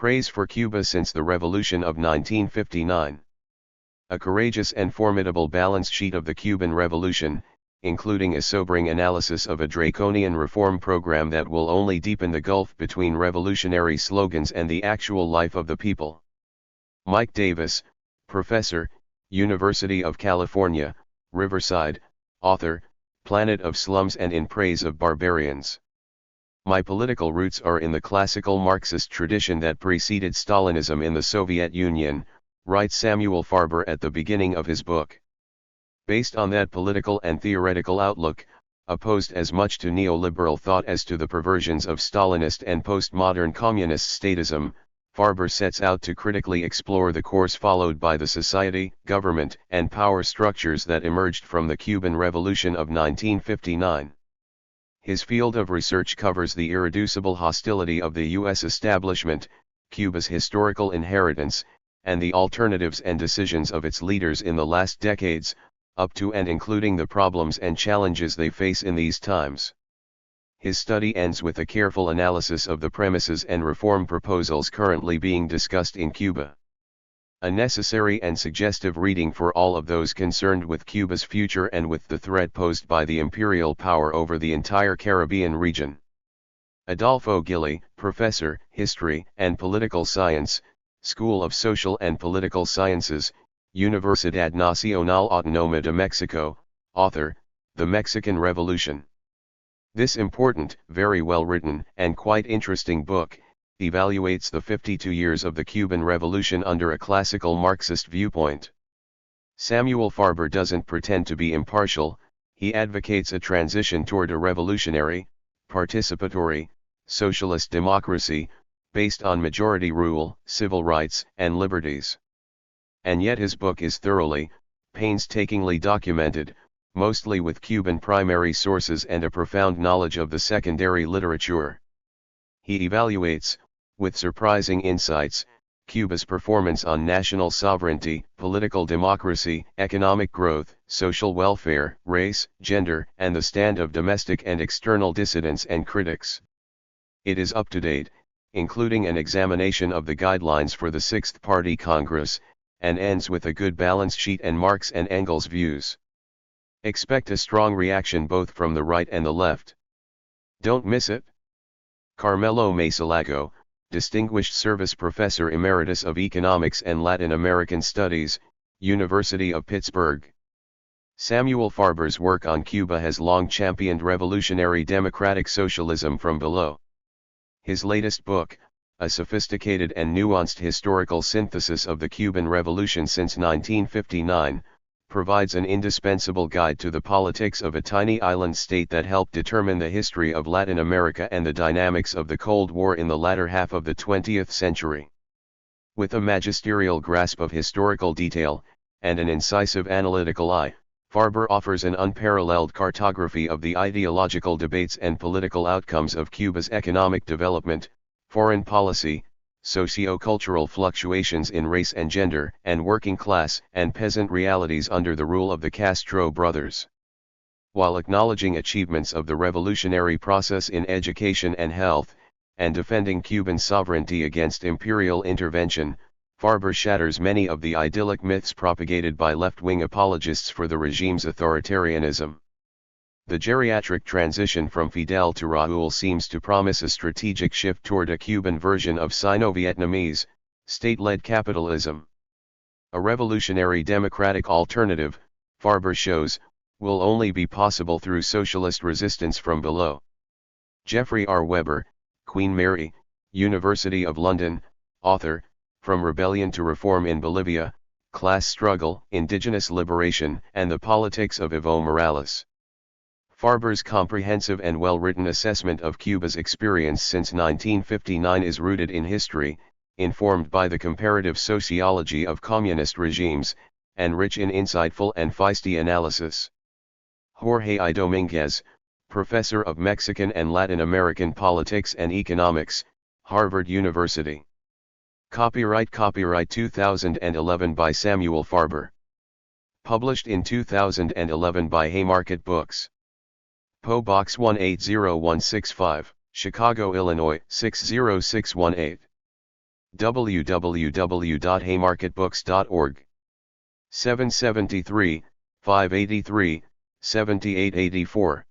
Praise for Cuba since the Revolution of 1959. A courageous and formidable balance sheet of the Cuban Revolution, including a sobering analysis of a draconian reform program that will only deepen the gulf between revolutionary slogans and the actual life of the people. Mike Davis, Professor, University of California, Riverside, author, Planet of Slums and in Praise of Barbarians. My political roots are in the classical Marxist tradition that preceded Stalinism in the Soviet Union, writes Samuel Farber at the beginning of his book. Based on that political and theoretical outlook, opposed as much to neoliberal thought as to the perversions of Stalinist and postmodern communist statism, Farber sets out to critically explore the course followed by the society, government, and power structures that emerged from the Cuban Revolution of 1959. His field of research covers the irreducible hostility of the U.S. establishment, Cuba's historical inheritance, and the alternatives and decisions of its leaders in the last decades, up to and including the problems and challenges they face in these times. His study ends with a careful analysis of the premises and reform proposals currently being discussed in Cuba. A necessary and suggestive reading for all of those concerned with Cuba's future and with the threat posed by the imperial power over the entire Caribbean region. Adolfo Gili, Professor, History and Political Science, School of Social and Political Sciences, Universidad Nacional Autónoma de Mexico, author, The Mexican Revolution. This important, very well written, and quite interesting book, evaluates the 52 years of the Cuban Revolution under a classical Marxist viewpoint. Samuel Farber doesn't pretend to be impartial, he advocates a transition toward a revolutionary, participatory, socialist democracy, based on majority rule, civil rights, and liberties. And yet his book is thoroughly, painstakingly documented, mostly with Cuban primary sources and a profound knowledge of the secondary literature. He evaluates, with surprising insights, Cuba's performance on national sovereignty, political democracy, economic growth, social welfare, race, gender, and the stand of domestic and external dissidents and critics. It is up to date, including an examination of the guidelines for the Sixth Party Congress, and ends with a good balance sheet and Marx and Engels' views. Expect a strong reaction both from the right and the left. Don't miss it. Carmelo Masalago, Distinguished Service Professor Emeritus of Economics and Latin American Studies, University of Pittsburgh. Samuel Farber's work on Cuba has long championed revolutionary democratic socialism from below. His latest book, a sophisticated and nuanced historical synthesis of the Cuban Revolution since 1959, provides an indispensable guide to the politics of a tiny island state that helped determine the history of Latin America and the dynamics of the Cold War in the latter half of the 20th century. With a magisterial grasp of historical detail, and an incisive analytical eye, Farber offers an unparalleled cartography of the ideological debates and political outcomes of Cuba's economic development, foreign policy, socio-cultural fluctuations in race and gender, and working class and peasant realities under the rule of the Castro brothers. While acknowledging achievements of the revolutionary process in education and health, and defending Cuban sovereignty against imperial intervention, Farber shatters many of the idyllic myths propagated by left-wing apologists for the regime's authoritarianism. The geriatric transition from Fidel to Raúl seems to promise a strategic shift toward a Cuban version of Sino-Vietnamese, state-led capitalism. A revolutionary democratic alternative, Farber shows, will only be possible through socialist resistance from below. Jeffrey R. Weber, Queen Mary, University of London, author, From Rebellion to Reform in Bolivia, Class Struggle, Indigenous Liberation, and the Politics of Evo Morales. Farber's comprehensive and well-written assessment of Cuba's experience since 1959 is rooted in history, informed by the comparative sociology of communist regimes, and rich in insightful and feisty analysis. Jorge I. Dominguez, Professor of Mexican and Latin American Politics and Economics, Harvard University. Copyright 2011 by Samuel Farber. Published in 2011 by Haymarket Books. PO Box 180165, Chicago, Illinois 60618. www.haymarketbooks.org. 773, 583, 7884.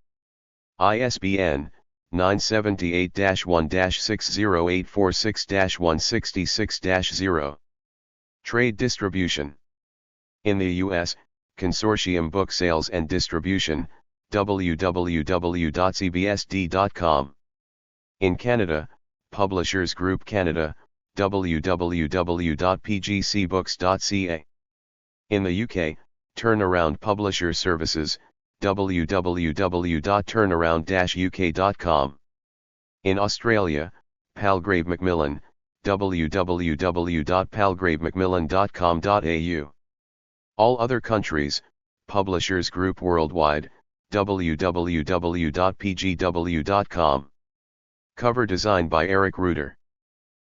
ISBN 978-1-60846-166-0. Trade distribution. In the U.S., Consortium Book Sales and Distribution, www.cbsd.com. In Canada, Publishers Group Canada, www.pgcbooks.ca. In the UK, Turnaround Publisher Services, www.turnaround-uk.com. In Australia, Palgrave Macmillan, www.palgravemacmillan.com.au. All other countries, Publishers Group Worldwide, www.pgw.com. Cover design by Eric Reuter.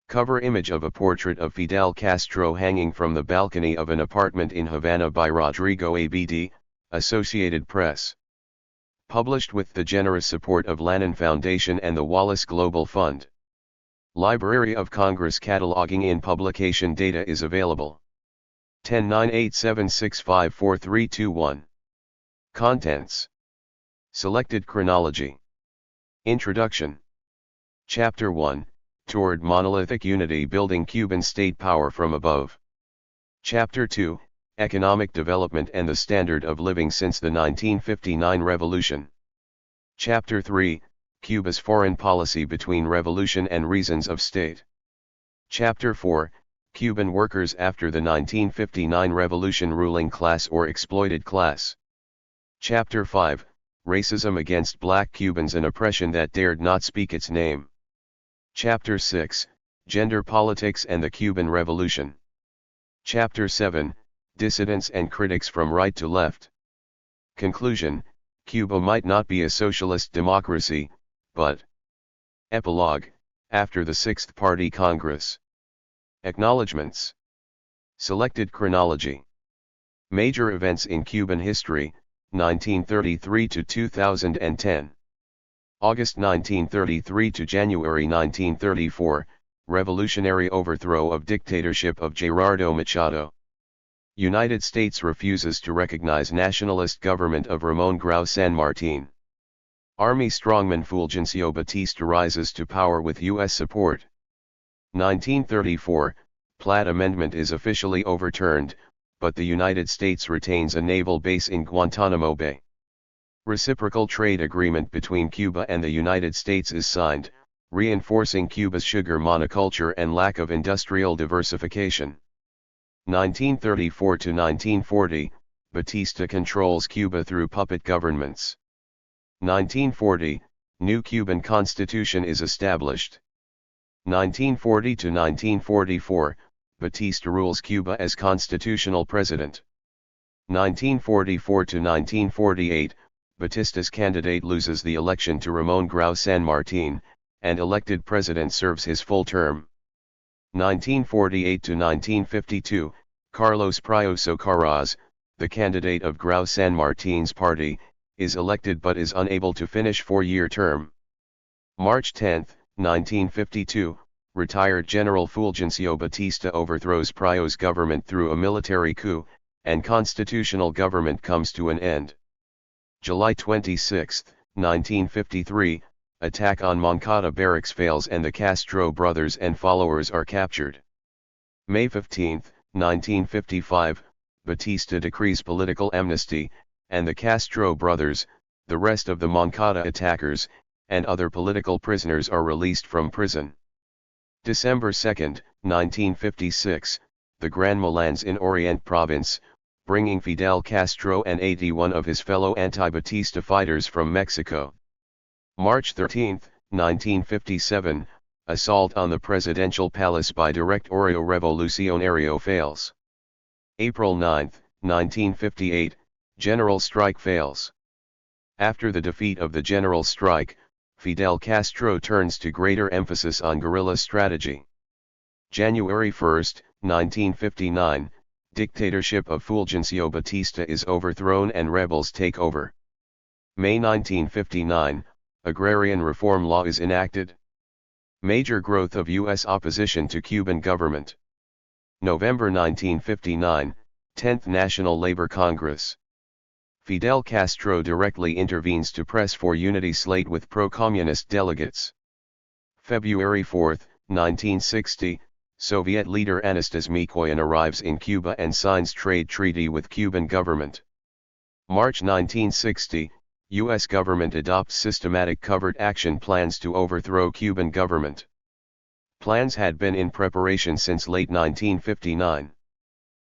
Cover image of a portrait of Fidel Castro hanging from the balcony of an apartment in Havana by Rodrigo Abd, Associated Press. Published with the generous support of Lannan Foundation and the Wallace Global Fund. Library of Congress cataloging in publication data is available. 109876544321. Contents. Selected chronology. Introduction. Chapter 1, Toward Monolithic Unity Building Cuban State Power from Above. Chapter 2, Economic Development and the Standard of Living Since the 1959 Revolution. Chapter 3, Cuba's Foreign Policy Between Revolution and Reasons of State. Chapter 4, Cuban Workers After the 1959 Revolution Ruling Class or Exploited Class. Chapter 5, Racism Against Black Cubans and Oppression That Dared Not Speak Its Name. Chapter 6, Gender Politics and the Cuban Revolution. Chapter 7, Dissidents and Critics from Right to Left. Conclusion, Cuba might not be a socialist democracy, but... Epilogue, after the Sixth Party Congress. Acknowledgements. Selected chronology. Major events in Cuban history, 1933 to 2010. August 1933 to January 1934, revolutionary overthrow of dictatorship of Gerardo Machado. United States refuses to recognize nationalist government of Ramon Grau San Martin. Army strongman Fulgencio Batista rises to power with U.S. support. 1934, Platt Amendment is officially overturned, but the United States retains a naval base in Guantanamo Bay. Reciprocal trade agreement between Cuba and the United States is signed, reinforcing Cuba's sugar monoculture and lack of industrial diversification. 1934 to 1940, Batista controls Cuba through puppet governments. 1940, new Cuban constitution is established. 1940 to 1944, Batista rules Cuba as constitutional president. 1944 to 1948, Batista's candidate loses the election to Ramon Grau San Martin, and elected president serves his full term. 1948 to 1952, Carlos Prioso Carras, the candidate of Grau San Martin's party, is elected but is unable to finish four-year term. March 10, 1952, retired General Fulgencio Batista overthrows Prio's government through a military coup, and constitutional government comes to an end. July 26, 1953, attack on Moncada barracks fails and the Castro brothers and followers are captured. May 15, 1955, Batista decrees political amnesty, and the Castro brothers, the rest of the Moncada attackers, and other political prisoners are released from prison. December 2, 1956, the Gran Milans in Orient Province, bringing Fidel Castro and 81 of his fellow anti-Batista fighters from Mexico. March 13, 1957, assault on the presidential palace by Directorio Revolucionario fails. April 9, 1958, general strike fails. After the defeat of the general strike, Fidel Castro turns to greater emphasis on guerrilla strategy. January 1, 1959, dictatorship of Fulgencio Batista is overthrown and rebels take over. May 1959, agrarian reform law is enacted. Major growth of U.S. opposition to Cuban government. November 1959, 10th National Labor Congress. Fidel Castro directly intervenes to press for unity slate with pro-communist delegates. February 4, 1960, Soviet leader Anastas Mikoyan arrives in Cuba and signs trade treaty with Cuban government. March 1960, U.S. government adopts systematic covert action plans to overthrow Cuban government. Plans had been in preparation since late 1959.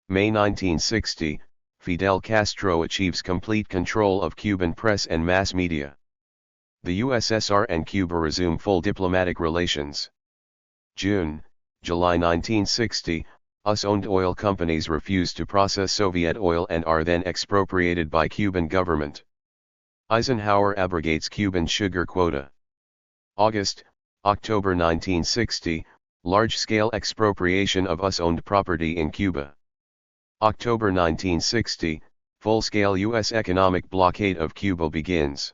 May 1960, Fidel Castro achieves complete control of Cuban press and mass media. The USSR and Cuba resume full diplomatic relations. July 1960, US-owned oil companies refuse to process Soviet oil and are then expropriated by Cuban government. Eisenhower abrogates Cuban sugar quota. October 1960, large-scale expropriation of US-owned property in Cuba. October 1960, full-scale U.S. economic blockade of Cuba begins.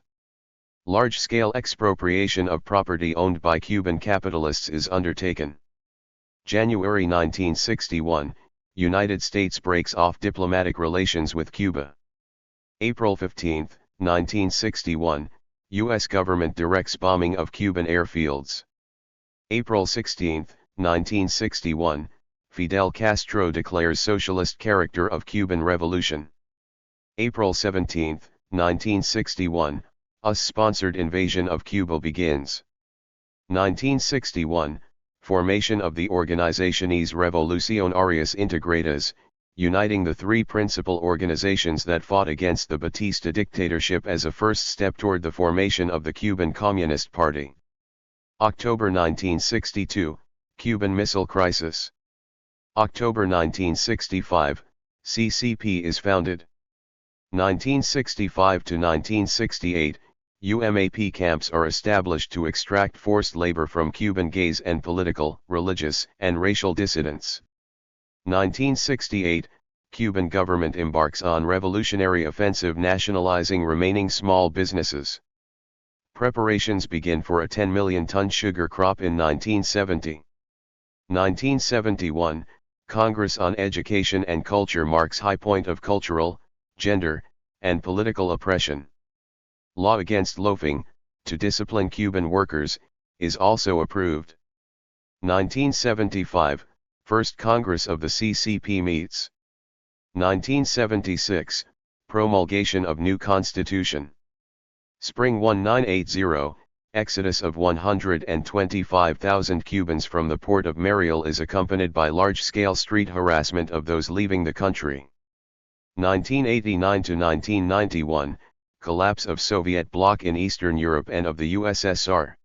Large-scale expropriation of property owned by Cuban capitalists is undertaken. January 1961, United States breaks off diplomatic relations with Cuba. April 15, 1961, U.S. government directs bombing of Cuban airfields. April 16, 1961, Fidel Castro declares socialist character of Cuban Revolution. April 17, 1961, US-sponsored invasion of Cuba begins. 1961, formation of the Organizaciones Revolucionarias Integradas, uniting the three principal organizations that fought against the Batista dictatorship as a first step toward the formation of the Cuban Communist Party. October 1962, Cuban Missile Crisis. October 1965, CCP is founded. 1965 to 1968, UMAP camps are established to extract forced labor from Cuban gays and political, religious, and racial dissidents. 1968, Cuban government embarks on revolutionary offensive nationalizing remaining small businesses. Preparations begin for a 10 million ton sugar crop in 1970. 1971, Congress on Education and Culture marks high point of cultural, gender, and political oppression. Law against loafing, to discipline Cuban workers, is also approved. 1975, First Congress of the CCP meets. 1976, Promulgation of new Constitution. Spring 1980, exodus of 125,000 Cubans from the port of Mariel is accompanied by large-scale street harassment of those leaving the country. 1989 to 1991, collapse of Soviet bloc in Eastern Europe and of the USSR.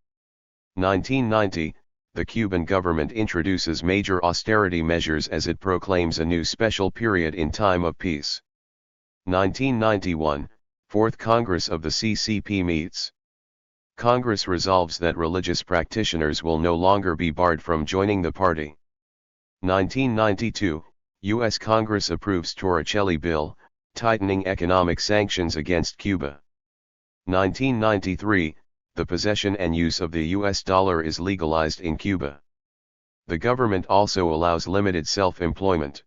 1990, the Cuban government introduces major austerity measures as it proclaims a new special period in time of peace. 1991, Fourth Congress of the CCP meets. Congress resolves that religious practitioners will no longer be barred from joining the party. 1992, U.S. Congress approves Torricelli Bill, tightening economic sanctions against Cuba. 1993, the possession and use of the U.S. dollar is legalized in Cuba. The government also allows limited self-employment.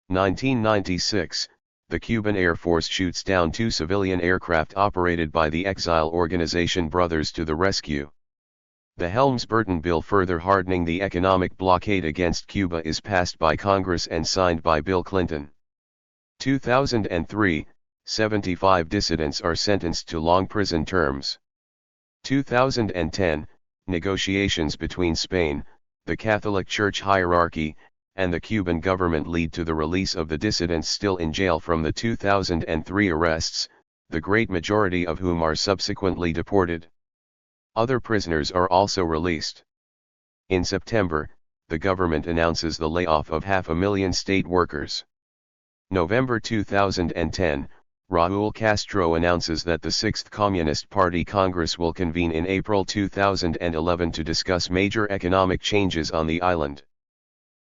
1996, the Cuban Air Force shoots down 2 civilian aircraft operated by the exile organization Brothers to the Rescue. The Helms-Burton Bill further hardening the economic blockade against Cuba is passed by Congress and signed by Bill Clinton. 2003, 75 dissidents are sentenced to long prison terms. 2010, negotiations between Spain, the Catholic Church hierarchy, and the Cuban government lead to the release of the dissidents still in jail from the 2003 arrests, the great majority of whom are subsequently deported. Other prisoners are also released. In September, the government announces the layoff of 500,000 state workers. November 2010, Raúl Castro announces that the 6th Communist Party Congress will convene in April 2011 to discuss major economic changes on the island.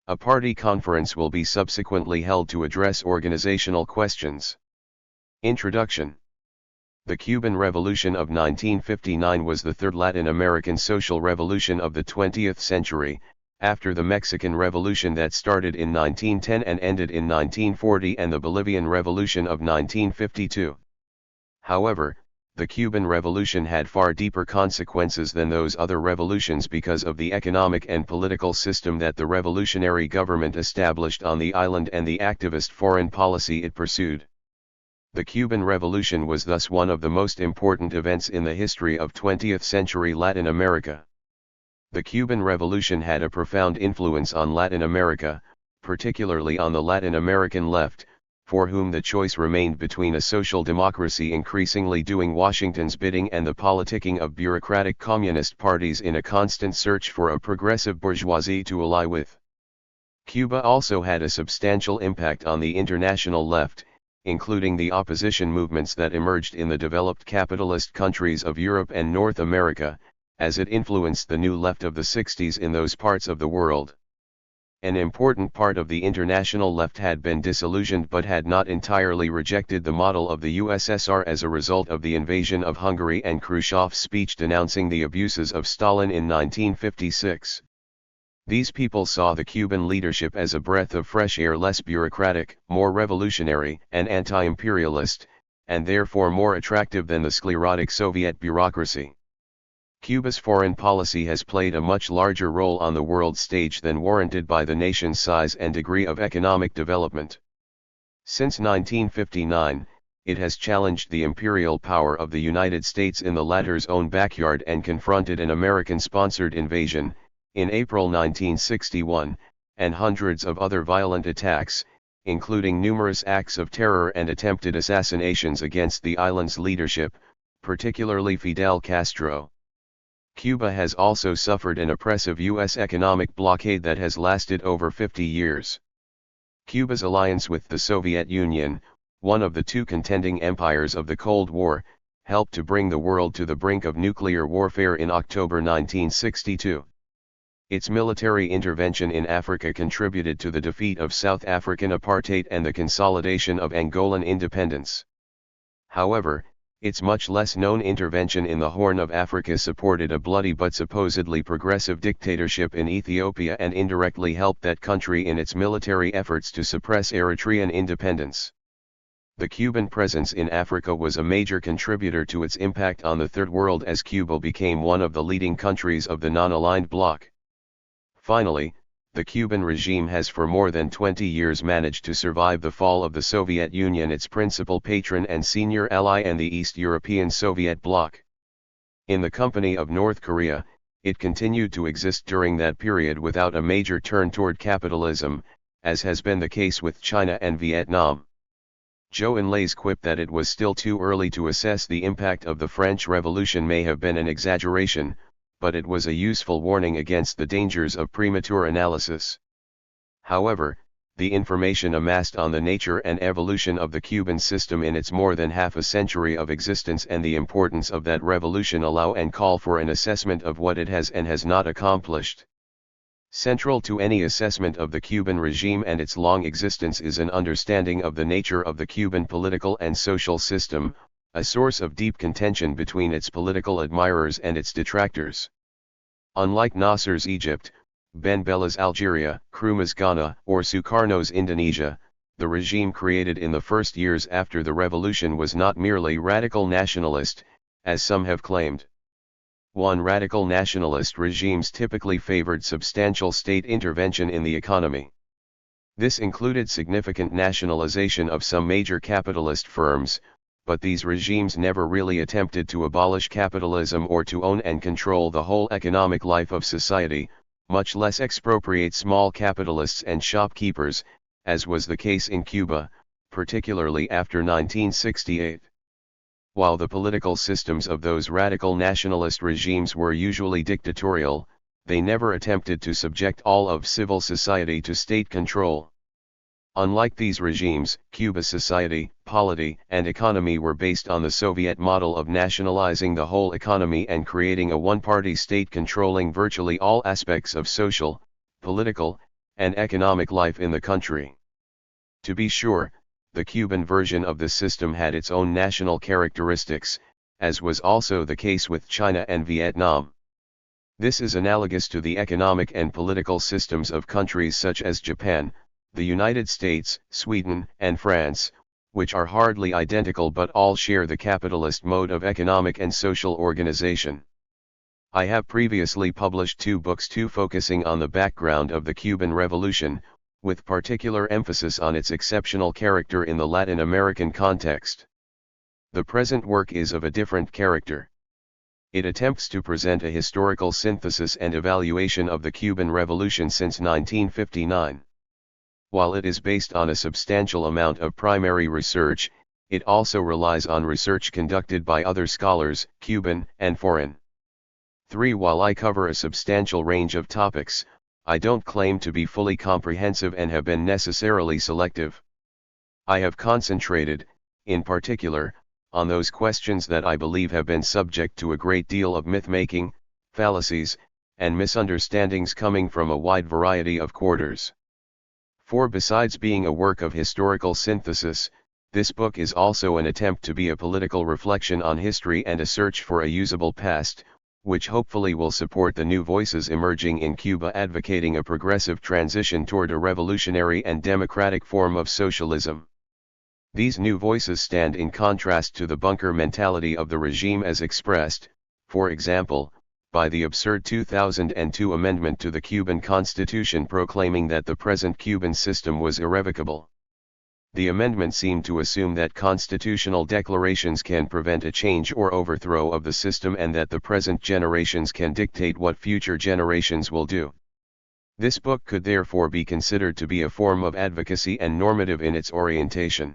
A party conference will be subsequently held to address organizational questions. Introduction. The Cuban Revolution of 1959 was the third Latin American social revolution of the 20th century, after the Mexican Revolution that started in 1910 and ended in 1940 and the Bolivian Revolution of 1952. However, the Cuban Revolution had far deeper consequences than those other revolutions because of the economic and political system that the revolutionary government established on the island and the activist foreign policy it pursued. The Cuban Revolution was thus one of the most important events in the history of 20th century Latin America. The Cuban Revolution had a profound influence on Latin America, particularly on the Latin American left, for whom the choice remained between a social democracy increasingly doing Washington's bidding and the politicking of bureaucratic communist parties in a constant search for a progressive bourgeoisie to ally with. Cuba also had a substantial impact on the international left, including the opposition movements that emerged in the developed capitalist countries of Europe and North America, as it influenced the new left of the 60s in those parts of the world. An important part of the international left had been disillusioned but had not entirely rejected the model of the USSR as a result of the invasion of Hungary and Khrushchev's speech denouncing the abuses of Stalin in 1956. These people saw the Cuban leadership as a breath of fresh air, less bureaucratic, more revolutionary and anti-imperialist, and therefore more attractive than the sclerotic Soviet bureaucracy. Cuba's foreign policy has played a much larger role on the world stage than warranted by the nation's size and degree of economic development. Since 1959, it has challenged the imperial power of the United States in the latter's own backyard and confronted an American-sponsored invasion, in April 1961, and hundreds of other violent attacks, including numerous acts of terror and attempted assassinations against the island's leadership, particularly Fidel Castro. Cuba has also suffered an oppressive U.S. economic blockade that has lasted over 50 years. Cuba's alliance with the Soviet Union, one of the two contending empires of the Cold War, helped to bring the world to the brink of nuclear warfare in October 1962. Its military intervention in Africa contributed to the defeat of South African apartheid and the consolidation of Angolan independence. However, its much less known intervention in the Horn of Africa supported a bloody but supposedly progressive dictatorship in Ethiopia and indirectly helped that country in its military efforts to suppress Eritrean independence. The Cuban presence in Africa was a major contributor to its impact on the Third World as Cuba became one of the leading countries of the non-aligned bloc. Finally, the Cuban regime has for more than 20 years managed to survive the fall of the Soviet Union, its principal patron and senior ally, and the East European Soviet bloc. In the company of North Korea, it continued to exist during that period without a major turn toward capitalism, as has been the case with China and Vietnam. Zhou Enlai's quip that it was still too early to assess the impact of the French Revolution may have been an exaggeration, but it was a useful warning against the dangers of premature analysis. However, the information amassed on the nature and evolution of the Cuban system in its more than half a century of existence and the importance of that revolution allow and call for an assessment of what it has and has not accomplished. Central to any assessment of the Cuban regime and its long existence is an understanding of the nature of the Cuban political and social system, a source of deep contention between its political admirers and its detractors. Unlike Nasser's Egypt, Ben Bella's Algeria, Nkrumah's Ghana, or Sukarno's Indonesia, the regime created in the first years after the revolution was not merely radical nationalist, as some have claimed. Radical nationalist regimes typically favored substantial state intervention in the economy. This included significant nationalization of some major capitalist firms, but these regimes never really attempted to abolish capitalism or to own and control the whole economic life of society, much less expropriate small capitalists and shopkeepers, as was the case in Cuba, particularly after 1968. While the political systems of those radical nationalist regimes were usually dictatorial, they never attempted to subject all of civil society to state control. Unlike these regimes, Cuba's society, polity, and economy were based on the Soviet model of nationalizing the whole economy and creating a one-party state controlling virtually all aspects of social, political, and economic life in the country. To be sure, the Cuban version of the system had its own national characteristics, as was also the case with China and Vietnam. This is analogous to the economic and political systems of countries such as Japan, the United States, Sweden, and France, which are hardly identical but all share the capitalist mode of economic and social organization. I have previously published 2 books focusing on the background of the Cuban Revolution, with particular emphasis on its exceptional character in the Latin American context. The present work is of a different character. It attempts to present a historical synthesis and evaluation of the Cuban Revolution since 1959. While it is based on a substantial amount of primary research, it also relies on research conducted by other scholars, Cuban and foreign. 3. While I cover a substantial range of topics, I don't claim to be fully comprehensive and have been necessarily selective. I have concentrated, in particular, on those questions that I believe have been subject to a great deal of myth-making, fallacies, and misunderstandings coming from a wide variety of quarters. For besides being a work of historical synthesis, this book is also an attempt to be a political reflection on history and a search for a usable past, which hopefully will support the new voices emerging in Cuba advocating a progressive transition toward a revolutionary and democratic form of socialism. These new voices stand in contrast to the bunker mentality of the regime as expressed, for example, by the absurd 2002 amendment to the Cuban Constitution proclaiming that the present Cuban system was irrevocable. The amendment seemed to assume that constitutional declarations can prevent a change or overthrow of the system and that the present generations can dictate what future generations will do. This book could therefore be considered to be a form of advocacy and normative in its orientation.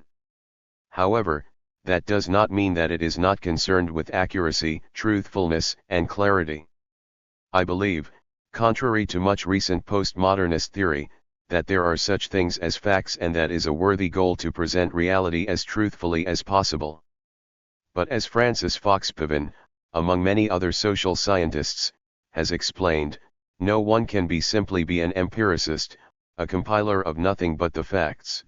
However, that does not mean that it is not concerned with accuracy, truthfulness, and clarity. I believe, contrary to much recent postmodernist theory, that there are such things as facts and that is a worthy goal to present reality as truthfully as possible. But as Francis Fox-Piven, among many other social scientists, has explained, no one can simply be an empiricist, a compiler of nothing but the facts.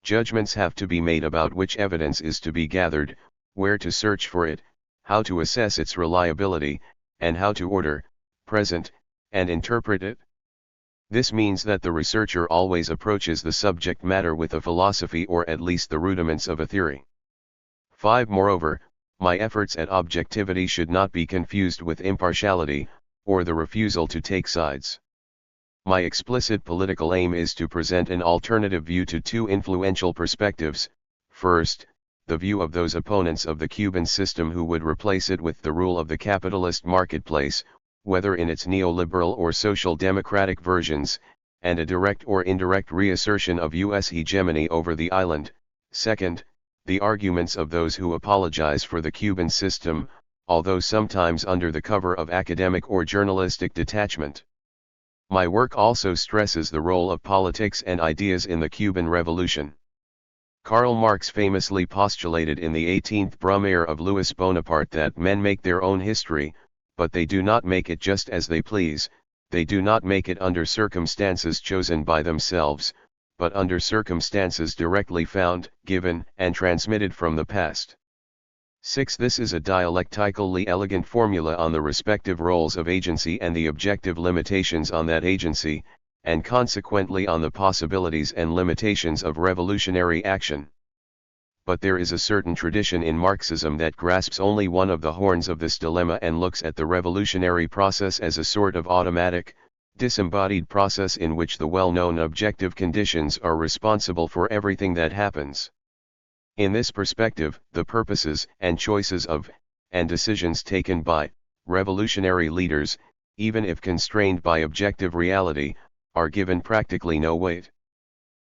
Judgments have to be made about which evidence is to be gathered, where to search for it, how to assess its reliability, and how to order, present, and interpret it. This means that the researcher always approaches the subject matter with a philosophy or at least the rudiments of a theory. 5. Moreover, my efforts at objectivity should not be confused with impartiality, or the refusal to take sides. My explicit political aim is to present an alternative view to 2 influential perspectives. First, the view of those opponents of the Cuban system who would replace it with the rule of the capitalist marketplace, whether in its neoliberal or social democratic versions, and a direct or indirect reassertion of U.S. hegemony over the island. Second, the arguments of those who apologize for the Cuban system, although sometimes under the cover of academic or journalistic detachment. My work also stresses the role of politics and ideas in the Cuban Revolution. Karl Marx famously postulated in the 18th Brumaire of Louis Bonaparte that men make their own history, but they do not make it just as they please, they do not make it under circumstances chosen by themselves, but under circumstances directly found, given, and transmitted from the past. 6. This is a dialectically elegant formula on the respective roles of agency and the objective limitations on that agency, and consequently on the possibilities and limitations of revolutionary action. But there is a certain tradition in Marxism that grasps only one of the horns of this dilemma and looks at the revolutionary process as a sort of automatic, disembodied process in which the well-known objective conditions are responsible for everything that happens. In this perspective, the purposes and choices of, and decisions taken by, revolutionary leaders, even if constrained by objective reality, are given practically no weight.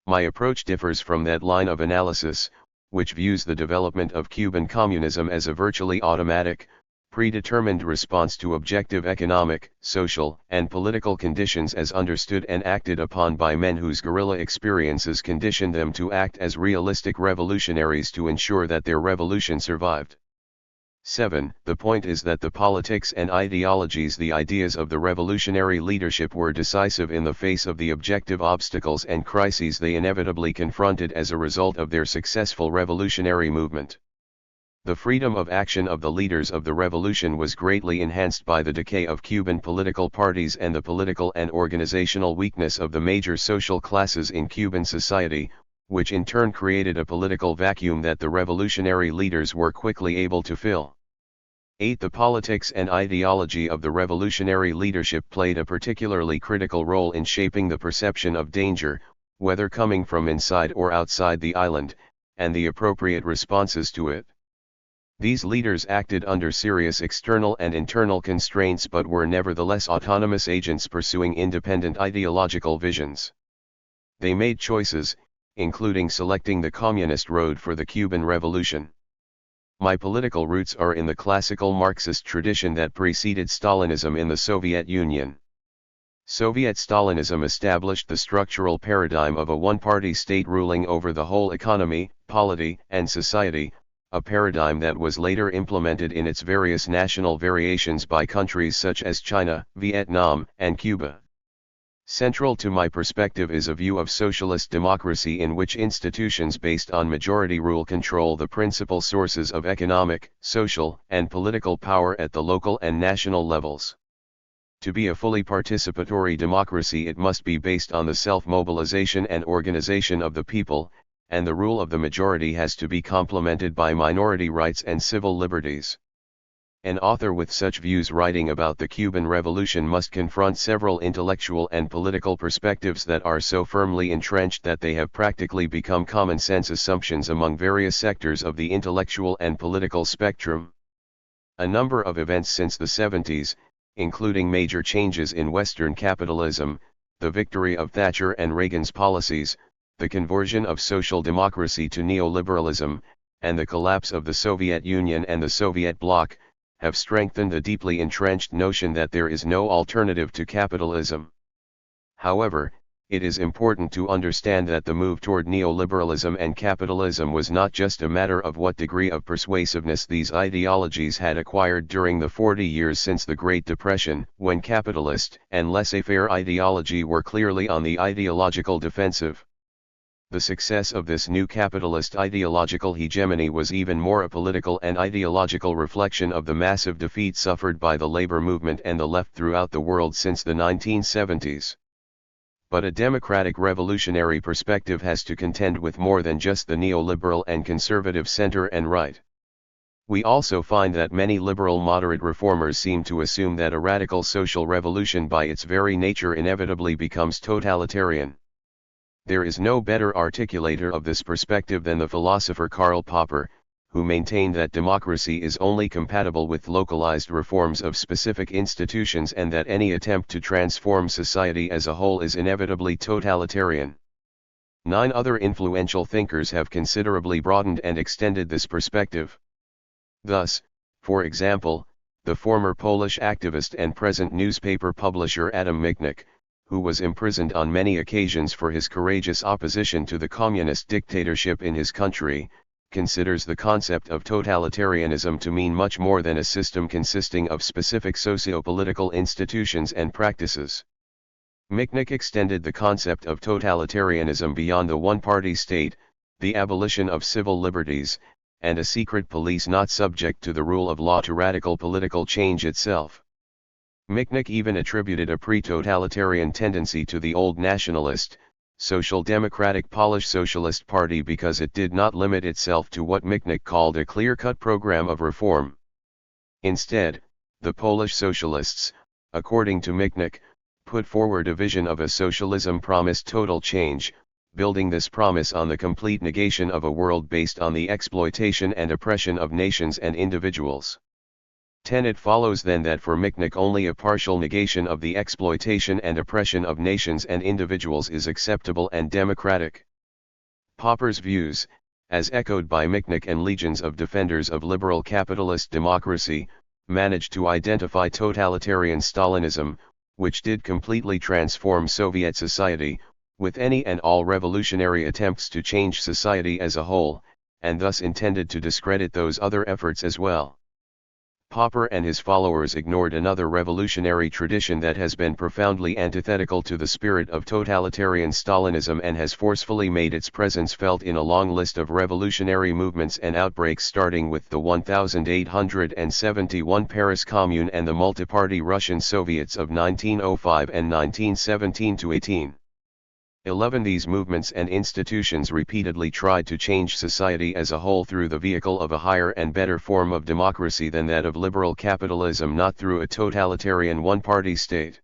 My approach differs from that line of analysis, which views the development of Cuban communism as a virtually automatic, predetermined response to objective economic, social, and political conditions as understood and acted upon by men whose guerrilla experiences conditioned them to act as realistic revolutionaries to ensure that their revolution survived. 7. The point is that the politics and ideologies, the ideas of the revolutionary leadership were decisive in the face of the objective obstacles and crises they inevitably confronted as a result of their successful revolutionary movement. The freedom of action of the leaders of the revolution was greatly enhanced by the decay of Cuban political parties and the political and organizational weakness of the major social classes in Cuban society, which in turn created a political vacuum that the revolutionary leaders were quickly able to fill. 8. The politics and ideology of the revolutionary leadership played a particularly critical role in shaping the perception of danger, whether coming from inside or outside the island, and the appropriate responses to it. These leaders acted under serious external and internal constraints but were nevertheless autonomous agents pursuing independent ideological visions. They made choices, including selecting the communist road for the Cuban Revolution. My political roots are in the classical Marxist tradition that preceded Stalinism in the Soviet Union. Soviet Stalinism established the structural paradigm of a one-party state ruling over the whole economy, polity, and society, a paradigm that was later implemented in its various national variations by countries such as China, Vietnam, and Cuba. Central to my perspective is a view of socialist democracy in which institutions based on majority rule control the principal sources of economic, social, and political power at the local and national levels. To be a fully participatory democracy, it must be based on the self-mobilization and organization of the people, and the rule of the majority has to be complemented by minority rights and civil liberties. An author with such views writing about the Cuban Revolution must confront several intellectual and political perspectives that are so firmly entrenched that they have practically become common sense assumptions among various sectors of the intellectual and political spectrum. A number of events since the 70s, including major changes in Western capitalism, the victory of Thatcher and Reagan's policies, the conversion of social democracy to neoliberalism, and the collapse of the Soviet Union and the Soviet bloc, have strengthened the deeply entrenched notion that there is no alternative to capitalism. However, it is important to understand that the move toward neoliberalism and capitalism was not just a matter of what degree of persuasiveness these ideologies had acquired during the 40 years since the Great Depression, when capitalist and laissez-faire ideology were clearly on the ideological defensive. The success of this new capitalist ideological hegemony was even more a political and ideological reflection of the massive defeat suffered by the labor movement and the left throughout the world since the 1970s. But a democratic revolutionary perspective has to contend with more than just the neoliberal and conservative center and right. We also find that many liberal moderate reformers seem to assume that a radical social revolution by its very nature inevitably becomes totalitarian. There is no better articulator of this perspective than the philosopher Karl Popper, who maintained that democracy is only compatible with localized reforms of specific institutions and that any attempt to transform society as a whole is inevitably totalitarian. 9 other influential thinkers have considerably broadened and extended this perspective. Thus, for example, the former Polish activist and present newspaper publisher Adam Michnik, who was imprisoned on many occasions for his courageous opposition to the communist dictatorship in his country, considers the concept of totalitarianism to mean much more than a system consisting of specific socio-political institutions and practices. Michnik extended the concept of totalitarianism beyond the one-party state, the abolition of civil liberties, and a secret police not subject to the rule of law to radical political change itself. Michnik even attributed a pre-totalitarian tendency to the old nationalist, social democratic Polish Socialist Party because it did not limit itself to what Michnik called a clear-cut program of reform. Instead, the Polish socialists, according to Michnik, put forward a vision of a socialism promised total change, building this promise on the complete negation of a world based on the exploitation and oppression of nations and individuals. 10. It follows then that for Michnik only a partial negation of the exploitation and oppression of nations and individuals is acceptable and democratic. Popper's views, as echoed by Michnik and legions of defenders of liberal capitalist democracy, managed to identify totalitarian Stalinism, which did completely transform Soviet society, with any and all revolutionary attempts to change society as a whole, and thus intended to discredit those other efforts as well. Popper and his followers ignored another revolutionary tradition that has been profoundly antithetical to the spirit of totalitarian Stalinism and has forcefully made its presence felt in a long list of revolutionary movements and outbreaks, starting with the 1871 Paris Commune and the multi-party Russian Soviets of 1905 and 1917–18. 11. These movements and institutions repeatedly tried to change society as a whole through the vehicle of a higher and better form of democracy than that of liberal capitalism, not through a totalitarian one-party state.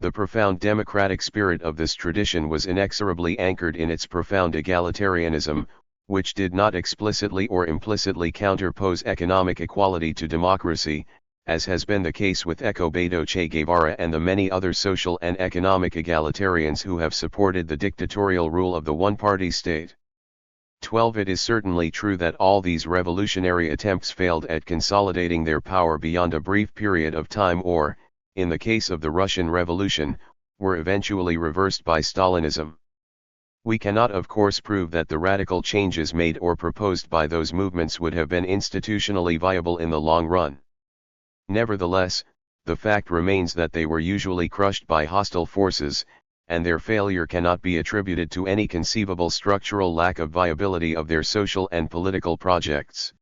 The profound democratic spirit of this tradition was inexorably anchored in its profound egalitarianism, which did not explicitly or implicitly counterpose economic equality to democracy, as has been the case with Beto Che Guevara and the many other social and economic egalitarians who have supported the dictatorial rule of the one-party state. 12. It is certainly true that all these revolutionary attempts failed at consolidating their power beyond a brief period of time or, in the case of the Russian Revolution, were eventually reversed by Stalinism. We cannot of course prove that the radical changes made or proposed by those movements would have been institutionally viable in the long run. Nevertheless, the fact remains that they were usually crushed by hostile forces, and their failure cannot be attributed to any conceivable structural lack of viability of their social and political projects.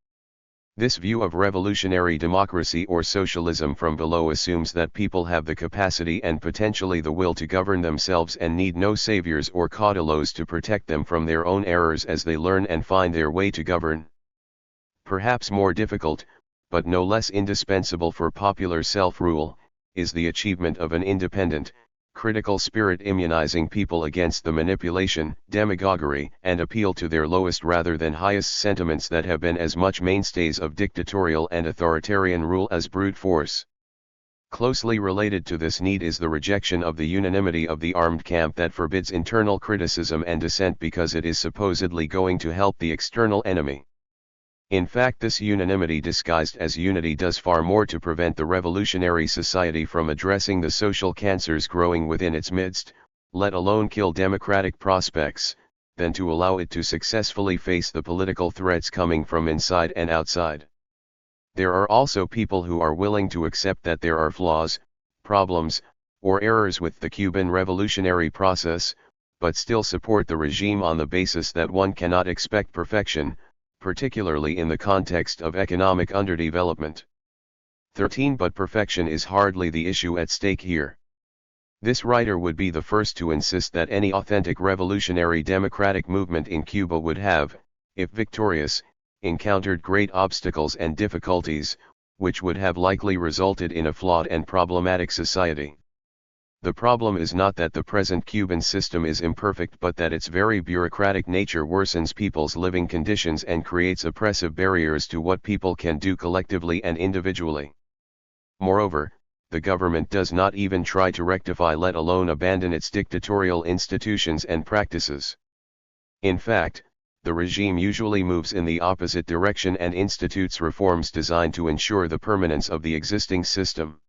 This view of revolutionary democracy or socialism from below assumes that people have the capacity and potentially the will to govern themselves and need no saviors or cautelos to protect them from their own errors as they learn and find their way to govern. Perhaps more difficult, but no less indispensable for popular self-rule, is the achievement of an independent, critical spirit immunizing people against the manipulation, demagoguery, and appeal to their lowest rather than highest sentiments that have been as much mainstays of dictatorial and authoritarian rule as brute force. Closely related to this need is the rejection of the unanimity of the armed camp that forbids internal criticism and dissent because it is supposedly going to help the external enemy. In fact, this unanimity disguised as unity does far more to prevent the revolutionary society from addressing the social cancers growing within its midst, let alone kill democratic prospects, than to allow it to successfully face the political threats coming from inside and outside. There are also people who are willing to accept that there are flaws, problems, or errors with the Cuban revolutionary process, but still support the regime on the basis that one cannot expect perfection, particularly in the context of economic underdevelopment. 13. But perfection is hardly the issue at stake here. This writer would be the first to insist that any authentic revolutionary democratic movement in Cuba would have, if victorious, encountered great obstacles and difficulties, which would have likely resulted in a flawed and problematic society. The problem is not that the present Cuban system is imperfect but that its very bureaucratic nature worsens people's living conditions and creates oppressive barriers to what people can do collectively and individually. Moreover, the government does not even try to rectify, let alone abandon, its dictatorial institutions and practices. In fact, the regime usually moves in the opposite direction and institutes reforms designed to ensure the permanence of the existing system.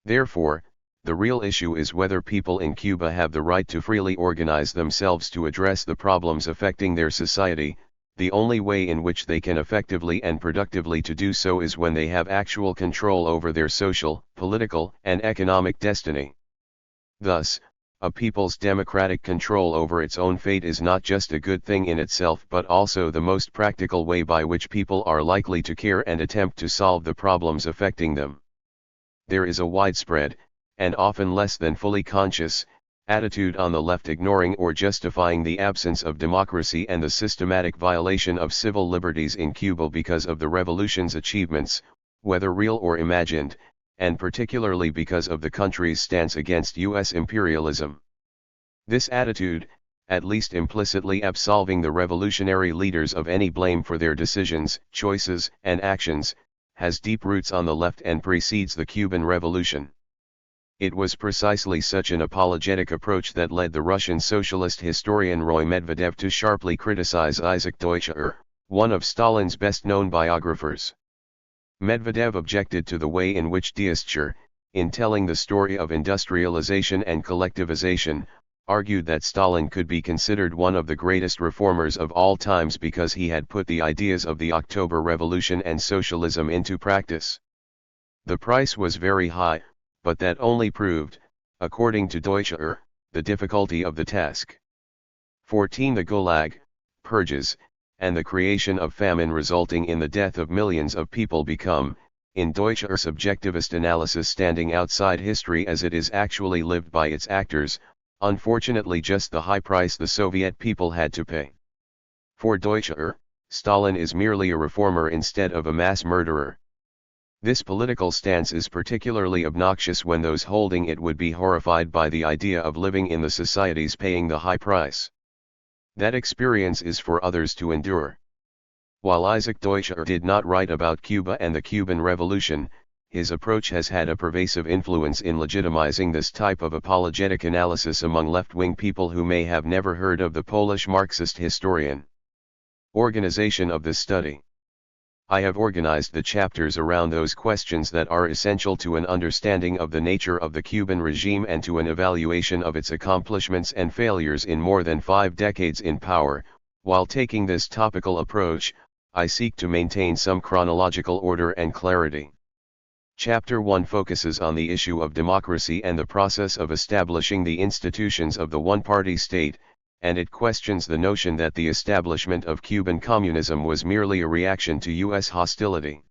Therefore, the real issue is whether people in Cuba have the right to freely organize themselves to address the problems affecting their society. The only way in which they can effectively and productively to do so is when they have actual control over their social, political, and economic destiny. Thus, a people's democratic control over its own fate is not just a good thing in itself but also the most practical way by which people are likely to care and attempt to solve the problems affecting them. There is a widespread, and often less than fully conscious, attitude on the left ignoring or justifying the absence of democracy and the systematic violation of civil liberties in Cuba because of the revolution's achievements, whether real or imagined, and particularly because of the country's stance against U.S. imperialism. This attitude, at least implicitly absolving the revolutionary leaders of any blame for their decisions, choices, and actions, has deep roots on the left and precedes the Cuban Revolution. It was precisely such an apologetic approach that led the Russian socialist historian Roy Medvedev to sharply criticize Isaac Deutscher, one of Stalin's best-known biographers. Medvedev objected to the way in which Deutscher, in telling the story of industrialization and collectivization, argued that Stalin could be considered one of the greatest reformers of all times because he had put the ideas of the October Revolution and socialism into practice. The price was very high, but that only proved, according to Deutscher, the difficulty of the task. 14. The Gulag, purges, and the creation of famine resulting in the death of millions of people become, in Deutscher's subjectivist analysis, standing outside history as it is actually lived by its actors, unfortunately just the high price the Soviet people had to pay. For Deutscher, Stalin is merely a reformer instead of a mass murderer. This political stance is particularly obnoxious when those holding it would be horrified by the idea of living in the societies paying the high price. That experience is for others to endure. While Isaac Deutscher did not write about Cuba and the Cuban Revolution, his approach has had a pervasive influence in legitimizing this type of apologetic analysis among left-wing people who may have never heard of the Polish Marxist historian. Organization of this study. I have organized the chapters around those questions that are essential to an understanding of the nature of the Cuban regime and to an evaluation of its accomplishments and failures in more than 5 decades in power. While taking this topical approach, I seek to maintain some chronological order and clarity. Chapter 1 focuses on the issue of democracy and the process of establishing the institutions of the one-party state, and it questions the notion that the establishment of Cuban communism was merely a reaction to U.S. hostility.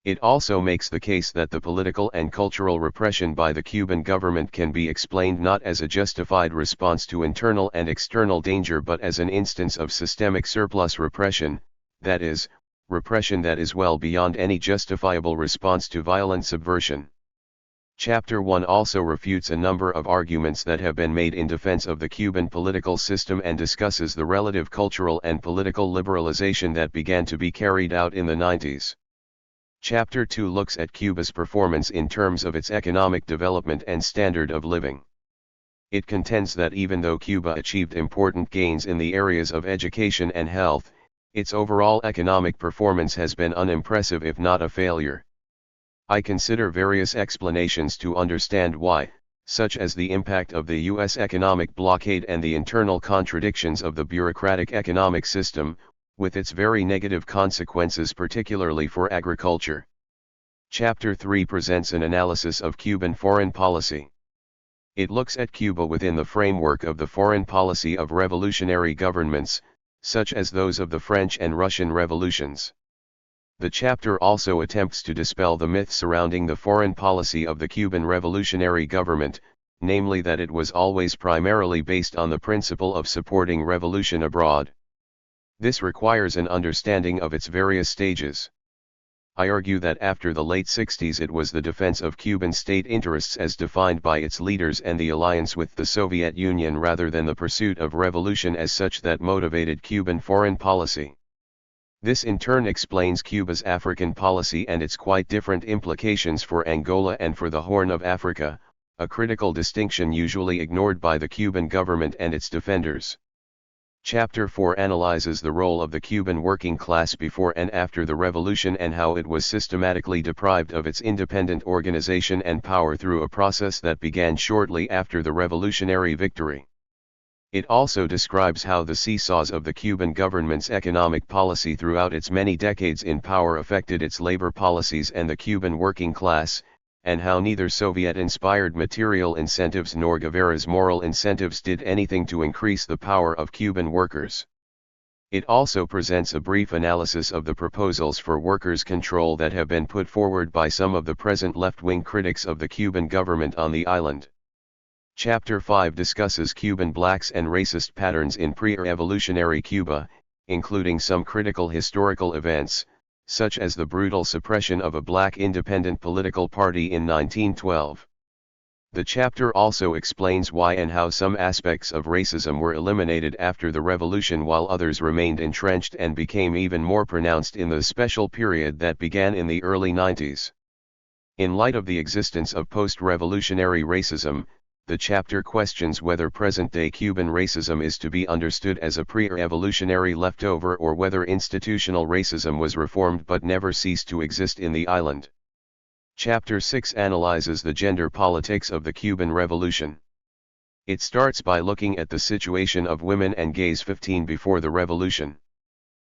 It also makes the case that the political and cultural repression by the Cuban government can be explained not as a justified response to internal and external danger but as an instance of systemic surplus repression, that is, repression that is well beyond any justifiable response to violent subversion. Chapter 1 also refutes a number of arguments that have been made in defense of the Cuban political system and discusses the relative cultural and political liberalization that began to be carried out in the 90s. Chapter 2 looks at Cuba's performance in terms of its economic development and standard of living. It contends that even though Cuba achieved important gains in the areas of education and health, its overall economic performance has been unimpressive if not a failure. I consider various explanations to understand why, such as the impact of the U.S. economic blockade and the internal contradictions of the bureaucratic economic system, with its very negative consequences particularly for agriculture. Chapter 3 presents an analysis of Cuban foreign policy. It looks at Cuba within the framework of the foreign policy of revolutionary governments, such as those of the French and Russian revolutions. The chapter also attempts to dispel the myth surrounding the foreign policy of the Cuban revolutionary government, namely that it was always primarily based on the principle of supporting revolution abroad. This requires an understanding of its various stages. I argue that after the late 60s it was the defense of Cuban state interests as defined by its leaders and the alliance with the Soviet Union rather than the pursuit of revolution as such that motivated Cuban foreign policy. This in turn explains Cuba's African policy and its quite different implications for Angola and for the Horn of Africa, a critical distinction usually ignored by the Cuban government and its defenders. Chapter 4 analyzes the role of the Cuban working class before and after the revolution and how it was systematically deprived of its independent organization and power through a process that began shortly after the revolutionary victory. It also describes how the seesaws of the Cuban government's economic policy throughout its many decades in power affected its labor policies and the Cuban working class, and how neither Soviet-inspired material incentives nor Guevara's moral incentives did anything to increase the power of Cuban workers. It also presents a brief analysis of the proposals for workers' control that have been put forward by some of the present left-wing critics of the Cuban government on the island. Chapter 5 discusses Cuban blacks and racist patterns in pre-revolutionary Cuba, including some critical historical events, such as the brutal suppression of a black independent political party in 1912. The chapter also explains why and how some aspects of racism were eliminated after the revolution while others remained entrenched and became even more pronounced in the special period that began in the early 90s. In light of the existence of post-revolutionary racism, the chapter questions whether present-day Cuban racism is to be understood as a pre-revolutionary leftover or whether institutional racism was reformed but never ceased to exist in the island. Chapter 6 analyzes the gender politics of the Cuban Revolution. It starts by looking at the situation of women and gays 15 before the revolution.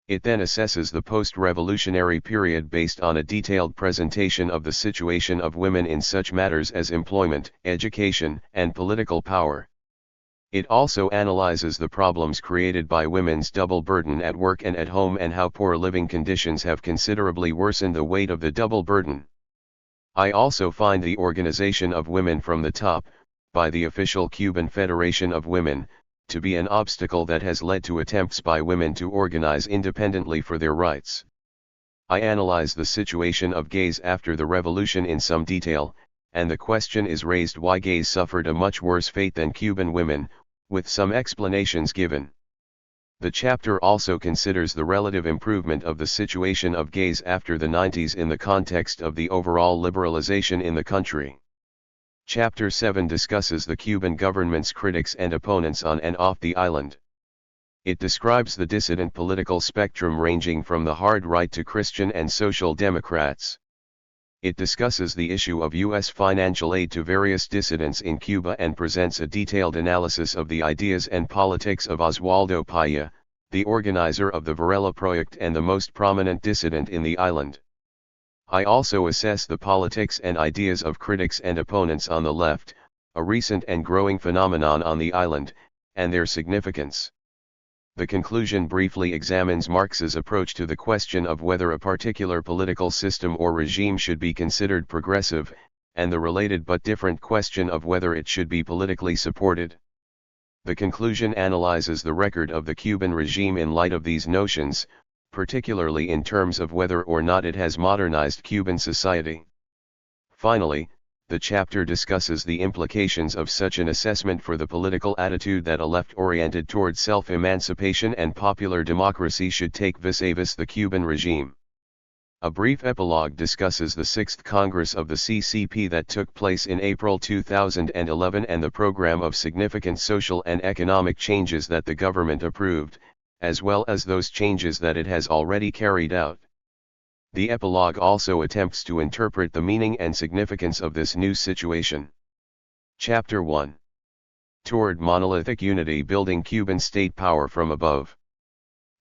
It then assesses the post-revolutionary period based on a detailed presentation of the situation of women in such matters as employment, education, and political power. It also analyzes the problems created by women's double burden at work and at home and how poor living conditions have considerably worsened the weight of the double burden. I also find the organization of women from the top, by the official Cuban Federation of Women, to be an obstacle that has led to attempts by women to organize independently for their rights. I analyze the situation of gays after the revolution in some detail, and the question is raised why gays suffered a much worse fate than Cuban women, with some explanations given. The chapter also considers the relative improvement of the situation of gays after the 90s in the context of the overall liberalization in the country. Chapter 7 discusses the Cuban government's critics and opponents on and off the island. It describes the dissident political spectrum ranging from the hard right to Christian and social democrats. It discusses the issue of U.S. financial aid to various dissidents in Cuba and presents a detailed analysis of the ideas and politics of Oswaldo Paya, the organizer of the Varela Project and the most prominent dissident in the island. I also assess the politics and ideas of critics and opponents on the left, a recent and growing phenomenon on the island, and their significance. The conclusion briefly examines Marx's approach to the question of whether a particular political system or regime should be considered progressive, and the related but different question of whether it should be politically supported. The conclusion analyzes the record of the Cuban regime in light of these notions, particularly in terms of whether or not it has modernized Cuban society. Finally, the chapter discusses the implications of such an assessment for the political attitude that a left oriented toward self-emancipation and popular democracy should take vis-a-vis the Cuban regime. A brief epilogue discusses the 6th Congress of the CCP that took place in April 2011 and the program of significant social and economic changes that the government approved, as well as those changes that it has already carried out. The epilogue also attempts to interpret the meaning and significance of this new situation. Chapter 1. Toward Monolithic Unity: Building Cuban State Power from Above.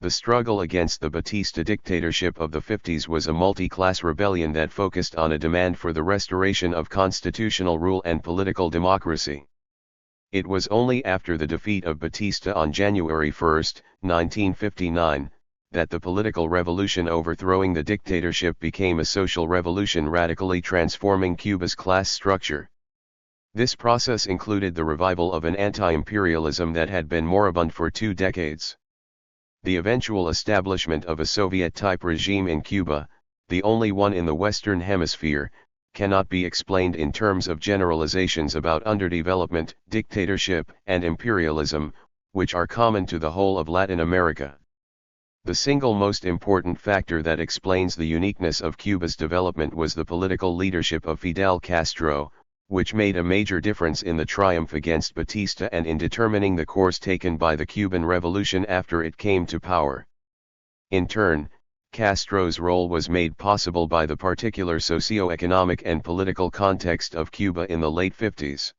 The struggle against the Batista dictatorship of the 50s was a multi-class rebellion that focused on a demand for the restoration of constitutional rule and political democracy. It was only after the defeat of Batista on January 1, 1959, that the political revolution overthrowing the dictatorship became a social revolution radically transforming Cuba's class structure. This process included the revival of an anti-imperialism that had been moribund for 2 decades. The eventual establishment of a Soviet-type regime in Cuba, the only one in the Western Hemisphere, cannot be explained in terms of generalizations about underdevelopment, dictatorship, and imperialism, which are common to the whole of Latin America. The single most important factor that explains the uniqueness of Cuba's development was the political leadership of Fidel Castro, which made a major difference in the triumph against Batista and in determining the course taken by the Cuban Revolution after it came to power. In turn, Castro's role was made possible by the particular socio-economic and political context of Cuba in the late 50s.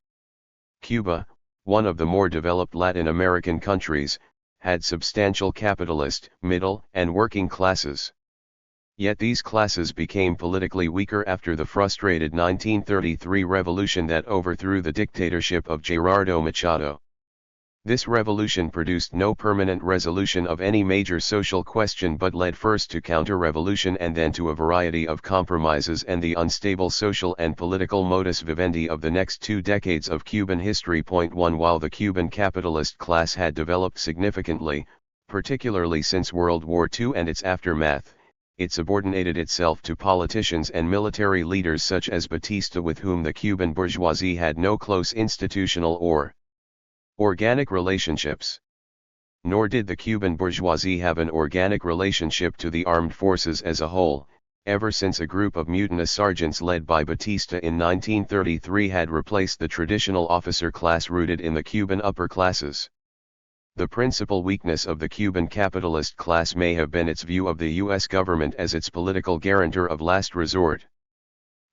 Cuba, one of the more developed Latin American countries, had substantial capitalist, middle, and working classes. Yet these classes became politically weaker after the frustrated 1933 revolution that overthrew the dictatorship of Gerardo Machado. This revolution produced no permanent resolution of any major social question but led first to counter-revolution and then to a variety of compromises and the unstable social and political modus vivendi of the next 2 decades of Cuban history. 1 While the Cuban capitalist class had developed significantly, particularly since World War II and its aftermath, it subordinated itself to politicians and military leaders such as Batista, with whom the Cuban bourgeoisie had no close institutional or organic relationships. Nor did the Cuban bourgeoisie have an organic relationship to the armed forces as a whole, ever since a group of mutinous sergeants led by Batista in 1933 had replaced the traditional officer class rooted in the Cuban upper classes. The principal weakness of the Cuban capitalist class may have been its view of the U.S. government as its political guarantor of last resort.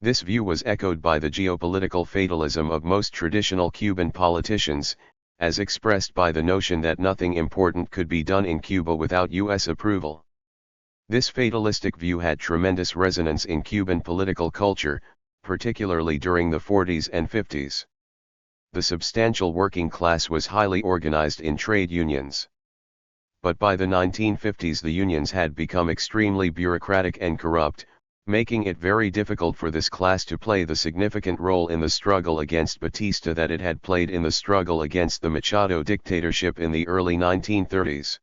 This view was echoed by the geopolitical fatalism of most traditional Cuban politicians, as expressed by the notion that nothing important could be done in Cuba without U.S. approval. This fatalistic view had tremendous resonance in Cuban political culture, particularly during the 40s and 50s. The substantial working class was highly organized in trade unions. But by the 1950s the unions had become extremely bureaucratic and corrupt, making it very difficult for this class to play the significant role in the struggle against Batista that it had played in the struggle against the Machado dictatorship in the early 1930s.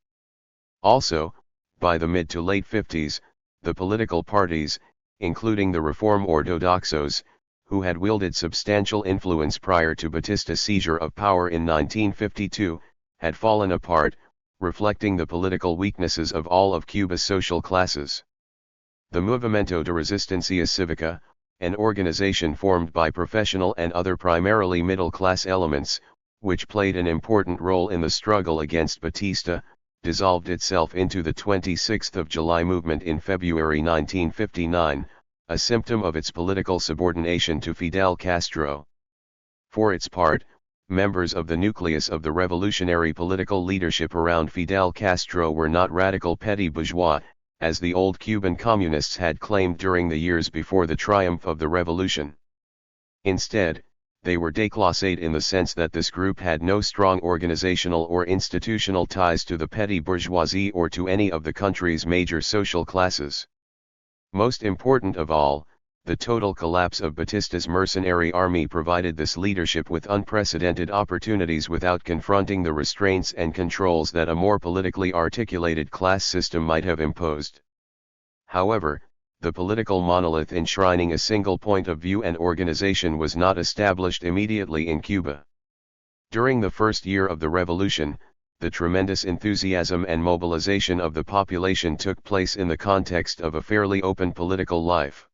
Also, by the mid to late 50s, the political parties, including the Reform Ortodoxos, who had wielded substantial influence prior to Batista's seizure of power in 1952, had fallen apart, reflecting the political weaknesses of all of Cuba's social classes. The Movimiento de Resistencia Cívica, an organization formed by professional and other primarily middle-class elements, which played an important role in the struggle against Batista, dissolved itself into the 26th of July movement in February 1959, a symptom of its political subordination to Fidel Castro. For its part, members of the nucleus of the revolutionary political leadership around Fidel Castro were not radical petty bourgeois, as the old Cuban communists had claimed during the years before the triumph of the revolution. Instead, they were déclassés in the sense that this group had no strong organizational or institutional ties to the petty bourgeoisie or to any of the country's major social classes. Most important of all, the total collapse of Batista's mercenary army provided this leadership with unprecedented opportunities without confronting the restraints and controls that a more politically articulated class system might have imposed. However, the political monolith enshrining a single point of view and organization was not established immediately in Cuba. During the first year of the revolution, the tremendous enthusiasm and mobilization of the population took place in the context of a fairly open political life.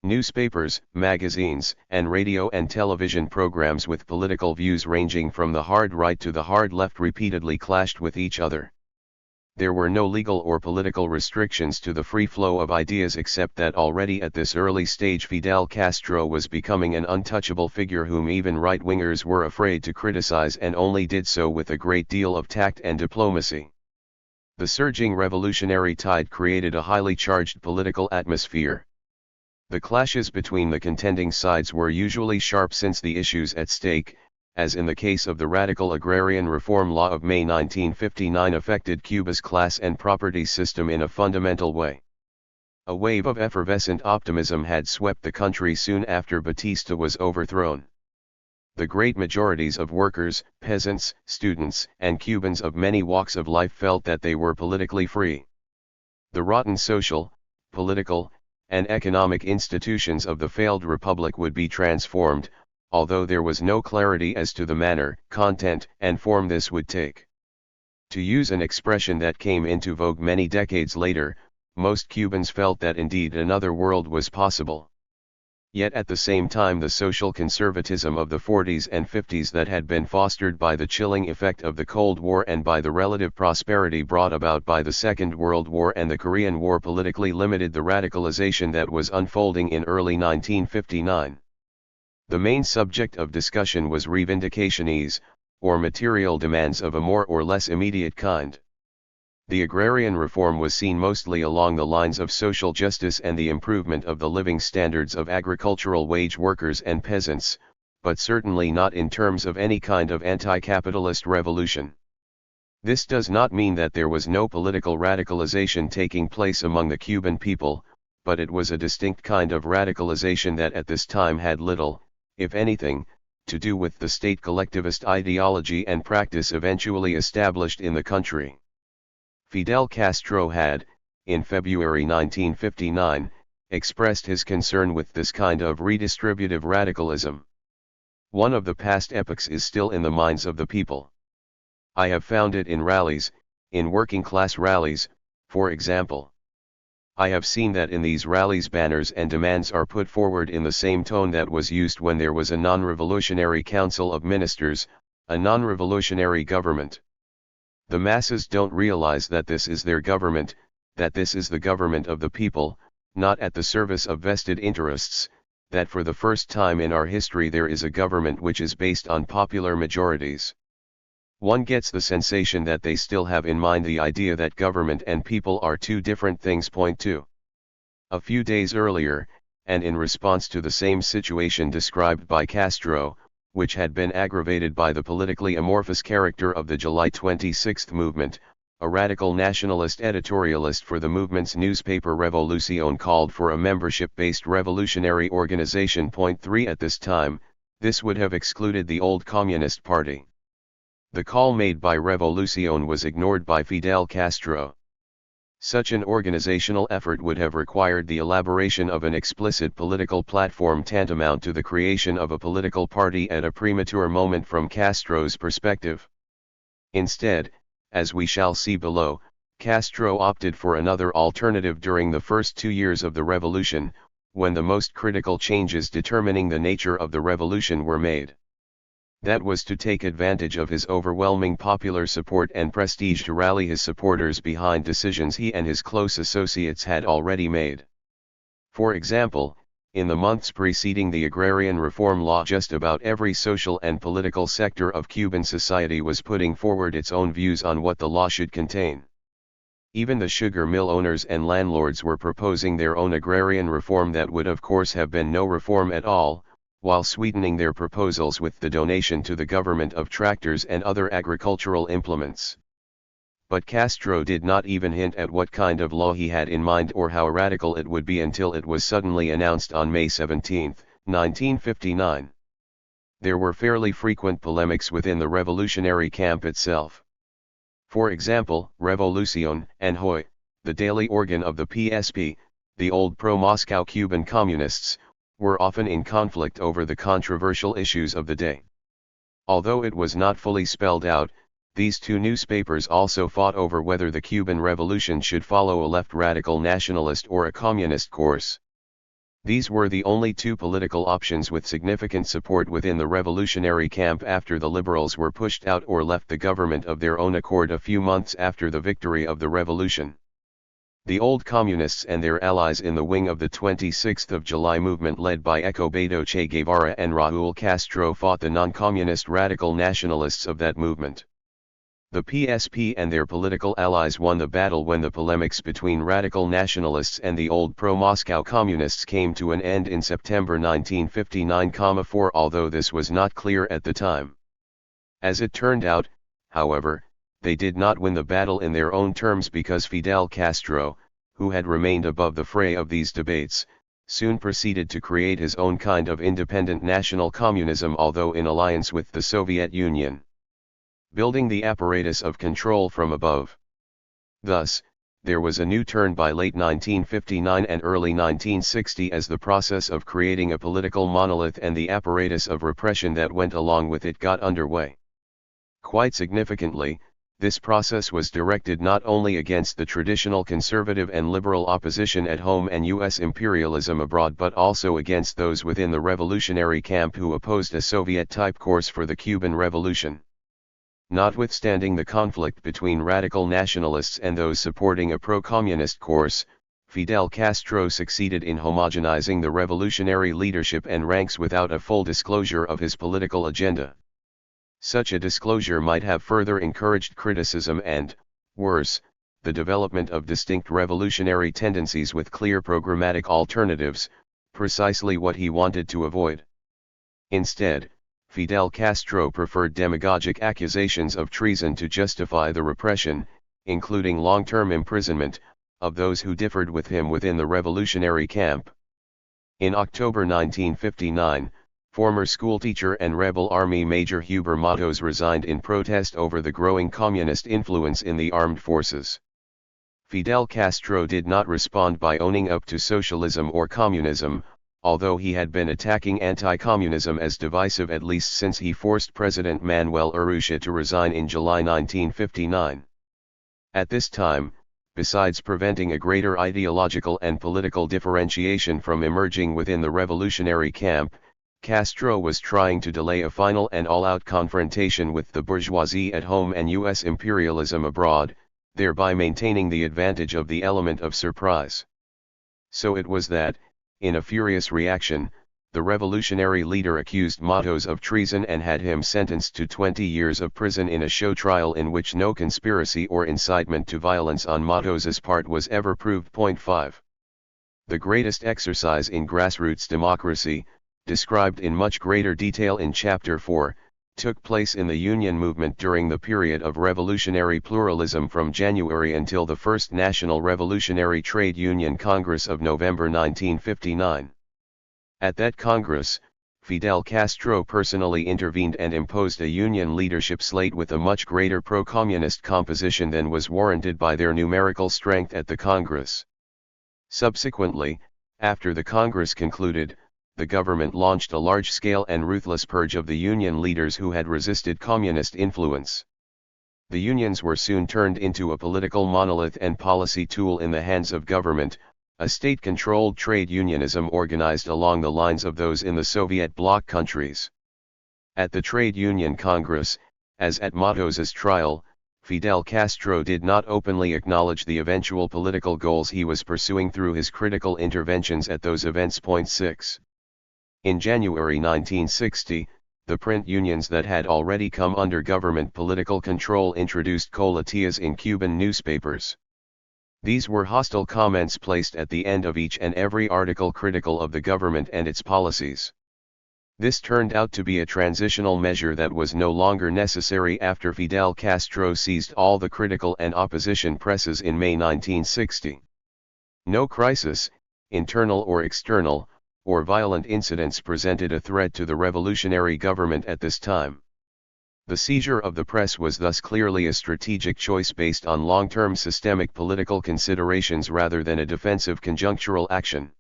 Newspapers, magazines, and radio and television programs with political views ranging from the hard right to the hard left repeatedly clashed with each other. There were no legal or political restrictions to the free flow of ideas except that already at this early stage Fidel Castro was becoming an untouchable figure whom even right-wingers were afraid to criticize and only did so with a great deal of tact and diplomacy. The surging revolutionary tide created a highly charged political atmosphere. The clashes between the contending sides were usually sharp since the issues at stake, as in the case of the radical agrarian reform law of May 1959, affected Cuba's class and property system in a fundamental way. A wave of effervescent optimism had swept the country soon after Batista was overthrown. The great majorities of workers, peasants, students, and Cubans of many walks of life felt that they were politically free. The rotten social, political, and economic institutions of the failed republic would be transformed, although there was no clarity as to the manner, content, and form this would take. To use an expression that came into vogue many decades later, most Cubans felt that indeed another world was possible. Yet at the same time the social conservatism of the 40s and 50s that had been fostered by the chilling effect of the Cold War and by the relative prosperity brought about by the Second World War and the Korean War politically limited the radicalization that was unfolding in early 1959. The main subject of discussion was reivindicationes, or material demands of a more or less immediate kind. The agrarian reform was seen mostly along the lines of social justice and the improvement of the living standards of agricultural wage workers and peasants, but certainly not in terms of any kind of anti-capitalist revolution. This does not mean that there was no political radicalization taking place among the Cuban people, but it was a distinct kind of radicalization that at this time had little, if anything, to do with the state collectivist ideology and practice eventually established in the country. Fidel Castro had, in February 1959, expressed his concern with this kind of redistributive radicalism. One of the past epochs is still in the minds of the people. I have found it in rallies, in working-class rallies, for example. I have seen that in these rallies banners and demands are put forward in the same tone that was used when there was a non-revolutionary council of ministers, a non-revolutionary government. The masses don't realize that this is their government, that this is the government of the people, not at the service of vested interests, that for the first time in our history there is a government which is based on popular majorities. One gets the sensation that they still have in mind the idea that government and people are two different things. Point 2. A few days earlier, and in response to the same situation described by Castro, which had been aggravated by the politically amorphous character of the July 26 movement, a radical nationalist editorialist for the movement's newspaper Revolución called for a membership-based revolutionary organization. Point 3. At this time, this would have excluded the old Communist Party. The call made by Revolución was ignored by Fidel Castro. Such an organizational effort would have required the elaboration of an explicit political platform tantamount to the creation of a political party at a premature moment from Castro's perspective. Instead, as we shall see below, Castro opted for another alternative during the first 2 years of the revolution, when the most critical changes determining the nature of the revolution were made. That was to take advantage of his overwhelming popular support and prestige to rally his supporters behind decisions he and his close associates had already made. For example, in the months preceding the agrarian reform law, just about every social and political sector of Cuban society was putting forward its own views on what the law should contain. Even the sugar mill owners and landlords were proposing their own agrarian reform that would of course have been no reform at all, while sweetening their proposals with the donation to the government of tractors and other agricultural implements. But Castro did not even hint at what kind of law he had in mind or how radical it would be until it was suddenly announced on May 17, 1959. There were fairly frequent polemics within the revolutionary camp itself. For example, Revolución and Hoy, the daily organ of the PSP, the old pro-Moscow Cuban communists, were often in conflict over the controversial issues of the day. Although it was not fully spelled out, these two newspapers also fought over whether the Cuban Revolution should follow a left radical nationalist or a communist course. These were the only two political options with significant support within the revolutionary camp after the liberals were pushed out or left the government of their own accord a few months after the victory of the revolution. The old communists and their allies in the wing of the 26th of July movement led by Escobedo Che Guevara and Raúl Castro fought the non-communist radical nationalists of that movement. The PSP and their political allies won the battle when the polemics between radical nationalists and the old pro-Moscow communists came to an end in September 1959,4, although this was not clear at the time. As it turned out, however, they did not win the battle in their own terms because Fidel Castro, who had remained above the fray of these debates, soon proceeded to create his own kind of independent national communism, although in alliance with the Soviet Union, building the apparatus of control from above. Thus, there was a new turn by late 1959 and early 1960 as the process of creating a political monolith and the apparatus of repression that went along with it got underway. Quite significantly, this process was directed not only against the traditional conservative and liberal opposition at home and U.S. imperialism abroad, but also against those within the revolutionary camp who opposed a Soviet-type course for the Cuban Revolution. Notwithstanding the conflict between radical nationalists and those supporting a pro-communist course, Fidel Castro succeeded in homogenizing the revolutionary leadership and ranks without a full disclosure of his political agenda. Such a disclosure might have further encouraged criticism and, worse, the development of distinct revolutionary tendencies with clear programmatic alternatives, precisely what he wanted to avoid. Instead, Fidel Castro preferred demagogic accusations of treason to justify the repression, including long-term imprisonment, of those who differed with him within the revolutionary camp. In October 1959, former schoolteacher and rebel army Major Huber Matos resigned in protest over the growing communist influence in the armed forces. Fidel Castro did not respond by owning up to socialism or communism, although he had been attacking anti-communism as divisive at least since he forced President Manuel Urrutia to resign in July 1959. At this time, besides preventing a greater ideological and political differentiation from emerging within the revolutionary camp, Castro was trying to delay a final and all-out confrontation with the bourgeoisie at home and U.S. imperialism abroad, thereby maintaining the advantage of the element of surprise. So it was that, in a furious reaction, the revolutionary leader accused Matos of treason and had him sentenced to 20 years of prison in a show trial in which no conspiracy or incitement to violence on Matos's part was ever proved. 5. The greatest exercise in grassroots democracy, described in much greater detail in Chapter 4, took place in the Union movement during the period of revolutionary pluralism from January until the First National Revolutionary Trade Union Congress of November 1959. At that Congress, Fidel Castro personally intervened and imposed a Union leadership slate with a much greater pro-communist composition than was warranted by their numerical strength at the Congress. Subsequently, after the Congress concluded, the government launched a large-scale and ruthless purge of the Union leaders who had resisted communist influence. The unions were soon turned into a political monolith and policy tool in the hands of government, a state-controlled trade unionism organized along the lines of those in the Soviet bloc countries. At the Trade Union Congress, as at Matos's trial, Fidel Castro did not openly acknowledge the eventual political goals he was pursuing through his critical interventions at those events. 6. In January 1960, the print unions that had already come under government political control introduced coletillas in Cuban newspapers. These were hostile comments placed at the end of each and every article critical of the government and its policies. This turned out to be a transitional measure that was no longer necessary after Fidel Castro seized all the critical and opposition presses in May 1960. No crisis, internal or external, or violent incidents presented a threat to the revolutionary government at this time. The seizure of the press was thus clearly a strategic choice based on long-term systemic political considerations rather than a defensive conjunctural action.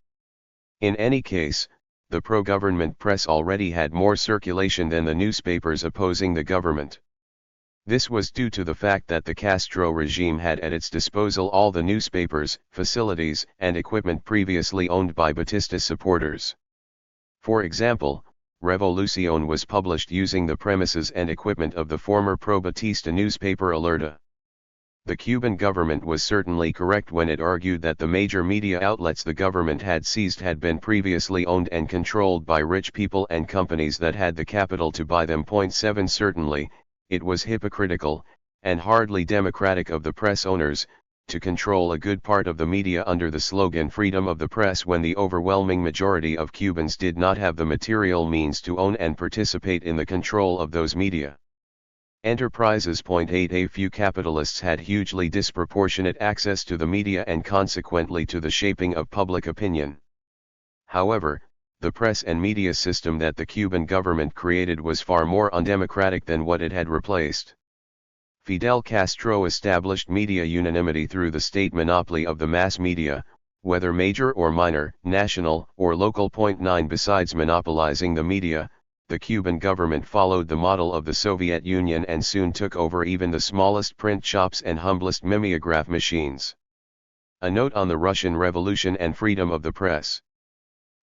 In any case, the pro-government press already had more circulation than the newspapers opposing the government. This was due to the fact that the Castro regime had at its disposal all the newspapers, facilities, and equipment previously owned by Batista supporters. For example, Revolución was published using the premises and equipment of the former pro-Batista newspaper Alerta. The Cuban government was certainly correct when it argued that the major media outlets the government had seized had been previously owned and controlled by rich people and companies that had the capital to buy them. 7 Certainly, it was hypocritical, and hardly democratic of the press owners, to control a good part of the media under the slogan freedom of the press when the overwhelming majority of Cubans did not have the material means to own and participate in the control of those media. Enterprises. 8 A few capitalists had hugely disproportionate access to the media and consequently to the shaping of public opinion. However, the press and media system that the Cuban government created was far more undemocratic than what it had replaced. Fidel Castro established media unanimity through the state monopoly of the mass media, whether major or minor, national or local. 9 Besides monopolizing the media, the Cuban government followed the model of the Soviet Union and soon took over even the smallest print shops and humblest mimeograph machines. A note on the Russian Revolution and freedom of the press.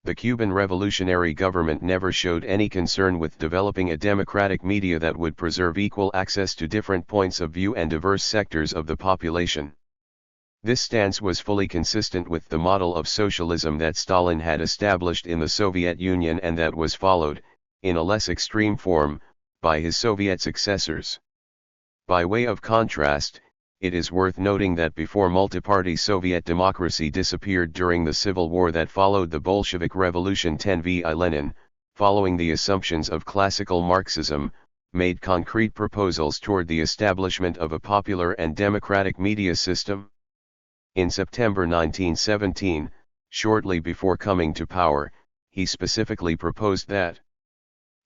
The Cuban revolutionary government never showed any concern with developing a democratic media that would preserve equal access to different points of view and diverse sectors of the population. This stance was fully consistent with the model of socialism that Stalin had established in the Soviet Union and that was followed, in a less extreme form, by his Soviet successors. By way of contrast, it is worth noting that before multi-party Soviet democracy disappeared during the civil war that followed the Bolshevik Revolution, 10 v.I. Lenin, following the assumptions of classical Marxism, made concrete proposals toward the establishment of a popular and democratic media system. In September 1917, shortly before coming to power, he specifically proposed that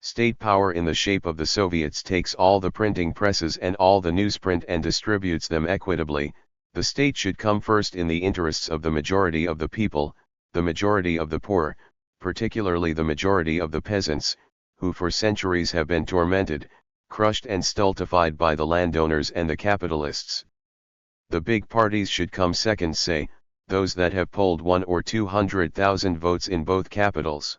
state power in the shape of the Soviets takes all the printing presses and all the newsprint and distributes them equitably. The state should come first in the interests of the majority of the people, the majority of the poor, particularly the majority of the peasants, who for centuries have been tormented, crushed and stultified by the landowners and the capitalists. The big parties should come second, say, those that have polled 1 or 200,000 votes in both capitals.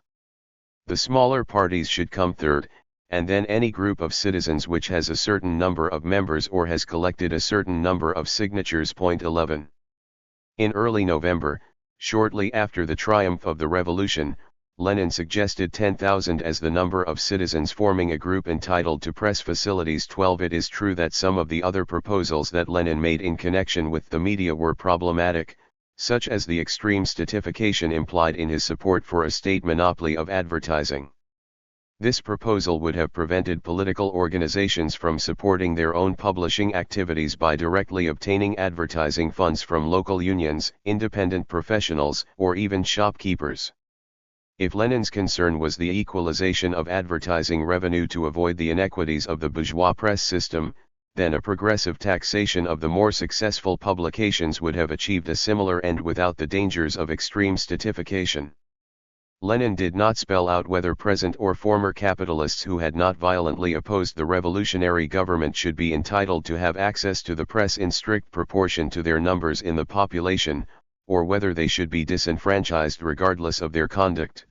The smaller parties should come third, and then any group of citizens which has a certain number of members or has collected a certain number of signatures. 11. In early November, shortly after the triumph of the revolution, Lenin suggested 10,000 as the number of citizens forming a group entitled to press facilities. 12. It is true that some of the other proposals that Lenin made in connection with the media were problematic, such as the extreme statification implied in his support for a state monopoly of advertising. This proposal would have prevented political organizations from supporting their own publishing activities by directly obtaining advertising funds from local unions, independent professionals, or even shopkeepers. If Lenin's concern was the equalization of advertising revenue to avoid the inequities of the bourgeois press system, then a progressive taxation of the more successful publications would have achieved a similar end without the dangers of extreme statification. Lenin did not spell out whether present or former capitalists who had not violently opposed the revolutionary government should be entitled to have access to the press in strict proportion to their numbers in the population, or whether they should be disenfranchised regardless of their conduct.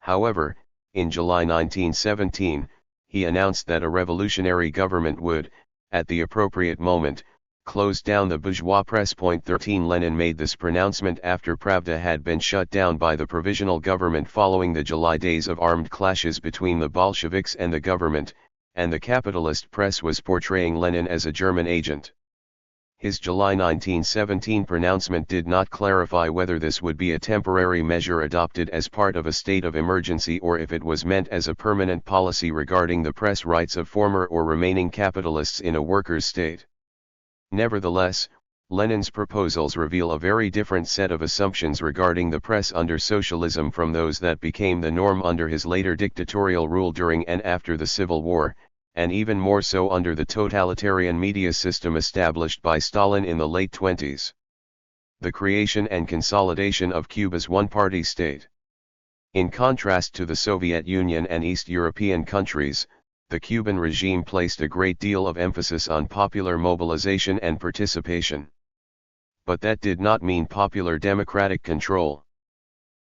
However, in July 1917, he announced that a revolutionary government would, at the appropriate moment, close down the bourgeois press. 13. Lenin made this pronouncement after Pravda had been shut down by the provisional government following the July days of armed clashes between the Bolsheviks and the government, and the capitalist press was portraying Lenin as a German agent. His July 1917 pronouncement did not clarify whether this would be a temporary measure adopted as part of a state of emergency or if it was meant as a permanent policy regarding the press rights of former or remaining capitalists in a workers' state. Nevertheless, Lenin's proposals reveal a very different set of assumptions regarding the press under socialism from those that became the norm under his later dictatorial rule during and after the Civil War, and even more so under the totalitarian media system established by Stalin in the late 20s. The creation and consolidation of Cuba's one-party state. In contrast to the Soviet Union and East European countries, the Cuban regime placed a great deal of emphasis on popular mobilization and participation. But that did not mean popular democratic control.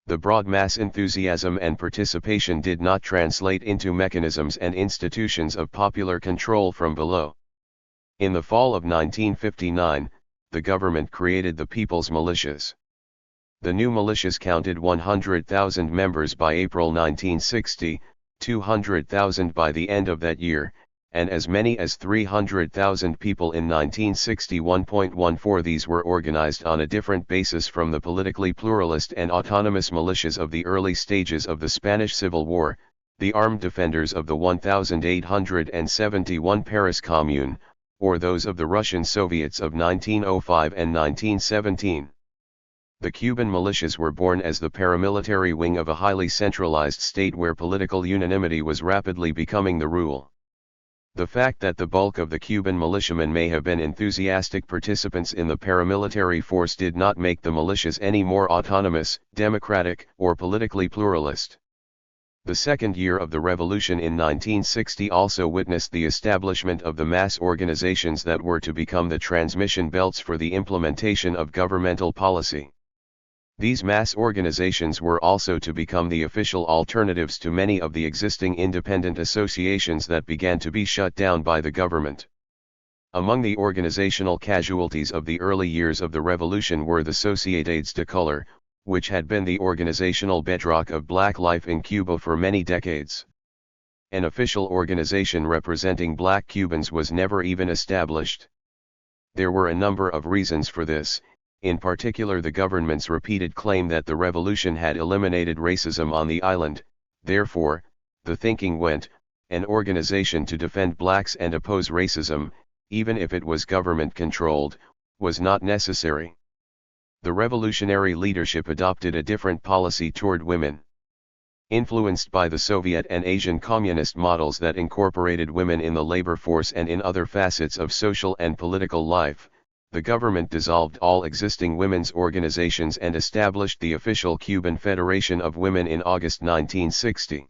The broad mass enthusiasm and participation did not translate into mechanisms and institutions of popular control from below. In the fall of 1959, the government created the People's Militias. The new militias counted 100,000 members by April 1960, 200,000 by the end of that year, and as many as 300,000 people in 1961.14. These were organized on a different basis from the politically pluralist and autonomous militias of the early stages of the Spanish Civil War, the armed defenders of the 1871 Paris Commune, or those of the Russian Soviets of 1905 and 1917. The Cuban militias were born as the paramilitary wing of a highly centralized state where political unanimity was rapidly becoming the rule. The fact that the bulk of the Cuban militiamen may have been enthusiastic participants in the paramilitary force did not make the militias any more autonomous, democratic, or politically pluralist. The second year of the revolution in 1960 also witnessed the establishment of the mass organizations that were to become the transmission belts for the implementation of governmental policy. These mass organizations were also to become the official alternatives to many of the existing independent associations that began to be shut down by the government. Among the organizational casualties of the early years of the revolution were the Sociedades de Color, which had been the organizational bedrock of black life in Cuba for many decades. An official organization representing black Cubans was never even established. There were a number of reasons for this. In particular, the government's repeated claim that the revolution had eliminated racism on the island. Therefore, the thinking went, an organization to defend blacks and oppose racism, even if it was government-controlled, was not necessary. The revolutionary leadership adopted a different policy toward women. Influenced by the Soviet and Asian communist models that incorporated women in the labor force and in other facets of social and political life, the government dissolved all existing women's organizations and established the official Cuban Federation of Women in August 1960.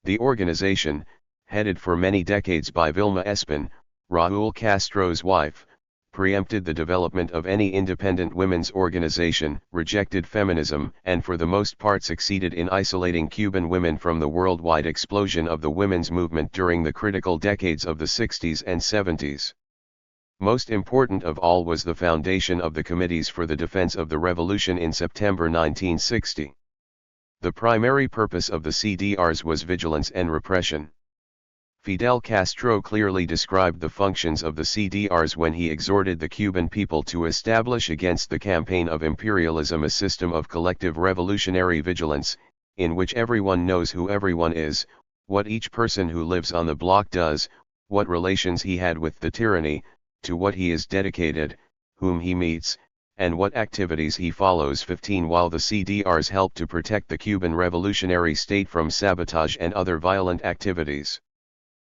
The organization, headed for many decades by Vilma Espin, Raúl Castro's wife, preempted the development of any independent women's organization, rejected feminism, and for the most part succeeded in isolating Cuban women from the worldwide explosion of the women's movement during the critical decades of the 60s and 70s. Most important of all was the foundation of the Committees for the Defense of the Revolution in September 1960. The primary purpose of the CDRs was vigilance and repression. Fidel Castro clearly described the functions of the CDRs when he exhorted the Cuban people to establish against the campaign of imperialism a system of collective revolutionary vigilance, in which everyone knows who everyone is, what each person who lives on the block does, what relations he had with the tyranny, to what he is dedicated, whom he meets, and what activities he follows. 15 While the CDRs helped to protect the Cuban revolutionary state from sabotage and other violent activities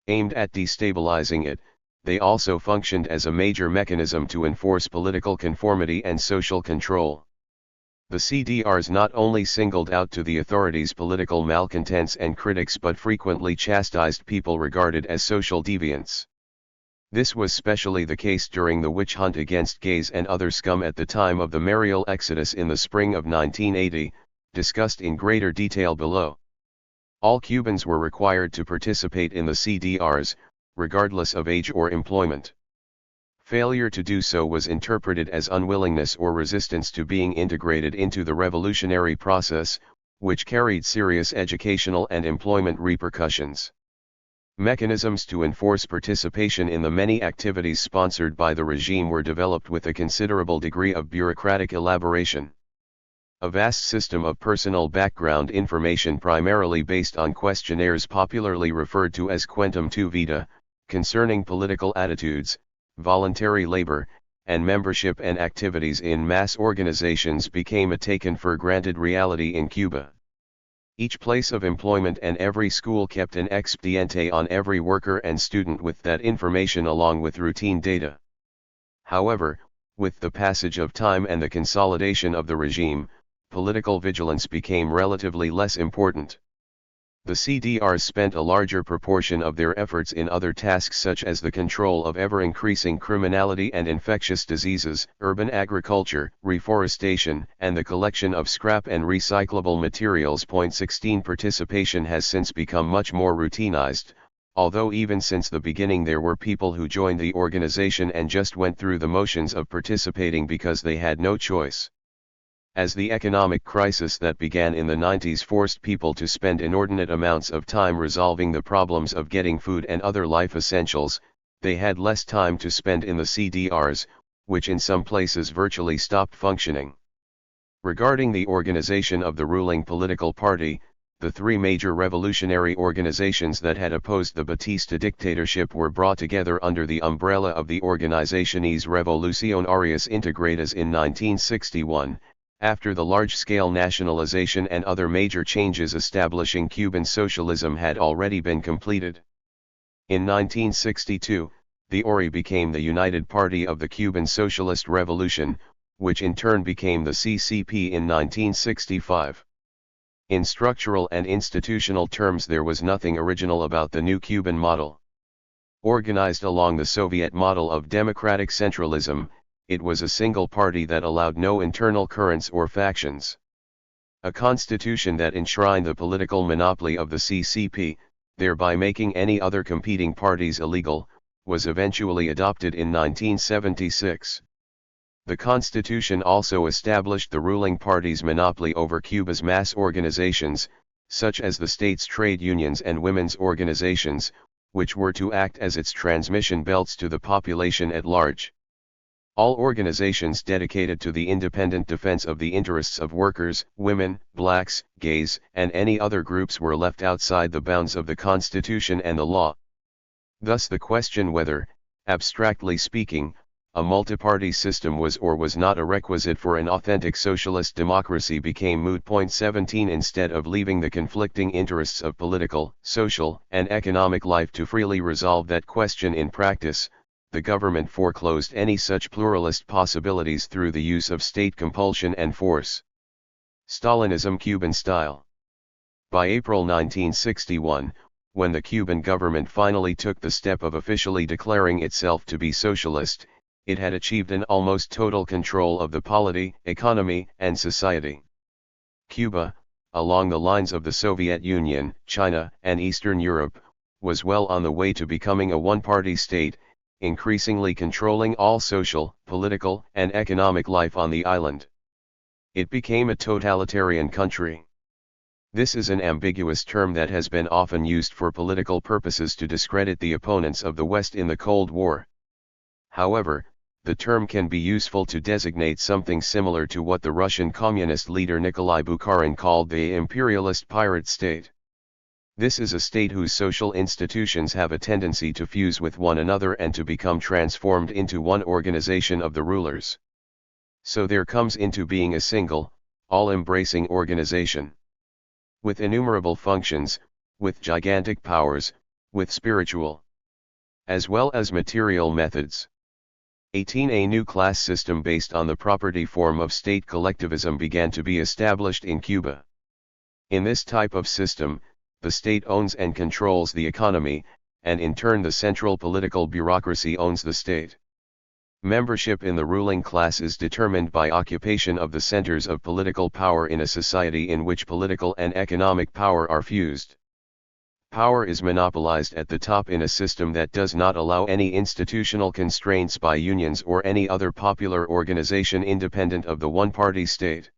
aimed at destabilizing it, they also functioned as a major mechanism to enforce political conformity and social control. The CDRs not only singled out to the authorities political malcontents and critics but frequently chastised people regarded as social deviants. This was specially the case during the witch hunt against gays and other scum at the time of the Mariel Exodus in the spring of 1980, discussed in greater detail below. All Cubans were required to participate in the CDRs, regardless of age or employment. Failure to do so was interpreted as unwillingness or resistance to being integrated into the revolutionary process, which carried serious educational and employment repercussions. Mechanisms to enforce participation in the many activities sponsored by the regime were developed with a considerable degree of bureaucratic elaboration. A vast system of personal background information primarily based on questionnaires popularly referred to as Quantum tu Vita, concerning political attitudes, voluntary labor, and membership and activities in mass organizations became a taken-for-granted reality in Cuba. Each place of employment and every school kept an expediente on every worker and student with that information along with routine data. However, with the passage of time and the consolidation of the regime, political vigilance became relatively less important. The CDRs spent a larger proportion of their efforts in other tasks such as the control of ever-increasing criminality and infectious diseases, urban agriculture, reforestation, and the collection of scrap and recyclable materials. 16 Participation has since become much more routinized, although even since the beginning there were people who joined the organization and just went through the motions of participating because they had no choice. As the economic crisis that began in the 90s forced people to spend inordinate amounts of time resolving the problems of getting food and other life essentials, they had less time to spend in the CDRs, which in some places virtually stopped functioning. Regarding the organization of the ruling political party, the three major revolutionary organizations that had opposed the Batista dictatorship were brought together under the umbrella of the Organizaciones Revolucionarias Integradas in 1961. After the large-scale nationalization and other major changes establishing Cuban socialism had already been completed. In 1962, the ORI became the United Party of the Cuban Socialist Revolution, which in turn became the CCP in 1965. In structural and institutional terms there was nothing original about the new Cuban model. Organized along the Soviet model of democratic centralism, it was a single party that allowed no internal currents or factions. A constitution that enshrined the political monopoly of the CCP, thereby making any other competing parties illegal, was eventually adopted in 1976. The constitution also established the ruling party's monopoly over Cuba's mass organizations, such as the state's trade unions and women's organizations, which were to act as its transmission belts to the population at large. All organizations dedicated to the independent defense of the interests of workers, women, blacks, gays, and any other groups were left outside the bounds of the Constitution and the law. Thus the question whether, abstractly speaking, a multi-party system was or was not a requisite for an authentic socialist democracy became moot. 17 Instead of leaving the conflicting interests of political, social, and economic life to freely resolve that question in practice, the government foreclosed any such pluralist possibilities through the use of state compulsion and force. Stalinism Cuban style. By April 1961, when the Cuban government finally took the step of officially declaring itself to be socialist, it had achieved an almost total control of the polity, economy, and society. Cuba, along the lines of the Soviet Union, China, and Eastern Europe, was well on the way to becoming a one-party state, increasingly controlling all social, political, and economic life on the island. It became a totalitarian country. This is an ambiguous term that has been often used for political purposes to discredit the opponents of the West in the Cold War. However, the term can be useful to designate something similar to what the Russian communist leader Nikolai Bukharin called the imperialist pirate state. This is a state whose social institutions have a tendency to fuse with one another and to become transformed into one organization of the rulers. So there comes into being a single, all-embracing organization. With innumerable functions, with gigantic powers, with spiritual, as well as material methods. 18. A new class system based on the property form of state collectivism began to be established in Cuba. In this type of system, the state owns and controls the economy, and in turn the central political bureaucracy owns the state. Membership in the ruling class is determined by occupation of the centers of political power in a society in which political and economic power are fused. Power is monopolized at the top in a system that does not allow any institutional constraints by unions or any other popular organization independent of the one-party state.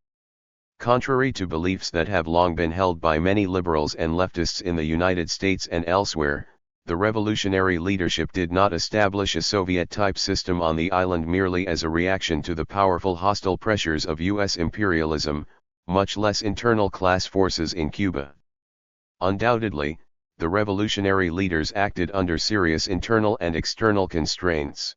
Contrary to beliefs that have long been held by many liberals and leftists in the United States and elsewhere, the revolutionary leadership did not establish a Soviet-type system on the island merely as a reaction to the powerful hostile pressures of U.S. imperialism, much less internal class forces in Cuba. Undoubtedly, the revolutionary leaders acted under serious internal and external constraints.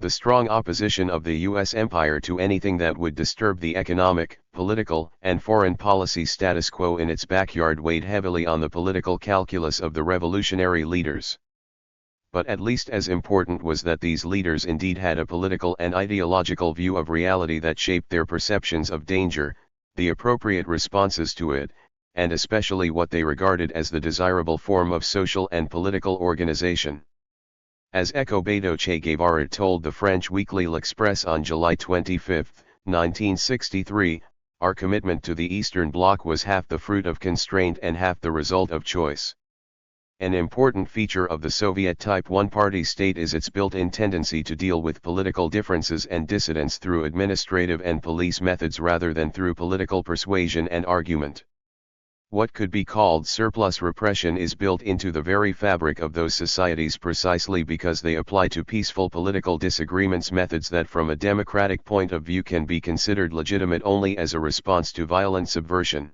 The strong opposition of the U.S. empire to anything that would disturb the economic, political, and foreign policy status quo in its backyard weighed heavily on the political calculus of the revolutionary leaders. But at least as important was that these leaders indeed had a political and ideological view of reality that shaped their perceptions of danger, the appropriate responses to it, and especially what they regarded as the desirable form of social and political organization. As Escobedo Che Guevara told the French weekly L'Express on July 25, 1963, our commitment to the Eastern Bloc was half the fruit of constraint and half the result of choice. An important feature of the Soviet-type one-party state is its built-in tendency to deal with political differences and dissidents through administrative and police methods rather than through political persuasion and argument. What could be called surplus repression is built into the very fabric of those societies precisely because they apply to peaceful political disagreements methods that from a democratic point of view can be considered legitimate only as a response to violent subversion.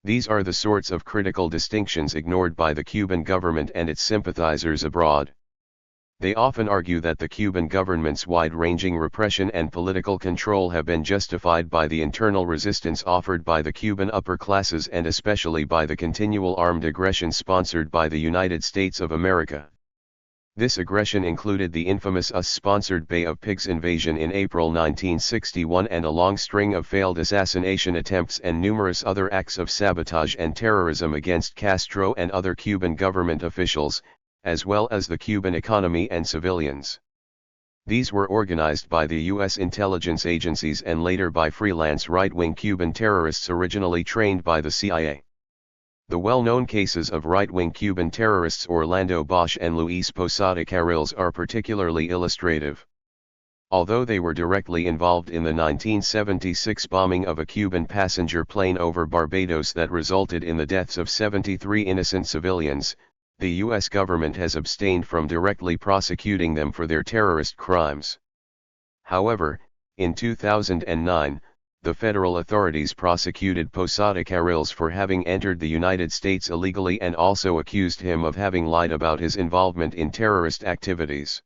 These are the sorts of critical distinctions ignored by the Cuban government and its sympathizers abroad. They often argue that the Cuban government's wide-ranging repression and political control have been justified by the internal resistance offered by the Cuban upper classes and especially by the continual armed aggression sponsored by the United States of America. This aggression included the infamous US-sponsored Bay of Pigs invasion in April 1961 and a long string of failed assassination attempts and numerous other acts of sabotage and terrorism against Castro and other Cuban government officials, as well as the Cuban economy and civilians. These were organized by the U.S. intelligence agencies and later by freelance right-wing Cuban terrorists originally trained by the CIA. The well-known cases of right-wing Cuban terrorists Orlando Bosch and Luis Posada Carriles are particularly illustrative. Although they were directly involved in the 1976 bombing of a Cuban passenger plane over Barbados that resulted in the deaths of 73 innocent civilians, the U.S. government has abstained from directly prosecuting them for their terrorist crimes. However, in 2009, the federal authorities prosecuted Posada Carriles for having entered the United States illegally and also accused him of having lied about his involvement in terrorist activities.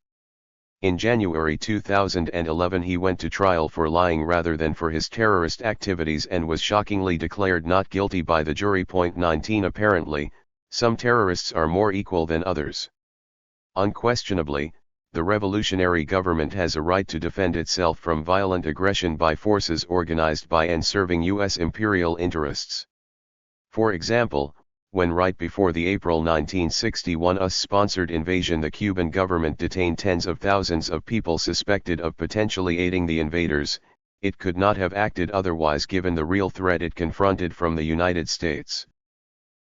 In January 2011 he went to trial for lying rather than for his terrorist activities and was shockingly declared not guilty by the jury. 19 Apparently, some terrorists are more equal than others. Unquestionably, the revolutionary government has a right to defend itself from violent aggression by forces organized by and serving U.S. imperial interests. For example, when right before the April 1961 US-sponsored invasion the Cuban government detained tens of thousands of people suspected of potentially aiding the invaders, it could not have acted otherwise given the real threat it confronted from the United States.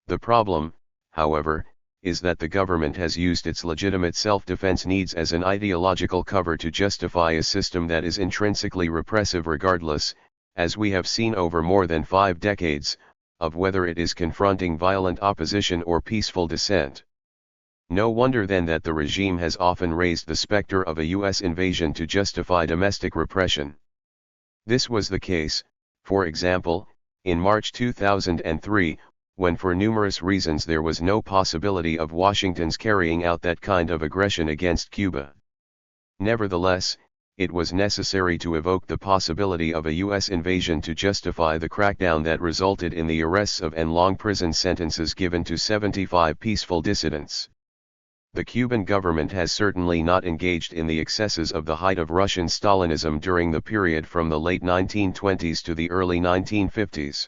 The problem, however, is that the government has used its legitimate self-defense needs as an ideological cover to justify a system that is intrinsically repressive regardless, as we have seen over more than 5 decades, of whether it is confronting violent opposition or peaceful dissent. No wonder then that the regime has often raised the specter of a U.S. invasion to justify domestic repression. This was the case, for example, in March 2003, when for numerous reasons there was no possibility of Washington's carrying out that kind of aggression against Cuba. Nevertheless, it was necessary to evoke the possibility of a U.S. invasion to justify the crackdown that resulted in the arrests of and long prison sentences given to 75 peaceful dissidents. The Cuban government has certainly not engaged in the excesses of the height of Russian Stalinism during the period from the late 1920s to the early 1950s.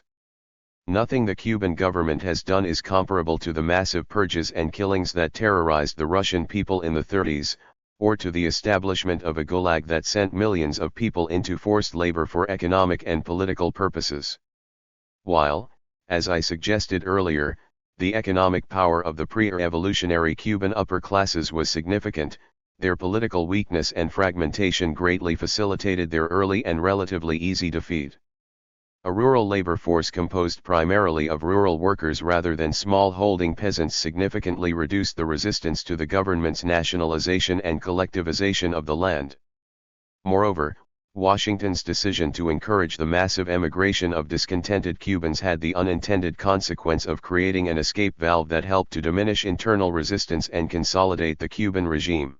Nothing the Cuban government has done is comparable to the massive purges and killings that terrorized the Russian people in the 30s, or to the establishment of a gulag that sent millions of people into forced labor for economic and political purposes. While, as I suggested earlier, the economic power of the pre-revolutionary Cuban upper classes was significant, their political weakness and fragmentation greatly facilitated their early and relatively easy defeat. A rural labor force composed primarily of rural workers rather than small-holding peasants significantly reduced the resistance to the government's nationalization and collectivization of the land. Moreover, Washington's decision to encourage the massive emigration of discontented Cubans had the unintended consequence of creating an escape valve that helped to diminish internal resistance and consolidate the Cuban regime.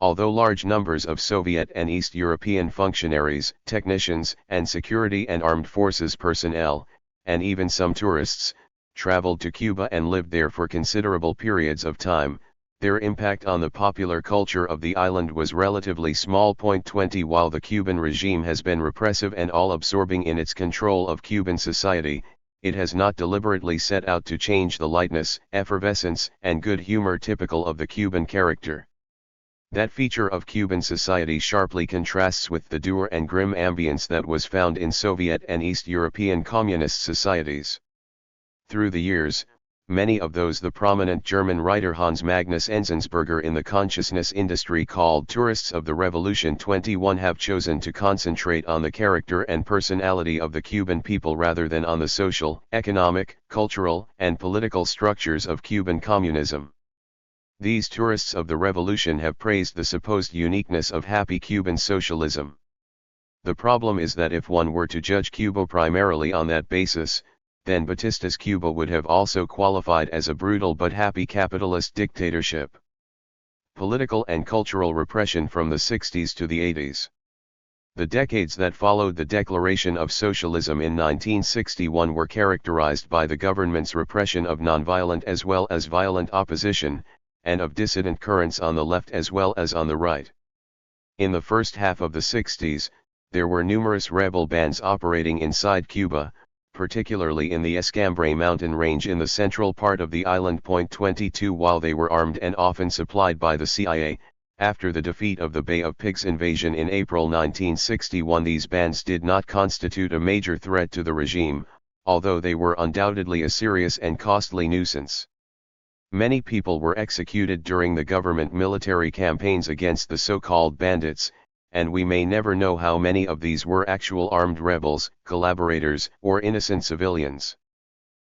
Although large numbers of Soviet and East European functionaries, technicians, and security and armed forces personnel, and even some tourists, traveled to Cuba and lived there for considerable periods of time, their impact on the popular culture of the island was relatively small. 20 While the Cuban regime has been repressive and all-absorbing in its control of Cuban society, it has not deliberately set out to change the lightness, effervescence, and good humor typical of the Cuban character. That feature of Cuban society sharply contrasts with the dour and grim ambience that was found in Soviet and East European communist societies. Through the years, many of those the prominent German writer Hans Magnus Enzensberger in the consciousness industry called tourists of the Revolution 21 have chosen to concentrate on the character and personality of the Cuban people rather than on the social, economic, cultural, and political structures of Cuban communism. These tourists of the revolution have praised the supposed uniqueness of happy Cuban socialism. The problem is that if one were to judge Cuba primarily on that basis, then Batista's Cuba would have also qualified as a brutal but happy capitalist dictatorship. Political and cultural repression from the 60s to the 80s. The decades that followed the declaration of socialism in 1961 were characterized by the government's repression of nonviolent as well as violent opposition, and of dissident currents on the left as well as on the right. In the first half of the 60s, there were numerous rebel bands operating inside Cuba, particularly in the Escambray mountain range in the central part of the island. 22 While they were armed and often supplied by the CIA, after the defeat of the Bay of Pigs invasion in April 1961, these bands did not constitute a major threat to the regime, although they were undoubtedly a serious and costly nuisance. Many people were executed during the government military campaigns against the so-called bandits, and we may never know how many of these were actual armed rebels, collaborators, or innocent civilians.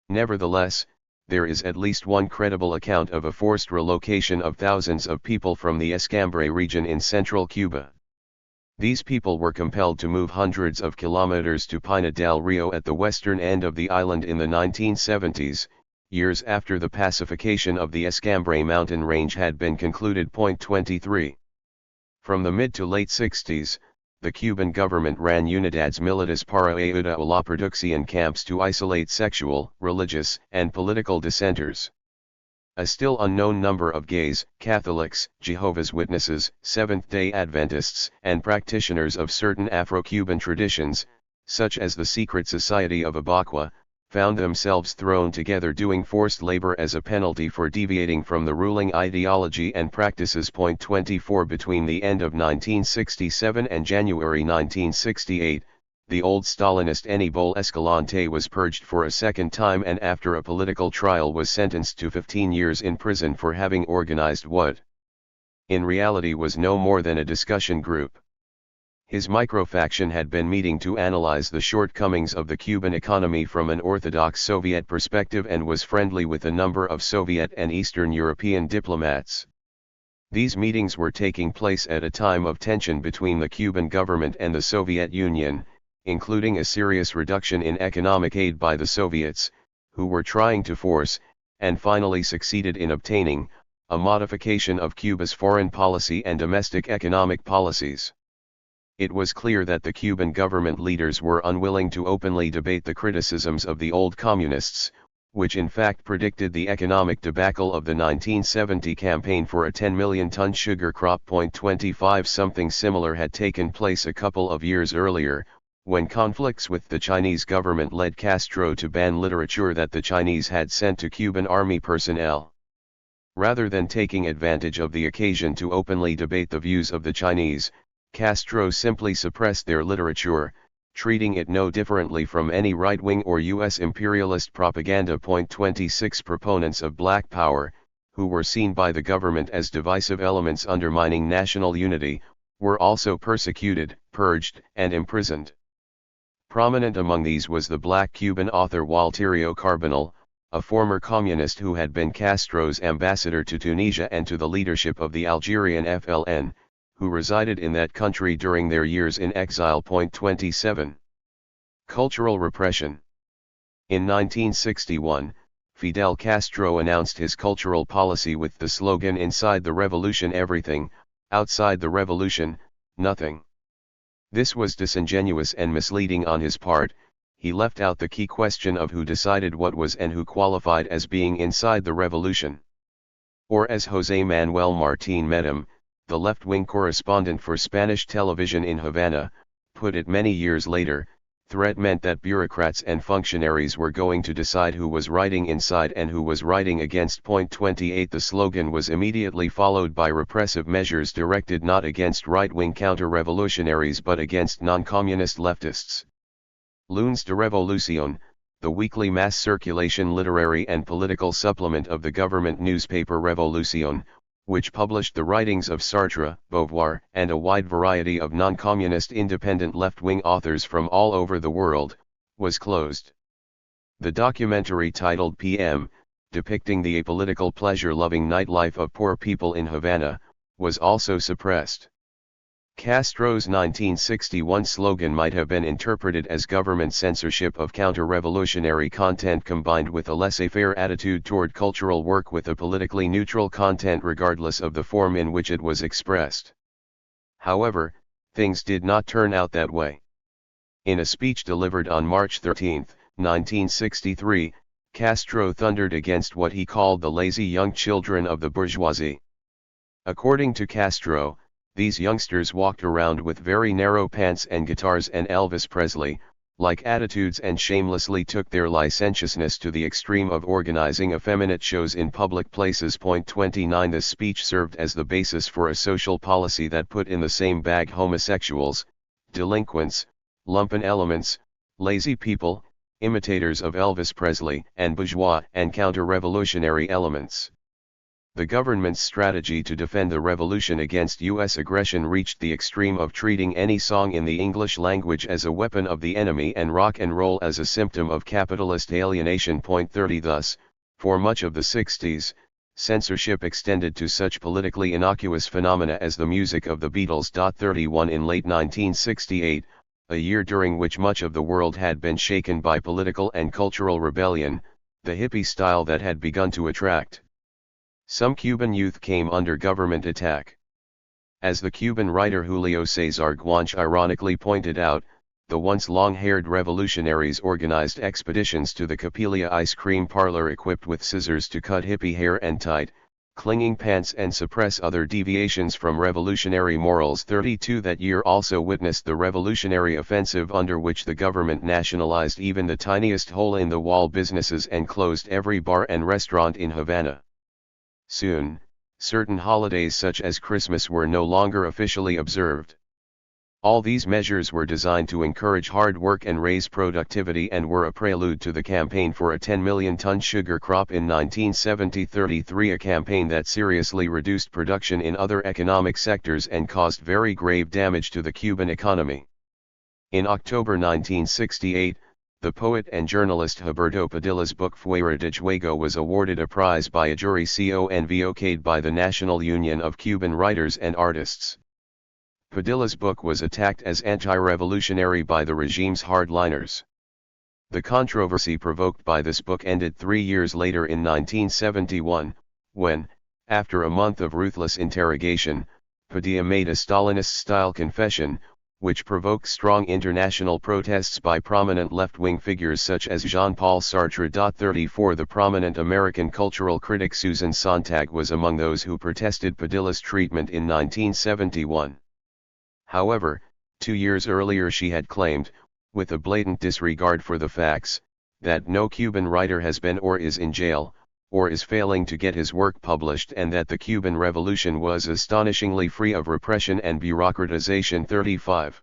Nevertheless, there is at least one credible account of a forced relocation of thousands of people from the Escambray region in central Cuba. These people were compelled to move hundreds of kilometers to Pina del Rio at the western end of the island in the 1970s, years after the pacification of the Escambray mountain range had been concluded. 23. From the mid to late 60s, the Cuban government ran unidades militares para ayuda a la producción camps to isolate sexual, religious, and political dissenters. A still unknown number of gays, Catholics, Jehovah's Witnesses, Seventh-day Adventists, and practitioners of certain Afro-Cuban traditions, such as the secret society of Abaqua, found themselves thrown together doing forced labor as a penalty for deviating from the ruling ideology and practices. 24 Between the end of 1967 and January 1968, the old Stalinist Aníbal Escalante was purged for a second time and after a political trial was sentenced to 15 years in prison for having organized what in reality was no more than a discussion group. His microfaction had been meeting to analyze the shortcomings of the Cuban economy from an orthodox Soviet perspective and was friendly with a number of Soviet and Eastern European diplomats. These meetings were taking place at a time of tension between the Cuban government and the Soviet Union, including a serious reduction in economic aid by the Soviets, who were trying to force, and finally succeeded in obtaining, a modification of Cuba's foreign policy and domestic economic policies. It was clear that the Cuban government leaders were unwilling to openly debate the criticisms of the old communists, which in fact predicted the economic debacle of the 1970 campaign for a 10 million ton sugar crop. 25 Something similar had taken place a couple of years earlier, when conflicts with the Chinese government led Castro to ban literature that the Chinese had sent to Cuban army personnel. Rather than taking advantage of the occasion to openly debate the views of the Chinese, Castro simply suppressed their literature, treating it no differently from any right-wing or U.S. imperialist propaganda. 26 Proponents of Black Power, who were seen by the government as divisive elements undermining national unity, were also persecuted, purged, and imprisoned. Prominent among these was the black Cuban author Walterio Carbonell, a former communist who had been Castro's ambassador to Tunisia and to the leadership of the Algerian FLN, who resided in that country during their years in exile. 27. Cultural repression. In 1961, Fidel Castro announced his cultural policy with the slogan "Inside the revolution everything, outside the revolution, nothing." This was disingenuous and misleading on his part. He left out the key question of who decided what was and who qualified as being inside the revolution. Or as José Manuel Martín Medem, the left-wing correspondent for Spanish television in Havana, put it many years later, threat meant that bureaucrats and functionaries were going to decide who was writing inside and who was writing against. 28 The slogan was immediately followed by repressive measures directed not against right-wing counter-revolutionaries but against non-communist leftists. Lunes de Revolución, the weekly mass circulation literary and political supplement of the government newspaper Revolución, which published the writings of Sartre, Beauvoir, and a wide variety of non-communist independent left-wing authors from all over the world, was closed. The documentary titled PM, depicting the apolitical pleasure-loving nightlife of poor people in Havana, was also suppressed. Castro's 1961 slogan might have been interpreted as government censorship of counter-revolutionary content combined with a laissez-faire attitude toward cultural work with a politically neutral content regardless of the form in which it was expressed. However, things did not turn out that way. In a speech delivered on March 13, 1963, Castro thundered against what he called the lazy young children of the bourgeoisie. According to Castro, these youngsters walked around with very narrow pants and guitars and Elvis Presley-like attitudes and shamelessly took their licentiousness to the extreme of organizing effeminate shows in public places. 29 This speech served as the basis for a social policy that put in the same bag homosexuals, delinquents, lumpen elements, lazy people, imitators of Elvis Presley, and bourgeois and counter-revolutionary elements. The government's strategy to defend the revolution against U.S. aggression reached the extreme of treating any song in the English language as a weapon of the enemy and rock and roll as a symptom of capitalist alienation. 30 Thus, for much of the 60s, censorship extended to such politically innocuous phenomena as the music of the Beatles. 31 In late 1968, a year during which much of the world had been shaken by political and cultural rebellion, the hippie style that had begun to attract some Cuban youth came under government attack. As the Cuban writer Julio César Guanche ironically pointed out, the once long-haired revolutionaries organized expeditions to the Capilia ice cream parlor equipped with scissors to cut hippie hair and tight, clinging pants and suppress other deviations from revolutionary morals. 32 That year also witnessed the revolutionary offensive under which the government nationalized even the tiniest hole-in-the-wall businesses and closed every bar and restaurant in Havana. Soon, certain holidays such as Christmas were no longer officially observed. All these measures were designed to encourage hard work and raise productivity and were a prelude to the campaign for a 10 million ton sugar crop in 1970-33, a campaign that seriously reduced production in other economic sectors and caused very grave damage to the Cuban economy. In October 1968, the poet and journalist Gilberto Padilla's book Fuera de Juego was awarded a prize by a jury convocado by the National Union of Cuban Writers and Artists. Padilla's book was attacked as anti-revolutionary by the regime's hardliners. The controversy provoked by this book ended 3 years later in 1971, when, after a month of ruthless interrogation, Padilla made a Stalinist-style confession, which provoked strong international protests by prominent left-wing figures such as Jean-Paul Sartre. 34 The prominent American cultural critic Susan Sontag was among those who protested Padilla's treatment in 1971. However, 2 years earlier she had claimed, with a blatant disregard for the facts, that no Cuban writer has been or is in jail, or is failing to get his work published, and that the Cuban Revolution was astonishingly free of repression and bureaucratization. 35.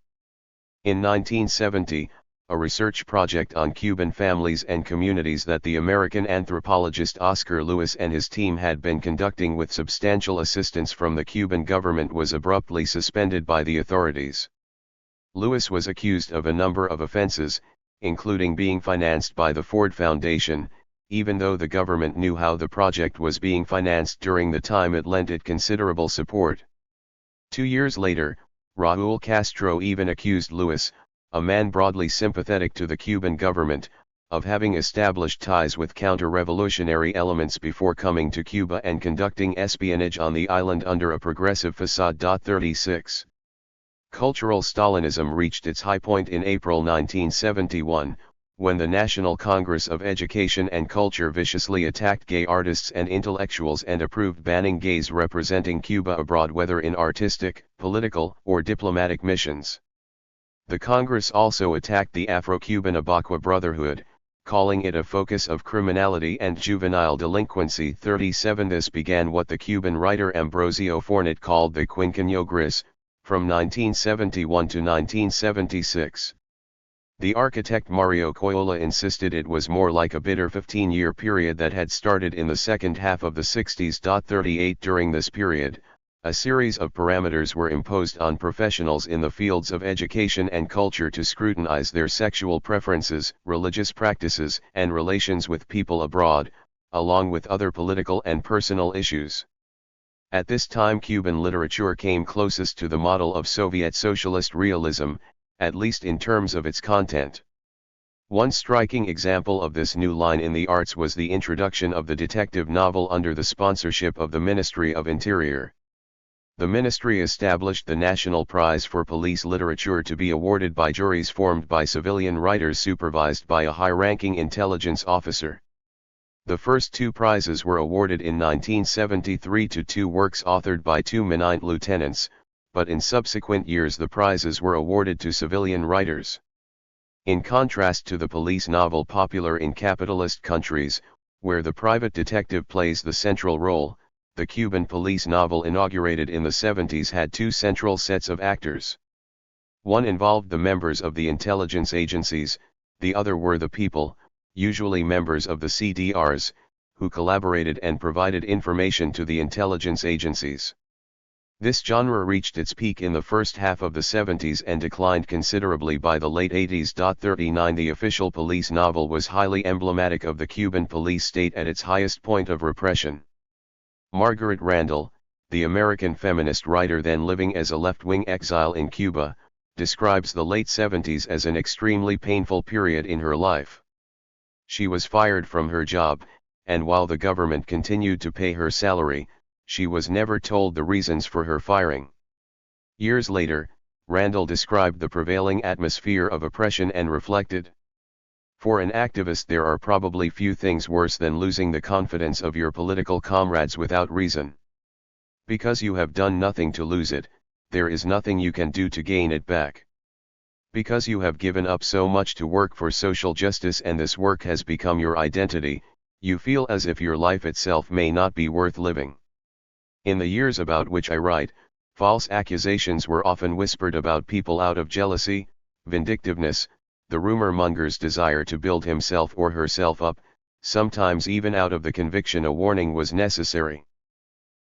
In 1970, a research project on Cuban families and communities that the American anthropologist Oscar Lewis and his team had been conducting with substantial assistance from the Cuban government was abruptly suspended by the authorities. Lewis was accused of a number of offenses, including being financed by the Ford Foundation, even though the government knew how the project was being financed during the time it lent it considerable support. 2 years later, Raúl Castro even accused Lewis, a man broadly sympathetic to the Cuban government, of having established ties with counter-revolutionary elements before coming to Cuba and conducting espionage on the island under a progressive facade. 36. Cultural Stalinism reached its high point in April 1971, when the National Congress of Education and Culture viciously attacked gay artists and intellectuals and approved banning gays representing Cuba abroad, whether in artistic, political, or diplomatic missions. The Congress also attacked the Afro-Cuban Abaqua Brotherhood, calling it a focus of criminality and juvenile delinquency. 37. This began what the Cuban writer Ambrosio Fornet called the Quinquenio Gris, from 1971 to 1976. The architect Mario Coyola insisted it was more like a bitter 15-year period that had started in the second half of the 60s. 38. During this period, a series of parameters were imposed on professionals in the fields of education and culture to scrutinize their sexual preferences, religious practices, and relations with people abroad, along with other political and personal issues. At this time, Cuban literature came closest to the model of Soviet socialist realism, at least in terms of its content. One striking example of this new line in the arts was the introduction of the detective novel under the sponsorship of the Ministry of Interior. The ministry established the National Prize for Police Literature to be awarded by juries formed by civilian writers supervised by a high-ranking intelligence officer. The first 2 prizes were awarded in 1973 to 2 works authored by 2 Minite lieutenants, but in subsequent years the prizes were awarded to civilian writers. In contrast to the police novel popular in capitalist countries, where the private detective plays the central role, the Cuban police novel inaugurated in the 70s had 2 central sets of actors. One involved the members of the intelligence agencies, the other were the people, usually members of the CDRs, who collaborated and provided information to the intelligence agencies. This genre reached its peak in the first half of the 70s and declined considerably by the late 80s. 39 The official police novel was highly emblematic of the Cuban police state at its highest point of repression. Margaret Randall, the American feminist writer then living as a left-wing exile in Cuba, describes the late 70s as an extremely painful period in her life. She was fired from her job, and while the government continued to pay her salary, she was never told the reasons for her firing. Years later, Randall described the prevailing atmosphere of oppression and reflected, "For an activist there are probably few things worse than losing the confidence of your political comrades without reason. Because you have done nothing to lose it, there is nothing you can do to gain it back. Because you have given up so much to work for social justice and this work has become your identity, you feel as if your life itself may not be worth living. In the years about which I write, False accusations were often whispered about people out of jealousy, vindictiveness, the rumor monger's desire to build himself or herself up, sometimes even out of the conviction a warning was necessary.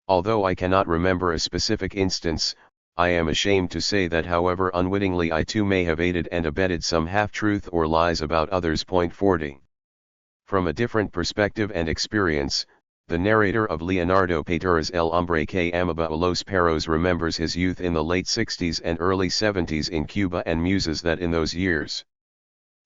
Although I cannot remember a specific instance, I am ashamed to say that however unwittingly I too may have aided and abetted some half-truth or lies about others. 40. From a different perspective and experience, the narrator of Leonardo Pater's El Hombre que Amaba a los Perros remembers his youth in the late 60s and early 70s in Cuba and muses that in those years,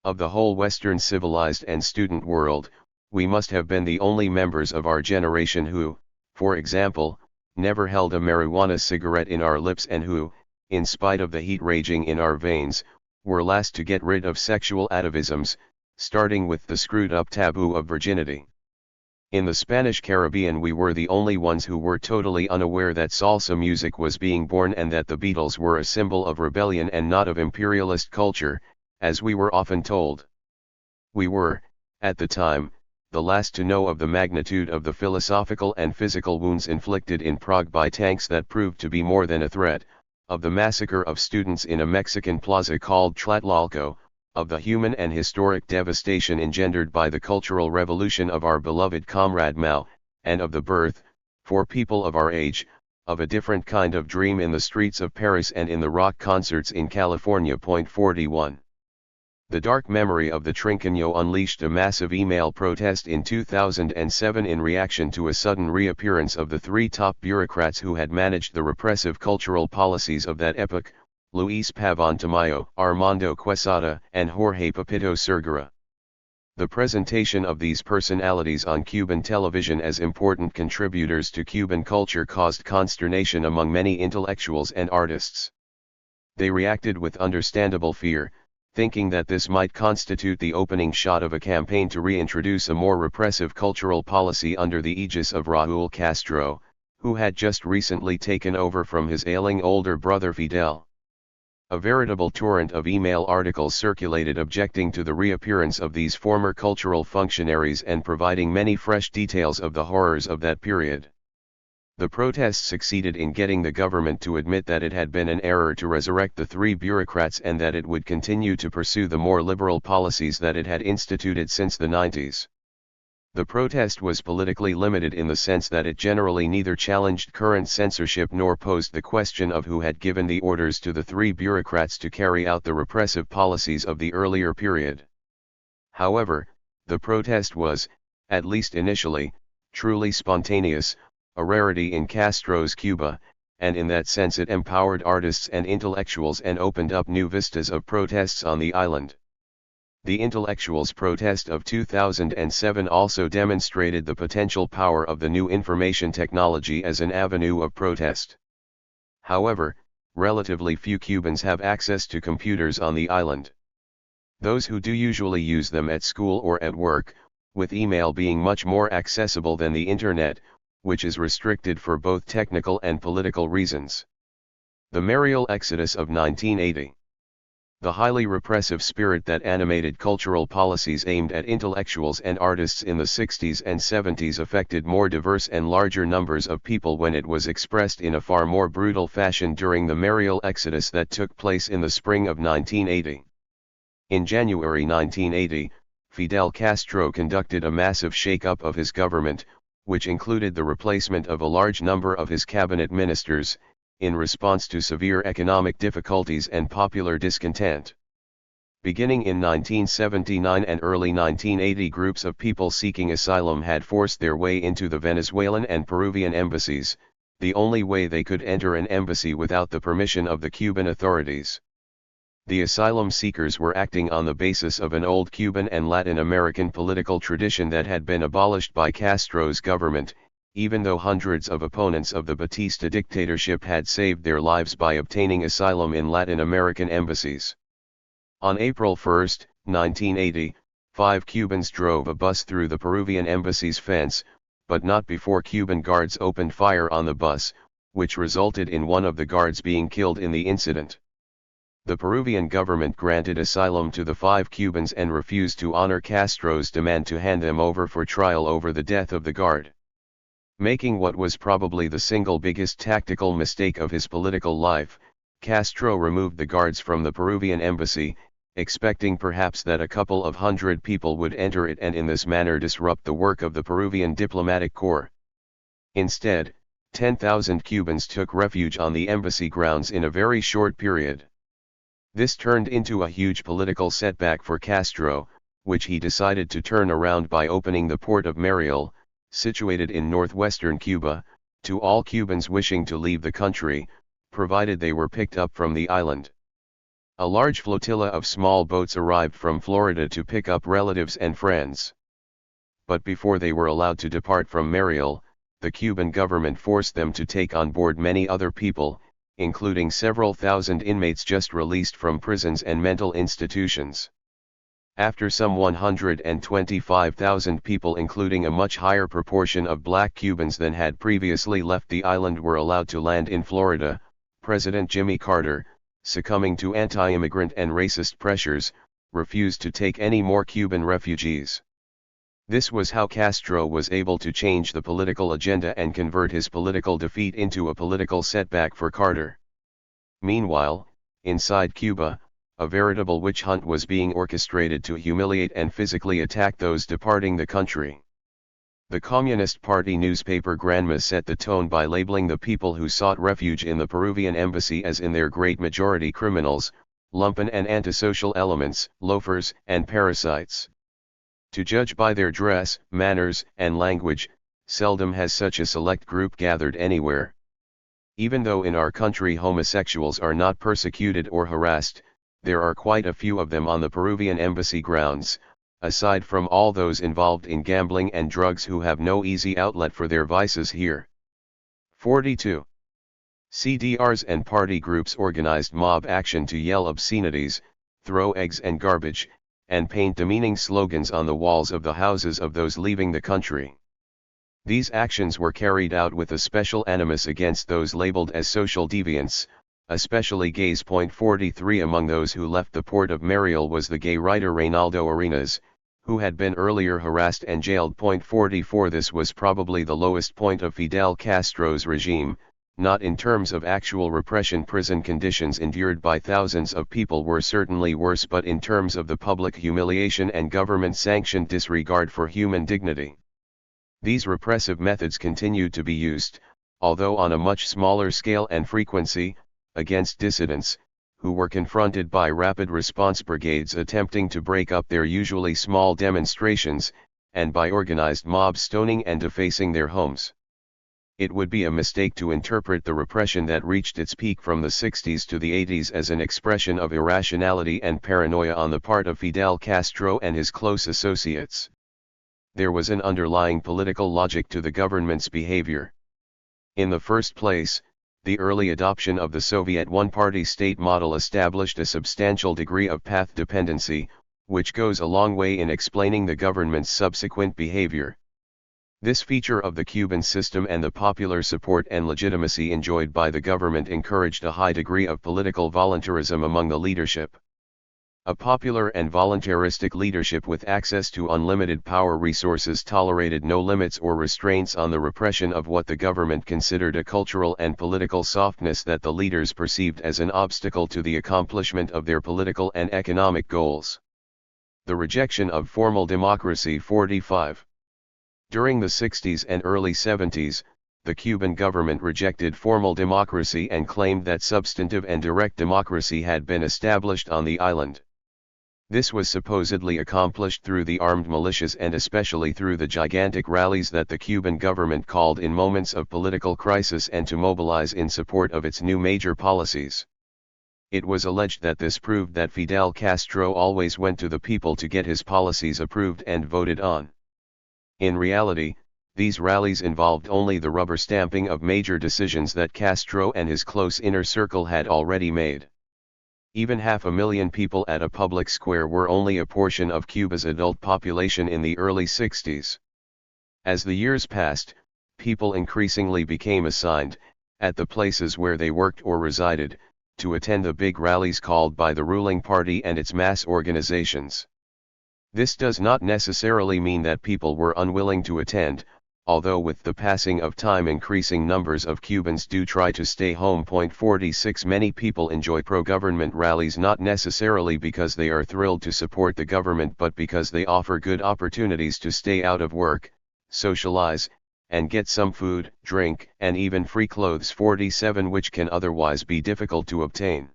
of the whole Western civilized and student world, we must have been the only members of our generation who, for example, never held a marijuana cigarette in our lips and who, in spite of the heat raging in our veins, were last to get rid of sexual atavisms, starting with the screwed-up taboo of virginity. In the Spanish Caribbean we were the only ones who were totally unaware that salsa music was being born and that the Beatles were a symbol of rebellion and not of imperialist culture, as we were often told. We were, at the time, the last to know of the magnitude of the philosophical and physical wounds inflicted in Prague by tanks that proved to be more than a threat, of the massacre of students in a Mexican plaza called Tlatelolco, of the human and historic devastation engendered by the cultural revolution of our beloved comrade Mao, and of the birth, for people of our age, of a different kind of dream in the streets of Paris and in the rock concerts in California. 41. The dark memory of the Trinqueño unleashed a massive email protest in 2007 in reaction to a sudden reappearance of the three top bureaucrats who had managed the repressive cultural policies of that epoch, Luis Pavón Tamayo, Armando Quesada, and Jorge Pepito Cergura. The presentation of these personalities on Cuban television as important contributors to Cuban culture caused consternation among many intellectuals and artists. They reacted with understandable fear, thinking that this might constitute the opening shot of a campaign to reintroduce a more repressive cultural policy under the aegis of Raúl Castro, who had just recently taken over from his ailing older brother Fidel. A veritable torrent of email articles circulated objecting to the reappearance of these former cultural functionaries and providing many fresh details of the horrors of that period. The protests succeeded in getting the government to admit that it had been an error to resurrect the three bureaucrats and that it would continue to pursue the more liberal policies that it had instituted since the 90s. The protest was politically limited in the sense that it generally neither challenged current censorship nor posed the question of who had given the orders to the three bureaucrats to carry out the repressive policies of the earlier period. However, the protest was, at least initially, truly spontaneous, a rarity in Castro's Cuba, and in that sense it empowered artists and intellectuals and opened up new vistas of protests on the island. The intellectuals' protest of 2007 also demonstrated the potential power of the new information technology as an avenue of protest. However, relatively few Cubans have access to computers on the island. Those who do usually use them at school or at work, with email being much more accessible than the internet, which is restricted for both technical and political reasons. The Mariel Exodus of 1980. The highly repressive spirit that animated cultural policies aimed at intellectuals and artists in the 60s and 70s affected more diverse and larger numbers of people when it was expressed in a far more brutal fashion during the Mariel Exodus that took place in the spring of 1980. In January 1980, Fidel Castro conducted a massive shake-up of his government, which included the replacement of a large number of his cabinet ministers, in response to severe economic difficulties and popular discontent. Beginning in 1979 and early 1980, groups of people seeking asylum had forced their way into the Venezuelan and Peruvian embassies, the only way they could enter an embassy without the permission of the Cuban authorities. The asylum seekers were acting on the basis of an old Cuban and Latin American political tradition that had been abolished by Castro's government, even though hundreds of opponents of the Batista dictatorship had saved their lives by obtaining asylum in Latin American embassies. On April 1, 1980, 5 Cubans drove a bus through the Peruvian embassy's fence, but not before Cuban guards opened fire on the bus, which resulted in one of the guards being killed in the incident. The Peruvian government granted asylum to the 5 Cubans and refused to honor Castro's demand to hand them over for trial over the death of the guard. Making what was probably the single biggest tactical mistake of his political life, Castro removed the guards from the Peruvian embassy, expecting perhaps that a couple of hundred people would enter it and in this manner disrupt the work of the Peruvian diplomatic corps. Instead, 10,000 Cubans took refuge on the embassy grounds in a very short period. This turned into a huge political setback for Castro, which he decided to turn around by opening the port of Mariel, situated in northwestern Cuba, to all Cubans wishing to leave the country, provided they were picked up from the island. A large flotilla of small boats arrived from Florida to pick up relatives and friends. But before they were allowed to depart from Mariel, the Cuban government forced them to take on board many other people, including several thousand inmates just released from prisons and mental institutions. After some 125,000 people, including a much higher proportion of black Cubans than had previously left the island, were allowed to land in Florida, President Jimmy Carter, succumbing to anti-immigrant and racist pressures, refused to take any more Cuban refugees. This was how Castro was able to change the political agenda and convert his political defeat into a political setback for Carter. Meanwhile, inside Cuba, a veritable witch hunt was being orchestrated to humiliate and physically attack those departing the country. The Communist Party newspaper Granma set the tone by labeling the people who sought refuge in the Peruvian embassy as in their great majority criminals, lumpen and antisocial elements, loafers, and parasites. To judge by their dress, manners, and language, seldom has such a select group gathered anywhere. Even though in our country homosexuals are not persecuted or harassed, there are quite a few of them on the Peruvian embassy grounds, aside from all those involved in gambling and drugs who have no easy outlet for their vices here. 42. CDRs and party groups organized mob action to yell obscenities, throw eggs and garbage, and paint demeaning slogans on the walls of the houses of those leaving the country. These actions were carried out with a special animus against those labeled as social deviants, especially gays. 43 Among those who left the port of Mariel was the gay writer Reynaldo Arenas, who had been earlier harassed and jailed. 44 This was probably the lowest point of Fidel Castro's regime, not in terms of actual repression. Prison conditions endured by thousands of people were certainly worse, but in terms of the public humiliation and government-sanctioned disregard for human dignity. These repressive methods continued to be used, although on a much smaller scale and frequency, against dissidents, who were confronted by rapid response brigades attempting to break up their usually small demonstrations, and by organized mob stoning and defacing their homes. It would be a mistake to interpret the repression that reached its peak from the 60s to the 80s as an expression of irrationality and paranoia on the part of Fidel Castro and his close associates. There was an underlying political logic to the government's behavior. In the first place, the early adoption of the Soviet one-party state model established a substantial degree of path dependency, which goes a long way in explaining the government's subsequent behavior. This feature of the Cuban system and the popular support and legitimacy enjoyed by the government encouraged a high degree of political voluntarism among the leadership. A popular and voluntaristic leadership with access to unlimited power resources tolerated no limits or restraints on the repression of what the government considered a cultural and political softness that the leaders perceived as an obstacle to the accomplishment of their political and economic goals. The rejection of formal democracy. 45. During the 60s and early 70s, the Cuban government rejected formal democracy and claimed that substantive and direct democracy had been established on the island. This was supposedly accomplished through the armed militias and especially through the gigantic rallies that the Cuban government called in moments of political crisis and to mobilize in support of its new major policies. It was alleged that this proved that Fidel Castro always went to the people to get his policies approved and voted on. In reality, these rallies involved only the rubber stamping of major decisions that Castro and his close inner circle had already made. Even 500,000 people at a public square were only a portion of Cuba's adult population in the early 60s. As the years passed, people increasingly became assigned, at the places where they worked or resided, to attend the big rallies called by the ruling party and its mass organizations. This does not necessarily mean that people were unwilling to attend, although with the passing of time increasing numbers of Cubans do try to stay home. 46 Many people enjoy pro-government rallies not necessarily because they are thrilled to support the government but because they offer good opportunities to stay out of work, socialize, and get some food, drink, and even free clothes. 47 Which can otherwise be difficult to obtain.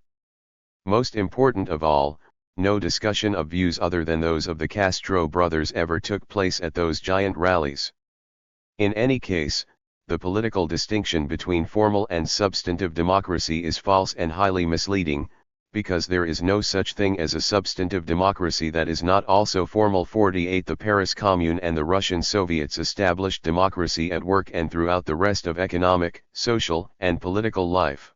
Most important of all, no discussion of views other than those of the Castro brothers ever took place at those giant rallies. In any case, the political distinction between formal and substantive democracy is false and highly misleading, because there is no such thing as a substantive democracy that is not also formal. 48 The Paris Commune and the Russian Soviets established democracy at work and throughout the rest of economic, social, and political life.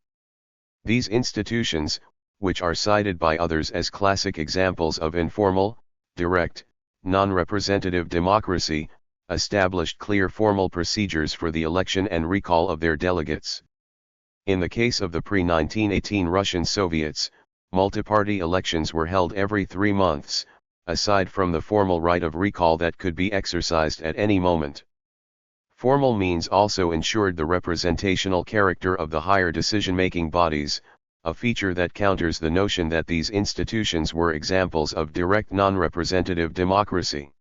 These institutions, which are cited by others as classic examples of informal, direct, non-representative democracy, established clear formal procedures for the election and recall of their delegates. In the case of the pre-1918 Russian Soviets, multi-party elections were held every 3 months, aside from the formal right of recall that could be exercised at any moment. Formal means also ensured the representational character of the higher decision-making bodies, a feature that counters the notion that these institutions were examples of direct non-representative democracy.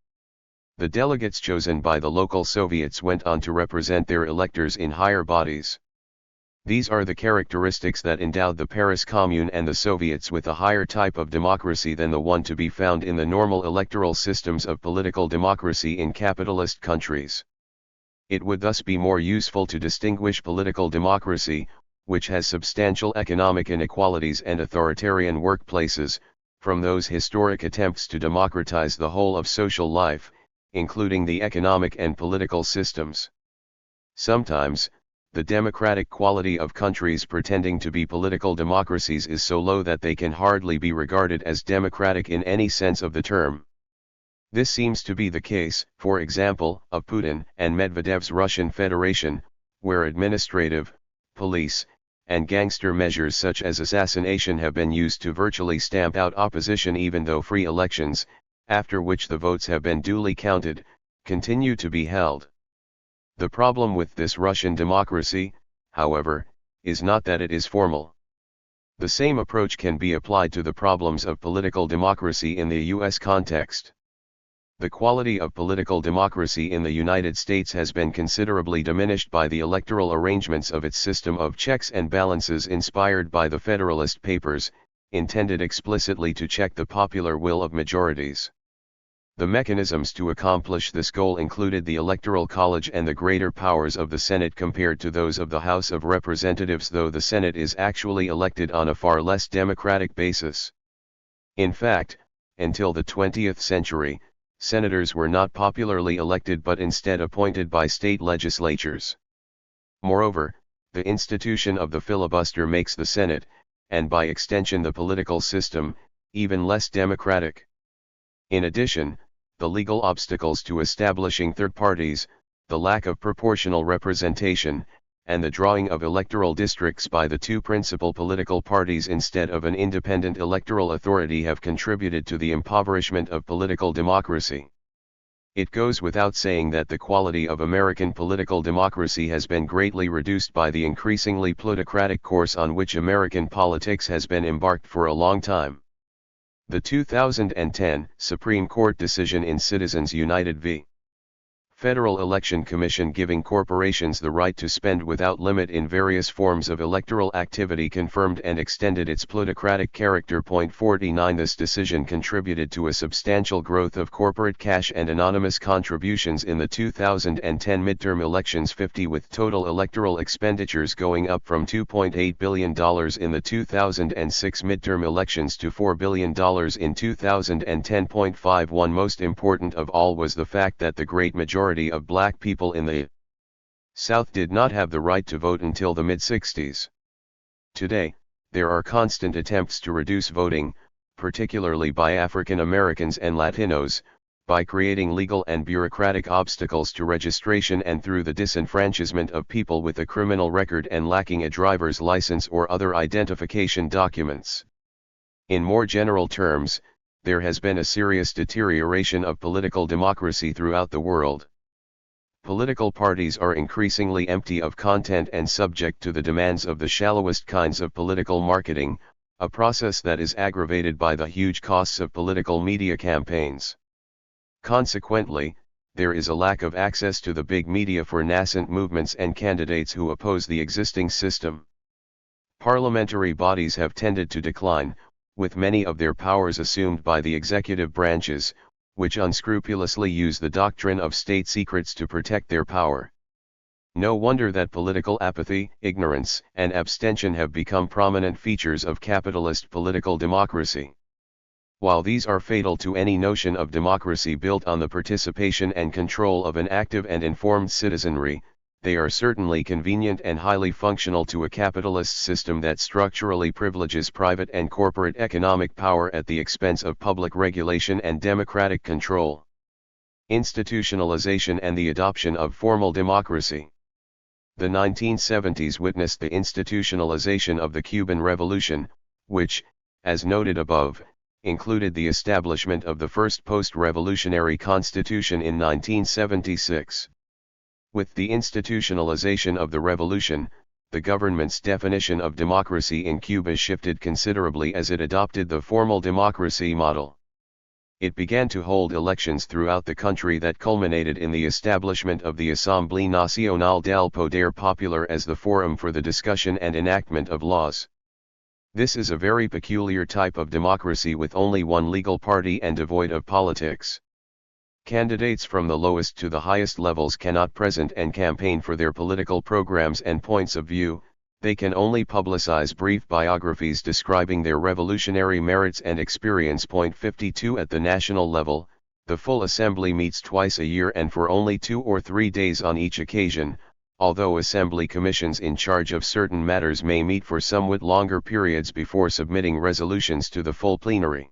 The delegates chosen by the local Soviets went on to represent their electors in higher bodies. These are the characteristics that endowed the Paris Commune and the Soviets with a higher type of democracy than the one to be found in the normal electoral systems of political democracy in capitalist countries. It would thus be more useful to distinguish political democracy, which has substantial economic inequalities and authoritarian workplaces, from those historic attempts to democratize the whole of social life, including the economic and political systems. Sometimes, the democratic quality of countries pretending to be political democracies is so low that they can hardly be regarded as democratic in any sense of the term. This seems to be the case, for example, of Putin and Medvedev's Russian Federation, where administrative, police, and gangster measures such as assassination have been used to virtually stamp out opposition even though free elections, after which the votes have been duly counted, continue to be held. The problem with this Russian democracy, however, is not that it is formal. The same approach can be applied to the problems of political democracy in the U.S. context. The quality of political democracy in the United States has been considerably diminished by the electoral arrangements of its system of checks and balances inspired by the Federalist Papers, intended explicitly to check the popular will of majorities. The mechanisms to accomplish this goal included the Electoral College and the greater powers of the Senate compared to those of the House of Representatives, though the Senate is actually elected on a far less democratic basis. In fact, until the 20th century, senators were not popularly elected but instead appointed by state legislatures. Moreover, the institution of the filibuster makes the Senate, and by extension the political system, even less democratic. In addition, the legal obstacles to establishing third parties, the lack of proportional representation, and the drawing of electoral districts by the two principal political parties instead of an independent electoral authority have contributed to the impoverishment of political democracy. It goes without saying that the quality of American political democracy has been greatly reduced by the increasingly plutocratic course on which American politics has been embarked for a long time. The 2010 Supreme Court decision in Citizens United v. Federal Election Commission giving corporations the right to spend without limit in various forms of electoral activity confirmed and extended its plutocratic character. 49 This decision contributed to a substantial growth of corporate cash and anonymous contributions in the 2010 midterm elections, 50 with total electoral expenditures going up from $2.8 billion in the 2006 midterm elections to $4 billion in 2010.51 Most important of all was the fact that the great majority of black people in the South did not have the right to vote until the mid-60s. Today, there are constant attempts to reduce voting, particularly by African Americans and Latinos, by creating legal and bureaucratic obstacles to registration and through the disenfranchisement of people with a criminal record and lacking a driver's license or other identification documents. In more general terms, there has been a serious deterioration of political democracy throughout the world. Political parties are increasingly empty of content and subject to the demands of the shallowest kinds of political marketing, a process that is aggravated by the huge costs of political media campaigns. Consequently, there is a lack of access to the big media for nascent movements and candidates who oppose the existing system. Parliamentary bodies have tended to decline, with many of their powers assumed by the executive branches, which unscrupulously use the doctrine of state secrets to protect their power. No wonder that political apathy, ignorance, and abstention have become prominent features of capitalist political democracy. While these are fatal to any notion of democracy built on the participation and control of an active and informed citizenry, they are certainly convenient and highly functional to a capitalist system that structurally privileges private and corporate economic power at the expense of public regulation and democratic control. Institutionalization and the adoption of formal democracy. The 1970s witnessed the institutionalization of the Cuban Revolution, which, as noted above, included the establishment of the first post-revolutionary constitution in 1976. With the institutionalization of the revolution, the government's definition of democracy in Cuba shifted considerably as it adopted the formal democracy model. It began to hold elections throughout the country that culminated in the establishment of the Asamblea Nacional del Poder Popular as the forum for the discussion and enactment of laws. This is a very peculiar type of democracy with only one legal party and devoid of politics. Candidates from the lowest to the highest levels cannot present and campaign for their political programs and points of view, they can only publicize brief biographies describing their revolutionary merits and experience. 52 At the national level, the full assembly meets twice a year and for only 2 or 3 days on each occasion, although assembly commissions in charge of certain matters may meet for somewhat longer periods before submitting resolutions to the full plenary.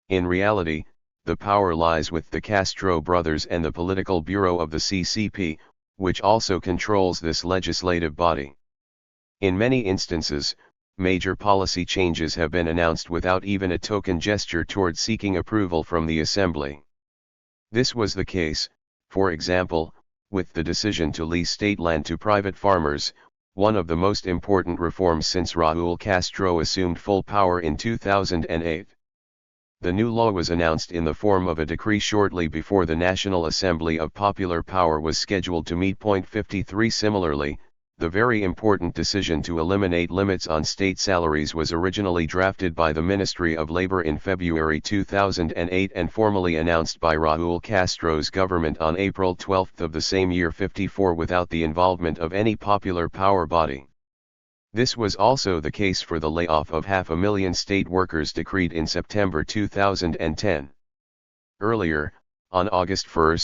In reality, the power lies with the Castro brothers and the political bureau of the CCP, which also controls this legislative body. In many instances, major policy changes have been announced without even a token gesture toward seeking approval from the Assembly. This was the case, for example, with the decision to lease state land to private farmers, one of the most important reforms since Raúl Castro assumed full power in 2008. The new law was announced in the form of a decree shortly before the National Assembly of Popular Power was scheduled to meet. 53 Similarly, the very important decision to eliminate limits on state salaries was originally drafted by the Ministry of Labor in February 2008 and formally announced by Raúl Castro's government on April 12 of the same year. 54 Without the involvement of any popular power body. This was also the case for the layoff of 500,000 state workers decreed in September 2010. Earlier, on August 1,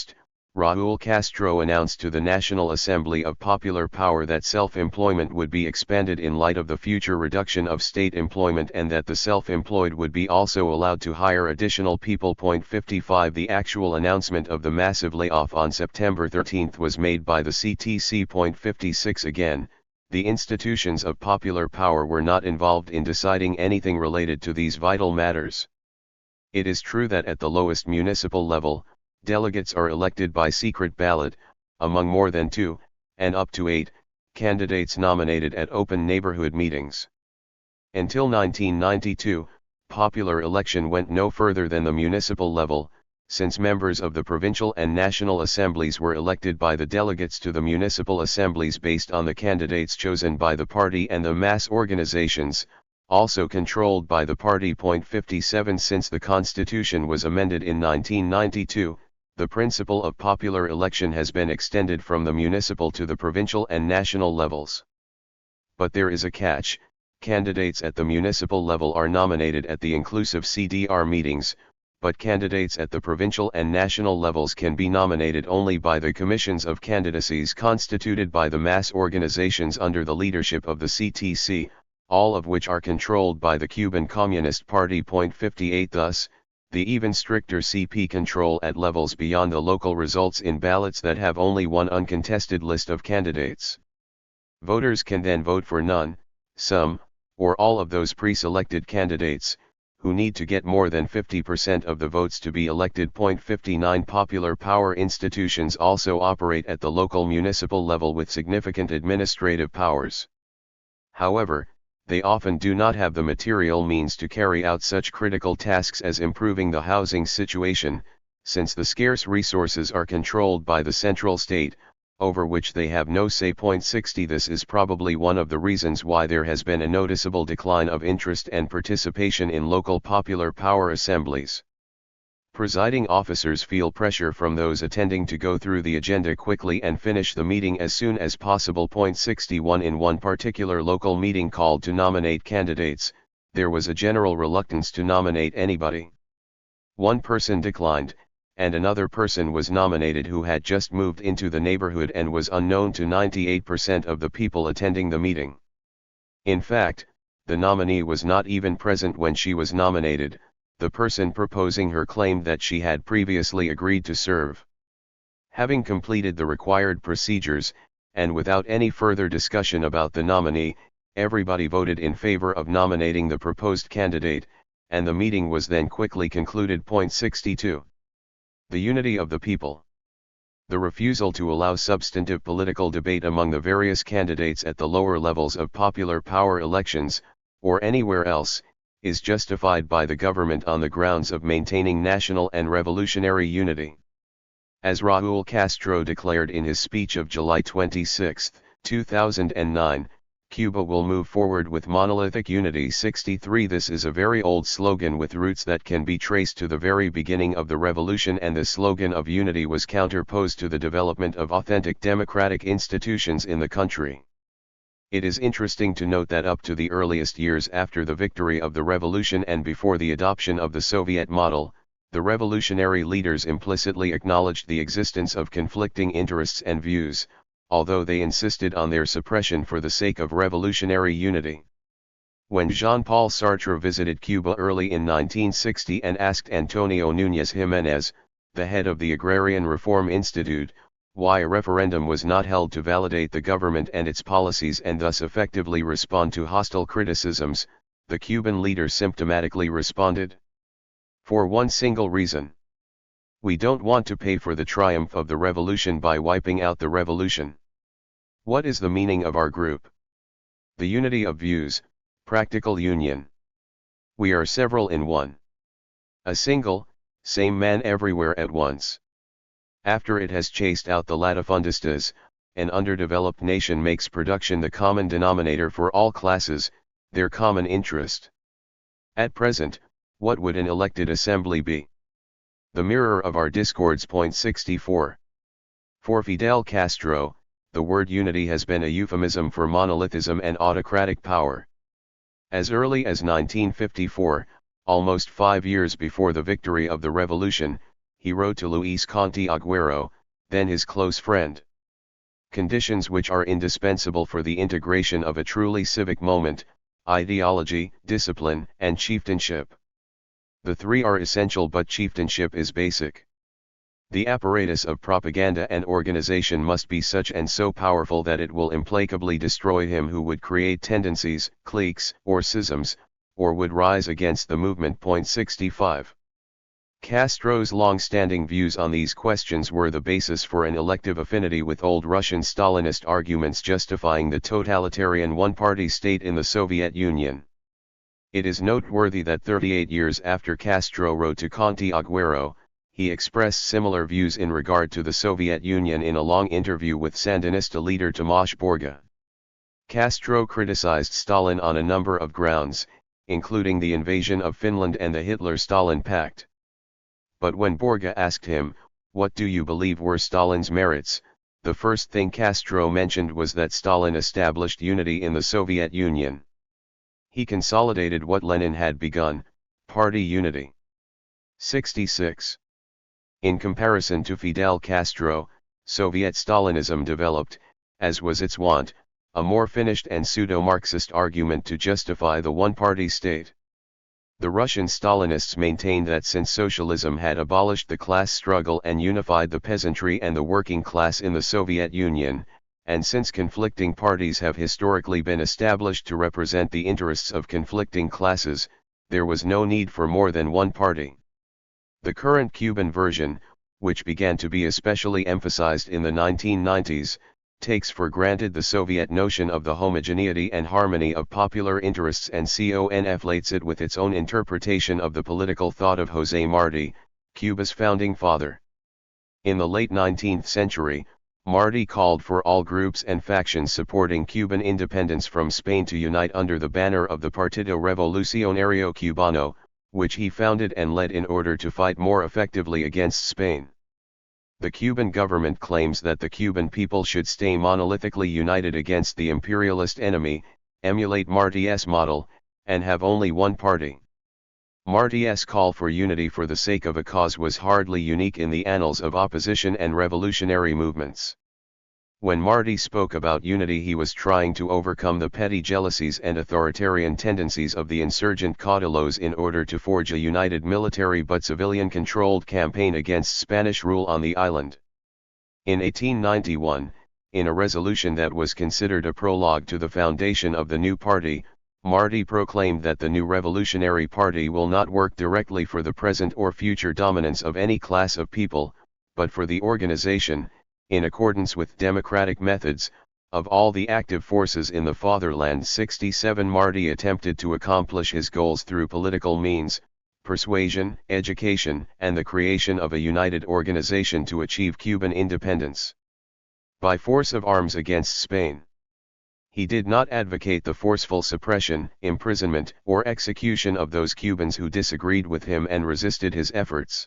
Raúl Castro announced to the National Assembly of Popular Power that self-employment would be expanded in light of the future reduction of state employment and that the self-employed would be also allowed to hire additional people. 55 The actual announcement of the massive layoff on September 13 was made by the CTC. 56 Again, the institutions of popular power were not involved in deciding anything related to these vital matters. It is true that at the lowest municipal level, delegates are elected by secret ballot, among more than 2, and up to 8, candidates nominated at open neighborhood meetings. Until 1992, popular election went no further than the municipal level, since members of the provincial and national assemblies were elected by the delegates to the municipal assemblies based on the candidates chosen by the party and the mass organizations, also controlled by the party. 57 Since the Constitution was amended in 1992, the principle of popular election has been extended from the municipal to the provincial and national levels. But there is a catch: candidates at the municipal level are nominated at the inclusive CDR meetings, but candidates at the provincial and national levels can be nominated only by the commissions of candidacies constituted by the mass organizations under the leadership of the CTC, all of which are controlled by the Cuban Communist Party. 58 Thus, the even stricter CP control at levels beyond the local results in ballots that have only one uncontested list of candidates. Voters can then vote for none, some, or all of those pre-selected candidates, who need to get more than 50% of the votes to be elected. 59 Popular power institutions also operate at the local municipal level with significant administrative powers. However, they often do not have the material means to carry out such critical tasks as improving the housing situation, since the scarce resources are controlled by the central state, over which they have no say. 60 This is probably one of the reasons why there has been a noticeable decline of interest and participation in local popular power assemblies. Presiding officers feel pressure from those attending to go through the agenda quickly and finish the meeting as soon as possible. 61 In one particular local meeting called to nominate candidates, there was a general reluctance to nominate anybody. One person declined, and another person was nominated who had just moved into the neighborhood and was unknown to 98% of the people attending the meeting. In fact, the nominee was not even present when she was nominated. The person proposing her claimed that she had previously agreed to serve. Having completed the required procedures, and without any further discussion about the nominee, everybody voted in favor of nominating the proposed candidate, and the meeting was then quickly concluded. 62. The unity of the people. The refusal to allow substantive political debate among the various candidates at the lower levels of popular power elections, or anywhere else, is justified by the government on the grounds of maintaining national and revolutionary unity. As Raúl Castro declared in his speech of July 26, 2009, Cuba will move forward with monolithic unity. 63 This is a very old slogan with roots that can be traced to the very beginning of the revolution, and the slogan of unity was counterposed to the development of authentic democratic institutions in the country. It is interesting to note that up to the earliest years after the victory of the revolution and before the adoption of the Soviet model, the revolutionary leaders implicitly acknowledged the existence of conflicting interests and views, although they insisted on their suppression for the sake of revolutionary unity. When Jean-Paul Sartre visited Cuba early in 1960 and asked Antonio Núñez Jiménez, the head of the Agrarian Reform Institute, why a referendum was not held to validate the government and its policies and thus effectively respond to hostile criticisms, the Cuban leader symptomatically responded, "For one single reason. We don't want to pay for the triumph of the revolution by wiping out the revolution. What is the meaning of our group? The unity of views, practical union. We are several in one. A single, same man everywhere at once. After it has chased out the latifundistas, an underdeveloped nation makes production the common denominator for all classes, their common interest. At present, what would an elected assembly be? The mirror of our discords." 64. For Fidel Castro, the word unity has been a euphemism for monolithism and autocratic power. As early as 1954, almost 5 years before the victory of the revolution, he wrote to Luis Conti Agüero, then his close friend. Conditions which are indispensable for the integration of a truly civic moment: ideology, discipline, and chieftainship. The three are essential, but chieftainship is basic. The apparatus of propaganda and organization must be such and so powerful that it will implacably destroy him who would create tendencies, cliques, or schisms, or would rise against the movement. 65. Castro's long-standing views on these questions were the basis for an elective affinity with old Russian Stalinist arguments justifying the totalitarian one-party state in the Soviet Union. It is noteworthy that 38 years after Castro wrote to Conti Agüero, he expressed similar views in regard to the Soviet Union in a long interview with Sandinista leader Tomasz Borga. Castro criticized Stalin on a number of grounds, including the invasion of Finland and the Hitler-Stalin Pact. But when Borga asked him, "What do you believe were Stalin's merits?" the first thing Castro mentioned was that Stalin established unity in the Soviet Union. He consolidated what Lenin had begun, party unity. 66. In comparison to Fidel Castro, Soviet Stalinism developed, as was its wont, a more finished and pseudo-Marxist argument to justify the one-party state. The Russian Stalinists maintained that since socialism had abolished the class struggle and unified the peasantry and the working class in the Soviet Union, and since conflicting parties have historically been established to represent the interests of conflicting classes, there was no need for more than one party. The current Cuban version, which began to be especially emphasized in the 1990s, takes for granted the Soviet notion of the homogeneity and harmony of popular interests and conflates it with its own interpretation of the political thought of José Martí, Cuba's founding father. In the late 19th century, Martí called for all groups and factions supporting Cuban independence from Spain to unite under the banner of the Partido Revolucionario Cubano, which he founded and led in order to fight more effectively against Spain. The Cuban government claims that the Cuban people should stay monolithically united against the imperialist enemy, emulate Martí's model, and have only one party. Martí's call for unity for the sake of a cause was hardly unique in the annals of opposition and revolutionary movements. When Martí spoke about unity, he was trying to overcome the petty jealousies and authoritarian tendencies of the insurgent caudillos in order to forge a united military but civilian-controlled campaign against Spanish rule on the island. In 1891, in a resolution that was considered a prologue to the foundation of the new party, Martí proclaimed that the new revolutionary party will not work directly for the present or future dominance of any class of people, but for the organization, in accordance with democratic methods, of all the active forces in the fatherland. 67 Martí attempted to accomplish his goals through political means, persuasion, education, and the creation of a united organization to achieve Cuban independence by force of arms against Spain. He did not advocate the forceful suppression, imprisonment, or execution of those Cubans who disagreed with him and resisted his efforts.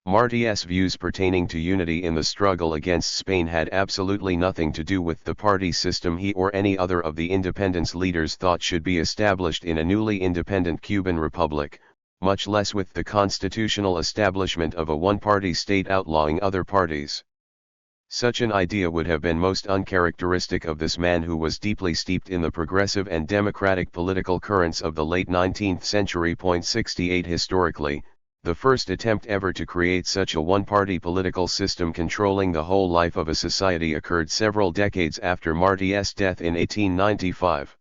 Martí's views pertaining to unity in the struggle against Spain had absolutely nothing to do with the party system he or any other of the independence leaders thought should be established in a newly independent Cuban republic, much less with the constitutional establishment of a one-party state outlawing other parties. Such an idea would have been most uncharacteristic of this man, who was deeply steeped in the progressive and democratic political currents of the late 19th century. 68 Historically, the first attempt ever to create such a one-party political system controlling the whole life of a society occurred several decades after Martí's death in 1895.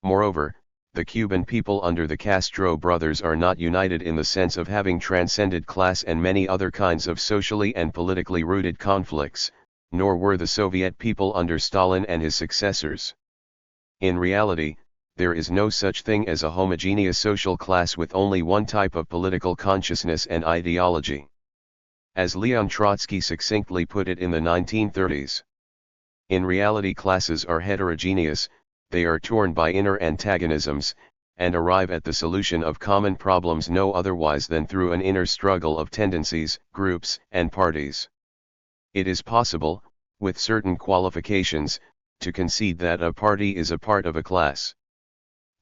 Moreover, the Cuban people under the Castro brothers are not united in the sense of having transcended class and many other kinds of socially and politically rooted conflicts, nor were the Soviet people under Stalin and his successors. In reality, there is no such thing as a homogeneous social class with only one type of political consciousness and ideology. As Leon Trotsky succinctly put it in the 1930s. In reality, classes are heterogeneous, they are torn by inner antagonisms, and arrive at the solution of common problems no otherwise than through an inner struggle of tendencies, groups, and parties. It is possible, with certain qualifications, to concede that a party is a part of a class.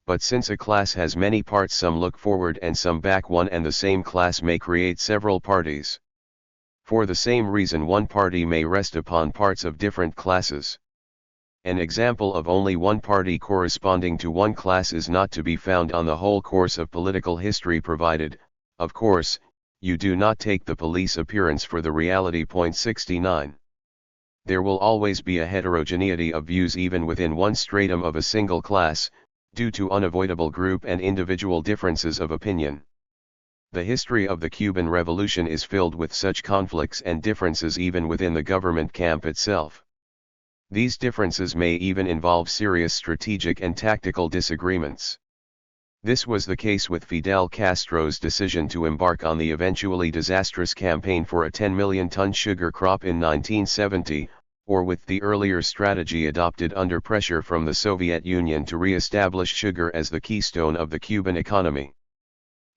But since a class has many parts, some look forward and some back, one and the same class may create several parties. For the same reason, one party may rest upon parts of different classes. An example of only one party corresponding to one class is not to be found on the whole course of political history, provided, of course, you do not take the police appearance for the reality. 69. There will always be a heterogeneity of views even within one stratum of a single class, due to unavoidable group and individual differences of opinion. The history of the Cuban Revolution is filled with such conflicts and differences even within the government camp itself. These differences may even involve serious strategic and tactical disagreements. This was the case with Fidel Castro's decision to embark on the eventually disastrous campaign for a 10 million-ton sugar crop in 1970, or with the earlier strategy adopted under pressure from the Soviet Union to re-establish sugar as the keystone of the Cuban economy.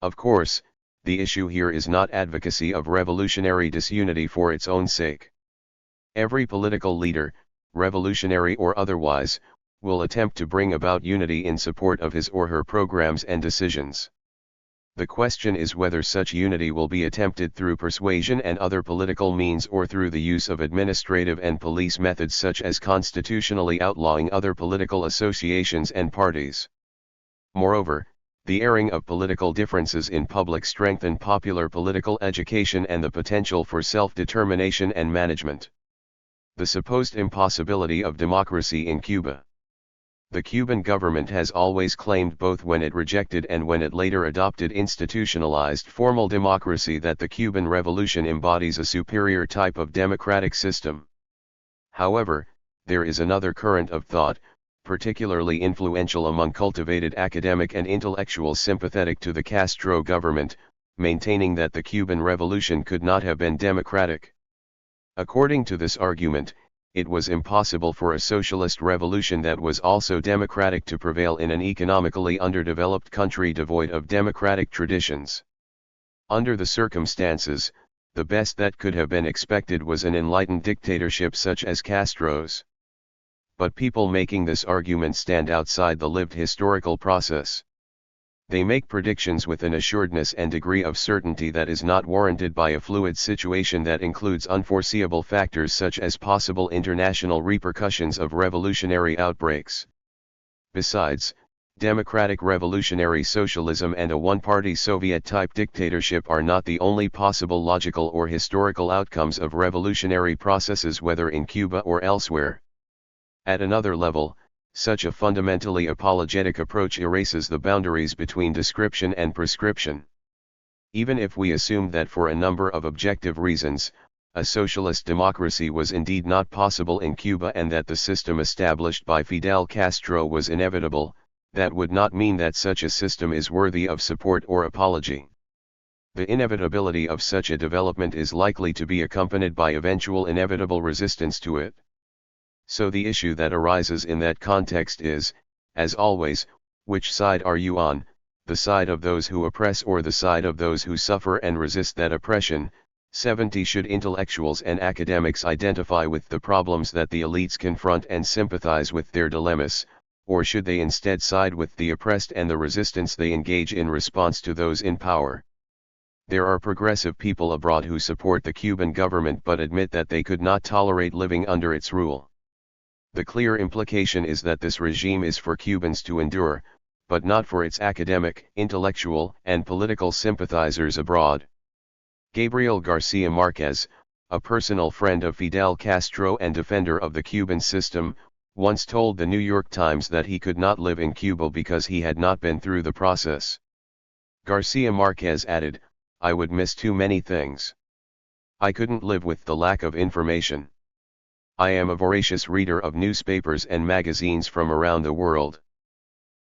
Of course, the issue here is not advocacy of revolutionary disunity for its own sake. Every political leader, revolutionary or otherwise, will attempt to bring about unity in support of his or her programs and decisions. The question is whether such unity will be attempted through persuasion and other political means, or through the use of administrative and police methods such as constitutionally outlawing other political associations and parties. Moreover, the airing of political differences in public strengthen popular political education and the potential for self-determination and management. The supposed impossibility of democracy in Cuba. The Cuban government has always claimed, both when it rejected and when it later adopted institutionalized formal democracy, that the Cuban Revolution embodies a superior type of democratic system. However, there is another current of thought, particularly influential among cultivated academic and intellectuals sympathetic to the Castro government, maintaining that the Cuban Revolution could not have been democratic. According to this argument, it was impossible for a socialist revolution that was also democratic to prevail in an economically underdeveloped country devoid of democratic traditions. Under the circumstances, the best that could have been expected was an enlightened dictatorship such as Castro's. But people making this argument stand outside the lived historical process. They make predictions with an assuredness and degree of certainty that is not warranted by a fluid situation that includes unforeseeable factors such as possible international repercussions of revolutionary outbreaks. Besides, democratic revolutionary socialism and a one-party Soviet-type dictatorship are not the only possible logical or historical outcomes of revolutionary processes, whether in Cuba or elsewhere. At another level, such a fundamentally apologetic approach erases the boundaries between description and prescription. Even if we assume that for a number of objective reasons, a socialist democracy was indeed not possible in Cuba and that the system established by Fidel Castro was inevitable, that would not mean that such a system is worthy of support or apology. The inevitability of such a development is likely to be accompanied by eventual inevitable resistance to it. So the issue that arises in that context is, as always, which side are you on, the side of those who oppress or the side of those who suffer and resist that oppression? 70 Should intellectuals and academics identify with the problems that the elites confront and sympathize with their dilemmas, or should they instead side with the oppressed and the resistance they engage in response to those in power? There are progressive people abroad who support the Cuban government but admit that they could not tolerate living under its rule. The clear implication is that this regime is for Cubans to endure, but not for its academic, intellectual, and political sympathizers abroad. Gabriel Garcia Marquez, a personal friend of Fidel Castro and defender of the Cuban system, once told the New York Times that he could not live in Cuba because he had not been through the process. Garcia Marquez added, "I would miss too many things. I couldn't live with the lack of information. I am a voracious reader of newspapers and magazines from around the world."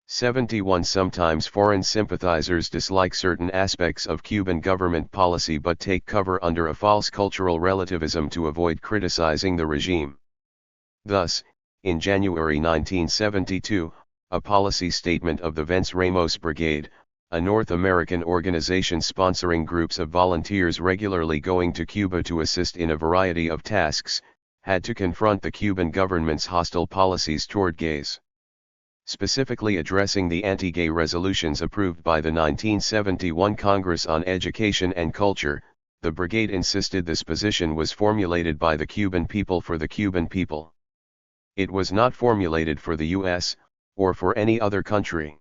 71 Sometimes foreign sympathizers dislike certain aspects of Cuban government policy but take cover under a false cultural relativism to avoid criticizing the regime. Thus, in January 1972, a policy statement of the Vence Ramos Brigade, a North American organization sponsoring groups of volunteers regularly going to Cuba to assist in a variety of tasks, had to confront the Cuban government's hostile policies toward gays. Specifically addressing the anti-gay resolutions approved by the 1971 Congress on Education and Culture, the brigade insisted this position was formulated by the Cuban people for the Cuban people. It was not formulated for the U.S., or for any other country.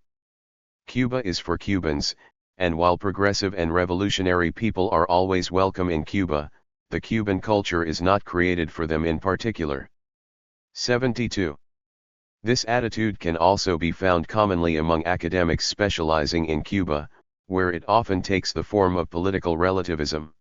Cuba is for Cubans, and while progressive and revolutionary people are always welcome in Cuba, the Cuban culture is not created for them in particular. 72. This attitude can also be found commonly among academics specializing in Cuba, where it often takes the form of political relativism.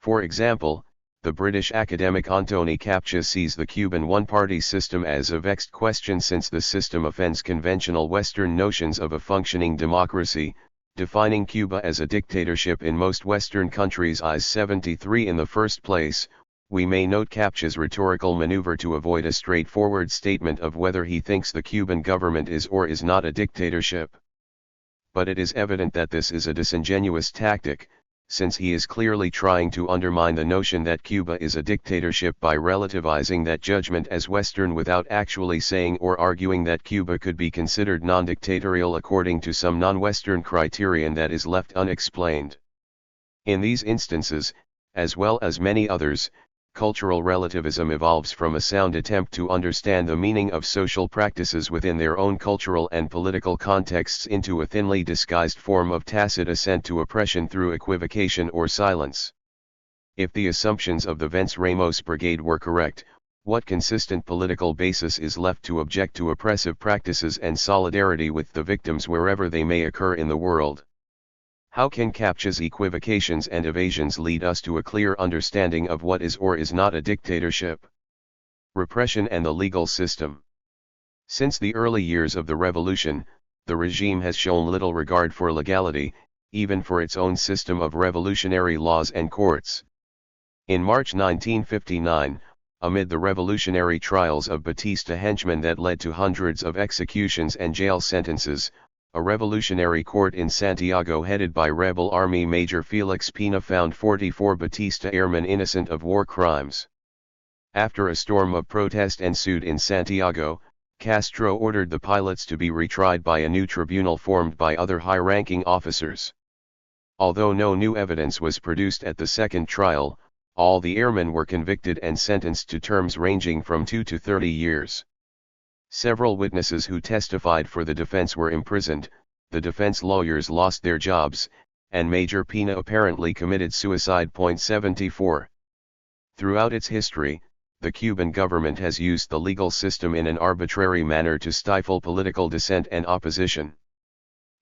For example, the British academic Antoni Capcha sees the Cuban one-party system as a vexed question since the system offends conventional Western notions of a functioning democracy, defining Cuba as a dictatorship in most Western countries. 73 In the first place, we may note Capcha's rhetorical maneuver to avoid a straightforward statement of whether he thinks the Cuban government is or is not a dictatorship. But it is evident that this is a disingenuous tactic, since he is clearly trying to undermine the notion that Cuba is a dictatorship by relativizing that judgment as Western without actually saying or arguing that Cuba could be considered non-dictatorial according to some non-Western criterion that is left unexplained. In these instances, as well as many others, cultural relativism evolves from a sound attempt to understand the meaning of social practices within their own cultural and political contexts into a thinly disguised form of tacit assent to oppression through equivocation or silence. If the assumptions of the Vence Ramos Brigade were correct, What consistent political basis is left to object to oppressive practices and solidarity with the victims wherever they may occur in the world? How can CAPTCHA's equivocations and evasions lead us to a clear understanding of what is or is not a dictatorship? Repression and the legal system. Since the early years of the revolution, the regime has shown little regard for legality, even for its own system of revolutionary laws and courts. In March 1959, amid the revolutionary trials of Batista henchmen that led to hundreds of executions and jail sentences, a revolutionary court in Santiago headed by rebel army Major Felix Pina found 44 Batista airmen innocent of war crimes. After a storm of protest ensued in Santiago, Castro ordered the pilots to be retried by a new tribunal formed by other high-ranking officers. Although no new evidence was produced at the second trial, all the airmen were convicted and sentenced to terms ranging from 2 to 30 years. Several witnesses who testified for the defense were imprisoned, the defense lawyers lost their jobs, and Major Pina apparently committed suicide. 74. Throughout its history, the Cuban government has used the legal system in an arbitrary manner to stifle political dissent and opposition.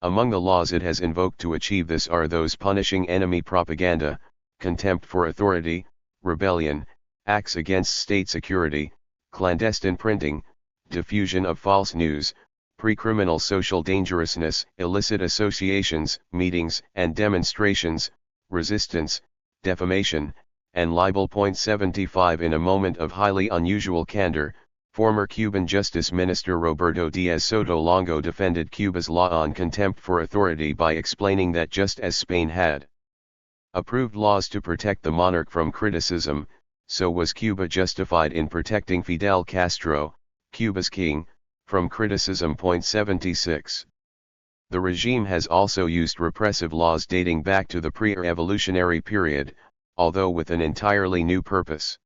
Among the laws it has invoked to achieve this are those punishing enemy propaganda, contempt for authority, rebellion, acts against state security, clandestine printing, diffusion of false news, pre-criminal social dangerousness, illicit associations, meetings and demonstrations, resistance, defamation, and libel. 75. In a moment of highly unusual candor, former Cuban Justice Minister Roberto Díaz Soto Longo defended Cuba's law on contempt for authority by explaining that just as Spain had approved laws to protect the monarch from criticism, so was Cuba justified in protecting Fidel Castro, Cuba's king, from criticism. 76. The regime has also used repressive laws dating back to the pre-revolutionary period, although with an entirely new purpose.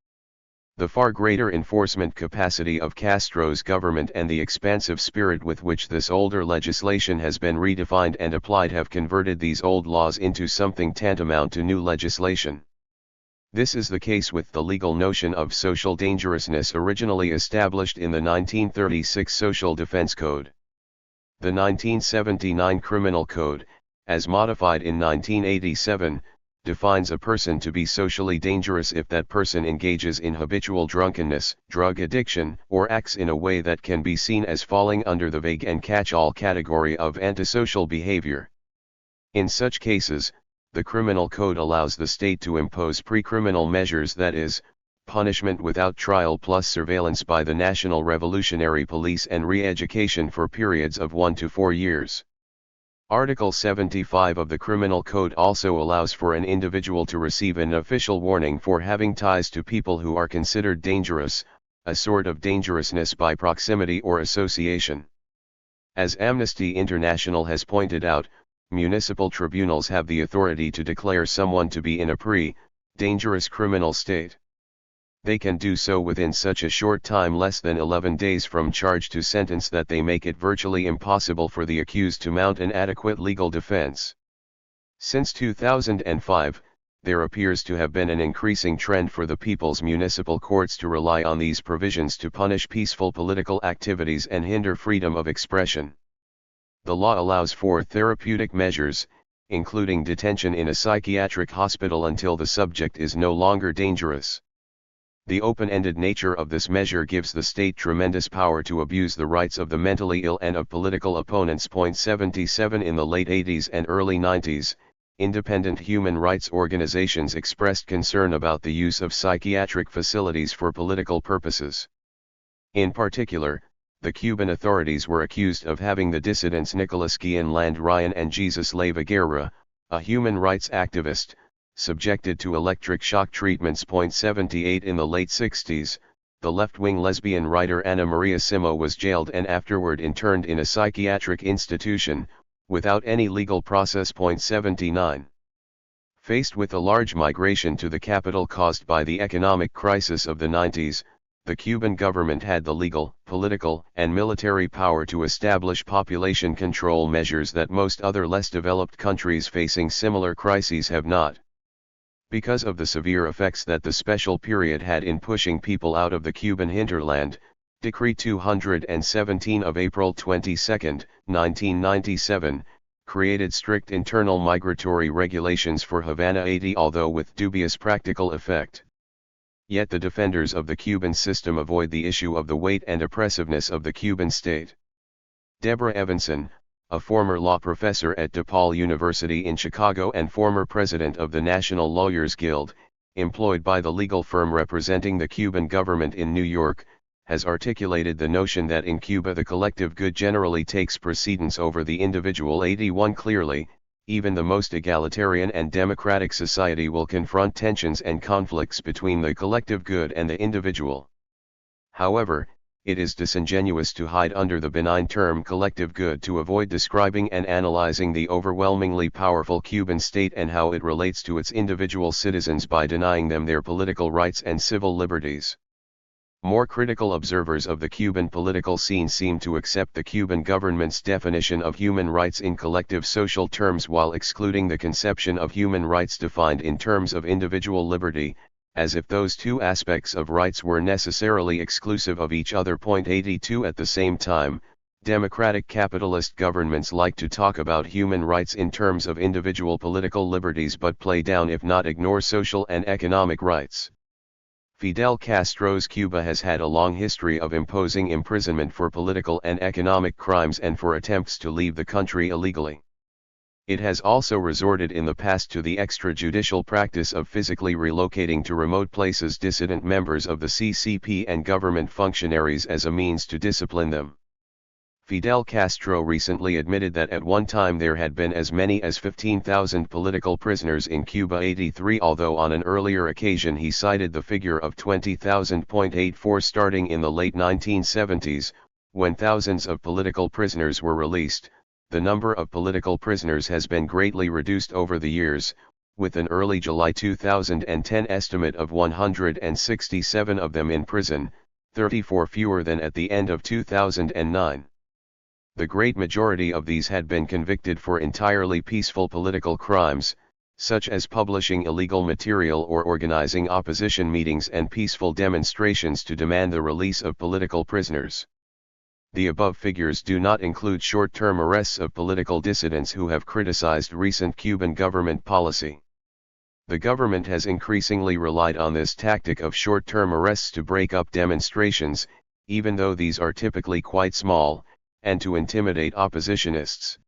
The far greater enforcement capacity of Castro's government and the expansive spirit with which this older legislation has been redefined and applied have converted these old laws into something tantamount to new legislation. This is the case with the legal notion of social dangerousness originally established in the 1936 Social Defense Code. The 1979 Criminal Code, as modified in 1987, defines a person to be socially dangerous if that person engages in habitual drunkenness, drug addiction, or acts in a way that can be seen as falling under the vague and catch-all category of antisocial behavior. In such cases, the criminal code allows the state to impose pre-criminal measures, that is, punishment without trial plus surveillance by the National Revolutionary Police and re-education for periods of 1 to 4 years. Article 75 of the Criminal Code also allows for an individual to receive an official warning for having ties to people who are considered dangerous, a sort of dangerousness by proximity or association. As Amnesty International has pointed out, municipal tribunals have the authority to declare someone to be in a pre-dangerous criminal state. They can do so within such a short time, less than 11 days from charge to sentence, that they make it virtually impossible for the accused to mount an adequate legal defense. Since 2005, there appears to have been an increasing trend for the people's municipal courts to rely on these provisions to punish peaceful political activities and hinder freedom of expression. The law allows for therapeutic measures, including detention in a psychiatric hospital until the subject is no longer dangerous. The open-ended nature of this measure gives the state tremendous power to abuse the rights of the mentally ill and of political opponents. 77. In the late 80s and early 90s, independent human rights organizations expressed concern about the use of psychiatric facilities for political purposes. In particular, the Cuban authorities were accused of having the dissidents Nicolas Guillen-Land-Ryan and Jesus Leyva, a human rights activist, subjected to electric shock treatments. 78. In the late 60s, the left-wing lesbian writer Ana Maria Simo was jailed and afterward interned in a psychiatric institution, without any legal process. 79. Faced with a large migration to the capital caused by the economic crisis of the 90s, the Cuban government had the legal, political, and military power to establish population control measures that most other less developed countries facing similar crises have not. Because of the severe effects that the special period had in pushing people out of the Cuban hinterland, Decree 217 of April 22, 1997, created strict internal migratory regulations for Havana 80, although with dubious practical effect. Yet the defenders of the Cuban system avoid the issue of the weight and oppressiveness of the Cuban state. Deborah Evanson, a former law professor at DePaul University in Chicago and former president of the National Lawyers Guild, employed by the legal firm representing the Cuban government in New York, has articulated the notion that in Cuba the collective good generally takes precedence over the individual. 81 Clearly, even the most egalitarian and democratic society will confront tensions and conflicts between the collective good and the individual. However, it is disingenuous to hide under the benign term collective good to avoid describing and analyzing the overwhelmingly powerful Cuban state and how it relates to its individual citizens by denying them their political rights and civil liberties. More critical observers of the Cuban political scene seem to accept the Cuban government's definition of human rights in collective social terms while excluding the conception of human rights defined in terms of individual liberty, as if those two aspects of rights were necessarily exclusive of each other. 82 At the same time, democratic capitalist governments like to talk about human rights in terms of individual political liberties but play down if not ignore social and economic rights. Fidel Castro's Cuba has had a long history of imposing imprisonment for political and economic crimes and for attempts to leave the country illegally. It has also resorted in the past to the extrajudicial practice of physically relocating to remote places dissident members of the CCP and government functionaries as a means to discipline them. Fidel Castro recently admitted that at one time there had been as many as 15,000 political prisoners in Cuba. 83 Although on an earlier occasion he cited the figure of 20,000. 84 Starting in the late 1970s, when thousands of political prisoners were released, the number of political prisoners has been greatly reduced over the years, with an early July 2010 estimate of 167 of them in prison, 34 fewer than at the end of 2009. The great majority of these had been convicted for entirely peaceful political crimes, such as publishing illegal material or organizing opposition meetings and peaceful demonstrations to demand the release of political prisoners. The above figures do not include short-term arrests of political dissidents who have criticized recent Cuban government policy. The government has increasingly relied on this tactic of short-term arrests to break up demonstrations, even though these are typically quite small, and to intimidate oppositionists.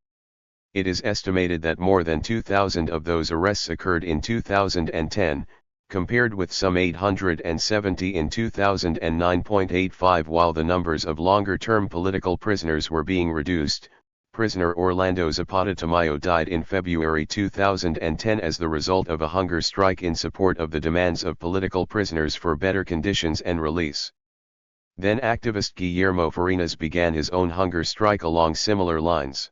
It is estimated that more than 2,000 of those arrests occurred in 2010, compared with some 870 in 2009.85. While the numbers of longer-term political prisoners were being reduced, prisoner Orlando Zapata Tamayo died in February 2010 as the result of a hunger strike in support of the demands of political prisoners for better conditions and release. Then activist Guillermo Farinas began his own hunger strike along similar lines.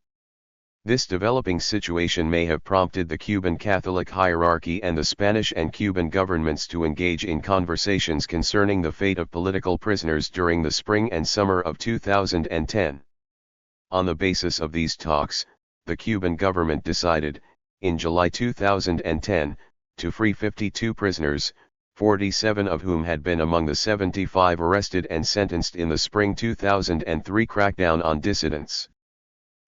This developing situation may have prompted the Cuban Catholic hierarchy and the Spanish and Cuban governments to engage in conversations concerning the fate of political prisoners during the spring and summer of 2010. On the basis of these talks, the Cuban government decided, in July 2010, to free 52 prisoners, 47 of whom had been among the 75 arrested and sentenced in the spring 2003 crackdown on dissidents.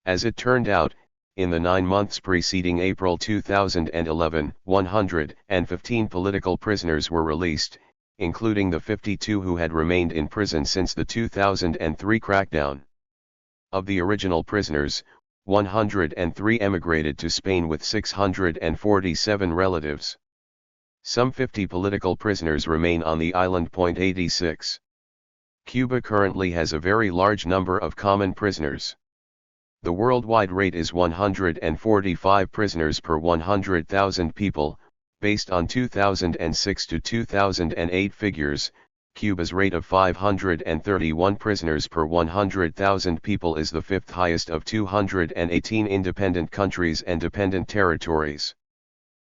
As it turned out, in the 9 months preceding April 2011, 115 political prisoners were released, including the 52 who had remained in prison since the 2003 crackdown. Of the original prisoners, 103 emigrated to Spain with 647 relatives. Some 50 political prisoners remain on the island. 86. Cuba currently has a very large number of common prisoners. The worldwide rate is 145 prisoners per 100,000 people, based on 2006 to 2008 figures. Cuba's rate of 531 prisoners per 100,000 people is the fifth highest of 218 independent countries and dependent territories.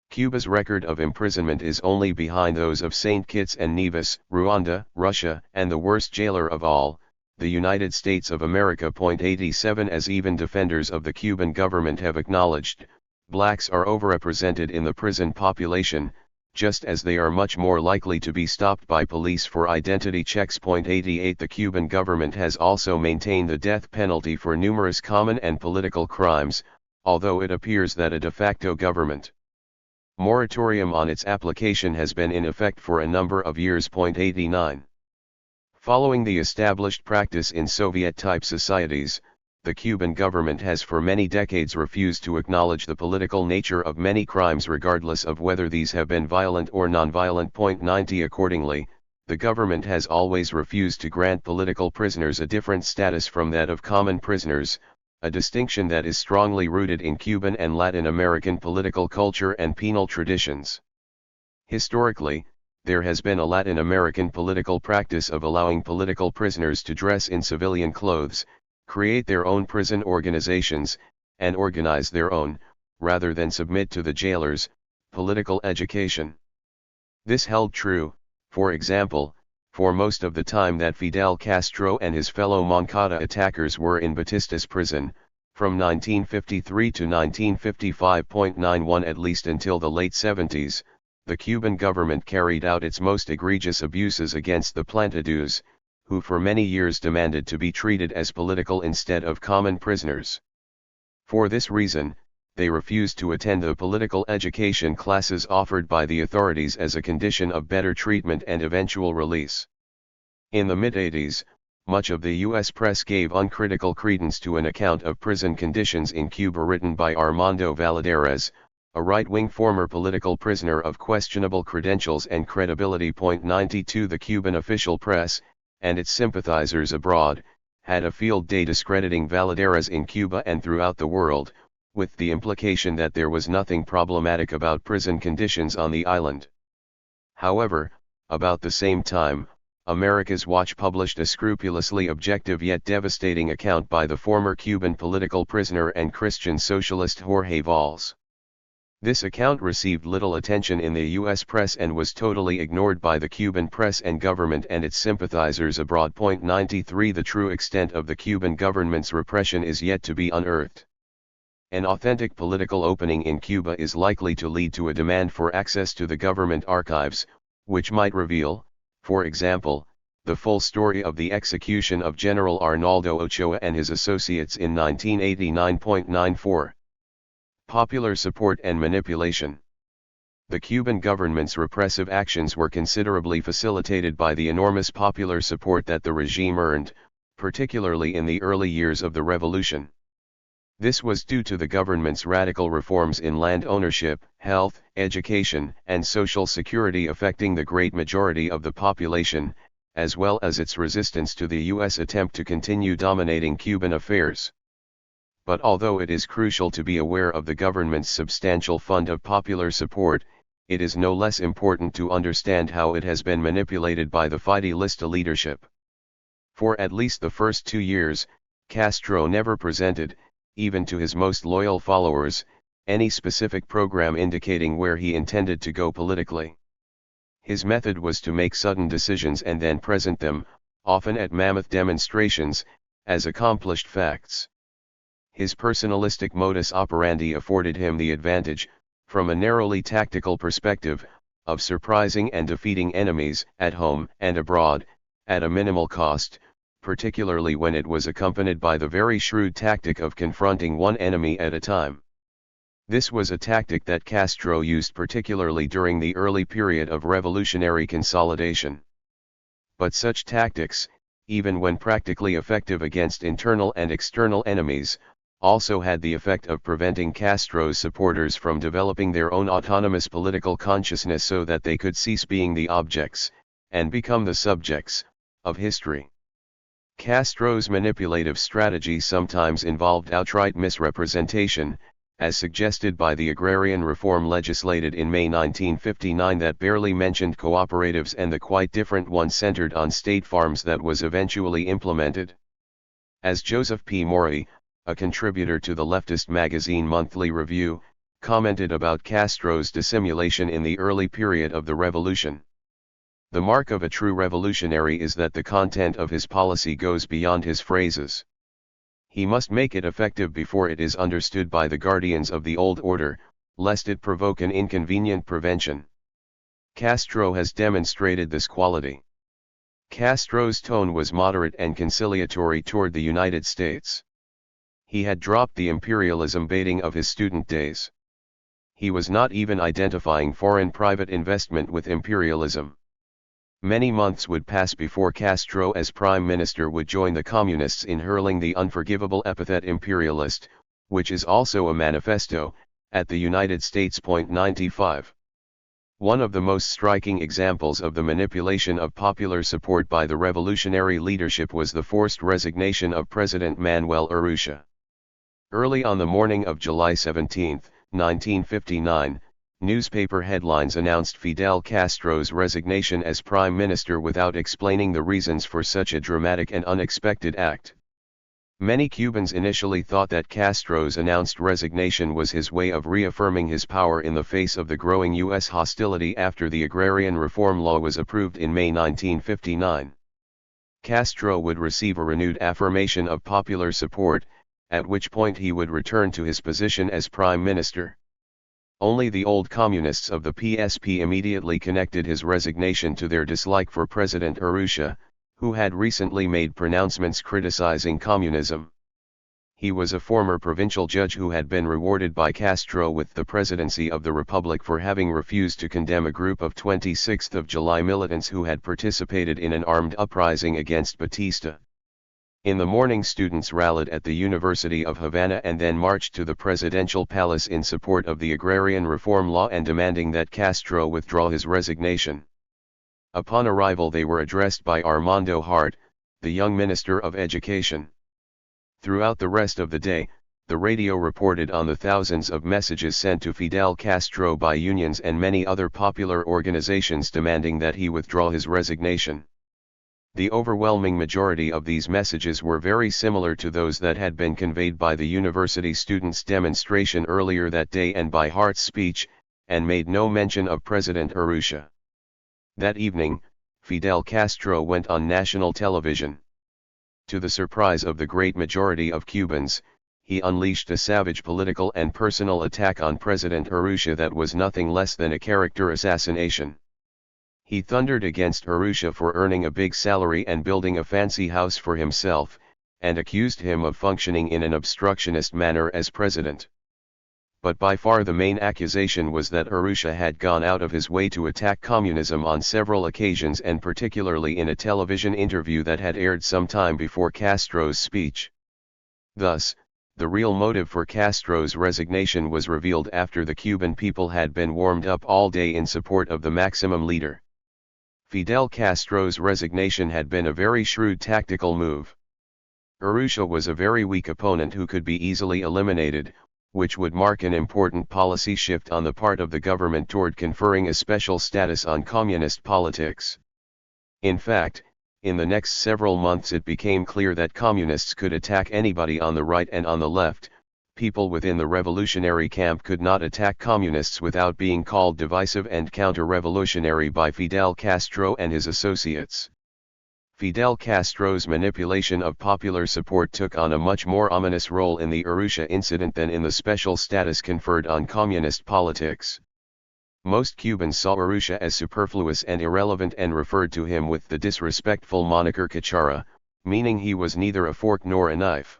Cuba's record of imprisonment is only behind those of St. Kitts and Nevis, Rwanda, Russia, and the worst jailer of all, the United States of America. 87 As even defenders of the Cuban government have acknowledged, blacks are overrepresented in the prison population, just as they are much more likely to be stopped by police for identity checks. 88 The Cuban government has also maintained the death penalty for numerous common and political crimes, although it appears that a de facto government moratorium on its application has been in effect for a number of years. 89. Following the established practice in Soviet-type societies, the Cuban government has for many decades refused to acknowledge the political nature of many crimes regardless of whether these have been violent or non-violent. 90 Accordingly, the government has always refused to grant political prisoners a different status from that of common prisoners, a distinction that is strongly rooted in Cuban and Latin American political culture and penal traditions. Historically, there has been a Latin American political practice of allowing political prisoners to dress in civilian clothes, create their own prison organizations, and organize their own, rather than submit to the jailers, political education. This held true, for example, for most of the time that Fidel Castro and his fellow Moncada attackers were in Batista's prison, from 1953 to 1955.91 at least until the late 70s, the Cuban government carried out its most egregious abuses against the plantados, who for many years demanded to be treated as political instead of common prisoners. For this reason, they refused to attend the political education classes offered by the authorities as a condition of better treatment and eventual release. In the mid-80s, much of the U.S. press gave uncritical credence to an account of prison conditions in Cuba written by Armando Valladares, a right-wing former political prisoner of questionable credentials and credibility. 92 The Cuban official press, and its sympathizers abroad, had a field day discrediting Valladares in Cuba and throughout the world, with the implication that there was nothing problematic about prison conditions on the island. However, about the same time, America's Watch published a scrupulously objective yet devastating account by the former Cuban political prisoner and Christian socialist Jorge Valls. This account received little attention in the U.S. press and was totally ignored by the Cuban press and government and its sympathizers abroad. 93 The true extent of the Cuban government's repression is yet to be unearthed. An authentic political opening in Cuba is likely to lead to a demand for access to the government archives, which might reveal, for example, the full story of the execution of General Arnaldo Ochoa and his associates in 1989.94. Popular support and manipulation. The Cuban government's repressive actions were considerably facilitated by the enormous popular support that the regime earned, particularly in the early years of the revolution. This was due to the government's radical reforms in land ownership, health, education, and social security affecting the great majority of the population, as well as its resistance to the U.S. attempt to continue dominating Cuban affairs. But although it is crucial to be aware of the government's substantial fund of popular support, it is no less important to understand how it has been manipulated by the Fidelista leadership. For at least the first 2 years, Castro never presented, even to his most loyal followers, any specific program indicating where he intended to go politically. His method was to make sudden decisions and then present them, often at mammoth demonstrations, as accomplished facts. His personalistic modus operandi afforded him the advantage, from a narrowly tactical perspective, of surprising and defeating enemies, at home and abroad, at a minimal cost, particularly when it was accompanied by the very shrewd tactic of confronting one enemy at a time. This was a tactic that Castro used particularly during the early period of revolutionary consolidation. But such tactics, even when practically effective against internal and external enemies, also had the effect of preventing Castro's supporters from developing their own autonomous political consciousness so that they could cease being the objects, and become the subjects, of history. Castro's manipulative strategy sometimes involved outright misrepresentation, as suggested by the agrarian reform legislated in May 1959 that barely mentioned cooperatives and the quite different one centered on state farms that was eventually implemented. As Joseph P. Maury, a contributor to the leftist magazine Monthly Review, commented about Castro's dissimulation in the early period of the revolution. The mark of a true revolutionary is that the content of his policy goes beyond his phrases. He must make it effective before it is understood by the guardians of the old order, lest it provoke an inconvenient prevention. Castro has demonstrated this quality. Castro's tone was moderate and conciliatory toward the United States. He had dropped the imperialism baiting of his student days. He was not even identifying foreign private investment with imperialism. Many months would pass before Castro as prime minister would join the communists in hurling the unforgivable epithet imperialist, which is also a manifesto, at the United States. 95. One of the most striking examples of the manipulation of popular support by the revolutionary leadership was the forced resignation of President Manuel Urrutia. Early on the morning of July 17, 1959, newspaper headlines announced Fidel Castro's resignation as prime minister without explaining the reasons for such a dramatic and unexpected act. Many Cubans initially thought that Castro's announced resignation was his way of reaffirming his power in the face of the growing U.S. hostility after the agrarian reform law was approved in May 1959. Castro would receive a renewed affirmation of popular support, at which point he would return to his position as prime minister. Only the old communists of the PSP immediately connected his resignation to their dislike for President Urrutia, who had recently made pronouncements criticizing communism. He was a former provincial judge who had been rewarded by Castro with the presidency of the Republic for having refused to condemn a group of 26th of July militants who had participated in an armed uprising against Batista. In the morning, students rallied at the University of Havana and then marched to the presidential palace in support of the agrarian reform law and demanding that Castro withdraw his resignation. Upon arrival, they were addressed by Armando Hart, the young Minister of Education. Throughout the rest of the day, the radio reported on the thousands of messages sent to Fidel Castro by unions and many other popular organizations demanding that he withdraw his resignation. The overwhelming majority of these messages were very similar to those that had been conveyed by the university students' demonstration earlier that day and by Hart's speech, and made no mention of President Urrutia. That evening, Fidel Castro went on national television. To the surprise of the great majority of Cubans, he unleashed a savage political and personal attack on President Urrutia that was nothing less than a character assassination. He thundered against Urrutia for earning a big salary and building a fancy house for himself, and accused him of functioning in an obstructionist manner as president. But by far the main accusation was that Urrutia had gone out of his way to attack communism on several occasions, and particularly in a television interview that had aired some time before Castro's speech. Thus, the real motive for Castro's resignation was revealed after the Cuban people had been warmed up all day in support of the maximum leader. Fidel Castro's resignation had been a very shrewd tactical move. Urrutia was a very weak opponent who could be easily eliminated, which would mark an important policy shift on the part of the government toward conferring a special status on communist politics. In fact, in the next several months it became clear that communists could attack anybody on the right and on the left. People within the revolutionary camp could not attack communists without being called divisive and counter-revolutionary by Fidel Castro and his associates. Fidel Castro's manipulation of popular support took on a much more ominous role in the Urrutia incident than in the special status conferred on communist politics. Most Cubans saw Urrutia as superfluous and irrelevant and referred to him with the disrespectful moniker Cachara, meaning he was neither a fork nor a knife.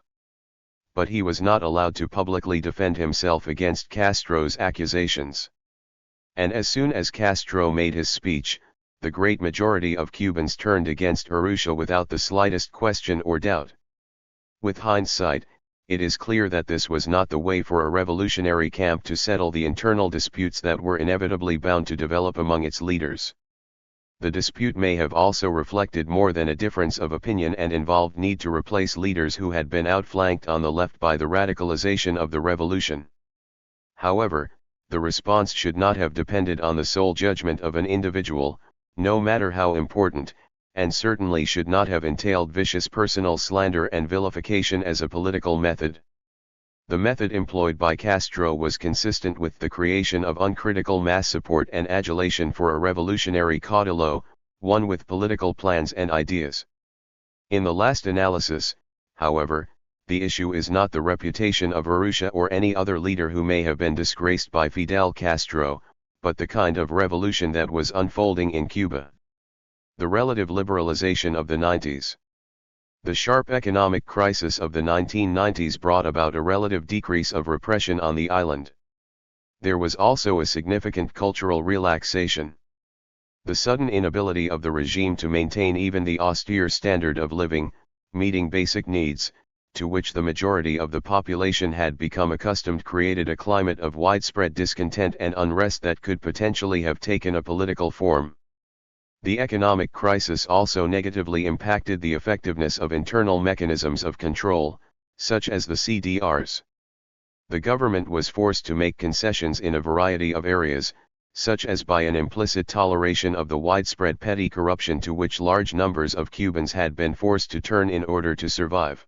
But he was not allowed to publicly defend himself against Castro's accusations. And as soon as Castro made his speech, the great majority of Cubans turned against Urrutia without the slightest question or doubt. With hindsight, it is clear that this was not the way for a revolutionary camp to settle the internal disputes that were inevitably bound to develop among its leaders. The dispute may have also reflected more than a difference of opinion and involved need to replace leaders who had been outflanked on the left by the radicalization of the revolution. However, the response should not have depended on the sole judgment of an individual, no matter how important, and certainly should not have entailed vicious personal slander and vilification as a political method. The method employed by Castro was consistent with the creation of uncritical mass support and adulation for a revolutionary caudillo, one with political plans and ideas. In the last analysis, however, the issue is not the reputation of Urrutia or any other leader who may have been disgraced by Fidel Castro, but the kind of revolution that was unfolding in Cuba. The relative liberalization of the 90s. The sharp economic crisis of the 1990s brought about a relative decrease of repression on the island. There was also a significant cultural relaxation. The sudden inability of the regime to maintain even the austere standard of living, meeting basic needs, to which the majority of the population had become accustomed, created a climate of widespread discontent and unrest that could potentially have taken a political form. The economic crisis also negatively impacted the effectiveness of internal mechanisms of control, such as the CDRs. The government was forced to make concessions in a variety of areas, such as by an implicit toleration of the widespread petty corruption to which large numbers of Cubans had been forced to turn in order to survive.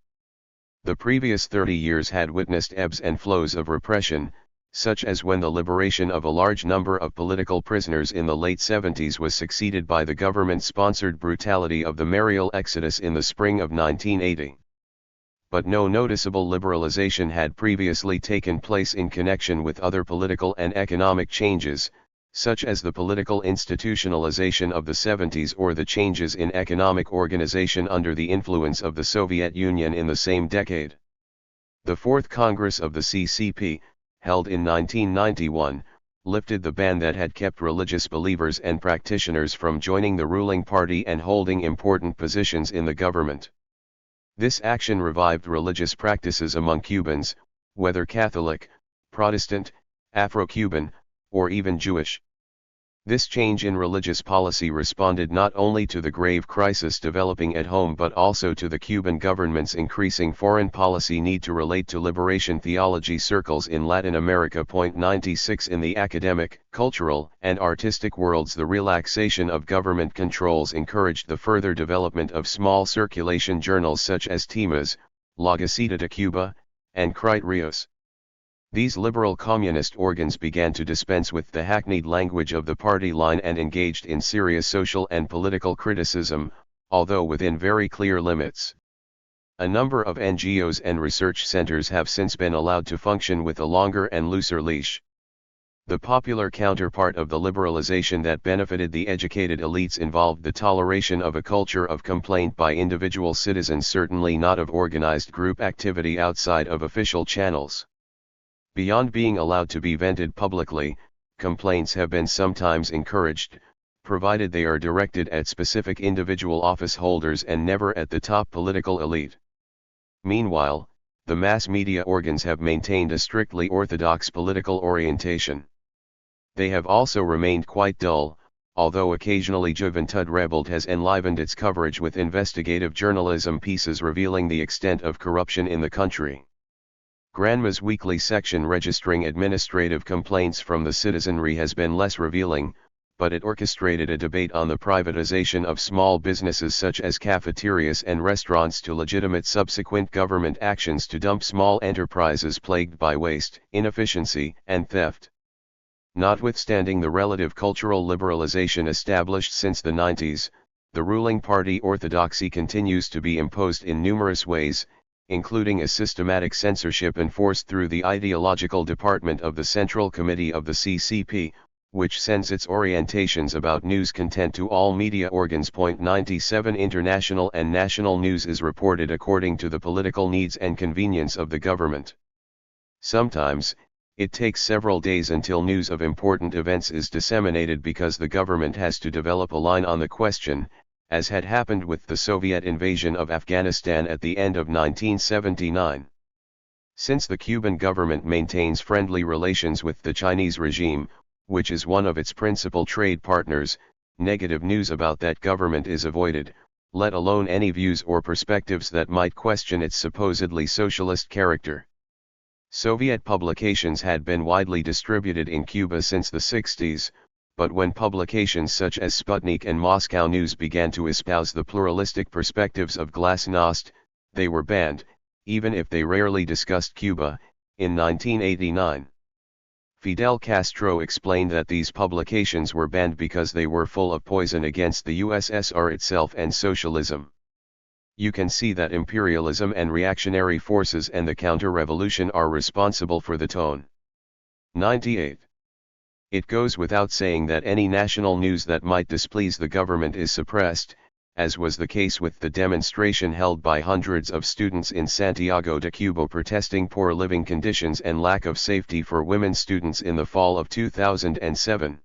The previous 30 years had witnessed ebbs and flows of repression, such as when the liberation of a large number of political prisoners in the late 70s was succeeded by the government-sponsored brutality of the Mariel Exodus in the spring of 1980. But no noticeable liberalization had previously taken place in connection with other political and economic changes, such as the political institutionalization of the 70s or the changes in economic organization under the influence of the Soviet Union in the same decade. The Fourth Congress of the CCP, held in 1991, lifted the ban that had kept religious believers and practitioners from joining the ruling party and holding important positions in the government. This action revived religious practices among Cubans, whether Catholic, Protestant, Afro-Cuban, or even Jewish. This change in religious policy responded not only to the grave crisis developing at home but also to the Cuban government's increasing foreign policy need to relate to liberation theology circles in Latin America. 96 In the academic, cultural, and artistic worlds, the relaxation of government controls encouraged the further development of small circulation journals such as Timas, La Gaceta de Cuba, and Crite Rios. These liberal communist organs began to dispense with the hackneyed language of the party line and engaged in serious social and political criticism, although within very clear limits. A number of NGOs and research centers have since been allowed to function with a longer and looser leash. The popular counterpart of the liberalization that benefited the educated elites involved the toleration of a culture of complaint by individual citizens, certainly not of organized group activity outside of official channels. Beyond being allowed to be vented publicly, complaints have been sometimes encouraged, provided they are directed at specific individual office holders and never at the top political elite. Meanwhile, the mass media organs have maintained a strictly orthodox political orientation. They have also remained quite dull, although occasionally Juventud Rebelde has enlivened its coverage with investigative journalism pieces revealing the extent of corruption in the country. Granma's weekly section registering administrative complaints from the citizenry has been less revealing, but it orchestrated a debate on the privatization of small businesses such as cafeterias and restaurants to legitimate subsequent government actions to dump small enterprises plagued by waste, inefficiency, and theft. Notwithstanding the relative cultural liberalization established since the 90s, the ruling party orthodoxy continues to be imposed in numerous ways, including a systematic censorship enforced through the ideological department of the Central Committee of the CCP, which sends its orientations about news content to all media organs. 97 International and national news is reported according to the political needs and convenience of the government. Sometimes, it takes several days until news of important events is disseminated because the government has to develop a line on the question, as had happened with the Soviet invasion of Afghanistan at the end of 1979. Since the Cuban government maintains friendly relations with the Chinese regime, which is one of its principal trade partners, negative news about that government is avoided, let alone any views or perspectives that might question its supposedly socialist character. Soviet publications had been widely distributed in Cuba since the 60s, but when publications such as Sputnik and Moscow News began to espouse the pluralistic perspectives of Glasnost, they were banned, even if they rarely discussed Cuba, in 1989. Fidel Castro explained that these publications were banned because they were full of poison against the USSR itself and socialism. You can see that imperialism and reactionary forces and the counter-revolution are responsible for the tone. 98. It goes without saying that any national news that might displease the government is suppressed, as was the case with the demonstration held by hundreds of students in Santiago de Cuba protesting poor living conditions and lack of safety for women students in the fall of 2007.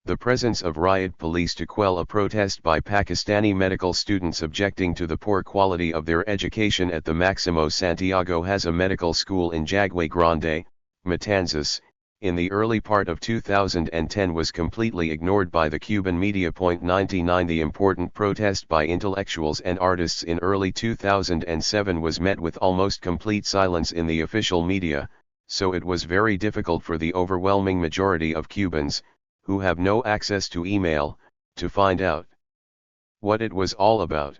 The presence of riot police to quell a protest by Pakistani medical students objecting to the poor quality of their education at the Maximo Santiago has a medical school in Jaguay Grande, Matanzas, in the early part of 2010 was completely ignored by the Cuban media. 99 The important protest by intellectuals and artists in early 2007 was met with almost complete silence in the official media, so it was very difficult for the overwhelming majority of Cubans, who have no access to email, to find out what it was all about.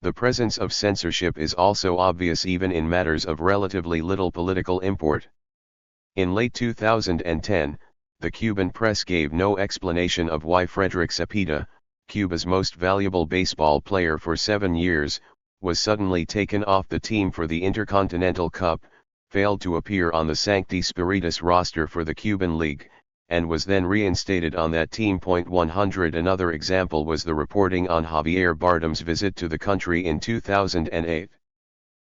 The presence of censorship is also obvious even in matters of relatively little political import. In late 2010, the Cuban press gave no explanation of why Frederick Cepeda, Cuba's most valuable baseball player for 7 years, was suddenly taken off the team for the Intercontinental Cup, failed to appear on the Sancti Spiritus roster for the Cuban League, and was then reinstated on that team. 100 Another example was the reporting on Javier Bardem's visit to the country in 2008.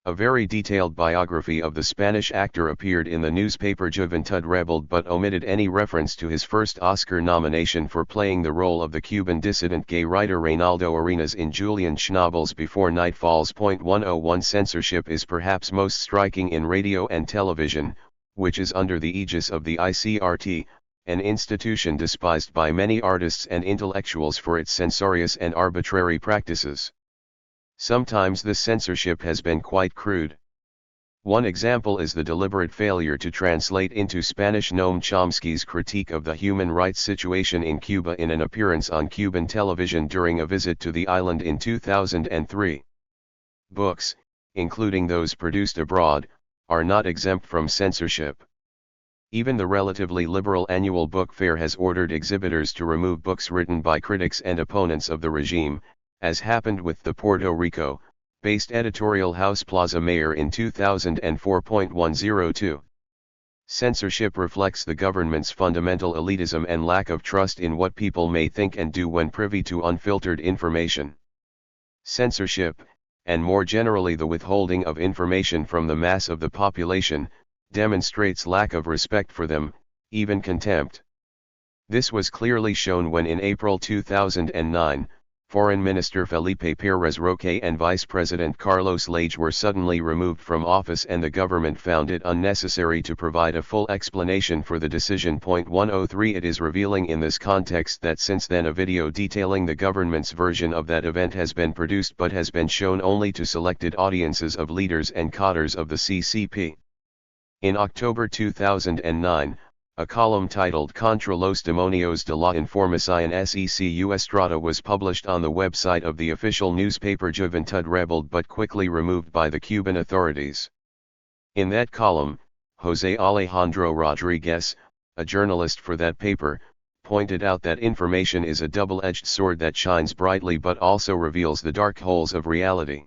A very detailed biography of the Spanish actor appeared in the newspaper Juventud Rebelde but omitted any reference to his first Oscar nomination for playing the role of the Cuban dissident gay writer Reynaldo Arenas in Julian Schnabel's Before Night Falls. 101 Censorship is perhaps most striking in radio and television, which is under the aegis of the ICRT, an institution despised by many artists and intellectuals for its censorious and arbitrary practices. Sometimes this censorship has been quite crude. One example is the deliberate failure to translate into Spanish Noam Chomsky's critique of the human rights situation in Cuba in an appearance on Cuban television during a visit to the island in 2003. Books, including those produced abroad, are not exempt from censorship. Even the relatively liberal annual book fair has ordered exhibitors to remove books written by critics and opponents of the regime, as happened with the Puerto Rico-based editorial house Plaza Mayor in 2004. 102. Censorship reflects the government's fundamental elitism and lack of trust in what people may think and do when privy to unfiltered information. Censorship, and more generally the withholding of information from the mass of the population, demonstrates lack of respect for them, even contempt. This was clearly shown when in April 2009, Foreign Minister Felipe Pérez Roque and Vice President Carlos Lage were suddenly removed from office and the government found it unnecessary to provide a full explanation for the decision. 103 It is revealing in this context that since then a video detailing the government's version of that event has been produced but has been shown only to selected audiences of leaders and cadres of the CCP. In October 2009, a column titled Contra los Demonios de la Información Secu Estrada was published on the website of the official newspaper Juventud Rebelde but quickly removed by the Cuban authorities. In that column, José Alejandro Rodríguez, a journalist for that paper, pointed out that information is a double-edged sword that shines brightly but also reveals the dark holes of reality.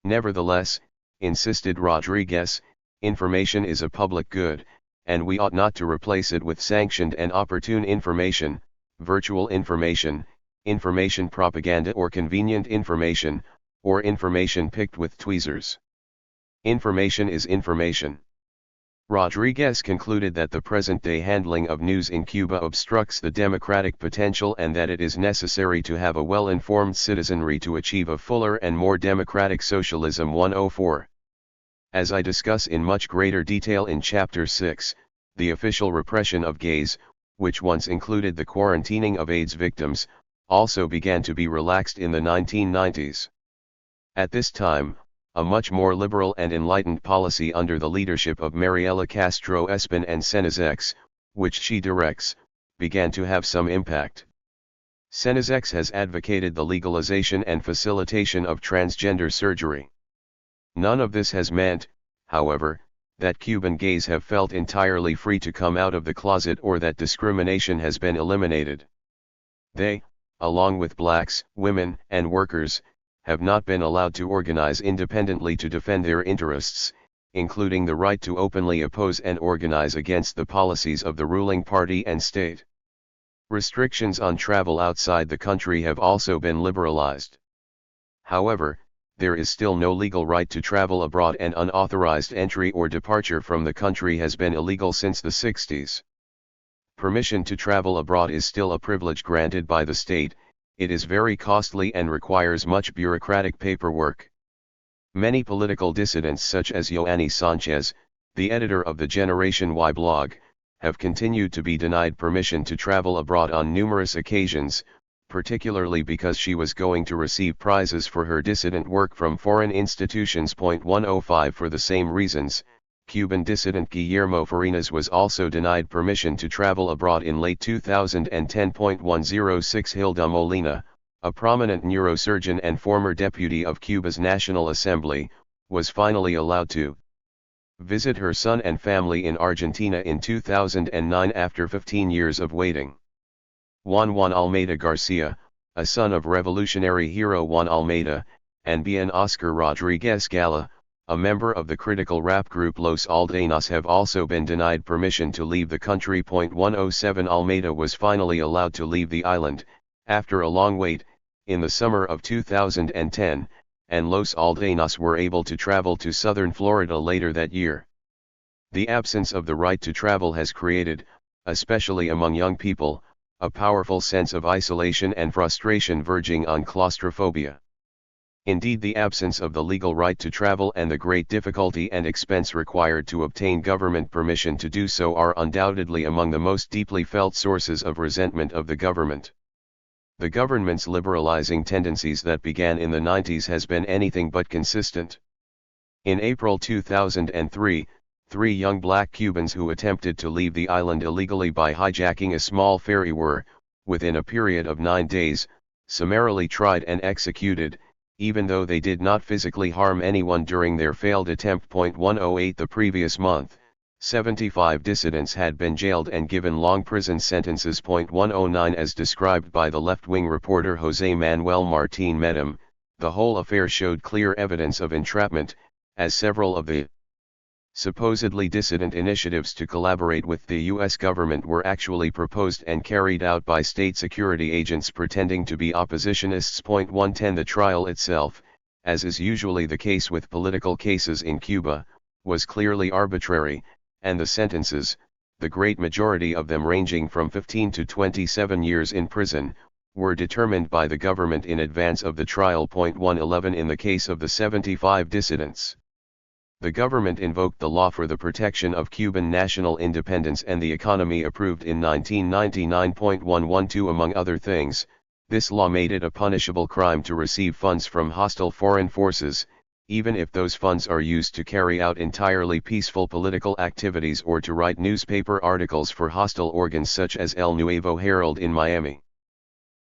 Nevertheless, insisted Rodríguez, information is a public good, and we ought not to replace it with sanctioned and opportune information, virtual information, information propaganda or convenient information, or information picked with tweezers. Information is information. Rodríguez concluded that the present-day handling of news in Cuba obstructs the democratic potential and that it is necessary to have a well-informed citizenry to achieve a fuller and more democratic socialism. 104. As I discuss in much greater detail in Chapter 6, the official repression of gays, which once included the quarantining of AIDS victims, also began to be relaxed in the 1990s. At this time, a much more liberal and enlightened policy under the leadership of Mariela Castro Espin and Cenesex, which she directs, began to have some impact. Cenesex has advocated the legalization and facilitation of transgender surgery. None of this has meant, however, that Cuban gays have felt entirely free to come out of the closet or that discrimination has been eliminated. They, along with blacks, women, and workers, have not been allowed to organize independently to defend their interests, including the right to openly oppose and organize against the policies of the ruling party and state. Restrictions on travel outside the country have also been liberalized. However, there is still no legal right to travel abroad, and unauthorized entry or departure from the country has been illegal since the 60s. Permission to travel abroad is still a privilege granted by the state. It is very costly and requires much bureaucratic paperwork. Many political dissidents such as Yoani Sanchez, the editor of the Generation Y blog, have continued to be denied permission to travel abroad on numerous occasions, particularly because she was going to receive prizes for her dissident work from foreign institutions. 105 For the same reasons, Cuban dissident Guillermo Farinas was also denied permission to travel abroad in late 2010. 106 Hilda Molina, a prominent neurosurgeon and former deputy of Cuba's National Assembly, was finally allowed to visit her son and family in Argentina in 2009 after 15 years of waiting. Juan Almeida Garcia, a son of revolutionary hero Juan Almeida, and Bien Oscar Rodriguez Gala, a member of the critical rap group Los Aldeanos, have also been denied permission to leave the country. 107 Almeida was finally allowed to leave the island, after a long wait, in the summer of 2010, and Los Aldeanos were able to travel to southern Florida later that year. The absence of the right to travel has created, especially among young people, a powerful sense of isolation and frustration verging on claustrophobia. Indeed, the absence of the legal right to travel and the great difficulty and expense required to obtain government permission to do so are undoubtedly among the most deeply felt sources of resentment of the government. The government's liberalizing tendencies that began in the 90s has been anything but consistent. In April 2003, 3 young black Cubans who attempted to leave the island illegally by hijacking a small ferry were, within a period of 9 days, summarily tried and executed, even though they did not physically harm anyone during their failed attempt. 108 The previous month, 75 dissidents had been jailed and given long prison sentences. 109 As described by the left-wing reporter José Manuel Martín Medem, the whole affair showed clear evidence of entrapment, as several of the supposedly dissident initiatives to collaborate with the U.S. government were actually proposed and carried out by state security agents pretending to be oppositionists. 110 The trial itself, as is usually the case with political cases in Cuba, was clearly arbitrary, and the sentences, the great majority of them ranging from 15 to 27 years in prison, were determined by the government in advance of the trial. 111 In the case of the 75 dissidents, the government invoked the Law for the Protection of Cuban National Independence and the Economy approved in 1999. 112 Among other things, this law made it a punishable crime to receive funds from hostile foreign forces, even if those funds are used to carry out entirely peaceful political activities or to write newspaper articles for hostile organs such as El Nuevo Herald in Miami.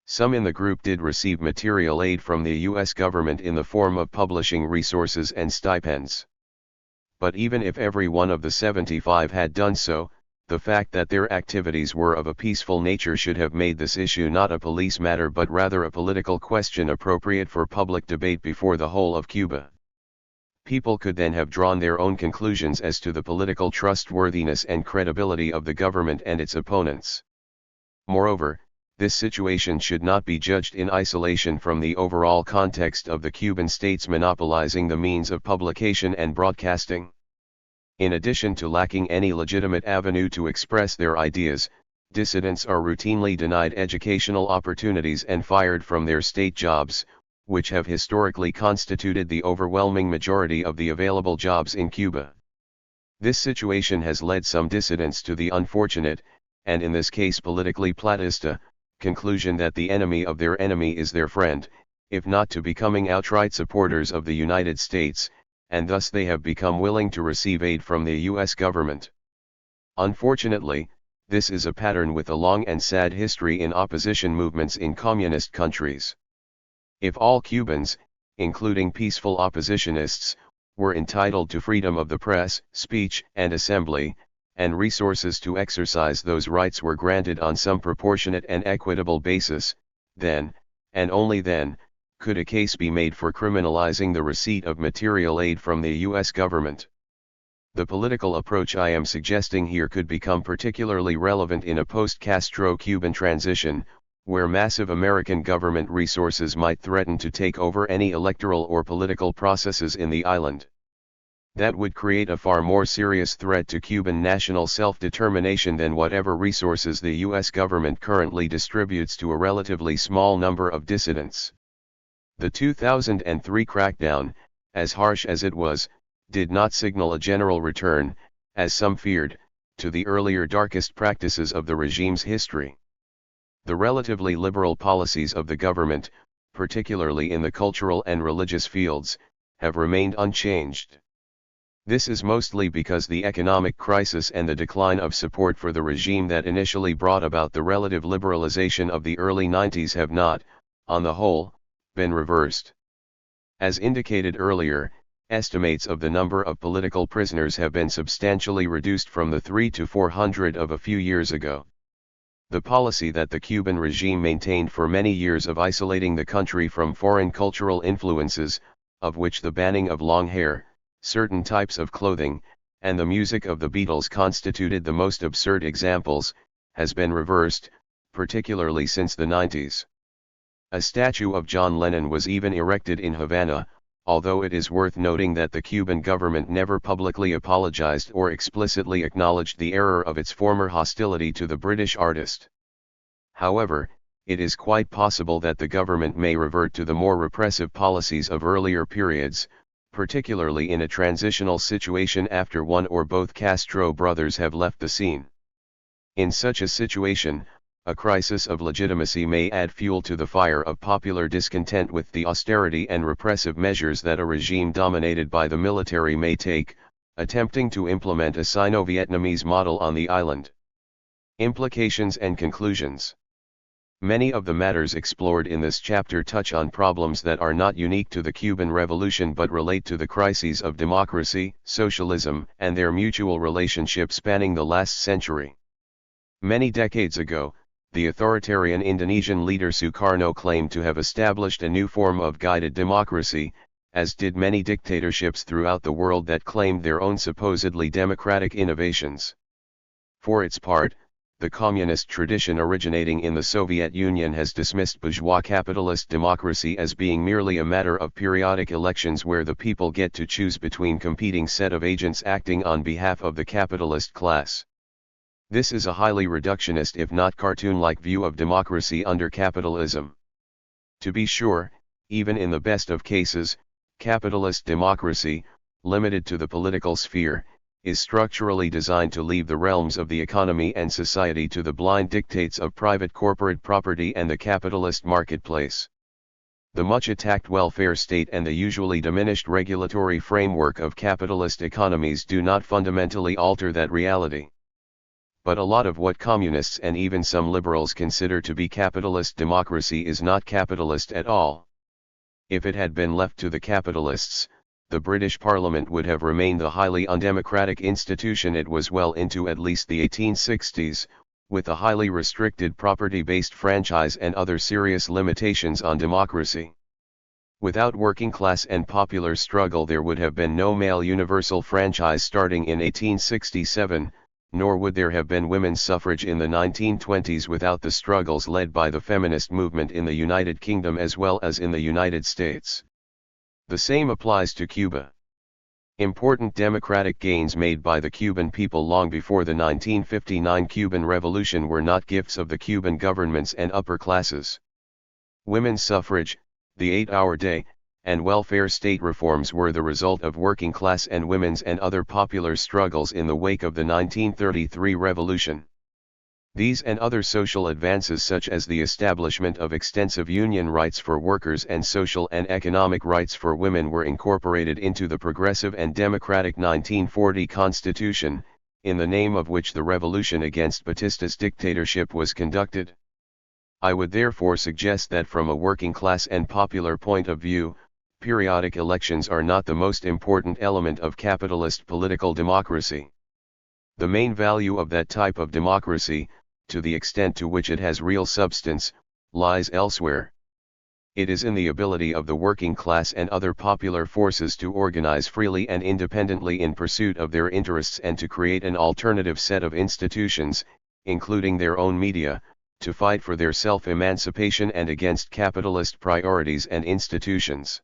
Some in the group did receive material aid from the U.S. government in the form of publishing resources and stipends. But even if every one of the 75 had done so, the fact that their activities were of a peaceful nature should have made this issue not a police matter but rather a political question appropriate for public debate before the whole of Cuba. People could then have drawn their own conclusions as to the political trustworthiness and credibility of the government and its opponents. Moreover, this situation should not be judged in isolation from the overall context of the Cuban states monopolizing the means of publication and broadcasting. In addition to lacking any legitimate avenue to express their ideas, dissidents are routinely denied educational opportunities and fired from their state jobs, which have historically constituted the overwhelming majority of the available jobs in Cuba. This situation has led some dissidents to the unfortunate, and in this case politically platista, conclusion that the enemy of their enemy is their friend, if not to becoming outright supporters of the United States, and thus they have become willing to receive aid from the U.S. government. Unfortunately, this is a pattern with a long and sad history in opposition movements in communist countries. If all Cubans, including peaceful oppositionists, were entitled to freedom of the press, speech and assembly, and resources to exercise those rights were granted on some proportionate and equitable basis, then, and only then, could a case be made for criminalizing the receipt of material aid from the U.S. government. The political approach I am suggesting here could become particularly relevant in a post-Castro Cuban transition, where massive American government resources might threaten to take over any electoral or political processes in the island. That would create a far more serious threat to Cuban national self-determination than whatever resources the U.S. government currently distributes to a relatively small number of dissidents. The 2003 crackdown, as harsh as it was, did not signal a general return, as some feared, to the earlier darkest practices of the regime's history. The relatively liberal policies of the government, particularly in the cultural and religious fields, have remained unchanged. This is mostly because the economic crisis and the decline of support for the regime that initially brought about the relative liberalization of the early 90s have not, on the whole, been reversed. As indicated earlier, estimates of the number of political prisoners have been substantially reduced from the 300 to 400 of a few years ago. The policy that the Cuban regime maintained for many years of isolating the country from foreign cultural influences, of which the banning of long hair, certain types of clothing, and the music of the Beatles constituted the most absurd examples, has been reversed, particularly since the 90s. A statue of John Lennon was even erected in Havana, although it is worth noting that the Cuban government never publicly apologized or explicitly acknowledged the error of its former hostility to the British artist. However, it is quite possible that the government may revert to the more repressive policies of earlier periods, particularly in a transitional situation after one or both Castro brothers have left the scene. In such a situation, a crisis of legitimacy may add fuel to the fire of popular discontent with the austerity and repressive measures that a regime dominated by the military may take, attempting to implement a Sino-Vietnamese model on the island. Implications and conclusions. Many of the matters explored in this chapter touch on problems that are not unique to the Cuban Revolution but relate to the crises of democracy, socialism, and their mutual relationship spanning the last century. Many decades ago, the authoritarian Indonesian leader Sukarno claimed to have established a new form of guided democracy, as did many dictatorships throughout the world that claimed their own supposedly democratic innovations. For its part, the communist tradition originating in the Soviet Union has dismissed bourgeois capitalist democracy as being merely a matter of periodic elections where the people get to choose between competing set of agents acting on behalf of the capitalist class. This is a highly reductionist if not cartoon-like view of democracy under capitalism. To be sure, even in the best of cases, capitalist democracy, limited to the political sphere, is structurally designed to leave the realms of the economy and society to the blind dictates of private corporate property and the capitalist marketplace. The much-attacked welfare state and the usually diminished regulatory framework of capitalist economies do not fundamentally alter that reality. But a lot of what communists and even some liberals consider to be capitalist democracy is not capitalist at all. If it had been left to the capitalists, the British Parliament would have remained the highly undemocratic institution it was well into at least the 1860s, with a highly restricted property-based franchise and other serious limitations on democracy. Without working class and popular struggle there would have been no male universal franchise starting in 1867, nor would there have been women's suffrage in the 1920s without the struggles led by the feminist movement in the United Kingdom as well as in the United States. The same applies to Cuba. Important democratic gains made by the Cuban people long before the 1959 Cuban Revolution were not gifts of the Cuban governments and upper classes. Women's suffrage, the 8-hour day, and welfare state reforms were the result of working class and women's and other popular struggles in the wake of the 1933 revolution. These and other social advances such as the establishment of extensive union rights for workers and social and economic rights for women were incorporated into the progressive and democratic 1940 Constitution, in the name of which the revolution against Batista's dictatorship was conducted. I would therefore suggest that from a working class and popular point of view, periodic elections are not the most important element of capitalist political democracy. The main value of that type of democracy, to the extent to which it has real substance, lies elsewhere. It is in the ability of the working class and other popular forces to organize freely and independently in pursuit of their interests and to create an alternative set of institutions, including their own media, to fight for their self-emancipation and against capitalist priorities and institutions.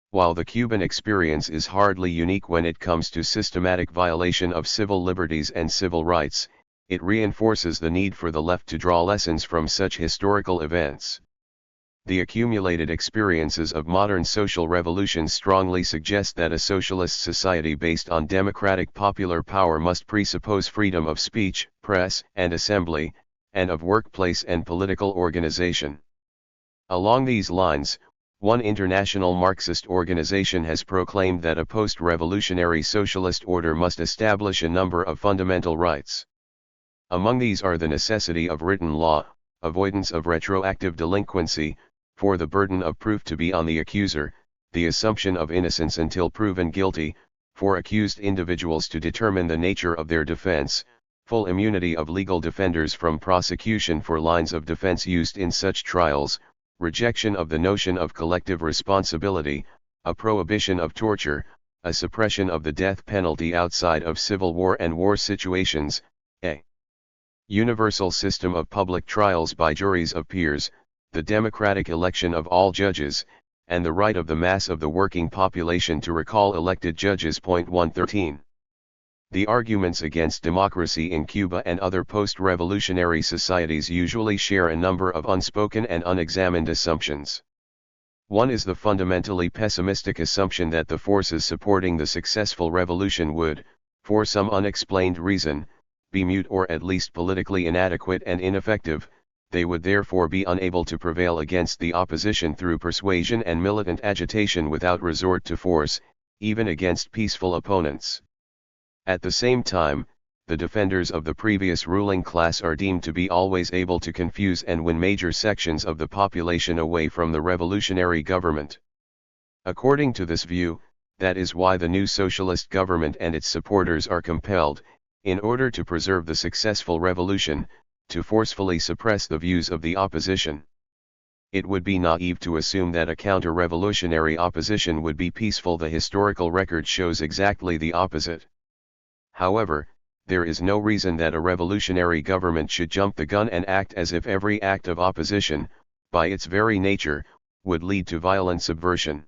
While the Cuban experience is hardly unique when it comes to systematic violation of civil liberties and civil rights, it reinforces the need for the left to draw lessons from such historical events. The accumulated experiences of modern social revolutions strongly suggest that a socialist society based on democratic popular power must presuppose freedom of speech, press and assembly, and of workplace and political organization. Along these lines, one international Marxist organization has proclaimed that a post-revolutionary socialist order must establish a number of fundamental rights. Among these are the necessity of written law, avoidance of retroactive delinquency, for the burden of proof to be on the accuser, the assumption of innocence until proven guilty, for accused individuals to determine the nature of their defense, full immunity of legal defenders from prosecution for lines of defense used in such trials, rejection of the notion of collective responsibility, a prohibition of torture, a suppression of the death penalty outside of civil war and war situations, a universal system of public trials by juries of peers, the democratic election of all judges, and the right of the mass of the working population to recall elected judges. 113. The arguments against democracy in Cuba and other post-revolutionary societies usually share a number of unspoken and unexamined assumptions. One is the fundamentally pessimistic assumption that the forces supporting the successful revolution would, for some unexplained reason, be mute or at least politically inadequate and ineffective. They would therefore be unable to prevail against the opposition through persuasion and militant agitation without resort to force, even against peaceful opponents. At the same time, the defenders of the previous ruling class are deemed to be always able to confuse and win major sections of the population away from the revolutionary government. According to this view, that is why the new socialist government and its supporters are compelled, in order to preserve the successful revolution, to forcefully suppress the views of the opposition. It would be naive to assume that a counter-revolutionary opposition would be peaceful. The historical record shows exactly the opposite. However, there is no reason that a revolutionary government should jump the gun and act as if every act of opposition, by its very nature, would lead to violent subversion.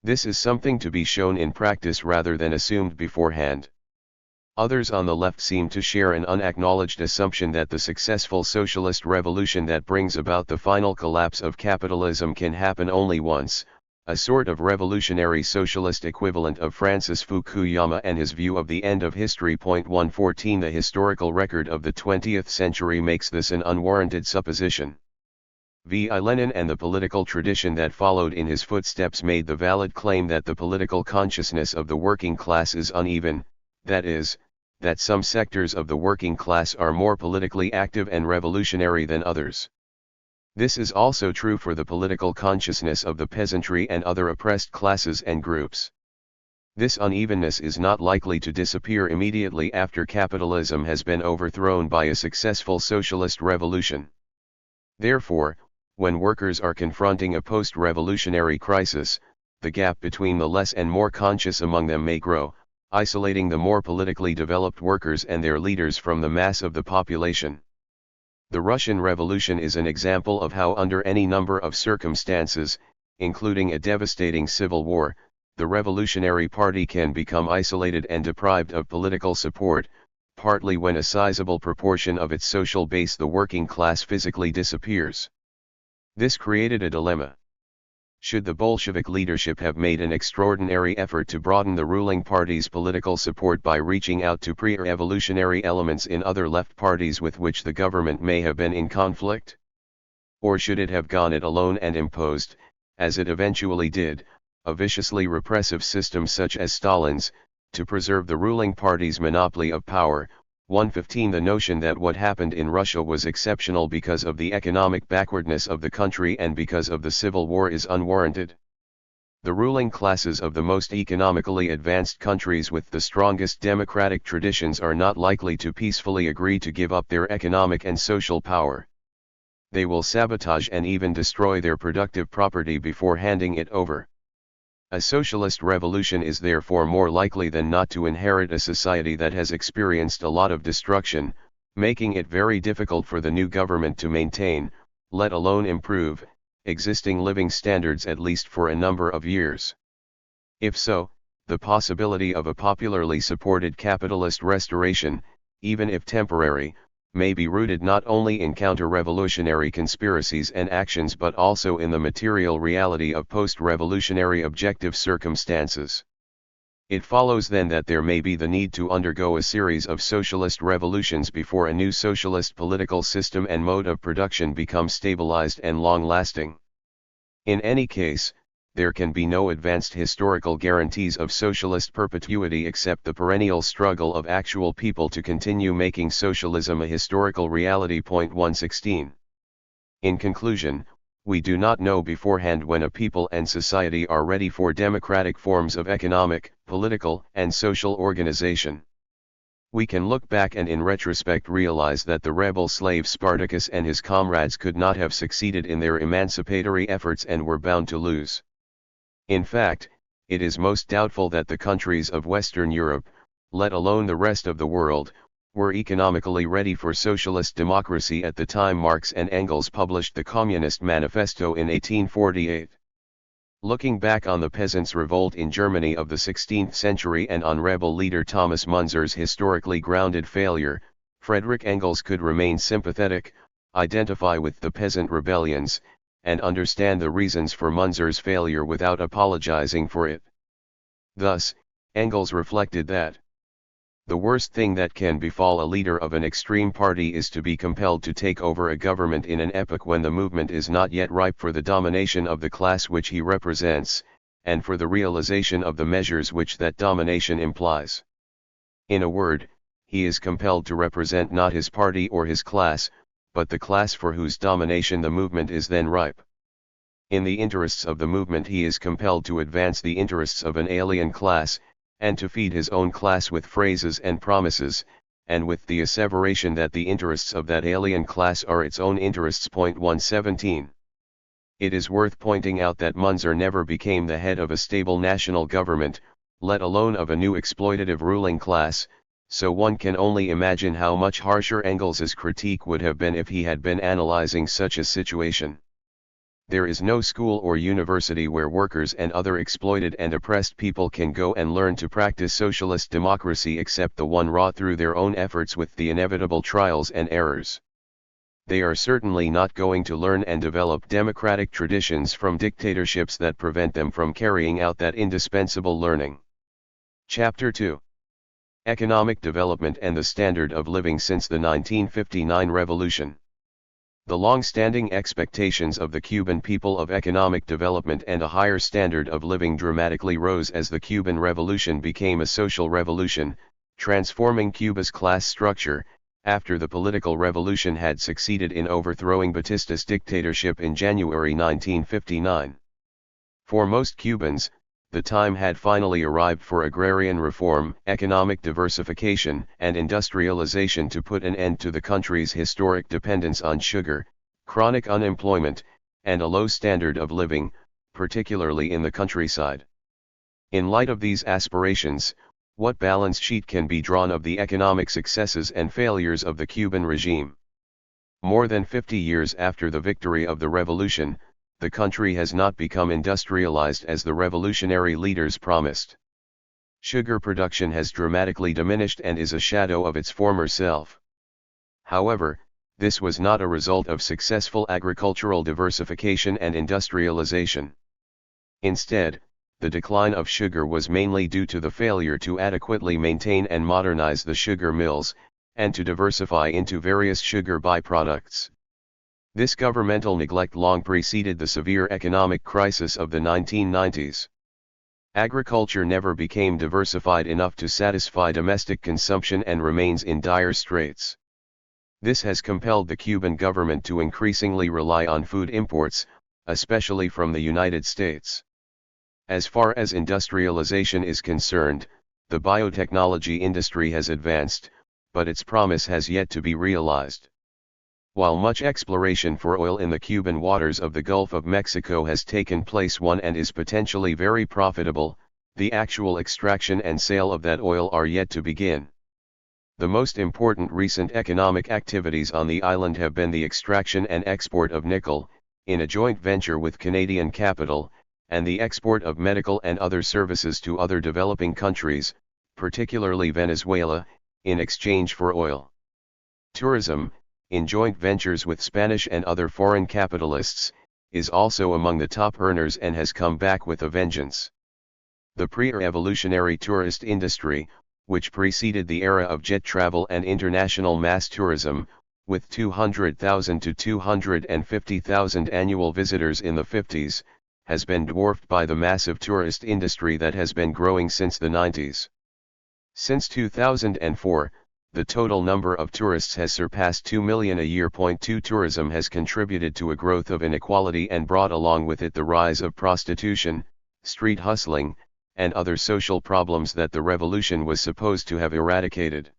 This is something to be shown in practice rather than assumed beforehand. Others on the left seem to share an unacknowledged assumption that the successful socialist revolution that brings about the final collapse of capitalism can happen only once, a sort of revolutionary socialist equivalent of Francis Fukuyama and his view of the end of history. 114. The historical record of the 20th century makes this an unwarranted supposition. V.I. Lenin and the political tradition that followed in his footsteps made the valid claim that the political consciousness of the working class is uneven, that is, that some sectors of the working class are more politically active and revolutionary than others. This is also true for the political consciousness of the peasantry and other oppressed classes and groups. This unevenness is not likely to disappear immediately after capitalism has been overthrown by a successful socialist revolution. Therefore, when workers are confronting a post-revolutionary crisis, the gap between the less and more conscious among them may grow, isolating the more politically developed workers and their leaders from the mass of the population. The Russian Revolution is an example of how under any number of circumstances, including a devastating civil war, the Revolutionary Party can become isolated and deprived of political support, partly when a sizable proportion of its social base, the working class, physically disappears. This created a dilemma. Should the Bolshevik leadership have made an extraordinary effort to broaden the ruling party's political support by reaching out to pre-revolutionary elements in other left parties with which the government may have been in conflict? Or should it have gone it alone and imposed, as it eventually did, a viciously repressive system such as Stalin's, to preserve the ruling party's monopoly of power? 115. The notion that what happened in Russia was exceptional because of the economic backwardness of the country and because of the civil war is unwarranted. The ruling classes of the most economically advanced countries with the strongest democratic traditions are not likely to peacefully agree to give up their economic and social power. they will sabotage and even destroy their productive property before handing it over. A socialist revolution is therefore more likely than not to inherit a society that has experienced a lot of destruction, making it very difficult for the new government to maintain, let alone improve, existing living standards at least for a number of years. If so, the possibility of a popularly supported capitalist restoration, even if temporary, may be rooted not only in counter-revolutionary conspiracies and actions but also in the material reality of post-revolutionary objective circumstances. It follows then that there may be the need to undergo a series of socialist revolutions before a new socialist political system and mode of production become stabilized and long-lasting. In any case, there can be no advanced historical guarantees of socialist perpetuity except the perennial struggle of actual people to continue making socialism a historical reality. 116. In conclusion, we do not know beforehand when a people and society are ready for democratic forms of economic, political, and social organization. We can look back and in retrospect realize that the rebel slave Spartacus and his comrades could not have succeeded in their emancipatory efforts and were bound to lose. In fact, it is most doubtful that the countries of Western Europe, let alone the rest of the world, were economically ready for socialist democracy at the time Marx and Engels published the Communist Manifesto in 1848. Looking back on the peasants' revolt in Germany of the 16th century and on rebel leader Thomas Munzer's historically grounded failure, Friedrich Engels could remain sympathetic, identify with the peasant rebellions, and understand the reasons for Munzer's failure without apologizing for it. Thus, Engels reflected that the worst thing that can befall a leader of an extreme party is to be compelled to take over a government in an epoch when the movement is not yet ripe for the domination of the class which he represents, and for the realization of the measures which that domination implies. In a word, he is compelled to represent not his party or his class, but the class for whose domination the movement is then ripe. In the interests of the movement he is compelled to advance the interests of an alien class, and to feed his own class with phrases and promises, and with the asseveration that the interests of that alien class are its own interests. 117. It is worth pointing out that Munzer never became the head of a stable national government, let alone of a new exploitative ruling class, so one can only imagine how much harsher Engels's critique would have been if he had been analyzing such a situation. There is no school or university where workers and other exploited and oppressed people can go and learn to practice socialist democracy except the one wrought through their own efforts with the inevitable trials and errors. They are certainly not going to learn and develop democratic traditions from dictatorships that prevent them from carrying out that indispensable learning. Chapter 2. Economic Development and the Standard of Living since the 1959 Revolution. The long-standing expectations of the Cuban people of economic development and a higher standard of living dramatically rose as the Cuban Revolution became a social revolution, transforming Cuba's class structure, after the political revolution had succeeded in overthrowing Batista's dictatorship in January 1959. For most Cubans, the time had finally arrived for agrarian reform, economic diversification, and industrialization to put an end to the country's historic dependence on sugar, chronic unemployment, and a low standard of living, particularly in the countryside. In light of these aspirations, what balance sheet can be drawn of the economic successes and failures of the Cuban regime? More than 50 years after the victory of the revolution, the country has not become industrialized as the revolutionary leaders promised. Sugar production has dramatically diminished and is a shadow of its former self. However, this was not a result of successful agricultural diversification and industrialization. Instead, the decline of sugar was mainly due to the failure to adequately maintain and modernize the sugar mills, and to diversify into various sugar byproducts. This governmental neglect long preceded the severe economic crisis of the 1990s. Agriculture never became diversified enough to satisfy domestic consumption and remains in dire straits. This has compelled the Cuban government to increasingly rely on food imports, especially from the United States. As far as industrialization is concerned, the biotechnology industry has advanced, but its promise has yet to be realized. While much exploration for oil in the Cuban waters of the Gulf of Mexico has taken place and is potentially very profitable, the actual extraction and sale of that oil are yet to begin. The most important recent economic activities on the island have been the extraction and export of nickel, in a joint venture with Canadian capital, and the export of medical and other services to other developing countries, particularly Venezuela, in exchange for oil. Tourism, in joint ventures with Spanish and other foreign capitalists, is also among the top earners and has come back with a vengeance. The pre-revolutionary tourist industry, which preceded the era of jet travel and international mass tourism, with 200,000 to 250,000 annual visitors in the 50s, has been dwarfed by the massive tourist industry that has been growing since the 90s. Since 2004, the total number of tourists has surpassed 2 million a year. 2 Tourism has contributed to a growth of inequality and brought along with it the rise of prostitution, street hustling, and other social problems that the revolution was supposed to have eradicated.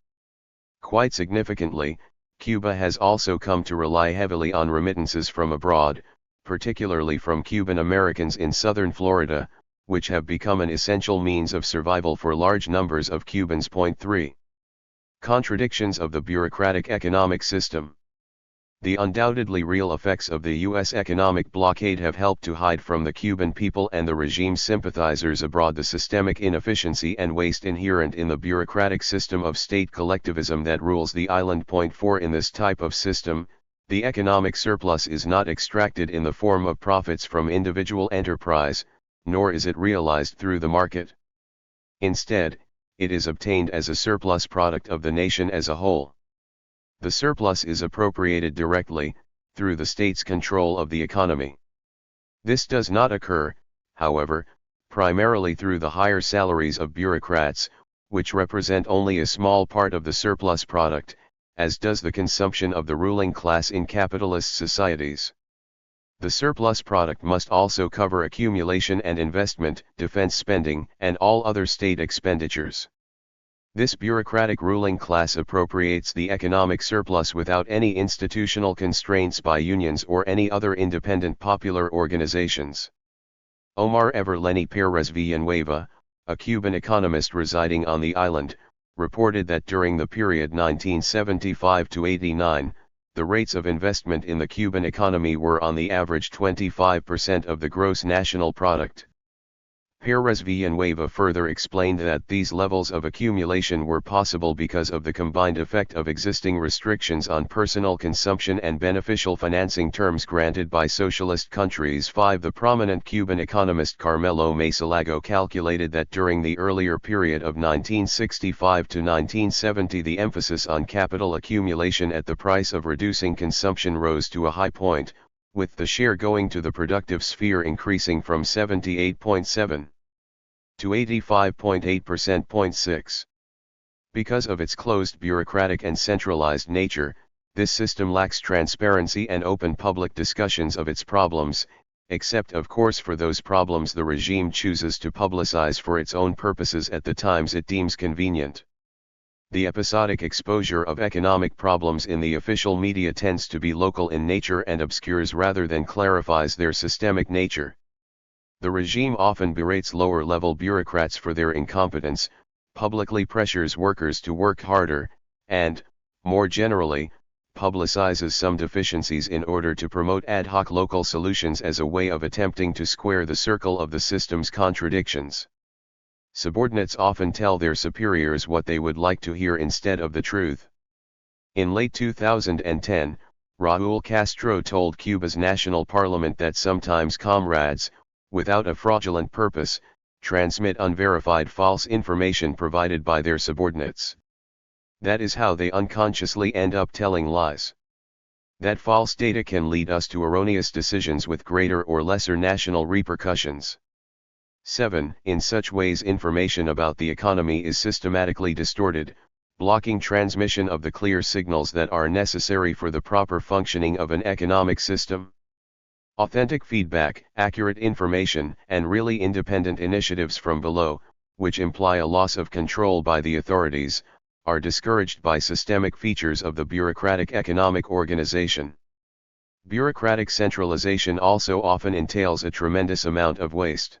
Quite significantly, Cuba has also come to rely heavily on remittances from abroad, particularly from Cuban Americans in southern Florida, which have become an essential means of survival for large numbers of Cubans. 3. Contradictions of the bureaucratic economic system. The undoubtedly real effects of the U.S. economic blockade have helped to hide from the Cuban people and the regime's sympathizers abroad the systemic inefficiency and waste inherent in the bureaucratic system of state collectivism that rules the island. 4. In this type of system, the economic surplus is not extracted in the form of profits from individual enterprise, nor is it realized through the market. Instead, it is obtained as a surplus product of the nation as a whole. The surplus is appropriated directly, through the state's control of the economy. This does not occur, however, primarily through the higher salaries of bureaucrats, which represent only a small part of the surplus product, as does the consumption of the ruling class in capitalist societies. The surplus product must also cover accumulation and investment, defense spending, and all other state expenditures. This bureaucratic ruling class appropriates the economic surplus without any institutional constraints by unions or any other independent popular organizations. Omar Everleni Pérez Villanueva, a Cuban economist residing on the island, reported that during the period 1975 to 89, the rates of investment in the Cuban economy were on the average 25% of the gross national product. Pérez Villanueva further explained that these levels of accumulation were possible because of the combined effect of existing restrictions on personal consumption and beneficial financing terms granted by socialist countries. 5. The prominent Cuban economist Carmelo Masalago calculated that during the earlier period of 1965 to 1970 the emphasis on capital accumulation at the price of reducing consumption rose to a high point, with the share going to the productive sphere increasing from 78.7% to 85.8%. 6. Because of its closed bureaucratic and centralized nature, this system lacks transparency and open public discussions of its problems, except of course for those problems the regime chooses to publicize for its own purposes at the times it deems convenient. The episodic exposure of economic problems in the official media tends to be local in nature and obscures rather than clarifies their systemic nature. The regime often berates lower-level bureaucrats for their incompetence, publicly pressures workers to work harder, and, more generally, publicizes some deficiencies in order to promote ad hoc local solutions as a way of attempting to square the circle of the system's contradictions. Subordinates often tell their superiors what they would like to hear instead of the truth. In late 2010, Raúl Castro told Cuba's national parliament that sometimes comrades, without a fraudulent purpose, transmit unverified false information provided by their subordinates. That is how they unconsciously end up telling lies. That false data can lead us to erroneous decisions with greater or lesser national repercussions. 7. In such ways information about the economy is systematically distorted, blocking transmission of the clear signals that are necessary for the proper functioning of an economic system. Authentic feedback, accurate information, and really independent initiatives from below, which imply a loss of control by the authorities, are discouraged by systemic features of the bureaucratic economic organization. Bureaucratic centralization also often entails a tremendous amount of waste.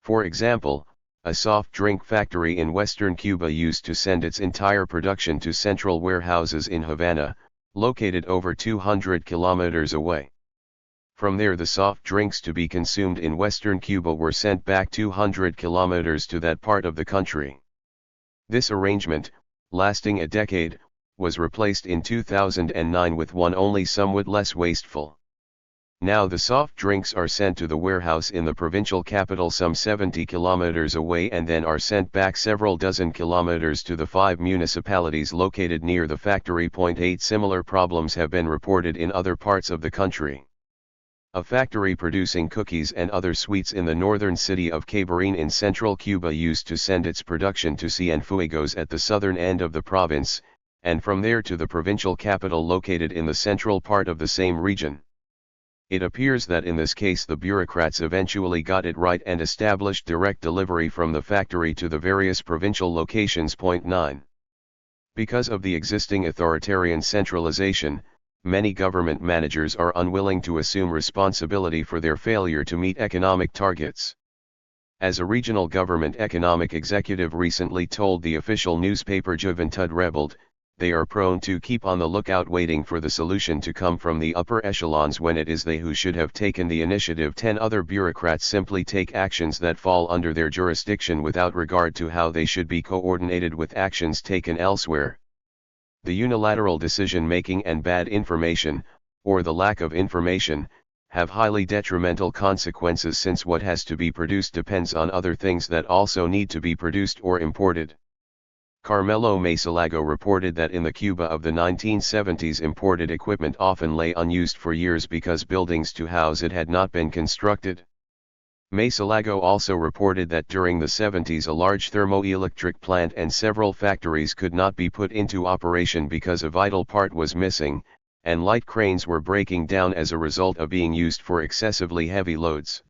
For example, a soft drink factory in western Cuba used to send its entire production to central warehouses in Havana, located over 200 kilometers away. From there, the soft drinks to be consumed in western Cuba were sent back 200 kilometers to that part of the country. This arrangement, lasting a decade, was replaced in 2009 with one only somewhat less wasteful. Now the soft drinks are sent to the warehouse in the provincial capital some 70 kilometers away and then are sent back several dozen kilometers to the 5 municipalities located near the factory. 8 Similar problems have been reported in other parts of the country. A factory producing cookies and other sweets in the northern city of Cabarín in central Cuba used to send its production to Cienfuegos at the southern end of the province, and from there to the provincial capital located in the central part of the same region. It appears that in this case the bureaucrats eventually got it right and established direct delivery from the factory to the various provincial locations. 9. Because of the existing authoritarian centralization, many government managers are unwilling to assume responsibility for their failure to meet economic targets. As a regional government economic executive recently told the official newspaper Juventud Rebelde, they are prone to keep on the lookout waiting for the solution to come from the upper echelons when it is they who should have taken the initiative. 10 Other bureaucrats simply take actions that fall under their jurisdiction without regard to how they should be coordinated with actions taken elsewhere. The unilateral decision-making and bad information, or the lack of information, have highly detrimental consequences since what has to be produced depends on other things that also need to be produced or imported. Carmelo Masalago reported that in the Cuba of the 1970s imported equipment often lay unused for years because buildings to house it had not been constructed. Masalago also reported that during the 70s a large thermoelectric plant and several factories could not be put into operation because a vital part was missing, and light cranes were breaking down as a result of being used for excessively heavy loads.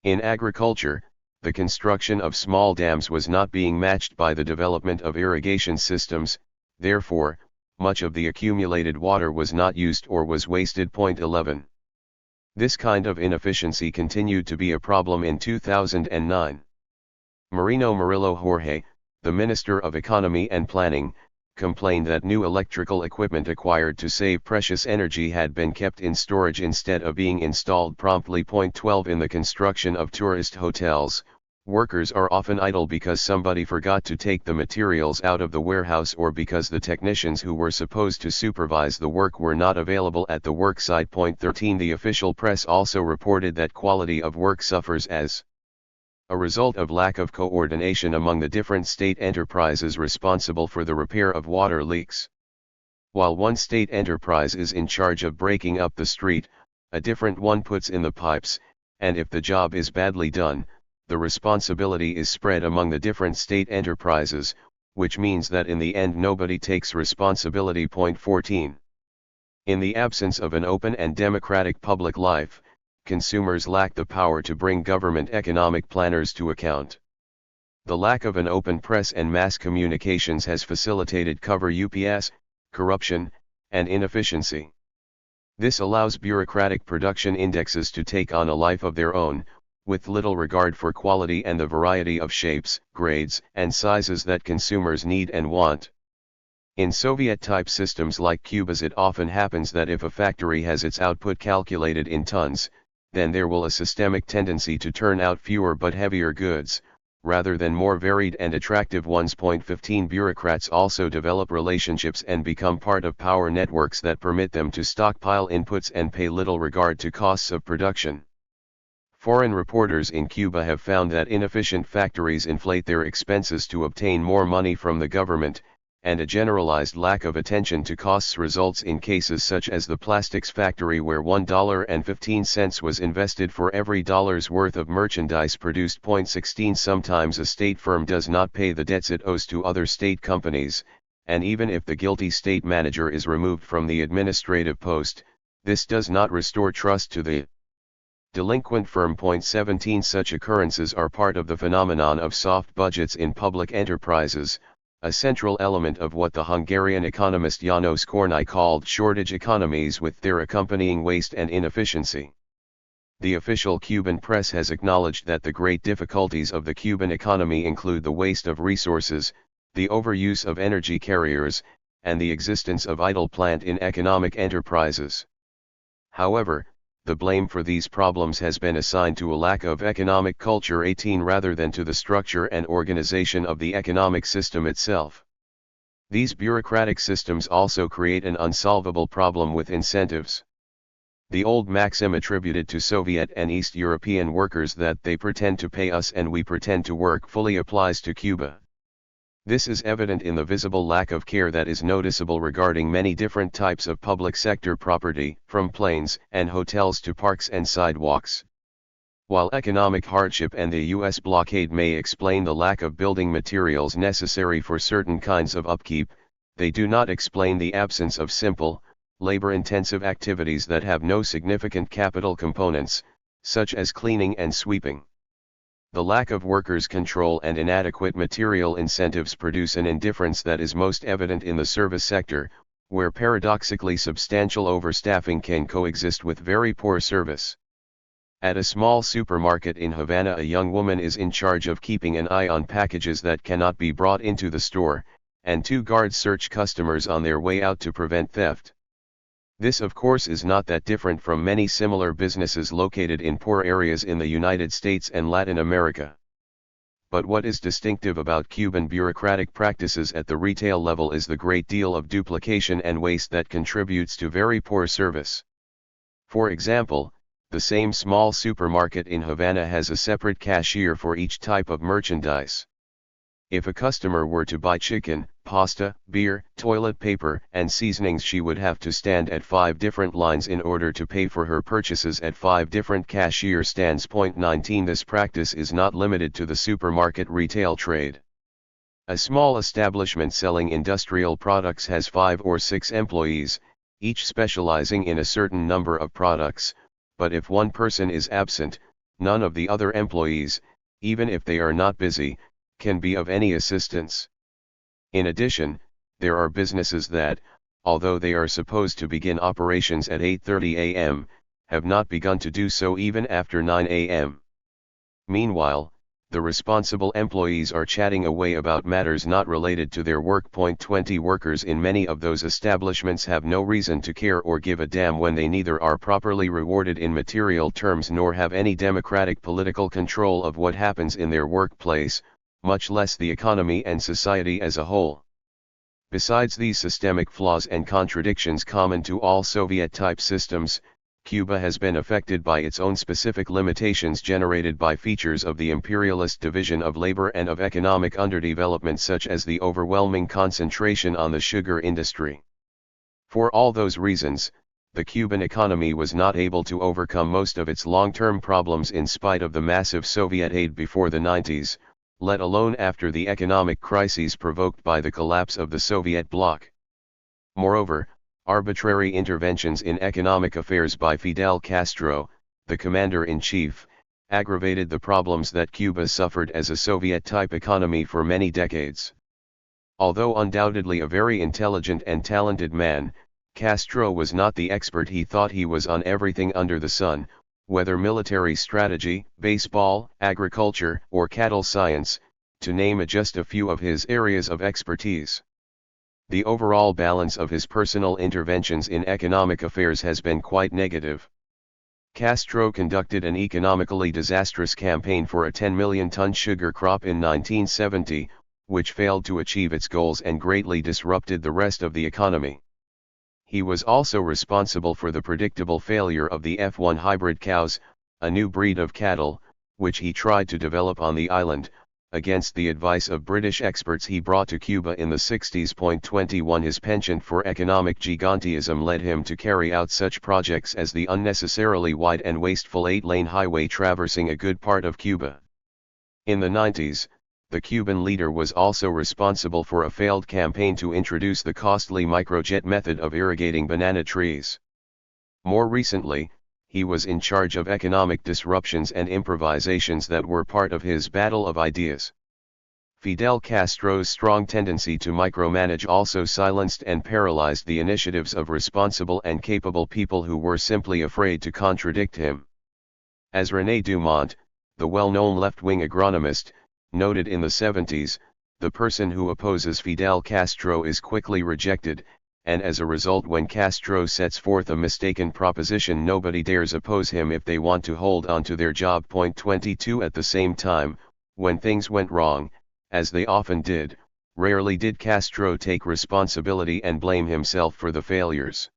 In agriculture, the construction of small dams was not being matched by the development of irrigation systems, therefore, much of the accumulated water was not used or was wasted. 11. This kind of inefficiency continued to be a problem in 2009. Marino Murillo Jorge, the Minister of Economy and Planning, complained that new electrical equipment acquired to save precious energy had been kept in storage instead of being installed promptly. 12 In the construction of tourist hotels, workers are often idle because somebody forgot to take the materials out of the warehouse or because the technicians who were supposed to supervise the work were not available at the work site. 13 The official press also reported that quality of work suffers as a result of lack of coordination among the different state enterprises responsible for the repair of water leaks. While one state enterprise is in charge of breaking up the street, a different one puts in the pipes, and if the job is badly done, the responsibility is spread among the different state enterprises, which means that in the end nobody takes responsibility. 14. In the absence of an open and democratic public life, consumers lack the power to bring government economic planners to account. The lack of an open press and mass communications has facilitated cover UPS, corruption, and inefficiency. This allows bureaucratic production indexes to take on a life of their own, with little regard for quality and the variety of shapes, grades, and sizes that consumers need and want. In Soviet-type systems like Cuba's, it often happens that if a factory has its output calculated in tons, then there will a systemic tendency to turn out fewer but heavier goods, rather than more varied and attractive ones. 15 Bureaucrats also develop relationships and become part of power networks that permit them to stockpile inputs and pay little regard to costs of production. Foreign reporters in Cuba have found that inefficient factories inflate their expenses to obtain more money from the government, and a generalized lack of attention to costs results in cases such as the plastics factory where $1.15 was invested for every dollar's worth of merchandise produced. 16 Sometimes a state firm does not pay the debts it owes to other state companies, and even if the guilty state manager is removed from the administrative post, this does not restore trust to the delinquent firm. 17 Such occurrences are part of the phenomenon of soft budgets in public enterprises, a central element of what the Hungarian economist János Kornai called shortage economies with their accompanying waste and inefficiency. The official Cuban press has acknowledged that the great difficulties of the Cuban economy include the waste of resources, the overuse of energy carriers, and the existence of idle plant in economic enterprises. However, the blame for these problems has been assigned to a lack of economic culture 18 rather than to the structure and organization of the economic system itself. These bureaucratic systems also create an unsolvable problem with incentives. The old maxim attributed to Soviet and East European workers that they pretend to pay us and we pretend to work fully applies to Cuba. This is evident in the visible lack of care that is noticeable regarding many different types of public sector property, from planes and hotels to parks and sidewalks. While economic hardship and the U.S. blockade may explain the lack of building materials necessary for certain kinds of upkeep, they do not explain the absence of simple, labor-intensive activities that have no significant capital components, such as cleaning and sweeping. The lack of workers' control and inadequate material incentives produce an indifference that is most evident in the service sector, where paradoxically substantial overstaffing can coexist with very poor service. At a small supermarket in Havana, a young woman is in charge of keeping an eye on packages that cannot be brought into the store, and 2 guards search customers on their way out to prevent theft. This of course is not that different from many similar businesses located in poor areas in the United States and Latin America. But what is distinctive about Cuban bureaucratic practices at the retail level is the great deal of duplication and waste that contributes to very poor service. For example, the same small supermarket in Havana has a separate cashier for each type of merchandise. If a customer were to buy chicken, pasta, beer, toilet paper, and seasonings, she would have to stand at 5 different lines in order to pay for her purchases at 5 different cashier stands. 19 This practice is not limited to the supermarket retail trade. A small establishment selling industrial products has 5 or 6 employees, each specializing in a certain number of products, but if one person is absent, none of the other employees, even if they are not busy, can be of any assistance. In addition, there are businesses that, although they are supposed to begin operations at 8:30 a.m., have not begun to do so even after 9 a.m. Meanwhile, the responsible employees are chatting away about matters not related to their work. 20 Workers in many of those establishments have no reason to care or give a damn when they neither are properly rewarded in material terms nor have any democratic political control of what happens in their workplace, much less the economy and society as a whole. Besides these systemic flaws and contradictions common to all Soviet-type systems, Cuba has been affected by its own specific limitations generated by features of the imperialist division of labor and of economic underdevelopment, such as the overwhelming concentration on the sugar industry. For all those reasons, the Cuban economy was not able to overcome most of its long-term problems in spite of the massive Soviet aid before the 90s, let alone after the economic crises provoked by the collapse of the Soviet bloc. Moreover, arbitrary interventions in economic affairs by Fidel Castro, the commander-in-chief, aggravated the problems that Cuba suffered as a Soviet-type economy for many decades. Although undoubtedly a very intelligent and talented man, Castro was not the expert he thought he was on everything under the sun, whether military strategy, baseball, agriculture, or cattle science, to name just a few of his areas of expertise. The overall balance of his personal interventions in economic affairs has been quite negative. Castro conducted an economically disastrous campaign for a 10 million ton sugar crop in 1970, which failed to achieve its goals and greatly disrupted the rest of the economy. He was also responsible for the predictable failure of the F1 hybrid cows, a new breed of cattle, which he tried to develop on the island, against the advice of British experts he brought to Cuba in the 60s. 21 His penchant for economic gigantism led him to carry out such projects as the unnecessarily wide and wasteful 8-lane highway traversing a good part of Cuba. In the 90s, the Cuban leader was also responsible for a failed campaign to introduce the costly microjet method of irrigating banana trees. More recently, he was in charge of economic disruptions and improvisations that were part of his battle of ideas. Fidel Castro's strong tendency to micromanage also silenced and paralyzed the initiatives of responsible and capable people who were simply afraid to contradict him. As René Dumont, the well-known left-wing agronomist, noted in the 70s, the person who opposes Fidel Castro is quickly rejected, and as a result when Castro sets forth a mistaken proposition nobody dares oppose him if they want to hold on to their job. 22 At the same time, when things went wrong, as they often did, rarely did Castro take responsibility and blame himself for the failures.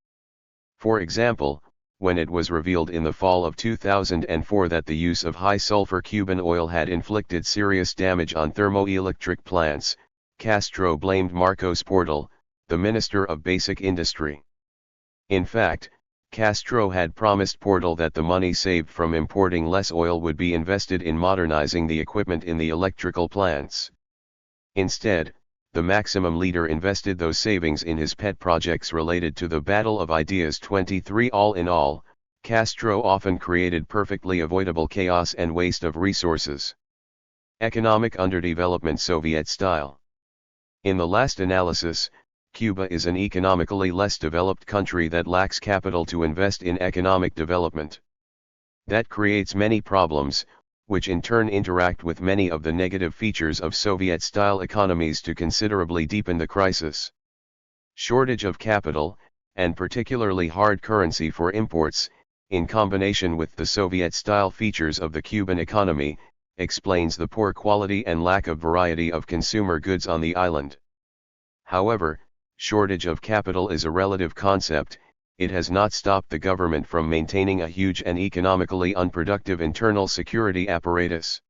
For example, when it was revealed in the fall of 2004 that the use of high-sulfur Cuban oil had inflicted serious damage on thermoelectric plants, Castro blamed Marcos Portal, the Minister of Basic Industry. In fact, Castro had promised Portal that the money saved from importing less oil would be invested in modernizing the equipment in the electrical plants. Instead, the Maximum leader invested those savings in his pet projects related to the Battle of Ideas. 23 All in all, Castro often created perfectly avoidable chaos and waste of resources. Economic underdevelopment Soviet style. In the last analysis, Cuba is an economically less developed country that lacks capital to invest in economic development. That creates many problems, which in turn interact with many of the negative features of Soviet-style economies to considerably deepen the crisis. Shortage of capital, and particularly hard currency for imports, in combination with the Soviet-style features of the Cuban economy, explains the poor quality and lack of variety of consumer goods on the island. However, shortage of capital is a relative concept. It has not stopped the government from maintaining a huge and economically unproductive internal security apparatus.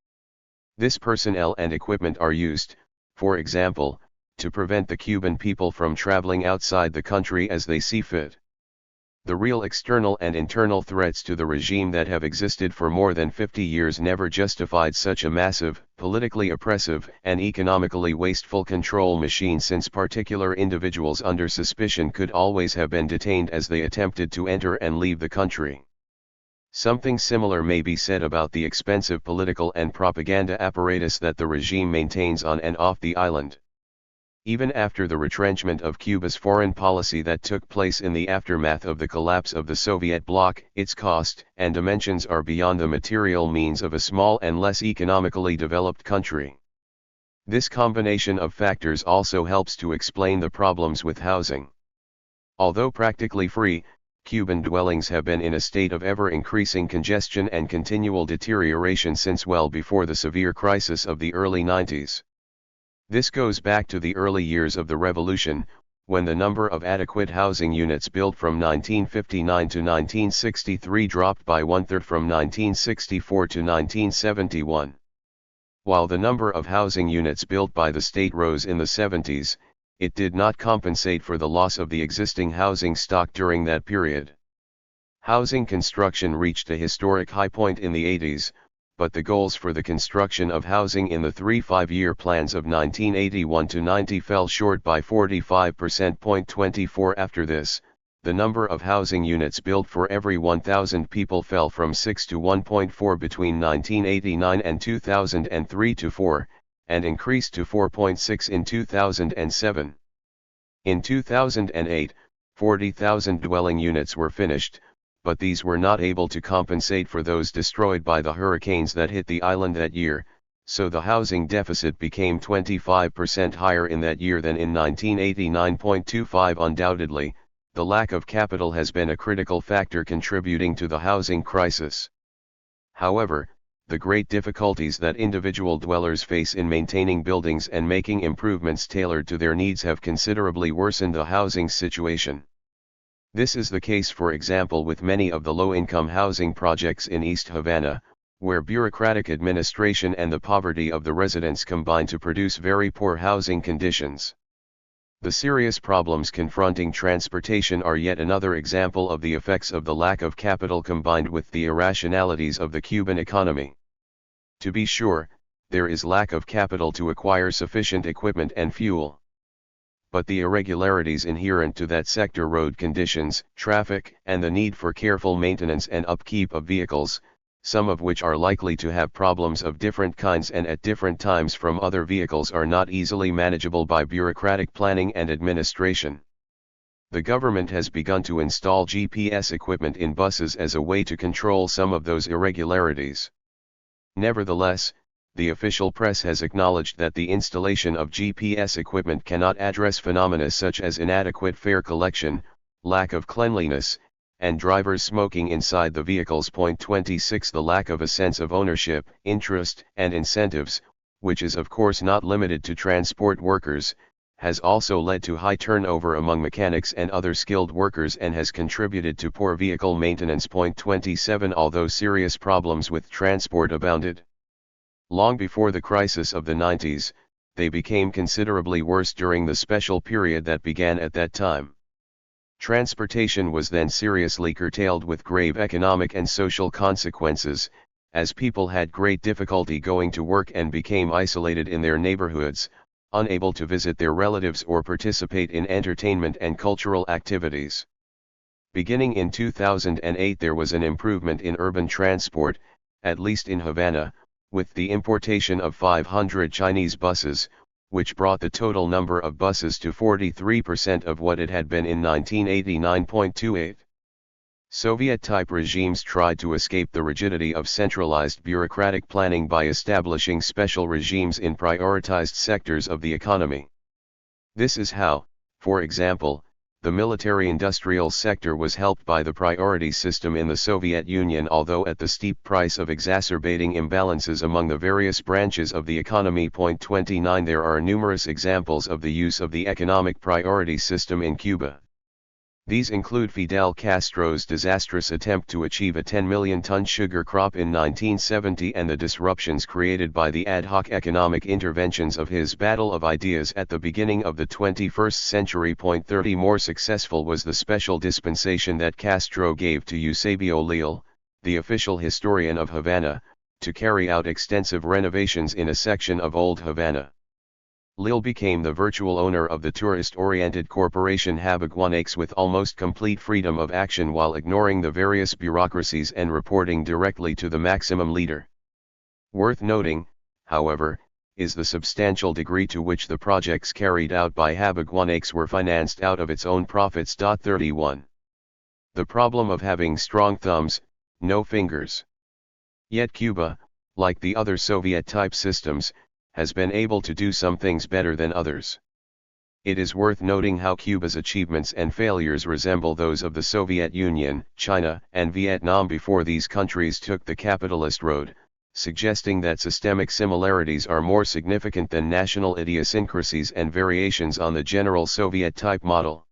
This personnel and equipment are used, for example, to prevent the Cuban people from traveling outside the country as they see fit. The real external and internal threats to the regime that have existed for more than 50 years never justified such a massive, politically oppressive, and economically wasteful control machine, since particular individuals under suspicion could always have been detained as they attempted to enter and leave the country. Something similar may be said about the expensive political and propaganda apparatus that the regime maintains on and off the island. Even after the retrenchment of Cuba's foreign policy that took place in the aftermath of the collapse of the Soviet bloc, its cost and dimensions are beyond the material means of a small and less economically developed country. This combination of factors also helps to explain the problems with housing. Although practically free, Cuban dwellings have been in a state of ever-increasing congestion and continual deterioration since well before the severe crisis of the early 90s. This goes back to the early years of the revolution, when the number of adequate housing units built from 1959 to 1963 dropped by one-third from 1964 to 1971. While the number of housing units built by the state rose in the 70s, it did not compensate for the loss of the existing housing stock during that period. Housing construction reached a historic high point in the 80s, but the goals for the construction of housing in the 3 5-year plans of 1981 to 90 fell short by 45%. 24 After this, the number of housing units built for every 1,000 people fell from 6 to 1.4 between 1989 and 2003 to 4, and increased to 4.6 in 2007. In 2008, 40,000 dwelling units were finished, but these were not able to compensate for those destroyed by the hurricanes that hit the island that year, so the housing deficit became 25% higher in that year than in 1989.25. Undoubtedly, the lack of capital has been a critical factor contributing to the housing crisis. However, the great difficulties that individual dwellers face in maintaining buildings and making improvements tailored to their needs have considerably worsened the housing situation. This is the case, for example, with many of the low-income housing projects in East Havana, where bureaucratic administration and the poverty of the residents combine to produce very poor housing conditions. The serious problems confronting transportation are yet another example of the effects of the lack of capital combined with the irrationalities of the Cuban economy. To be sure, there is lack of capital to acquire sufficient equipment and fuel. But the irregularities inherent to that sector, road conditions, traffic, and the need for careful maintenance and upkeep of vehicles, some of which are likely to have problems of different kinds and at different times from other vehicles, are not easily manageable by bureaucratic planning and administration. The government has begun to install GPS equipment in buses as a way to control some of those irregularities. Nevertheless, the official press has acknowledged that the installation of GPS equipment cannot address phenomena such as inadequate fare collection, lack of cleanliness, and drivers smoking inside the vehicles. 26 The lack of a sense of ownership, interest, and incentives, which is of course not limited to transport workers, has also led to high turnover among mechanics and other skilled workers and has contributed to poor vehicle maintenance. 27 Although serious problems with transport abounded long before the crisis of the 90s, they became considerably worse during the special period that began at that time. Transportation was then seriously curtailed with grave economic and social consequences, as people had great difficulty going to work and became isolated in their neighborhoods, unable to visit their relatives or participate in entertainment and cultural activities. Beginning in 2008, there was an improvement in urban transport, at least in Havana, with the importation of 500 Chinese buses, which brought the total number of buses to 43% of what it had been in 1989. Soviet-type regimes tried to escape the rigidity of centralized bureaucratic planning by establishing special regimes in prioritized sectors of the economy. This is how, for example, the military-industrial sector was helped by the priority system in the Soviet Union, although at the steep price of exacerbating imbalances among the various branches of the economy. 29 There are numerous examples of the use of the economic priority system in Cuba. These include Fidel Castro's disastrous attempt to achieve a 10 million ton sugar crop in 1970 and the disruptions created by the ad hoc economic interventions of his battle of ideas at the beginning of the 21st century. 30 More successful was the special dispensation that Castro gave to Eusebio Leal, the official historian of Havana, to carry out extensive renovations in a section of Old Havana. Leal became the virtual owner of the tourist-oriented corporation Habaguanex with almost complete freedom of action while ignoring the various bureaucracies and reporting directly to the maximum leader. Worth noting, however, is the substantial degree to which the projects carried out by Habaguanex were financed out of its own profits. 31. The problem of having strong thumbs, no fingers. Yet Cuba, like the other Soviet-type systems, has been able to do some things better than others. It is worth noting how Cuba's achievements and failures resemble those of the Soviet Union, China, and Vietnam before these countries took the capitalist road, suggesting that systemic similarities are more significant than national idiosyncrasies and variations on the general Soviet-type model.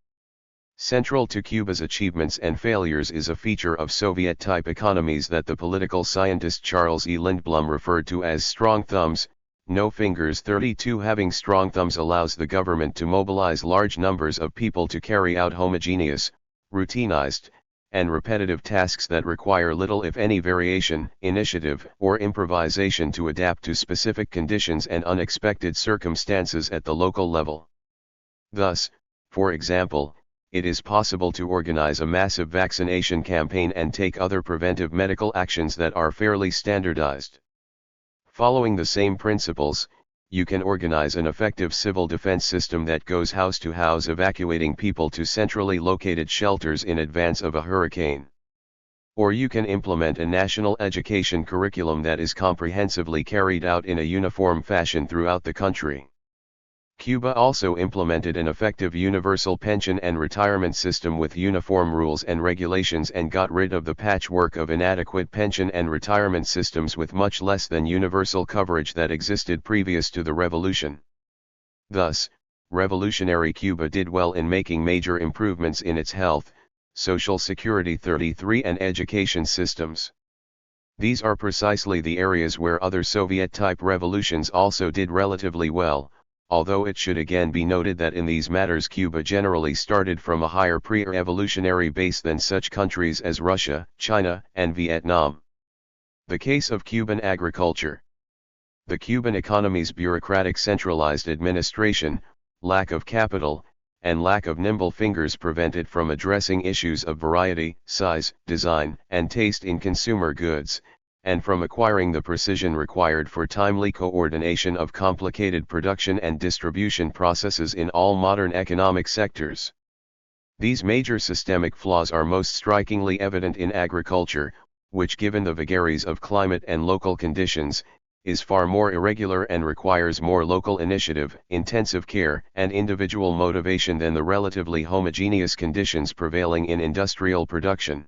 Central to Cuba's achievements and failures is a feature of Soviet-type economies that the political scientist Charles E. Lindblom referred to as strong thumbs, no fingers. 32 Having strong thumbs allows the government to mobilize large numbers of people to carry out homogeneous, routinized, and repetitive tasks that require little if any variation, initiative, or improvisation to adapt to specific conditions and unexpected circumstances at the local level. Thus, for example, it is possible to organize a massive vaccination campaign and take other preventive medical actions that are fairly standardized. Following the same principles, you can organize an effective civil defense system that goes house to house evacuating people to centrally located shelters in advance of a hurricane. Or you can implement a national education curriculum that is comprehensively carried out in a uniform fashion throughout the country. Cuba also implemented an effective universal pension and retirement system with uniform rules and regulations and got rid of the patchwork of inadequate pension and retirement systems with much less than universal coverage that existed previous to the revolution. Thus, revolutionary Cuba did well in making major improvements in its health, social security 33 and education systems. These are precisely the areas where other Soviet-type revolutions also did relatively well, although it should again be noted that in these matters Cuba generally started from a higher pre-revolutionary base than such countries as Russia, China, and Vietnam. The case of Cuban agriculture. The Cuban economy's bureaucratic centralized administration, lack of capital, and lack of nimble fingers prevent it from addressing issues of variety, size, design, and taste in consumer goods, and from acquiring the precision required for timely coordination of complicated production and distribution processes in all modern economic sectors. These major systemic flaws are most strikingly evident in agriculture, which, given the vagaries of climate and local conditions, is far more irregular and requires more local initiative, intensive care, and individual motivation than the relatively homogeneous conditions prevailing in industrial production.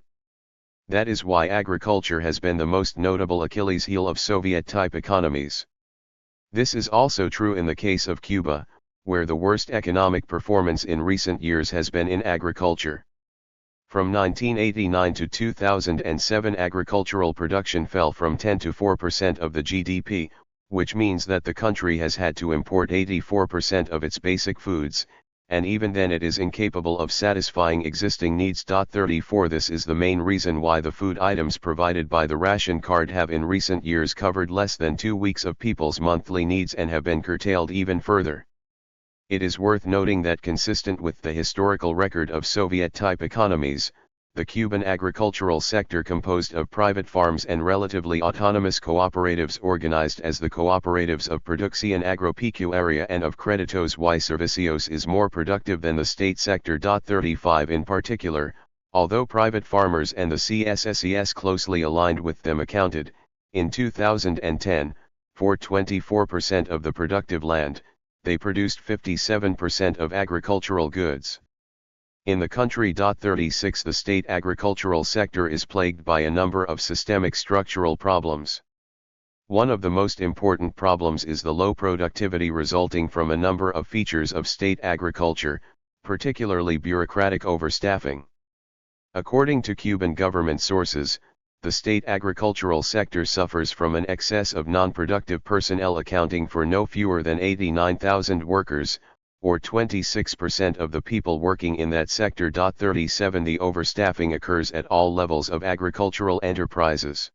That is why agriculture has been the most notable Achilles heel of Soviet-type economies. This is also true in the case of Cuba, where the worst economic performance in recent years has been in agriculture. From 1989 to 2007, agricultural production fell from 10 to 4% of the GDP, which means that the country has had to import 84% of its basic foods, and even then it is incapable of satisfying existing needs. 34 This is the main reason why the food items provided by the ration card have in recent years covered less than 2 weeks of people's monthly needs and have been curtailed even further. It is worth noting that, consistent with the historical record of Soviet-type economies, the Cuban agricultural sector, composed of private farms and relatively autonomous cooperatives organized as the Cooperatives of Producción Agropecuaria and of Créditos y Servicios, is more productive than the state sector. 35 In particular, although private farmers and the CSSES closely aligned with them accounted, in 2010, for 24% of the productive land, they produced 57% of agricultural goods. In the country. 36 The state agricultural sector is plagued by a number of systemic structural problems. One of the most important problems is the low productivity resulting from a number of features of state agriculture, particularly bureaucratic overstaffing. According to Cuban government sources, the state agricultural sector suffers from an excess of non-productive personnel accounting for no fewer than 89,000 workers, or 26% of the people working in that sector. 37 The overstaffing occurs at all levels of agricultural enterprises.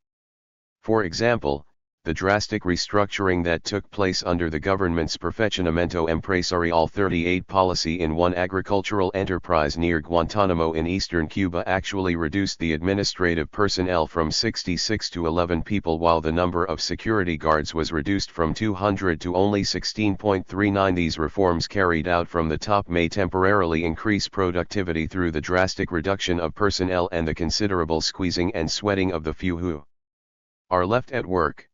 For example, the drastic restructuring that took place under the government's Perfeccionamiento Empresarial 38 policy in one agricultural enterprise near Guantanamo in eastern Cuba actually reduced the administrative personnel from 66 to 11 people, while the number of security guards was reduced from 200 to only 16.39. These reforms carried out from the top may temporarily increase productivity through the drastic reduction of personnel and the considerable squeezing and sweating of the few who are left at work.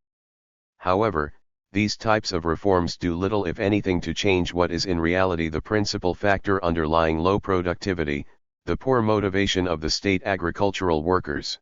However, these types of reforms do little if anything to change what is in reality the principal factor underlying low productivity, the poor motivation of the state agricultural workers.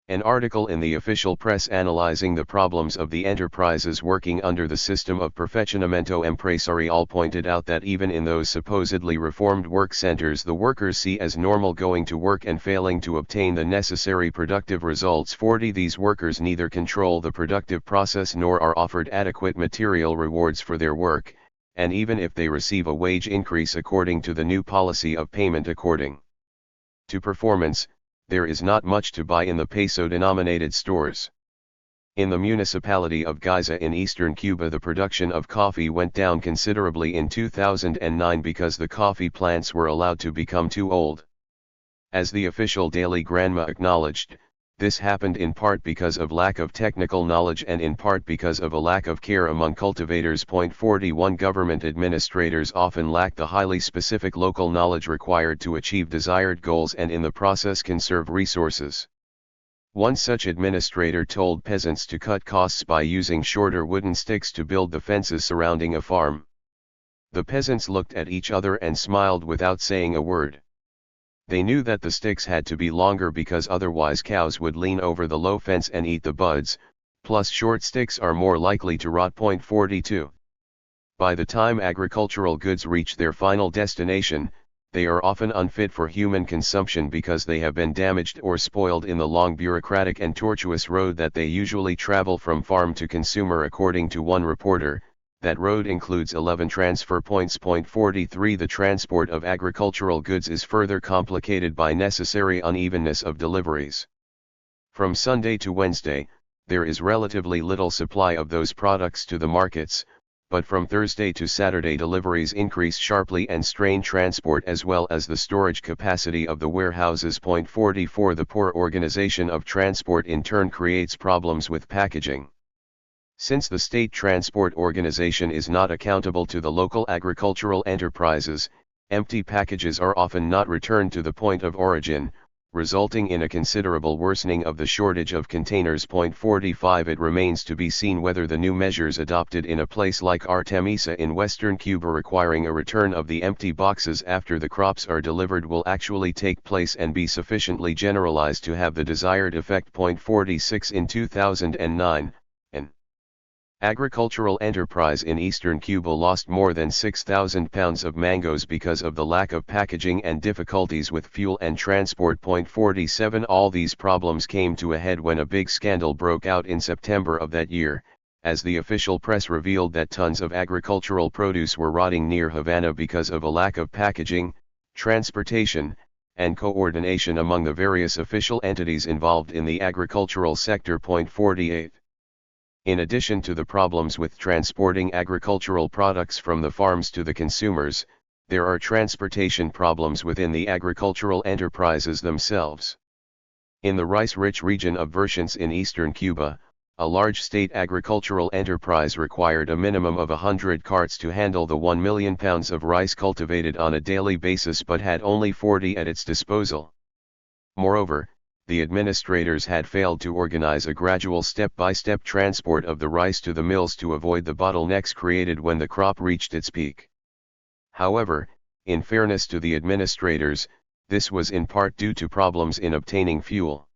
An article in the official press analyzing the problems of the enterprises working under the system of Perfeccionamiento Empresarial pointed out that even in those supposedly reformed work centers, the workers see as normal going to work and failing to obtain the necessary productive results. 40 These workers neither control the productive process nor are offered adequate material rewards for their work, and even if they receive a wage increase according to the new policy of payment according to performance, there is not much to buy in the peso-denominated stores. In the municipality of Giza in eastern Cuba, the production of coffee went down considerably in 2009 because the coffee plants were allowed to become too old. As the official daily Granma acknowledged, this happened in part because of lack of technical knowledge and in part because of a lack of care among cultivators. 41 Government administrators often lack the highly specific local knowledge required to achieve desired goals and in the process conserve resources. One such administrator told peasants to cut costs by using shorter wooden sticks to build the fences surrounding a farm. The peasants looked at each other and smiled without saying a word. They knew that the sticks had to be longer because otherwise cows would lean over the low fence and eat the buds, plus short sticks are more likely to rot. 42. By the time agricultural goods reach their final destination, they are often unfit for human consumption because they have been damaged or spoiled in the long bureaucratic and tortuous road that they usually travel from farm to consumer. According to one reporter, that road includes 11 transfer points. 43 The transport of agricultural goods is further complicated by necessary unevenness of deliveries. From Sunday to Wednesday, there is relatively little supply of those products to the markets, but from Thursday to Saturday deliveries increased sharply and strained transport as well as the storage capacity of the warehouses. 44 The poor organization of transport in turn creates problems with packaging. Since the state transport organization is not accountable to the local agricultural enterprises, empty packages are often not returned to the point of origin, resulting in a considerable worsening of the shortage of containers. 45 It remains to be seen whether the new measures adopted in a place like Artemisa in western Cuba requiring a return of the empty boxes after the crops are delivered will actually take place and be sufficiently generalized to have the desired effect. 46 In 2009, an agricultural enterprise in eastern Cuba lost more than 6,000 pounds of mangoes because of the lack of packaging and difficulties with fuel and transport. 47 All these problems came to a head when a big scandal broke out in September of that year, as the official press revealed that tons of agricultural produce were rotting near Havana because of a lack of packaging, transportation, and coordination among the various official entities involved in the agricultural sector. 48 In addition to the problems with transporting agricultural products from the farms to the consumers, there are transportation problems within the agricultural enterprises themselves. In the rice-rich region of Versions in eastern Cuba, a large state agricultural enterprise required a minimum of 100 carts to handle the 1 million pounds of rice cultivated on a daily basis but had only 40 at its disposal. Moreover, the administrators had failed to organize a gradual step-by-step transport of the rice to the mills to avoid the bottlenecks created when the crop reached its peak. However, in fairness to the administrators, this was in part due to problems in obtaining fuel.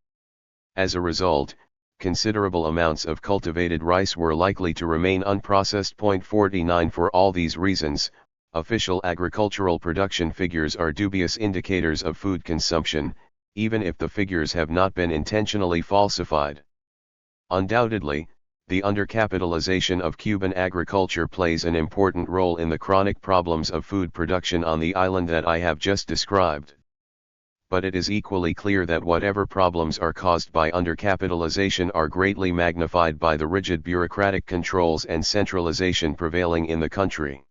As a result, considerable amounts of cultivated rice were likely to remain unprocessed. 49 For all these reasons, official agricultural production figures are dubious indicators of food consumption, even if the figures have not been intentionally falsified. Undoubtedly, the undercapitalization of Cuban agriculture plays an important role in the chronic problems of food production on the island that I have just described. But it is equally clear that whatever problems are caused by undercapitalization are greatly magnified by the rigid bureaucratic controls and centralization prevailing in the country.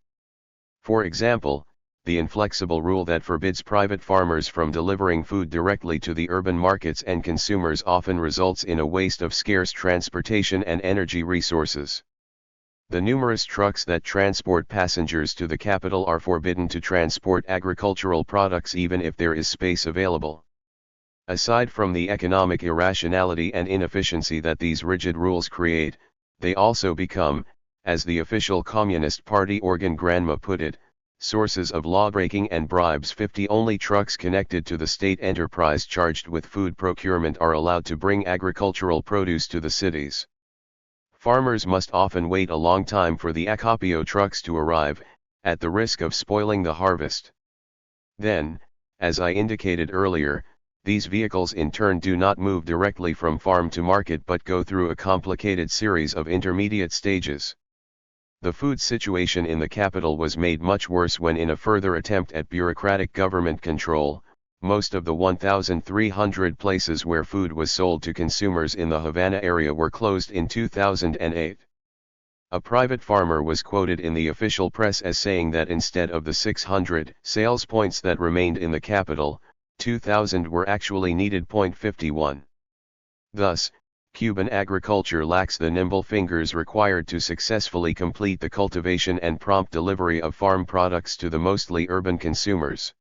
For example, the inflexible rule that forbids private farmers from delivering food directly to the urban markets and consumers often results in a waste of scarce transportation and energy resources. The numerous trucks that transport passengers to the capital are forbidden to transport agricultural products even if there is space available. Aside from the economic irrationality and inefficiency that these rigid rules create, they also become, as the official Communist Party organgranma put it, sources of lawbreaking and bribes. 50 Only trucks connected to the state enterprise charged with food procurement are allowed to bring agricultural produce to the cities. Farmers must often wait a long time for the acopio trucks to arrive, at the risk of spoiling the harvest. Then, as I indicated earlier, these vehicles in turn do not move directly from farm to market but go through a complicated series of intermediate stages. The food situation in the capital was made much worse when, in a further attempt at bureaucratic government control, most of the 1,300 places where food was sold to consumers in the Havana area were closed in 2008. A private farmer was quoted in the official press as saying that instead of the 600 sales points that remained in the capital, 2,000 were actually needed. 51. Thus, Cuban agriculture lacks the nimble fingers required to successfully complete the cultivation and prompt delivery of farm products to the mostly urban consumers.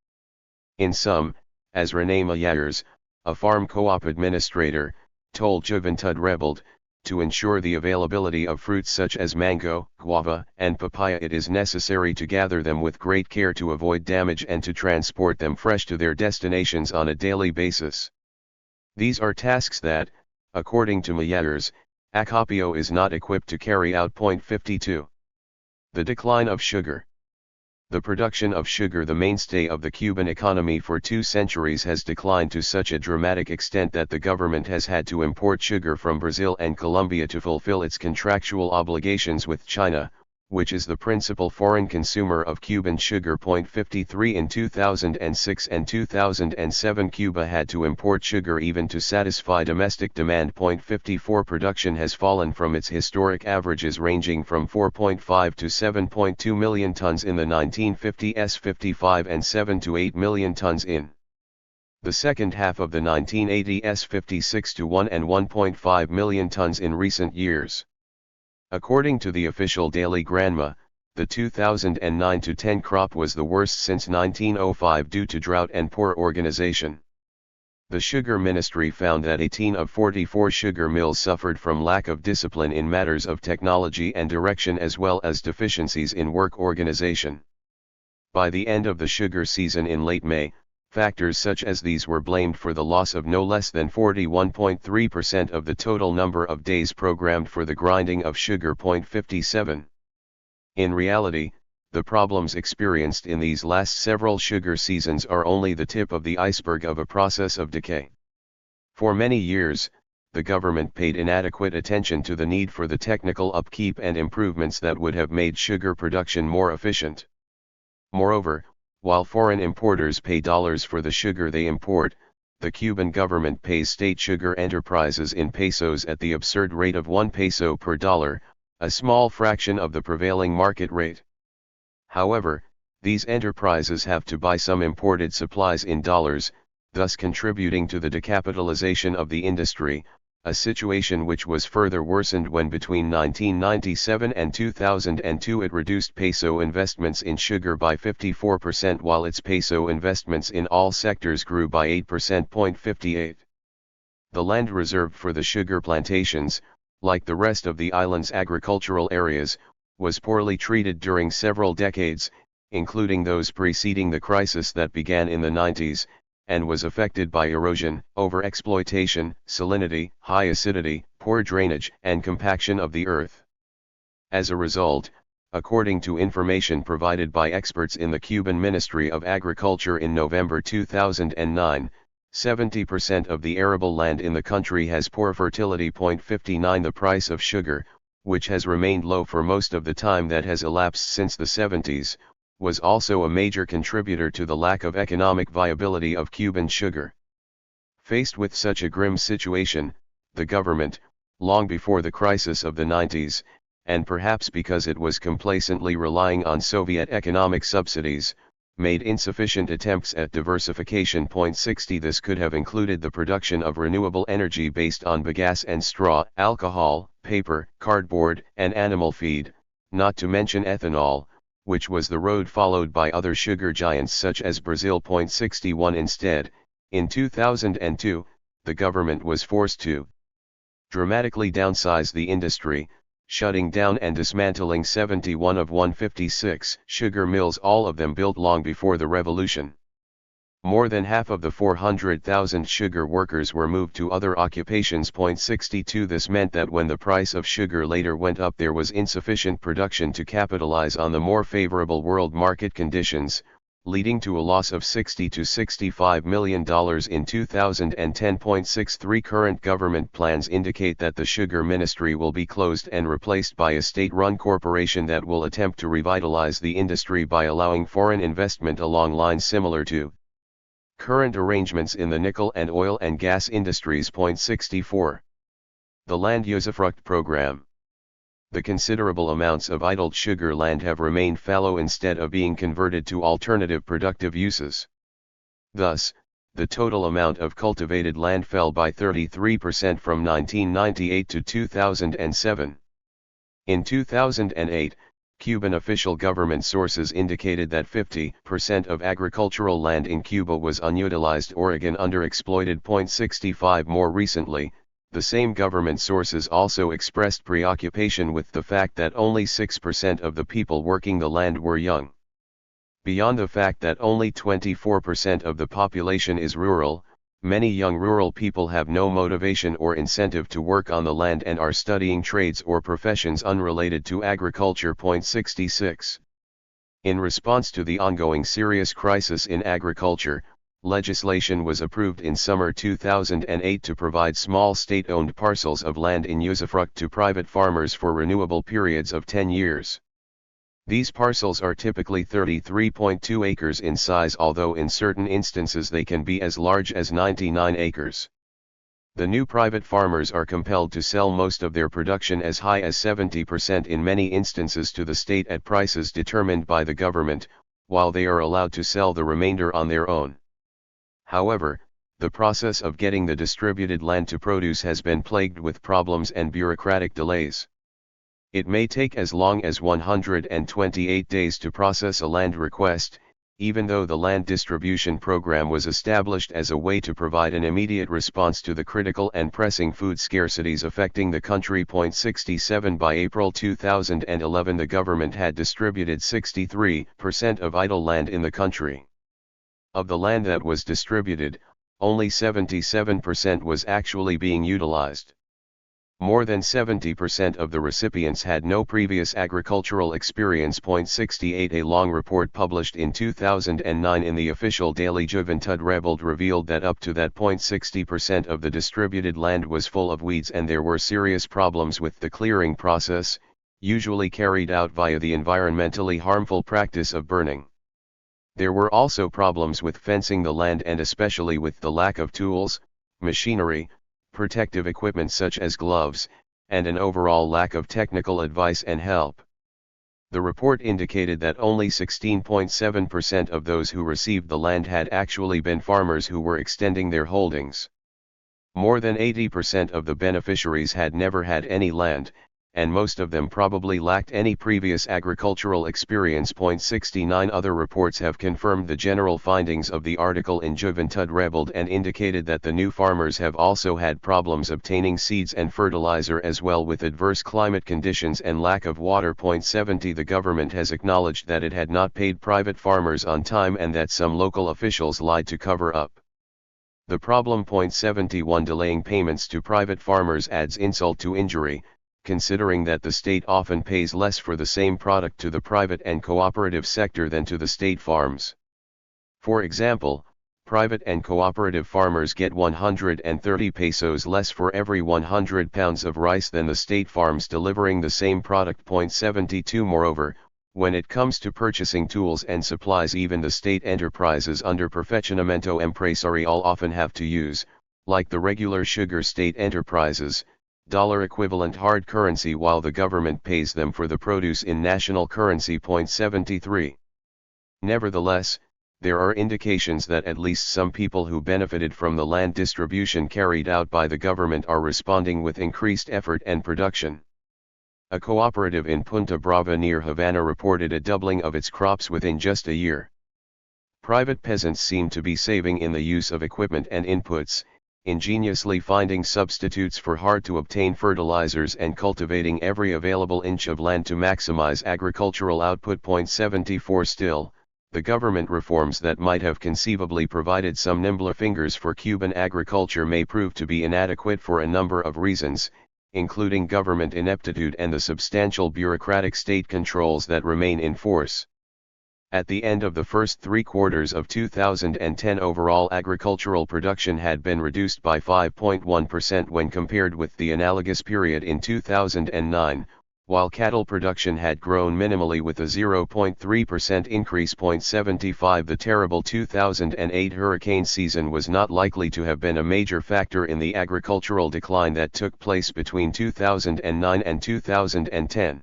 In sum, as René Mayers, a farm co-op administrator, told Juventud Rebelde, to ensure the availability of fruits such as mango, guava, and papaya, it is necessary to gather them with great care to avoid damage and to transport them fresh to their destinations on a daily basis. These are tasks that, according to Mayers, Acopio is not equipped to carry out. 52. The decline of sugar. The production of sugar, the mainstay of the Cuban economy for 2 centuries, has declined to such a dramatic extent that the government has had to import sugar from Brazil and Colombia to fulfill its contractual obligations with China, which is the principal foreign consumer of Cuban sugar. 53 In 2006 and 2007 Cuba had to import sugar even to satisfy domestic demand. 54 Production has fallen from its historic averages ranging from 4.5 to 7.2 million tons in the 1950s 55 and 7 to 8 million tons in the second half of the 1980s 56 to 1 and 1.5 million tons in recent years. According to the official Daily Granma, the 2009-10 crop was the worst since 1905 due to drought and poor organization. The Sugar Ministry found that 18 of 44 sugar mills suffered from lack of discipline in matters of technology and direction as well as deficiencies in work organization. By the end of the sugar season in late May, factors such as these were blamed for the loss of no less than 41.3% of the total number of days programmed for the grinding of sugar. 57. In reality, the problems experienced in these last several sugar seasons are only the tip of the iceberg of a process of decay. For many years, the government paid inadequate attention to the need for the technical upkeep and improvements that would have made sugar production more efficient. Moreover, while foreign importers pay dollars for the sugar they import, the Cuban government pays state sugar enterprises in pesos at the absurd rate of 1 peso per dollar, a small fraction of the prevailing market rate. However, these enterprises have to buy some imported supplies in dollars, thus contributing to the decapitalization of the industry, a situation which was further worsened when between 1997 and 2002 it reduced peso investments in sugar by 54% while its peso investments in all sectors grew by 8%. 58. The land reserved for the sugar plantations, like the rest of the island's agricultural areas, was poorly treated during several decades, including those preceding the crisis that began in the 90s, and was affected by erosion, overexploitation, salinity, high acidity, poor drainage, and compaction of the earth. As a result, according to information provided by experts in the Cuban Ministry of Agriculture in November 2009, 70% of the arable land in the country has poor fertility. 59 The price of sugar, which has remained low for most of the time that has elapsed since the 70s, was also a major contributor to the lack of economic viability of Cuban sugar. Faced with such a grim situation, the government, long before the crisis of the 90s, and perhaps because it was complacently relying on Soviet economic subsidies, made insufficient attempts at diversification. 60 This could have included the production of renewable energy based on bagasse and straw, alcohol, paper, cardboard, and animal feed, not to mention ethanol, which was the road followed by other sugar giants such as Brazil. 61 Instead, in 2002, the government was forced to dramatically downsize the industry, shutting down and dismantling 71 of 156 sugar mills, all of them built long before the revolution. More than half of the 400,000 sugar workers were moved to other occupations. 62 This meant that when the price of sugar later went up there was insufficient production to capitalize on the more favorable world market conditions, leading to a loss of $60 to $65 million in 2010. 63 Current government plans indicate that the Sugar Ministry will be closed and replaced by a state-run corporation that will attempt to revitalize the industry by allowing foreign investment along lines similar to current arrangements in the nickel and oil and gas industries. 64. The Land Usufruct Program. The considerable amounts of idled sugar land have remained fallow instead of being converted to alternative productive uses. Thus, the total amount of cultivated land fell by 33% from 1998 to 2007. In 2008, Cuban official government sources indicated that 50% of agricultural land in Cuba was unutilized or again underexploited. 65 More recently, the same government sources also expressed preoccupation with the fact that only 6% of the people working the land were young. Beyond the fact that only 24% of the population is rural, many young rural people have no motivation or incentive to work on the land and are studying trades or professions unrelated to agriculture. 66. In response to the ongoing serious crisis in agriculture, legislation was approved in summer 2008 to provide small state-owned parcels of land in usufruct to private farmers for renewable periods of 10 years. These parcels are typically 33.2 acres in size, although in certain instances they can be as large as 99 acres. The new private farmers are compelled to sell most of their production, as high as 70% in many instances, to the state at prices determined by the government, while they are allowed to sell the remainder on their own. However, the process of getting the distributed land to produce has been plagued with problems and bureaucratic delays. It may take as long as 128 days to process a land request, even though the land distribution program was established as a way to provide an immediate response to the critical and pressing food scarcities affecting the country. 67 By April 2011, the government had distributed 63% of idle land in the country. Of the land that was distributed, only 77% was actually being utilized. More than 70% of the recipients had no previous agricultural experience. 68 A long report published in 2009 in the official daily THIRD-WORLDISM revealed that up to that point 60% of the distributed land was full of weeds, and there were serious problems with the clearing process, usually carried out via the environmentally harmful practice of burning. There were also problems with fencing the land, and especially with the lack of tools, machinery, protective equipment such as gloves, and an overall lack of technical advice and help. The report indicated that only 16.7% of those who received the land had actually been farmers who were extending their holdings. More than 80% of the beneficiaries had never had any land, and most of them probably lacked any previous agricultural experience. 69 Other reports have confirmed the general findings of the article in THIRD-WORLDISM and indicated that the new farmers have also had problems obtaining seeds and fertilizer, as well with adverse climate conditions and lack of water. 70 The government has acknowledged that it had not paid private farmers on time and that some local officials lied to cover up the problem. 71 Delaying payments to private farmers adds insult to injury, considering that the state often pays less for the same product to the private and cooperative sector than to the state farms. For example, private and cooperative farmers get 130 pesos less for every 100 pounds of rice than the state farms delivering the same product. 72 Moreover, when it comes to purchasing tools and supplies, even the state enterprises under Perfeccionamiento Empresarial often have to use, like the regular sugar state enterprises, dollar equivalent hard currency, while the government pays them for the produce in national currency. 73 Nevertheless, there are indications that at least some people who benefited from the land distribution carried out by the government are responding with increased effort and production. A cooperative in Punta Brava near Havana reported a doubling of its crops within just a year. Private peasants seem to be saving in the use of equipment and inputs, ingeniously finding substitutes for hard-to-obtain fertilizers and cultivating every available inch of land to maximize agricultural output. 74 Still, the government reforms that might have conceivably provided some nimbler fingers for Cuban agriculture may prove to be inadequate for a number of reasons, including government ineptitude and the substantial bureaucratic state controls that remain in force. At the end of the first 3 quarters of 2010, overall agricultural production had been reduced by 5.1% when compared with the analogous period in 2009, while cattle production had grown minimally with a 0.3% increase. 75 The terrible 2008 hurricane season was not likely to have been a major factor in the agricultural decline that took place between 2009 and 2010.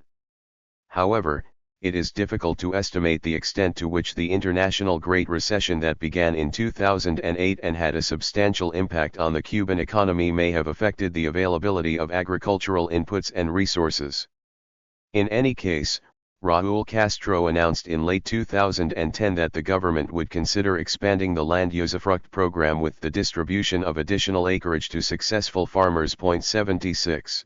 However, it is difficult to estimate the extent to which the international Great Recession that began in 2008 and had a substantial impact on the Cuban economy may have affected the availability of agricultural inputs and resources. In any case, Raúl Castro announced in late 2010 that the government would consider expanding the land usufruct program with the distribution of additional acreage to successful farmers. 76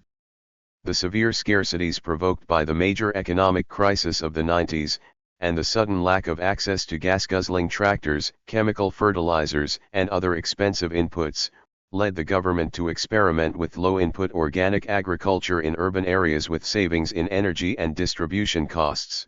The severe scarcities provoked by the major economic crisis of the 90s, and the sudden lack of access to gas-guzzling tractors, chemical fertilizers, and other expensive inputs, led the government to experiment with low-input organic agriculture in urban areas with savings in energy and distribution costs.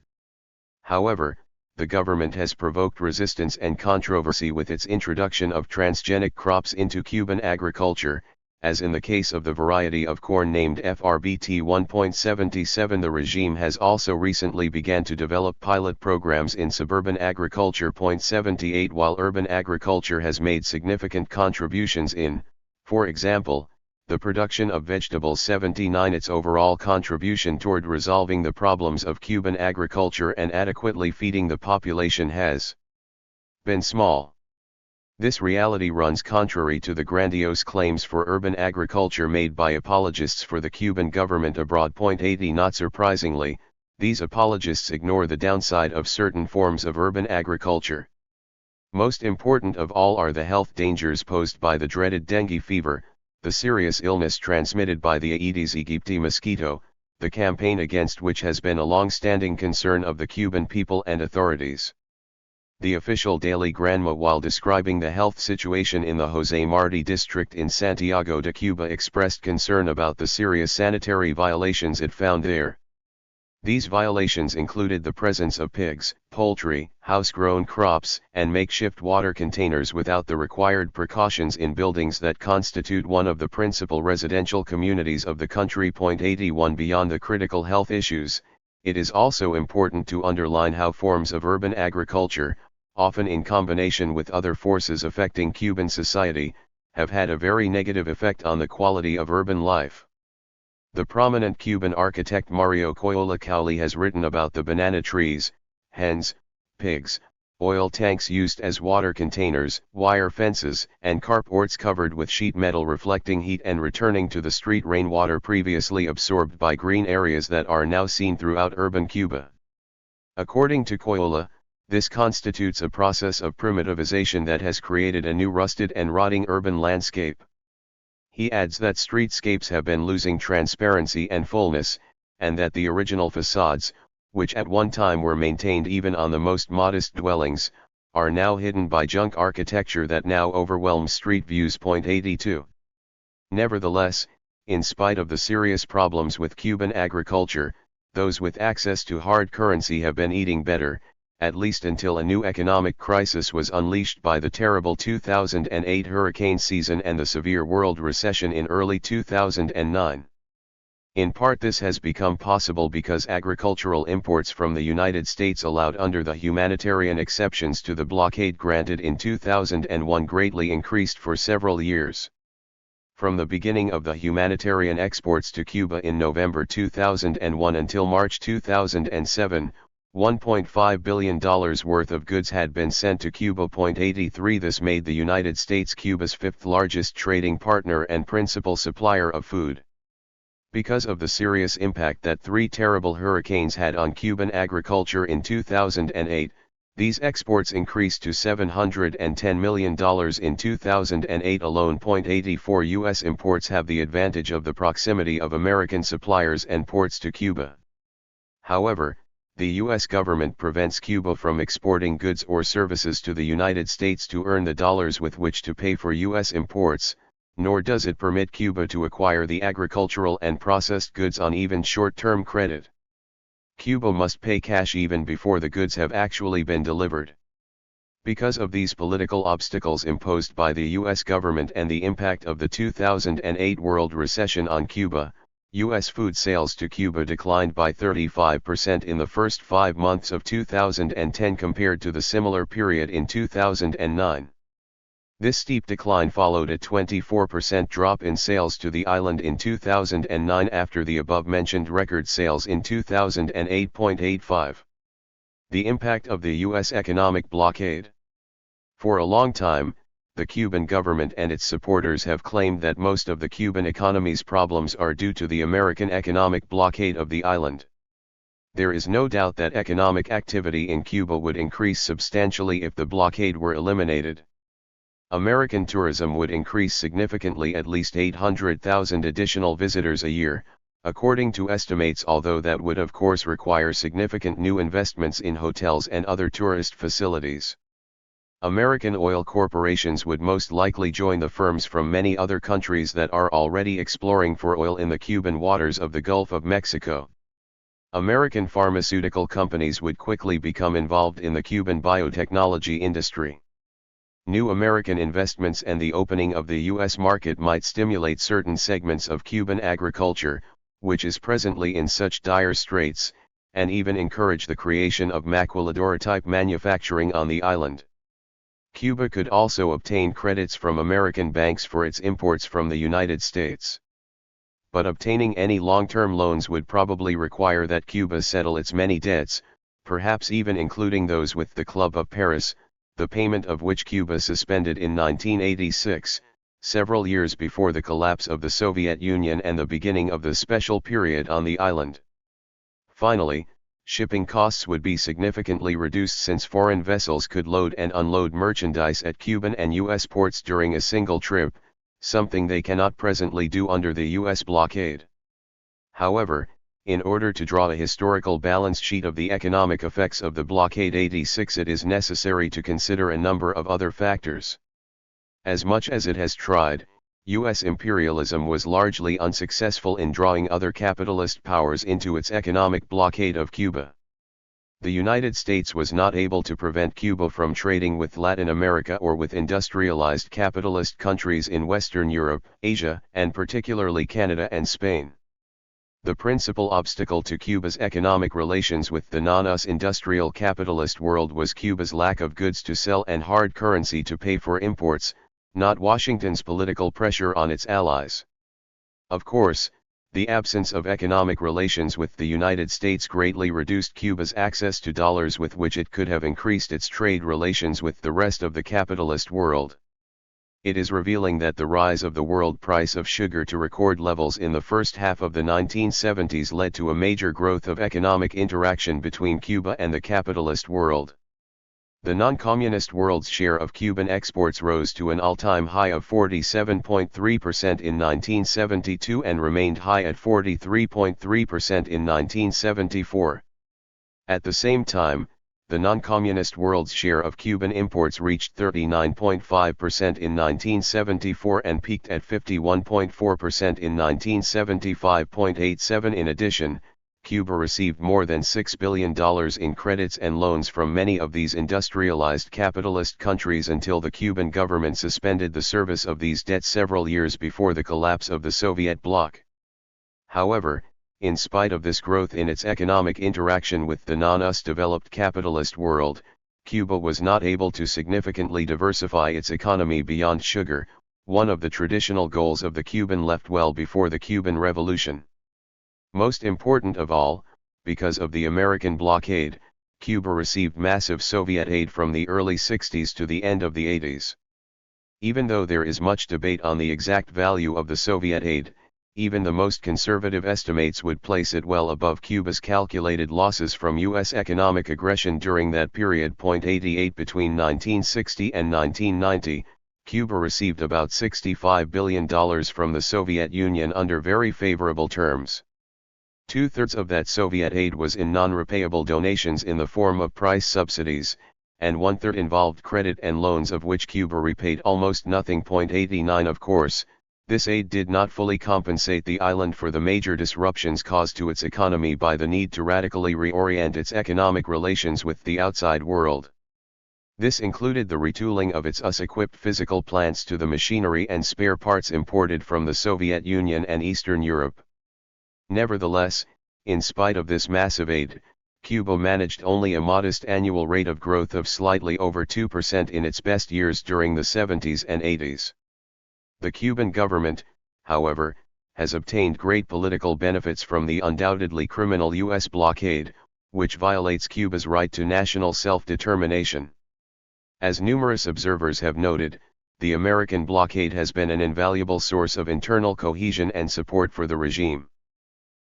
However, the government has provoked resistance and controversy with its introduction of transgenic crops into Cuban agriculture, as in the case of the variety of corn named FRBT 1.77. The regime has also recently began to develop pilot programs in suburban agriculture. 78 While urban agriculture has made significant contributions in, for example, the production of vegetables. 79 Its overall contribution toward resolving the problems of Cuban agriculture and adequately feeding the population has been small. This reality runs contrary to the grandiose claims for urban agriculture made by apologists for the Cuban government abroad. 80 Not surprisingly, these apologists ignore the downside of certain forms of urban agriculture. Most important of all are the health dangers posed by the dreaded dengue fever, the serious illness transmitted by the Aedes aegypti mosquito, the campaign against which has been a long-standing concern of the Cuban people and authorities. The official daily Granma, while describing the health situation in the José Martí district in Santiago de Cuba, expressed concern about the serious sanitary violations it found there. These violations included the presence of pigs, poultry, house-grown crops, and makeshift water containers without the required precautions in buildings that constitute one of the principal residential communities of the country. 81 Beyond the critical health issues, it is also important to underline how forms of urban agriculture, often in combination with other forces affecting Cuban society, have had a very negative effect on the quality of urban life. The prominent Cuban architect Mario Coyola Cowley has written about the banana trees, hens, pigs, oil tanks used as water containers, wire fences, and carports covered with sheet metal reflecting heat and returning to the street rainwater previously absorbed by green areas that are now seen throughout urban Cuba. According to Coyola, this constitutes a process of primitivization that has created a new rusted and rotting urban landscape. He adds that streetscapes have been losing transparency and fullness, and that the original facades, which at one time were maintained even on the most modest dwellings, are now hidden by junk architecture that now overwhelms street views. 82. Nevertheless, in spite of the serious problems with Cuban agriculture, those with access to hard currency have been eating better, at least until a new economic crisis was unleashed by the terrible 2008 hurricane season and the severe world recession in early 2009. In part this has become possible because agricultural imports from the United States allowed under the humanitarian exceptions to the blockade granted in 2001 greatly increased for several years. From the beginning of the humanitarian exports to Cuba in November 2001 until March 2007, $1.5 billion worth of goods had been sent to Cuba. 83 This made the United States Cuba's fifth largest trading partner and principal supplier of food. Because of the serious impact that three terrible hurricanes had on Cuban agriculture in 2008, these exports increased to $710 million in 2008 alone. 84 U.S. imports have the advantage of the proximity of American suppliers and ports to Cuba. However, the U.S. government prevents Cuba from exporting goods or services to the United States to earn the dollars with which to pay for U.S. imports, nor does it permit Cuba to acquire the agricultural and processed goods on even short-term credit. Cuba must pay cash even before the goods have actually been delivered. Because of these political obstacles imposed by the U.S. government and the impact of the 2008 world recession on Cuba, U.S. food sales to Cuba declined by 35% in the first 5 months of 2010 compared to the similar period in 2009. This steep decline followed a 24% drop in sales to the island in 2009 after the above-mentioned record sales in 2008.85. The impact of the U.S. economic blockade. For a long time, the Cuban government and its supporters have claimed that most of the Cuban economy's problems are due to the American economic blockade of the island. There is no doubt that economic activity in Cuba would increase substantially if the blockade were eliminated. American tourism would increase significantly, at least 800,000 additional visitors a year, according to estimates, although that would of course require significant new investments in hotels and other tourist facilities. American oil corporations would most likely join the firms from many other countries that are already exploring for oil in the Cuban waters of the Gulf of Mexico. American pharmaceutical companies would quickly become involved in the Cuban biotechnology industry. New American investments and the opening of the U.S. market might stimulate certain segments of Cuban agriculture, which is presently in such dire straits, and even encourage the creation of maquiladora-type manufacturing on the island. Cuba could also obtain credits from American banks for its imports from the United States. But obtaining any long-term loans would probably require that Cuba settle its many debts, perhaps even including those with the Club of Paris, the payment of which Cuba suspended in 1986, several years before the collapse of the Soviet Union and the beginning of the special period on the island. Finally, shipping costs would be significantly reduced since foreign vessels could load and unload merchandise at Cuban and U.S. ports during a single trip, something they cannot presently do under the U.S. blockade. However, in order to draw a historical balance sheet of the economic effects of the blockade 86, it is necessary to consider a number of other factors. As much as it has tried, U.S. imperialism was largely unsuccessful in drawing other capitalist powers into its economic blockade of Cuba. The United States was not able to prevent Cuba from trading with Latin America or with industrialized capitalist countries in Western Europe, Asia, and particularly Canada and Spain. The principal obstacle to Cuba's economic relations with the non-US industrial capitalist world was Cuba's lack of goods to sell and hard currency to pay for imports, not Washington's political pressure on its allies. Of course, the absence of economic relations with the United States greatly reduced Cuba's access to dollars with which it could have increased its trade relations with the rest of the capitalist world. It is revealing that the rise of the world price of sugar to record levels in the first half of the 1970s led to a major growth of economic interaction between Cuba and the capitalist world. The non-communist world's share of Cuban exports rose to an all-time high of 47.3% in 1972 and remained high at 43.3% in 1974. At the same time, the non-communist world's share of Cuban imports reached 39.5% in 1974 and peaked at 51.4% in 1975.87. In addition, Cuba received more than $6 billion in credits and loans from many of these industrialized capitalist countries until the Cuban government suspended the service of these debts several years before the collapse of the Soviet bloc. However, in spite of this growth in its economic interaction with the non-US developed capitalist world, Cuba was not able to significantly diversify its economy beyond sugar, one of the traditional goals of the Cuban left well before the Cuban Revolution. Most important of all, because of the American blockade, Cuba received massive Soviet aid from the early 60s to the end of the 80s. Even though there is much debate on the exact value of the Soviet aid, even the most conservative estimates would place it well above Cuba's calculated losses from U.S. economic aggression during that period. 88 Between 1960 and 1990, Cuba received about $65 billion from the Soviet Union under very favorable terms. Two-thirds of that Soviet aid was in non-repayable donations in the form of price subsidies, and one-third involved credit and loans of which Cuba repaid almost nothing. 89 Of course, this aid did not fully compensate the island for the major disruptions caused to its economy by the need to radically reorient its economic relations with the outside world. This included the retooling of its US-equipped physical plants to the machinery and spare parts imported from the Soviet Union and Eastern Europe. Nevertheless, in spite of this massive aid, Cuba managed only a modest annual rate of growth of slightly over 2% in its best years during the 70s and 80s. The Cuban government, however, has obtained great political benefits from the undoubtedly criminal U.S. blockade, which violates Cuba's right to national self-determination. As numerous observers have noted, the American blockade has been an invaluable source of internal cohesion and support for the regime.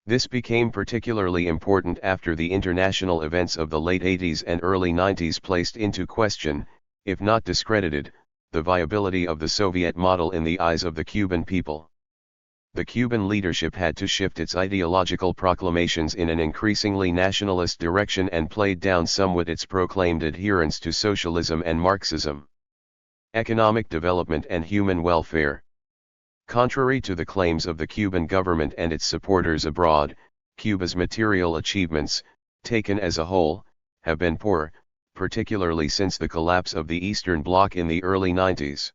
This became particularly important after the international events of the late 80s and early 90s placed into question, if not discredited, the viability of the Soviet model in the eyes of the Cuban people. The Cuban leadership had to shift its ideological proclamations in an increasingly nationalist direction and played down somewhat its proclaimed adherence to socialism and Marxism. Economic development and human welfare. Contrary to the claims of the Cuban government and its supporters abroad, Cuba's material achievements, taken as a whole, have been poor, particularly since the collapse of the Eastern Bloc in the early 90s.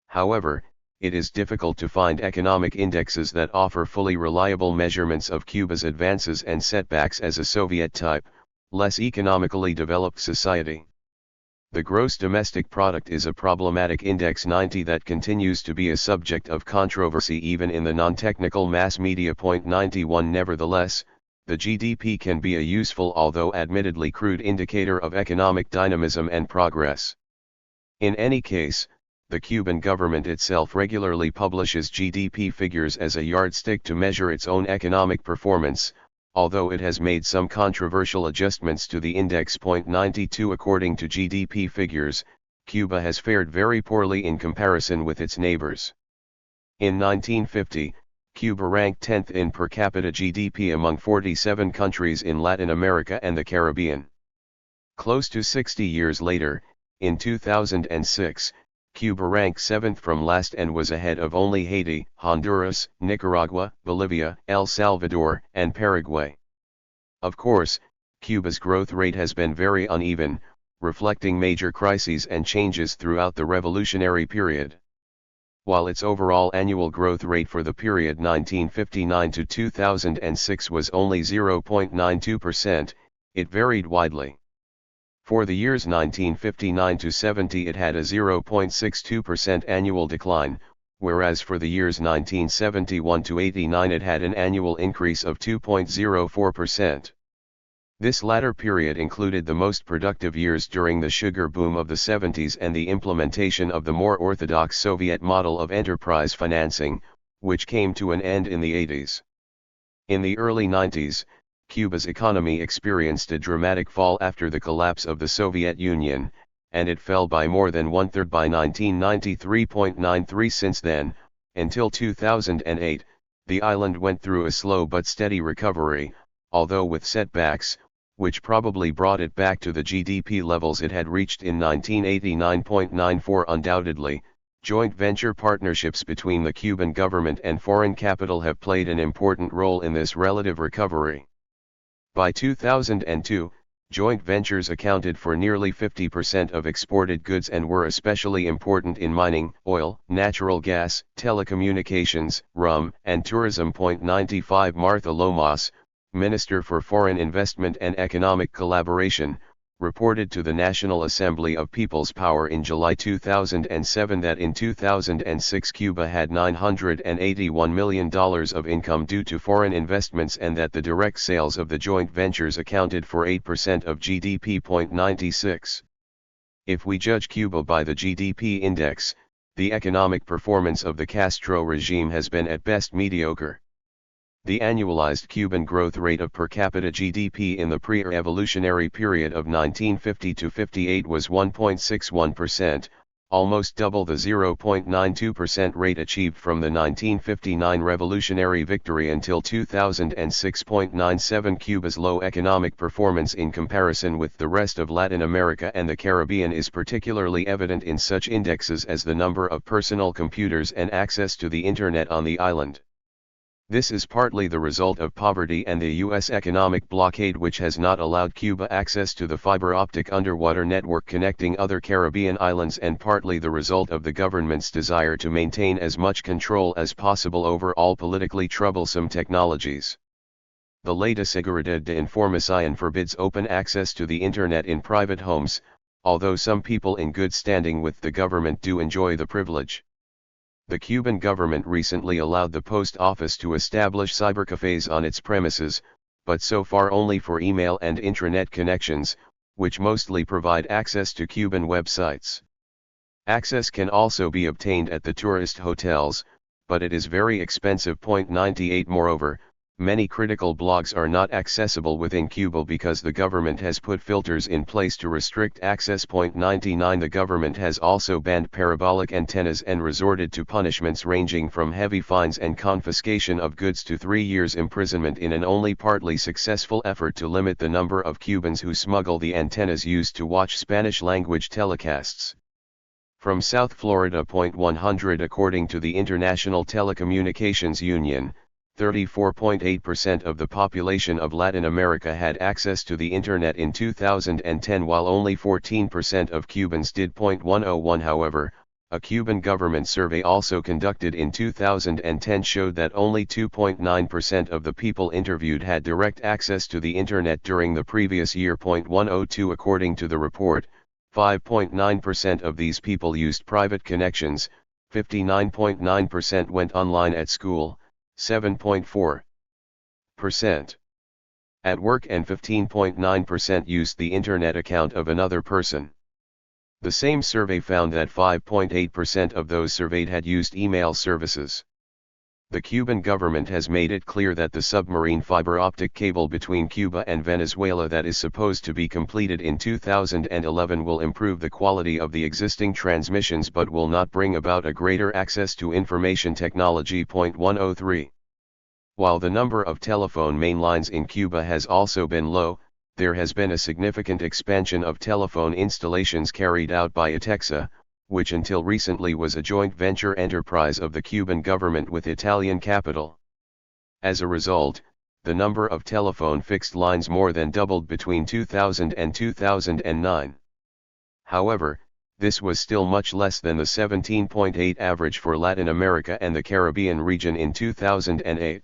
However, it is difficult to find economic indexes that offer fully reliable measurements of Cuba's advances and setbacks as a Soviet-type, less economically developed society. The gross domestic product is a problematic index 90 that continues to be a subject of controversy even in the non-technical mass media. 91 Nevertheless, the GDP can be a useful although admittedly crude indicator of economic dynamism and progress. In any case, the Cuban government itself regularly publishes GDP figures as a yardstick to measure its own economic performance, although it has made some controversial adjustments to the index. 92 According to GDP figures, Cuba has fared very poorly in comparison with its neighbors. In 1950, Cuba ranked 10th in per capita GDP among 47 countries in Latin America and the Caribbean. Close to 60 years later, in 2006, Cuba ranked 7th from last and was ahead of only Haiti, Honduras, Nicaragua, Bolivia, El Salvador, and Paraguay. Of course, Cuba's growth rate has been very uneven, reflecting major crises and changes throughout the revolutionary period. While its overall annual growth rate for the period 1959 to 2006 was only 0.92%, it varied widely. For the years 1959 to 70 it had a 0.62% annual decline, whereas for the years 1971 to 89 it had an annual increase of 2.04%. This latter period included the most productive years during the sugar boom of the 70s and the implementation of the more orthodox Soviet model of enterprise financing, which came to an end in the 80s. In the early 90s, Cuba's economy experienced a dramatic fall after the collapse of the Soviet Union, and it fell by more than one-third by 1993. Since then, until 2008, the island went through a slow but steady recovery, although with setbacks, which probably brought it back to the GDP levels it had reached in 1989. Undoubtedly, joint venture partnerships between the Cuban government and foreign capital have played an important role in this relative recovery. By 2002, joint ventures accounted for nearly 50% of exported goods and were especially important in mining, oil, natural gas, telecommunications, rum, and tourism. 95 Martha Lomas, Minister for Foreign Investment and Economic Collaboration, reported to the National Assembly of People's Power in July 2007 that in 2006 Cuba had $981 million of income due to foreign investments and that the direct sales of the joint ventures accounted for 8% of GDP. 96. If we judge Cuba by the GDP index, the economic performance of the Castro regime has been at best mediocre. The annualized Cuban growth rate of per capita GDP in the pre-revolutionary period of 1950 to 58 was 1.61%, almost double the 0.92% rate achieved from the 1959 revolutionary victory until 2006.97. Cuba's low economic performance in comparison with the rest of Latin America and the Caribbean is particularly evident in such indexes as the number of personal computers and access to the Internet on the island. This is partly the result of poverty and the U.S. economic blockade, which has not allowed Cuba access to the fiber optic underwater network connecting other Caribbean islands, and partly the result of the government's desire to maintain as much control as possible over all politically troublesome technologies. The latest Seguridad de Información forbids open access to the Internet in private homes, although some people in good standing with the government do enjoy the privilege. The Cuban government recently allowed the post office to establish cybercafes on its premises, but so far only for email and intranet connections, which mostly provide access to Cuban websites. Access can also be obtained at the tourist hotels, but it is very expensive. 98 Moreover, many critical blogs are not accessible within Cuba because the government has put filters in place to restrict access. 99 The government has also banned parabolic antennas and resorted to punishments ranging from heavy fines and confiscation of goods to 3 years imprisonment in an only partly successful effort to limit the number of Cubans who smuggle the antennas used to watch Spanish-language telecasts. From South Florida. 100 According to the International Telecommunications Union, 34.8% of the population of Latin America had access to the Internet in 2010, while only 14% of Cubans did. 101 However, a Cuban government survey also conducted in 2010 showed that only 2.9% of the people interviewed had direct access to the Internet during the previous year. 102 According to the report, 5.9% of these people used private connections, 59.9% went online at school, 7.4% at work, and 15.9% used the Internet account of another person. The same survey found that 5.8% of those surveyed had used email services. The Cuban government has made it clear that the submarine fiber optic cable between Cuba and Venezuela that is supposed to be completed in 2011 will improve the quality of the existing transmissions but will not bring about a greater access to information technology. 103 While the number of telephone main lines in Cuba has also been low, there has been a significant expansion of telephone installations carried out by Atexa, which until recently was a joint venture enterprise of the Cuban government with Italian capital. As a result, the number of telephone fixed lines more than doubled between 2000 and 2009. However, this was still much less than the 17.8 average for Latin America and the Caribbean region in 2008.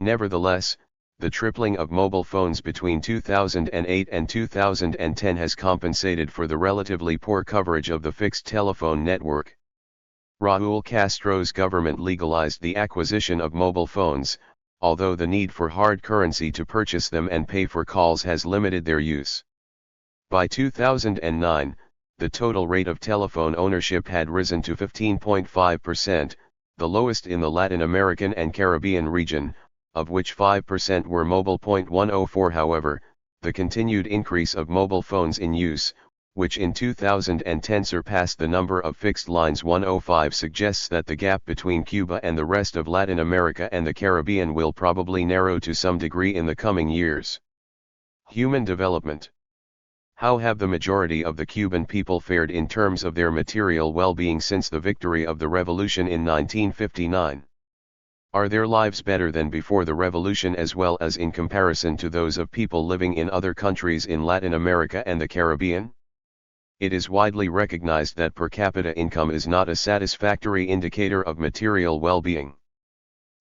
Nevertheless, the tripling of mobile phones between 2008 and 2010 has compensated for the relatively poor coverage of the fixed telephone network. Raúl Castro's government legalized the acquisition of mobile phones, although the need for hard currency to purchase them and pay for calls has limited their use. By 2009, the total rate of telephone ownership had risen to 15.5%, the lowest in the Latin American and Caribbean region, of which 5% were mobile. 104 However, the continued increase of mobile phones in use, which in 2010 surpassed the number of fixed lines 105, suggests that the gap between Cuba and the rest of Latin America and the Caribbean will probably narrow to some degree in the coming years. Human development. How have the majority of the Cuban people fared in terms of their material well-being since the victory of the revolution in 1959? Are their lives better than before the revolution, as well as in comparison to those of people living in other countries in Latin America and the Caribbean? It is widely recognized that per capita income is not a satisfactory indicator of material well-being.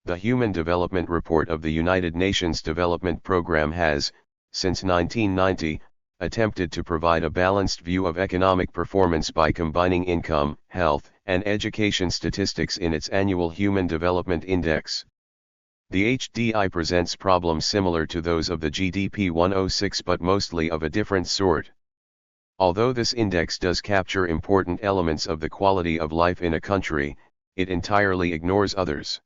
The Human Development Report of the United Nations Development Programme has, since 1990, attempted to provide a balanced view of economic performance by combining income, health, and education statistics in its annual Human Development Index. The HDI presents problems similar to those of the GDP 106 but mostly of a different sort. Although this index does capture important elements of the quality of life in a country, it entirely ignores others.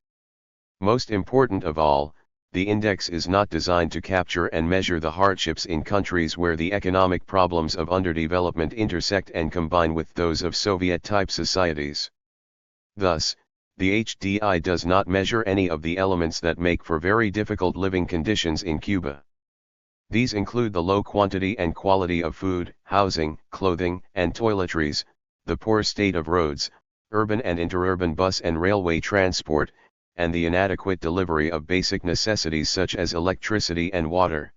Most important of all, the index is not designed to capture and measure the hardships in countries where the economic problems of underdevelopment intersect and combine with those of Soviet-type societies. Thus, the HDI does not measure any of the elements that make for very difficult living conditions in Cuba. These include the low quantity and quality of food, housing, clothing, and toiletries, the poor state of roads, urban and interurban bus and railway transport, and the inadequate delivery of basic necessities such as electricity and water.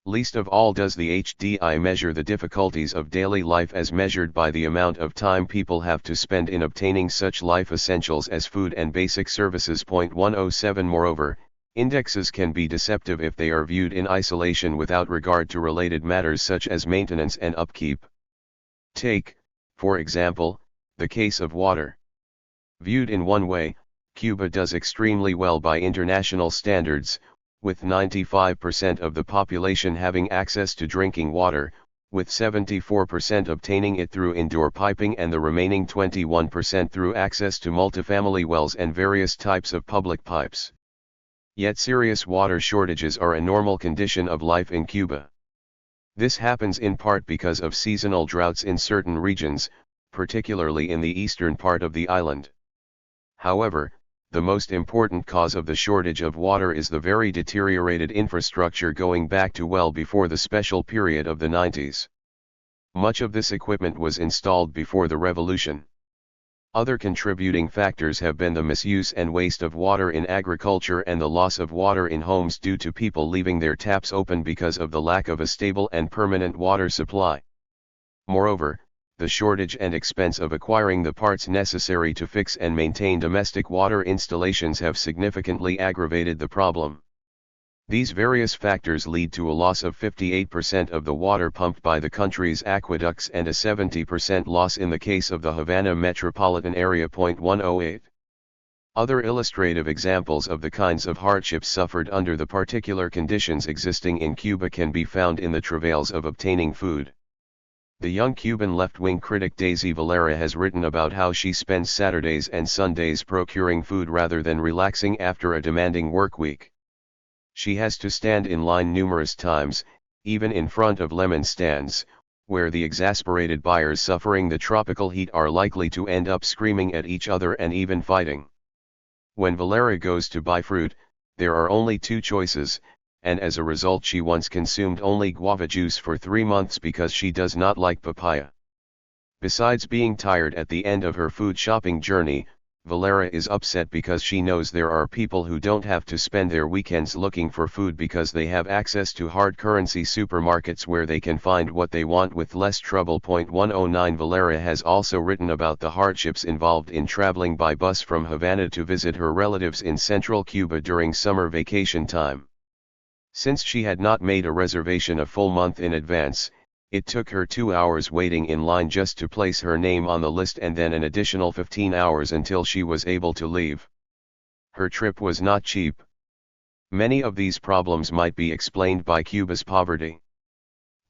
Least of all does the HDI measure the difficulties of daily life as measured by the amount of time people have to spend in obtaining such life essentials as food and basic services. 107 Moreover, indexes can be deceptive if they are viewed in isolation without regard to related matters such as maintenance and upkeep. Take, for example, the case of water. Viewed in one way, Cuba does extremely well by international standards, with 95% of the population having access to drinking water, with 74% obtaining it through indoor piping and the remaining 21% through access to multifamily wells and various types of public pipes. Yet serious water shortages are a normal condition of life in Cuba. This happens in part because of seasonal droughts in certain regions, particularly in the eastern part of the island. However, the most important cause of the shortage of water is the very deteriorated infrastructure going back to well before the special period of the 90s. Much of this equipment was installed before the revolution. Other contributing factors have been the misuse and waste of water in agriculture and the loss of water in homes due to people leaving their taps open because of the lack of a stable and permanent water supply. Moreover, the shortage and expense of acquiring the parts necessary to fix and maintain domestic water installations have significantly aggravated the problem. These various factors lead to a loss of 58% of the water pumped by the country's aqueducts and a 70% loss in the case of the Havana metropolitan area. 108. Other illustrative examples of the kinds of hardships suffered under the particular conditions existing in Cuba can be found in the travails of obtaining food. The young Cuban left-wing critic Daisy Valera has written about how she spends Saturdays and Sundays procuring food rather than relaxing after a demanding work week. She has to stand in line numerous times, even in front of lemon stands, where the exasperated buyers suffering the tropical heat are likely to end up screaming at each other and even fighting. When Valera goes to buy fruit, there are only two choices, and as a result she once consumed only guava juice for 3 months because she does not like papaya. Besides being tired at the end of her food shopping journey, Valera is upset because she knows there are people who don't have to spend their weekends looking for food because they have access to hard currency supermarkets where they can find what they want with less trouble. 109 Valera has also written about the hardships involved in traveling by bus from Havana to visit her relatives in central Cuba during summer vacation time. Since she had not made a reservation a full month in advance, it took her 2 hours waiting in line just to place her name on the list and then an additional 15 hours until she was able to leave. Her trip was not cheap. Many of these problems might be explained by Cuba's poverty.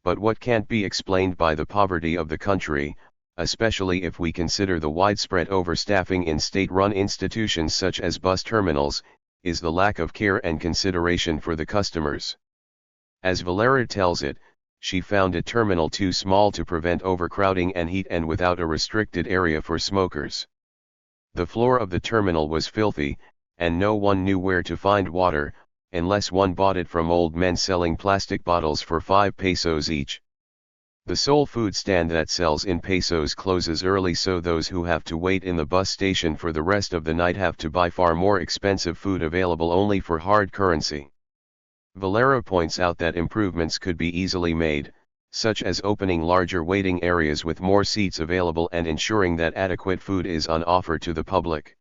But what can't be explained by the poverty of the country, especially if we consider the widespread overstaffing in state-run institutions such as bus terminals, is the lack of care and consideration for the customers. As Valera tells it, she found a terminal too small to prevent overcrowding and heat and without a restricted area for smokers. The floor of the terminal was filthy, and no one knew where to find water, unless one bought it from old men selling plastic bottles for 5 pesos each. The sole food stand that sells in pesos closes early, so those who have to wait in the bus station for the rest of the night have to buy far more expensive food available only for hard currency. Valera points out that improvements could be easily made, such as opening larger waiting areas with more seats available and ensuring that adequate food is on offer to the public.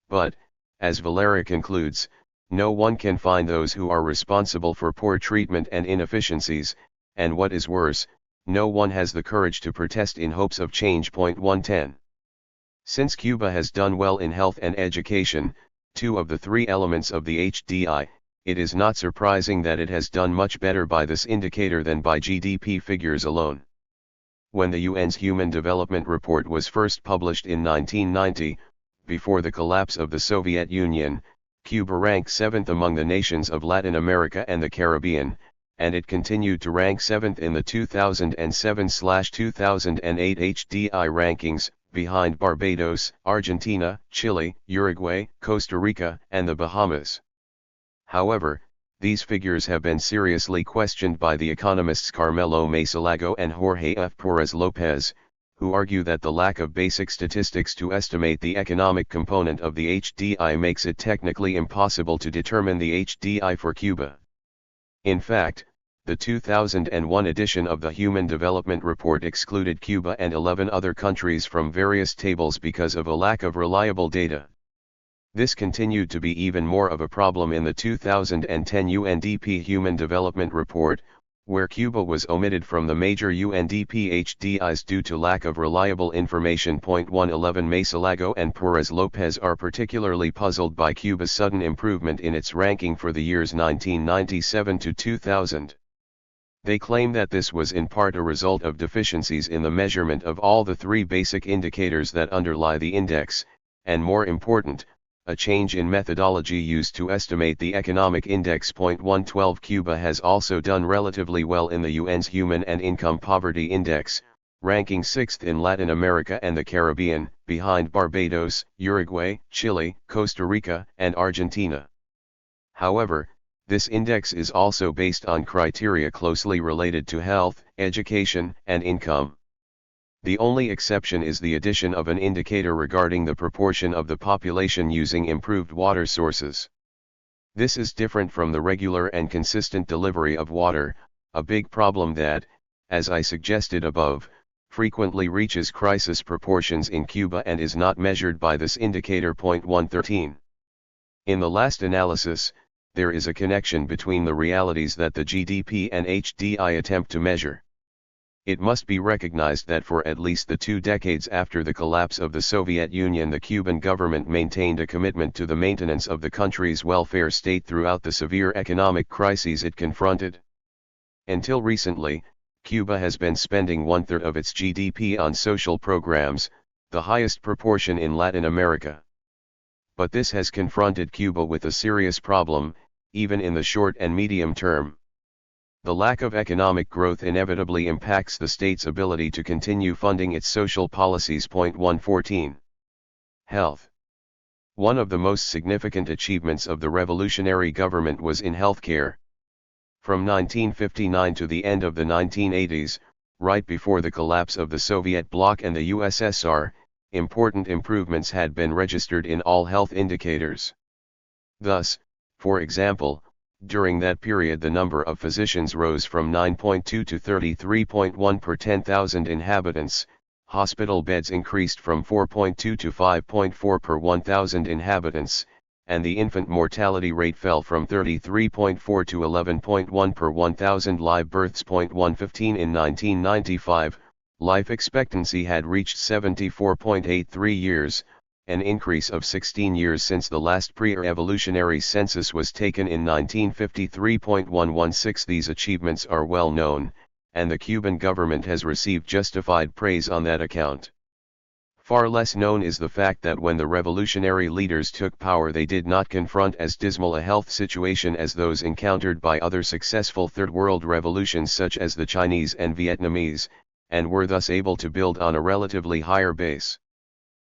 But, as Valera concludes, no one can find those who are responsible for poor treatment and inefficiencies, and what is worse, no one has the courage to protest in hopes of change. 110. Since Cuba has done well in health and education, 2 of the 3 elements of the HDI, it is not surprising that it has done much better by this indicator than by GDP figures alone. When the UN's Human Development Report was first published in 1990, before the collapse of the Soviet Union, Cuba ranked 7th among the nations of Latin America and the Caribbean, and it continued to rank 7th in the 2007/2008 HDI rankings, behind Barbados, Argentina, Chile, Uruguay, Costa Rica, and the Bahamas. However, these figures have been seriously questioned by the economists Carmelo Masalago and Jorge F. Perez Lopez, who argue that the lack of basic statistics to estimate the economic component of the HDI makes it technically impossible to determine the HDI for Cuba. In fact, the 2001 edition of the Human Development Report excluded Cuba and 11 other countries from various tables because of a lack of reliable data. This continued to be even more of a problem in the 2010 UNDP Human Development Report, where Cuba was omitted from the major UNDP HDIs due to lack of reliable information. 111 Masalago and Perez Lopez are particularly puzzled by Cuba's sudden improvement in its ranking for the years 1997 to 2000. They claim that this was in part a result of deficiencies in the measurement of all the 3 basic indicators that underlie the index, and more important, a change in methodology used to estimate the economic index. 112 Cuba has also done relatively well in the UN's Human and Income Poverty Index, ranking 6th in Latin America and the Caribbean, behind Barbados, Uruguay, Chile, Costa Rica, and Argentina. However, this index is also based on criteria closely related to health, education, and income. The only exception is the addition of an indicator regarding the proportion of the population using improved water sources. This is different from the regular and consistent delivery of water, a big problem that, as I suggested above, frequently reaches crisis proportions in Cuba and is not measured by this indicator. 113. In the last analysis, there is a connection between the realities that the GDP and HDI attempt to measure. It must be recognized that for at least the 2 decades after the collapse of the Soviet Union, the Cuban government maintained a commitment to the maintenance of the country's welfare state throughout the severe economic crises it confronted. Until recently, Cuba has been spending 1/3 of its GDP on social programs, the highest proportion in Latin America. But this has confronted Cuba with a serious problem, even in the short and medium term. The lack of economic growth inevitably impacts the state's ability to continue funding its social policies. 114. Health. One of the most significant achievements of the revolutionary government was in healthcare. From 1959 to the end of the 1980s, right before the collapse of the Soviet bloc and the USSR, important improvements had been registered in all health indicators. Thus, for example, during that period the number of physicians rose from 9.2 to 33.1 per 10,000 inhabitants, hospital beds increased from 4.2 to 5.4 per 1,000 inhabitants, and the infant mortality rate fell from 33.4 to 11.1 per 1,000 live births. 115. In 1995, life expectancy had reached 74.83 years, an increase of 16 years since the last pre-revolutionary census was taken in 1953. 116. These achievements are well known, and the Cuban government has received justified praise on that account. Far less known is the fact that when the revolutionary leaders took power, they did not confront as dismal a health situation as those encountered by other successful Third World revolutions such as the Chinese and Vietnamese, and were thus able to build on a relatively higher base.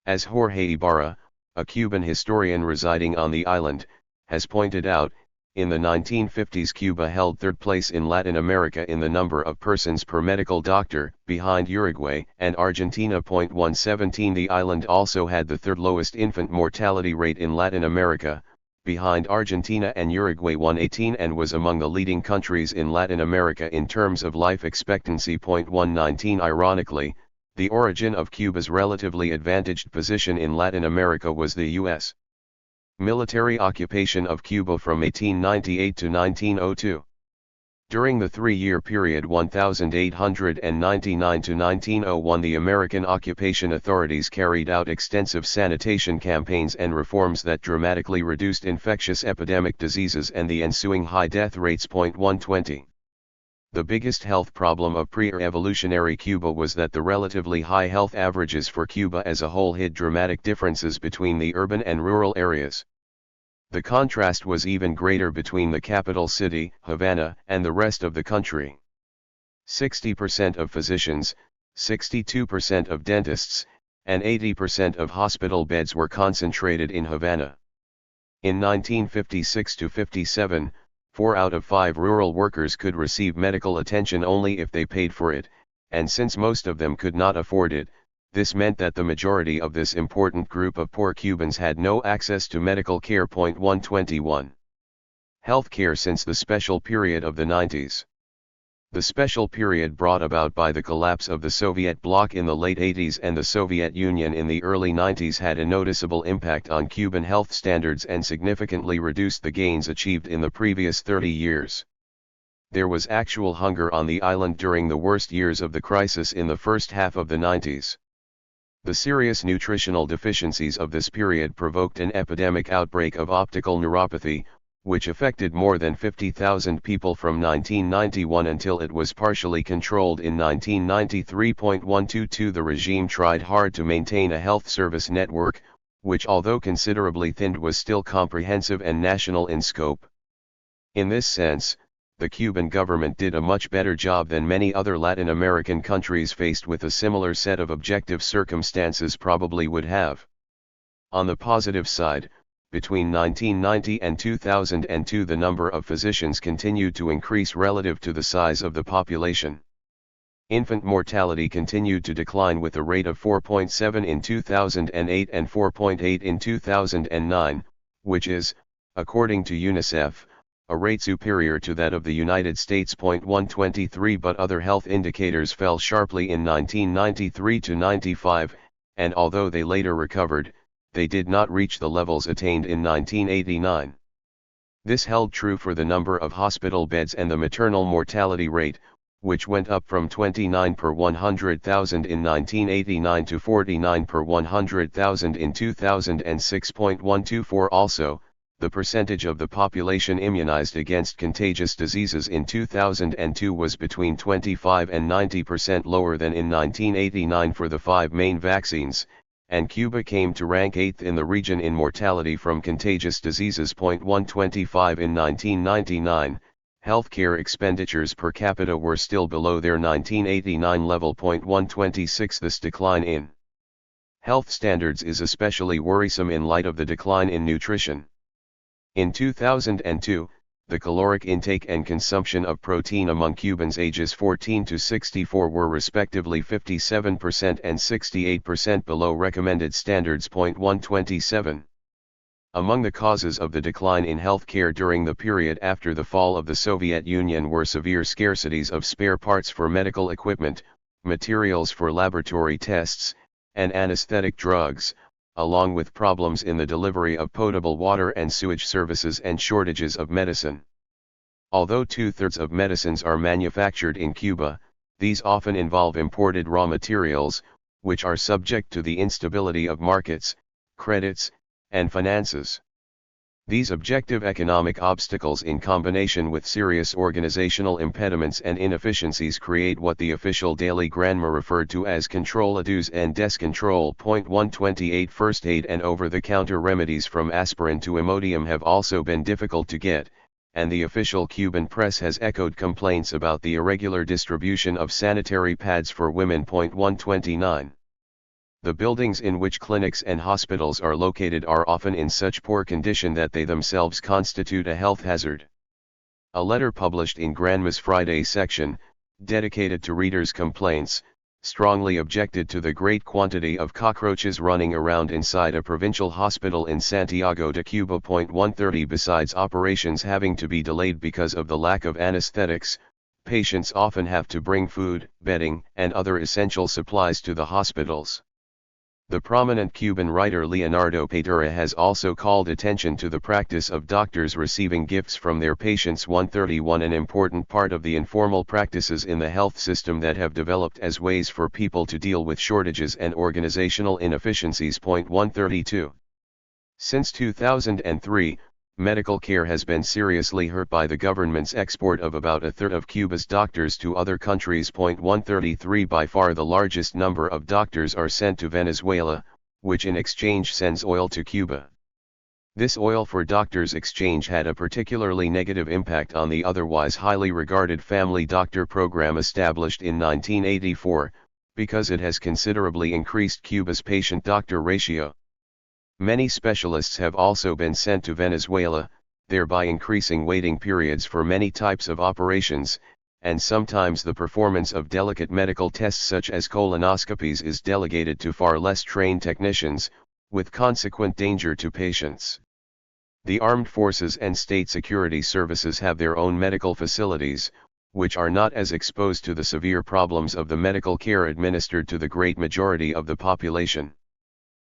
As Jorge Ibarra, a Cuban historian residing on the island, has pointed out, in the 1950s Cuba held third place in Latin America in the number of persons per medical doctor, behind Uruguay and Argentina. 117. The island also had the third lowest infant mortality rate in Latin America, behind Argentina and Uruguay. 118. And was among the leading countries in Latin America in terms of life expectancy. 119. Ironically, the origin of Cuba's relatively advantaged position in Latin America was the U.S. military occupation of Cuba from 1898 to 1902. During the 3-year period 1899 to 1901, the American occupation authorities carried out extensive sanitation campaigns and reforms that dramatically reduced infectious epidemic diseases and the ensuing high death rates. 120. The biggest health problem of pre-revolutionary Cuba was that the relatively high health averages for Cuba as a whole hid dramatic differences between the urban and rural areas. The contrast was even greater between the capital city, Havana, and the rest of the country. 60% of physicians, 62% of dentists, and 80% of hospital beds were concentrated in Havana. In 1956 to 57, 4 out of 5 rural workers could receive medical attention only if they paid for it, and since most of them could not afford it, this meant that the majority of this important group of poor Cubans had no access to medical care. 121. Healthcare since the special period of the 90s. The special period brought about by the collapse of the Soviet bloc in the late 80s and the Soviet Union in the early 90s had a noticeable impact on Cuban health standards and significantly reduced the gains achieved in the previous 30 years. There was actual hunger on the island during the worst years of the crisis in the first half of the 90s. The serious nutritional deficiencies of this period provoked an epidemic outbreak of optical neuropathy, which affected more than 50,000 people from 1991 until it was partially controlled in 1993. 122. The regime tried hard to maintain a health service network, which although considerably thinned was still comprehensive and national in scope. In this sense, the Cuban government did a much better job than many other Latin American countries faced with a similar set of objective circumstances probably would have. On the positive side, between 1990 and 2002 the number of physicians continued to increase relative to the size of the population. Infant mortality continued to decline with a rate of 4.7 in 2008 and 4.8 in 2009, which is, according to UNICEF, a rate superior to that of the United States. 123 But other health indicators fell sharply in 1993 to 95, and although they later recovered, they did not reach the levels attained in 1989. This held true for the number of hospital beds and the maternal mortality rate, which went up from 29 per 100,000 in 1989 to 49 per 100,000 in 2006. 124 Also, the percentage of the population immunized against contagious diseases in 2002 was between 25 and 90% lower than in 1989 for the 5 main vaccines, and Cuba came to rank 8th in the region in mortality from contagious diseases. 125 In 1999, healthcare expenditures per capita were still below their 1989 level. 126 This decline in health standards is especially worrisome in light of the decline in nutrition. In 2002, the caloric intake and consumption of protein among Cubans ages 14 to 64 were respectively 57% and 68% below recommended standards. 127. Among the causes of the decline in healthcare during the period after the fall of the Soviet Union were severe scarcities of spare parts for medical equipment, materials for laboratory tests, and anesthetic drugs, along with problems in the delivery of potable water and sewage services and shortages of medicine. Although 2/3 of medicines are manufactured in Cuba, these often involve imported raw materials, which are subject to the instability of markets, credits, and finances. These objective economic obstacles in combination with serious organizational impediments and inefficiencies create what the official daily granma referred to as control adus and descontrol. 128 First aid and over-the-counter remedies from aspirin to Imodium have also been difficult to get, and the official Cuban press has echoed complaints about the irregular distribution of sanitary pads for women. 129 The buildings in which clinics and hospitals are located are often in such poor condition that they themselves constitute a health hazard. A letter published in Granma's Friday section, dedicated to readers' complaints, strongly objected to the great quantity of cockroaches running around inside a provincial hospital in Santiago de Cuba. 130 Besides operations having to be delayed because of the lack of anesthetics, patients often have to bring food, bedding, and other essential supplies to the hospitals. The prominent Cuban writer Leonardo Padura has also called attention to the practice of doctors receiving gifts from their patients. 131 An important part of the informal practices in the health system that have developed as ways for people to deal with shortages and organizational inefficiencies. 132 Since 2003, medical care has been seriously hurt by the government's export of about 1/3 of Cuba's doctors to other countries. 133 By far the largest number of doctors are sent to Venezuela, which in exchange sends oil to Cuba. This oil for doctors exchange had a particularly negative impact on the otherwise highly regarded family doctor program established in 1984, because it has considerably increased Cuba's patient-doctor ratio. Many specialists have also been sent to Venezuela, thereby increasing waiting periods for many types of operations, and sometimes the performance of delicate medical tests such as colonoscopies is delegated to far less trained technicians, with consequent danger to patients. The armed forces and state security services have their own medical facilities, which are not as exposed to the severe problems of the medical care administered to the great majority of the population.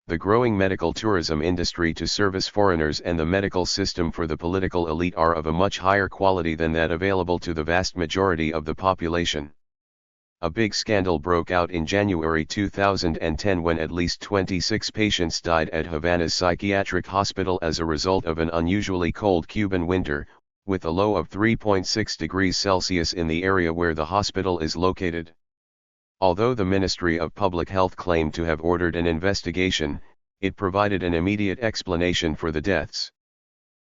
The growing medical tourism industry to service foreigners and the medical system for the political elite are of a much higher quality than that available to the vast majority of the population. A big scandal broke out in January 2010 when at least 26 patients died at Havana's psychiatric hospital as a result of an unusually cold Cuban winter, with a low of 3.6 degrees Celsius in the area where the hospital is located. Although the Ministry of Public Health claimed to have ordered an investigation, it provided an immediate explanation for the deaths.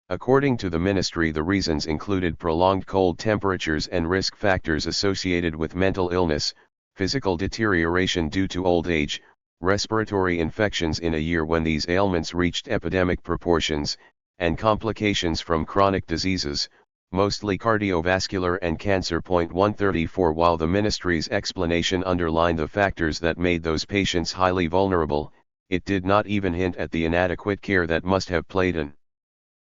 According to the ministry, the reasons included prolonged cold temperatures and risk factors associated with mental illness, physical deterioration due to old age, respiratory infections in a year when these ailments reached epidemic proportions, and complications from chronic diseases, mostly cardiovascular and cancer. 134 While the ministry's explanation underlined the factors that made those patients highly vulnerable, it did not even hint at the inadequate care that must have played an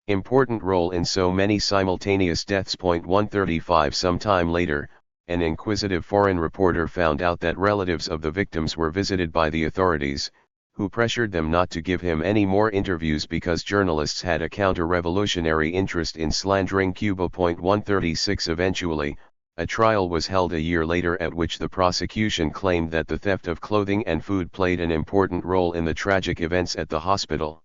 important role in so many simultaneous deaths. 135 Sometime later, an inquisitive foreign reporter found out that relatives of the victims were visited by the authorities, who pressured them not to give him any more interviews because journalists had a counter-revolutionary interest in slandering Cuba. 136 Eventually, a trial was held a year later at which the prosecution claimed that the theft of clothing and food played an important role in the tragic events at the hospital.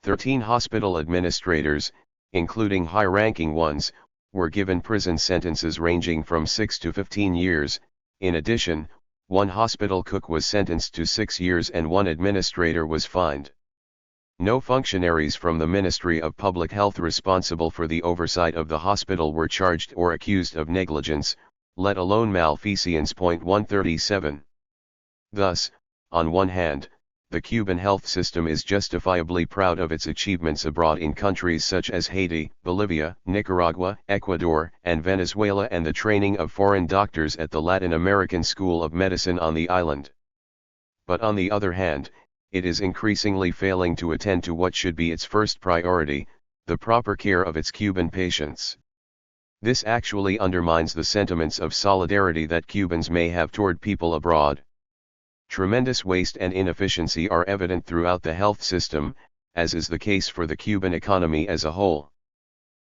13 hospital administrators, including high-ranking ones, were given prison sentences ranging from 6 to 15 years. In addition, one hospital cook was sentenced to 6 years and one administrator was fined. No functionaries from the Ministry of Public Health responsible for the oversight of the hospital were charged or accused of negligence, let alone malfeasance. 137. Thus, on one hand, the Cuban health system is justifiably proud of its achievements abroad in countries such as Haiti, Bolivia, Nicaragua, Ecuador, and Venezuela, and the training of foreign doctors at the Latin American School of Medicine on the island. But on the other hand, it is increasingly failing to attend to what should be its first priority, the proper care of its Cuban patients. This actually undermines the sentiments of solidarity that Cubans may have toward people abroad. Tremendous waste and inefficiency are evident throughout the health system, as is the case for the Cuban economy as a whole.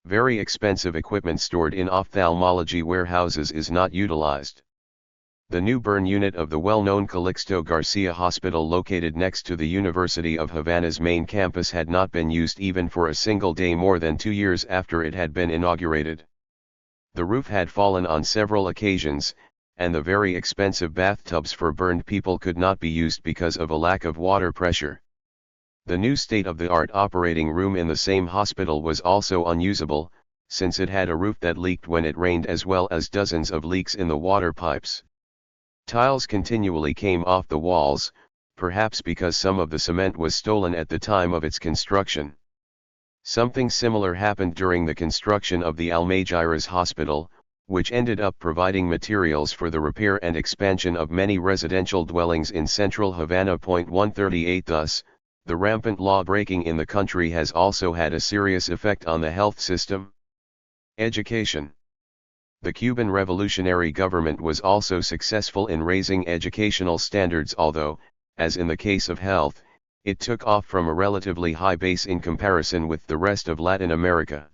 Very expensive equipment stored in ophthalmology warehouses is not utilized. The new burn unit of the well-known Calixto Garcia Hospital located next to the University of Havana's main campus had not been used even for a single day more than 2 years after it had been inaugurated. The roof had fallen on several occasions, and the very expensive bathtubs for burned people could not be used because of a lack of water pressure. The new state-of-the-art operating room in the same hospital was also unusable, since it had a roof that leaked when it rained as well as dozens of leaks in the water pipes. Tiles continually came off the walls, perhaps because some of the cement was stolen at the time of its construction. Something similar happened during the construction of the Almagiras Hospital, which ended up providing materials for the repair and expansion of many residential dwellings in central Havana. 138 Thus, the rampant law-breaking in the country has also had a serious effect on the health system. Education. The Cuban revolutionary government was also successful in raising educational standards, although, as in the case of health, it took off from a relatively high base in comparison with the rest of Latin America.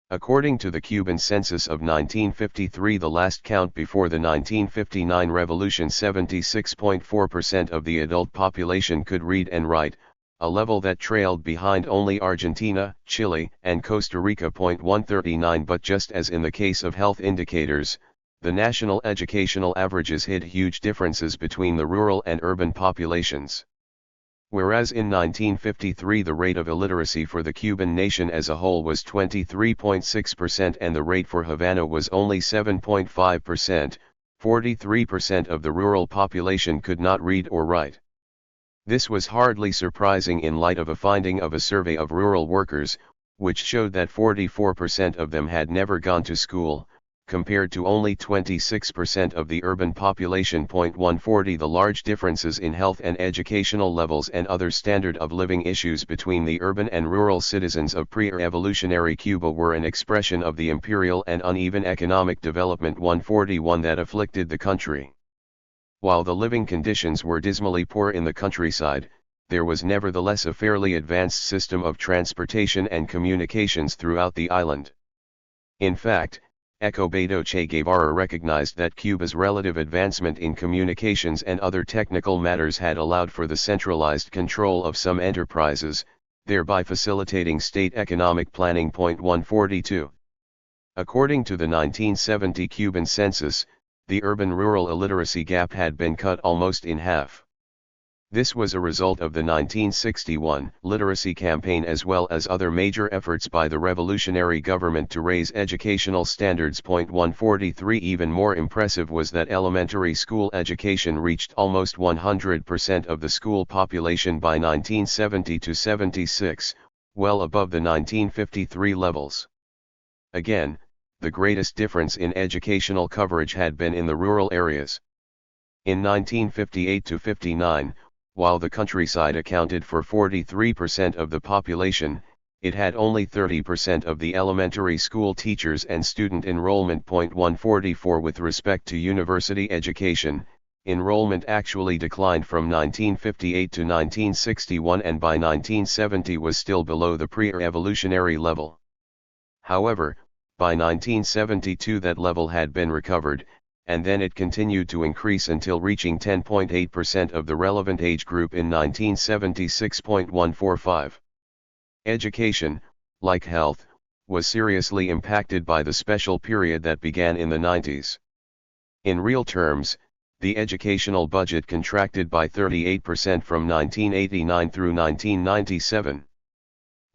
According to the Cuban census of 1953, the last count before the 1959 revolution, 76.4% of the adult population could read and write, a level that trailed behind only Argentina, Chile, and Costa Rica. 139 But just as in the case of health indicators, the national educational averages hid huge differences between the rural and urban populations. Whereas in 1953 the rate of illiteracy for the Cuban nation as a whole was 23.6% and the rate for Havana was only 7.5%, 43% of the rural population could not read or write. This was hardly surprising in light of a finding of a survey of rural workers, which showed that 44% of them had never gone to school, compared to only 26% of the urban population. 140 The large differences in health and educational levels and other standard of living issues between the urban and rural citizens of pre-revolutionary Cuba were an expression of the imperial and uneven economic development 141 that afflicted the country. While the living conditions were dismally poor in the countryside, there was nevertheless a fairly advanced system of transportation and communications throughout the island. In fact, Ecobedo Che Guevara recognized that Cuba's relative advancement in communications and other technical matters had allowed for the centralized control of some enterprises, thereby facilitating state economic planning. 142. According to the 1970 Cuban census, the urban-rural illiteracy gap had been cut almost in half. This was a result of the 1961 literacy campaign as well as other major efforts by the revolutionary government to raise educational standards. 143 Even more impressive was that elementary school education reached almost 100% of the school population by 1970 to 76, well above the 1953 levels. Again, the greatest difference in educational coverage had been in the rural areas. In 1958-59, while the countryside accounted for 43% of the population, it had only 30% of the elementary school teachers and student enrollment. 144 With respect to university education, enrollment actually declined from 1958 to 1961 and by 1970 was still below the pre-revolutionary level. However, by 1972 that level had been recovered, and then it continued to increase until reaching 10.8% of the relevant age group in 1976. 145. Education, like health, was seriously impacted by the special period that began in the 90s. In real terms, the educational budget contracted by 38% from 1989 through 1997.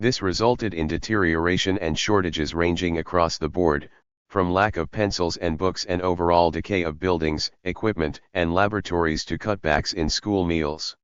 This resulted in deterioration and shortages ranging across the board, from lack of pencils and books and overall decay of buildings, equipment, and laboratories to cutbacks in school meals.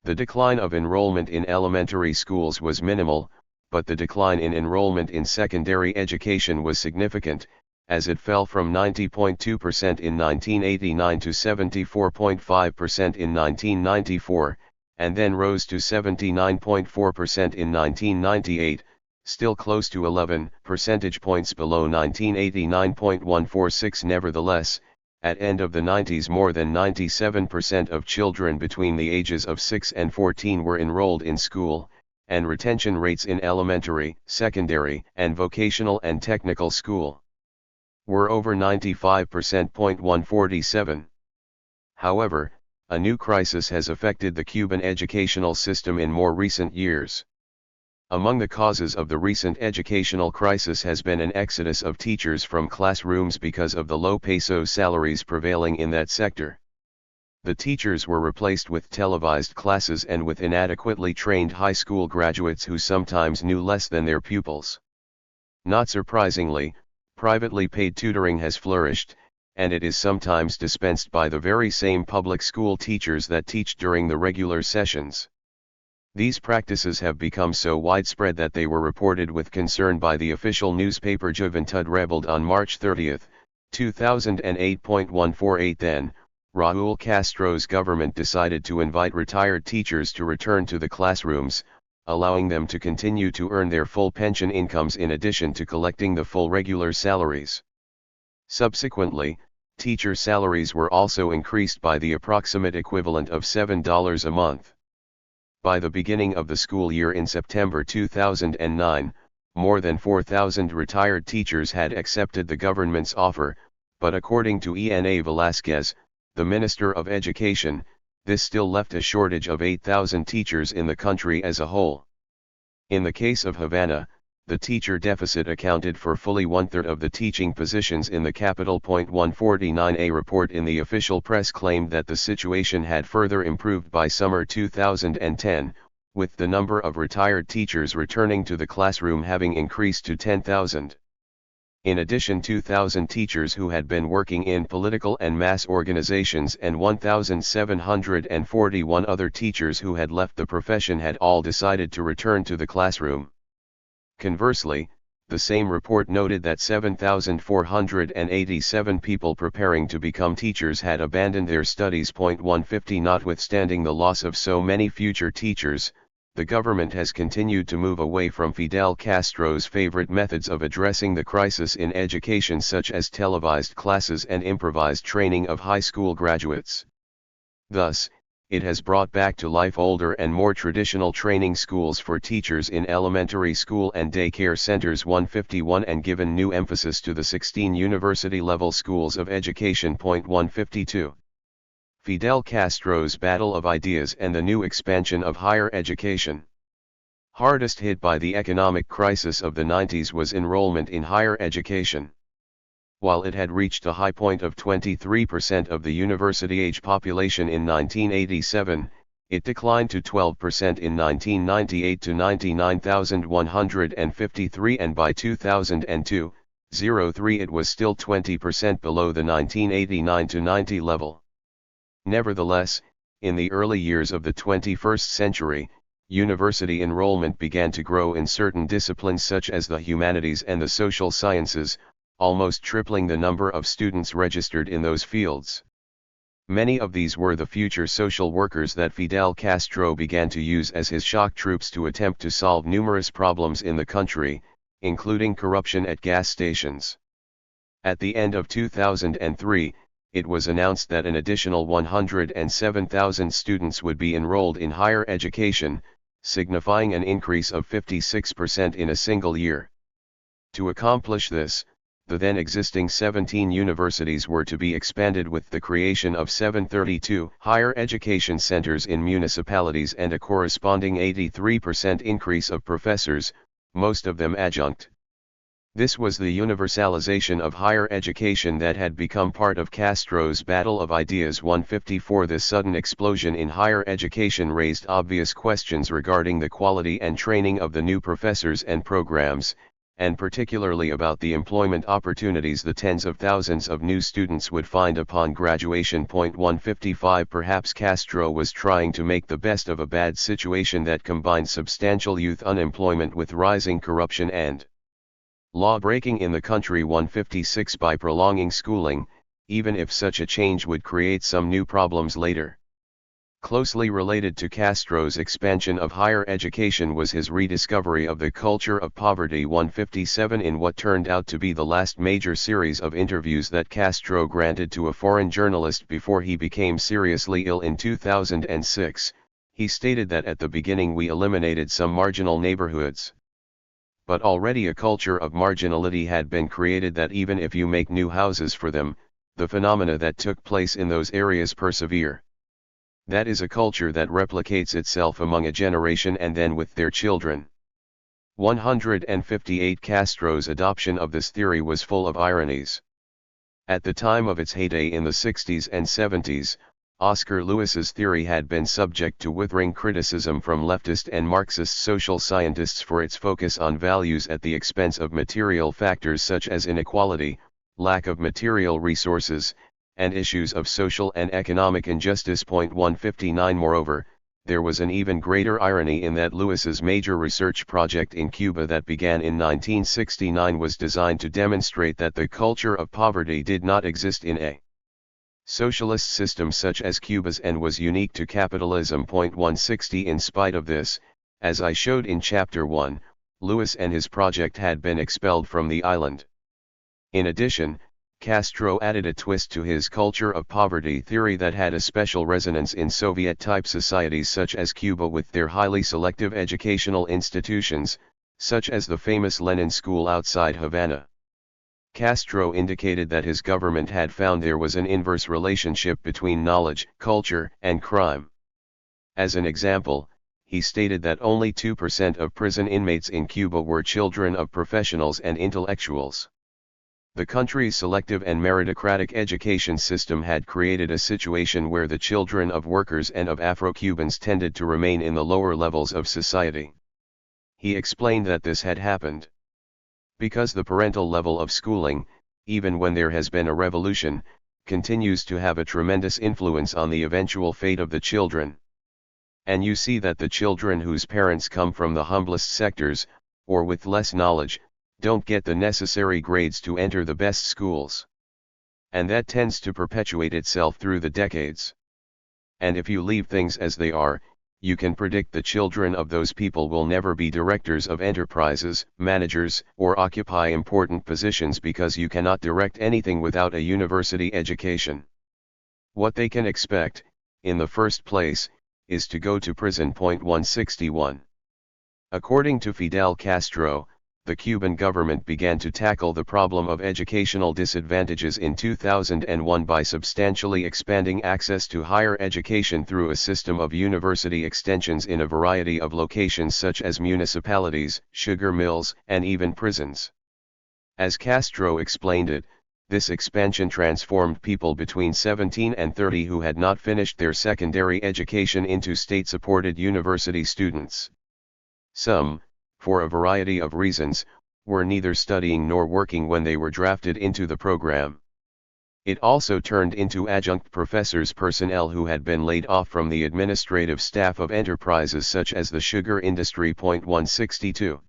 The decline of enrollment in elementary schools was minimal, but the decline in enrollment in secondary education was significant, as it fell from 90.2% in 1989 to 74.5% in 1994, and then rose to 79.4% in 1998, still close to 11 percentage points below 1989.146. Nevertheless, at end of the 90s more than 97% of children between the ages of 6 and 14 were enrolled in school, and retention rates in elementary, secondary, and vocational and technical school were over 95%. 147. However, a new crisis has affected the Cuban educational system in more recent years. Among the causes of the recent educational crisis has been an exodus of teachers from classrooms because of the low peso salaries prevailing in that sector. The teachers were replaced with televised classes and with inadequately trained high school graduates who sometimes knew less than their pupils. Not surprisingly, privately paid tutoring has flourished, and it is sometimes dispensed by the very same public school teachers that teach during the regular sessions. These practices have become so widespread that they were reported with concern by the official newspaper Juventud Rebelde on March 30, 2008. 148 Then, Raúl Castro's government decided to invite retired teachers to return to the classrooms, allowing them to continue to earn their full pension incomes in addition to collecting the full regular salaries. Subsequently, teacher salaries were also increased by the approximate equivalent of $7 a month. By the beginning of the school year in September 2009, more than 4,000 retired teachers had accepted the government's offer, but according to Ena Velázquez, the Minister of Education, this still left a shortage of 8,000 teachers in the country as a whole. In the case of Havana, the teacher deficit accounted for fully one-third of the teaching positions in the capital. 149 A report in the official press claimed that the situation had further improved by summer 2010, with the number of retired teachers returning to the classroom having increased to 10,000. In addition, 2,000 teachers who had been working in political and mass organizations and 1,741 other teachers who had left the profession had all decided to return to the classroom. Conversely, the same report noted that 7,487 people preparing to become teachers had abandoned their studies. 150 Notwithstanding the loss of so many future teachers, the government has continued to move away from Fidel Castro's favorite methods of addressing the crisis in education, such as televised classes and improvised training of high school graduates. Thus, it has brought back to life older and more traditional training schools for teachers in elementary school and daycare centers. 151 And given new emphasis to the 16 university-level schools of education. 152. Fidel Castro's battle of ideas and the new expansion of higher education. Hardest hit by the economic crisis of the 90s was enrollment in higher education. While it had reached a high point of 23% of the university-age population in 1987, it declined to 12% in 1998 to 99,153, and by 2002-03 it was still 20% below the 1989-90 level. Nevertheless, in the early years of the 21st century, university enrollment began to grow in certain disciplines such as the humanities and the social sciences, almost tripling the number of students registered in those fields. Many of these were the future social workers that Fidel Castro began to use as his shock troops to attempt to solve numerous problems in the country, including corruption at gas stations. At the end of 2003, it was announced that an additional 107,000 students would be enrolled in higher education, signifying an increase of 56% in a single year. To accomplish this, the then existing 17 universities were to be expanded with the creation of 732 higher education centers in municipalities and a corresponding 83% increase of professors, most of them adjunct. This was the universalization of higher education that had become part of Castro's Battle of Ideas 154. This sudden explosion in higher education raised obvious questions regarding the quality and training of the new professors and programs, and particularly about the employment opportunities the tens of thousands of new students would find upon graduation. 155 Perhaps Castro was trying to make the best of a bad situation that combined substantial youth unemployment with rising corruption and law-breaking in the country. 156 By prolonging schooling, even if such a change would create some new problems later. Closely related to Castro's expansion of higher education was his rediscovery of the culture of poverty. 157 In what turned out to be the last major series of interviews that Castro granted to a foreign journalist before he became seriously ill in 2006, he stated that at the beginning we eliminated some marginal neighborhoods. But already a culture of marginality had been created that even if you make new houses for them, the phenomena that took place in those areas persevere. That is a culture that replicates itself among a generation and then with their children. 158 Castro's adoption of this theory was full of ironies. At the time of its heyday in the 60s and 70s, Oscar Lewis's theory had been subject to withering criticism from leftist and Marxist social scientists for its focus on values at the expense of material factors such as inequality, lack of material resources, and issues of social and economic injustice. 159 Moreover, there was an even greater irony in that Lewis's major research project in Cuba that began in 1969 was designed to demonstrate that the culture of poverty did not exist in a socialist system such as Cuba's and was unique to capitalism. 160 In spite of this, as I showed in Chapter 1, Lewis and his project had been expelled from the island. In addition, Castro added a twist to his culture of poverty theory that had a special resonance in Soviet-type societies such as Cuba with their highly selective educational institutions, such as the famous Lenin School outside Havana. Castro indicated that his government had found there was an inverse relationship between knowledge, culture, and crime. As an example, he stated that only 2% of prison inmates in Cuba were children of professionals and intellectuals. The country's selective and meritocratic education system had created a situation where the children of workers and of Afro-Cubans tended to remain in the lower levels of society. He explained that this had happened because the parental level of schooling, even when there has been a revolution, continues to have a tremendous influence on the eventual fate of the children. And you see that the children whose parents come from the humblest sectors, or with less knowledge, don't get the necessary grades to enter the best schools. And that tends to perpetuate itself through the decades. And if you leave things as they are, you can predict the children of those people will never be directors of enterprises, managers, or occupy important positions because you cannot direct anything without a university education. What they can expect, in the first place, is to go to prison. 161. According to Fidel Castro, the Cuban government began to tackle the problem of educational disadvantages in 2001 by substantially expanding access to higher education through a system of university extensions in a variety of locations such as municipalities, sugar mills, and even prisons. As Castro explained it, this expansion transformed people between 17 and 30 who had not finished their secondary education into state-supported university students. Some, for a variety of reasons, were neither studying nor working when they were drafted into the program. It also turned into adjunct professors personnel who had been laid off from the administrative staff of enterprises such as the sugar industry. 162.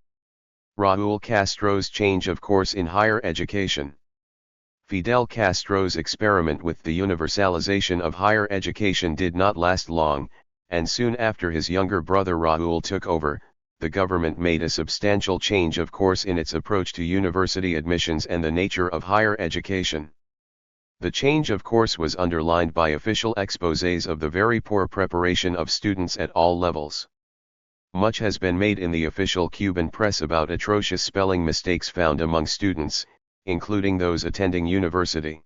Raúl Castro's change of course in higher education. Fidel Castro's experiment with the universalization of higher education did not last long, and soon after his younger brother Raúl took over, the government made a substantial change of course in its approach to university admissions and the nature of higher education. The change of course was underlined by official exposés of the very poor preparation of students at all levels. Much has been made in the official Cuban press about atrocious spelling mistakes found among students, including those attending university.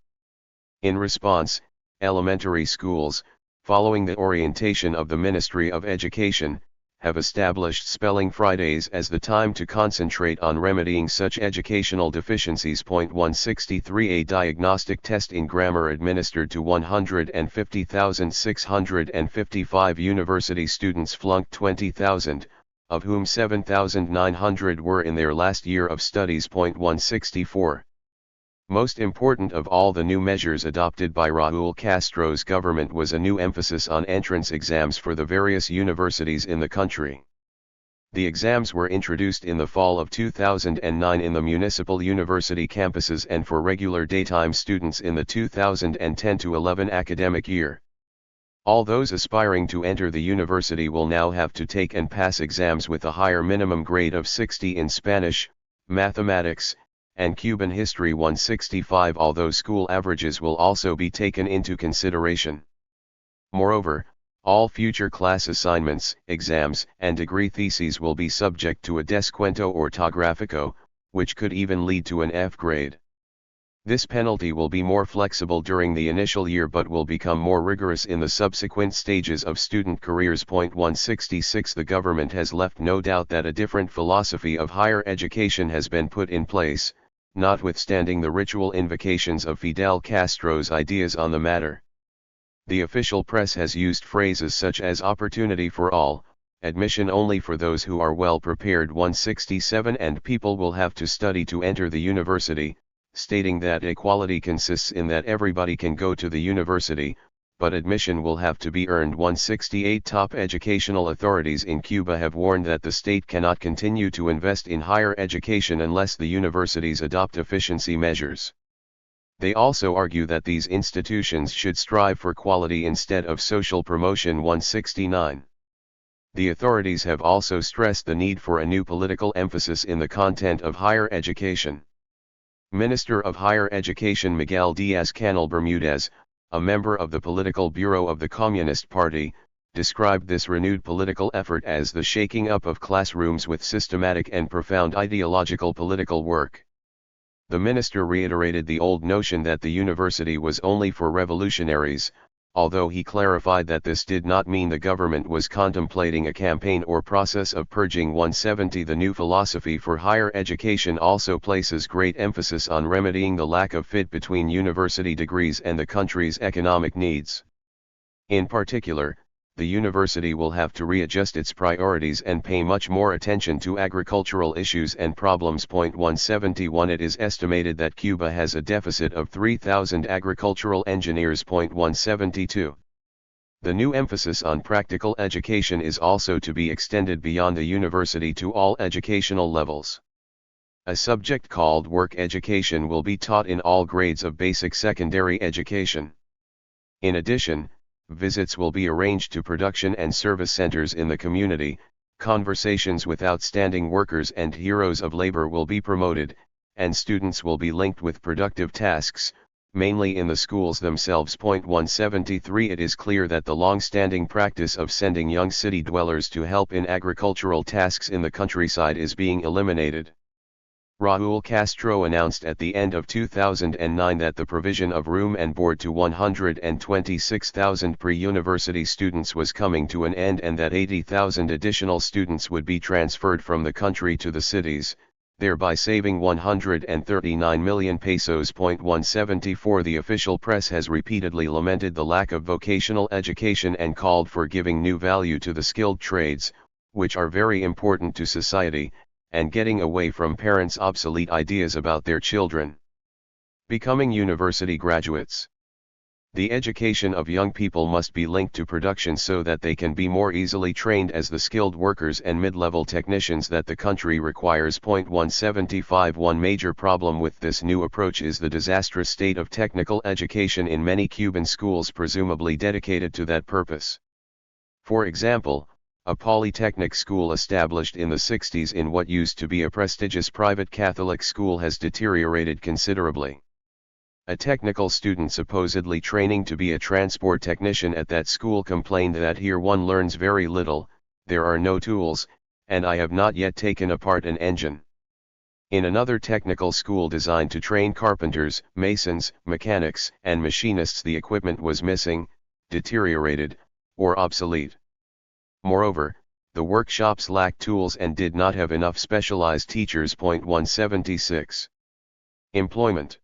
In response, elementary schools, following the orientation of the Ministry of Education, have established Spelling Fridays as the time to concentrate on remedying such educational deficiencies. 163 A diagnostic test in grammar administered to 150,655 university students flunked 20,000, of whom 7,900 were in their last year of studies. 164. Most important of all the new measures adopted by Raúl Castro's government was a new emphasis on entrance exams for the various universities in the country. The exams were introduced in the fall of 2009 in the municipal university campuses and for regular daytime students in the 2010-11 academic year. All those aspiring to enter the university will now have to take and pass exams with a higher minimum grade of 60 in Spanish, mathematics, and Cuban history. 165 Although school averages will also be taken into consideration. Moreover, all future class assignments, exams, and degree theses will be subject to a descuento ortográfico, which could even lead to an F grade. This penalty will be more flexible during the initial year but will become more rigorous in the subsequent stages of student careers. 166 The government has left no doubt that a different philosophy of higher education has been put in place, notwithstanding the ritual invocations of Fidel Castro's ideas on the matter. The official press has used phrases such as opportunity for all, admission only for those who are well prepared. 167 And people will have to study to enter the university, stating that equality consists in that everybody can go to the university, but admission will have to be earned. 168 Top educational authorities in Cuba have warned that the state cannot continue to invest in higher education unless the universities adopt efficiency measures. They also argue that these institutions should strive for quality instead of social promotion. 169. The authorities have also stressed the need for a new political emphasis in the content of higher education. Minister of Higher Education Miguel Díaz-Canel Bermúdez, a member of the Political Bureau of the Communist Party, described this renewed political effort as the shaking up of classrooms with systematic and profound ideological political work. The minister reiterated the old notion that the university was only for revolutionaries, although he clarified that this did not mean the government was contemplating a campaign or process of purging. 170 The new philosophy for higher education also places great emphasis on remedying the lack of fit between university degrees and the country's economic needs. In particular, the university will have to readjust its priorities and pay much more attention to agricultural issues and problems. 171 It is estimated that Cuba has a deficit of 3,000 agricultural engineers. 172 The new emphasis on practical education is also to be extended beyond the university to all educational levels. A subject called work education will be taught in all grades of basic secondary education. In addition, visits will be arranged to production and service centers in the community, conversations with outstanding workers and heroes of labor will be promoted, and students will be linked with productive tasks, mainly in the schools themselves. 173 It is clear that the long-standing practice of sending young city dwellers to help in agricultural tasks in the countryside is being eliminated. Raúl Castro announced at the end of 2009 that the provision of room and board to 126,000 pre-university students was coming to an end and that 80,000 additional students would be transferred from the country to the cities, thereby saving 139 million pesos. 174 The official press has repeatedly lamented the lack of vocational education and called for giving new value to the skilled trades, which are very important to society, and getting away from parents' obsolete ideas about their children. Becoming university graduates. The education of young people must be linked to production so that they can be more easily trained as the skilled workers and mid-level technicians that the country requires. 175 One major problem with this new approach is the disastrous state of technical education in many Cuban schools presumably dedicated to that purpose. For example, a polytechnic school established in the 60s in what used to be a prestigious private Catholic school has deteriorated considerably. A technical student supposedly training to be a transport technician at that school complained that here one learns very little, there are no tools, and I have not yet taken apart an engine. In another technical school designed to train carpenters, masons, mechanics, and machinists, the equipment was missing, deteriorated, or obsolete. Moreover, the workshops lacked tools and did not have enough specialized teachers. 176. Employment.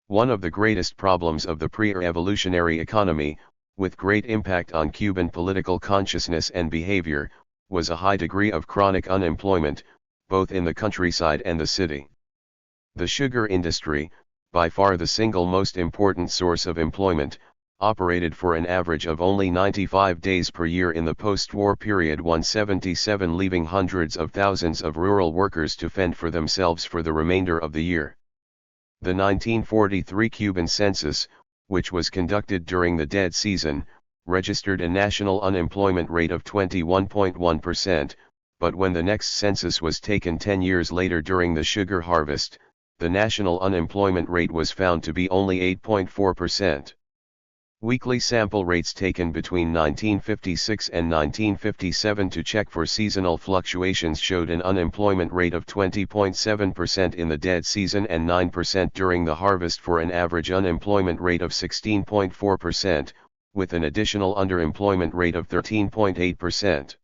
One of the greatest problems of the pre-revolutionary economy, with great impact on Cuban political consciousness and behavior, was a high degree of chronic unemployment, both in the countryside and the city. The sugar industry, by far the single most important source of employment, operated for an average of only 95 days per year in the post-war period. 177 Leaving hundreds of thousands of rural workers to fend for themselves for the remainder of the year. The 1943 Cuban census, which was conducted during the dead season, registered a national unemployment rate of 21.1%, but when the next census was taken 10 years later during the sugar harvest, the national unemployment rate was found to be only 8.4%. Weekly sample rates taken between 1956 and 1957 to check for seasonal fluctuations showed an unemployment rate of 20.7% in the dead season and 9% during the harvest, for an average unemployment rate of 16.4%, with an additional underemployment rate of 13.8%.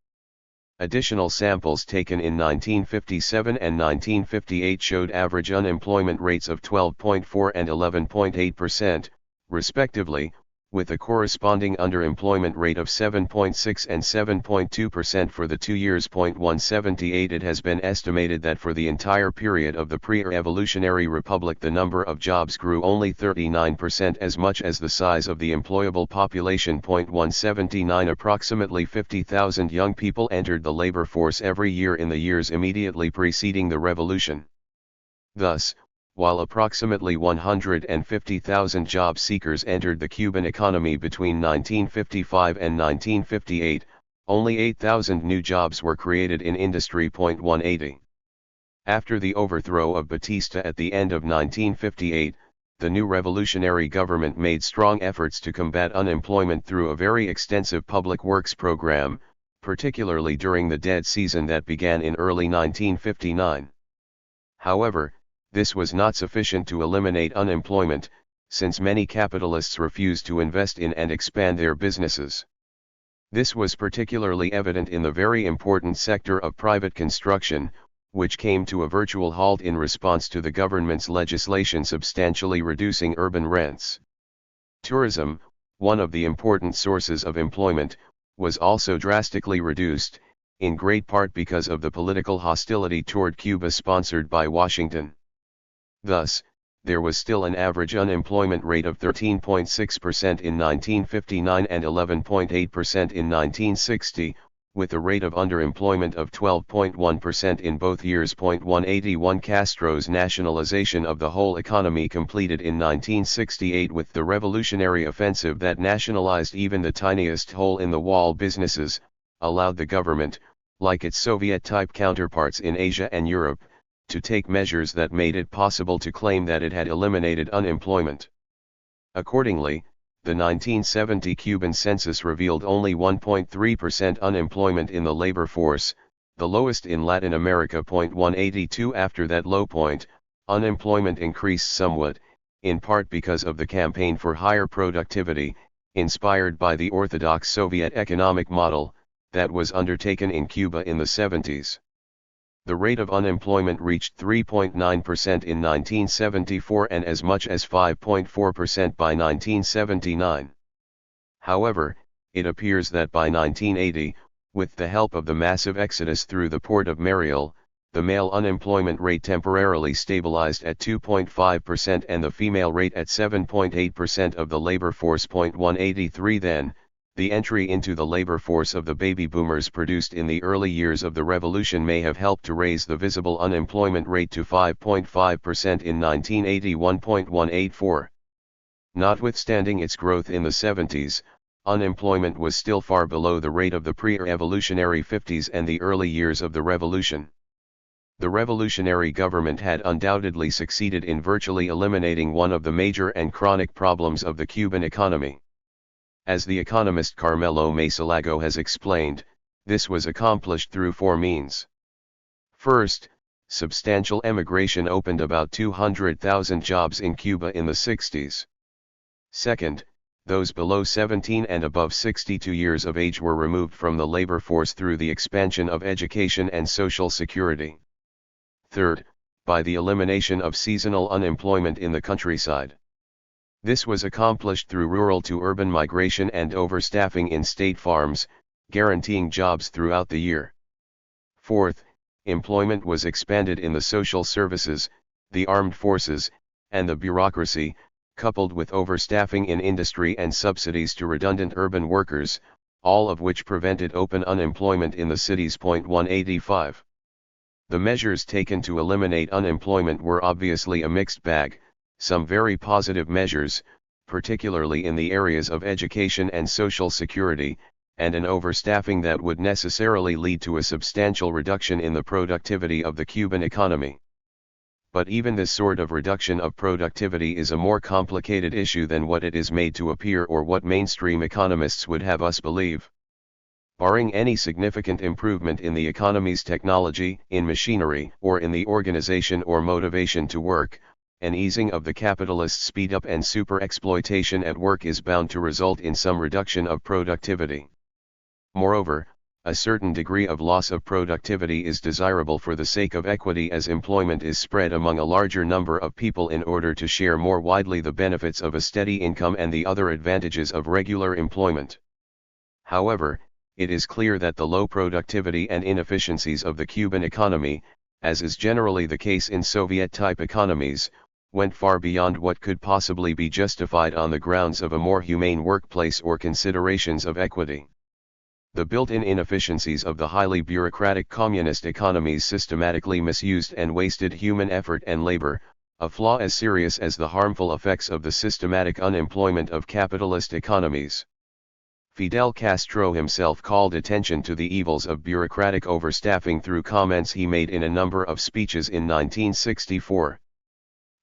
Additional samples taken in 1957 and 1958 showed average unemployment rates of 12.4% and 11.8%, respectively, with a corresponding underemployment rate of 7.6% and 7.2% for the 2 years. 178 It has been estimated that for the entire period of the pre-revolutionary republic the number of jobs grew only 39% as much as the size of the employable population. 179 Approximately 50,000 young people entered the labor force every year in the years immediately preceding the revolution. Thus, while approximately 150,000 job seekers entered the Cuban economy between 1955 and 1958, only 8,000 new jobs were created in industry. 180. After the overthrow of Batista at the end of 1958, the new revolutionary government made strong efforts to combat unemployment through a very extensive public works program, particularly during the dead season that began in early 1959. However, this was not sufficient to eliminate unemployment, since many capitalists refused to invest in and expand their businesses. This was particularly evident in the very important sector of private construction, which came to a virtual halt in response to the government's legislation substantially reducing urban rents. Tourism, one of the important sources of employment, was also drastically reduced, in great part because of the political hostility toward Cuba sponsored by Washington. Thus, there was still an average unemployment rate of 13.6% in 1959 and 11.8% in 1960, with a rate of underemployment of 12.1% in both years. 181 Castro's nationalization of the whole economy, completed in 1968 with the revolutionary offensive that nationalized even the tiniest hole-in-the-wall businesses, allowed the government, like its Soviet-type counterparts in Asia and Europe, to take measures that made it possible to claim that it had eliminated unemployment. Accordingly, the 1970 Cuban census revealed only 1.3% unemployment in the labor force, the lowest in Latin America. 182 After that low point, unemployment increased somewhat, in part because of the campaign for higher productivity, inspired by the orthodox Soviet economic model, that was undertaken in Cuba in the 70s. The rate of unemployment reached 3.9% in 1974 and as much as 5.4% by 1979. However, it appears that by 1980, with the help of the massive exodus through the port of Mariel, the male unemployment rate temporarily stabilized at 2.5% and the female rate at 7.8% of the labor force. 183 Then, the entry into the labor force of the baby boomers produced in the early years of the revolution may have helped to raise the visible unemployment rate to 5.5% in 1981. 184. Notwithstanding its growth in the 70s, unemployment was still far below the rate of the pre-revolutionary 50s and the early years of the revolution. The revolutionary government had undoubtedly succeeded in virtually eliminating one of the major and chronic problems of the Cuban economy. As the economist Carmelo Masalago has explained, this was accomplished through four means. First, substantial emigration opened about 200,000 jobs in Cuba in the 60s. Second, those below 17 and above 62 years of age were removed from the labor force through the expansion of education and social security. Third, by the elimination of seasonal unemployment in the countryside. This was accomplished through rural to urban migration and overstaffing in state farms, guaranteeing jobs throughout the year. Fourth, employment was expanded in the social services, the armed forces, and the bureaucracy, coupled with overstaffing in industry and subsidies to redundant urban workers, all of which prevented open unemployment in the cities. 185. The measures taken to eliminate unemployment were obviously a mixed bag, some very positive measures, particularly in the areas of education and social security, and an overstaffing that would necessarily lead to a substantial reduction in the productivity of the Cuban economy. But even this sort of reduction of productivity is a more complicated issue than what it is made to appear or what mainstream economists would have us believe. Barring any significant improvement in the economy's technology, in machinery, or in the organization or motivation to work, an easing of the capitalist speed-up and super-exploitation at work is bound to result in some reduction of productivity. Moreover, a certain degree of loss of productivity is desirable for the sake of equity, as employment is spread among a larger number of people in order to share more widely the benefits of a steady income and the other advantages of regular employment. However, it is clear that the low productivity and inefficiencies of the Cuban economy, as is generally the case in Soviet-type economies, went far beyond what could possibly be justified on the grounds of a more humane workplace or considerations of equity. The built-in inefficiencies of the highly bureaucratic communist economies systematically misused and wasted human effort and labor, a flaw as serious as the harmful effects of the systematic unemployment of capitalist economies. Fidel Castro himself called attention to the evils of bureaucratic overstaffing through comments he made in a number of speeches in 1964.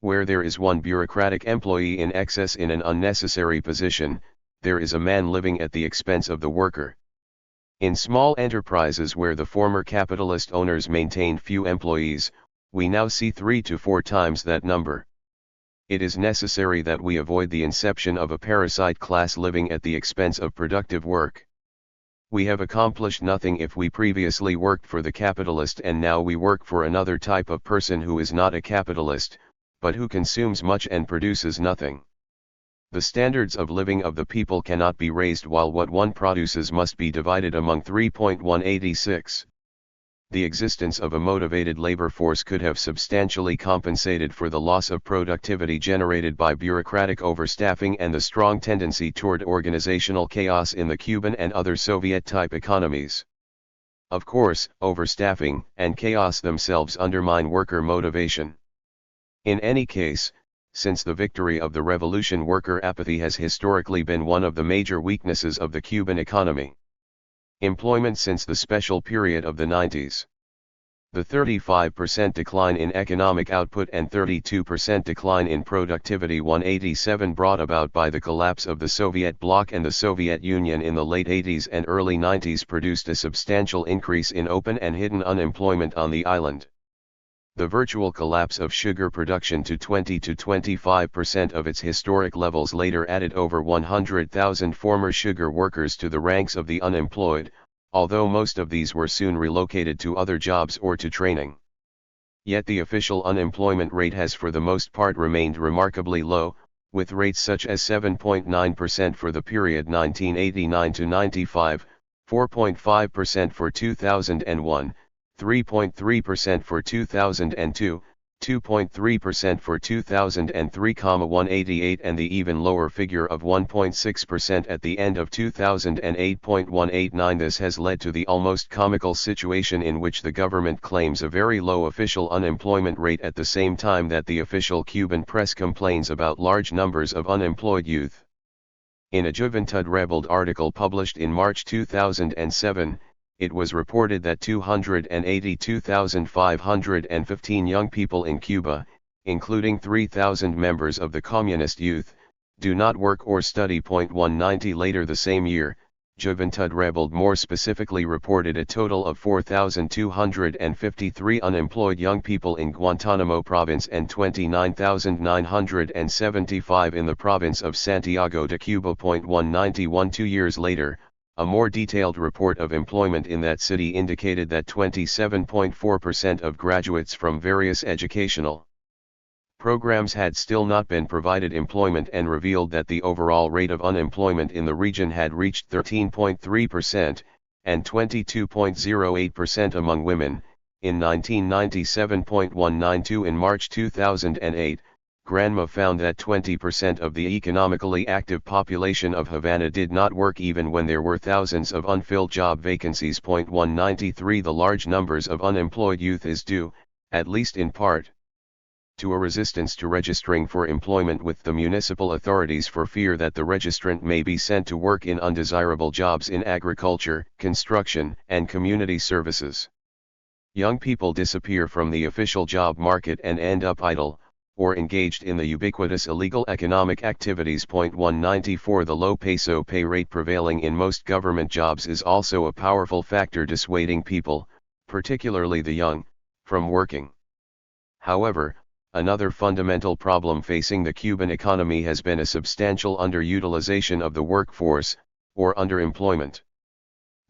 Where there is one bureaucratic employee in excess in an unnecessary position, there is a man living at the expense of the worker. In small enterprises where the former capitalist owners maintained few employees, we now see 3 to 4 times that number. It is necessary that we avoid the inception of a parasite class living at the expense of productive work. We have accomplished nothing if we previously worked for the capitalist and now we work for another type of person who is not a capitalist, but who consumes much and produces nothing. The standards of living of the people cannot be raised while what one produces must be divided among 3.186. The existence of a motivated labor force could have substantially compensated for the loss of productivity generated by bureaucratic overstaffing and the strong tendency toward organizational chaos in the Cuban and other Soviet-type economies. Of course, overstaffing and chaos themselves undermine worker motivation. In any case, since the victory of the revolution, worker apathy has historically been one of the major weaknesses of the Cuban economy. Employment since the special period of the 90s. The 35% decline in economic output and 32% decline in productivity 187 brought about by the collapse of the Soviet bloc and the Soviet Union in the late 80s and early 90s produced a substantial increase in open and hidden unemployment on the island. The virtual collapse of sugar production to 20 to 25% of its historic levels later added over 100,000 former sugar workers to the ranks of the unemployed, although most of these were soon relocated to other jobs or to training. Yet the official unemployment rate has for the most part remained remarkably low, with rates such as 7.9% for the period 1989 to 95, 4.5% for 2001, 3.3% for 2002, 2.3% for 2003, 188, and the even lower figure of 1.6% at the end of 2008.189. This has led to the almost comical situation in which the government claims a very low official unemployment rate at the same time that the official Cuban press complains about large numbers of unemployed youth. In a Juventud Rebelde article published in March 2007, it was reported that 282,515 young people in Cuba, including 3,000 members of the communist youth, do not work or study. 190 later the same year, Juventud Rebelde more specifically reported a total of 4,253 unemployed young people in Guantanamo province and 29,975 in the province of Santiago de Cuba. 191 2 years later, a more detailed report of employment in that city indicated that 27.4% of graduates from various educational programs had still not been provided employment and revealed that the overall rate of unemployment in the region had reached 13.3%, and 22.08% among women. In 1997.192 in March 2008, Granma found that 20% of the economically active population of Havana did not work even when there were thousands of unfilled job vacancies. 193 The large numbers of unemployed youth is due, at least in part, to a resistance to registering for employment with the municipal authorities for fear that the registrant may be sent to work in undesirable jobs in agriculture, construction, and community services. Young people disappear from the official job market and end up idle, or engaged in the ubiquitous illegal economic activities. 194 The low peso pay rate prevailing in most government jobs is also a powerful factor dissuading people, particularly the young, from working. However, another fundamental problem facing the Cuban economy has been a substantial underutilization of the workforce, or underemployment.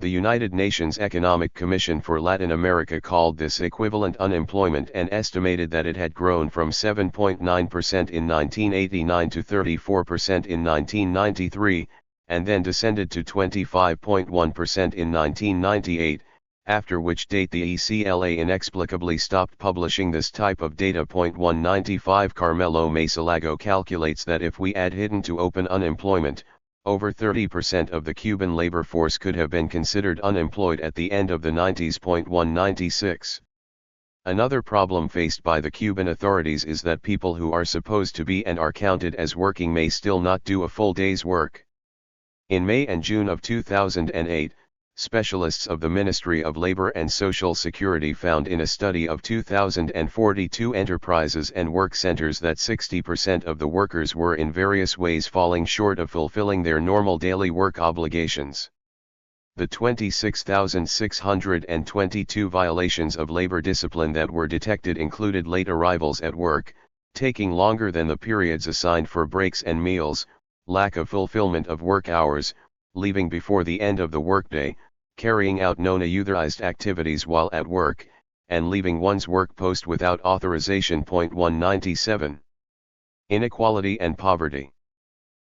The United Nations Economic Commission for Latin America called this equivalent unemployment and estimated that it had grown from 7.9% in 1989 to 34% in 1993, and then descended to 25.1% in 1998, after which date the ECLA inexplicably stopped publishing this type of data. 195 Carmelo Masalago calculates that if we add hidden to open unemployment, over 30% of the Cuban labor force could have been considered unemployed at the end of the 90s. 196. Another problem faced by the Cuban authorities is that people who are supposed to be and are counted as working may still not do a full day's work. In May and June of 2008, specialists of the Ministry of Labor and Social Security found in a study of 2,042 enterprises and work centers that 60% of the workers were in various ways falling short of fulfilling their normal daily work obligations. The 26,622 violations of labor discipline that were detected included late arrivals at work, taking longer than the periods assigned for breaks and meals, lack of fulfillment of work hours, leaving before the end of the workday, carrying out non-authorized activities while at work, and leaving one's work post without authorization. 197. Inequality and poverty.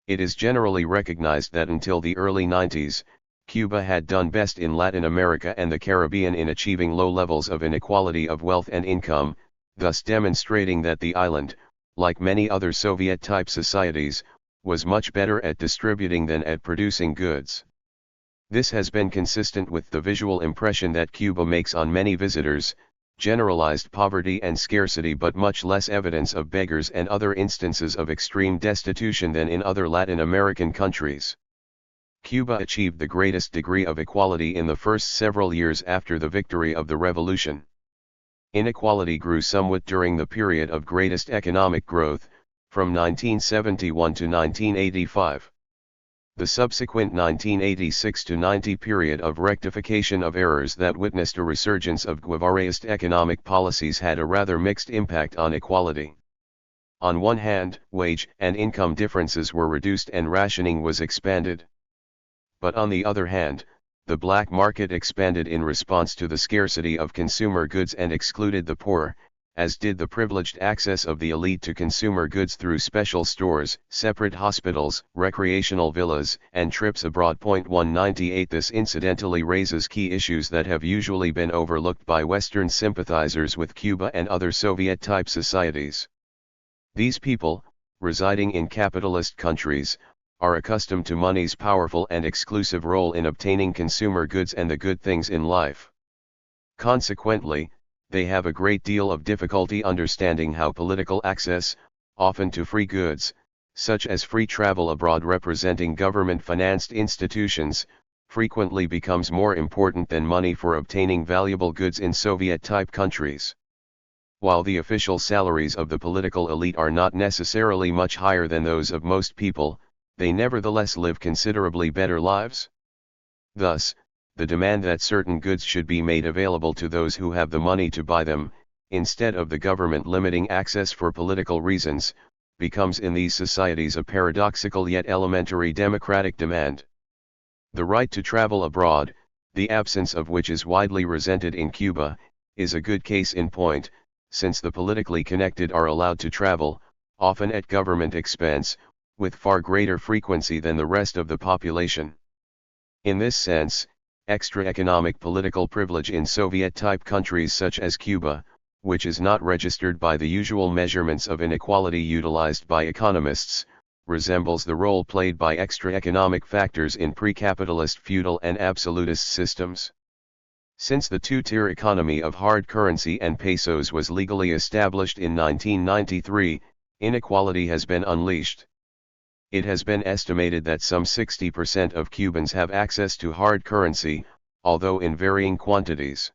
It is generally recognized that until the early 90s, Cuba had done best in Latin America and the Caribbean in achieving low levels of inequality of wealth and income, thus demonstrating that the island, like many other Soviet-type societies, was much better at distributing than at producing goods. This has been consistent with the visual impression that Cuba makes on many visitors, generalized poverty and scarcity but much less evidence of beggars and other instances of extreme destitution than in other Latin American countries. Cuba achieved the greatest degree of equality in the first several years after the victory of the revolution. Inequality grew somewhat during the period of greatest economic growth, from 1971 to 1985. The subsequent 1986 to 90 period of rectification of errors that witnessed a resurgence of Guevaraist economic policies had a rather mixed impact on equality. On one hand, wage and income differences were reduced and rationing was expanded. But on the other hand, the black market expanded in response to the scarcity of consumer goods and excluded the poor, as did the privileged access of the elite to consumer goods through special stores, separate hospitals, recreational villas, and trips abroad. 198 This incidentally raises key issues that have usually been overlooked by Western sympathizers with Cuba and other Soviet-type societies. These people, residing in capitalist countries, are accustomed to money's powerful and exclusive role in obtaining consumer goods and the good things in life. Consequently, they have a great deal of difficulty understanding how political access, often to free goods, such as free travel abroad representing government-financed institutions, frequently becomes more important than money for obtaining valuable goods in Soviet-type countries. While the official salaries of the political elite are not necessarily much higher than those of most people, they nevertheless live considerably better lives. Thus, the demand that certain goods should be made available to those who have the money to buy them, instead of the government limiting access for political reasons, becomes in these societies a paradoxical yet elementary democratic demand. The right to travel abroad, the absence of which is widely resented in Cuba, is a good case in point, since the politically connected are allowed to travel, often at government expense, with far greater frequency than the rest of the population. In this sense, extra economic political privilege in Soviet-type countries such as Cuba, which is not registered by the usual measurements of inequality utilized by economists, resembles the role played by extra economic factors in pre-capitalist feudal and absolutist systems. Since the two-tier economy of hard currency and pesos was legally established in 1993, inequality has been unleashed. It has been estimated that some 60% of Cubans have access to hard currency, although in varying quantities.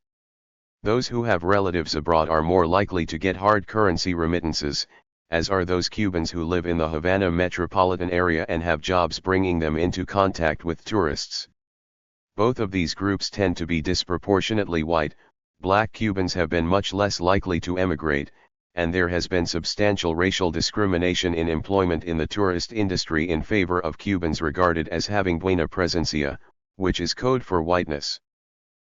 Those who have relatives abroad are more likely to get hard currency remittances, as are those Cubans who live in the Havana metropolitan area and have jobs bringing them into contact with tourists. Both of these groups tend to be disproportionately white. Black Cubans have been much less likely to emigrate, and there has been substantial racial discrimination in employment in the tourist industry in favor of Cubans regarded as having buena presencia, which is code for whiteness.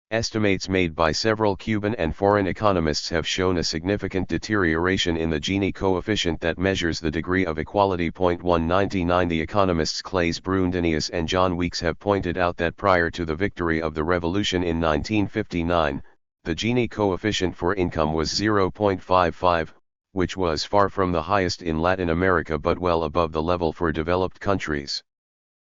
Estimates made by several Cuban and foreign economists have shown a significant deterioration in the Gini coefficient that measures the degree of equality. 199 The economists Claes Brundenius and John Weeks have pointed out that prior to the victory of the revolution in 1959, the Gini coefficient for income was 0.55, which was far from the highest in Latin America but well above the level for developed countries.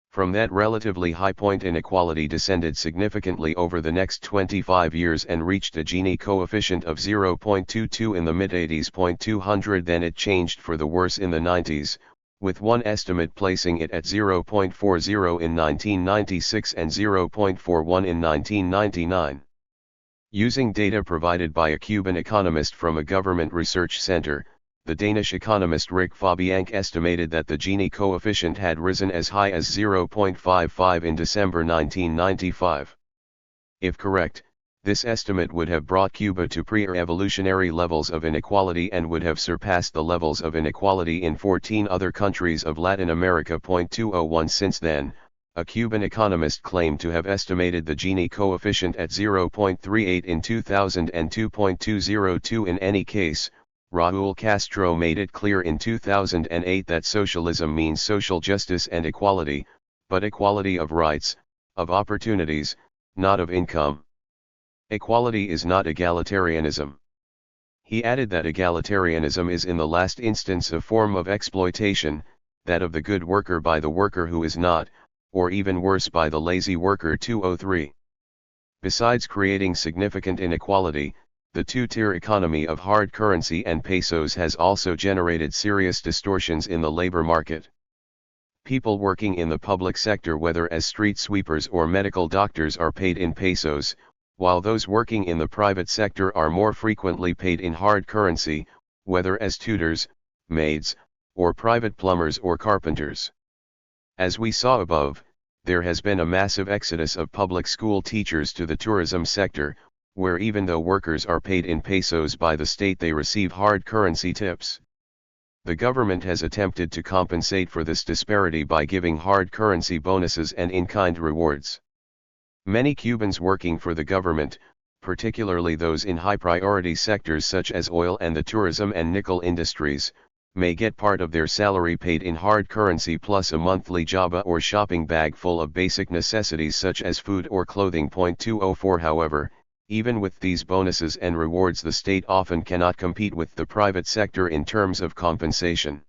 From that relatively high point, inequality descended significantly over the next 25 years and reached a Gini coefficient of 0.22 in the mid-80s. 200 Then it changed for the worse in the 90s, with one estimate placing it at 0.40 in 1996 and 0.41 in 1999. Using data provided by a Cuban economist from a government research center, the Danish economist Rik Fabiank estimated that the Gini coefficient had risen as high as 0.55 in December 1995. If correct, this estimate would have brought Cuba to pre-revolutionary levels of inequality and would have surpassed the levels of inequality in 14 other countries of Latin America. 201 Since then, a Cuban economist claimed to have estimated the Gini coefficient at 0.38 in 2000 and 2.202 in any case. Raúl Castro made it clear in 2008 that socialism means social justice and equality, but equality of rights, of opportunities, not of income. Equality is not egalitarianism. He added that egalitarianism is in the last instance a form of exploitation, that of the good worker by the worker who is not, or even worse by the lazy worker. 203. Besides creating significant inequality, the two-tier economy of hard currency and pesos has also generated serious distortions in the labor market. People working in the public sector, whether as street sweepers or medical doctors, are paid in pesos, while those working in the private sector are more frequently paid in hard currency, whether as tutors, maids, or private plumbers or carpenters. As we saw above, there has been a massive exodus of public school teachers to the tourism sector, where even though workers are paid in pesos by the state, they receive hard currency tips. The government has attempted to compensate for this disparity by giving hard currency bonuses and in-kind rewards. Many Cubans working for the government, particularly those in high-priority sectors such as oil and the tourism and nickel industries, may get part of their salary paid in hard currency plus a monthly jaba or shopping bag full of basic necessities such as food or clothing. 204 However, even with these bonuses and rewards, the state often cannot compete with the private sector in terms of compensation.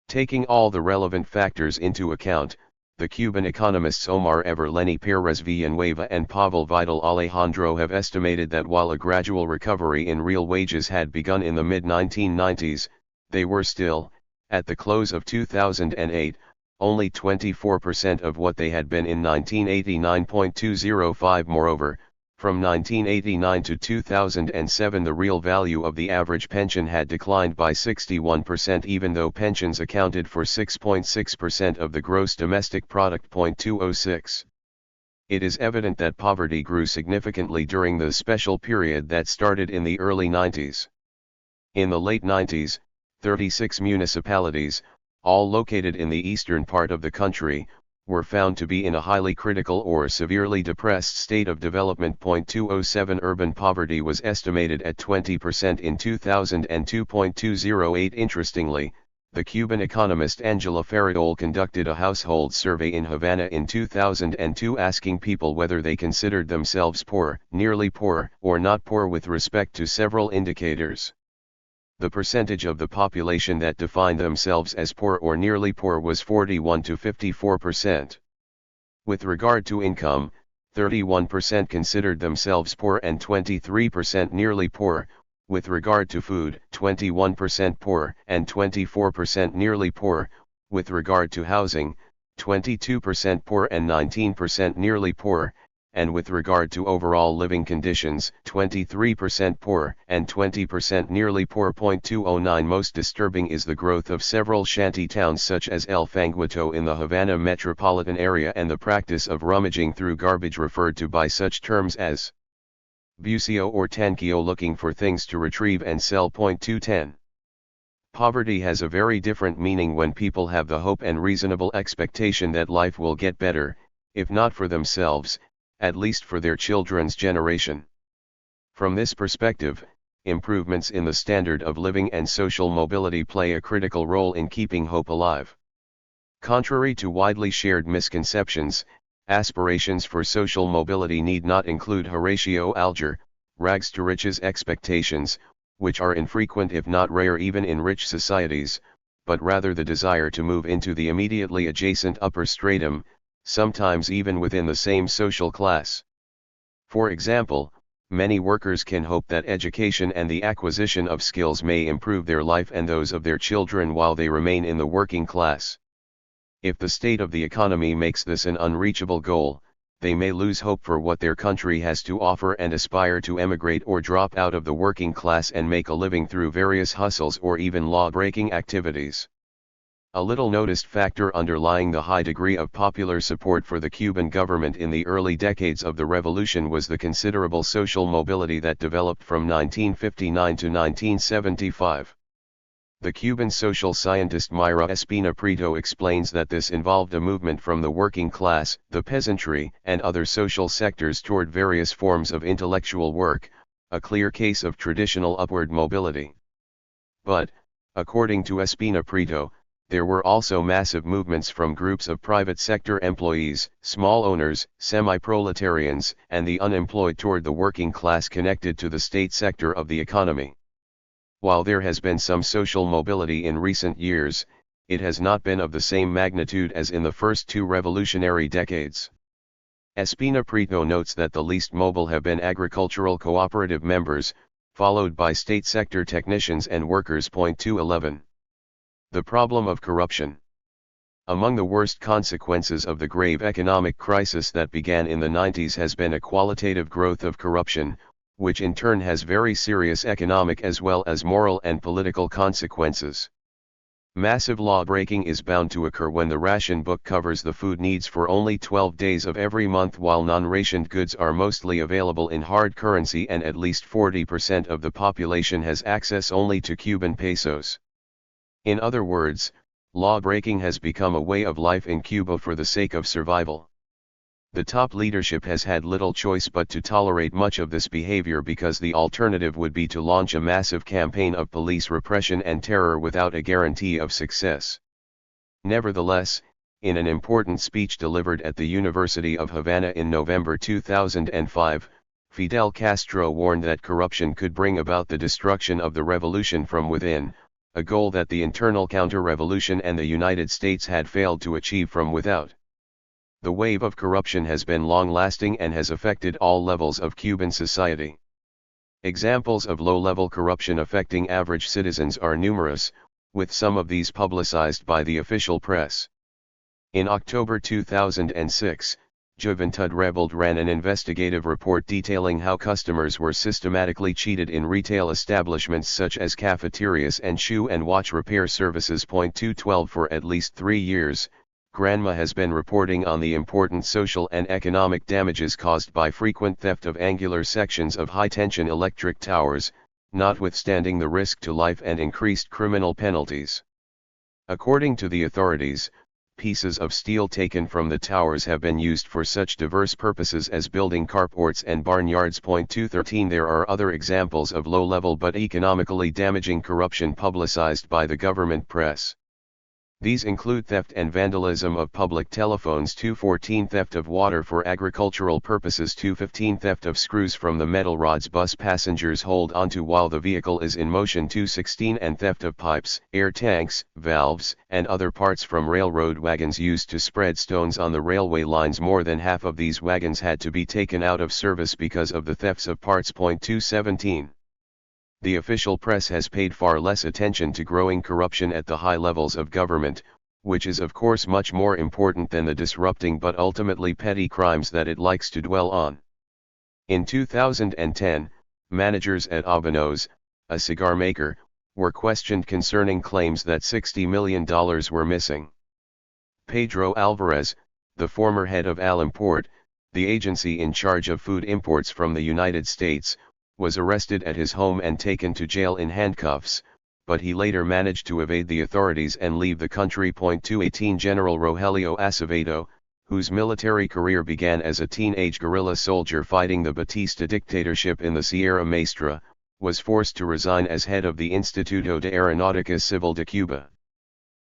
Taking all the relevant factors into account, the Cuban economists Omar Everleni Perez Villanueva and Pavel Vidal Alejandro have estimated that while a gradual recovery in real wages had begun in the mid-1990s, they were still, at the close of 2008, only 24% of what they had been in 1989. Moreover, from 1989 to 2007 the real value of the average pension had declined by 61% even though pensions accounted for 6.6% of the gross domestic product. 206. It is evident that poverty grew significantly during the special period that started in the early 90s. In the late 90s, 36 municipalities, all located in the eastern part of the country, were found to be in a highly critical or severely depressed state of development. 207 Urban poverty was estimated at 20% in 2002. 208 Interestingly, the Cuban economist Angela Faridol conducted a household survey in Havana in 2002 asking people whether they considered themselves poor, nearly poor, or not poor with respect to several indicators. The percentage of the population that defined themselves as poor or nearly poor was 41 to 54%. With regard to income, 31% considered themselves poor and 23% nearly poor. With regard to food, 21% poor and 24% nearly poor. With regard to housing, 22% poor and 19% nearly poor. And with regard to overall living conditions, 23% poor and 20% nearly poor. 209 Most disturbing is the growth of several shanty towns such as El Fanguito in the Havana metropolitan area and the practice of rummaging through garbage referred to by such terms as bucio or tanquillo, looking for things to retrieve and sell. 210 Poverty has a very different meaning when people have the hope and reasonable expectation that life will get better, if not for themselves, at least for their children's generation. From this perspective, improvements in the standard of living and social mobility play a critical role in keeping hope alive. Contrary to widely shared misconceptions, aspirations for social mobility need not include Horatio Alger, rags to riches expectations, which are infrequent if not rare even in rich societies, but rather the desire to move into the immediately adjacent upper stratum, sometimes even within the same social class. For example, many workers can hope that education and the acquisition of skills may improve their life and those of their children while they remain in the working class. If the state of the economy makes this an unreachable goal, they may lose hope for what their country has to offer and aspire to emigrate or drop out of the working class and make a living through various hustles or even law-breaking activities. A little noticed factor underlying the high degree of popular support for the Cuban government in the early decades of the revolution was the considerable social mobility that developed from 1959 to 1975. The Cuban social scientist Mayra Espina Prieto explains that this involved a movement from the working class, the peasantry, and other social sectors toward various forms of intellectual work, a clear case of traditional upward mobility. But, according to Espina Prieto, there were also massive movements from groups of private sector employees, small owners, semi-proletarians, and the unemployed toward the working class connected to the state sector of the economy. While there has been some social mobility in recent years, it has not been of the same magnitude as in the first two revolutionary decades. Espina Prieto notes that the least mobile have been agricultural cooperative members, followed by state sector technicians and workers. 211 The problem of corruption. Among the worst consequences of the grave economic crisis that began in the 90s has been a qualitative growth of corruption, which in turn has very serious economic as well as moral and political consequences. Massive law breaking is bound to occur when the ration book covers the food needs for only 12 days of every month while non-rationed goods are mostly available in hard currency and at least 40% of the population has access only to Cuban pesos. In other words, law breaking has become a way of life in Cuba for the sake of survival. The top leadership has had little choice but to tolerate much of this behavior because the alternative would be to launch a massive campaign of police repression and terror without a guarantee of success. Nevertheless, in an important speech delivered at the University of Havana in November 2005, Fidel Castro warned that corruption could bring about the destruction of the revolution from within, a goal that the internal counter-revolution and the United States had failed to achieve from without. The wave of corruption has been long-lasting and has affected all levels of Cuban society. Examples of low-level corruption affecting average citizens are numerous, with some of these publicized by the official press. In October 2006, Juventud Rebelde ran an investigative report detailing how customers were systematically cheated in retail establishments such as cafeterias and shoe and watch repair services. 212 For at least 3 years, Granma has been reporting on the important social and economic damages caused by frequent theft of angular sections of high-tension electric towers, notwithstanding the risk to life and increased criminal penalties. According to the authorities, pieces of steel taken from the towers have been used for such diverse purposes as building carports and barnyards. 213 There are other examples of low-level but economically damaging corruption publicized by the government press. These include theft and vandalism of public telephones. 214 Theft of water for agricultural purposes. 215 Theft of screws from the metal rods bus passengers hold onto while the vehicle is in motion. 216 And theft of pipes, air tanks, valves, and other parts from railroad wagons used to spread stones on the railway lines. More than half of these wagons had to be taken out of service because of the thefts of parts. 217 The official press has paid far less attention to growing corruption at the high levels of government, which is of course much more important than the disrupting but ultimately petty crimes that it likes to dwell on. In 2010, managers at Habanos, a cigar maker, were questioned concerning claims that $60 million were missing. Pedro Alvarez, the former head of Alimport, the agency in charge of food imports from the United States, was arrested at his home and taken to jail in handcuffs, but he later managed to evade the authorities and leave the country. 218 General Rogelio Acevedo, whose military career began as a teenage guerrilla soldier fighting the Batista dictatorship in the Sierra Maestra, was forced to resign as head of the Instituto de Aeronáutica Civil de Cuba.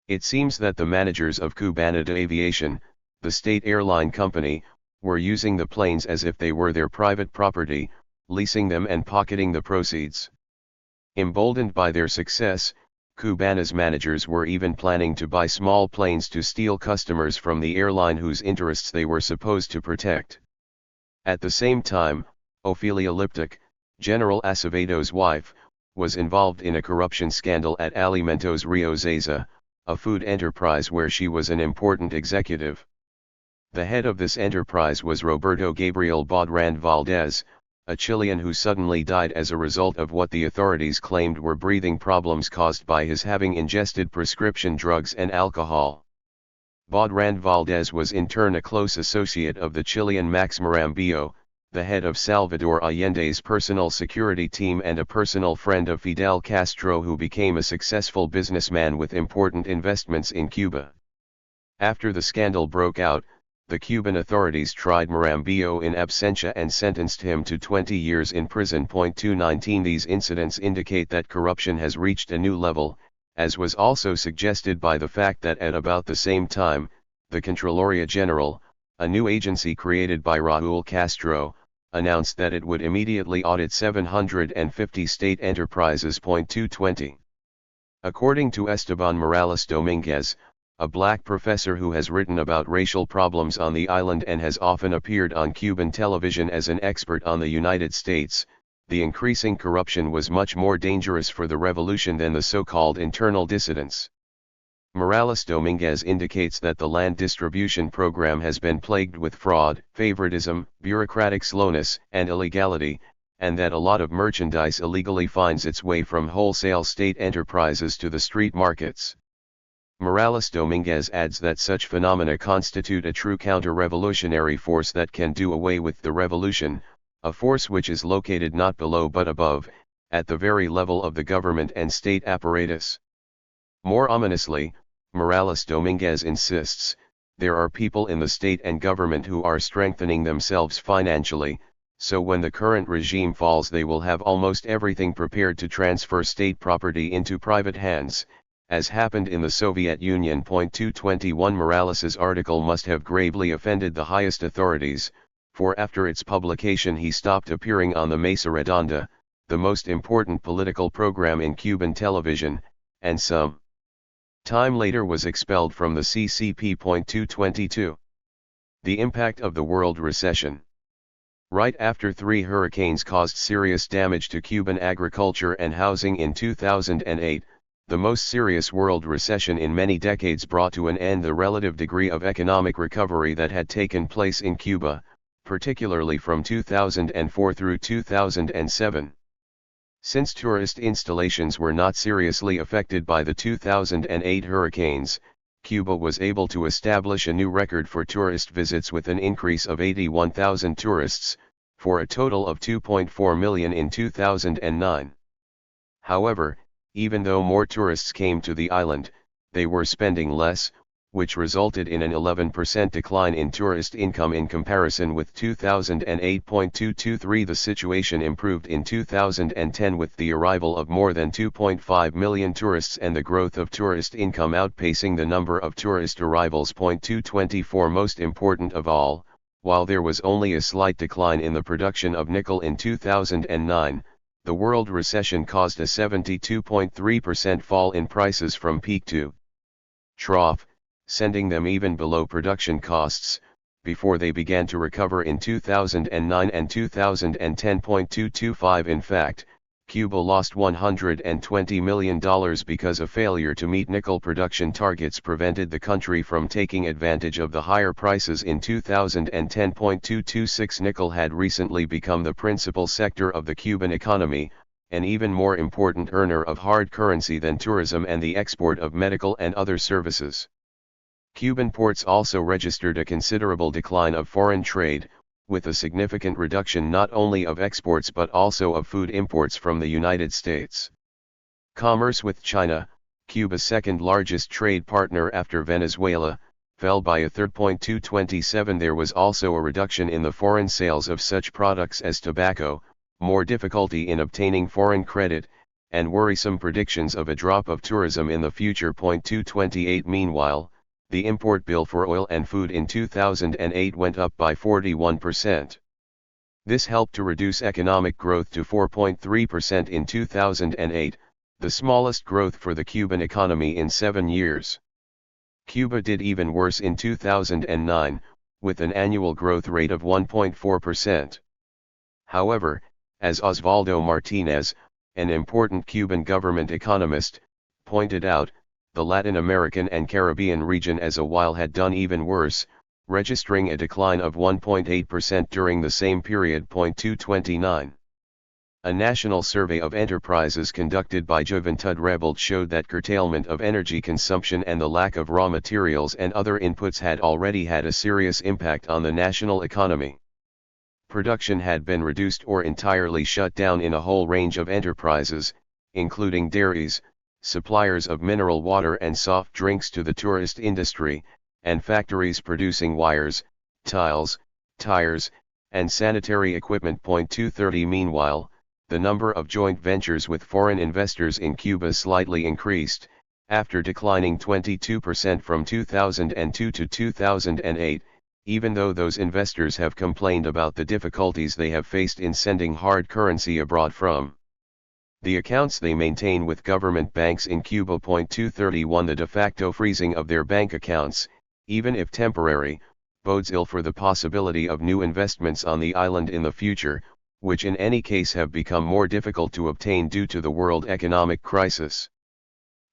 It seems that the managers of Cubana de Aviación, the state airline company, were using the planes as if they were their private property, leasing them and pocketing the proceeds. Emboldened by their success, Cubana's managers were even planning to buy small planes to steal customers from the airline whose interests they were supposed to protect. At the same time, Ofelia Liptic, General Acevedo's wife, was involved in a corruption scandal at Alimentos Rio Zayza, a food enterprise where she was an important executive. The head of this enterprise was Roberto Gabriel Baudrand Valdez, a Chilean who suddenly died as a result of what the authorities claimed were breathing problems caused by his having ingested prescription drugs and alcohol. Baudrand Valdez was in turn a close associate of the Chilean Max Marambio, the head of Salvador Allende's personal security team and a personal friend of Fidel Castro, who became a successful businessman with important investments in Cuba. After the scandal broke out, the Cuban authorities tried Marambio in absentia and sentenced him to 20 years in prison. 219 These incidents indicate that corruption has reached a new level, as was also suggested by the fact that at about the same time, the Contraloría General, a new agency created by Raúl Castro, announced that it would immediately audit 750 state enterprises. 220 According to Esteban Morales Dominguez, a black professor who has written about racial problems on the island and has often appeared on Cuban television as an expert on the United States, the increasing corruption was much more dangerous for the revolution than the so-called internal dissidents. Morales Dominguez indicates that the land distribution program has been plagued with fraud, favoritism, bureaucratic slowness, and illegality, and that a lot of merchandise illegally finds its way from wholesale state enterprises to the street markets. Morales Dominguez adds that such phenomena constitute a true counter-revolutionary force that can do away with the revolution, a force which is located not below but above, at the very level of the government and state apparatus. More ominously, Morales Dominguez insists, there are people in the state and government who are strengthening themselves financially, so when the current regime falls they will have almost everything prepared to transfer state property into private hands, as happened in the Soviet Union. 221 Morales's article must have gravely offended the highest authorities, for after its publication he stopped appearing on the Mesa Redonda, the most important political program in Cuban television, and some time later was expelled from the CCP. 222. The impact of the world recession. Right after 3 hurricanes caused serious damage to Cuban agriculture and housing in 2008, the most serious world recession in many decades brought to an end the relative degree of economic recovery that had taken place in Cuba, particularly from 2004 through 2007. Since tourist installations were not seriously affected by the 2008 hurricanes, Cuba was able to establish a new record for tourist visits with an increase of 81,000 tourists, for a total of 2.4 million in 2009. However, even though more tourists came to the island, they were spending less, which resulted in an 11% decline in tourist income in comparison with 2008. 223 The situation improved in 2010 with the arrival of more than 2.5 million tourists and the growth of tourist income outpacing the number of tourist arrivals. 224 Most important of all, while there was only a slight decline in the production of nickel in 2009, the world recession caused a 72.3% fall in prices from peak to trough, sending them even below production costs, before they began to recover in 2009 and 2010. 225 In fact, Cuba lost $120 million because a failure to meet nickel production targets prevented the country from taking advantage of the higher prices in 2010. 226 Nickel had recently become the principal sector of the Cuban economy, an even more important earner of hard currency than tourism and the export of medical and other services. Cuban ports also registered a considerable decline of foreign trade, with a significant reduction not only of exports but also of food imports from the United States. Commerce with China, Cuba's second largest trade partner after Venezuela, fell by a third. 227 There was also a reduction in the foreign sales of such products as tobacco, more difficulty in obtaining foreign credit, and worrisome predictions of a drop of tourism in the future. 228 Meanwhile, the import bill for oil and food in 2008 went up by 41%. This helped to reduce economic growth to 4.3% in 2008, the smallest growth for the Cuban economy in 7 years. Cuba did even worse in 2009, with an annual growth rate of 1.4%. However, as Osvaldo Martinez, an important Cuban government economist, pointed out, the Latin American and Caribbean region as a whole had done even worse, registering a decline of 1.8% during the same period. 229. A national survey of enterprises conducted by Juventud Rebelde showed that curtailment of energy consumption and the lack of raw materials and other inputs had already had a serious impact on the national economy. Production had been reduced or entirely shut down in a whole range of enterprises, including dairies, suppliers of mineral water and soft drinks to the tourist industry, and factories producing wires, tiles, tires, and sanitary equipment. 230 Meanwhile, the number of joint ventures with foreign investors in Cuba slightly increased, after declining 22% from 2002 to 2008, even though those investors have complained about the difficulties they have faced in sending hard currency abroad from the accounts they maintain with government banks in Cuba. 231 The de facto freezing of their bank accounts, even if temporary, bodes ill for the possibility of new investments on the island in the future, which in any case have become more difficult to obtain due to the world economic crisis.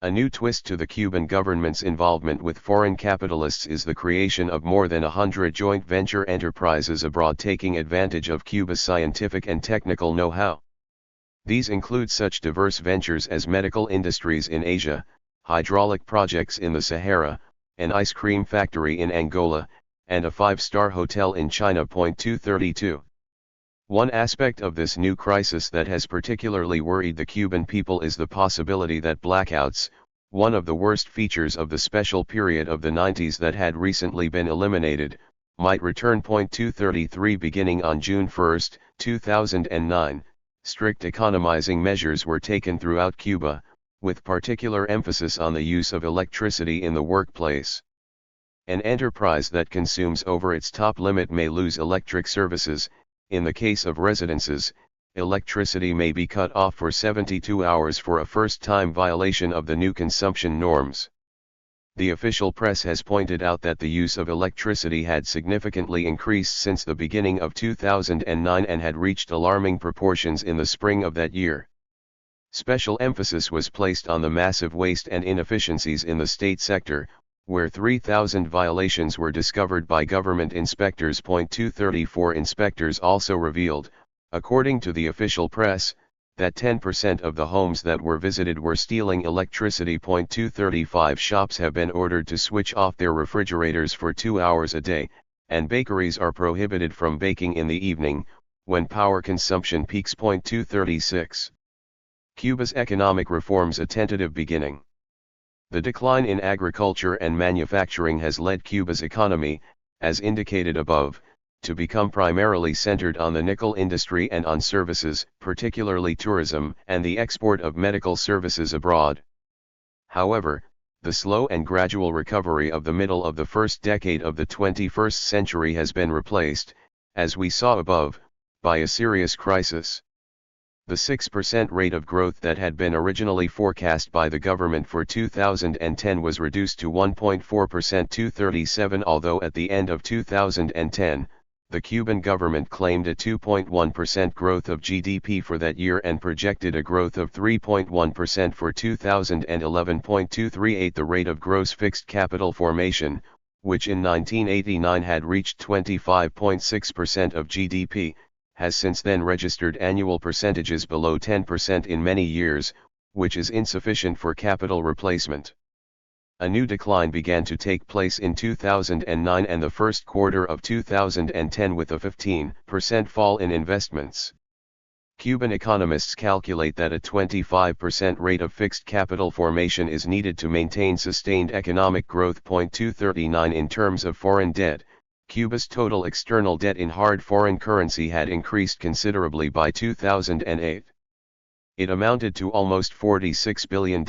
A new twist to the Cuban government's involvement with foreign capitalists is the creation of more than 100 joint venture enterprises abroad taking advantage of Cuba's scientific and technical know-how. These include such diverse ventures as medical industries in Asia, hydraulic projects in the Sahara, an ice cream factory in Angola, and a 5-star hotel in China. 232. One aspect of this new crisis that has particularly worried the Cuban people is the possibility that blackouts, One of the worst features of the special period of the 90s that had recently been eliminated, might return. 233 Beginning on June 1, 2009, strict economizing measures were taken throughout Cuba, with particular emphasis on the use of electricity in the workplace. An enterprise that consumes over its top limit may lose electric services. In the case of residences, electricity may be cut off for 72 hours for a first-time violation of the new consumption norms. The official press has pointed out that the use of electricity had significantly increased since the beginning of 2009 and had reached alarming proportions in the spring of that year. Special emphasis was placed on the massive waste and inefficiencies in the state sector, where 3,000 violations were discovered by government inspectors. 234 Inspectors also revealed, according to the official press, that 10% of the homes that were visited were stealing electricity. 235 Shops have been ordered to switch off their refrigerators for 2 hours a day, and bakeries are prohibited from baking in the evening, when power consumption peaks. 236 Cuba's economic reforms. A tentative beginning. The decline in agriculture and manufacturing has led Cuba's economy, as indicated above, to become primarily centered on the nickel industry and on services, particularly tourism and the export of medical services abroad. However, the slow and gradual recovery of the middle of the first decade of the 21st century has been replaced, as we saw above, by a serious crisis. The 6% rate of growth that had been originally forecast by the government for 2010 was reduced to 1.4%. 237 Although at the end of 2010, the Cuban government claimed a 2.1% growth of GDP for that year and projected a growth of 3.1% for 2011. 238 The rate of gross fixed capital formation, which in 1989 had reached 25.6% of GDP, has since then registered annual percentages below 10% in many years, which is insufficient for capital replacement. A new decline began to take place in 2009 and the first quarter of 2010 with a 15% fall in investments. Cuban economists calculate that a 25% rate of fixed capital formation is needed to maintain sustained economic growth. 239 In terms of foreign debt, Cuba's total external debt in hard foreign currency had increased considerably by 2008. It amounted to almost $46 billion,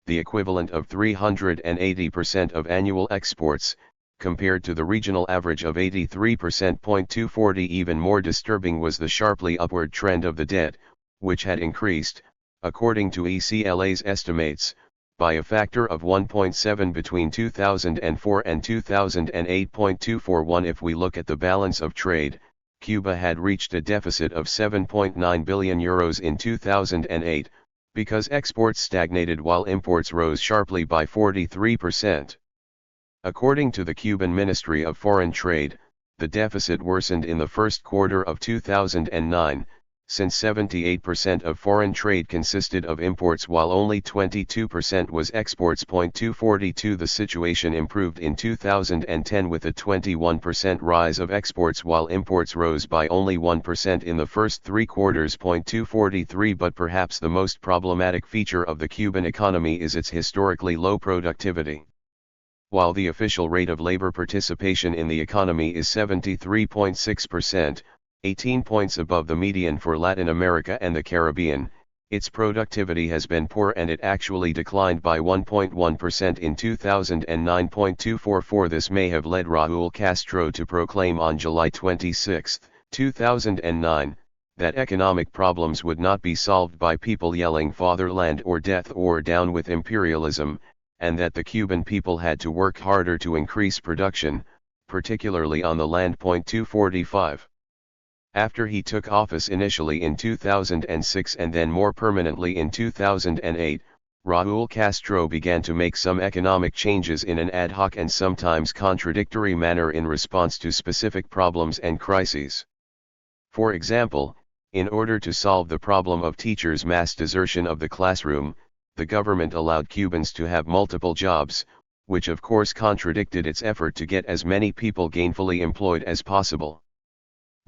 the equivalent of 380% of annual exports, compared to the regional average of 83%. 240 Even more disturbing was the sharply upward trend of the debt, which had increased, according to ECLA's estimates, by a factor of 1.7 between 2004 and 2008. 241 If we look at the balance of trade, Cuba had reached a deficit of €7.9 billion in 2008, because exports stagnated while imports rose sharply by 43%. According to the Cuban Ministry of Foreign Trade, the deficit worsened in the first quarter of 2009, since 78% of foreign trade consisted of imports while only 22% was exports. 242 The situation improved in 2010 with a 21% rise of exports while imports rose by only 1% in the first three quarters. 243 But perhaps the most problematic feature of the Cuban economy is its historically low productivity. While the official rate of labor participation in the economy is 73.6%, 18 points above the median for Latin America and the Caribbean, its productivity has been poor and it actually declined by 1.1% in 2009. 244 This may have led Raúl Castro to proclaim on July 26, 2009, that economic problems would not be solved by people yelling "Fatherland" or "Death" or "Down with imperialism," and that the Cuban people had to work harder to increase production, particularly on the land. 245 After he took office initially in 2006 and then more permanently in 2008, Raúl Castro began to make some economic changes in an ad hoc and sometimes contradictory manner in response to specific problems and crises. For example, in order to solve the problem of teachers' mass desertion of the classroom, the government allowed Cubans to have multiple jobs, which of course contradicted its effort to get as many people gainfully employed as possible.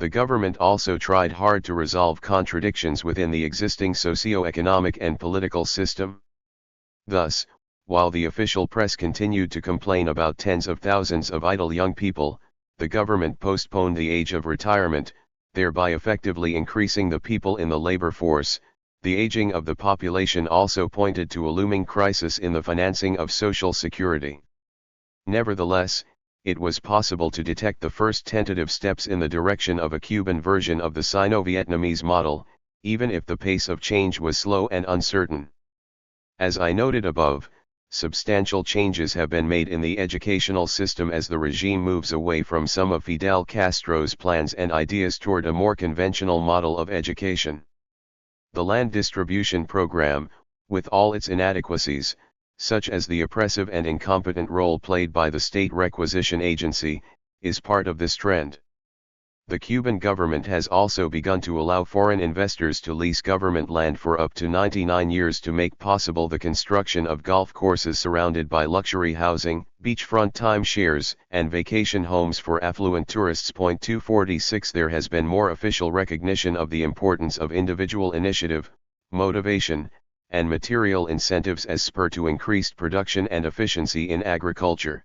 The government also tried hard to resolve contradictions within the existing socio-economic and political system. Thus, While the official press continued to complain about tens of thousands of idle young people, the government postponed the age of retirement, thereby effectively increasing the people in the labor force. The aging of the population also pointed to a looming crisis in the financing of Social Security. Nevertheless, it was possible to detect the first tentative steps in the direction of a Cuban version of the Sino-Vietnamese model, even if the pace of change was slow and uncertain. As I noted above, substantial changes have been made in the educational system as the regime moves away from some of Fidel Castro's plans and ideas toward a more conventional model of education. The land distribution program, with all its inadequacies, such as the oppressive and incompetent role played by the state requisition agency, is part of this trend. The Cuban government has also begun to allow foreign investors to lease government land for up to 99 years to make possible the construction of golf courses surrounded by luxury housing, beachfront timeshares, and vacation homes for affluent tourists. 246 There has been more official recognition of the importance of individual initiative, motivation, and material incentives as spur to increased production and efficiency in agriculture.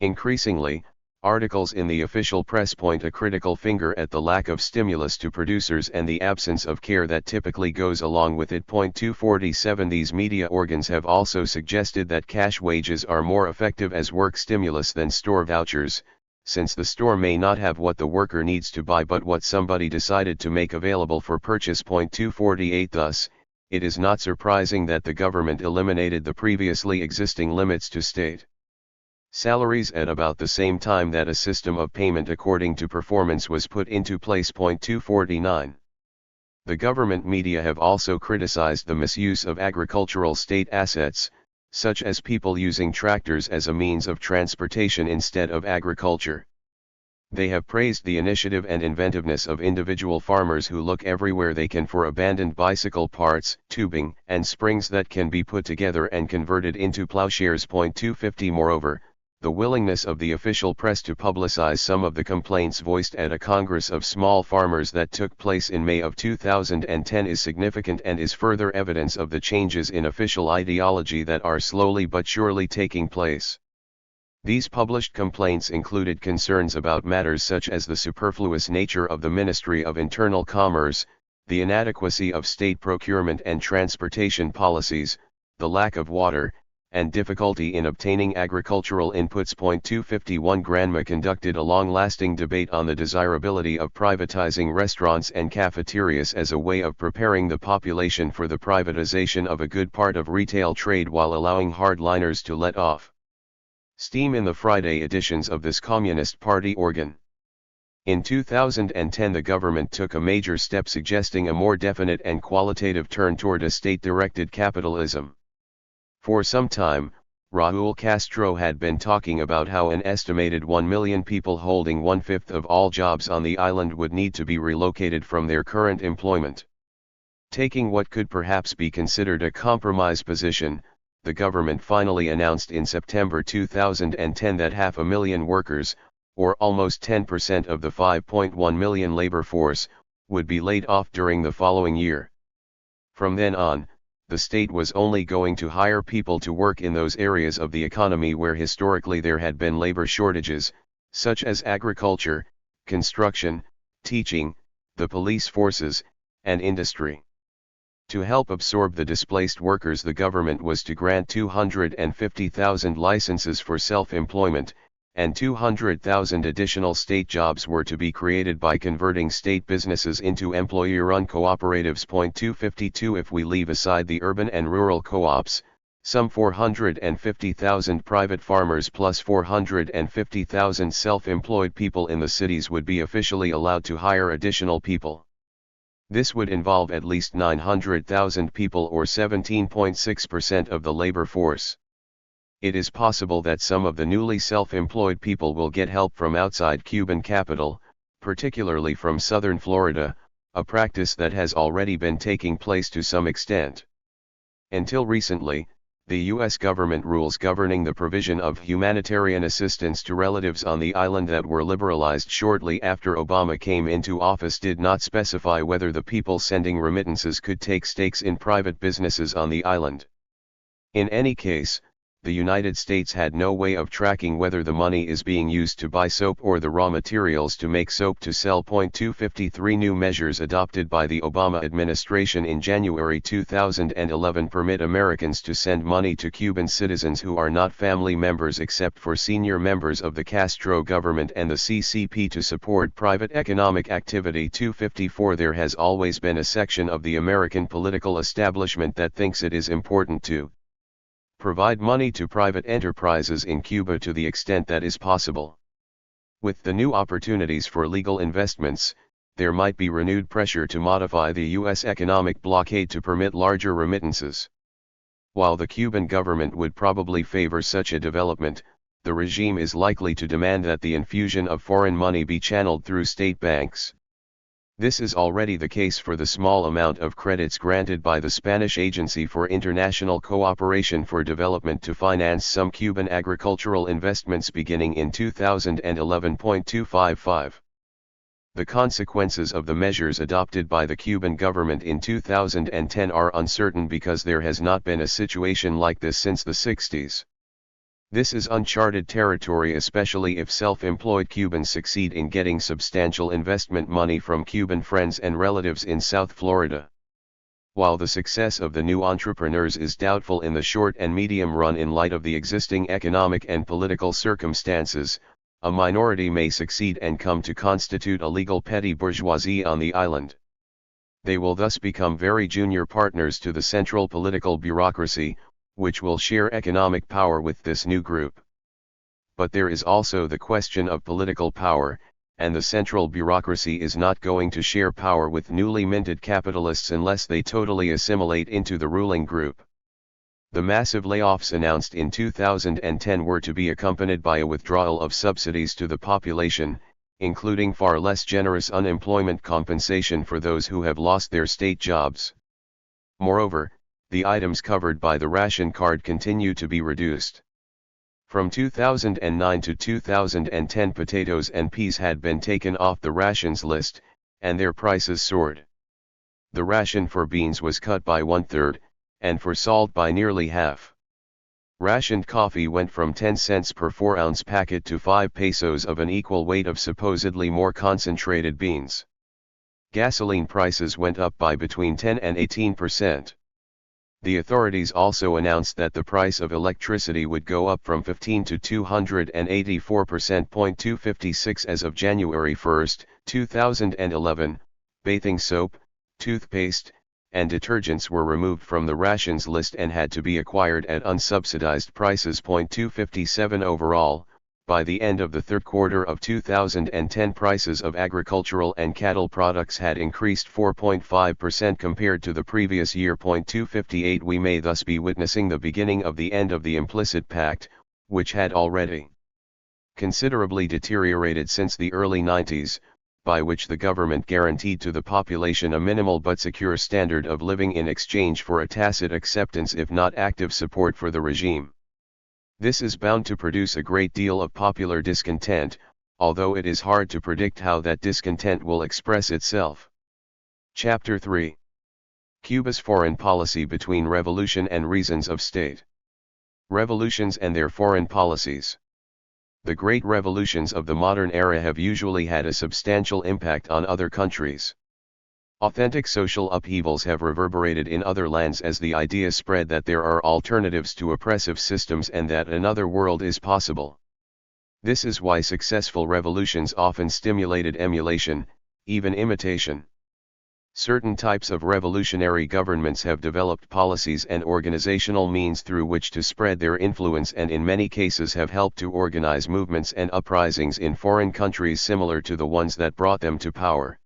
Increasingly, articles in the official press point a critical finger at the lack of stimulus to producers and the absence of care that typically goes along with it. 247 These media organs have also suggested that cash wages are more effective as work stimulus than store vouchers, since the store may not have what the worker needs to buy but what somebody decided to make available for purchase. 248 Thus, it is not surprising that the government eliminated the previously existing limits to state salaries at about the same time that a system of payment according to performance was put into place. 249. The government media have also criticized the misuse of agricultural state assets, such as people using tractors as a means of transportation instead of agriculture. They have praised the initiative and inventiveness of individual farmers who look everywhere they can for abandoned bicycle parts, tubing, and springs that can be put together and converted into plowshares. 250 Moreover, the willingness of the official press to publicize some of the complaints voiced at a Congress of Small Farmers that took place in May of 2010 is significant and is further evidence of the changes in official ideology that are slowly but surely taking place. These published complaints included concerns about matters such as the superfluous nature of the Ministry of Internal Commerce, the inadequacy of state procurement and transportation policies, the lack of water, and difficulty in obtaining agricultural inputs. 251 Granma conducted a long-lasting debate on the desirability of privatizing restaurants and cafeterias as a way of preparing the population for the privatization of a good part of retail trade while allowing hardliners to let off steam in the Friday editions of this Communist Party organ. In 2010 the government took a major step suggesting a more definite and qualitative turn toward a state-directed capitalism. For some time, Raúl Castro had been talking about how an estimated 1 million people holding 1/5 of all jobs on the island would need to be relocated from their current employment. Taking what could perhaps be considered a compromise position, the government finally announced in September 2010 that 500,000 workers, or almost 10% of the 5.1 million labor force, would be laid off during the following year. From then on, the state was only going to hire people to work in those areas of the economy where historically there had been labor shortages, such as agriculture, construction, teaching, the police forces, and industry. To help absorb the displaced workers, the government was to grant 250,000 licenses for self-employment, and 200,000 additional state jobs were to be created by converting state businesses into employer-run cooperatives. 252 If we leave aside the urban and rural co-ops, some 450,000 private farmers plus 450,000 self-employed people in the cities would be officially allowed to hire additional people. This would involve at least 900,000 people or 17.6% of the labor force. It is possible that some of the newly self-employed people will get help from outside Cuban capital, particularly from southern Florida, a practice that has already been taking place to some extent. Until recently, the U.S. government rules governing the provision of humanitarian assistance to relatives on the island that were liberalized shortly after Obama came into office did not specify whether the people sending remittances could take stakes in private businesses on the island. In any case, the United States had no way of tracking whether the money is being used to buy soap or the raw materials to make soap to sell. 253 New measures adopted by the Obama administration in January 2011 permit Americans to send money to Cuban citizens who are not family members except for senior members of the Castro government and the CCP to support private economic activity. 254 There has always been a section of the American political establishment that thinks it is important to provide money to private enterprises in Cuba to the extent that is possible. With the new opportunities for legal investments, there might be renewed pressure to modify the U.S. economic blockade to permit larger remittances. While the Cuban government would probably favor such a development, the regime is likely to demand that the infusion of foreign money be channeled through state banks. This is already the case for the small amount of credits granted by the Spanish Agency for International Cooperation for Development to finance some Cuban agricultural investments beginning in 2011. 255 The consequences of the measures adopted by the Cuban government in 2010 are uncertain because there has not been a situation like this since the 60s. This is uncharted territory, especially if self-employed Cubans succeed in getting substantial investment money from Cuban friends and relatives in South Florida. While the success of the new entrepreneurs is doubtful in the short and medium run in light of the existing economic and political circumstances, a minority may succeed and come to constitute a legal petty bourgeoisie on the island. They will thus become very junior partners to the central political bureaucracy, which will share economic power with this new group. But there is also the question of political power, and the central bureaucracy is not going to share power with newly minted capitalists unless they totally assimilate into the ruling group. The massive layoffs announced in 2010 were to be accompanied by a withdrawal of subsidies to the population, including far less generous unemployment compensation for those who have lost their state jobs. Moreover, the items covered by the ration card continue to be reduced. From 2009 to 2010, potatoes and peas had been taken off the rations list, and their prices soared. The ration for beans was cut by 1/3, and for salt by nearly half. Rationed coffee went from 10 cents per 4-ounce packet to 5 pesos of an equal weight of supposedly more concentrated beans. Gasoline prices went up by between 10 and 18%. The authorities also announced that the price of electricity would go up from 15 to 284%. 256 As of January 1, 2011, bathing soap, toothpaste, and detergents were removed from the rations list and had to be acquired at unsubsidized prices. 257 Overall, by the end of the third quarter of 2010, prices of agricultural and cattle products had increased 4.5% compared to the previous year. 258 We may thus be witnessing the beginning of the end of the implicit pact, which had already considerably deteriorated since the early 90s, by which the government guaranteed to the population a minimal but secure standard of living in exchange for a tacit acceptance if not active support for the regime. This is bound to produce a great deal of popular discontent, although it is hard to predict how that discontent will express itself. Chapter 3 Cuba's Foreign Policy Between Revolution and Reasons of State. Revolutions and their foreign policies. The great revolutions of the modern era have usually had a substantial impact on other countries. Authentic social upheavals have reverberated in other lands as the idea spread that there are alternatives to oppressive systems and that another world is possible. This is why successful revolutions often stimulated emulation, even imitation. Certain types of revolutionary governments have developed policies and organizational means through which to spread their influence and in many cases have helped to organize movements and uprisings in foreign countries similar to the ones that brought them to power.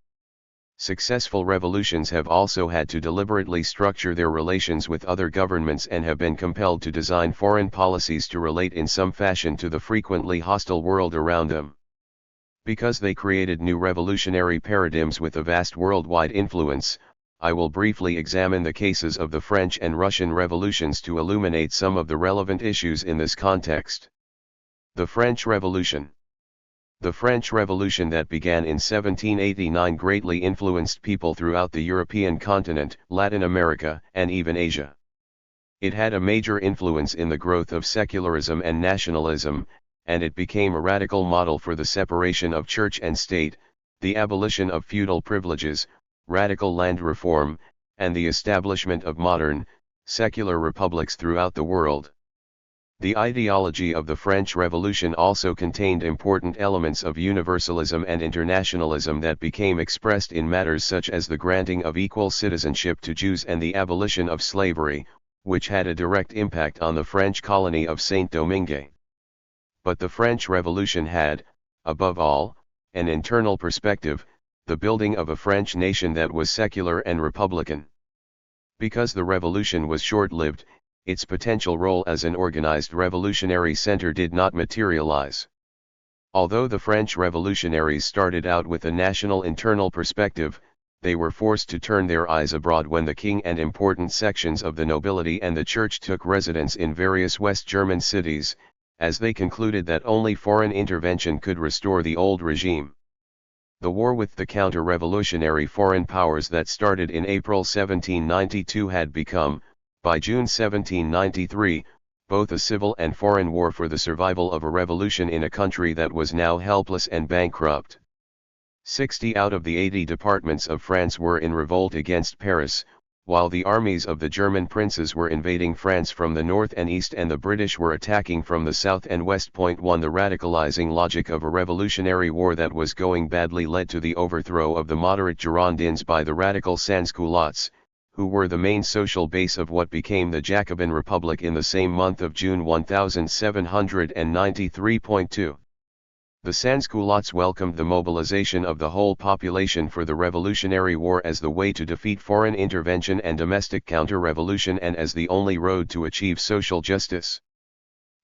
Successful revolutions have also had to deliberately structure their relations with other governments and have been compelled to design foreign policies to relate in some fashion to the frequently hostile world around them. Because they created new revolutionary paradigms with a vast worldwide influence, I will briefly examine the cases of the French and Russian revolutions to illuminate some of the relevant issues in this context. The French Revolution. The French Revolution that began in 1789 greatly influenced people throughout the European continent, Latin America, and even Asia. It had a major influence in the growth of secularism and nationalism, and it became a radical model for the separation of church and state, the abolition of feudal privileges, radical land reform, and the establishment of modern, secular republics throughout the world. The ideology of the French Revolution also contained important elements of universalism and internationalism that became expressed in matters such as the granting of equal citizenship to Jews and the abolition of slavery, which had a direct impact on the French colony of Saint-Domingue. But the French Revolution had, above all, an internal perspective, the building of a French nation that was secular and republican. Because the revolution was short-lived, its potential role as an organized revolutionary center did not materialize. Although the French revolutionaries started out with a national internal perspective, they were forced to turn their eyes abroad when the king and important sections of the nobility and the church took residence in various West German cities, as they concluded that only foreign intervention could restore the old regime. The war with the counter-revolutionary foreign powers that started in April 1792 had become, by June 1793, both a civil and foreign war for the survival of a revolution in a country that was now helpless and bankrupt. 60 out of the 80 departments of France were in revolt against Paris, while the armies of the German princes were invading France from the north and east and the British were attacking from the south and west. 1. The radicalizing logic of a revolutionary war that was going badly led to the overthrow of the moderate Girondins by the radical sans-culottes, who were the main social base of what became the Jacobin Republic in the same month of June 1793. The sans-culottes welcomed the mobilization of the whole population for the Revolutionary War as the way to defeat foreign intervention and domestic counter-revolution and as the only road to achieve social justice.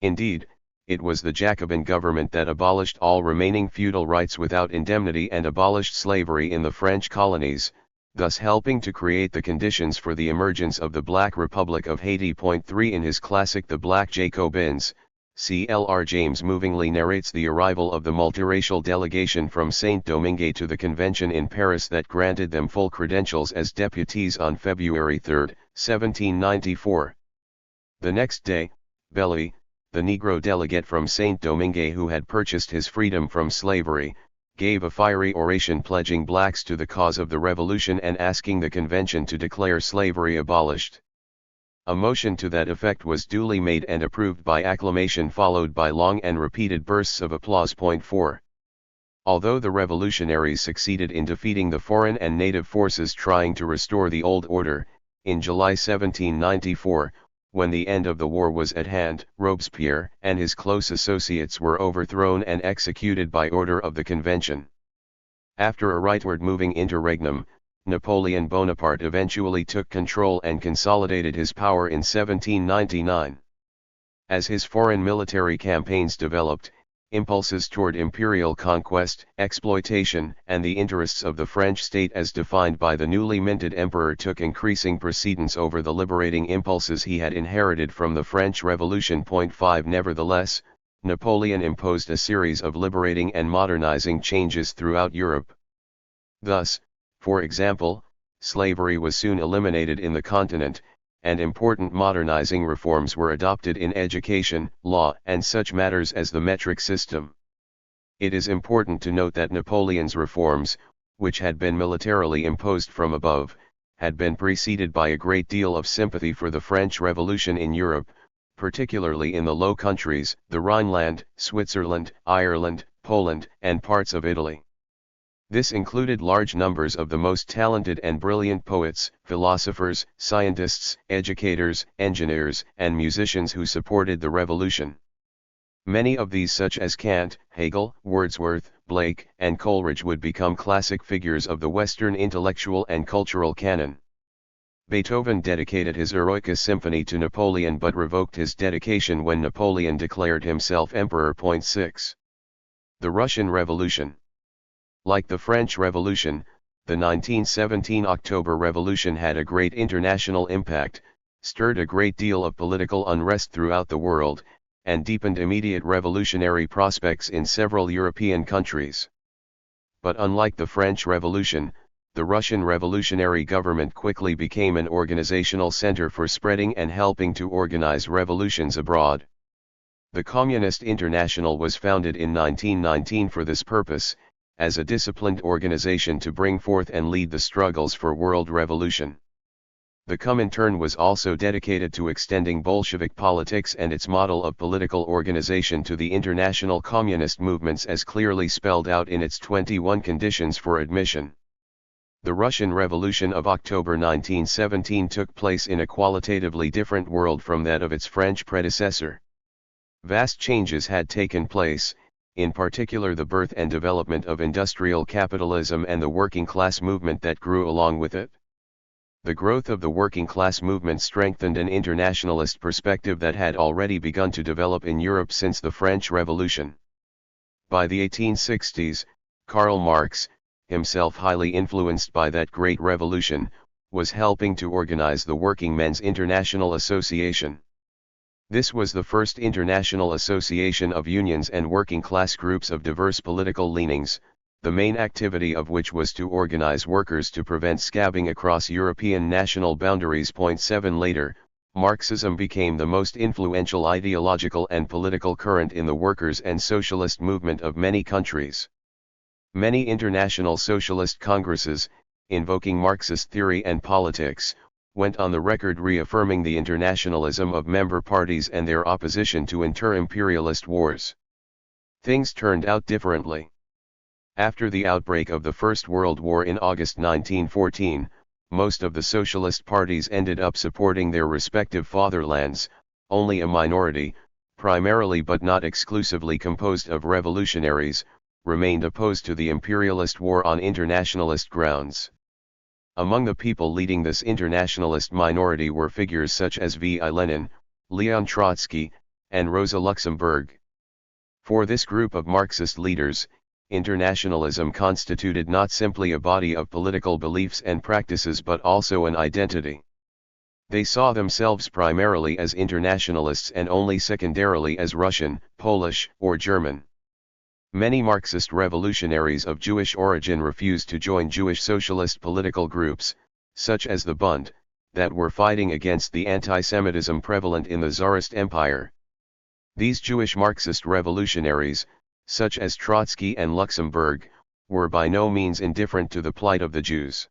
Indeed, it was the Jacobin government that abolished all remaining feudal rights without indemnity and abolished slavery in the French colonies, thus helping to create the conditions for the emergence of the Black Republic of Haiti. 3. In his classic The Black Jacobins, C.L.R. James movingly narrates the arrival of the multiracial delegation from Saint-Domingue to the convention in Paris that granted them full credentials as deputies on February 3, 1794. The next day, Belly, the Negro delegate from Saint-Domingue who had purchased his freedom from slavery, gave a fiery oration pledging blacks to the cause of the revolution and asking the convention to declare slavery abolished. A motion to that effect was duly made and approved by acclamation followed by long and repeated bursts of applause. 4. Although the revolutionaries succeeded in defeating the foreign and native forces trying to restore the old order, in July 1794, when the end of the war was at hand, Robespierre and his close associates were overthrown and executed by order of the convention. After a rightward-moving interregnum, Napoleon Bonaparte eventually took control and consolidated his power in 1799. As his foreign military campaigns developed, impulses toward imperial conquest, exploitation, and the interests of the French state as defined by the newly minted emperor took increasing precedence over the liberating impulses he had inherited from the French Revolution. 5. Nevertheless, Napoleon imposed a series of liberating and modernizing changes throughout Europe. Thus, for example, slavery was soon eliminated in the continent, and important modernizing reforms were adopted in education, law, and such matters as the metric system. It is important to note that Napoleon's reforms, which had been militarily imposed from above, had been preceded by a great deal of sympathy for the French Revolution in Europe, particularly in the Low Countries, the Rhineland, Switzerland, Ireland, Poland, and parts of Italy. This included large numbers of the most talented and brilliant poets, philosophers, scientists, educators, engineers, and musicians who supported the revolution. Many of these, such as Kant, Hegel, Wordsworth, Blake, and Coleridge, would become classic figures of the Western intellectual and cultural canon. Beethoven dedicated his Eroica Symphony to Napoleon but revoked his dedication when Napoleon declared himself emperor. 6. The Russian Revolution. Like the French Revolution, the 1917 October Revolution had a great international impact, stirred a great deal of political unrest throughout the world, and deepened immediate revolutionary prospects in several European countries. But unlike the French Revolution, the Russian revolutionary government quickly became an organizational center for spreading and helping to organize revolutions abroad. The Communist International was founded in 1919 for this purpose, as a disciplined organization to bring forth and lead the struggles for world revolution. The Comintern was also dedicated to extending Bolshevik politics and its model of political organization to the international communist movements as clearly spelled out in its 21 conditions for admission. The Russian Revolution of October 1917 took place in a qualitatively different world from that of its French predecessor. Vast changes had taken place, in particular the birth and development of industrial capitalism and the working class movement that grew along with it. The growth of the working class movement strengthened an internationalist perspective that had already begun to develop in Europe since the French Revolution. By the 1860s, Karl Marx, himself highly influenced by that great revolution, was helping to organize the Working Men's International Association. This was the first international association of unions and working class groups of diverse political leanings, the main activity of which was to organize workers to prevent scabbing across European national boundaries. 7 Later, Marxism became the most influential ideological and political current in the workers' and socialist movement of many countries. Many international socialist congresses, invoking Marxist theory and politics, went on the record reaffirming the internationalism of member parties and their opposition to inter-imperialist wars. Things turned out differently. After the outbreak of the First World War in August 1914, most of the socialist parties ended up supporting their respective fatherlands. Only a minority, primarily but not exclusively composed of revolutionaries, remained opposed to the imperialist war on internationalist grounds. Among the people leading this internationalist minority were figures such as V.I. Lenin, Leon Trotsky, and Rosa Luxemburg. For this group of Marxist leaders, internationalism constituted not simply a body of political beliefs and practices but also an identity. They saw themselves primarily as internationalists and only secondarily as Russian, Polish, or German. Many Marxist revolutionaries of Jewish origin refused to join Jewish socialist political groups, such as the Bund, that were fighting against the anti-Semitism prevalent in the Tsarist Empire. These Jewish Marxist revolutionaries, such as Trotsky and Luxemburg, were by no means indifferent to the plight of the Jews.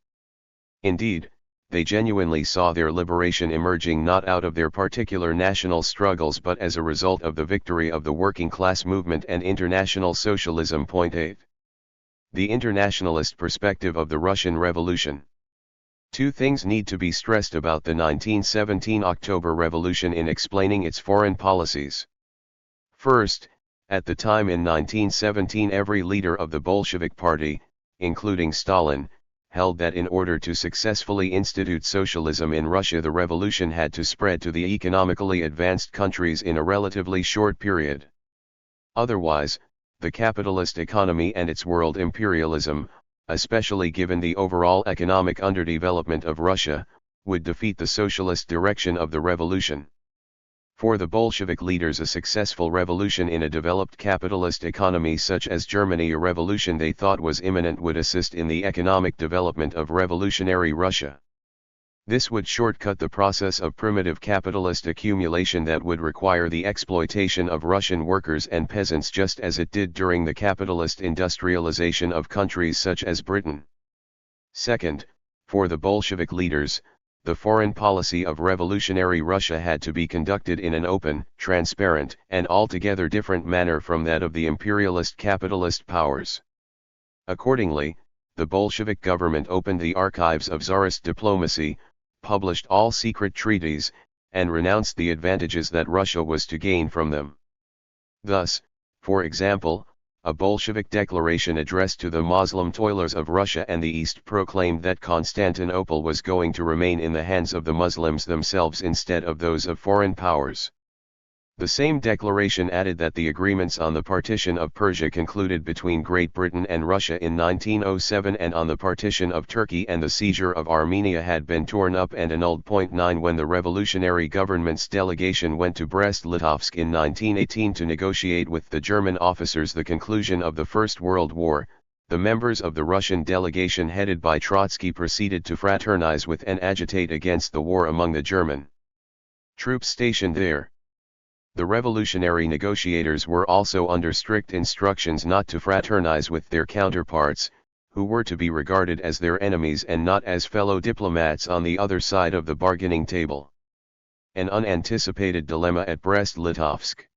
Indeed, they genuinely saw their liberation emerging not out of their particular national struggles but as a result of the victory of the working class movement and international socialism. 8. The internationalist perspective of the Russian Revolution. Two things need to be stressed about the 1917 October Revolution in explaining its foreign policies. First, at the time in 1917 every leader of the Bolshevik Party, including Stalin, held that in order to successfully institute socialism in Russia the revolution had to spread to the economically advanced countries in a relatively short period. Otherwise, the capitalist economy and its world imperialism, especially given the overall economic underdevelopment of Russia, would defeat the socialist direction of the revolution. For the Bolshevik leaders, a successful revolution in a developed capitalist economy such as Germany, a revolution they thought was imminent, would assist in the economic development of revolutionary Russia. This would shortcut the process of primitive capitalist accumulation that would require the exploitation of Russian workers and peasants just as it did during the capitalist industrialization of countries such as Britain. Second, for the Bolshevik leaders, the foreign policy of revolutionary Russia had to be conducted in an open, transparent, and altogether different manner from that of the imperialist capitalist powers. Accordingly, the Bolshevik government opened the archives of Tsarist diplomacy, published all secret treaties, and renounced the advantages that Russia was to gain from them. Thus, for example, a Bolshevik declaration addressed to the Muslim toilers of Russia and the East proclaimed that Constantinople was going to remain in the hands of the Muslims themselves instead of those of foreign powers. The same declaration added that the agreements on the partition of Persia concluded between Great Britain and Russia in 1907 and on the partition of Turkey and the seizure of Armenia had been torn up and annulled. 9 When the revolutionary government's delegation went to Brest-Litovsk in 1918 to negotiate with the German officers the conclusion of the First World War, the members of the Russian delegation headed by Trotsky proceeded to fraternize with and agitate against the war among the German troops stationed there. The revolutionary negotiators were also under strict instructions not to fraternize with their counterparts, who were to be regarded as their enemies and not as fellow diplomats on the other side of the bargaining table. An unanticipated dilemma at Brest-Litovsk.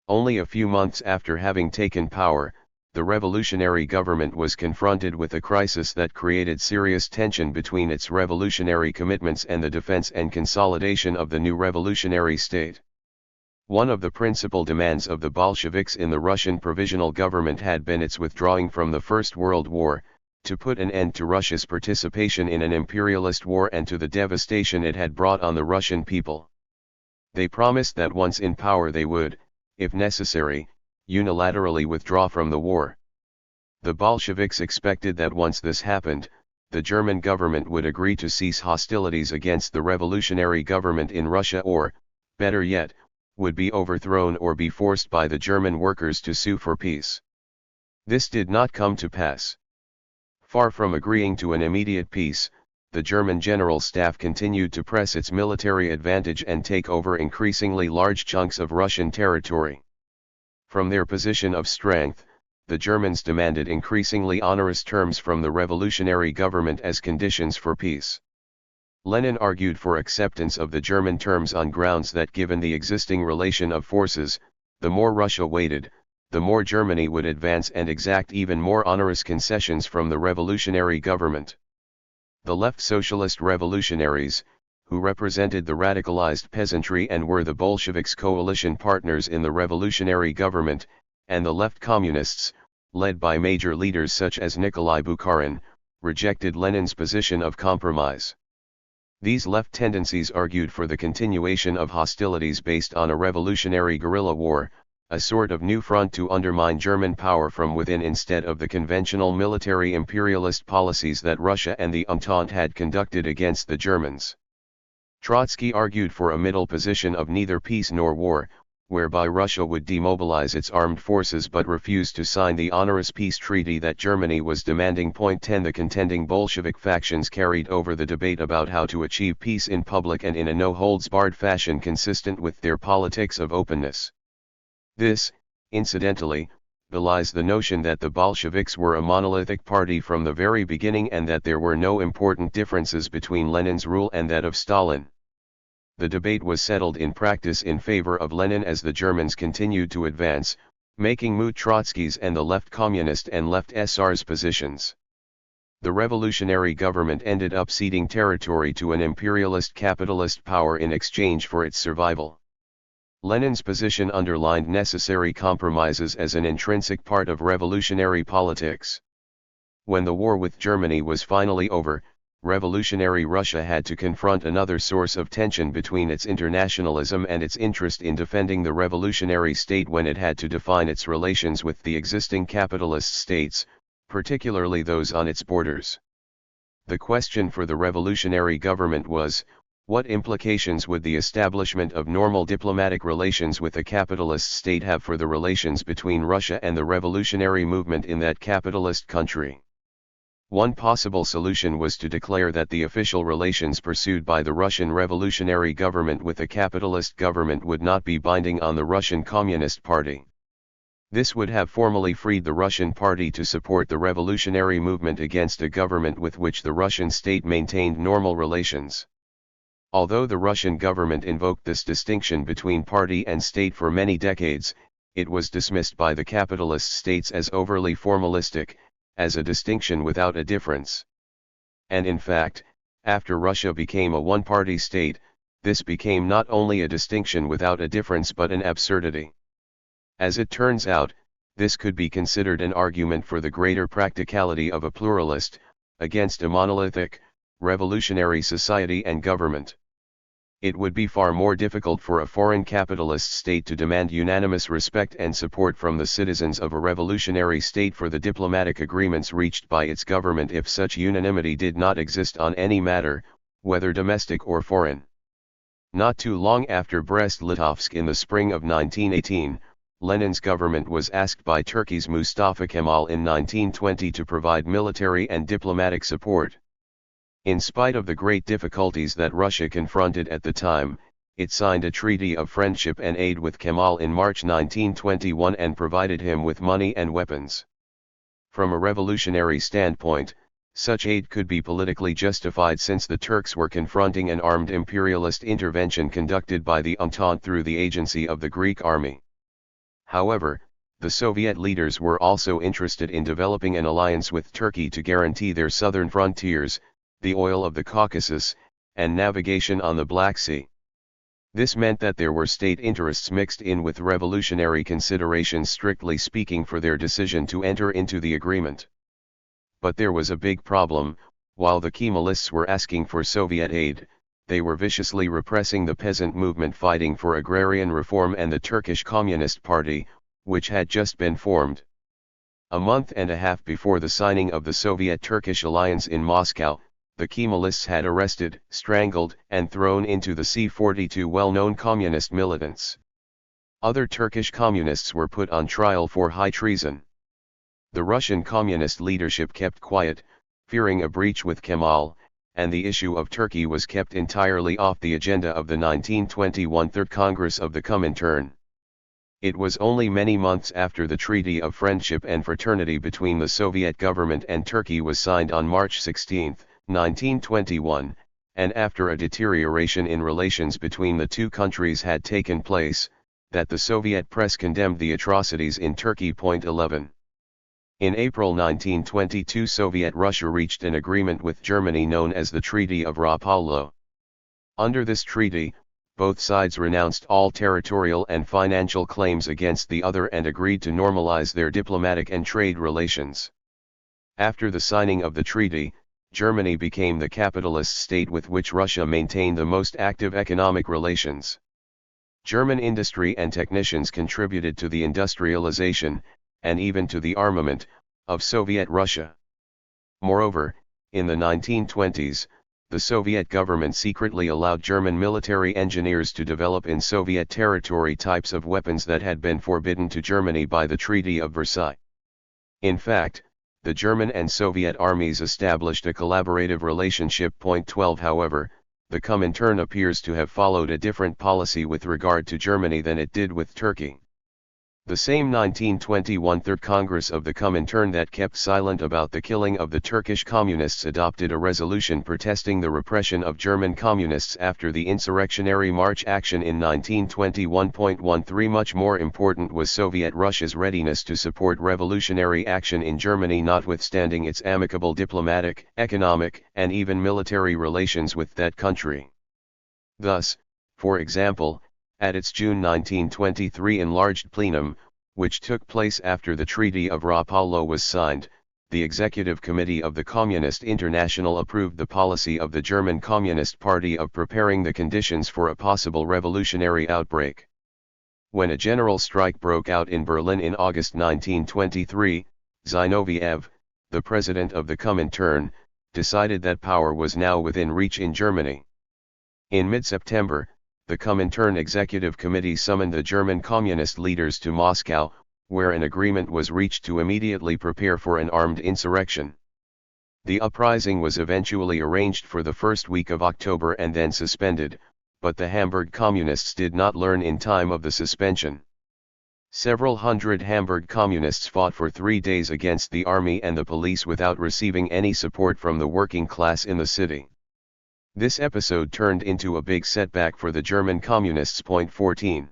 Only a few months after having taken power, the revolutionary government was confronted with a crisis that created serious tension between its revolutionary commitments and the defense and consolidation of the new revolutionary state. One of the principal demands of the Bolsheviks in the Russian provisional government had been its withdrawing from the First World War, to put an end to Russia's participation in an imperialist war and to the devastation it had brought on the Russian people. They promised that once in power they would, if necessary, unilaterally withdraw from the war. The Bolsheviks expected that once this happened, the German government would agree to cease hostilities against the revolutionary government in Russia or, better yet, would be overthrown or be forced by the German workers to sue for peace. This did not come to pass. Far from agreeing to an immediate peace, the German General Staff continued to press its military advantage and take over increasingly large chunks of Russian territory. From their position of strength, the Germans demanded increasingly onerous terms from the revolutionary government as conditions for peace. Lenin argued for acceptance of the German terms on grounds that given the existing relation of forces, the more Russia waited, the more Germany would advance and exact even more onerous concessions from the revolutionary government. The left socialist revolutionaries, who represented the radicalized peasantry and were the Bolsheviks' coalition partners in the revolutionary government, and the left communists, led by major leaders such as Nikolai Bukharin, rejected Lenin's position of compromise. These left tendencies argued for the continuation of hostilities based on a revolutionary guerrilla war, a sort of new front to undermine German power from within instead of the conventional military imperialist policies that Russia and the Entente had conducted against the Germans. Trotsky argued for a middle position of neither peace nor war, whereby Russia would demobilize its armed forces but refuse to sign the onerous peace treaty that Germany was demanding. 10 The contending Bolshevik factions carried over the debate about how to achieve peace in public and in a no-holds-barred fashion consistent with their politics of openness. This, incidentally, belies the notion that the Bolsheviks were a monolithic party from the very beginning and that there were no important differences between Lenin's rule and that of Stalin. The debate was settled in practice in favor of Lenin as the Germans continued to advance, making moot Trotsky's and the left communist and left SR's positions. The revolutionary government ended up ceding territory to an imperialist capitalist power in exchange for its survival. Lenin's position underlined necessary compromises as an intrinsic part of revolutionary politics. When the war with Germany was finally over, revolutionary Russia had to confront another source of tension between its internationalism and its interest in defending the revolutionary state when it had to define its relations with the existing capitalist states, particularly those on its borders. The question for the revolutionary government was, what implications would the establishment of normal diplomatic relations with a capitalist state have for the relations between Russia and the revolutionary movement in that capitalist country? One possible solution was to declare that the official relations pursued by the Russian revolutionary government with a capitalist government would not be binding on the Russian Communist Party. This would have formally freed the Russian party to support the revolutionary movement against a government with which the Russian state maintained normal relations. Although the Russian government invoked this distinction between party and state for many decades, it was dismissed by the capitalist states as overly formalistic, as a distinction without a difference. And in fact, after Russia became a one-party state, this became not only a distinction without a difference but an absurdity. As it turns out, this could be considered an argument for the greater practicality of a pluralist, against a monolithic, revolutionary society and government. It would be far more difficult for a foreign capitalist state to demand unanimous respect and support from the citizens of a revolutionary state for the diplomatic agreements reached by its government if such unanimity did not exist on any matter, whether domestic or foreign. Not too long after Brest-Litovsk in the spring of 1918, Lenin's government was asked by Turkey's Mustafa Kemal in 1920 to provide military and diplomatic support. In spite of the great difficulties that Russia confronted at the time, it signed a treaty of friendship and aid with Kemal in March 1921 and provided him with money and weapons. From a revolutionary standpoint, such aid could be politically justified since the Turks were confronting an armed imperialist intervention conducted by the Entente through the agency of the Greek army. However, the Soviet leaders were also interested in developing an alliance with Turkey to guarantee their southern frontiers, the oil of the Caucasus, and navigation on the Black Sea. This meant that there were state interests mixed in with revolutionary considerations, strictly speaking, for their decision to enter into the agreement. But there was a big problem. While the Kemalists were asking for Soviet aid, they were viciously repressing the peasant movement fighting for agrarian reform and the Turkish Communist Party, which had just been formed. A month and a half before the signing of the Soviet-Turkish alliance in Moscow, the Kemalists had arrested, strangled, and thrown into the sea 42 well-known communist militants. Other Turkish communists were put on trial for high treason. The Russian communist leadership kept quiet, fearing a breach with Kemal, and the issue of Turkey was kept entirely off the agenda of the 1921 Third Congress of the Comintern. It was only many months after the Treaty of Friendship and Fraternity between the Soviet government and Turkey was signed on March 16, 1921, and after a deterioration in relations between the two countries had taken place, that the Soviet press condemned the atrocities in Turkey. 11. In April 1922, Soviet Russia reached an agreement with Germany known as the Treaty of Rapallo. Under this treaty, both sides renounced all territorial and financial claims against the other and agreed to normalize their diplomatic and trade relations. After the signing of the treaty, Germany became the capitalist state with which Russia maintained the most active economic relations. German industry and technicians contributed to the industrialization, and even to the armament, of Soviet Russia. Moreover, in the 1920s, the Soviet government secretly allowed German military engineers to develop in Soviet territory types of weapons that had been forbidden to Germany by the Treaty of Versailles. In fact, the German and Soviet armies established a collaborative relationship. 12. However, the Comintern appears to have followed a different policy with regard to Germany than it did with Turkey. The same 1921 Third Congress of the Comintern that kept silent about the killing of the Turkish communists adopted a resolution protesting the repression of German communists after the insurrectionary March action in 1921.13. Much more important was Soviet Russia's readiness to support revolutionary action in Germany, notwithstanding its amicable diplomatic, economic, and even military relations with that country. Thus, for example, at its June 1923 enlarged plenum, which took place after the Treaty of Rapallo was signed, the Executive Committee of the Communist International approved the policy of the German Communist Party of preparing the conditions for a possible revolutionary outbreak. When a general strike broke out in Berlin in August 1923, Zinoviev, the president of the Comintern, decided that power was now within reach in Germany. In mid-September, the Comintern Executive Committee summoned the German Communist leaders to Moscow, where an agreement was reached to immediately prepare for an armed insurrection. The uprising was eventually arranged for the first week of October and then suspended, but the Hamburg Communists did not learn in time of the suspension. Several hundred Hamburg Communists fought for 3 days against the army and the police without receiving any support from the working class in the city. This episode turned into a big setback for the German Communists. 14.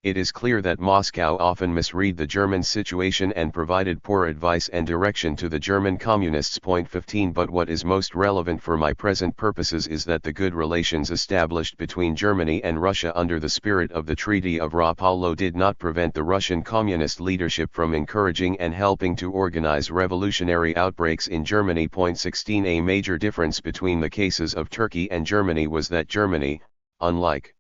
It is clear that Moscow often misread the German situation and provided poor advice and direction to the German Communists. 15. But what is most relevant for my present purposes is that the good relations established between Germany and Russia under the spirit of the Treaty of Rapallo did not prevent the Russian Communist leadership from encouraging and helping to organize revolutionary outbreaks in Germany. 16. A major difference between the cases of Turkey and Germany was that Germany, unlike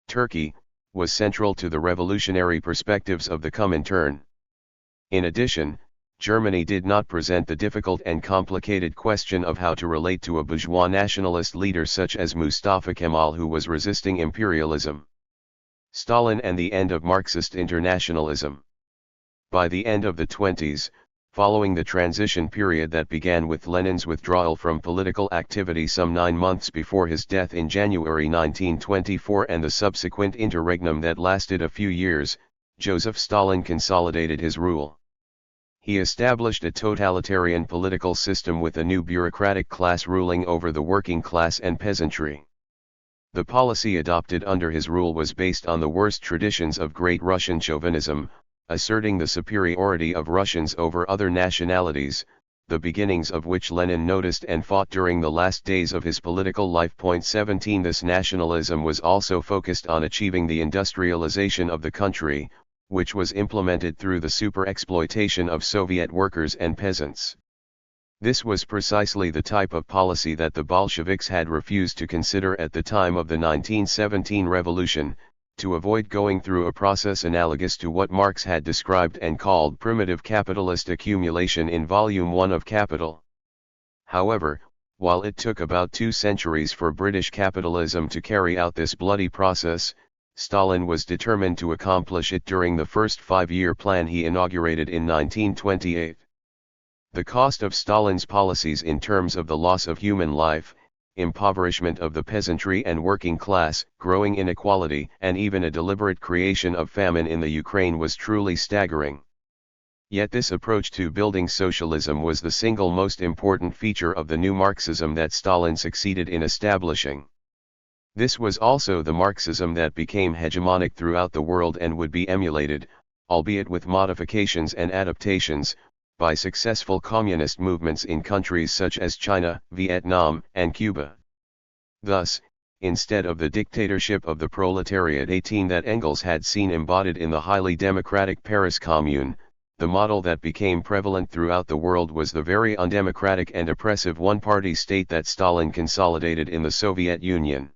Turkey, was central to the revolutionary perspectives of the Comintern. In addition, Germany did not present the difficult and complicated question of how to relate to a bourgeois nationalist leader such as Mustafa Kemal, who was resisting imperialism. Stalin and the end of Marxist internationalism. By the end of the 20s, following the transition period that began with Lenin's withdrawal from political activity some 9 months before his death in January 1924 and the subsequent interregnum that lasted a few years, Joseph Stalin consolidated his rule. He established a totalitarian political system with a new bureaucratic class ruling over the working class and peasantry. The policy adopted under his rule was based on the worst traditions of Great Russian chauvinism, asserting the superiority of Russians over other nationalities, the beginnings of which Lenin noticed and fought during the last days of his political life. 17 This nationalism was also focused on achieving the industrialization of the country, which was implemented through the super-exploitation of Soviet workers and peasants. This was precisely the type of policy that the Bolsheviks had refused to consider at the time of the 1917 revolution, to avoid going through a process analogous to what Marx had described and called primitive capitalist accumulation in Volume 1 of Capital. However, while it took about 2 centuries for British capitalism to carry out this bloody process, Stalin was determined to accomplish it during the first 5-year plan he inaugurated in 1928. The cost of Stalin's policies in terms of the loss of human life, impoverishment of the peasantry and working class, growing inequality, and even a deliberate creation of famine in the Ukraine was truly staggering. Yet this approach to building socialism was the single most important feature of the new Marxism that Stalin succeeded in establishing. This was also the Marxism that became hegemonic throughout the world and would be emulated, albeit with modifications and adaptations, by successful communist movements in countries such as China, Vietnam, and Cuba. Thus, instead of the dictatorship of the proletariat 18 that Engels had seen embodied in the highly democratic Paris Commune, the model that became prevalent throughout the world was the very undemocratic and oppressive one-party state that Stalin consolidated in the Soviet Union.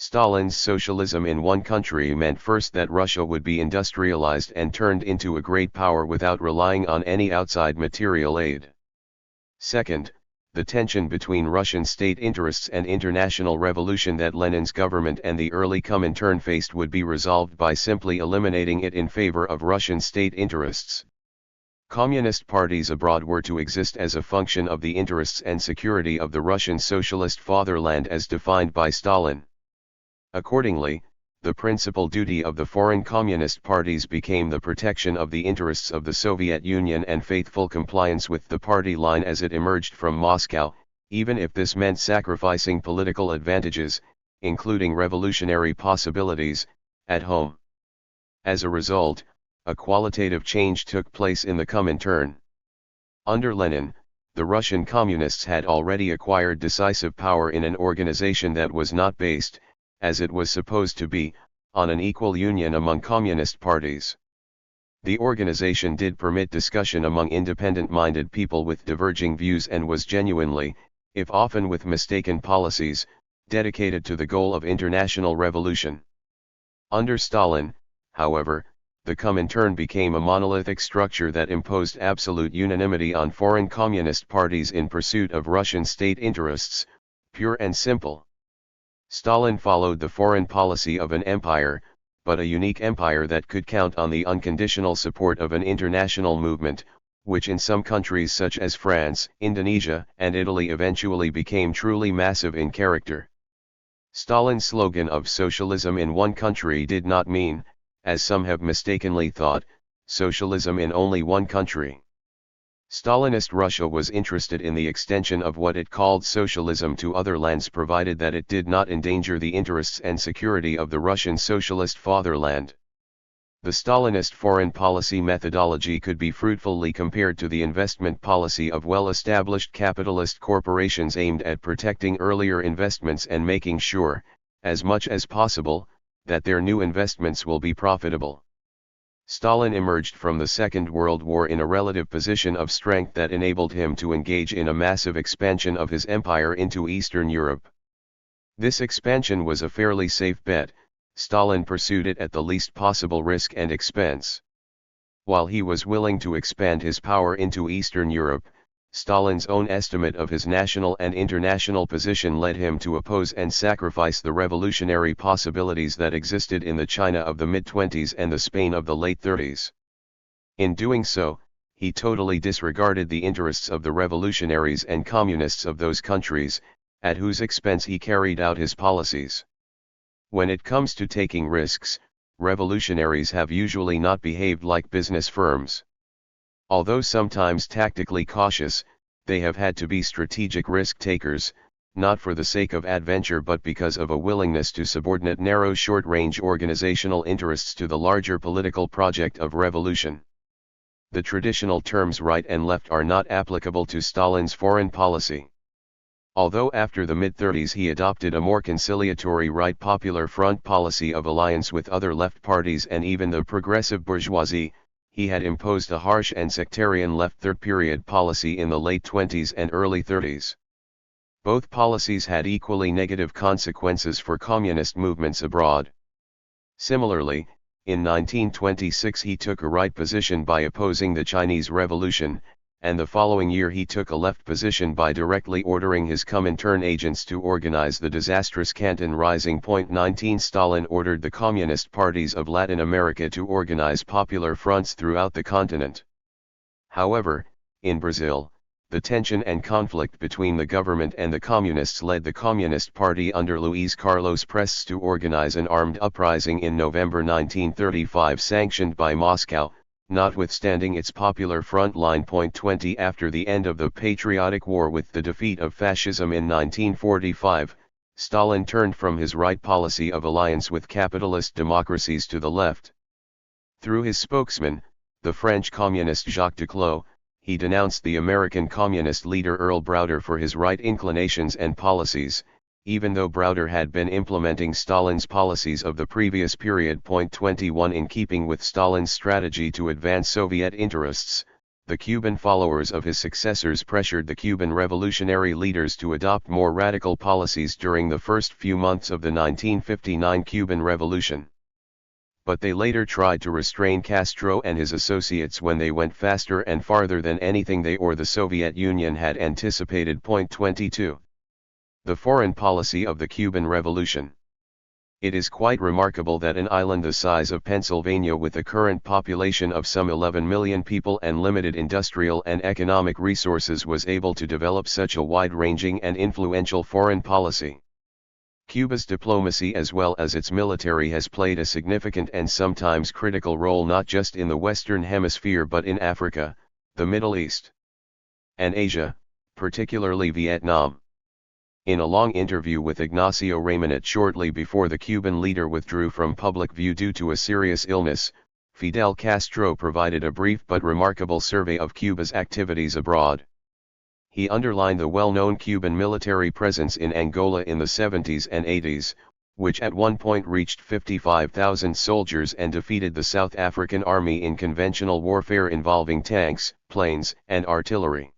Stalin's socialism in one country meant first that Russia would be industrialized and turned into a great power without relying on any outside material aid. Second, the tension between Russian state interests and international revolution that Lenin's government and the early Comintern faced would be resolved by simply eliminating it in favor of Russian state interests. Communist parties abroad were to exist as a function of the interests and security of the Russian socialist fatherland as defined by Stalin. Accordingly, the principal duty of the foreign communist parties became the protection of the interests of the Soviet Union and faithful compliance with the party line as it emerged from Moscow, even if this meant sacrificing political advantages, including revolutionary possibilities, at home. As a result, a qualitative change took place in the Comintern. Under Lenin, the Russian communists had already acquired decisive power in an organization that was not based, as it was supposed to be, on an equal union among communist parties. The organization did permit discussion among independent-minded people with diverging views and was genuinely, if often with mistaken policies, dedicated to the goal of international revolution. Under Stalin, however, the Comintern became a monolithic structure that imposed absolute unanimity on foreign communist parties in pursuit of Russian state interests, pure and simple. Stalin followed the foreign policy of an empire, but a unique empire that could count on the unconditional support of an international movement, which in some countries such as France, Indonesia, and Italy eventually became truly massive in character. Stalin's slogan of socialism in one country did not mean, as some have mistakenly thought, socialism in only one country. Stalinist Russia was interested in the extension of what it called socialism to other lands provided that it did not endanger the interests and security of the Russian socialist fatherland. The Stalinist foreign policy methodology could be fruitfully compared to the investment policy of well-established capitalist corporations aimed at protecting earlier investments and making sure, as much as possible, that their new investments will be profitable. Stalin emerged from the Second World War in a relative position of strength that enabled him to engage in a massive expansion of his empire into Eastern Europe. This expansion was a fairly safe bet. Stalin pursued it at the least possible risk and expense. While he was willing to expand his power into Eastern Europe, Stalin's own estimate of his national and international position led him to oppose and sacrifice the revolutionary possibilities that existed in the China of the mid-20s and the Spain of the late 30s. In doing so, he totally disregarded the interests of the revolutionaries and communists of those countries, at whose expense he carried out his policies. When it comes to taking risks, revolutionaries have usually not behaved like business firms. Although sometimes tactically cautious, they have had to be strategic risk-takers, not for the sake of adventure but because of a willingness to subordinate narrow short-range organizational interests to the larger political project of revolution. The traditional terms right and left are not applicable to Stalin's foreign policy. Although after the mid-30s he adopted a more conciliatory right Popular Front policy of alliance with other left parties and even the progressive bourgeoisie, he had imposed a harsh and sectarian left third period policy in the late 20s and early 30s. Both policies had equally negative consequences for communist movements abroad. Similarly, in 1926 he took a right position by opposing the Chinese Revolution, and the following year he took a left position by directly ordering his Comintern agents to organize the disastrous Canton Rising. 19 Stalin ordered the communist parties of Latin America to organize popular fronts throughout the continent. However, in Brazil, the tension and conflict between the government and the communists led the Communist Party under Luiz Carlos Prestes to organize an armed uprising in November 1935 sanctioned by Moscow, notwithstanding its Popular Front line. 20 After the end of the Patriotic War with the defeat of fascism in 1945, Stalin turned from his right policy of alliance with capitalist democracies to the left. Through his spokesman, the French communist Jacques Duclos, he denounced the American communist leader Earl Browder for his right inclinations and policies, even though Browder had been implementing Stalin's policies of the previous period. 21 In keeping with Stalin's strategy to advance Soviet interests, the Cuban followers of his successors pressured the Cuban revolutionary leaders to adopt more radical policies during the first few months of the 1959 Cuban Revolution. But they later tried to restrain Castro and his associates when they went faster and farther than anything they or the Soviet Union had anticipated. 22. The foreign policy of the Cuban Revolution. It is quite remarkable that an island the size of Pennsylvania with a current population of some 11 million people and limited industrial and economic resources was able to develop such a wide-ranging and influential foreign policy. Cuba's diplomacy as well as its military has played a significant and sometimes critical role not just in the Western Hemisphere but in Africa, the Middle East, and Asia, particularly Vietnam. In a long interview with Ignacio Ramonet shortly before the Cuban leader withdrew from public view due to a serious illness, Fidel Castro provided a brief but remarkable survey of Cuba's activities abroad. He underlined the well-known Cuban military presence in Angola in the 70s and 80s, which at one point reached 55,000 soldiers and defeated the South African Army in conventional warfare involving tanks, planes, and artillery.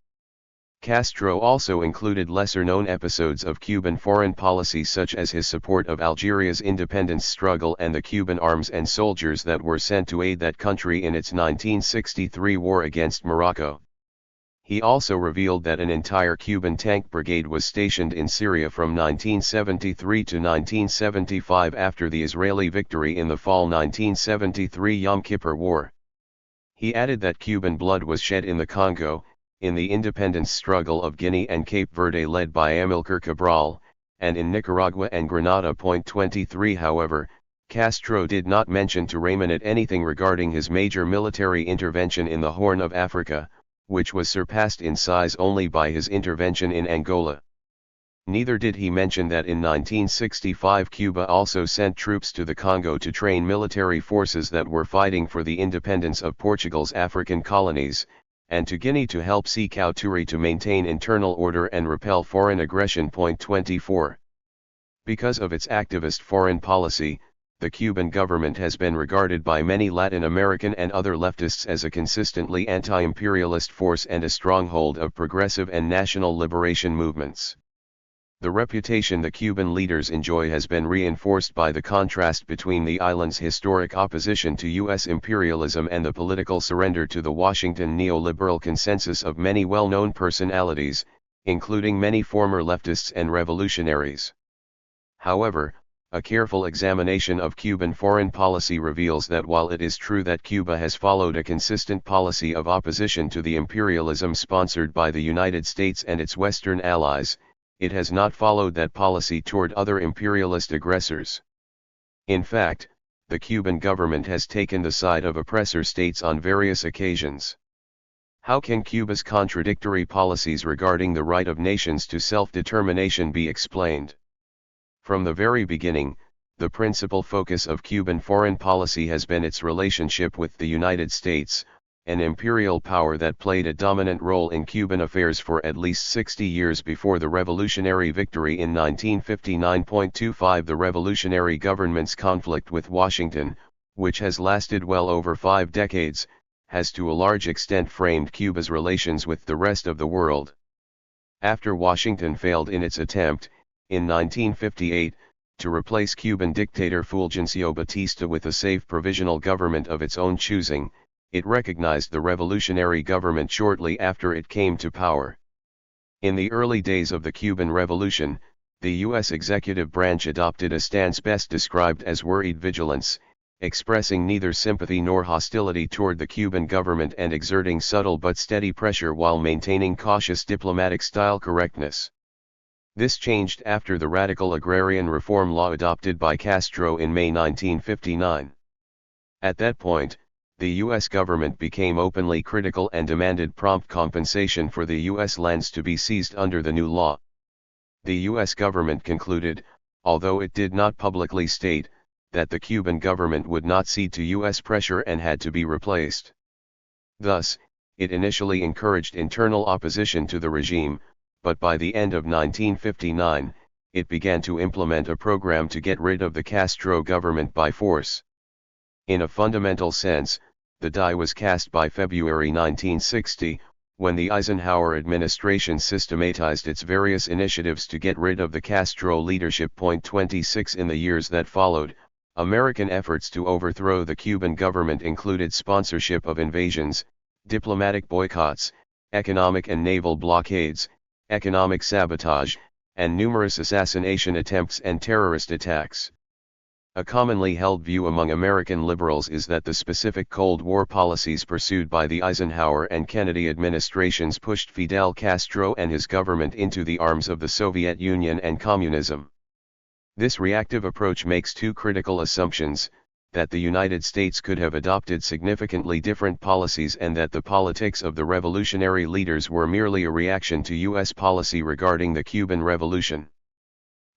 Castro also included lesser-known episodes of Cuban foreign policy such as his support of Algeria's independence struggle and the Cuban arms and soldiers that were sent to aid that country in its 1963 war against Morocco. He also revealed that an entire Cuban tank brigade was stationed in Syria from 1973 to 1975 after the Israeli victory in the fall 1973 Yom Kippur War. He added that Cuban blood was shed in the Congo, in the independence struggle of Guinea and Cape Verde led by Amilcar Cabral, and in Nicaragua and Grenada. 23 However, Castro did not mention to Ramonet anything regarding his major military intervention in the Horn of Africa, which was surpassed in size only by his intervention in Angola. Neither did he mention that in 1965 Cuba also sent troops to the Congo to train military forces that were fighting for the independence of Portugal's African colonies, and to Guinea to help Sékou Touré to maintain internal order and repel foreign aggression. 24. Because of its activist foreign policy, the Cuban government has been regarded by many Latin American and other leftists as a consistently anti-imperialist force and a stronghold of progressive and national liberation movements. The reputation the Cuban leaders enjoy has been reinforced by the contrast between the island's historic opposition to U.S. imperialism and the political surrender to the Washington neoliberal consensus of many well-known personalities, including many former leftists and revolutionaries. However, a careful examination of Cuban foreign policy reveals that while it is true that Cuba has followed a consistent policy of opposition to the imperialism sponsored by the United States and its Western allies, it has not followed that policy toward other imperialist aggressors. In fact, the Cuban government has taken the side of oppressor states on various occasions. How can Cuba's contradictory policies regarding the right of nations to self-determination be explained? From the very beginning, the principal focus of Cuban foreign policy has been its relationship with the United States, an imperial power that played a dominant role in Cuban affairs for at least 60 years before the revolutionary victory in 1959.25. The revolutionary government's conflict with Washington, which has lasted well over 5 decades, has to a large extent framed Cuba's relations with the rest of the world. After Washington failed in its attempt, in 1958, to replace Cuban dictator Fulgencio Batista with a safe provisional government of its own choosing, it recognized the revolutionary government shortly after it came to power. In the early days of the Cuban Revolution, the U.S. executive branch adopted a stance best described as worried vigilance, expressing neither sympathy nor hostility toward the Cuban government and exerting subtle but steady pressure while maintaining cautious diplomatic-style correctness. This changed after the radical agrarian reform law adopted by Castro in May 1959. At that point, the U.S. government became openly critical and demanded prompt compensation for the U.S. lands to be seized under the new law. The U.S. government concluded, although it did not publicly state, that the Cuban government would not cede to U.S. pressure and had to be replaced. Thus, it initially encouraged internal opposition to the regime, but by the end of 1959, it began to implement a program to get rid of the Castro government by force. In a fundamental sense, the die was cast by February 1960, when the Eisenhower administration systematized its various initiatives to get rid of the Castro leadership. 26 In the years that followed, American efforts to overthrow the Cuban government included sponsorship of invasions, diplomatic boycotts, economic and naval blockades, economic sabotage, and numerous assassination attempts and terrorist attacks. A commonly held view among American liberals is that the specific Cold War policies pursued by the Eisenhower and Kennedy administrations pushed Fidel Castro and his government into the arms of the Soviet Union and communism. This reactive approach makes two critical assumptions: that the United States could have adopted significantly different policies and that the politics of the revolutionary leaders were merely a reaction to U.S. policy regarding the Cuban Revolution.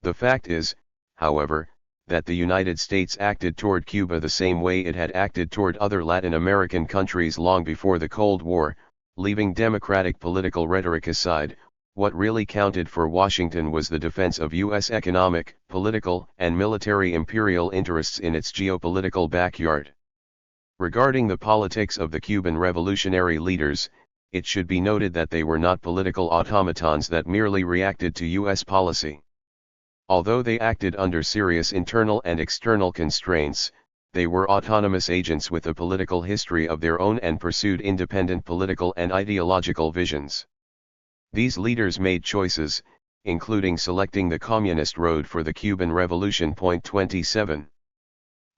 The fact is, however, that the United States acted toward Cuba the same way it had acted toward other Latin American countries long before the Cold War. Leaving democratic political rhetoric aside, what really counted for Washington was the defense of U.S. economic, political, and military imperial interests in its geopolitical backyard. Regarding the politics of the Cuban revolutionary leaders, it should be noted that they were not political automatons that merely reacted to U.S. policy. Although they acted under serious internal and external constraints, they were autonomous agents with a political history of their own and pursued independent political and ideological visions. These leaders made choices, including selecting the communist road for the Cuban Revolution. 27.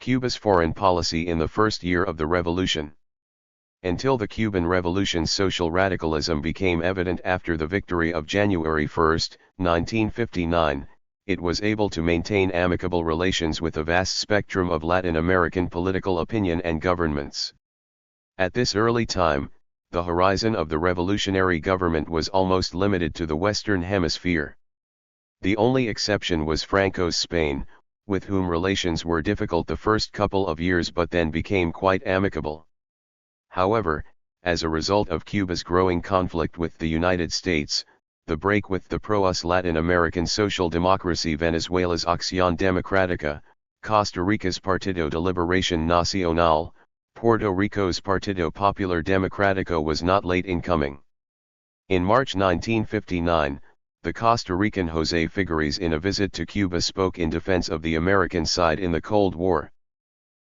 Cuba's foreign policy in the first year of the revolution. Until the Cuban Revolution, social radicalism became evident after the victory of January 1, 1959. It was able to maintain amicable relations with a vast spectrum of Latin American political opinion and governments. At this early time, the horizon of the revolutionary government was almost limited to the Western Hemisphere. The only exception was Franco's Spain, with whom relations were difficult the first couple of years but then became quite amicable. However, as a result of Cuba's growing conflict with the United States, the break with the pro-US Latin American social democracy Venezuela's Acción Democrática, Costa Rica's Partido de Liberación Nacional, Puerto Rico's Partido Popular Democrático was not late in coming. In March 1959, The Costa Rican José Figueres in a visit to Cuba spoke in defense of the American side in the Cold War.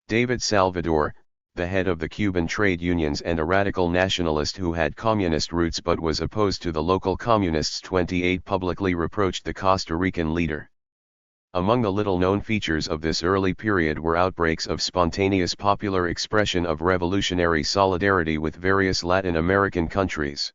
David Salvador, the head of the Cuban trade unions and a radical nationalist who had communist roots but was opposed to the local communists, 28, publicly reproached the Costa Rican leader. Among the little-known features of this early period were outbreaks of spontaneous popular expression of revolutionary solidarity with various Latin American countries.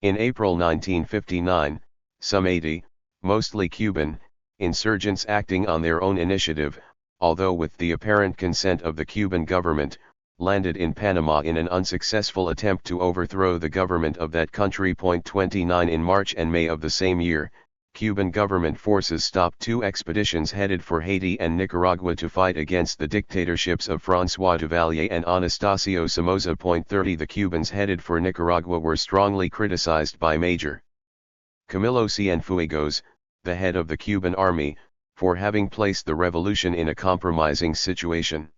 In April 1959, some 80, mostly Cuban, insurgents acting on their own initiative, although with the apparent consent of the Cuban government, landed in Panama in an unsuccessful attempt to overthrow the government of that country. 29 In March and May of the same year, Cuban government forces stopped 2 expeditions headed for Haiti and Nicaragua to fight against the dictatorships of François Duvalier and Anastasio Somoza. 30 The Cubans headed for Nicaragua were strongly criticized by Major Camilo Cienfuegos, the head of the Cuban army, for having placed the revolution in a compromising situation.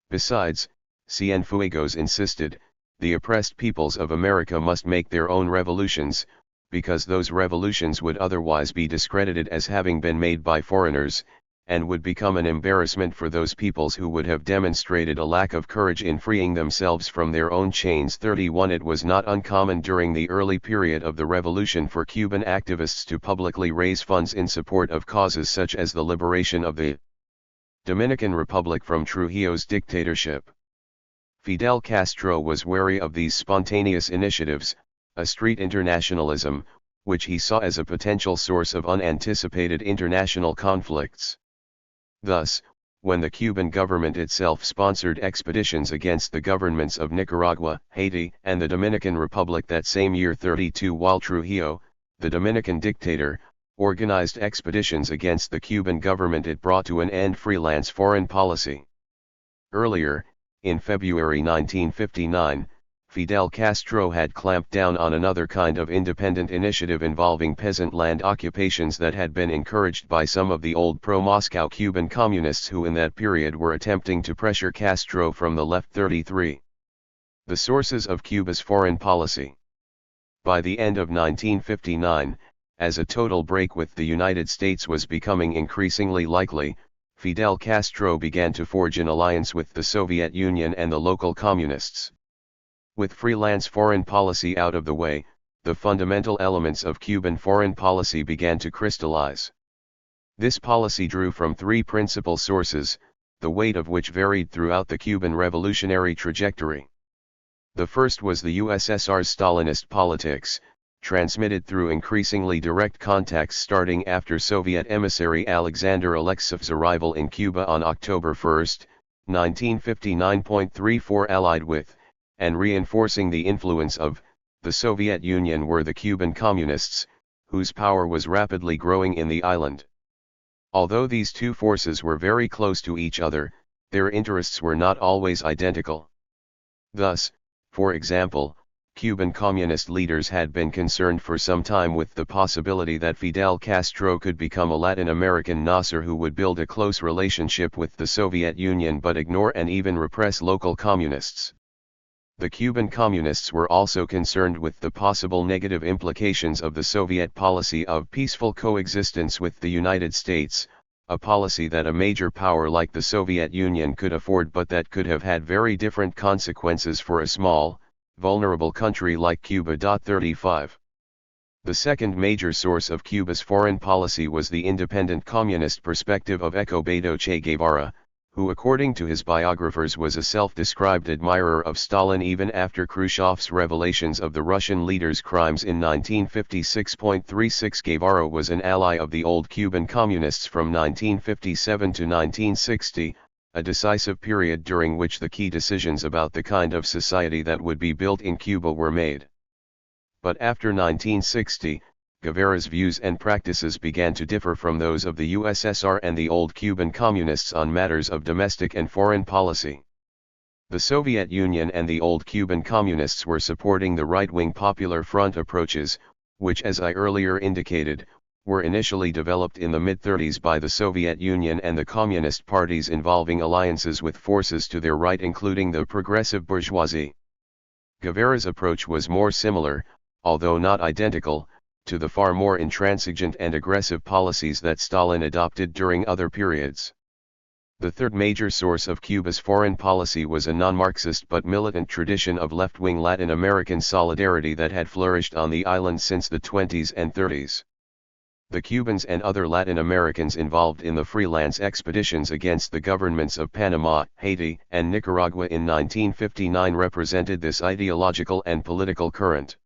Besides, Cienfuegos insisted, the oppressed peoples of America must make their own revolutions, because those revolutions would otherwise be discredited as having been made by foreigners, and would become an embarrassment for those peoples who would have demonstrated a lack of courage in freeing themselves from their own chains. 31 It was not uncommon during the early period of the revolution for Cuban activists to publicly raise funds in support of causes such as the liberation of the Dominican Republic from Trujillo's dictatorship. Fidel Castro was wary of these spontaneous initiatives, a street internationalism, which he saw as a potential source of unanticipated international conflicts. Thus, when the Cuban government itself sponsored expeditions against the governments of Nicaragua, Haiti, and the Dominican Republic that same year, 32, while Trujillo, the Dominican dictator, organized expeditions against the Cuban government, it brought to an end freelance foreign policy. Earlier, in February 1959, Fidel Castro had clamped down on another kind of independent initiative involving peasant land occupations that had been encouraged by some of the old pro-Moscow Cuban communists who in that period were attempting to pressure Castro from the left. 33. The sources of Cuba's foreign policy. By the end of 1959, as a total break with the United States was becoming increasingly likely, Fidel Castro began to forge an alliance with the Soviet Union and the local communists. With freelance foreign policy out of the way, the fundamental elements of Cuban foreign policy began to crystallize. This policy drew from 3 principal sources, the weight of which varied throughout the Cuban revolutionary trajectory. The first was the USSR's Stalinist politics, transmitted through increasingly direct contacts starting after Soviet emissary Alexander Alexeyev's arrival in Cuba on October 1, 1959. 34 Allied with, and reinforcing the influence of, the Soviet Union were the Cuban communists, whose power was rapidly growing in the island. Although these 2 forces were very close to each other, their interests were not always identical. Thus, for example, Cuban communist leaders had been concerned for some time with the possibility that Fidel Castro could become a Latin American Nasser who would build a close relationship with the Soviet Union but ignore and even repress local communists. The Cuban communists were also concerned with the possible negative implications of the Soviet policy of peaceful coexistence with the United States, a policy that a major power like the Soviet Union could afford but that could have had very different consequences for a small, vulnerable country like Cuba. 35. The second major source of Cuba's foreign policy was the independent communist perspective of Ecobedo Che Guevara, who according to his biographers was a self-described admirer of Stalin even after Khrushchev's revelations of the Russian leader's crimes in 1956. 36 Guevara was an ally of the old Cuban communists from 1957 to 1960, a decisive period during which the key decisions about the kind of society that would be built in Cuba were made. But after 1960, Guevara's views and practices began to differ from those of the USSR and the old Cuban communists on matters of domestic and foreign policy. The Soviet Union and the old Cuban communists were supporting the right-wing Popular Front approaches, which as I earlier indicated, were initially developed in the mid-30s by the Soviet Union and the communist parties involving alliances with forces to their right including the progressive bourgeoisie. Guevara's approach was more similar, although not identical, to the far more intransigent and aggressive policies that Stalin adopted during other periods. The third major source of Cuba's foreign policy was a non-Marxist but militant tradition of left-wing Latin American solidarity that had flourished on the island since the 20s and 30s. The Cubans and other Latin Americans involved in the freelance expeditions against the governments of Panama, Haiti, and Nicaragua in 1959 represented this ideological and political current.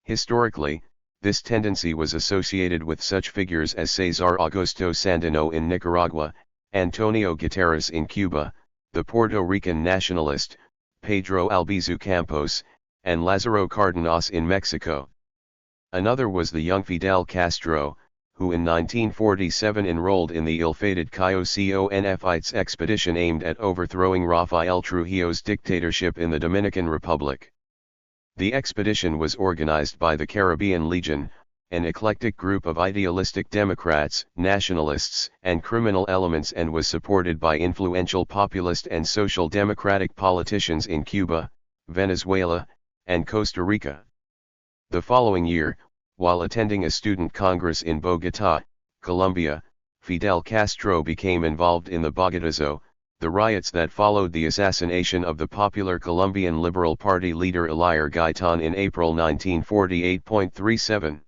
Historically, this tendency was associated with such figures as Cesar Augusto Sandino in Nicaragua, Antonio Guterres in Cuba, the Puerto Rican nationalist, Pedro Albizu Campos, and Lázaro Cárdenas in Mexico. Another was the young Fidel Castro, who in 1947 enrolled in the ill-fated Coconfites expedition aimed at overthrowing Rafael Trujillo's dictatorship in the Dominican Republic. The expedition was organized by the Caribbean Legion, an eclectic group of idealistic Democrats, nationalists, and criminal elements, and was supported by influential populist and social democratic politicians in Cuba, Venezuela, and Costa Rica. The following year, while attending a student congress in Bogotá, Colombia, Fidel Castro became involved in the Bogotazo, the riots that followed the assassination of the popular Colombian Liberal Party leader Elir Gaitán in April 1948.37.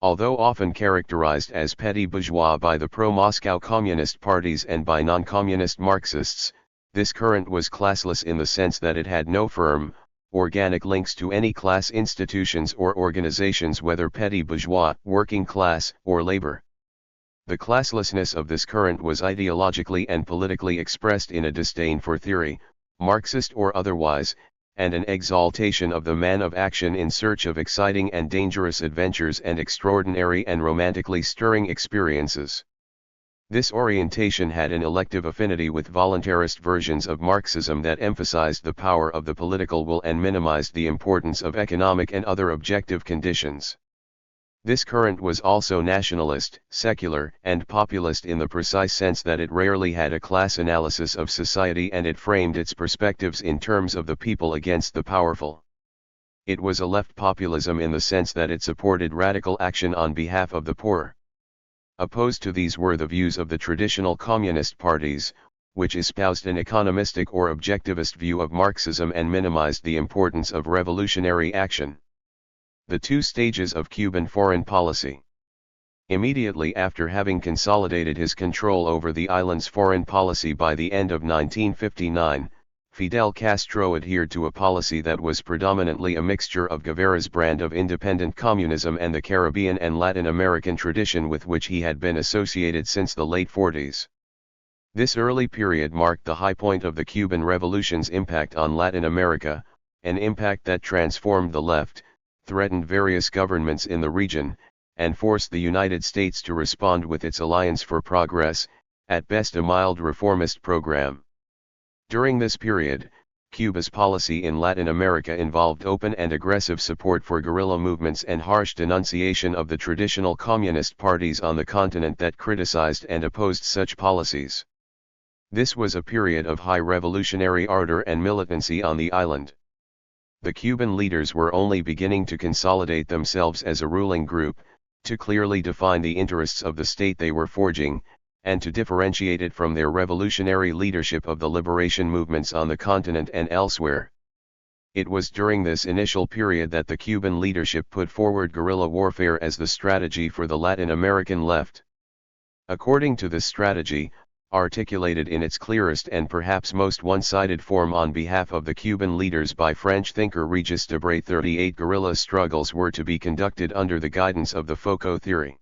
Although often characterized as petty bourgeois by the pro-Moscow communist parties and by non-communist Marxists, this current was classless in the sense that it had no firm, organic links to any class institutions or organizations, whether petty bourgeois, working class, or labor. The classlessness of this current was ideologically and politically expressed in a disdain for theory, Marxist or otherwise, and an exaltation of the man of action in search of exciting and dangerous adventures and extraordinary and romantically stirring experiences. This orientation had an elective affinity with voluntarist versions of Marxism that emphasized the power of the political will and minimized the importance of economic and other objective conditions. This current was also nationalist, secular, and populist in the precise sense that it rarely had a class analysis of society, and it framed its perspectives in terms of the people against the powerful. It was a left populism in the sense that it supported radical action on behalf of the poor. Opposed to these were the views of the traditional communist parties, which espoused an economistic or objectivist view of Marxism and minimized the importance of revolutionary action. The two stages of Cuban foreign policy. Immediately after having consolidated his control over the island's foreign policy by the end of 1959, Fidel Castro adhered to a policy that was predominantly a mixture of Guevara's brand of independent communism and the Caribbean and Latin American tradition with which he had been associated since the late 40s. This early period marked the high point of the Cuban Revolution's impact on Latin America, an impact that transformed the left, threatened various governments in the region, and forced the United States to respond with its Alliance for Progress, at best a mild reformist program. During this period, Cuba's policy in Latin America involved open and aggressive support for guerrilla movements and harsh denunciation of the traditional communist parties on the continent that criticized and opposed such policies. This was a period of high revolutionary ardor and militancy on the island. The Cuban leaders were only beginning to consolidate themselves as a ruling group, to clearly define the interests of the state they were forging, and to differentiate it from their revolutionary leadership of the liberation movements on the continent and elsewhere. It was during this initial period that the Cuban leadership put forward guerrilla warfare as the strategy for the Latin American left. According to this strategy, articulated in its clearest and perhaps most one-sided form on behalf of the Cuban leaders by French thinker Regis Debray, 38 guerrilla struggles were to be conducted under the guidance of the Foucault theory.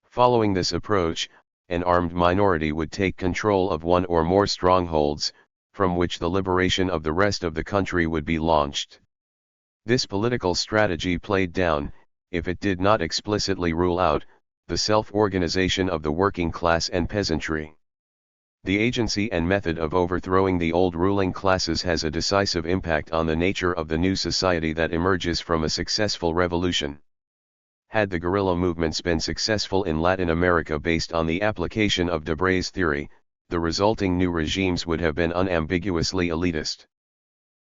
Following this approach, an armed minority would take control of one or more strongholds, from which the liberation of the rest of the country would be launched. This political strategy played down, if it did not explicitly rule out, the self-organization of the working class and peasantry. The agency and method of overthrowing the old ruling classes has a decisive impact on the nature of the new society that emerges from a successful revolution. Had the guerrilla movements been successful in Latin America based on the application of Debray's theory, the resulting new regimes would have been unambiguously elitist.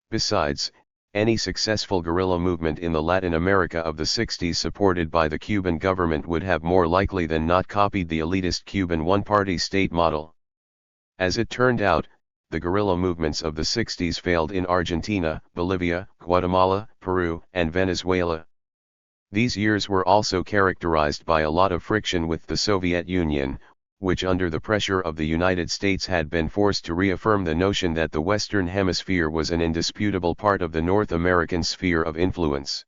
Besides, Any successful guerrilla movement in the Latin America of the 60s supported by the Cuban government would have more likely than not copied the elitist Cuban one-party state model. As it turned out, the guerrilla movements of the 60s failed in Argentina, Bolivia, Guatemala, Peru, and Venezuela. These years were also characterized by a lot of friction with the Soviet Union, which under the pressure of the United States had been forced to reaffirm the notion that the Western Hemisphere was an indisputable part of the North American sphere of influence.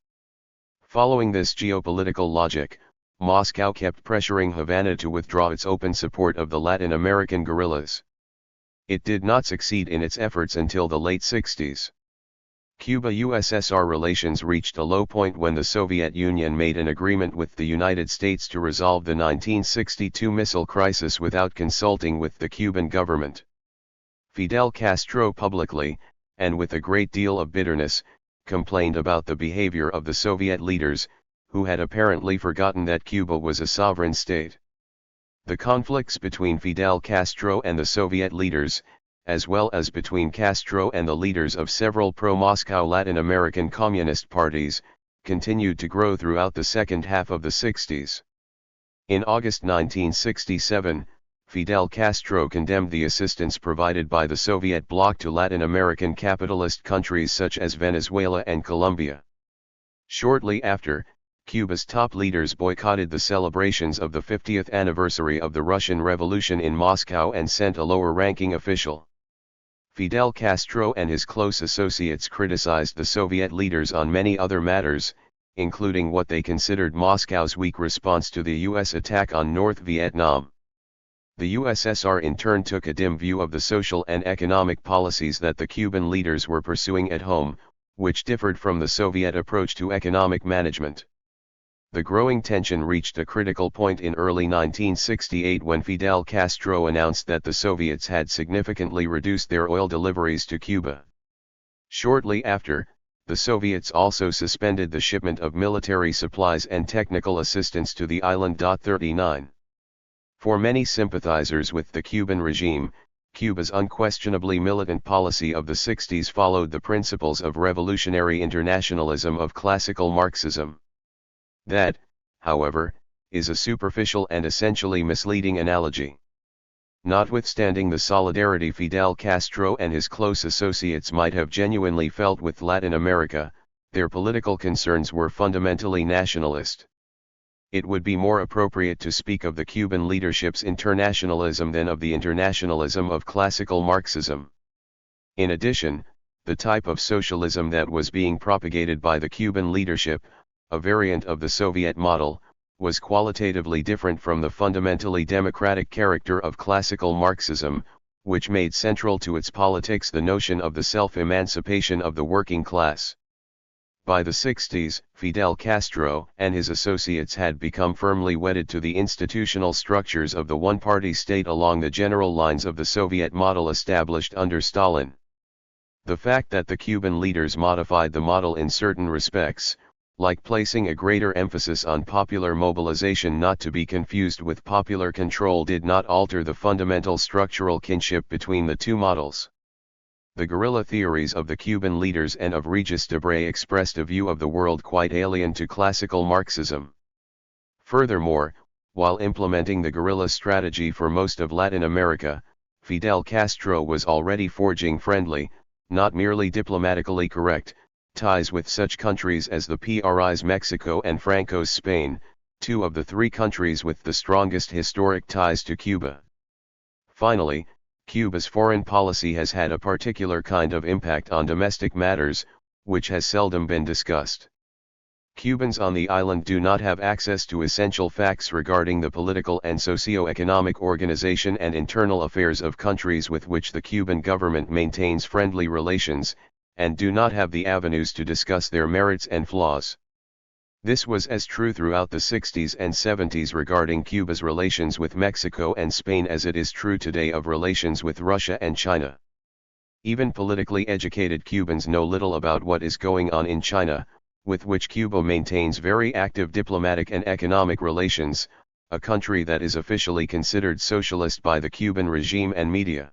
Following this geopolitical logic, Moscow kept pressuring Havana to withdraw its open support of the Latin American guerrillas. It did not succeed in its efforts until the late 60s. Cuba-USSR relations reached a low point when the Soviet Union made an agreement with the United States to resolve the 1962 missile crisis without consulting with the Cuban government. Fidel Castro publicly, and with a great deal of bitterness, complained about the behavior of the Soviet leaders, who had apparently forgotten that Cuba was a sovereign state. The conflicts between Fidel Castro and the Soviet leaders, as well as between Castro and the leaders of several pro-Moscow Latin American communist parties, continued to grow throughout the second half of the 60s. In August 1967, Fidel Castro condemned the assistance provided by the Soviet bloc to Latin American capitalist countries such as Venezuela and Colombia. Shortly after, Cuba's top leaders boycotted the celebrations of the 50th anniversary of the Russian Revolution in Moscow and sent a lower-ranking official. Fidel Castro and his close associates criticized the Soviet leaders on many other matters, including what they considered Moscow's weak response to the U.S. attack on North Vietnam. The USSR in turn took a dim view of the social and economic policies that the Cuban leaders were pursuing at home, which differed from the Soviet approach to economic management. The growing tension reached a critical point in early 1968 when Fidel Castro announced that the Soviets had significantly reduced their oil deliveries to Cuba. Shortly after, the Soviets also suspended the shipment of military supplies and technical assistance to the island. 39. For many sympathizers with the Cuban regime, Cuba's unquestionably militant policy of the 60s followed the principles of revolutionary internationalism of classical Marxism. That, however, is a superficial and essentially misleading analogy. Notwithstanding the solidarity Fidel Castro and his close associates might have genuinely felt with Latin America, their political concerns were fundamentally nationalist. It would be more appropriate to speak of the Cuban leadership's internationalism than of the internationalism of classical Marxism. In addition, the type of socialism that was being propagated by the Cuban leadership, a variant of the Soviet model, was qualitatively different from the fundamentally democratic character of classical Marxism, which made central to its politics the notion of the self-emancipation of the working class. By the 60s, Fidel Castro and his associates had become firmly wedded to the institutional structures of the one-party state along the general lines of the Soviet model established under Stalin. The fact that the Cuban leaders modified the model in certain respects, like placing a greater emphasis on popular mobilization not to be confused with popular control, did not alter the fundamental structural kinship between the two models. The guerrilla theories of the Cuban leaders and of Regis Debray expressed a view of the world quite alien to classical Marxism. Furthermore, while implementing the guerrilla strategy for most of Latin America, Fidel Castro was already forging friendly, not merely diplomatically correct, ties with such countries as the PRI's Mexico and Franco's Spain, two of the three countries with the strongest historic ties to Cuba. Finally, Cuba's foreign policy has had a particular kind of impact on domestic matters, which has seldom been discussed. Cubans on the island do not have access to essential facts regarding the political and socio-economic organization and internal affairs of countries with which the Cuban government maintains friendly relations, and do not have the avenues to discuss their merits and flaws. This was as true throughout the 60s and 70s regarding Cuba's relations with Mexico and Spain as it is true today of relations with Russia and China. Even politically educated Cubans know little about what is going on in China, with which Cuba maintains very active diplomatic and economic relations, a country that is officially considered socialist by the Cuban regime and media.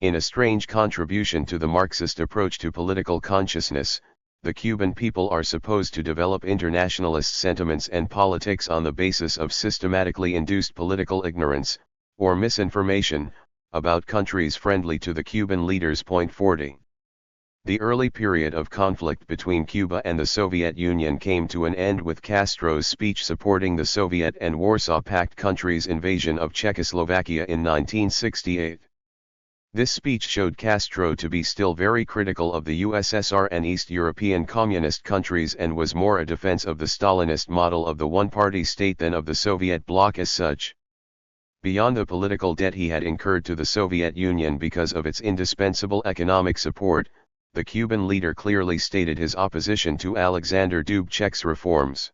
In a strange contribution to the Marxist approach to political consciousness, the Cuban people are supposed to develop internationalist sentiments and politics on the basis of systematically induced political ignorance, or misinformation, about countries friendly to the Cuban leaders. Point 40. The early period of conflict between Cuba and the Soviet Union came to an end with Castro's speech supporting the Soviet and Warsaw Pact countries' invasion of Czechoslovakia in 1968. This speech showed Castro to be still very critical of the USSR and East European communist countries and was more a defense of the Stalinist model of the one-party state than of the Soviet bloc as such. Beyond the political debt he had incurred to the Soviet Union because of its indispensable economic support, the Cuban leader clearly stated his opposition to Alexander Dubček's reforms.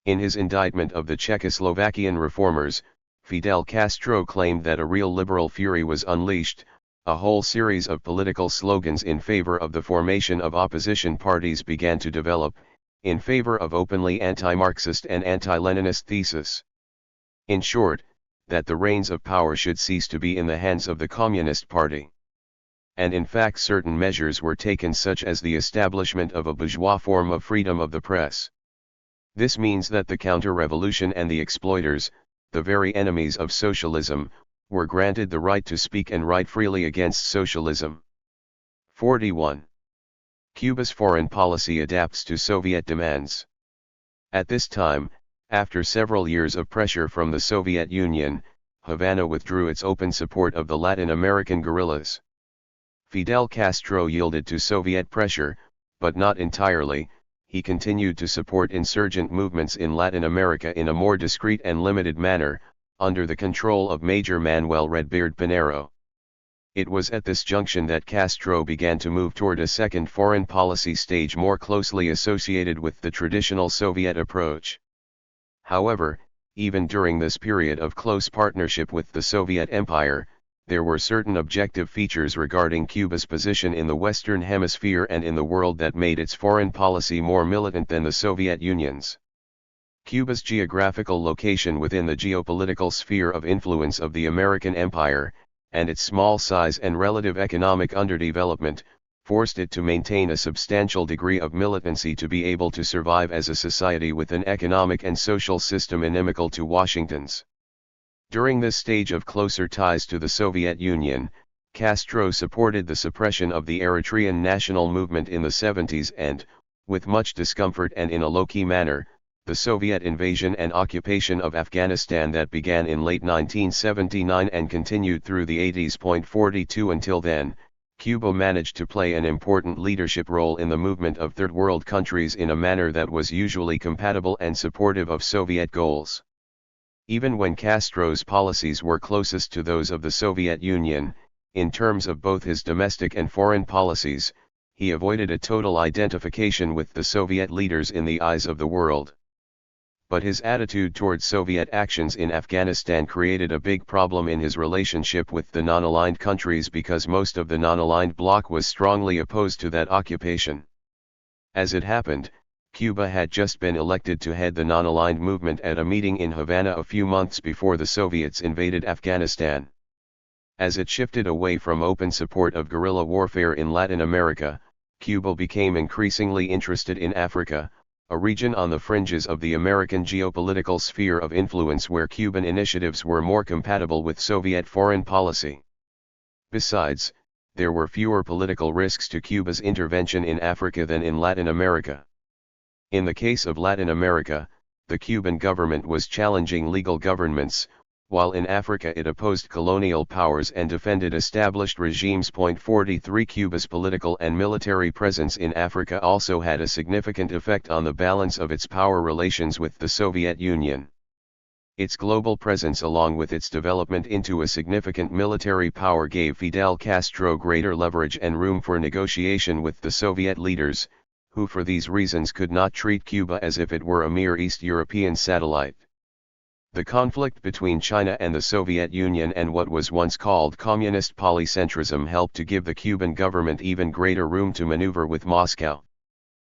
In his indictment of the Czechoslovakian reformers, Fidel Castro claimed that a real liberal fury was unleashed. A whole series of political slogans in favor of the formation of opposition parties began to develop, in favor of openly anti-Marxist and anti-Leninist thesis. In short, that the reins of power should cease to be in the hands of the Communist Party. And in fact certain measures were taken, such as the establishment of a bourgeois form of freedom of the press. This means that the counter-revolution and the exploiters, the very enemies of socialism, were granted the right to speak and write freely against socialism. 41. Cuba's foreign policy adapts to Soviet demands. At this time, after several years of pressure from the Soviet Union, Havana withdrew its open support of the Latin American guerrillas. Fidel Castro yielded to Soviet pressure, but not entirely. He continued to support insurgent movements in Latin America in a more discreet and limited manner, under the control of Major Manuel Redbeard Pinero. It was at this junction that Castro began to move toward a second foreign policy stage more closely associated with the traditional Soviet approach. However, even during this period of close partnership with the Soviet Empire, there were certain objective features regarding Cuba's position in the Western Hemisphere and in the world that made its foreign policy more militant than the Soviet Union's. Cuba's geographical location within the geopolitical sphere of influence of the American Empire, and its small size and relative economic underdevelopment, forced it to maintain a substantial degree of militancy to be able to survive as a society with an economic and social system inimical to Washington's. During this stage of closer ties to the Soviet Union, Castro supported the suppression of the Eritrean national movement in the 70s and, with much discomfort and in a low-key manner, the Soviet invasion and occupation of Afghanistan that began in late 1979 and continued through the 80s. 42 Until then, Cuba managed to play an important leadership role in the movement of Third World countries in a manner that was usually compatible and supportive of Soviet goals. Even when Castro's policies were closest to those of the Soviet Union, in terms of both his domestic and foreign policies, he avoided a total identification with the Soviet leaders in the eyes of the world. But his attitude toward Soviet actions in Afghanistan created a big problem in his relationship with the non-aligned countries because most of the non-aligned bloc was strongly opposed to that occupation. As it happened, Cuba had just been elected to head the non-aligned movement at a meeting in Havana a few months before the Soviets invaded Afghanistan. As it shifted away from open support of guerrilla warfare in Latin America, Cuba became increasingly interested in Africa, a region on the fringes of the American geopolitical sphere of influence where Cuban initiatives were more compatible with Soviet foreign policy. Besides, there were fewer political risks to Cuba's intervention in Africa than in Latin America. In the case of Latin America, the Cuban government was challenging legal governments, while in Africa it opposed colonial powers and defended established regimes. 43 Cuba's political and military presence in Africa also had a significant effect on the balance of its power relations with the Soviet Union. Its global presence along with its development into a significant military power gave Fidel Castro greater leverage and room for negotiation with the Soviet leaders, who for these reasons could not treat Cuba as if it were a mere East European satellite. The conflict between China and the Soviet Union and what was once called communist polycentrism helped to give the Cuban government even greater room to maneuver with Moscow.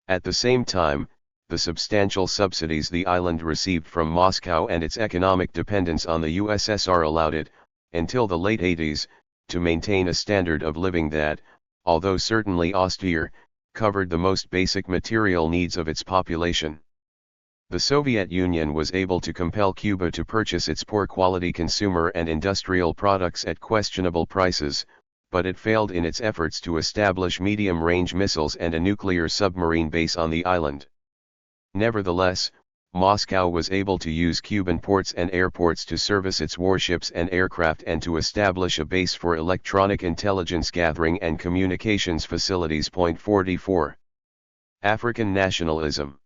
At the same time, the substantial subsidies the island received from Moscow and its economic dependence on the USSR allowed it, until the late 80s, to maintain a standard of living that, although certainly austere, covered the most basic material needs of its population. The Soviet Union was able to compel Cuba to purchase its poor-quality consumer and industrial products at questionable prices, but it failed in its efforts to establish medium-range missiles and a nuclear submarine base on the island. Nevertheless, Moscow was able to use Cuban ports and airports to service its warships and aircraft and to establish a base for electronic intelligence gathering and communications facilities. 44. African nationalism.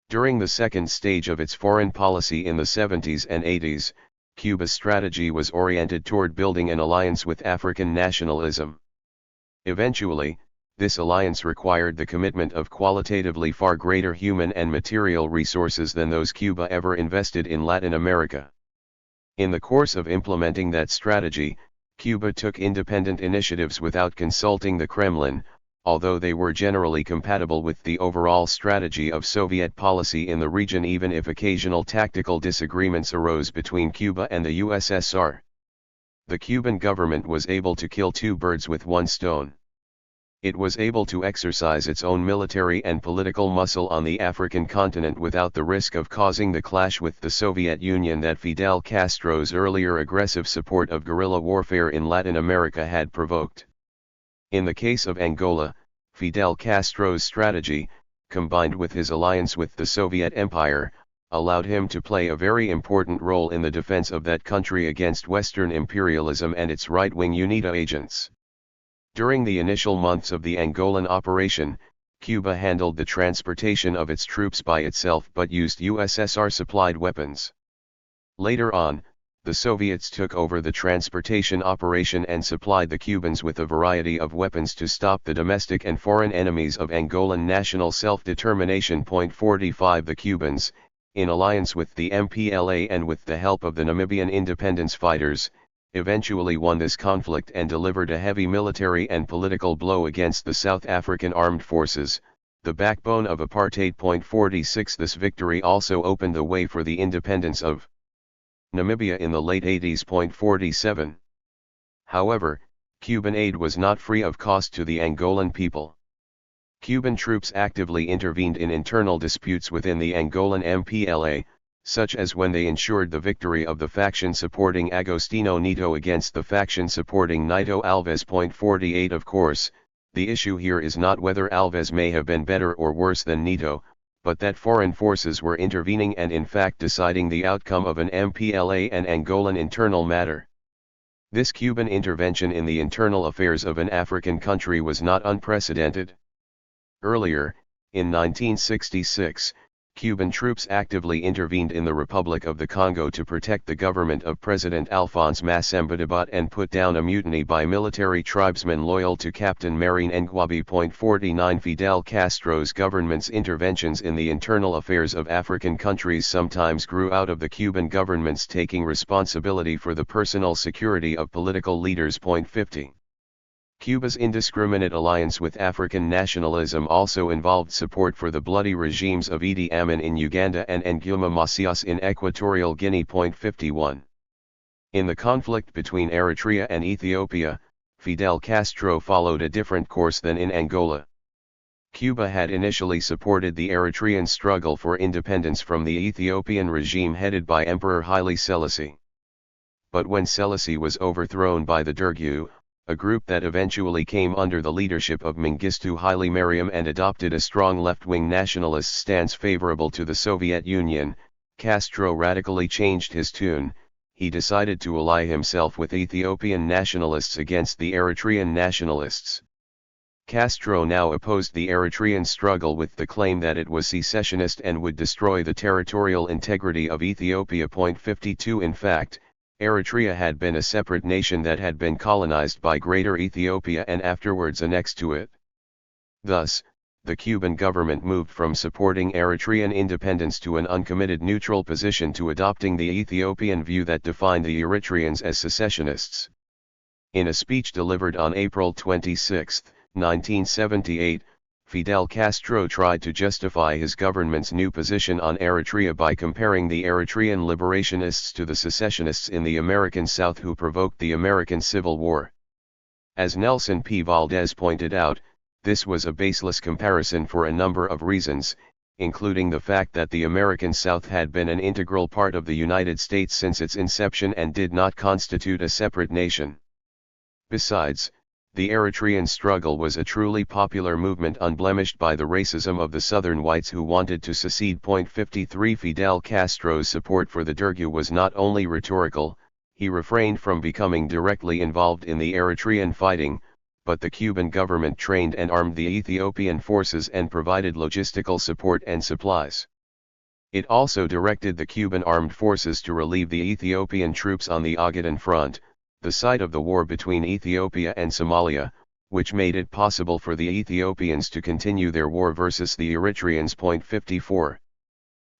During the second stage of its foreign policy in the 70s and 80s, Cuba's strategy was oriented toward building an alliance with African nationalism. Eventually, this alliance required the commitment of qualitatively far greater human and material resources than those Cuba ever invested in Latin America. In the course of implementing that strategy, Cuba took independent initiatives without consulting the Kremlin, although they were generally compatible with the overall strategy of Soviet policy in the region, even if occasional tactical disagreements arose between Cuba and the USSR. The Cuban government was able to kill two birds with one stone. It was able to exercise its own military and political muscle on the African continent without the risk of causing the clash with the Soviet Union that Fidel Castro's earlier aggressive support of guerrilla warfare in Latin America had provoked. In the case of Angola, Fidel Castro's strategy, combined with his alliance with the Soviet Empire, allowed him to play a very important role in the defense of that country against Western imperialism and its right-wing UNITA agents. During the initial months of the Angolan operation, Cuba handled the transportation of its troops by itself but used USSR-supplied weapons. Later on, the Soviets took over the transportation operation and supplied the Cubans with a variety of weapons to stop the domestic and foreign enemies of Angolan national self-determination. 45 The Cubans, in alliance with the MPLA and with the help of the Namibian independence fighters, eventually won this conflict and delivered a heavy military and political blow against the South African armed forces, the backbone of apartheid. 46 This victory also opened the way for the independence of Namibia in the late 80s. 47. However, Cuban aid was not free of cost to the Angolan people. Cuban troops actively intervened in internal disputes within the Angolan MPLA, such as when they ensured the victory of the faction supporting Agostinho Neto against the faction supporting Nito Alves. 48 Of course, the issue here is not whether Alves may have been better or worse than Neto, but that foreign forces were intervening and in fact deciding the outcome of an MPLA and Angolan internal matter. This Cuban intervention in the internal affairs of an African country was not unprecedented. Earlier, in 1966, Cuban troops actively intervened in the Republic of the Congo to protect the government of President Alphonse Massamba and put down a mutiny by military tribesmen loyal to Captain Marine Ngouabi. 49 Fidel Castro's government's interventions in the internal affairs of African countries sometimes grew out of the Cuban government's taking responsibility for the personal security of political leaders. 50. Cuba's indiscriminate alliance with African nationalism also involved support for the bloody regimes of Idi Amin in Uganda and Nguma Masias in Equatorial Guinea. 51. In the conflict between Eritrea and Ethiopia, Fidel Castro followed a different course than in Angola. Cuba had initially supported the Eritrean struggle for independence from the Ethiopian regime headed by Emperor Haile Selassie. But when Selassie was overthrown by the Dergu, a group that eventually came under the leadership of Mengistu Haile Mariam and adopted a strong left-wing nationalist stance favorable to the Soviet Union, Castro radically changed his tune. He decided to ally himself with Ethiopian nationalists against the Eritrean nationalists. Castro now opposed the Eritrean struggle with the claim that it was secessionist and would destroy the territorial integrity of Ethiopia. 52 In fact, Eritrea had been a separate nation that had been colonized by Greater Ethiopia and afterwards annexed to it. Thus, the Cuban government moved from supporting Eritrean independence to an uncommitted neutral position to adopting the Ethiopian view that defined the Eritreans as secessionists. In a speech delivered on April 26, 1978, Fidel Castro tried to justify his government's new position on Eritrea by comparing the Eritrean liberationists to the secessionists in the American South who provoked the American Civil War. As Nelson P. Valdez pointed out, This was a baseless comparison for a number of reasons, including the fact that the American South had been an integral part of the United States since its inception and did not constitute a separate nation. Besides, the Eritrean struggle was a truly popular movement unblemished by the racism of the Southern whites who wanted to secede. 53 Fidel Castro's support for the Derg was not only rhetorical, he refrained from becoming directly involved in the Eritrean fighting, but the Cuban government trained and armed the Ethiopian forces and provided logistical support and supplies. It also directed the Cuban armed forces to relieve the Ethiopian troops on the Ogaden front, the site of the war between Ethiopia and Somalia, which made it possible for the Ethiopians to continue their war versus the Eritreans. 54.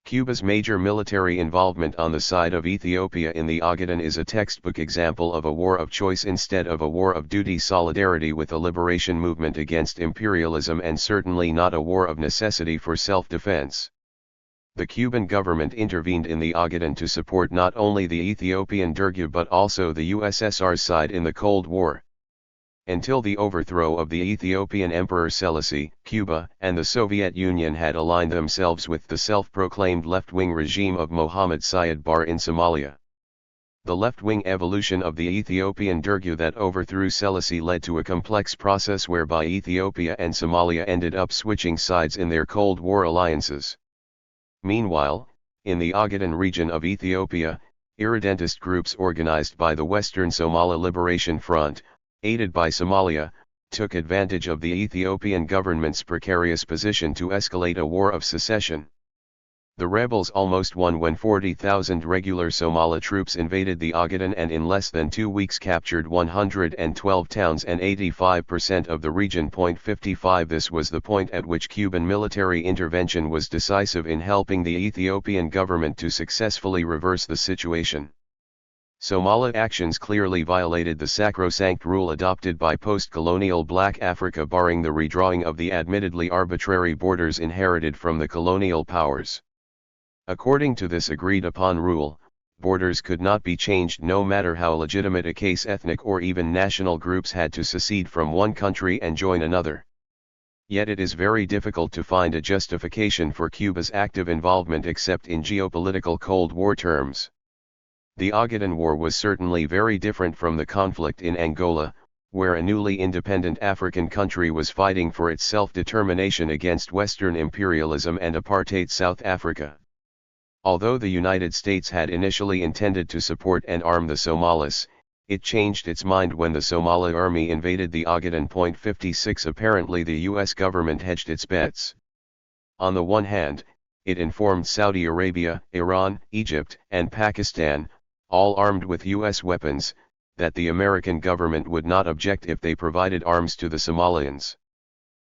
Cuba's major military involvement on the side of Ethiopia in the Ogaden is a textbook example of a war of choice instead of a war of duty, solidarity with a liberation movement against imperialism, and certainly not a war of necessity for self-defense. The Cuban government intervened in the Ogaden to support not only the Ethiopian Derg but also the USSR's side in the Cold War. Until the overthrow of the Ethiopian Emperor Selassie, Cuba and the Soviet Union had aligned themselves with the self-proclaimed left-wing regime of Mohammed Siad Barre in Somalia. The left-wing evolution of the Ethiopian Derg that overthrew Selassie led to a complex process whereby Ethiopia and Somalia ended up switching sides in their Cold War alliances. Meanwhile, in the Ogaden region of Ethiopia, irredentist groups organized by the Western Somali Liberation Front, aided by Somalia, took advantage of the Ethiopian government's precarious position to escalate a war of secession. The rebels almost won when 40,000 regular Somali troops invaded the Ogaden and in less than 2 weeks captured 112 towns and 85% of the region. 55 This was the point at which Cuban military intervention was decisive in helping the Ethiopian government to successfully reverse the situation. Somali actions clearly violated the sacrosanct rule adopted by post-colonial Black Africa, barring the redrawing of the admittedly arbitrary borders inherited from the colonial powers. According to this agreed-upon rule, borders could not be changed no matter how legitimate a case ethnic or even national groups had to secede from one country and join another. Yet it is very difficult to find a justification for Cuba's active involvement except in geopolitical Cold War terms. The Ogaden War was certainly very different from the conflict in Angola, where a newly independent African country was fighting for its self-determination against Western imperialism and apartheid South Africa. Although the United States had initially intended to support and arm the Somalis, it changed its mind when the Somali army invaded the Ogaden. 56 Apparently the US government hedged its bets. On the one hand, it informed Saudi Arabia, Iran, Egypt, and Pakistan, all armed with US weapons, that the American government would not object if they provided arms to the Somalians.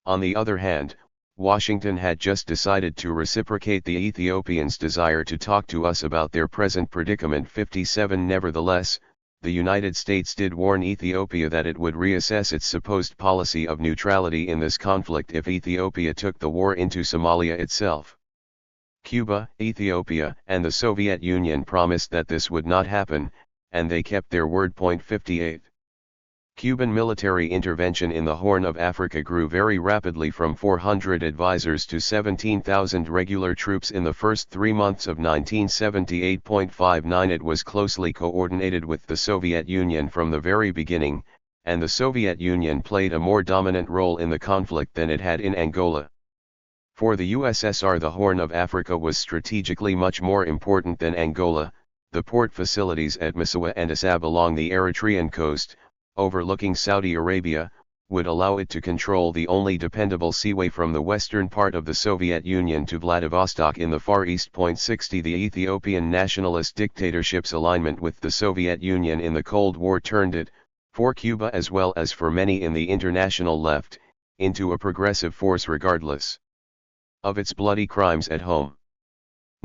On the other hand, Washington had just decided to reciprocate the Ethiopians' desire to talk to us about their present predicament. 57 Nevertheless, the United States did warn Ethiopia that it would reassess its supposed policy of neutrality in this conflict if Ethiopia took the war into Somalia itself. Cuba, Ethiopia, and the Soviet Union promised that this would not happen, and they kept their word. 58. Cuban military intervention in the Horn of Africa grew very rapidly from 400 advisors to 17,000 regular troops in the first 3 months of 1978. 59 It was closely coordinated with the Soviet Union from the very beginning, and the Soviet Union played a more dominant role in the conflict than it had in Angola. For the USSR, the Horn of Africa was strategically much more important than Angola. The port facilities at Massawa and Assab along the Eritrean coast, overlooking Saudi Arabia, would allow it to control the only dependable seaway from the western part of the Soviet Union to Vladivostok in the Far East. 60 The Ethiopian nationalist dictatorship's alignment with the Soviet Union in the Cold War turned it, for Cuba as well as for many in the international left, into a progressive force regardless of its bloody crimes at home.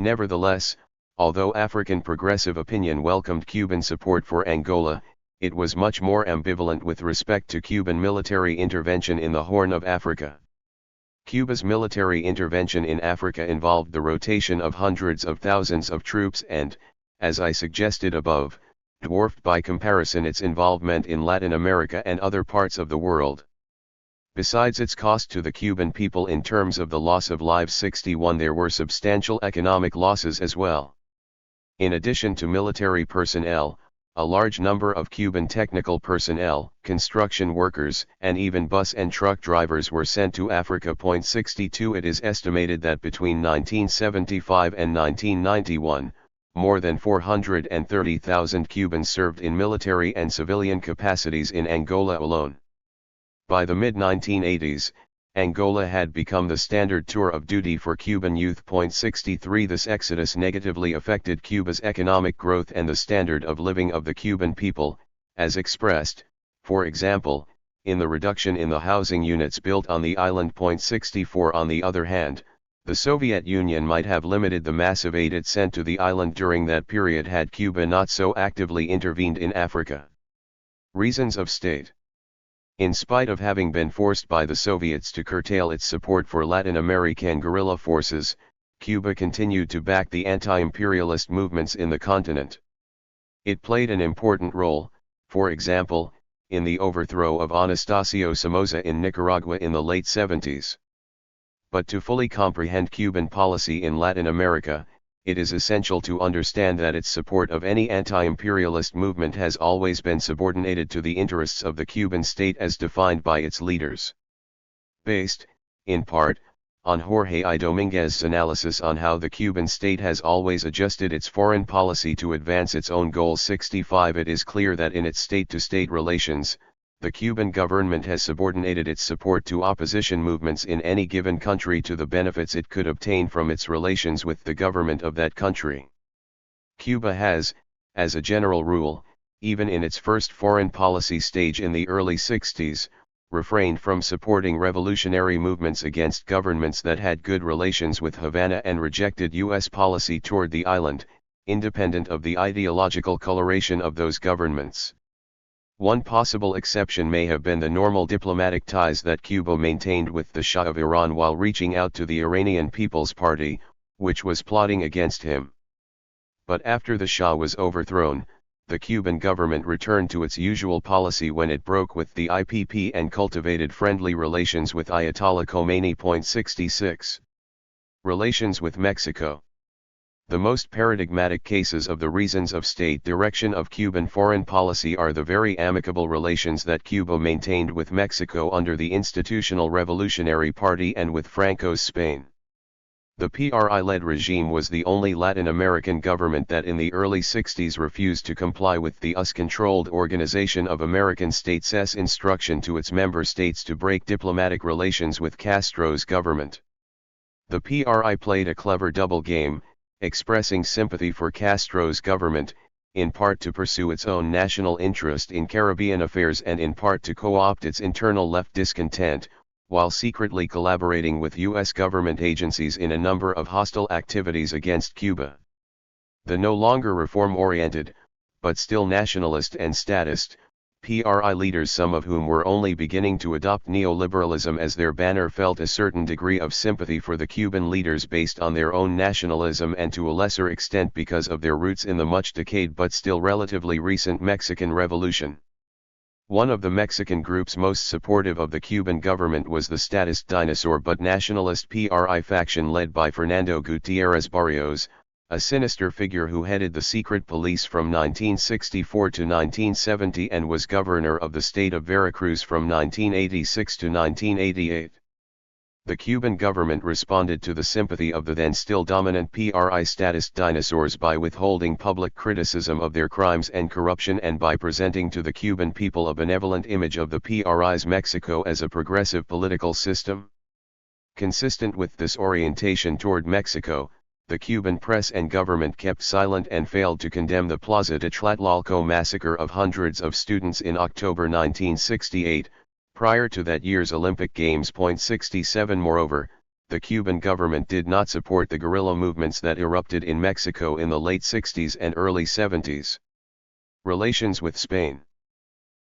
Nevertheless, although African progressive opinion welcomed Cuban support for Angola, it was much more ambivalent with respect to Cuban military intervention in the Horn of Africa. Cuba's military intervention in Africa involved the rotation of hundreds of thousands of troops and, as I suggested above, dwarfed by comparison its involvement in Latin America and other parts of the world. Besides its cost to the Cuban people in terms of the loss of lives 61, there were substantial economic losses as well. In addition to military personnel, a large number of Cuban technical personnel, construction workers, and even bus and truck drivers were sent to Africa. 62 It is estimated that between 1975 and 1991, more than 430,000 Cubans served in military and civilian capacities in Angola alone. By the mid-1980s, Angola had become the standard tour of duty for Cuban youth. 63 This exodus negatively affected Cuba's economic growth and the standard of living of the Cuban people, as expressed, for example, in the reduction in the housing units built on the island. 64 On the other hand, the Soviet Union might have limited the massive aid it sent to the island during that period had Cuba not so actively intervened in Africa. Reasons of state. In spite of having been forced by the Soviets to curtail its support for Latin American guerrilla forces, Cuba continued to back the anti-imperialist movements in the continent. It played an important role, for example, in the overthrow of Anastasio Somoza in Nicaragua in the late 70s. But to fully comprehend Cuban policy in Latin America, it is essential to understand that its support of any anti-imperialist movement has always been subordinated to the interests of the Cuban state as defined by its leaders. Based, in part, on Jorge I. Dominguez's analysis on how the Cuban state has always adjusted its foreign policy to advance its own goals. 65 It is clear that in its state-to-state relations, the Cuban government has subordinated its support to opposition movements in any given country to the benefits it could obtain from its relations with the government of that country. Cuba has, as a general rule, even in its first foreign policy stage in the early 60s, refrained from supporting revolutionary movements against governments that had good relations with Havana and rejected U.S. policy toward the island, independent of the ideological coloration of those governments. One possible exception may have been the normal diplomatic ties that Cuba maintained with the Shah of Iran while reaching out to the Iranian People's Party, which was plotting against him. But after the Shah was overthrown, the Cuban government returned to its usual policy when it broke with the IPP and cultivated friendly relations with Ayatollah Khomeini. 66. Relations with Mexico. The most paradigmatic cases of the reasons of state direction of Cuban foreign policy are the very amicable relations that Cuba maintained with Mexico under the Institutional Revolutionary Party and with Franco's Spain. The PRI-led regime was the only Latin American government that in the early 60s refused to comply with the US-controlled Organization of American States' instruction to its member states to break diplomatic relations with Castro's government. The PRI played a clever double game, expressing sympathy for Castro's government, in part to pursue its own national interest in Caribbean affairs and in part to co-opt its internal left discontent, while secretly collaborating with U.S. government agencies in a number of hostile activities against Cuba. The no longer reform-oriented, but still nationalist and statist, PRI leaders, some of whom were only beginning to adopt neoliberalism as their banner, felt a certain degree of sympathy for the Cuban leaders based on their own nationalism and to a lesser extent because of their roots in the much decayed but still relatively recent Mexican Revolution. One of the Mexican groups most supportive of the Cuban government was the statist dinosaur but nationalist PRI faction led by Fernando Gutiérrez Barrios, a sinister figure who headed the secret police from 1964 to 1970 and was governor of the state of Veracruz from 1986 to 1988. The Cuban government responded to the sympathy of the then still dominant PRI statist dinosaurs by withholding public criticism of their crimes and corruption and by presenting to the Cuban people a benevolent image of the PRI's Mexico as a progressive political system. Consistent with this orientation toward Mexico, the Cuban press and government kept silent and failed to condemn the Plaza de Tlatelolco massacre of hundreds of students in October 1968, prior to that year's Olympic Games. 67 Moreover, the Cuban government did not support the guerrilla movements that erupted in Mexico in the late 60s and early 70s. Relations with Spain.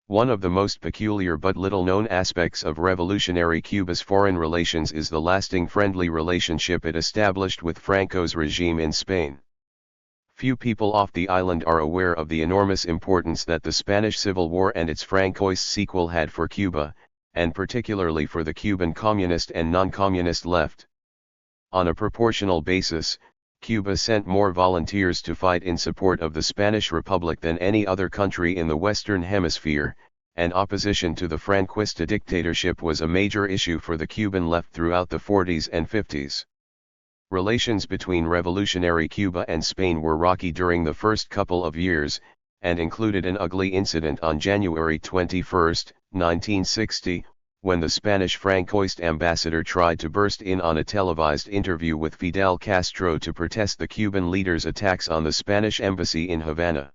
One of the most peculiar but little-known aspects of revolutionary Cuba's foreign relations is the lasting friendly relationship it established with Franco's regime in Spain. Few people off the island are aware of the enormous importance that the Spanish Civil War and its Francoist sequel had for Cuba, and particularly for the Cuban communist and non-communist left. On a proportional basis, Cuba sent more volunteers to fight in support of the Spanish Republic than any other country in the Western Hemisphere, and opposition to the Franquista dictatorship was a major issue for the Cuban left throughout the 40s and 50s. Relations between revolutionary Cuba and Spain were rocky during the first couple of years, and included an ugly incident on January 21, 1960, when the Spanish Francoist ambassador tried to burst in on a televised interview with Fidel Castro to protest the Cuban leader's attacks on the Spanish embassy in Havana.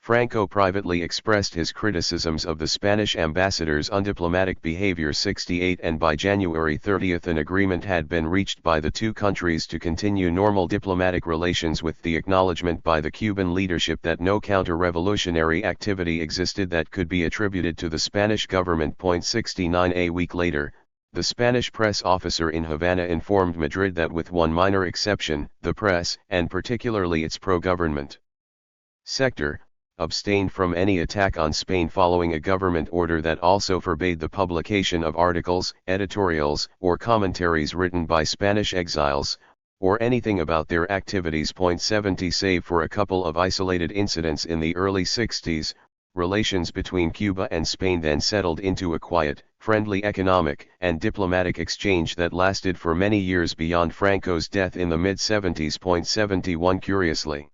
Franco privately expressed his criticisms of the Spanish ambassador's undiplomatic behavior 68, and by January 30 an agreement had been reached by the two countries to continue normal diplomatic relations with the acknowledgement by the Cuban leadership that no counter-revolutionary activity existed that could be attributed to the Spanish government. 69 A week later, the Spanish press officer in Havana informed Madrid that with one minor exception, the press, and particularly its pro-government sector, abstained from any attack on Spain following a government order that also forbade the publication of articles, editorials, or commentaries written by Spanish exiles, or anything about their activities. 70 Save for a couple of isolated incidents in the early 60s, relations between Cuba and Spain then settled into a quiet, friendly economic and diplomatic exchange that lasted for many years beyond Franco's death in the mid-70s. 71 Curiously,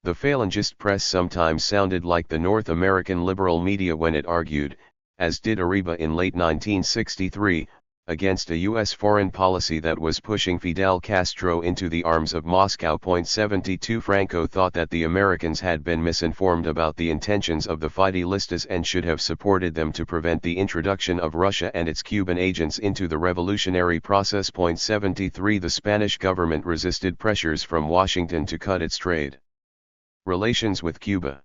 the Falangist press sometimes sounded like the North American liberal media when it argued, as did Arriba in late 1963, against a U.S. foreign policy that was pushing Fidel Castro into the arms of Moscow. 72 Franco thought that the Americans had been misinformed about the intentions of the Fidelistas and should have supported them to prevent the introduction of Russia and its Cuban agents into the revolutionary process. 73 The Spanish government resisted pressures from Washington to cut its trade relations with Cuba.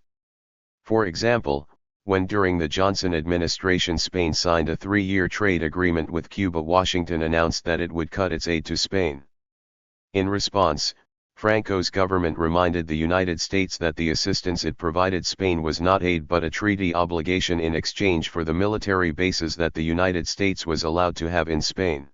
For example, when during the Johnson administration Spain signed a 3-year trade agreement with Cuba, Washington announced that it would cut its aid to Spain. In response, Franco's government reminded the United States that the assistance it provided Spain was not aid but a treaty obligation in exchange for the military bases that the United States was allowed to have in Spain.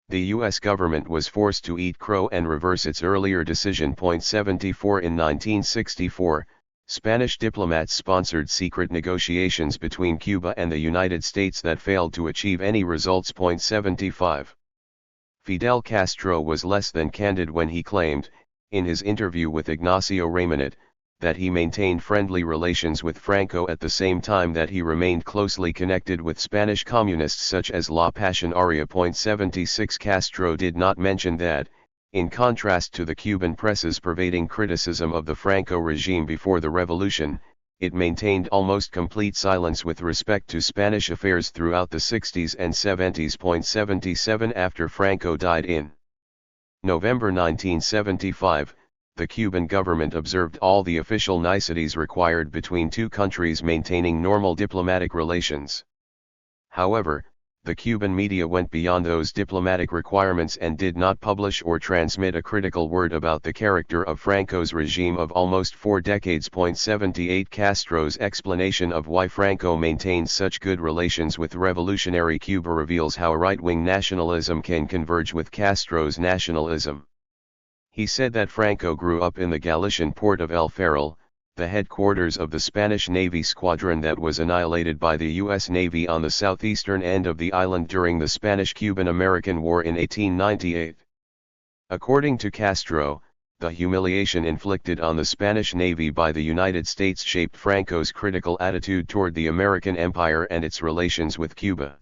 The U.S. government was forced to eat crow and reverse its earlier decision. 74 In 1964, Spanish diplomats sponsored secret negotiations between Cuba and the United States that failed to achieve any results. 75 Fidel Castro was less than candid when he claimed, in his interview with Ignacio Ramonet, that he maintained friendly relations with Franco at the same time that he remained closely connected with Spanish communists such as La Pasionaria. 76 Castro did not mention that, in contrast to the Cuban press's pervading criticism of the Franco regime before the revolution, it maintained almost complete silence with respect to Spanish affairs throughout the 60s and 70s. 77 After Franco died in November 1975, the Cuban government observed all the official niceties required between two countries maintaining normal diplomatic relations. However, the Cuban media went beyond those diplomatic requirements and did not publish or transmit a critical word about the character of Franco's regime of almost 4 decades. 78 Castro's explanation of why Franco maintained such good relations with revolutionary Cuba reveals how right-wing nationalism can converge with Castro's nationalism. He said that Franco grew up in the Galician port of El Ferrol, the headquarters of the Spanish Navy squadron that was annihilated by the U.S. Navy on the southeastern end of the island during the Spanish-Cuban-American War in 1898. According to Castro, the humiliation inflicted on the Spanish Navy by the United States shaped Franco's critical attitude toward the American empire and its relations with Cuba.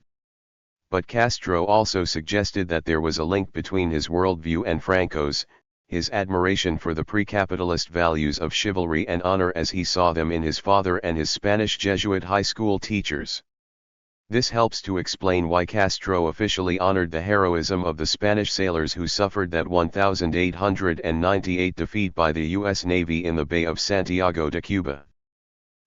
But Castro also suggested that there was a link between his worldview and Franco's, his admiration for the pre-capitalist values of chivalry and honor as he saw them in his father and his Spanish Jesuit high school teachers. This helps to explain why Castro officially honored the heroism of the Spanish sailors who suffered that 1898 defeat by the U.S. Navy in the Bay of Santiago de Cuba.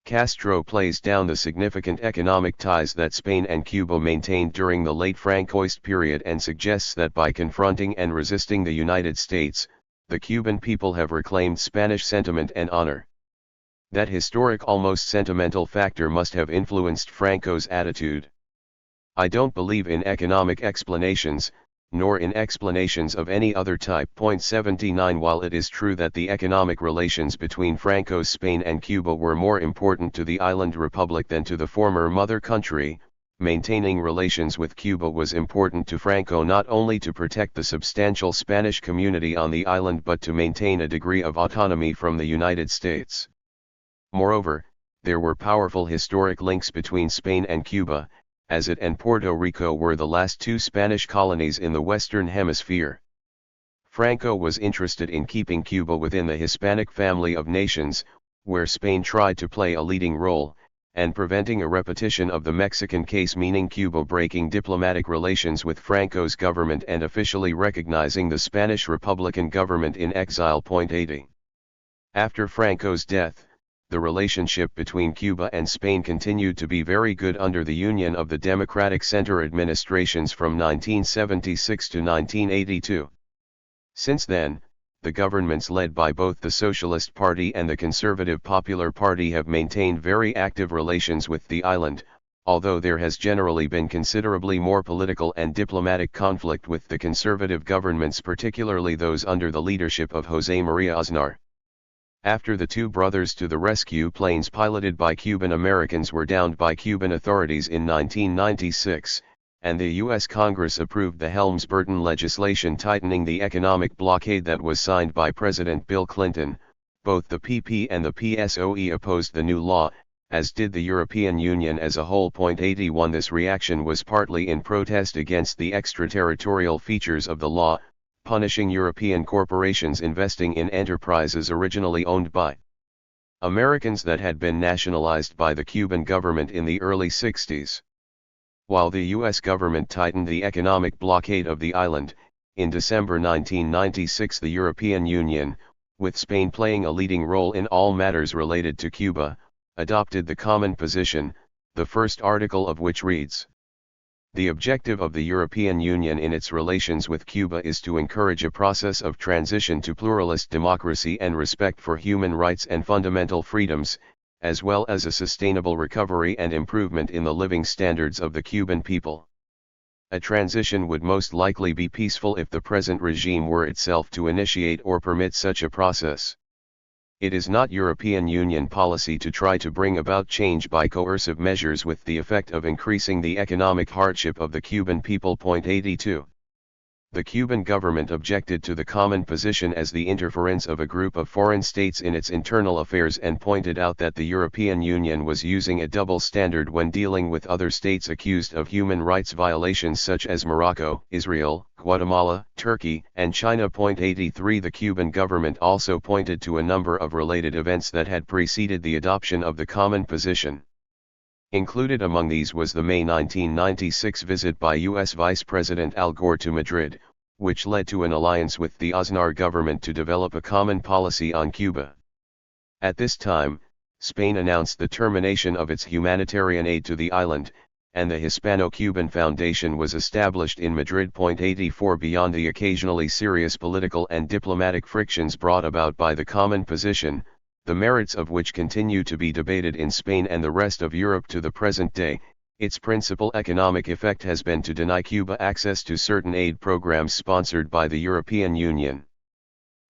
Castro plays down the significant economic ties that Spain and Cuba maintained during the late Francoist period and suggests that by confronting and resisting the United States, the Cuban people have reclaimed Spanish sentiment and honor. That historic almost sentimental factor must have influenced Franco's attitude. I don't believe in economic explanations, nor in explanations of any other type. 79 While it is true that the economic relations between Franco's Spain and Cuba were more important to the island republic than to the former mother country, maintaining relations with Cuba was important to Franco not only to protect the substantial Spanish community on the island but to maintain a degree of autonomy from the United States. Moreover, there were powerful historic links between Spain and Cuba, as it and Puerto Rico were the last two Spanish colonies in the Western Hemisphere. Franco was interested in keeping Cuba within the Hispanic family of nations, where Spain tried to play a leading role, and preventing a repetition of the Mexican case, meaning Cuba breaking diplomatic relations with Franco's government and officially recognizing the Spanish Republican government in exile. 80. After Franco's death, the relationship between Cuba and Spain continued to be very good under the Union of the Democratic Center administrations from 1976 to 1982. Since then, the governments led by both the Socialist Party and the Conservative Popular Party have maintained very active relations with the island, although there has generally been considerably more political and diplomatic conflict with the conservative governments, particularly those under the leadership of José María Aznar. After the two brothers to the rescue planes piloted by Cuban Americans were downed by Cuban authorities in 1996, and the U.S. Congress approved the Helms-Burton legislation tightening the economic blockade that was signed by President Bill Clinton, both the PP and the PSOE opposed the new law, as did the European Union as a whole. 81 This reaction was partly in protest against the extraterritorial features of the law, punishing European corporations investing in enterprises originally owned by Americans that had been nationalized by the Cuban government in the early 60s. While the U.S. government tightened the economic blockade of the island, in December 1996 the European Union, with Spain playing a leading role in all matters related to Cuba, adopted the Common Position, the first article of which reads: "The objective of the European Union in its relations with Cuba is to encourage a process of transition to pluralist democracy and respect for human rights and fundamental freedoms, as well as a sustainable recovery and improvement in the living standards of the Cuban people. A transition would most likely be peaceful if the present regime were itself to initiate or permit such a process. It is not European Union policy to try to bring about change by coercive measures with the effect of increasing the economic hardship of the Cuban people." 82. The Cuban government objected to the Common Position as the interference of a group of foreign states in its internal affairs and pointed out that the European Union was using a double standard when dealing with other states accused of human rights violations such as Morocco, Israel, Guatemala, Turkey, and China. 83 The Cuban government also pointed to a number of related events that had preceded the adoption of the Common Position. Included among these was the May 1996 visit by U.S. Vice President Al Gore to Madrid, which led to an alliance with the Aznar government to develop a common policy on Cuba. At this time, Spain announced the termination of its humanitarian aid to the island, and the Hispano-Cuban Foundation was established in Madrid. 84 Beyond the occasionally serious political and diplomatic frictions brought about by the Common Position, the merits of which continue to be debated in Spain and the rest of Europe to the present day, its principal economic effect has been to deny Cuba access to certain aid programs sponsored by the European Union.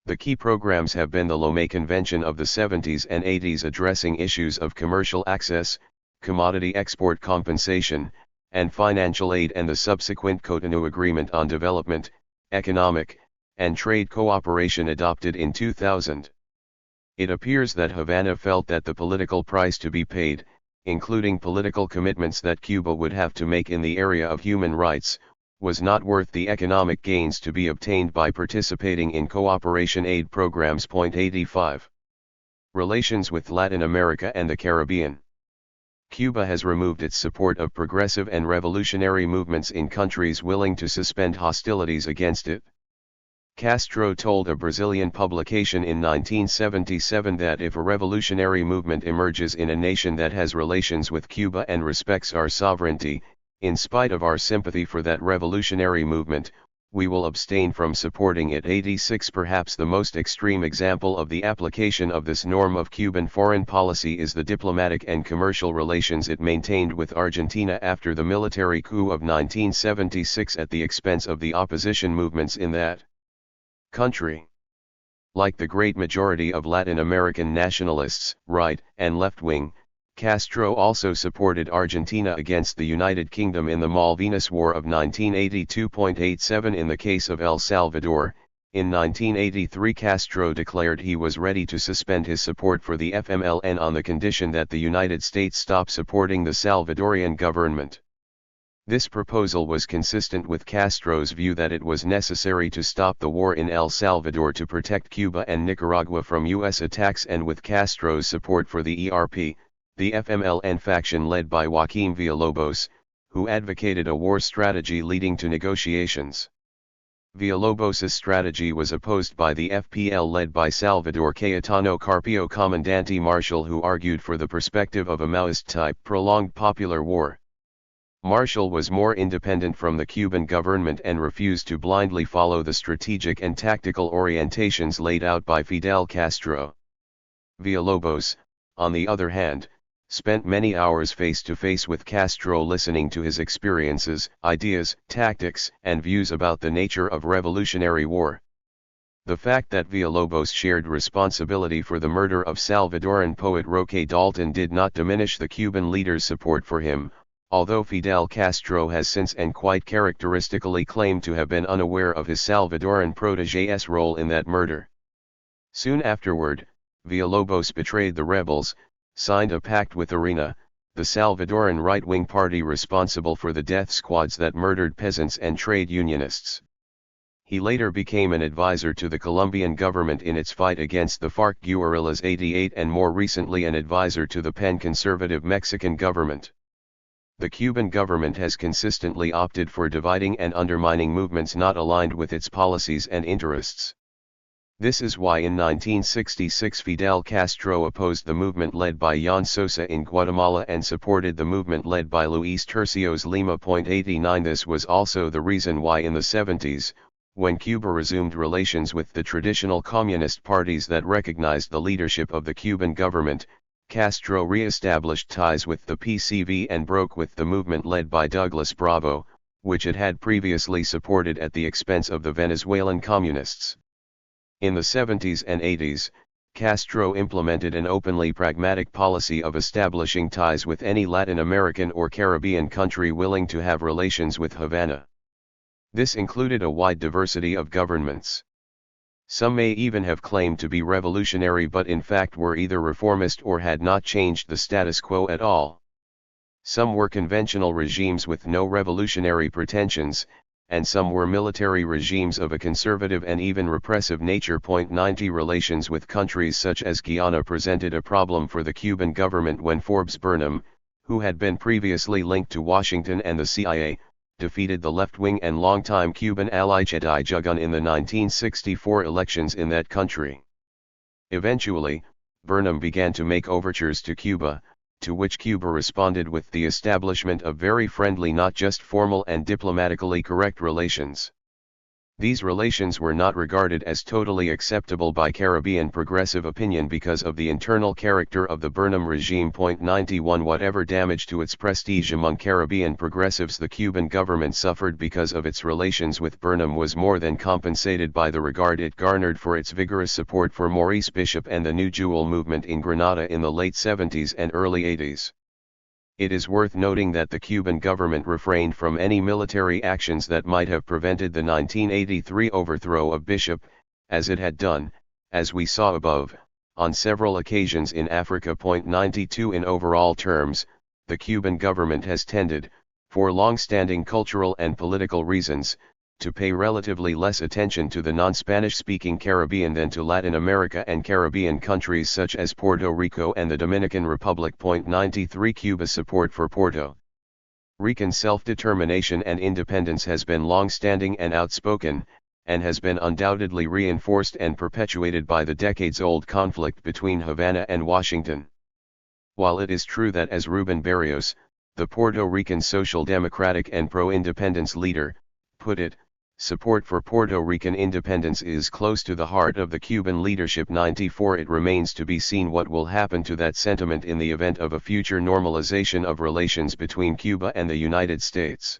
The key programs have been the Lomé Convention of the 70s and 80s addressing issues of commercial access, commodity export compensation, and financial aid, and the subsequent Cotonou Agreement on Development, Economic, and Trade Cooperation adopted in 2000. It appears that Havana felt that the political price to be paid, including political commitments that Cuba would have to make in the area of human rights, was not worth the economic gains to be obtained by participating in cooperation aid programs. 85. Relations with Latin America and the Caribbean. Cuba has removed its support of progressive and revolutionary movements in countries willing to suspend hostilities against it. Castro told a Brazilian publication in 1977 that if a revolutionary movement emerges in a nation that has relations with Cuba and respects our sovereignty, in spite of our sympathy for that revolutionary movement, we will abstain from supporting it. 86. Perhaps the most extreme example of the application of this norm of Cuban foreign policy is the diplomatic and commercial relations it maintained with Argentina after the military coup of 1976 at the expense of the opposition movements in that country. Like the great majority of Latin American nationalists, right and left-wing, Castro also supported Argentina against the United Kingdom in the Malvinas War of 1982.87. In the case of El Salvador, in 1983 Castro declared he was ready to suspend his support for the FMLN on the condition that the United States stop supporting the Salvadorian government. This proposal was consistent with Castro's view that it was necessary to stop the war in El Salvador to protect Cuba and Nicaragua from U.S. attacks, and with Castro's support for the ERP, the FMLN faction led by Joaquim Villalobos, who advocated a war strategy leading to negotiations. Villalobos's strategy was opposed by the FPL led by Salvador Cayetano Carpio, Comandante Marshall, who argued for the perspective of a Maoist-type prolonged popular war. Marshall was more independent from the Cuban government and refused to blindly follow the strategic and tactical orientations laid out by Fidel Castro. Villalobos, on the other hand, spent many hours face-to-face with Castro, listening to his experiences, ideas, tactics, and views about the nature of revolutionary war. The fact that Villalobos shared responsibility for the murder of Salvadoran poet Roque Dalton did not diminish the Cuban leader's support for him, although Fidel Castro has since and quite characteristically claimed to have been unaware of his Salvadoran protégé's role in that murder. Soon afterward, Villalobos betrayed the rebels, signed a pact with ARENA, the Salvadoran right-wing party responsible for the death squads that murdered peasants and trade unionists. He later became an advisor to the Colombian government in its fight against the FARC guerrillas 88, and more recently an advisor to the pan-conservative Mexican government. The Cuban government has consistently opted for dividing and undermining movements not aligned with its policies and interests. This is why in 1966 Fidel Castro opposed the movement led by Jan Sosa in Guatemala and supported the movement led by Luis Tercios Lima. 89. This was also the reason why in the 70s, when Cuba resumed relations with the traditional communist parties that recognized the leadership of the Cuban government, Castro re-established ties with the PCV and broke with the movement led by Douglas Bravo, which it had previously supported at the expense of the Venezuelan communists. In the 70s and 80s, Castro implemented an openly pragmatic policy of establishing ties with any Latin American or Caribbean country willing to have relations with Havana. This included a wide diversity of governments. Some may even have claimed to be revolutionary but in fact were either reformist or had not changed the status quo at all. Some were conventional regimes with no revolutionary pretensions, and some were military regimes of a conservative and even repressive nature. 90 Relations with countries such as Guyana presented a problem for the Cuban government when Forbes Burnham, who had been previously linked to Washington and the CIA, defeated the left-wing and longtime Cuban ally Chedai Jugun in the 1964 elections in that country. Eventually, Burnham began to make overtures to Cuba, to which Cuba responded with the establishment of very friendly, not just formal and diplomatically correct relations. These relations were not regarded as totally acceptable by Caribbean progressive opinion because of the internal character of the Burnham regime. 91 Whatever damage to its prestige among Caribbean progressives the Cuban government suffered because of its relations with Burnham was more than compensated by the regard it garnered for its vigorous support for Maurice Bishop and the New Jewel movement in Grenada in the late 70s and early 80s. It is worth noting that the Cuban government refrained from any military actions that might have prevented the 1983 overthrow of Bishop, as it had done, as we saw above, on several occasions in Africa. 92 In overall terms, the Cuban government has tended, for long-standing cultural and political reasons, to pay relatively less attention to the non-Spanish-speaking Caribbean than to Latin America and Caribbean countries such as Puerto Rico and the Dominican Republic. 93 Cuba's support for Puerto Rican self-determination and independence has been long-standing and outspoken, and has been undoubtedly reinforced and perpetuated by the decades-old conflict between Havana and Washington. While it is true that, as Rubén Berríos, the Puerto Rican social democratic and pro-independence leader, put it, Support for Puerto Rican independence is close to the heart of the Cuban leadership. 94 It remains to be seen what will happen to that sentiment in the event of a future normalization of relations between Cuba and the United States.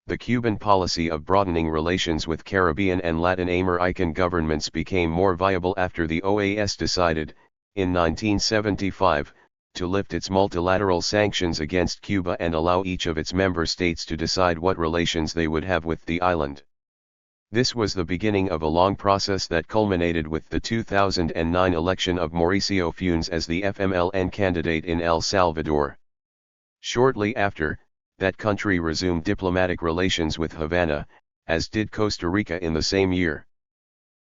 The Cuban policy of broadening relations with Caribbean and Latin American governments became more viable after the OAS decided, in 1975, to lift its multilateral sanctions against Cuba and allow each of its member states to decide what relations they would have with the island. This was the beginning of a long process that culminated with the 2009 election of Mauricio Funes as the FMLN candidate in El Salvador. Shortly after, that country resumed diplomatic relations with Havana, as did Costa Rica in the same year.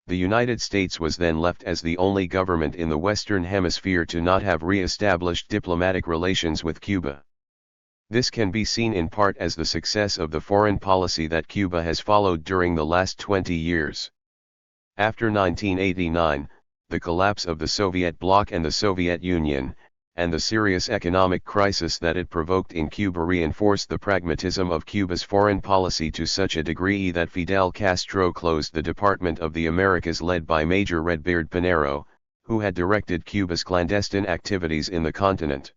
The United States was then left as the only government in the Western Hemisphere to not have re-established diplomatic relations with Cuba. This can be seen in part as the success of the foreign policy that Cuba has followed during the last 20 years. After 1989, the collapse of the Soviet bloc and the Soviet Union, and the serious economic crisis that it provoked in Cuba reinforced the pragmatism of Cuba's foreign policy to such a degree that Fidel Castro closed the Department of the Americas led by Major Redbeard Pinero, who had directed Cuba's clandestine activities in the continent.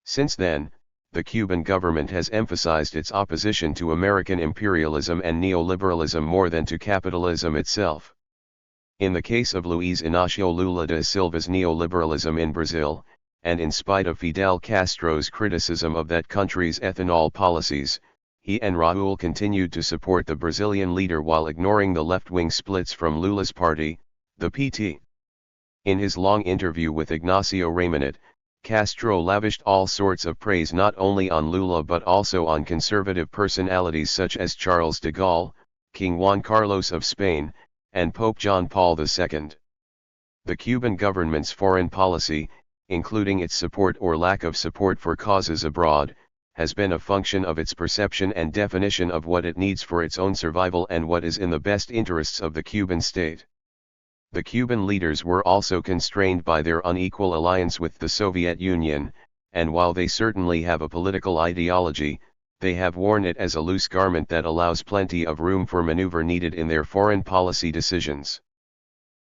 Since then, the Cuban government has emphasized its opposition to American imperialism and neoliberalism more than to capitalism itself. In the case of Luiz Inácio Lula da Silva's neoliberalism in Brazil, and in spite of Fidel Castro's criticism of that country's ethanol policies, he and Raúl continued to support the Brazilian leader while ignoring the left-wing splits from Lula's party, the PT. In his long interview with Ignacio Ramonet, Castro lavished all sorts of praise not only on Lula but also on conservative personalities such as Charles de Gaulle, King Juan Carlos of Spain, and Pope John Paul II. The Cuban government's foreign policy, including its support or lack of support for causes abroad, has been a function of its perception and definition of what it needs for its own survival and what is in the best interests of the Cuban state. The Cuban leaders were also constrained by their unequal alliance with the Soviet Union, and while they certainly have a political ideology, they have worn it as a loose garment that allows plenty of room for maneuver needed in their foreign policy decisions.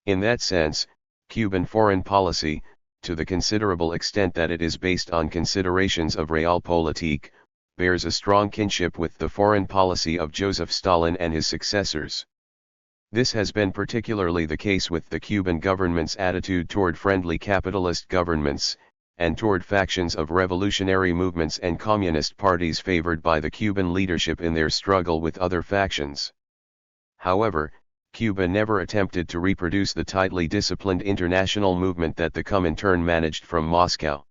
In that sense, Cuban foreign policy, to the considerable extent that it is based on considerations of realpolitik, bears a strong kinship with the foreign policy of Joseph Stalin and his successors. This has been particularly the case with the Cuban government's attitude toward friendly capitalist governments, and toward factions of revolutionary movements and communist parties favored by the Cuban leadership in their struggle with other factions. However, Cuba never attempted to reproduce the tightly disciplined international movement that the Comintern managed from Moscow.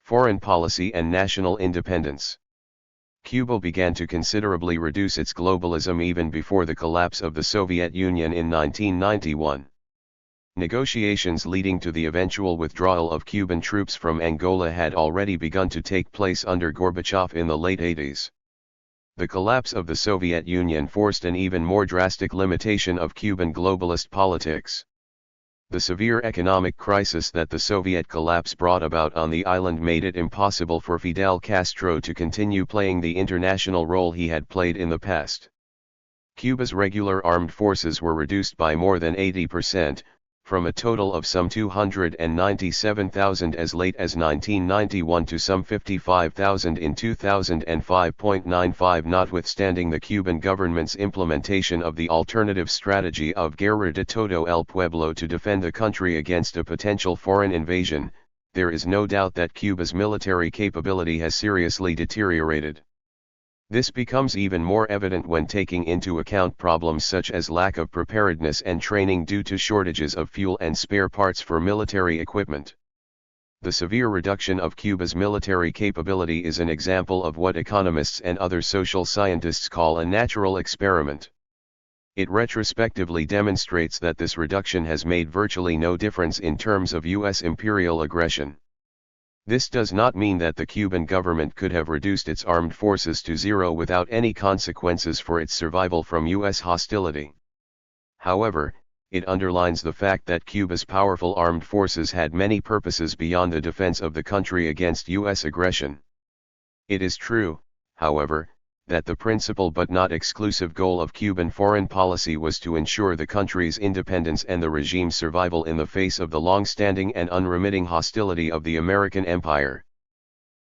Foreign policy and national independence. Cuba began to considerably reduce its globalism even before the collapse of the Soviet Union in 1991. Negotiations leading to the eventual withdrawal of Cuban troops from Angola had already begun to take place under Gorbachev in the late 80s. The collapse of the Soviet Union forced an even more drastic limitation of Cuban globalist politics. The severe economic crisis that the Soviet collapse brought about on the island made it impossible for Fidel Castro to continue playing the international role he had played in the past. Cuba's regular armed forces were reduced by more than 80%, from a total of some 297,000 as late as 1991 to some 55,000 in 2005.95. Notwithstanding the Cuban government's implementation of the alternative strategy of Guerra de todo el pueblo to defend the country against a potential foreign invasion, there is no doubt that Cuba's military capability has seriously deteriorated. This becomes even more evident when taking into account problems such as lack of preparedness and training due to shortages of fuel and spare parts for military equipment. The severe reduction of Cuba's military capability is an example of what economists and other social scientists call a natural experiment. It retrospectively demonstrates that this reduction has made virtually no difference in terms of U.S. imperial aggression. This does not mean that the Cuban government could have reduced its armed forces to zero without any consequences for its survival from U.S. hostility. However, it underlines the fact that Cuba's powerful armed forces had many purposes beyond the defense of the country against U.S. aggression. It is true, however, that the principal but not exclusive goal of Cuban foreign policy was to ensure the country's independence and the regime's survival in the face of the long-standing and unremitting hostility of the American empire.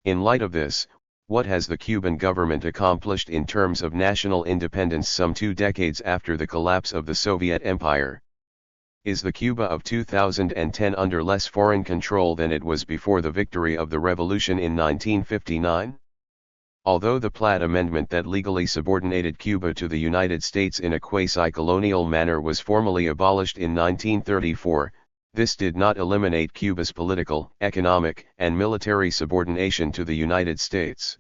In light of this, what has the Cuban government accomplished in terms of national independence some 2 decades after the collapse of the Soviet Empire? Is the Cuba of 2010 under less foreign control than it was before the victory of the revolution in 1959? Although the Platt Amendment that legally subordinated Cuba to the United States in a quasi-colonial manner was formally abolished in 1934, this did not eliminate Cuba's political, economic, and military subordination to the United States.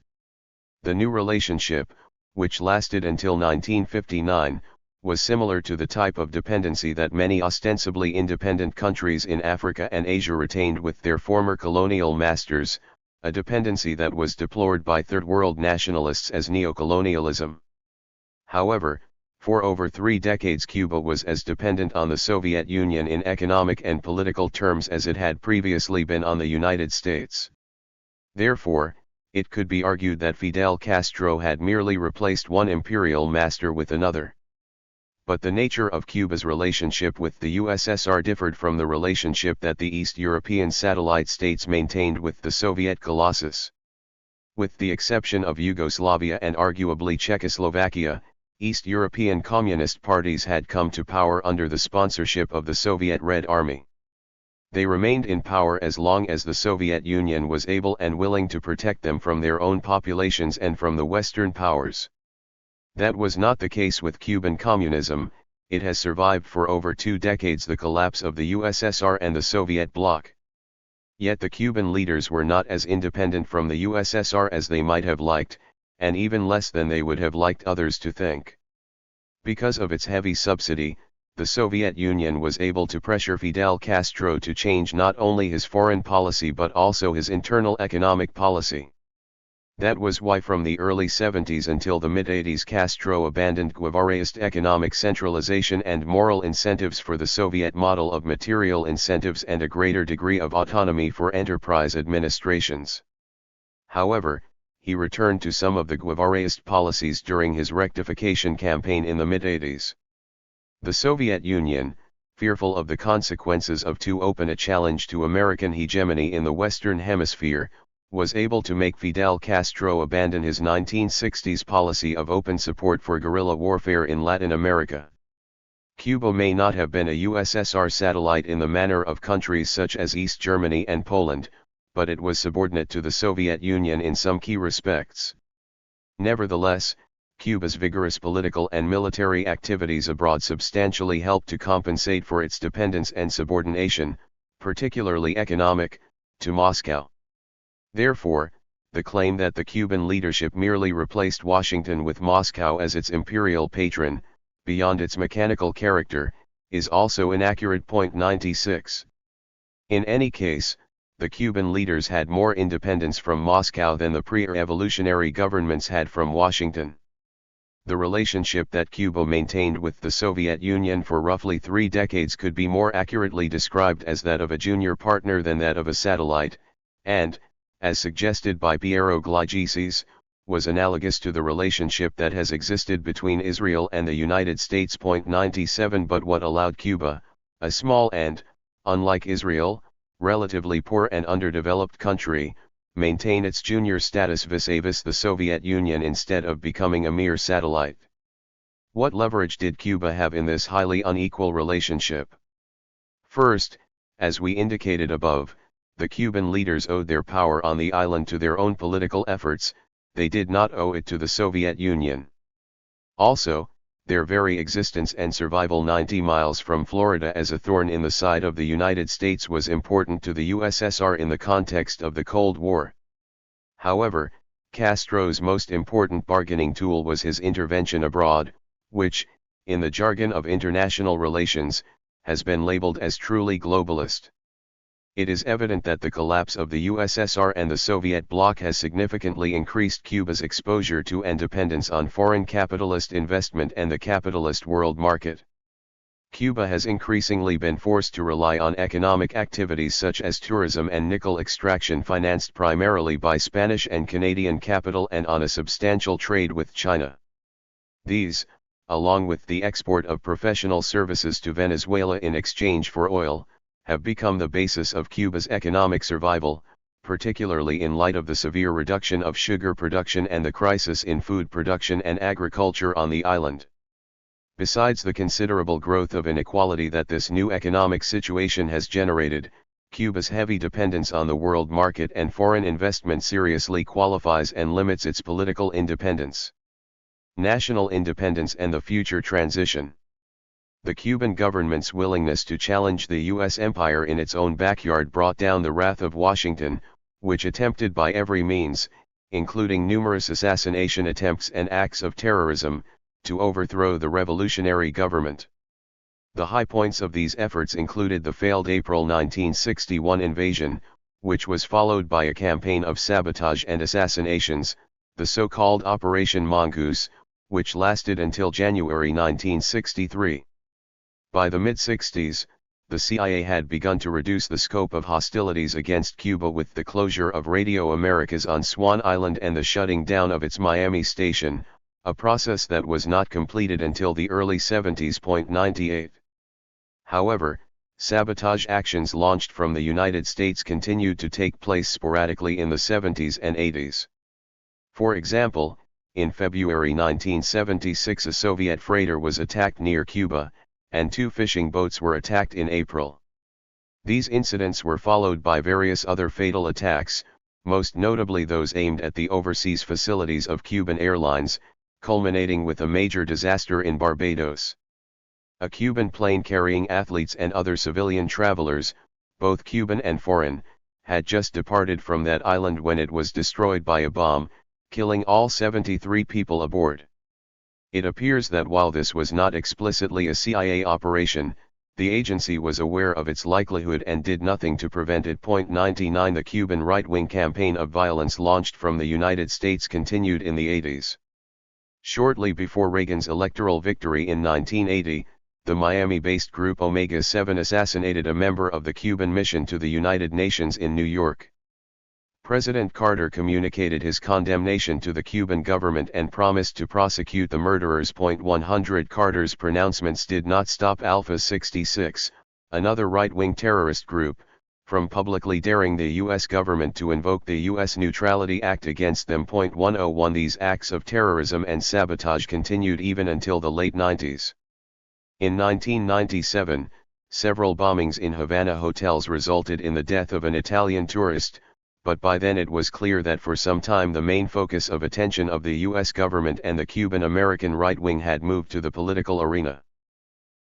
The new relationship, which lasted until 1959, was similar to the type of dependency that many ostensibly independent countries in Africa and Asia retained with their former colonial masters, a dependency that was deplored by Third World nationalists as neocolonialism. However, for over 3 decades Cuba was as dependent on the Soviet Union in economic and political terms as it had previously been on the United States. Therefore, it could be argued that Fidel Castro had merely replaced one imperial master with another. But the nature of Cuba's relationship with the USSR differed from the relationship that the East European satellite states maintained with the Soviet Colossus. With the exception of Yugoslavia and arguably Czechoslovakia, East European communist parties had come to power under the sponsorship of the Soviet Red Army. They remained in power as long as the Soviet Union was able and willing to protect them from their own populations and from the Western powers. That was not the case with Cuban communism. It has survived for over 2 decades the collapse of the USSR and the Soviet bloc. Yet the Cuban leaders were not as independent from the USSR as they might have liked, and even less than they would have liked others to think. Because of its heavy subsidy, the Soviet Union was able to pressure Fidel Castro to change not only his foreign policy but also his internal economic policy. That was why from the early 70s until the mid-80s Castro abandoned Guevaraist economic centralization and moral incentives for the Soviet model of material incentives and a greater degree of autonomy for enterprise administrations. However, he returned to some of the Guevaraist policies during his rectification campaign in the mid-80s. The Soviet Union, fearful of the consequences of too open a challenge to American hegemony in the Western Hemisphere, was able to make Fidel Castro abandon his 1960s policy of open support for guerrilla warfare in Latin America. Cuba may not have been a USSR satellite in the manner of countries such as East Germany and Poland, but it was subordinate to the Soviet Union in some key respects. Nevertheless, Cuba's vigorous political and military activities abroad substantially helped to compensate for its dependence and subordination, particularly economic, to Moscow. Therefore, the claim that the Cuban leadership merely replaced Washington with Moscow as its imperial patron, beyond its mechanical character, is also inaccurate. 96. In any case, the Cuban leaders had more independence from Moscow than the pre-revolutionary governments had from Washington. The relationship that Cuba maintained with the Soviet Union for roughly 3 decades could be more accurately described as that of a junior partner than that of a satellite, and, as suggested by Piero Glagisis, was analogous to the relationship that has existed between Israel and the United States. 97 But what allowed Cuba, a small and, unlike Israel, relatively poor and underdeveloped country, maintain its junior status vis-a-vis the Soviet Union instead of becoming a mere satellite? What leverage did Cuba have in this highly unequal relationship? First, as we indicated above, the Cuban leaders owed their power on the island to their own political efforts, they did not owe it to the Soviet Union. Also, their very existence and survival 90 miles from Florida as a thorn in the side of the United States was important to the USSR in the context of the Cold War. However, Castro's most important bargaining tool was his intervention abroad, which, in the jargon of international relations, has been labeled as truly globalist. It is evident that the collapse of the USSR and the Soviet bloc has significantly increased Cuba's exposure to and dependence on foreign capitalist investment and the capitalist world market. Cuba has increasingly been forced to rely on economic activities such as tourism and nickel extraction financed primarily by Spanish and Canadian capital and on a substantial trade with China. These, along with the export of professional services to Venezuela in exchange for oil, have become the basis of Cuba's economic survival, particularly in light of the severe reduction of sugar production and the crisis in food production and agriculture on the island. Besides the considerable growth of inequality that this new economic situation has generated, Cuba's heavy dependence on the world market and foreign investment seriously qualifies and limits its political independence. National independence and the future transition. The Cuban government's willingness to challenge the U.S. empire in its own backyard brought down the wrath of Washington, which attempted by every means, including numerous assassination attempts and acts of terrorism, to overthrow the revolutionary government. The high points of these efforts included the failed April 1961 invasion, which was followed by a campaign of sabotage and assassinations, the so-called Operation Mongoose, which lasted until January 1963. By the mid-60s, the CIA had begun to reduce the scope of hostilities against Cuba with the closure of Radio Americas on Swan Island and the shutting down of its Miami station, a process that was not completed until the early 70s. 98. However, sabotage actions launched from the United States continued to take place sporadically in the 70s and 80s. For example, in February 1976 a Soviet freighter was attacked near Cuba, and 2 fishing boats were attacked in April. These incidents were followed by various other fatal attacks, most notably those aimed at the overseas facilities of Cuban Airlines, culminating with a major disaster in Barbados. A Cuban plane carrying athletes and other civilian travelers, both Cuban and foreign, had just departed from that island when it was destroyed by a bomb, killing all 73 people aboard. It appears that while this was not explicitly a CIA operation, the agency was aware of its likelihood and did nothing to prevent it. 99 The Cuban right-wing campaign of violence launched from the United States continued in the 80s. Shortly before Reagan's electoral victory in 1980, the Miami-based group Omega 7 assassinated a member of the Cuban mission to the United Nations in New York. President Carter communicated his condemnation to the Cuban government and promised to prosecute the murderers. 100 Carter's pronouncements did not stop Alpha 66, another right-wing terrorist group, from publicly daring the U.S. government to invoke the U.S. Neutrality Act against them. 101 These acts of terrorism and sabotage continued even until the late 90s. In 1997, several bombings in Havana hotels resulted in the death of an Italian tourist, but by then it was clear that for some time the main focus of attention of the U.S. government and the Cuban-American right wing had moved to the political arena.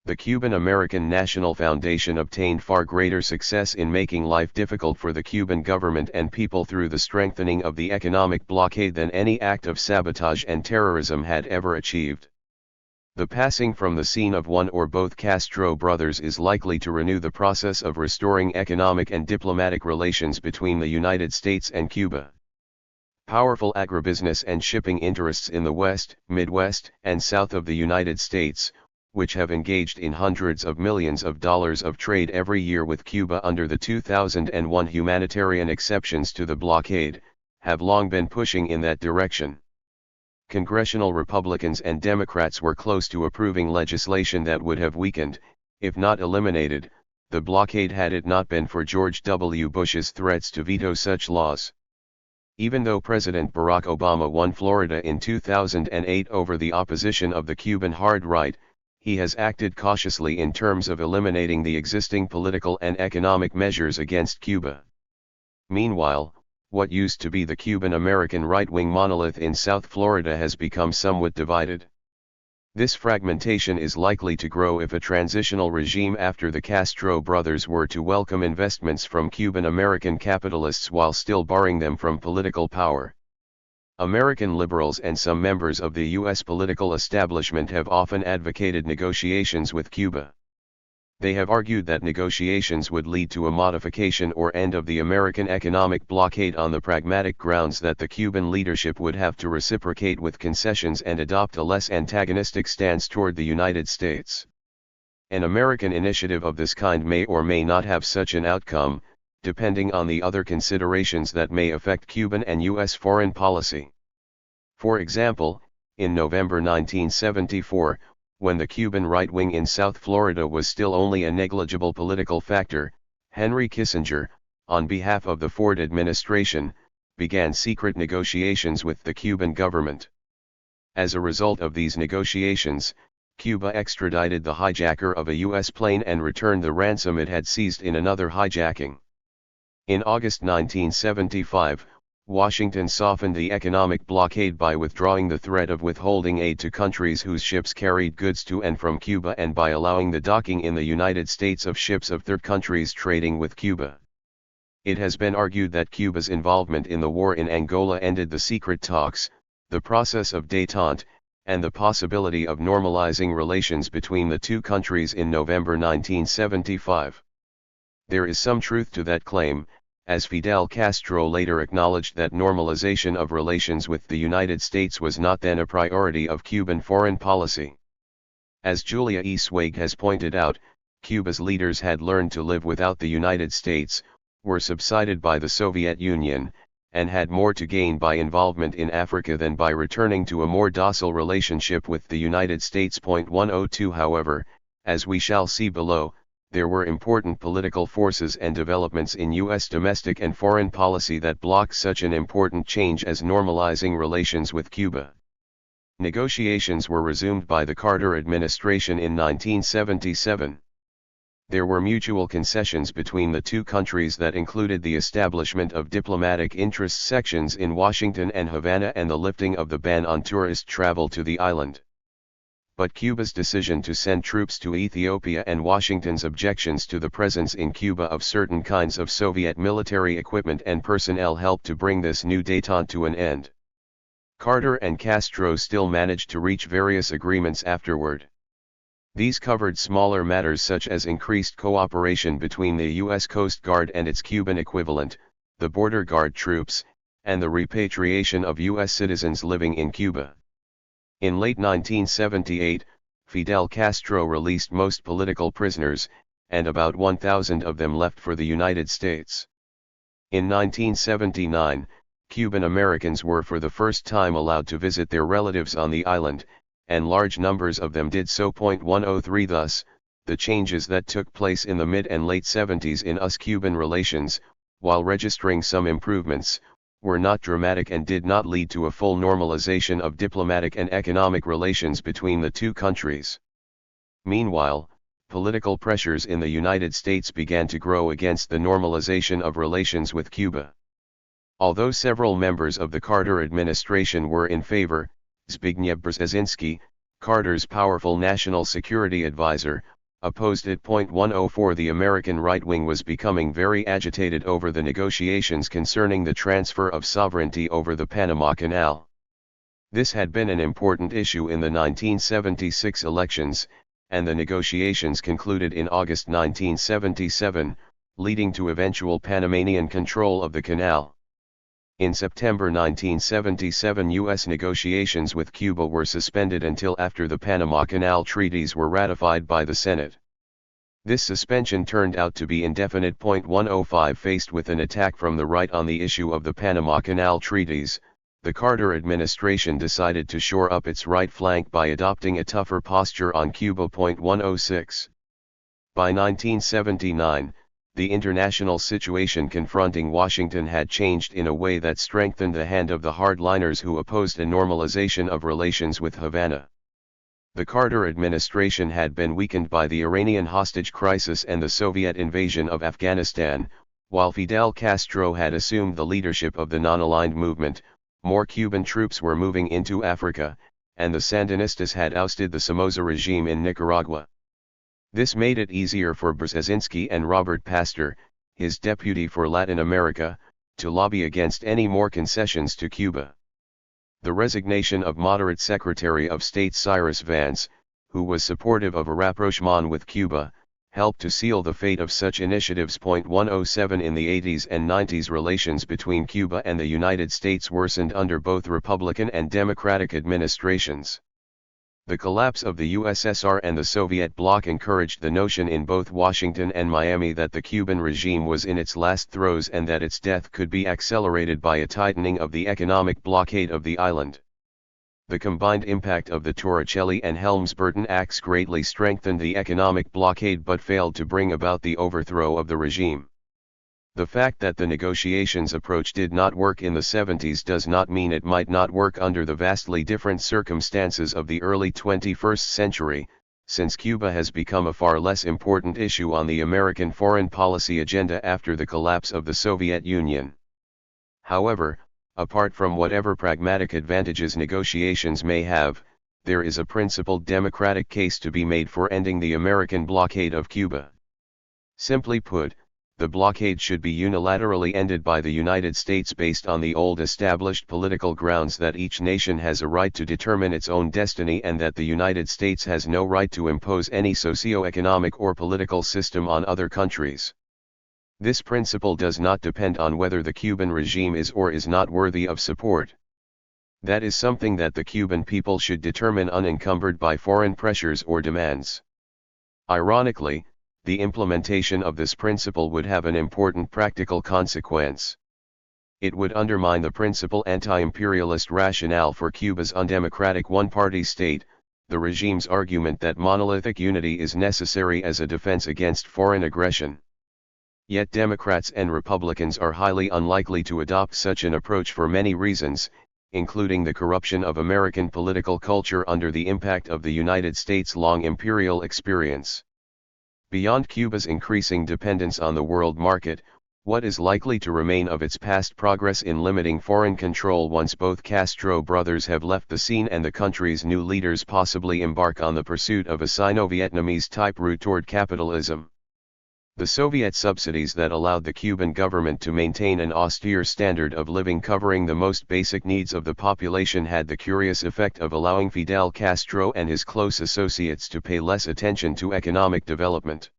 The Cuban-American National Foundation obtained far greater success in making life difficult for the Cuban government and people through the strengthening of the economic blockade than any act of sabotage and terrorism had ever achieved. The passing from the scene of one or both Castro brothers is likely to renew the process of restoring economic and diplomatic relations between the United States and Cuba. Powerful agribusiness and shipping interests in the West, Midwest, and South of the United States, which have engaged in hundreds of millions of dollars of trade every year with Cuba under the 2001 humanitarian exceptions to the blockade, have long been pushing in that direction. Congressional Republicans and Democrats were close to approving legislation that would have weakened, if not eliminated, the blockade had it not been for George W. Bush's threats to veto such laws. Even though President Barack Obama won Florida in 2008 over the opposition of the Cuban hard right, he has acted cautiously in terms of eliminating the existing political and economic measures against Cuba. Meanwhile, what used to be the Cuban-American right-wing monolith in South Florida has become somewhat divided. This fragmentation is likely to grow if a transitional regime after the Castro brothers were to welcome investments from Cuban-American capitalists while still barring them from political power. American liberals and some members of the U.S. political establishment have often advocated negotiations with Cuba. They have argued that negotiations would lead to a modification or end of the American economic blockade on the pragmatic grounds that the Cuban leadership would have to reciprocate with concessions and adopt a less antagonistic stance toward the United States. An American initiative of this kind may or may not have such an outcome, depending on the other considerations that may affect Cuban and U.S. foreign policy. For example, in November 1974, when the Cuban right wing in South Florida was still only a negligible political factor, Henry Kissinger, on behalf of the Ford administration, began secret negotiations with the Cuban government. As a result of these negotiations, Cuba extradited the hijacker of a U.S. plane and returned the ransom it had seized in another hijacking. In August 1975, Washington softened the economic blockade by withdrawing the threat of withholding aid to countries whose ships carried goods to and from Cuba and by allowing the docking in the United States of ships of third countries trading with Cuba. It has been argued that Cuba's involvement in the war in Angola ended the secret talks, the process of détente, and the possibility of normalizing relations between the two countries in November 1975. There is some truth to that claim, as Fidel Castro later acknowledged that normalization of relations with the United States was not then a priority of Cuban foreign policy. As Julia E. Swag has pointed out, Cuba's leaders had learned to live without the United States, were subsided by the Soviet Union, and had more to gain by involvement in Africa than by returning to a more docile relationship with the United States. 102 However, as we shall see below, there were important political forces and developments in U.S. domestic and foreign policy that blocked such an important change as normalizing relations with Cuba. Negotiations were resumed by the Carter administration in 1977. There were mutual concessions between the two countries that included the establishment of diplomatic interest sections in Washington and Havana and the lifting of the ban on tourist travel to the island. But Cuba's decision to send troops to Ethiopia and Washington's objections to the presence in Cuba of certain kinds of Soviet military equipment and personnel helped to bring this new détente to an end. Carter and Castro still managed to reach various agreements afterward. These covered smaller matters such as increased cooperation between the U.S. Coast Guard and its Cuban equivalent, the Border Guard troops, and the repatriation of U.S. citizens living in Cuba. In late 1978, Fidel Castro released most political prisoners, and about 1,000 of them left for the United States. In 1979, Cuban Americans were for the first time allowed to visit their relatives on the island, and large numbers of them did so. 103 Thus, the changes that took place in the mid and late 70s in US-Cuban relations, while registering some improvements, were not dramatic and did not lead to a full normalization of diplomatic and economic relations between the two countries. Meanwhile, political pressures in the United States began to grow against the normalization of relations with Cuba. Although several members of the Carter administration were in favor, Zbigniew Brzezinski, Carter's powerful national security advisor, opposed it. 104 The American right wing was becoming very agitated over the negotiations concerning the transfer of sovereignty over the Panama Canal. This had been an important issue in the 1976 elections, and the negotiations concluded in August 1977, leading to eventual Panamanian control of the canal. In September 1977, U.S. negotiations with Cuba were suspended until after the Panama Canal treaties were ratified by the Senate. This suspension turned out to be indefinite. 105 Faced with an attack from the right on the issue of the Panama Canal treaties, the Carter administration decided to shore up its right flank by adopting a tougher posture on Cuba. 106 By 1979, the international situation confronting Washington had changed in a way that strengthened the hand of the hardliners who opposed a normalization of relations with Havana. The Carter administration had been weakened by the Iranian hostage crisis and the Soviet invasion of Afghanistan, while Fidel Castro had assumed the leadership of the non-aligned movement. More Cuban troops were moving into Africa, and the Sandinistas had ousted the Somoza regime in Nicaragua. This made it easier for Brzezinski and Robert Pastor, his deputy for Latin America, to lobby against any more concessions to Cuba. The resignation of moderate Secretary of State Cyrus Vance, who was supportive of a rapprochement with Cuba, helped to seal the fate of such initiatives. 107 In the 80s and 90s, relations between Cuba and the United States worsened under both Republican and Democratic administrations. The collapse of the USSR and the Soviet bloc encouraged the notion in both Washington and Miami that the Cuban regime was in its last throes and that its death could be accelerated by a tightening of the economic blockade of the island. The combined impact of the Torricelli and Helms-Burton Acts greatly strengthened the economic blockade but failed to bring about the overthrow of the regime. The fact that the negotiations approach did not work in the 70s does not mean it might not work under the vastly different circumstances of the early 21st century, since Cuba has become a far less important issue on the American foreign policy agenda after the collapse of the Soviet Union. However, apart from whatever pragmatic advantages negotiations may have, there is a principled democratic case to be made for ending the American blockade of Cuba. Simply put, the blockade should be unilaterally ended by the United States based on the old established political grounds that each nation has a right to determine its own destiny and that the United States has no right to impose any socio-economic or political system on other countries. This principle does not depend on whether the Cuban regime is or is not worthy of support. That is something that the Cuban people should determine unencumbered by foreign pressures or demands. Ironically, the implementation of this principle would have an important practical consequence. It would undermine the principal anti-imperialist rationale for Cuba's undemocratic one-party state, the regime's argument that monolithic unity is necessary as a defense against foreign aggression. Yet Democrats and Republicans are highly unlikely to adopt such an approach for many reasons, including the corruption of American political culture under the impact of the United States' long imperial experience. Beyond Cuba's increasing dependence on the world market, what is likely to remain of its past progress in limiting foreign control once both Castro brothers have left the scene and the country's new leaders possibly embark on the pursuit of a Sino-Vietnamese type route toward capitalism? The Soviet subsidies that allowed the Cuban government to maintain an austere standard of living covering the most basic needs of the population had the curious effect of allowing Fidel Castro and his close associates to pay less attention to economic development.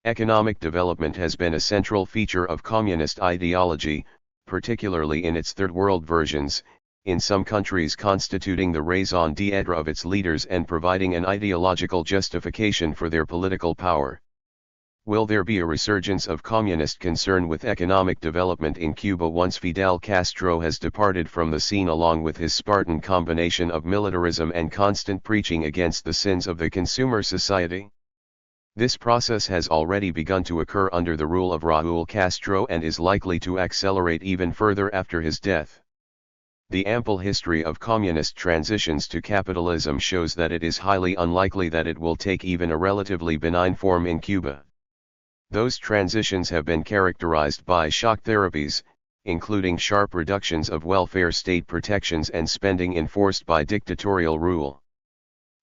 Economic development has been a central feature of communist ideology, particularly in its Third World versions, in some countries constituting the raison d'etre of its leaders and providing an ideological justification for their political power. Will there be a resurgence of communist concern with economic development in Cuba once Fidel Castro has departed from the scene along with his Spartan combination of militarism and constant preaching against the sins of the consumer society? This process has already begun to occur under the rule of Raúl Castro and is likely to accelerate even further after his death. The ample history of communist transitions to capitalism shows that it is highly unlikely that it will take even a relatively benign form in Cuba. Those transitions have been characterized by shock therapies, including sharp reductions of welfare state protections and spending enforced by dictatorial rule.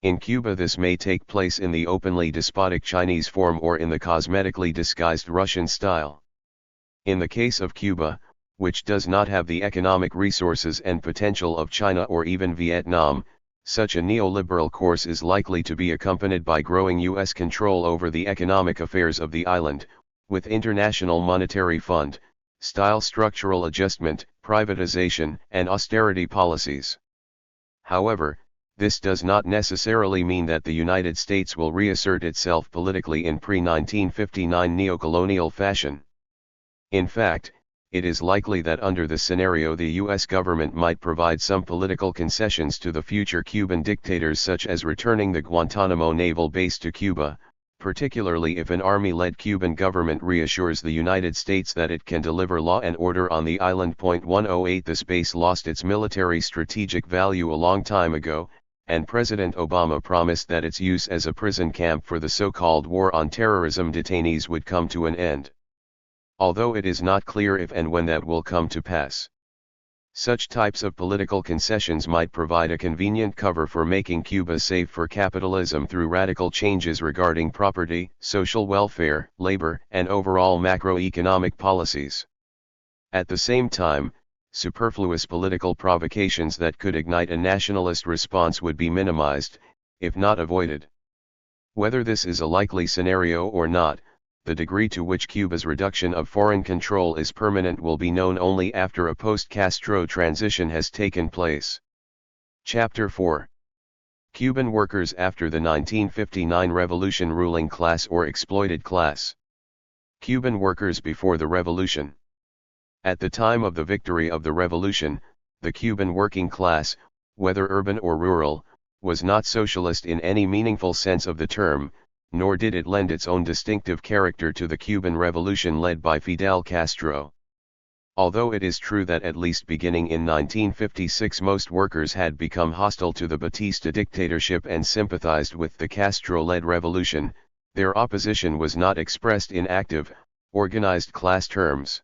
In Cuba this may take place in the openly despotic Chinese form or in the cosmetically disguised Russian style. In the case of Cuba, which does not have the economic resources and potential of China or even Vietnam, such a neoliberal course is likely to be accompanied by growing U.S. control over the economic affairs of the island, with International Monetary Fund, style structural adjustment, privatization, and austerity policies. However, this does not necessarily mean that the United States will reassert itself politically in pre-1959 neocolonial fashion. In fact, it is likely that under this scenario the U.S. government might provide some political concessions to the future Cuban dictators such as returning the Guantanamo naval base to Cuba, particularly if an army-led Cuban government reassures the United States that it can deliver law and order on the island. 108 This base lost its military strategic value a long time ago, and President Obama promised that its use as a prison camp for the so-called war on terrorism detainees would come to an end. Although it is not clear if and when that will come to pass. Such types of political concessions might provide a convenient cover for making Cuba safe for capitalism through radical changes regarding property, social welfare, labor, and overall macroeconomic policies. At the same time, superfluous political provocations that could ignite a nationalist response would be minimized, if not avoided. Whether this is a likely scenario or not, the degree to which Cuba's reduction of foreign control is permanent will be known only after a post-Castro transition has taken place. Chapter 4. Cuban workers after the 1959 revolution, ruling class or exploited class. Cuban workers before the revolution. At the time of the victory of the revolution, the Cuban working class, whether urban or rural, was not socialist in any meaningful sense of the term, nor did it lend its own distinctive character to the Cuban Revolution led by Fidel Castro. Although it is true that at least beginning in 1956 most workers had become hostile to the Batista dictatorship and sympathized with the Castro-led revolution, their opposition was not expressed in active, organized class terms.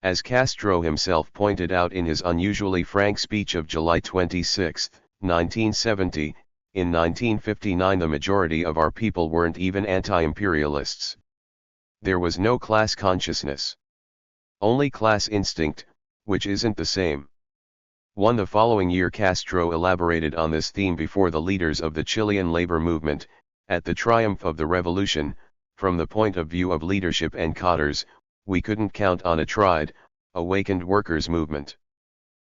As Castro himself pointed out in his unusually frank speech of July 26, 1970, in 1959 the majority of our people weren't even anti-imperialists. There was no class consciousness. Only class instinct, which isn't the same. The following year Castro elaborated on this theme before the leaders of the Chilean labor movement, at the triumph of the revolution. From the point of view of leadership and cadres, we couldn't count on a tried, awakened workers' movement.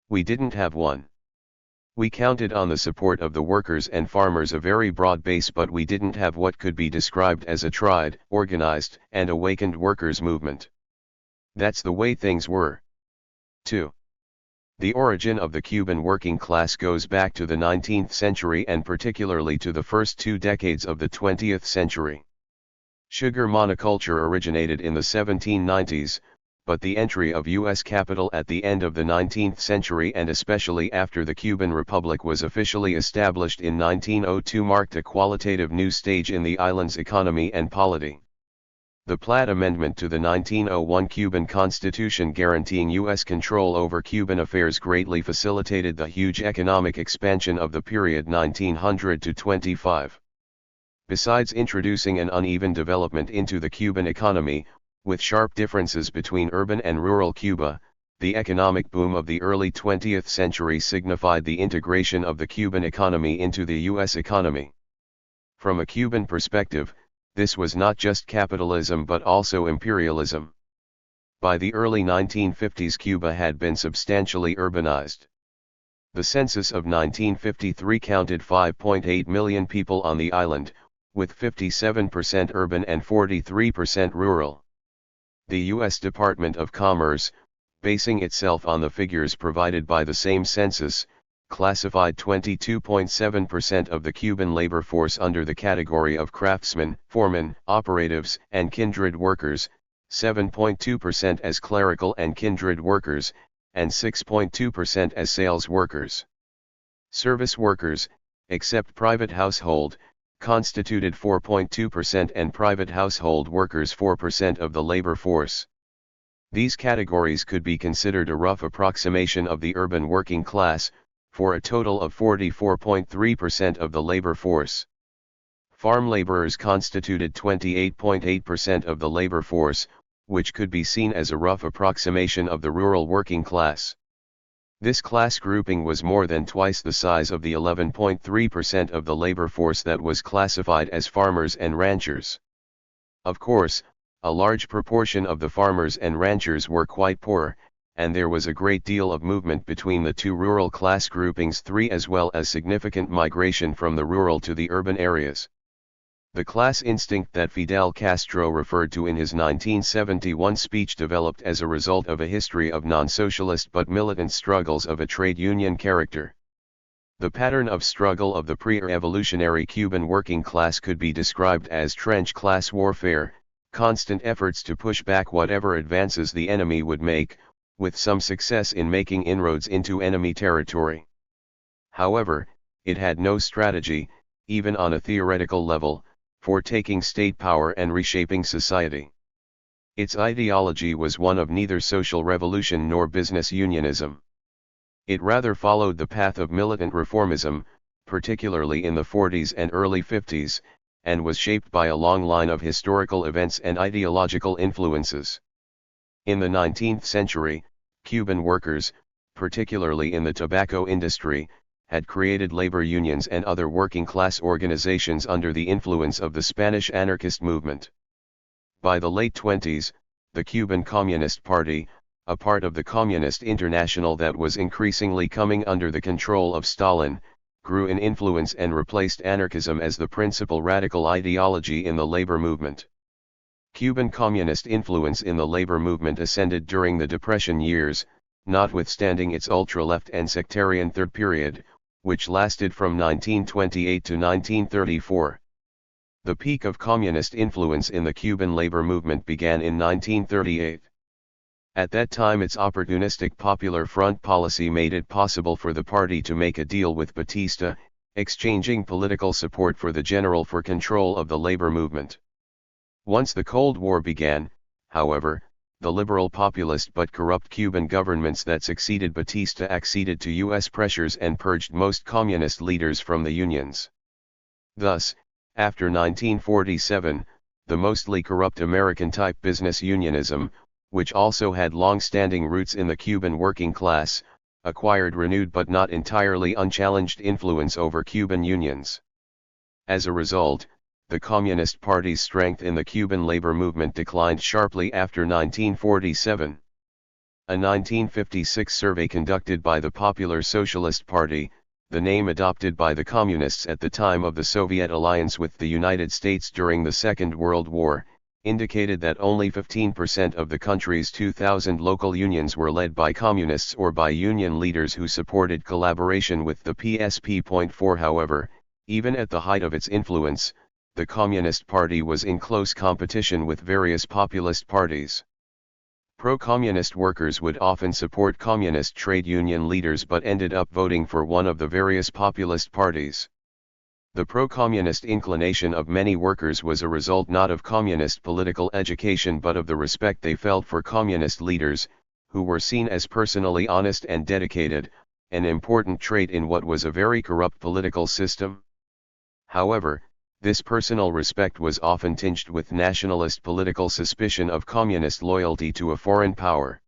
We didn't have one. We counted on the support of the workers and farmers, a very broad base, but we didn't have what could be described as a tried, organized, and awakened workers' movement. That's the way things were. 2. The origin of the Cuban working class goes back to the 19th century and particularly to the first 2 decades of the 20th century. Sugar monoculture originated in the 1790s, but the entry of U.S. capital at the end of the 19th century and especially after the Cuban Republic was officially established in 1902 marked a qualitative new stage in the island's economy and polity. The Platt Amendment to the 1901 Cuban Constitution guaranteeing U.S. control over Cuban affairs greatly facilitated the huge economic expansion of the period 1900 to 25. Besides introducing an uneven development into the Cuban economy, with sharp differences between urban and rural Cuba, the economic boom of the early 20th century signified the integration of the Cuban economy into the U.S. economy. From a Cuban perspective, this was not just capitalism but also imperialism. By the early 1950s Cuba had been substantially urbanized. The census of 1953 counted 5.8 million people on the island, with 57% urban and 43% rural. The U.S. Department of Commerce, basing itself on the figures provided by the same census, classified 22.7% of the Cuban labor force under the category of craftsmen, foremen, operatives, and kindred workers, 7.2% as clerical and kindred workers, and 6.2% as sales workers. Service workers, except private household, constituted 4.2% and private household workers 4% of the labor force. These categories could be considered a rough approximation of the urban working class, for a total of 44.3% of the labor force. Farm laborers constituted 28.8% of the labor force, which could be seen as a rough approximation of the rural working class. This class grouping was more than twice the size of the 11.3% of the labor force that was classified as farmers and ranchers. Of course, a large proportion of the farmers and ranchers were quite poor, and there was a great deal of movement between the two rural class groupings, as well as significant migration from the rural to the urban areas. The class instinct that Fidel Castro referred to in his 1971 speech developed as a result of a history of non-socialist but militant struggles of a trade union character. The pattern of struggle of the pre-revolutionary Cuban working class could be described as trench class warfare, constant efforts to push back whatever advances the enemy would make, with some success in making inroads into enemy territory. However, it had no strategy, even on a theoretical level, for taking state power and reshaping society. Its ideology was one of neither social revolution nor business unionism. It rather followed the path of militant reformism, particularly in the 40s and early 50s, and was shaped by a long line of historical events and ideological influences. In the 19th century, Cuban workers, particularly in the tobacco industry, had created labor unions and other working-class organizations under the influence of the Spanish anarchist movement. By the late 20s, the Cuban Communist Party, a part of the Communist International that was increasingly coming under the control of Stalin, grew in influence and replaced anarchism as the principal radical ideology in the labor movement. Cuban communist influence in the labor movement ascended during the Depression years, notwithstanding its ultra-left and sectarian third period, which lasted from 1928 to 1934. The peak of communist influence in the Cuban labor movement began in 1938. At that time its opportunistic Popular Front policy made it possible for the party to make a deal with Batista, exchanging political support for the general for control of the labor movement. Once the Cold War began, however, the liberal populist but corrupt Cuban governments that succeeded Batista acceded to U.S. pressures and purged most communist leaders from the unions. Thus, after 1947, the mostly corrupt American-type business unionism, which also had long-standing roots in the Cuban working class, acquired renewed but not entirely unchallenged influence over Cuban unions. As a result, the Communist Party's strength in the Cuban labor movement declined sharply after 1947. A 1956 survey conducted by the Popular Socialist Party, the name adopted by the Communists at the time of the Soviet alliance with the United States during the Second World War, indicated that only 15% of the country's 2,000 local unions were led by communists or by union leaders who supported collaboration with the PSP. However, even at the height of its influence, the Communist Party was in close competition with various populist parties. Pro-communist workers would often support communist trade union leaders but ended up voting for one of the various populist parties. The pro-communist inclination of many workers was a result not of communist political education but of the respect they felt for communist leaders, who were seen as personally honest and dedicated, an important trait in what was a very corrupt political system. However, this personal respect was often tinged with nationalist political suspicion of communist loyalty to a foreign power.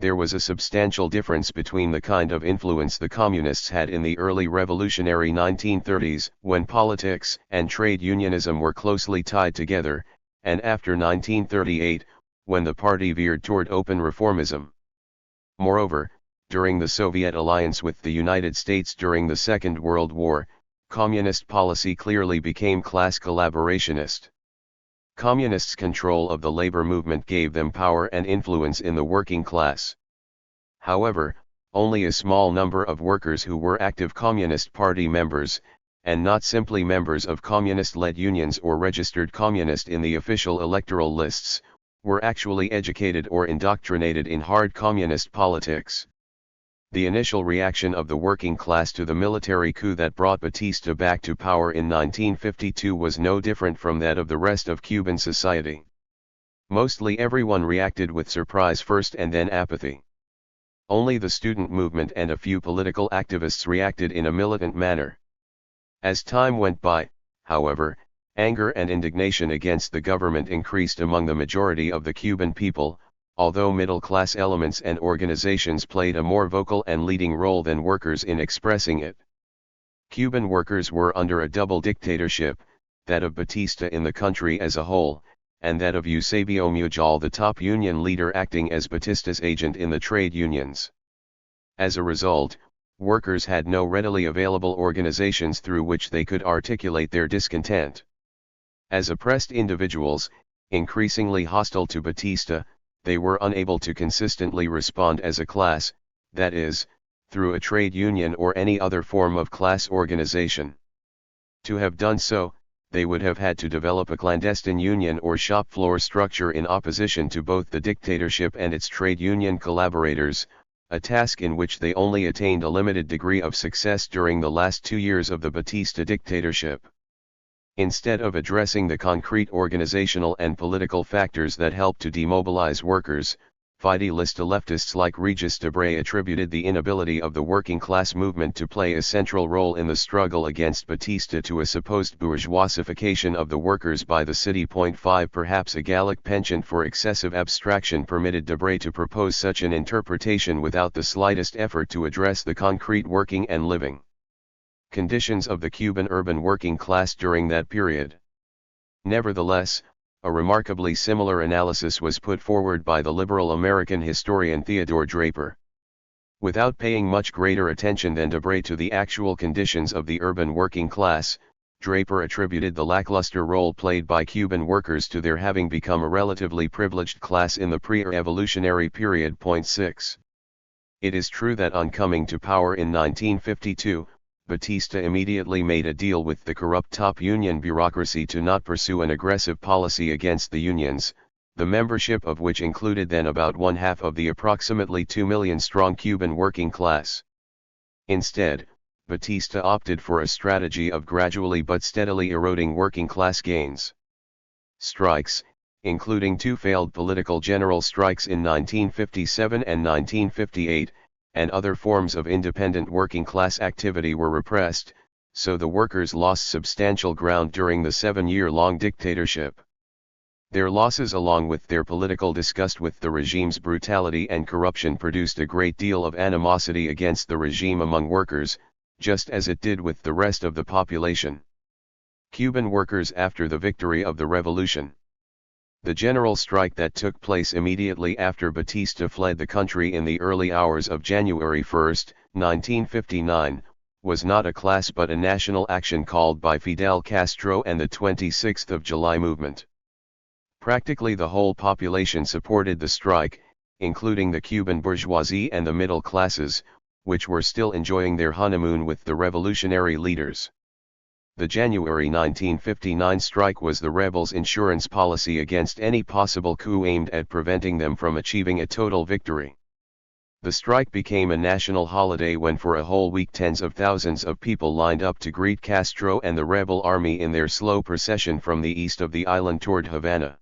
There was a substantial difference between the kind of influence the communists had in the early revolutionary 1930s, when politics and trade unionism were closely tied together, and after 1938, when the party veered toward open reformism. Moreover, during the Soviet alliance with the United States during the Second World War, communist policy clearly became class collaborationist. Communists' control of the labor movement gave them power and influence in the working class. However, only a small number of workers who were active Communist Party members, and not simply members of communist-led unions or registered communist in the official electoral lists, were actually educated or indoctrinated in hard communist politics. The initial reaction of the working class to the military coup that brought Batista back to power in 1952 was no different from that of the rest of Cuban society. Mostly everyone reacted with surprise first and then apathy. Only the student movement and a few political activists reacted in a militant manner. As time went by, however, anger and indignation against the government increased among the majority of the Cuban people, although middle-class elements and organizations played a more vocal and leading role than workers in expressing it. Cuban workers were under a double dictatorship, that of Batista in the country as a whole, and that of Eusebio Mujal, the top union leader acting as Batista's agent in the trade unions. As a result, workers had no readily available organizations through which they could articulate their discontent. As oppressed individuals, increasingly hostile to Batista, they were unable to consistently respond as a class, that is, through a trade union or any other form of class organization. To have done so, they would have had to develop a clandestine union or shop floor structure in opposition to both the dictatorship and its trade union collaborators, a task in which they only attained a limited degree of success during the last 2 years of the Batista dictatorship. Instead of addressing the concrete organizational and political factors that helped to demobilize workers, Fidelista leftists like Regis Debray attributed the inability of the working class movement to play a central role in the struggle against Batista to a supposed bourgeoisification of the workers by the city. 5 Perhaps a Gallic penchant for excessive abstraction permitted Debray to propose such an interpretation without the slightest effort to address the concrete working and living conditions of the Cuban urban working class during that period. Nevertheless, a remarkably similar analysis was put forward by the liberal American historian Theodore Draper. Without paying much greater attention than Debré to the actual conditions of the urban working class, Draper attributed the lackluster role played by Cuban workers to their having become a relatively privileged class in the pre-revolutionary period. 6. It is true that on coming to power in 1952, Batista immediately made a deal with the corrupt top union bureaucracy to not pursue an aggressive policy against the unions, the membership of which included then about one-half of the approximately 2 million strong Cuban working class. Instead, Batista opted for a strategy of gradually but steadily eroding working class gains. Strikes, including two failed political general strikes in 1957 and 1958, and other forms of independent working class activity were repressed, so the workers lost substantial ground during the 7-year-long dictatorship. Their losses along with their political disgust with the regime's brutality and corruption produced a great deal of animosity against the regime among workers, just as it did with the rest of the population. Cuban workers after the victory of the revolution. The general strike that took place immediately after Batista fled the country in the early hours of January 1, 1959, was not a class but a national action called by Fidel Castro and the 26th of July movement. Practically the whole population supported the strike, including the Cuban bourgeoisie and the middle classes, which were still enjoying their honeymoon with the revolutionary leaders. The January 1959 strike was the rebels' insurance policy against any possible coup aimed at preventing them from achieving a total victory. The strike became a national holiday when for a whole week tens of thousands of people lined up to greet Castro and the rebel army in their slow procession from the east of the island toward Havana.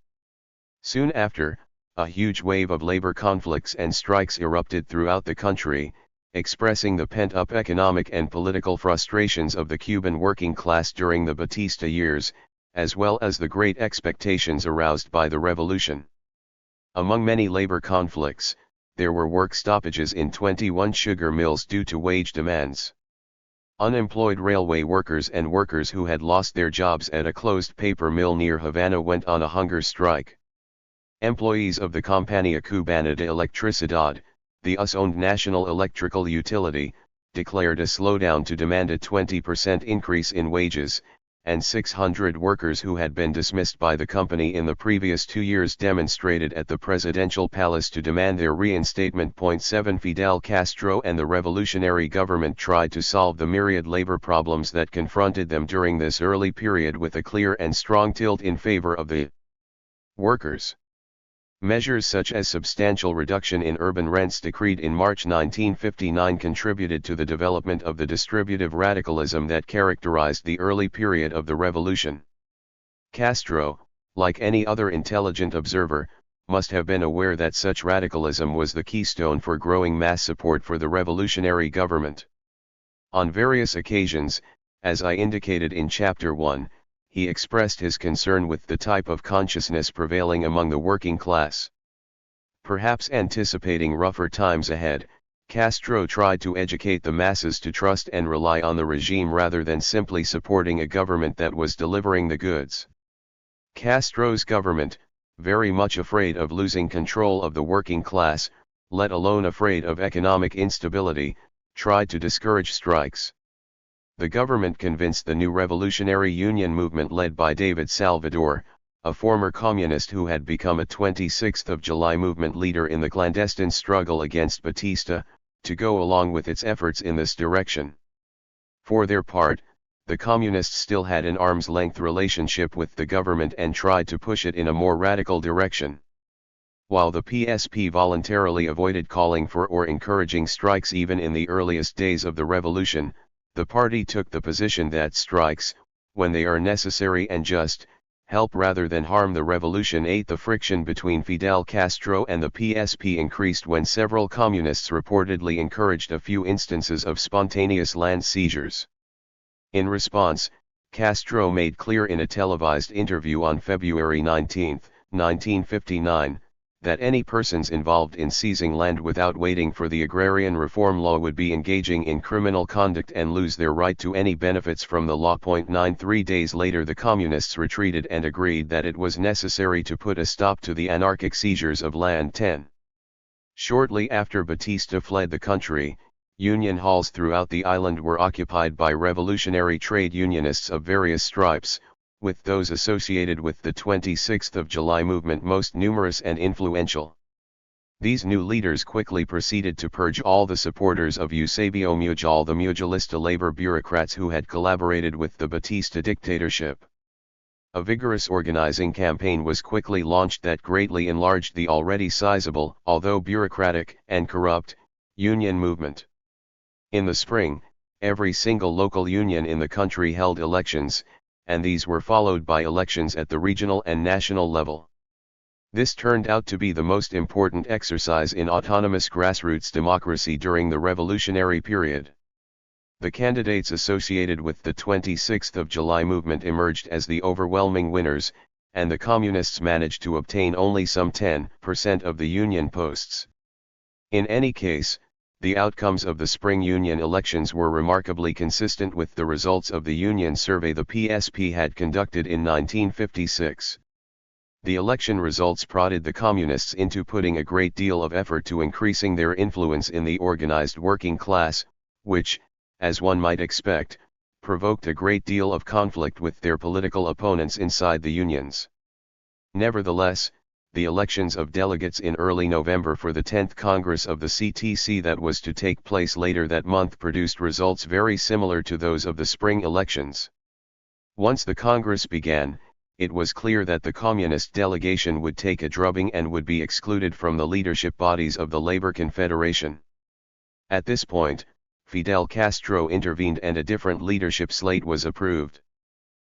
Soon after, a huge wave of labor conflicts and strikes erupted throughout the country, expressing the pent-up economic and political frustrations of the Cuban working class during the Batista years, as well as the great expectations aroused by the revolution. Among many labor conflicts, there were work stoppages in 21 sugar mills due to wage demands. Unemployed railway workers and workers who had lost their jobs at a closed paper mill near Havana went on a hunger strike. Employees of the Compañía Cubana de Electricidad, the US-owned national electrical utility, declared a slowdown to demand a 20% increase in wages, and 600 workers who had been dismissed by the company in the previous 2 years demonstrated at the presidential palace to demand their reinstatement. 7 Fidel Castro and the revolutionary government tried to solve the myriad labor problems that confronted them during this early period with a clear and strong tilt in favor of the workers. Measures such as substantial reduction in urban rents decreed in March 1959 contributed to the development of the distributive radicalism that characterized the early period of the revolution. Castro, like any other intelligent observer, must have been aware that such radicalism was the keystone for growing mass support for the revolutionary government. On various occasions, as I indicated in Chapter 1, he expressed his concern with the type of consciousness prevailing among the working class. Perhaps anticipating rougher times ahead, Castro tried to educate the masses to trust and rely on the regime rather than simply supporting a government that was delivering the goods. Castro's government, very much afraid of losing control of the working class, let alone afraid of economic instability, tried to discourage strikes. The government convinced the new revolutionary union movement led by David Salvador, a former communist who had become a 26th of July movement leader in the clandestine struggle against Batista, to go along with its efforts in this direction. For their part, the communists still had an arm's-length relationship with the government and tried to push it in a more radical direction. While the PSP voluntarily avoided calling for or encouraging strikes even in the earliest days of the revolution, the party took the position that strikes, when they are necessary and just, help rather than harm the revolution. 8 The friction between Fidel Castro and the PSP increased when several communists reportedly encouraged a few instances of spontaneous land seizures. In response, Castro made clear in a televised interview on February 19, 1959, that any persons involved in seizing land without waiting for the agrarian reform law would be engaging in criminal conduct and lose their right to any benefits from the law. 3 days later the communists retreated and agreed that it was necessary to put a stop to the anarchic seizures of land. 10. Shortly after Batista fled the country, union halls throughout the island were occupied by revolutionary trade unionists of various stripes, with those associated with the 26th of July movement most numerous and influential. These new leaders quickly proceeded to purge all the supporters of Eusebio Mujal, the Mujilista labor bureaucrats who had collaborated with the Batista dictatorship. A vigorous organizing campaign was quickly launched that greatly enlarged the already sizable, although bureaucratic and corrupt, union movement. In the spring, every single local union in the country held elections, and these were followed by elections at the regional and national level. This turned out to be the most important exercise in autonomous grassroots democracy during the revolutionary period. The candidates associated with the 26th of July movement emerged as the overwhelming winners, and the communists managed to obtain only some 10% of the union posts. In any case, the outcomes of the spring union elections were remarkably consistent with the results of the union survey the PSP had conducted in 1956. The election results prodded the communists into putting a great deal of effort to increasing their influence in the organized working class, which, as one might expect, provoked a great deal of conflict with their political opponents inside the unions. Nevertheless, the elections of delegates in early November for the 10th Congress of the CTC that was to take place later that month produced results very similar to those of the spring elections. Once the Congress began, it was clear that the Communist delegation would take a drubbing and would be excluded from the leadership bodies of the Labor Confederation. At this point, Fidel Castro intervened and a different leadership slate was approved.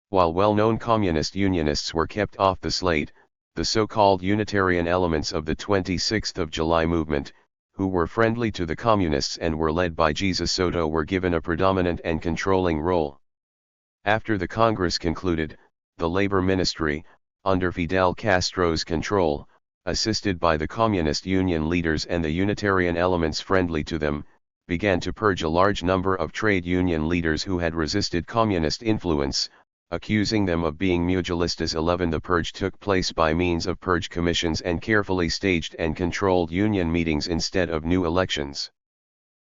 While well-known communist unionists were kept off the slate, the so-called Unitarian elements of the 26th of July movement, who were friendly to the communists and were led by Jesus Soto, were given a predominant and controlling role. After the Congress concluded, the Labor Ministry, under Fidel Castro's control, assisted by the communist union leaders and the Unitarian elements friendly to them, began to purge a large number of trade union leaders who had resisted communist influence, accusing them of being Mujilistas. 11 The purge took place by means of purge commissions and carefully staged and controlled union meetings instead of new elections.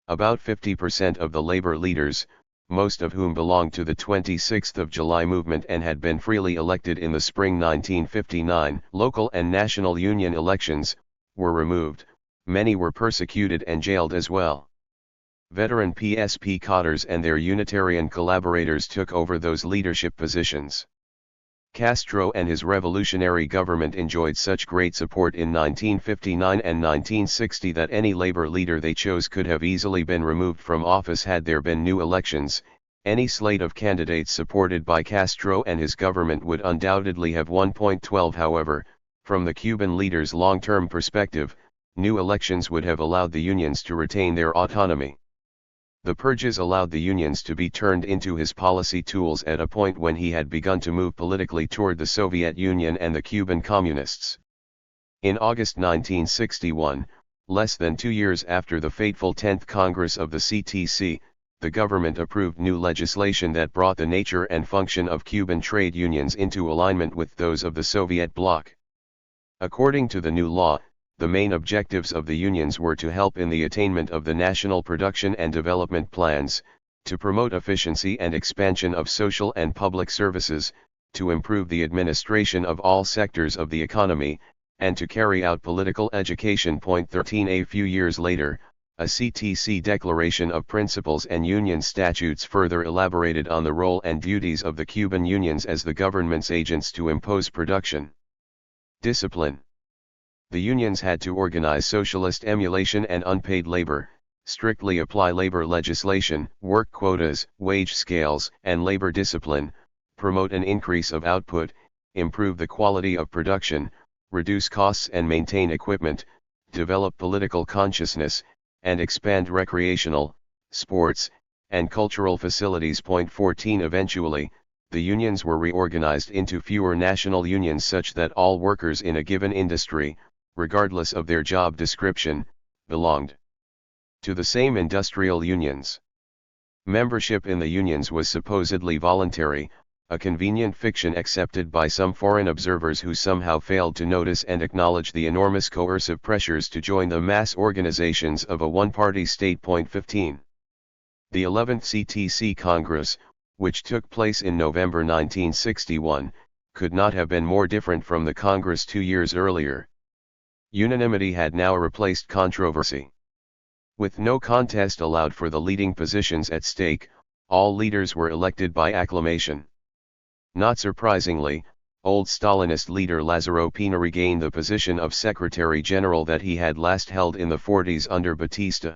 About 50% of the labor leaders, most of whom belonged to the 26th of July movement and had been freely elected in the spring 1959 local and national union elections, were removed. Many were persecuted and jailed as well. Veteran PSP cadres and their Unitarian collaborators took over those leadership positions. Castro and his revolutionary government enjoyed such great support in 1959 and 1960 that any labor leader they chose could have easily been removed from office had there been new elections. Any slate of candidates supported by Castro and his government would undoubtedly have won. 12 However, from the Cuban leaders' long-term perspective, new elections would have allowed the unions to retain their autonomy. The purges allowed the unions to be turned into his policy tools at a point when he had begun to move politically toward the Soviet Union and the Cuban Communists. In August 1961, less than 2 years after the fateful 10th Congress of the CTC, the government approved new legislation that brought the nature and function of Cuban trade unions into alignment with those of the Soviet bloc. According to the new law, the main objectives of the unions were to help in the attainment of the national production and development plans, to promote efficiency and expansion of social and public services, to improve the administration of all sectors of the economy, and to carry out political education. 13 A few years later, a CTC Declaration of Principles and Union Statutes further elaborated on the role and duties of the Cuban unions as the government's agents to impose production discipline. The unions had to organize socialist emulation and unpaid labor, strictly apply labor legislation, work quotas, wage scales, and labor discipline, promote an increase of output, improve the quality of production, reduce costs and maintain equipment, develop political consciousness, and expand recreational, sports, and cultural facilities. 14 Eventually, the unions were reorganized into fewer national unions such that all workers in a given industry, regardless of their job description, belonged to the same industrial unions. Membership in the unions was supposedly voluntary, a convenient fiction accepted by some foreign observers who somehow failed to notice and acknowledge the enormous coercive pressures to join the mass organizations of a one-party state. 15. The 11th CTC Congress, which took place in November 1961, could not have been more different from the Congress 2 years earlier. Unanimity had now replaced controversy. With no contest allowed for the leading positions at stake, all leaders were elected by acclamation. Not surprisingly, old Stalinist leader Lazaro Pina regained the position of Secretary General that he had last held in the 40s under Batista.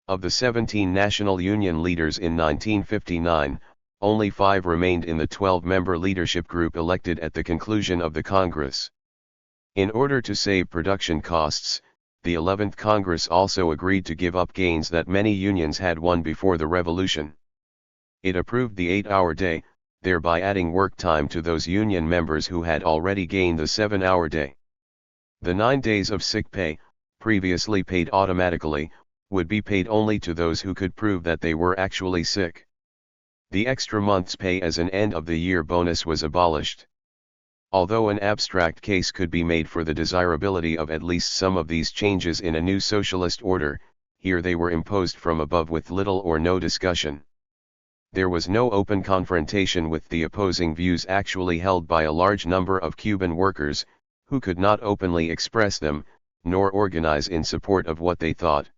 Of the 17 National Union leaders in 1959, only 5 remained in the 12-member leadership group elected at the conclusion of the Congress. In order to save production costs, the 11th Congress also agreed to give up gains that many unions had won before the revolution. It approved the 8-hour day, thereby adding work time to those union members who had already gained the 7-hour day. The 9 days of sick pay, previously paid automatically, would be paid only to those who could prove that they were actually sick. The extra month's pay as an end-of-the-year bonus was abolished. Although an abstract case could be made for the desirability of at least some of these changes in a new socialist order, here they were imposed from above with little or no discussion. There was no open confrontation with the opposing views actually held by a large number of Cuban workers, who could not openly express them, nor organize in support of what they thought.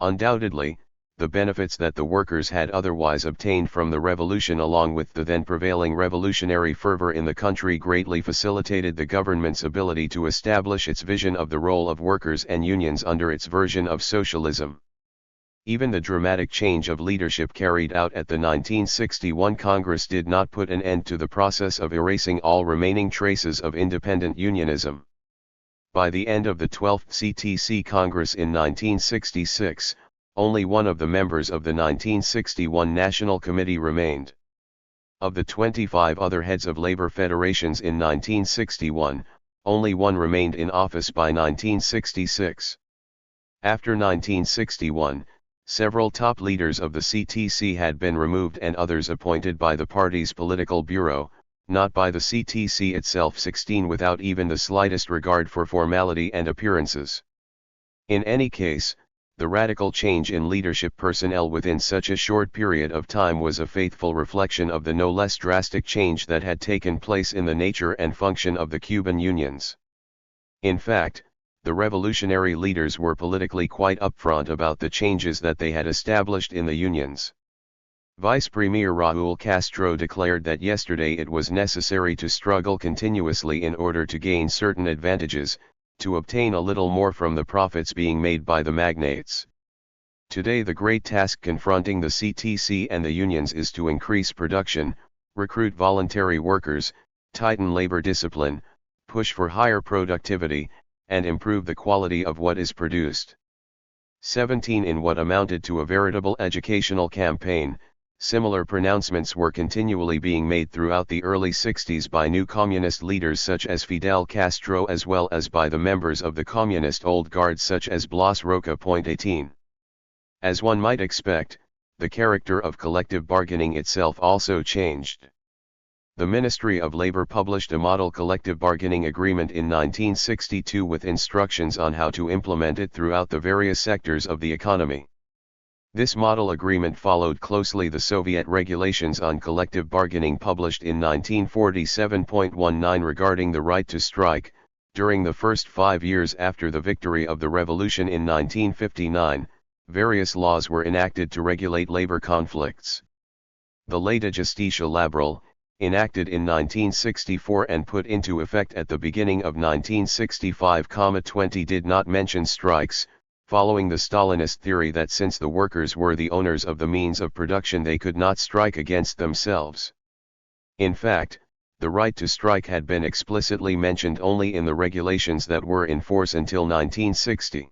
Undoubtedly, the benefits that the workers had otherwise obtained from the revolution along with the then prevailing revolutionary fervor in the country greatly facilitated the government's ability to establish its vision of the role of workers and unions under its version of socialism. Even the dramatic change of leadership carried out at the 1961 Congress did not put an end to the process of erasing all remaining traces of independent unionism. By the end of the 12th CTC Congress in 1966, only one of the members of the 1961 National Committee remained. Of the 25 other heads of labor federations in 1961, only one remained in office by 1966. After 1961, several top leaders of the CTC had been removed and others appointed by the party's political bureau, not by the CTC itself. 16 Without even the slightest regard for formality and appearances. In any case, the radical change in leadership personnel within such a short period of time was a faithful reflection of the no less drastic change that had taken place in the nature and function of the Cuban unions. In fact, the revolutionary leaders were politically quite upfront about the changes that they had established in the unions. Vice Premier Raúl Castro declared that yesterday it was necessary to struggle continuously in order to gain certain advantages, to obtain a little more from the profits being made by the magnates. Today the great task confronting the CTC and the unions is to increase production, recruit voluntary workers, tighten labor discipline, push for higher productivity, and improve the quality of what is produced. 17 In what amounted to a veritable educational campaign, similar pronouncements were continually being made throughout the early 60s by new communist leaders such as Fidel Castro as well as by the members of the communist old guard such as Blas Roca. 18. As one might expect, the character of collective bargaining itself also changed. The Ministry of Labor published a model collective bargaining agreement in 1962 with instructions on how to implement it throughout the various sectors of the economy. This model agreement followed closely the Soviet regulations on collective bargaining published in 1947.19 regarding the right to strike. During the first 5 years after the victory of the revolution in 1959, various laws were enacted to regulate labor conflicts. The Ley de Justicia Laboral, enacted in 1964 and put into effect at the beginning of 1965-20 did not mention strikes, following the Stalinist theory that since the workers were the owners of the means of production they could not strike against themselves. In fact, the right to strike had been explicitly mentioned only in the regulations that were in force until 1960.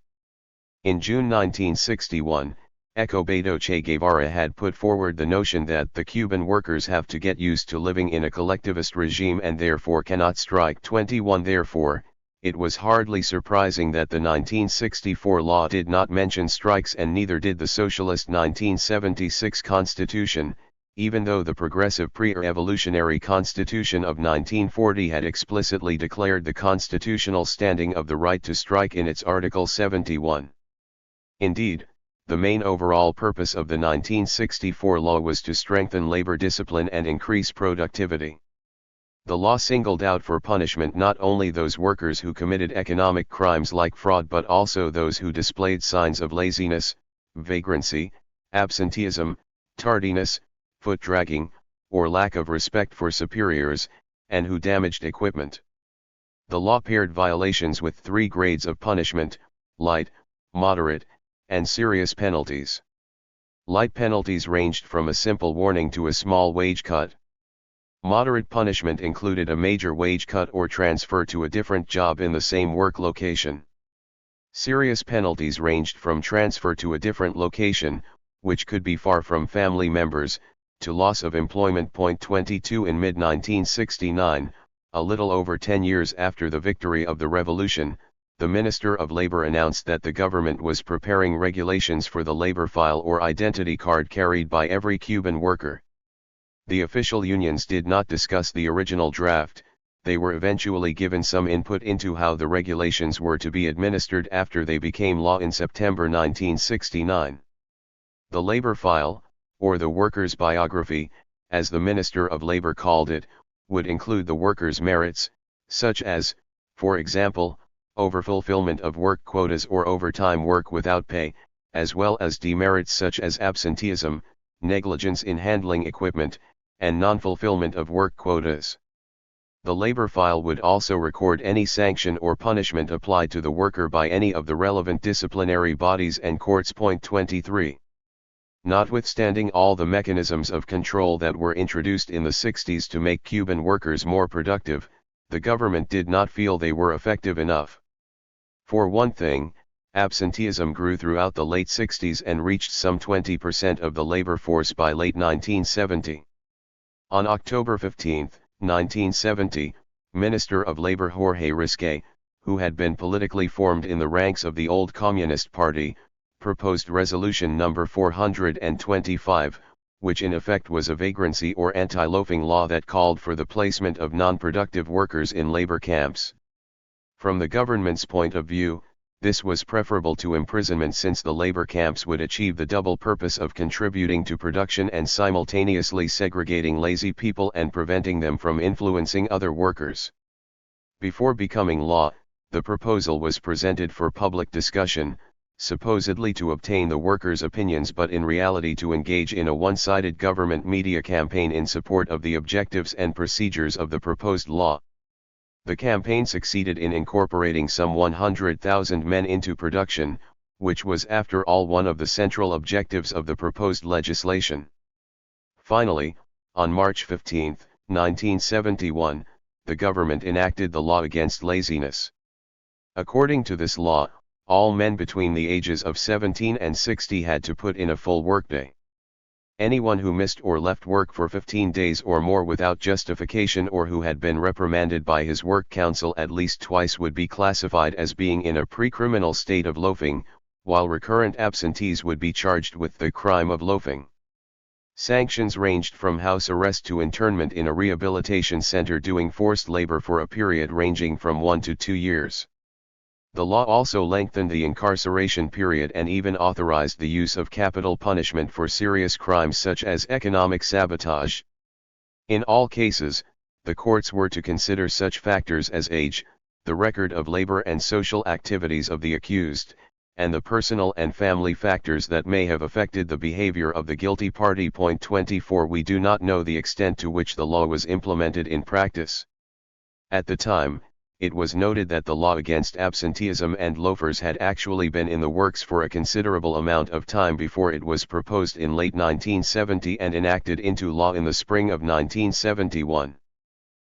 In June 1961, Ecobedo Che Guevara had put forward the notion that the Cuban workers have to get used to living in a collectivist regime and therefore cannot strike. 21 Therefore, it was hardly surprising that the 1964 law did not mention strikes and neither did the socialist 1976 constitution, even though the progressive pre-revolutionary Constitution of 1940 had explicitly declared the constitutional standing of the right to strike in its Article 71. Indeed, the main overall purpose of the 1964 law was to strengthen labor discipline and increase productivity. The law singled out for punishment not only those workers who committed economic crimes like fraud but also those who displayed signs of laziness, vagrancy, absenteeism, tardiness, foot dragging, or lack of respect for superiors, and who damaged equipment. The law paired violations with 3 grades of punishment: light, moderate, and serious penalties. Light penalties ranged from a simple warning to a small wage cut. Moderate punishment included a major wage cut or transfer to a different job in the same work location. Serious penalties ranged from transfer to a different location, which could be far from family members, to loss of employment. 22 In mid-1969, a little over 10 years after the victory of the revolution, the Minister of Labor announced that the government was preparing regulations for the labor file or identity card carried by every Cuban worker. The official unions did not discuss the original draft. They were eventually given some input into how the regulations were to be administered after they became law in September 1969. The labor file, or the worker's biography, as the Minister of Labor called it, would include the worker's merits, such as, for example, overfulfillment of work quotas or overtime work without pay, as well as demerits such as absenteeism, negligence in handling equipment, and non-fulfillment of work quotas. The labor file would also record any sanction or punishment applied to the worker by any of the relevant disciplinary bodies and courts. 23. Notwithstanding all the mechanisms of control that were introduced in the 60s to make Cuban workers more productive, the government did not feel they were effective enough. For one thing, absenteeism grew throughout the late 60s and reached some 20% of the labor force by late 1970. On October 15, 1970, Minister of Labor Jorge Risque, who had been politically formed in the ranks of the old Communist Party, proposed Resolution No. 425, which in effect was a vagrancy or anti-loafing law that called for the placement of non-productive workers in labor camps. From the government's point of view, this was preferable to imprisonment since the labor camps would achieve the double purpose of contributing to production and simultaneously segregating lazy people and preventing them from influencing other workers. Before becoming law, the proposal was presented for public discussion, supposedly to obtain the workers' opinions but in reality to engage in a one-sided government media campaign in support of the objectives and procedures of the proposed law. The campaign succeeded in incorporating some 100,000 men into production, which was after all one of the central objectives of the proposed legislation. Finally, on March 15, 1971, the government enacted the law against laziness. According to this law, all men between the ages of 17 and 60 had to put in a full workday. Anyone who missed or left work for 15 days or more without justification or who had been reprimanded by his work council at least twice would be classified as being in a pre-criminal state of loafing, while recurrent absentees would be charged with the crime of loafing. Sanctions ranged from house arrest to internment in a rehabilitation center doing forced labor for a period ranging from 1 to 2 years. The law also lengthened the incarceration period and even authorized the use of capital punishment for serious crimes such as economic sabotage. In all cases, the courts were to consider such factors as age, the record of labor and social activities of the accused, and the personal and family factors that may have affected the behavior of the guilty party. 24 We do not know the extent to which the law was implemented in practice. At the time, it was noted that the law against absenteeism and loafers had actually been in the works for a considerable amount of time before it was proposed in late 1970 and enacted into law in the spring of 1971.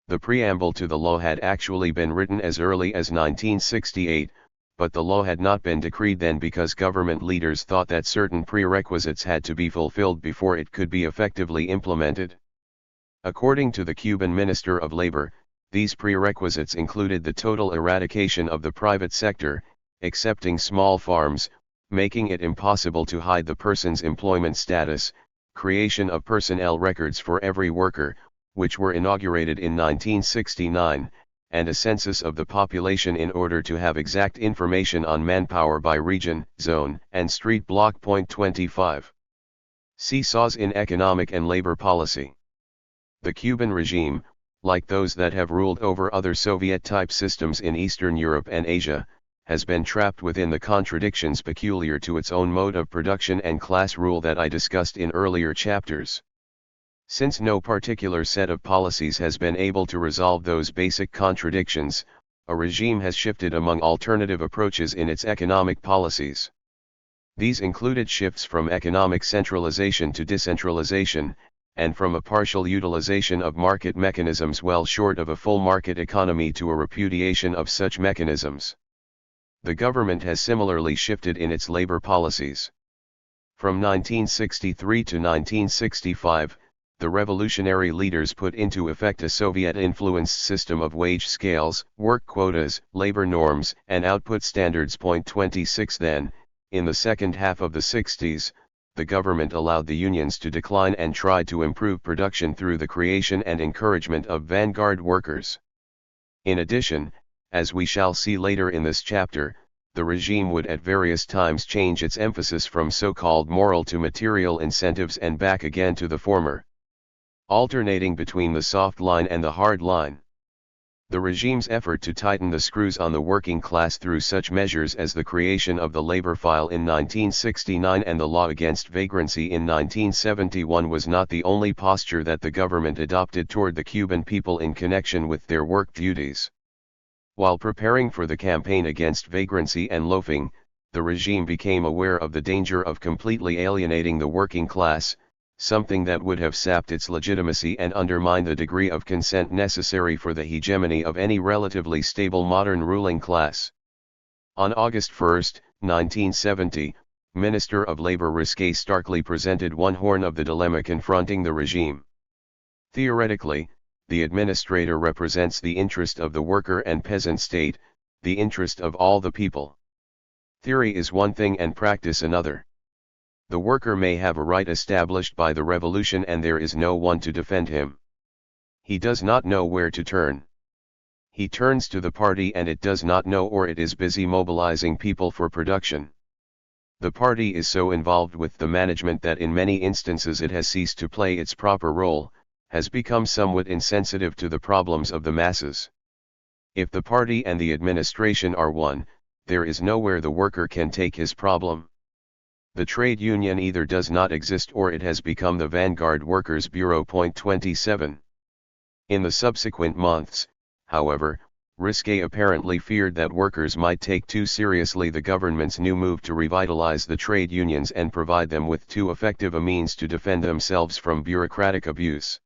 The preamble to the law had actually been written as early as 1968, but the law had not been decreed then because government leaders thought that certain prerequisites had to be fulfilled before it could be effectively implemented. According to the Cuban Minister of Labor, these prerequisites included the total eradication of the private sector, excepting small farms, making it impossible to hide the person's employment status, creation of personnel records for every worker, which were inaugurated in 1969, and a census of the population in order to have exact information on manpower by region, zone, and street block. 25. Seesaws in economic and labor policy. The Cuban regime, like those that have ruled over other Soviet-type systems in Eastern Europe and Asia, has been trapped within the contradictions peculiar to its own mode of production and class rule that I discussed in earlier chapters. Since no particular set of policies has been able to resolve those basic contradictions, a regime has shifted among alternative approaches in its economic policies. These included shifts from economic centralization to decentralization, and from a partial utilization of market mechanisms well short of a full market economy to a repudiation of such mechanisms. The government has similarly shifted in its labor policies. From 1963 to 1965, the revolutionary leaders put into effect a Soviet-influenced system of wage scales, work quotas, labor norms, and output standards. 26 Then, in the second half of the 60s, the government allowed the unions to decline and tried to improve production through the creation and encouragement of vanguard workers. In addition, as we shall see later in this chapter, the regime would at various times change its emphasis from so-called moral to material incentives and back again to the former, alternating between the soft line and the hard line. The regime's effort to tighten the screws on the working class through such measures as the creation of the labor file in 1969 and the law against vagrancy in 1971 was not the only posture that the government adopted toward the Cuban people in connection with their work duties. While preparing for the campaign against vagrancy and loafing, the regime became aware of the danger of completely alienating the working class, something that would have sapped its legitimacy and undermined the degree of consent necessary for the hegemony of any relatively stable modern ruling class. On August 1, 1970, Minister of Labor Risquet starkly presented one horn of the dilemma confronting the regime. Theoretically, the administrator represents the interest of the worker and peasant state, the interest of all the people. Theory is one thing and practice another. The worker may have a right established by the revolution and there is no one to defend him. He does not know where to turn. He turns to the party and it does not know, or it is busy mobilizing people for production. The party is so involved with the management that in many instances it has ceased to play its proper role, has become somewhat insensitive to the problems of the masses. If the party and the administration are one, there is nowhere the worker can take his problem. The trade union either does not exist or it has become the vanguard workers' bureau. 27. In the subsequent months, however, Risquet apparently feared that workers might take too seriously the government's new move to revitalize the trade unions and provide them with too effective a means to defend themselves from bureaucratic abuse.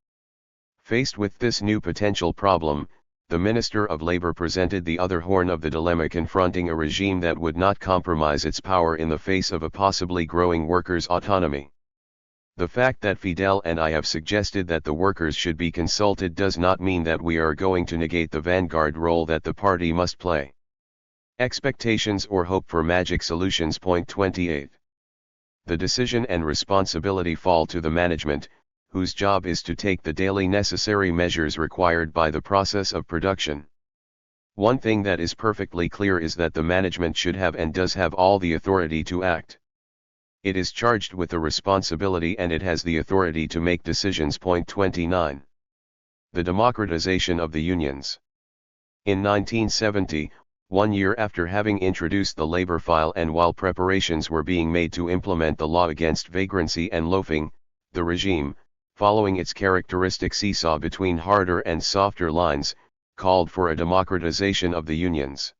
Faced with this new potential problem, the Minister of Labor presented the other horn of the dilemma confronting a regime that would not compromise its power in the face of a possibly growing workers' autonomy. The fact that Fidel and I have suggested that the workers should be consulted does not mean that we are going to negate the vanguard role that the party must play. Expectations or hope for magic solutions. 28. The decision and responsibility fall to the management, whose job is to take the daily necessary measures required by the process of production. One thing that is perfectly clear is that the management should have and does have all the authority to act. It is charged with a responsibility and it has the authority to make decisions. 29. The democratization of the unions. In 1970, 1 year after having introduced the labor file and while preparations were being made to implement the law against vagrancy and loafing, the regime, following its characteristic seesaw between harder and softer lines, called for a democratization of the unions.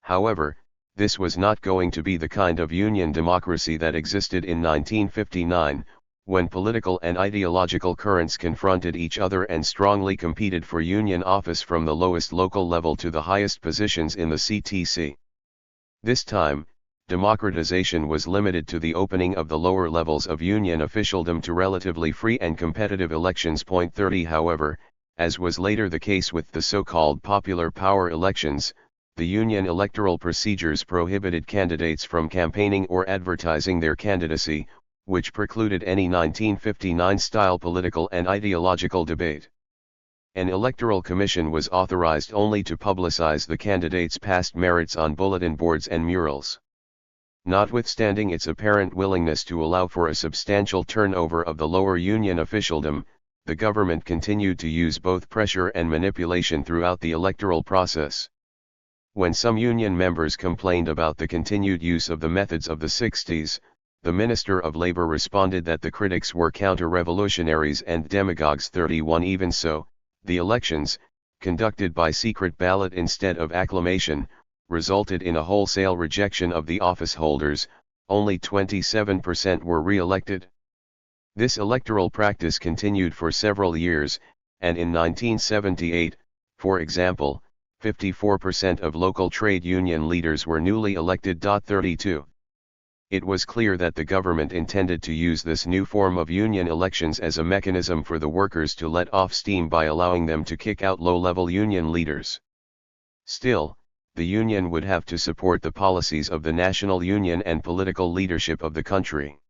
However, this was not going to be the kind of union democracy that existed in 1959, when political and ideological currents confronted each other and strongly competed for union office from the lowest local level to the highest positions in the CTC. This time, democratization was limited to the opening of the lower levels of union officialdom to relatively free and competitive elections. 30. However, as was later the case with the so-called popular power elections, the union electoral procedures prohibited candidates from campaigning or advertising their candidacy, which precluded any 1959-style political and ideological debate. An electoral commission was authorized only to publicize the candidates' past merits on bulletin boards and murals. Notwithstanding its apparent willingness to allow for a substantial turnover of the lower union officialdom, the government continued to use both pressure and manipulation throughout the electoral process. When some union members complained about the continued use of the methods of the 60s, the Minister of Labor responded that the critics were counter-revolutionaries and demagogues. 31 Even so, the elections, conducted by secret ballot instead of acclamation, resulted in a wholesale rejection of the office holders. Only 27% were re-elected. This electoral practice continued for several years, and in 1978, for example, 54% of local trade union leaders were newly elected. 32. It was clear that the government intended to use this new form of union elections as a mechanism for the workers to let off steam by allowing them to kick out low-level union leaders. Still, the union would have to support the policies of the national union and political leadership of the country.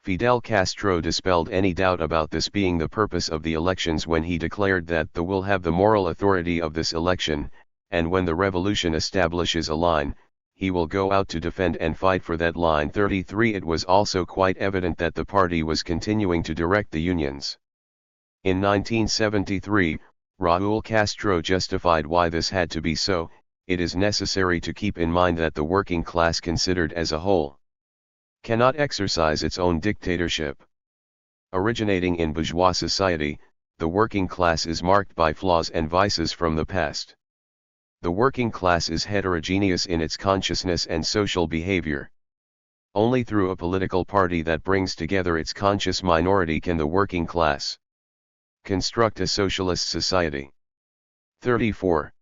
Fidel Castro dispelled any doubt about this being the purpose of the elections when he declared that the will have the moral authority of this election, and when the revolution establishes a line, he will go out to defend and fight for that line. 33 It was also quite evident that the party was continuing to direct the unions. In 1973, Raúl Castro justified why this had to be so. It is necessary to keep in mind that the working class considered as a whole cannot exercise its own dictatorship. Originating in bourgeois society, the working class is marked by flaws and vices from the past. The working class is heterogeneous in its consciousness and social behavior. Only through a political party that brings together its conscious minority can the working class construct a socialist society. 34.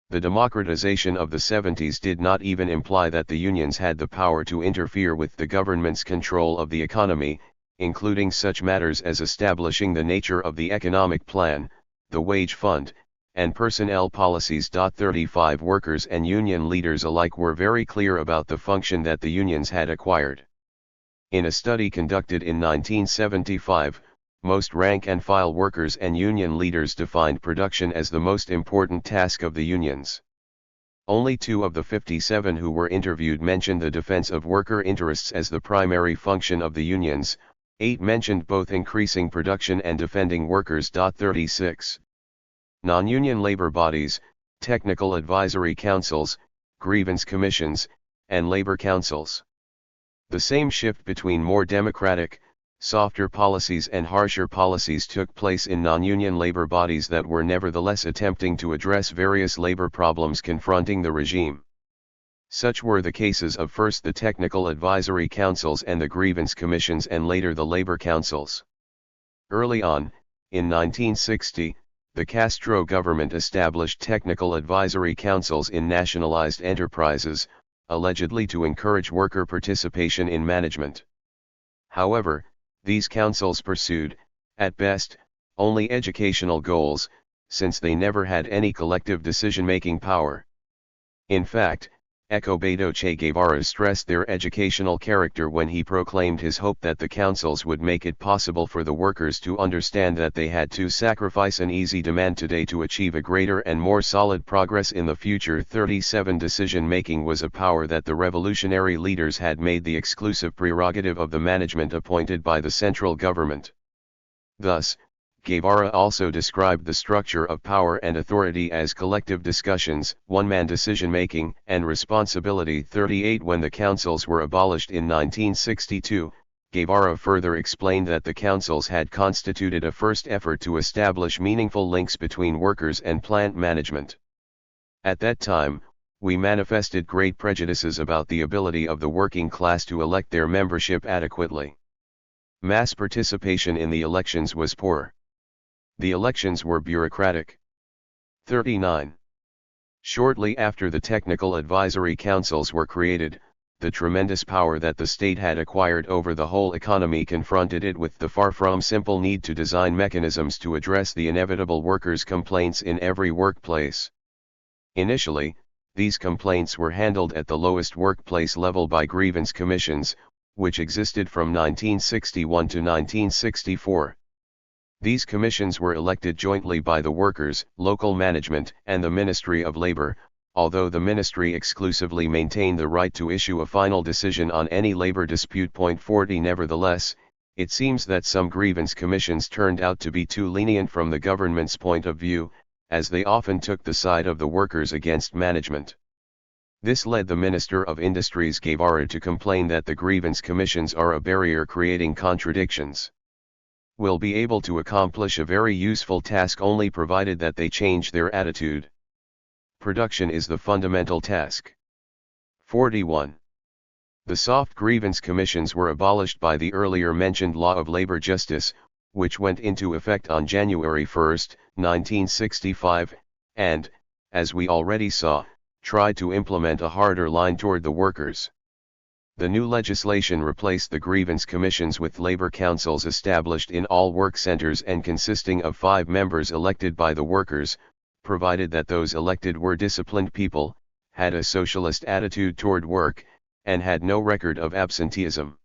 The democratization of the 70s did not even imply that the unions had the power to interfere with the government's control of the economy, including such matters as establishing the nature of the economic plan, the wage fund, and personnel policies. 35 Workers and union leaders alike were very clear about the function that the unions had acquired. In a study conducted in 1975, most rank-and-file workers and union leaders defined production as the most important task of the unions. Only 2 of the 57 who were interviewed mentioned the defense of worker interests as the primary function of the unions. 8 mentioned both increasing production and defending workers. 36. Non-union labor bodies, technical advisory councils, grievance commissions, and labor councils. The same shift between more democratic, softer policies and harsher policies took place in non-union labor bodies that were nevertheless attempting to address various labor problems confronting the regime. Such were the cases of first the technical advisory councils and the grievance commissions and later the labor councils. Early on, in 1960, the Castro government established technical advisory councils in nationalized enterprises, allegedly to encourage worker participation in management. However, these councils pursued, at best, only educational goals, since they never had any collective decision-making power. In fact, Ecobedo Che Guevara stressed their educational character when he proclaimed his hope that the councils would make it possible for the workers to understand that they had to sacrifice an easy demand today to achieve a greater and more solid progress in the future. 37 Decision-making was a power that the revolutionary leaders had made the exclusive prerogative of the management appointed by the central government. Thus, Guevara also described the structure of power and authority as collective discussions, one-man decision-making, and responsibility. 38 When the councils were abolished in 1962, Guevara further explained that the councils had constituted a first effort to establish meaningful links between workers and plant management. At that time, we manifested great prejudices about the ability of the working class to elect their membership adequately. Mass participation in the elections was poor. The elections were bureaucratic. 39. Shortly after the technical advisory councils were created, the tremendous power that the state had acquired over the whole economy confronted it with the far from simple need to design mechanisms to address the inevitable workers' complaints in every workplace. Initially, these complaints were handled at the lowest workplace level by grievance commissions, which existed from 1961 to 1964. These commissions were elected jointly by the workers, local management, and the Ministry of Labor, although the ministry exclusively maintained the right to issue a final decision on any labor dispute. 40 Nevertheless, it seems that some grievance commissions turned out to be too lenient from the government's point of view, as they often took the side of the workers against management. This led the Minister of Industries Guevara to complain that the grievance commissions are a barrier creating contradictions. Will be able to accomplish a very useful task only provided that they change their attitude. Production is the fundamental task. 41. The soft grievance commissions were abolished by the earlier mentioned Law of Labor Justice, which went into effect on January 1, 1965, and, as we already saw, tried to implement a harder line toward the workers. The new legislation replaced the grievance commissions with labor councils established in all work centers and consisting of 5 members elected by the workers, provided that those elected were disciplined people, had a socialist attitude toward work, and had no record of absenteeism.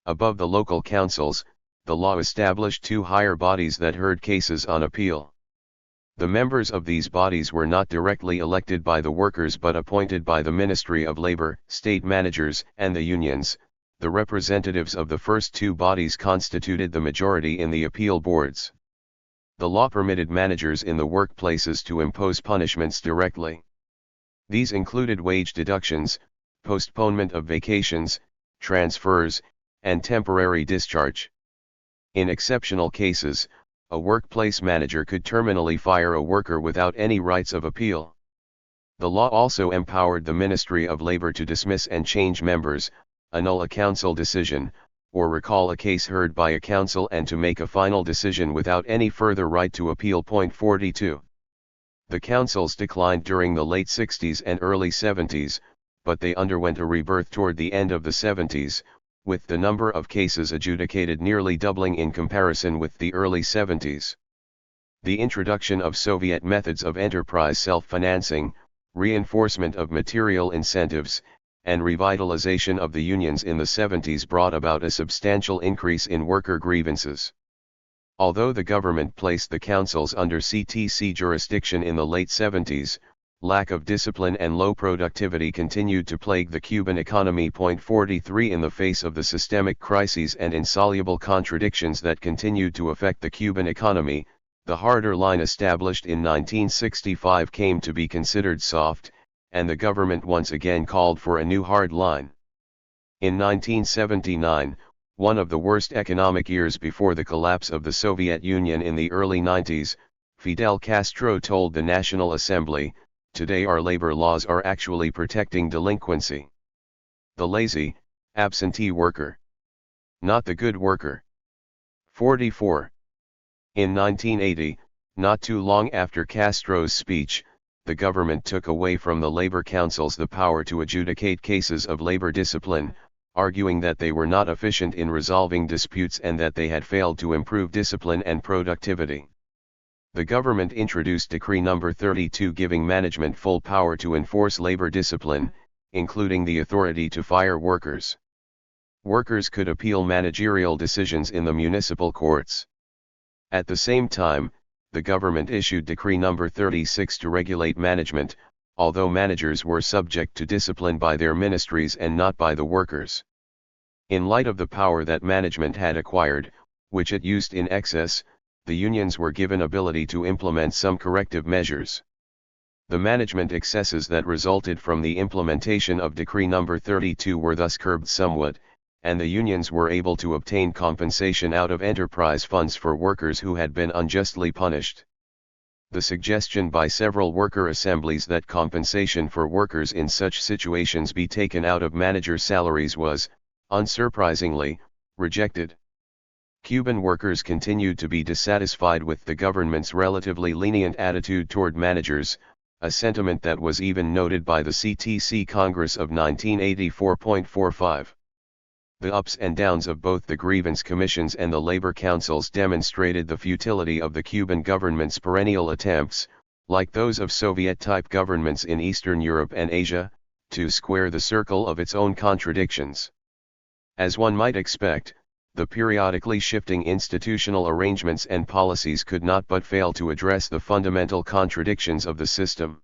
Above the local councils, the law established 2 higher bodies that heard cases on appeal. The members of these bodies were not directly elected by the workers but appointed by the Ministry of Labor, state managers, and the unions. The representatives of the first 2 bodies constituted the majority in the appeal boards. The law permitted managers in the workplaces to impose punishments directly. These included wage deductions, postponement of vacations, transfers, and temporary discharge. In exceptional cases, a workplace manager could terminally fire a worker without any rights of appeal. The law also empowered the Ministry of Labor to dismiss and change members, annul a council decision, or recall a case heard by a council and to make a final decision without any further right to appeal. 42. The councils declined during the late 60s and early 70s, but they underwent a rebirth toward the end of the 70s, with the number of cases adjudicated nearly doubling in comparison with the early 70s. The introduction of Soviet methods of enterprise self-financing, reinforcement of material incentives, and revitalization of the unions in the 70s brought about a substantial increase in worker grievances. Although the government placed the councils under CTC jurisdiction in the late 70s, lack of discipline and low productivity continued to plague the Cuban economy. 43 In the face of the systemic crises and insoluble contradictions that continued to affect the Cuban economy, the harder line established in 1965 came to be considered soft, and the government once again called for a new hard line. In 1979, one of the worst economic years before the collapse of the Soviet Union in the early 90s, Fidel Castro told the National Assembly, "Today our labor laws are actually protecting delinquency. The lazy, absentee worker. Not the good worker." 44. In 1980, not too long after Castro's speech, the government took away from the labor councils the power to adjudicate cases of labor discipline, arguing that they were not efficient in resolving disputes and that they had failed to improve discipline and productivity. The government introduced Decree No. 32 giving management full power to enforce labor discipline, including the authority to fire workers. Workers could appeal managerial decisions in the municipal courts. At the same time, the government issued Decree No. 36 to regulate management, although managers were subject to discipline by their ministries and not by the workers. In light of the power that management had acquired, which it used in excess, the unions were given ability to implement some corrective measures. The management excesses that resulted from the implementation of Decree No. 32 were thus curbed somewhat, and the unions were able to obtain compensation out of enterprise funds for workers who had been unjustly punished. The suggestion by several worker assemblies that compensation for workers in such situations be taken out of managers' salaries was, unsurprisingly, rejected. Cuban workers continued to be dissatisfied with the government's relatively lenient attitude toward managers, a sentiment that was even noted by the CTC Congress of 1984.45. The ups and downs of both the grievance commissions and the labor councils demonstrated the futility of the Cuban government's perennial attempts, like those of Soviet-type governments in Eastern Europe and Asia, to square the circle of its own contradictions. As one might expect, the periodically shifting institutional arrangements and policies could not but fail to address the fundamental contradictions of the system.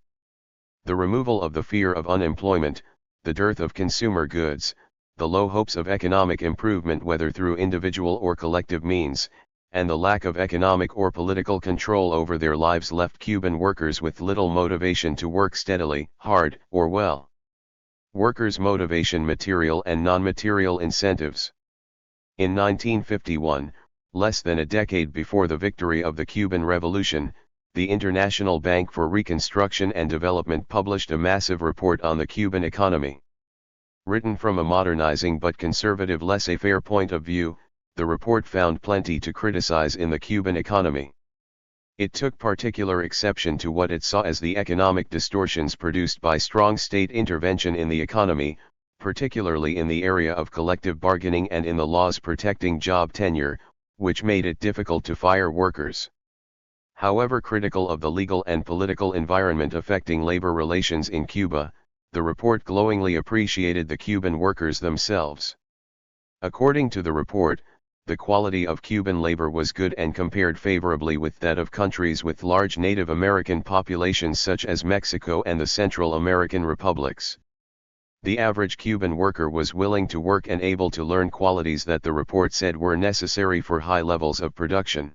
The removal of the fear of unemployment, the dearth of consumer goods, the low hopes of economic improvement whether through individual or collective means, and the lack of economic or political control over their lives left Cuban workers with little motivation to work steadily, hard, or well. Workers' motivation: material and non-material incentives. In 1951, less than a decade before the victory of the Cuban Revolution, the International Bank for Reconstruction and Development published a massive report on the Cuban economy. Written from a modernizing but conservative laissez-faire point of view, the report found plenty to criticize in the Cuban economy. It took particular exception to what it saw as the economic distortions produced by strong state intervention in the economy, particularly in the area of collective bargaining and in the laws protecting job tenure, which made it difficult to fire workers. However critical of the legal and political environment affecting labor relations in Cuba, the report glowingly appreciated the Cuban workers themselves. According to the report, the quality of Cuban labor was good and compared favorably with that of countries with large Native American populations such as Mexico and the Central American republics. The average Cuban worker was willing to work and able to learn, qualities that the report said were necessary for high levels of production.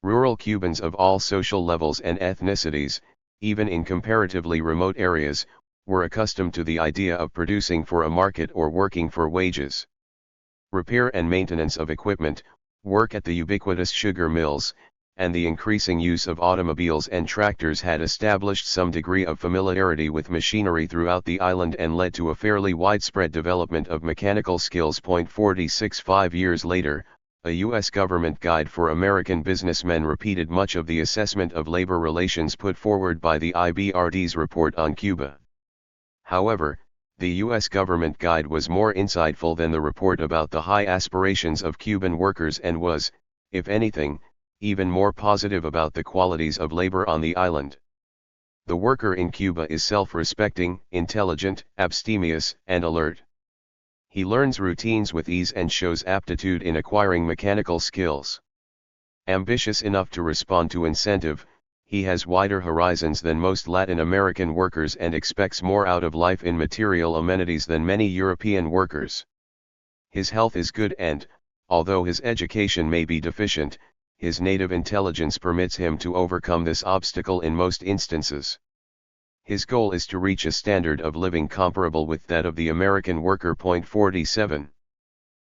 Rural Cubans of all social levels and ethnicities, even in comparatively remote areas, were accustomed to the idea of producing for a market or working for wages. Repair and maintenance of equipment, work at the ubiquitous sugar mills, and the increasing use of automobiles and tractors had established some degree of familiarity with machinery throughout the island and led to a fairly widespread development of mechanical skills. 46 5 years later, a U.S. government guide for American businessmen repeated much of the assessment of labor relations put forward by the IBRD's report on Cuba. However, the U.S. government guide was more insightful than the report about the high aspirations of Cuban workers and was, if anything, even more positive about the qualities of labor on the island. The worker in Cuba is self-respecting, intelligent, abstemious, and alert. He learns routines with ease and shows aptitude in acquiring mechanical skills. Ambitious enough to respond to incentive, he has wider horizons than most Latin American workers and expects more out of life in material amenities than many European workers. His health is good and, although his education may be deficient, his native intelligence permits him to overcome this obstacle in most instances. His goal is to reach a standard of living comparable with that of the American worker. 47.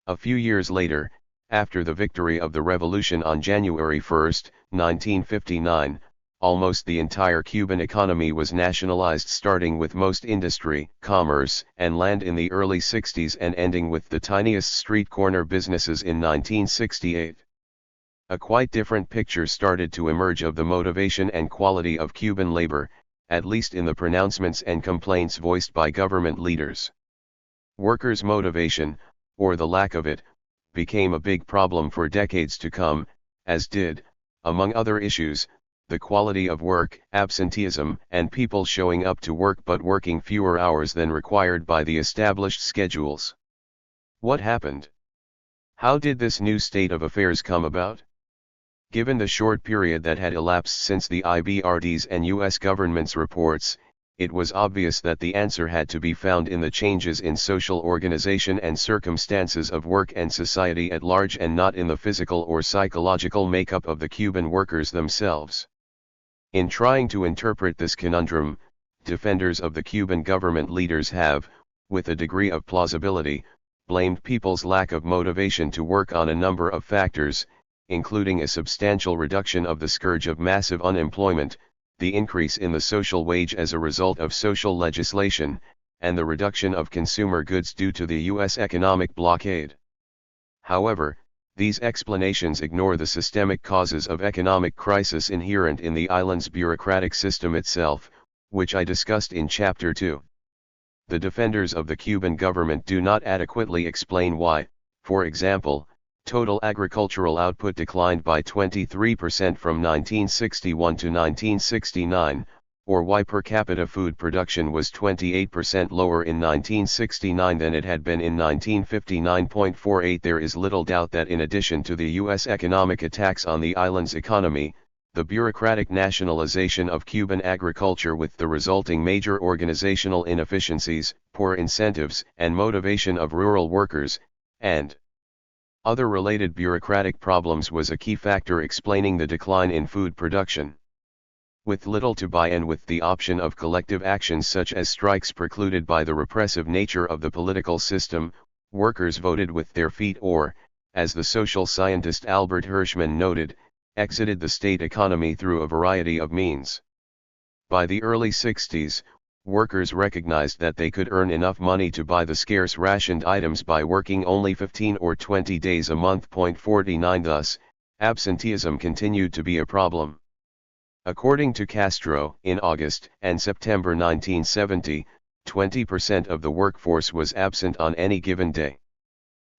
A few years later, after the victory of the revolution on January 1, 1959, almost the entire Cuban economy was nationalized, starting with most industry, commerce, and land in the early 60s and ending with the tiniest street corner businesses in 1968. A quite different picture started to emerge of the motivation and quality of Cuban labor, at least in the pronouncements and complaints voiced by government leaders. Workers' motivation, or the lack of it, became a big problem for decades to come, as did, among other issues, the quality of work, absenteeism, and people showing up to work but working fewer hours than required by the established schedules. What happened? How did this new state of affairs come about? Given the short period that had elapsed since the IBRD's and U.S. government's reports, it was obvious that the answer had to be found in the changes in social organization and circumstances of work and society at large, and not in the physical or psychological makeup of the Cuban workers themselves. In trying to interpret this conundrum, defenders of the Cuban government leaders have, with a degree of plausibility, blamed people's lack of motivation to work on a number of factors, including a substantial reduction of the scourge of massive unemployment, the increase in the social wage as a result of social legislation, and the reduction of consumer goods due to the U.S. economic blockade. However, these explanations ignore the systemic causes of economic crisis inherent in the island's bureaucratic system itself, which I discussed in Chapter 2. The defenders of the Cuban government do not adequately explain why, for example, total agricultural output declined by 23% from 1961 to 1969, or why per capita food production was 28% lower in 1969 than it had been in 1959.48. There is little doubt that in addition to the U.S. economic attacks on the island's economy, the bureaucratic nationalization of Cuban agriculture with the resulting major organizational inefficiencies, poor incentives and motivation of rural workers, and other related bureaucratic problems was a key factor explaining the decline in food production. With little to buy and with the option of collective actions such as strikes precluded by the repressive nature of the political system, workers voted with their feet or, as the social scientist Albert Hirschman noted, exited the state economy through a variety of means. By the early 60s, workers recognized that they could earn enough money to buy the scarce rationed items by working only 15 or 20 days a month. 49 Thus, absenteeism continued to be a problem. According to Castro, in August and September 1970, 20% of the workforce was absent on any given day.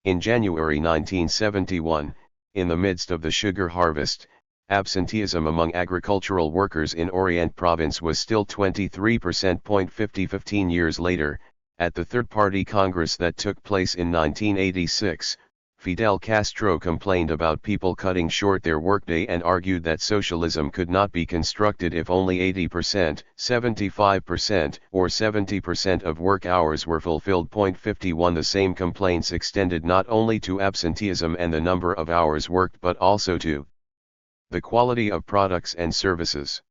In January 1971, in the midst of the sugar harvest, absenteeism among agricultural workers in Orient Province was still 23%. 15 years later, at the Third Party Congress that took place in 1986, Fidel Castro complained about people cutting short their workday and argued that socialism could not be constructed if only 80%, 75%, or 70% of work hours were fulfilled. 51 The same complaints extended not only to absenteeism and the number of hours worked but also to the quality of products and services.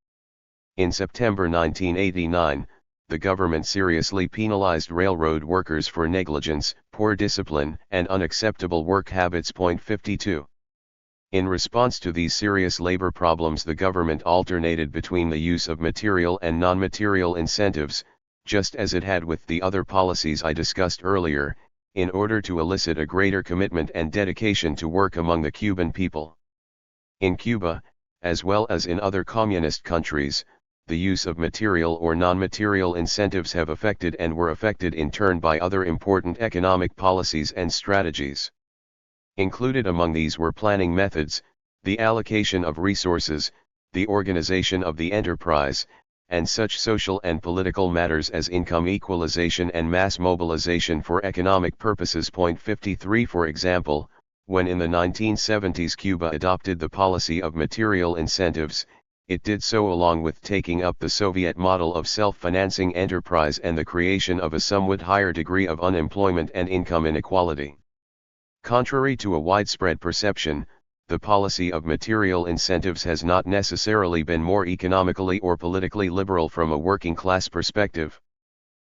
In September 1989, the government seriously penalized railroad workers for negligence, poor discipline, and unacceptable work habits. 52. In response to these serious labor problems, the government alternated between the use of material and non-material incentives, just as it had with the other policies I discussed earlier, in order to elicit a greater commitment and dedication to work among the Cuban people. In Cuba, as well as in other communist countries, the use of material or non-material incentives have affected and were affected in turn by other important economic policies and strategies. Included among these were planning methods, the allocation of resources, the organization of the enterprise, and such social and political matters as income equalization and mass mobilization for economic purposes. 53 For example, when in the 1970s Cuba adopted the policy of material incentives, it did so along with taking up the Soviet model of self-financing enterprise and the creation of a somewhat higher degree of unemployment and income inequality. Contrary to a widespread perception, the policy of material incentives has not necessarily been more economically or politically liberal from a working class perspective.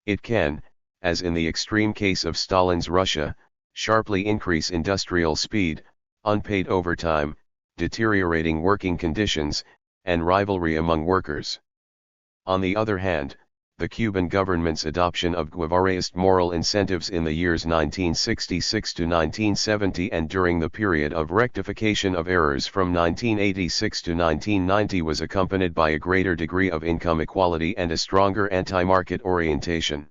It can, as in the extreme case of Stalin's Russia, sharply increase industrial speed, unpaid overtime, deteriorating working conditions, and rivalry among workers. On the other hand, the Cuban government's adoption of Guevaraist moral incentives in the years 1966 to 1970 and during the period of rectification of errors from 1986 to 1990 was accompanied by a greater degree of income equality and a stronger anti-market orientation.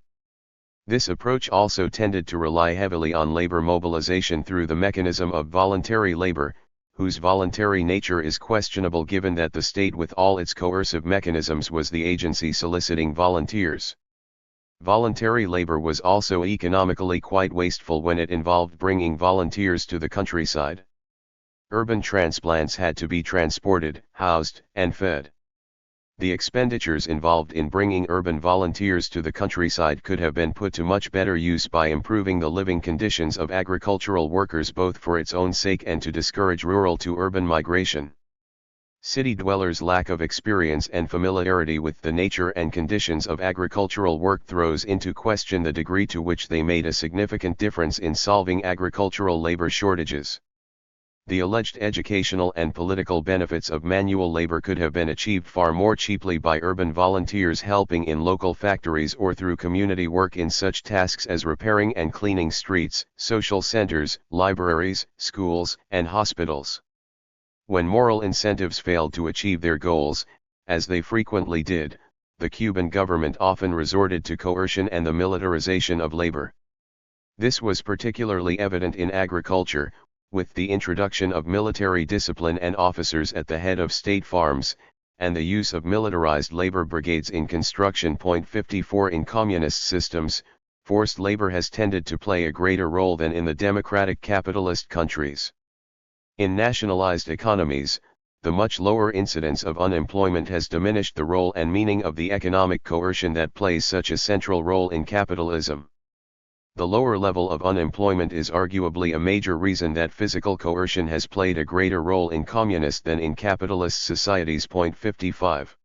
This approach also tended to rely heavily on labor mobilization through the mechanism of voluntary labor, whose voluntary nature is questionable given that the state with all its coercive mechanisms was the agency soliciting volunteers. Voluntary labor was also economically quite wasteful when it involved bringing volunteers to the countryside. Urban transplants had to be transported, housed, and fed. The expenditures involved in bringing urban volunteers to the countryside could have been put to much better use by improving the living conditions of agricultural workers both for its own sake and to discourage rural to urban migration. City dwellers' lack of experience and familiarity with the nature and conditions of agricultural work throws into question the degree to which they made a significant difference in solving agricultural labor shortages. The alleged educational and political benefits of manual labor could have been achieved far more cheaply by urban volunteers helping in local factories or through community work in such tasks as repairing and cleaning streets, social centers, libraries, schools, and hospitals. When moral incentives failed to achieve their goals, as they frequently did, the Cuban government often resorted to coercion and the militarization of labor. This was particularly evident in agriculture, with the introduction of military discipline and officers at the head of state farms, and the use of militarized labor brigades in construction. 54 In communist systems, forced labor has tended to play a greater role than in the democratic capitalist countries. In nationalized economies, the much lower incidence of unemployment has diminished the role and meaning of the economic coercion that plays such a central role in capitalism. The lower level of unemployment is arguably a major reason that physical coercion has played a greater role in communist than in capitalist societies. 55.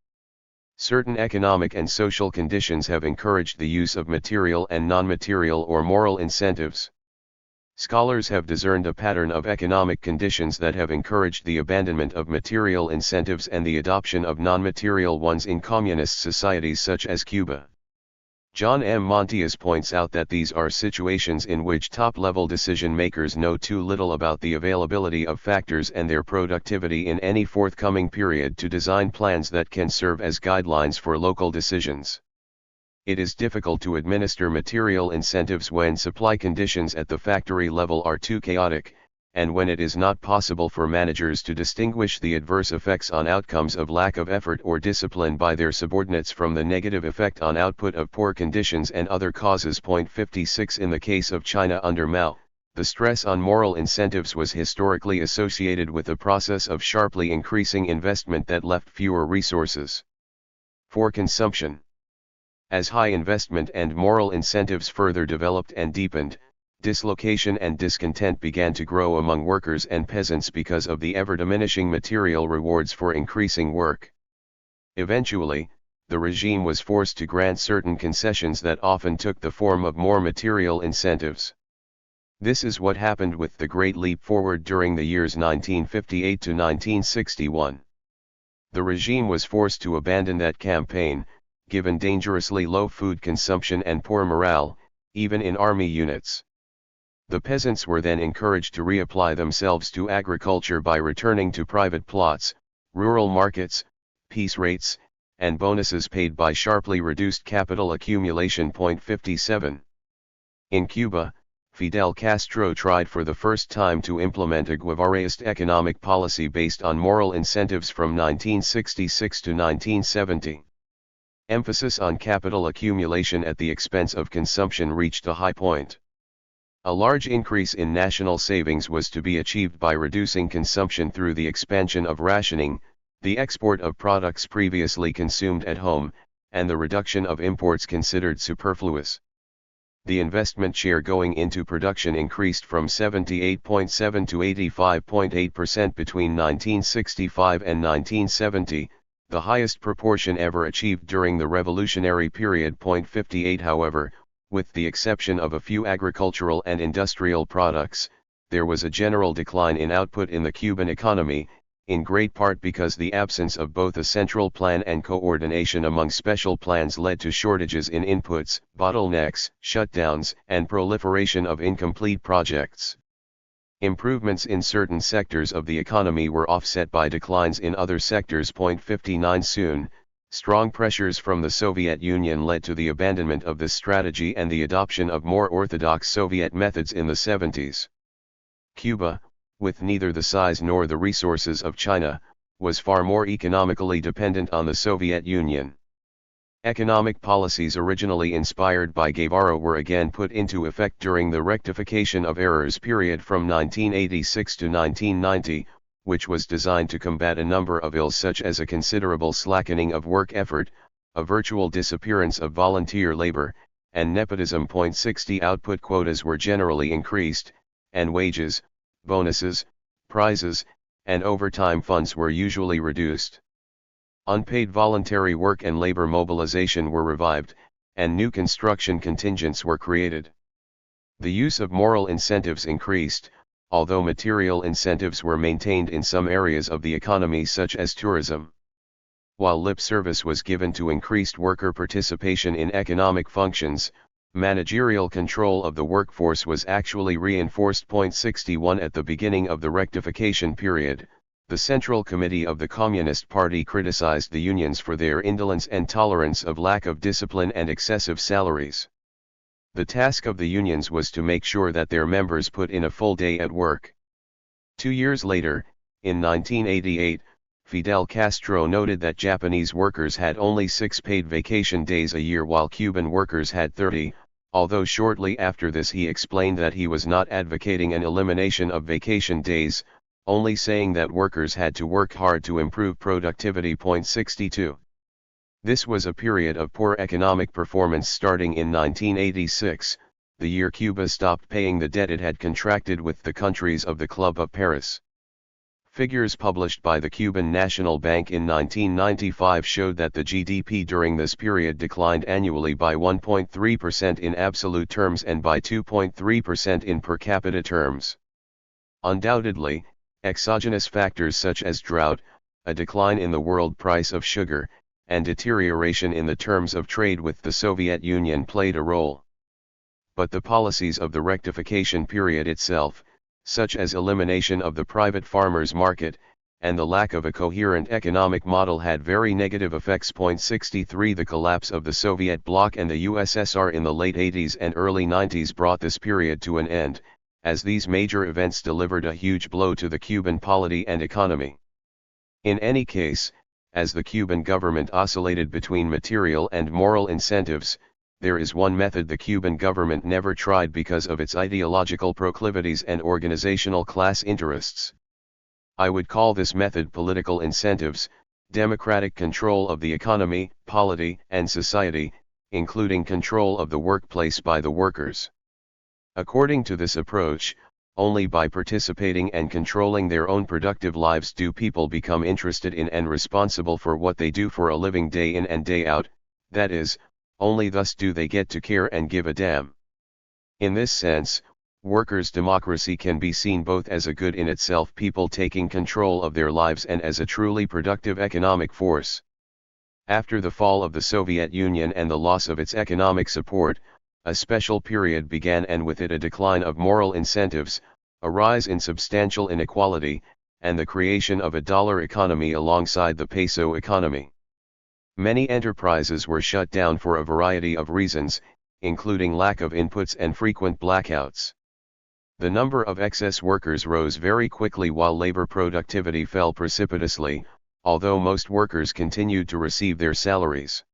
Certain economic and social conditions have encouraged the use of material and non-material or moral incentives. Scholars have discerned a pattern of economic conditions that have encouraged the abandonment of material incentives and the adoption of non-material ones in communist societies such as Cuba. John M. Montius points out that these are situations in which top-level decision-makers know too little about the availability of factors and their productivity in any forthcoming period to design plans that can serve as guidelines for local decisions. It is difficult to administer material incentives when supply conditions at the factory level are too chaotic, and when it is not possible for managers to distinguish the adverse effects on outcomes of lack of effort or discipline by their subordinates from the negative effect on output of poor conditions and other causes. 56 In the case of China under Mao, the stress on moral incentives was historically associated with a process of sharply increasing investment that left fewer resources for consumption. As high investment and moral incentives further developed and deepened, dislocation and discontent began to grow among workers and peasants because of the ever-diminishing material rewards for increasing work. Eventually, the regime was forced to grant certain concessions that often took the form of more material incentives. This is what happened with the Great Leap Forward during the years 1958 to 1961. The regime was forced to abandon that campaign, given dangerously low food consumption and poor morale, even in army units. The peasants were then encouraged to reapply themselves to agriculture by returning to private plots, rural markets, piece rates, and bonuses paid by sharply reduced capital accumulation. 57. In Cuba, Fidel Castro tried for the first time to implement a Guevaraist economic policy based on moral incentives from 1966 to 1970. Emphasis on capital accumulation at the expense of consumption reached a high point. A large increase in national savings was to be achieved by reducing consumption through the expansion of rationing, the export of products previously consumed at home, and the reduction of imports considered superfluous. The investment share going into production increased from 78.7 to 85.8% between 1965 and 1970, the highest proportion ever achieved during the revolutionary period. 58 However, with the exception of a few agricultural and industrial products, there was a general decline in output in the Cuban economy, in great part because the absence of both a central plan and coordination among special plans led to shortages in inputs, bottlenecks, shutdowns, and proliferation of incomplete projects. Improvements in certain sectors of the economy were offset by declines in other sectors. 59 Soon, strong pressures from the Soviet Union led to the abandonment of this strategy and the adoption of more orthodox Soviet methods in the 70s. Cuba, with neither the size nor the resources of China, was far more economically dependent on the Soviet Union. Economic policies originally inspired by Guevara were again put into effect during the rectification of errors period from 1986 to 1990, which was designed to combat a number of ills such as a considerable slackening of work effort, a virtual disappearance of volunteer labor, and nepotism. 60 Output quotas were generally increased, and wages, bonuses, prizes, and overtime funds were usually reduced. Unpaid voluntary work and labor mobilization were revived, and new construction contingents were created. The use of moral incentives increased, although material incentives were maintained in some areas of the economy such as tourism. While lip service was given to increased worker participation in economic functions, managerial control of the workforce was actually reinforced. 61 At the beginning of the rectification period, the Central Committee of the Communist Party criticized the unions for their indolence and tolerance of lack of discipline and excessive salaries. The task of the unions was to make sure that their members put in a full day at work. 2 years later, in 1988, Fidel Castro noted that Japanese workers had only 6 paid vacation days a year while Cuban workers had 30, although shortly after this he explained that he was not advocating an elimination of vacation days, only saying that workers had to work hard to improve productivity. 62. This was a period of poor economic performance starting in 1986, the year Cuba stopped paying the debt it had contracted with the countries of the Club of Paris. Figures published by the Cuban National Bank in 1995 showed that the GDP during this period declined annually by 1.3% in absolute terms and by 2.3% in per capita terms. Undoubtedly, exogenous factors such as drought, a decline in the world price of sugar, and deterioration in the terms of trade with the Soviet Union played a role. But the policies of the rectification period itself, such as elimination of the private farmers' market, and the lack of a coherent economic model had very negative effects. 63 The collapse of the Soviet bloc and the USSR in the late 80s and early 90s brought this period to an end, as these major events delivered a huge blow to the Cuban polity and economy. In any case, as the Cuban government oscillated between material and moral incentives, there is one method the Cuban government never tried because of its ideological proclivities and organizational class interests. I would call this method political incentives, democratic control of the economy, polity, and society, including control of the workplace by the workers. According to this approach, only by participating and controlling their own productive lives do people become interested in and responsible for what they do for a living day in and day out, that is, only thus do they get to care and give a damn. In this sense, workers' democracy can be seen both as a good in itself, people taking control of their lives, and as a truly productive economic force. After the fall of the Soviet Union and the loss of its economic support, a special period began, and with it a decline of moral incentives, a rise in substantial inequality, and the creation of a dollar economy alongside the peso economy. Many enterprises were shut down for a variety of reasons, including lack of inputs and frequent blackouts. The number of excess workers rose very quickly while labor productivity fell precipitously, although most workers continued to receive their salaries.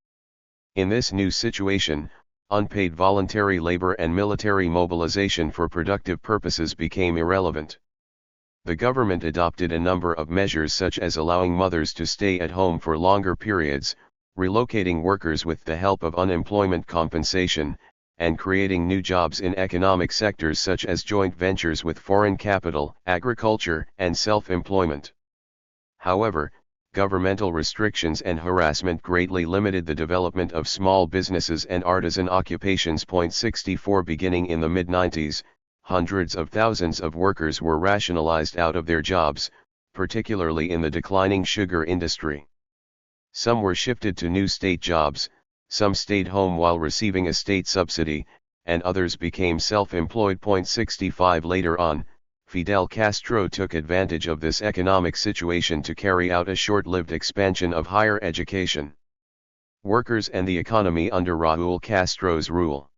In this new situation, unpaid voluntary labor and military mobilization for productive purposes became irrelevant. The government adopted a number of measures such as allowing mothers to stay at home for longer periods, relocating workers with the help of unemployment compensation, and creating new jobs in economic sectors such as joint ventures with foreign capital, agriculture, and self-employment. However, governmental restrictions and harassment greatly limited the development of small businesses and artisan occupations. 64 Beginning in the mid-90s, hundreds of thousands of workers were rationalized out of their jobs, particularly in the declining sugar industry. Some were shifted to new state jobs, some stayed home while receiving a state subsidy, and others became self-employed. 65 Later on, Fidel Castro took advantage of this economic situation to carry out a short-lived expansion of higher education. Workers and the economy under Raúl Castro's rule.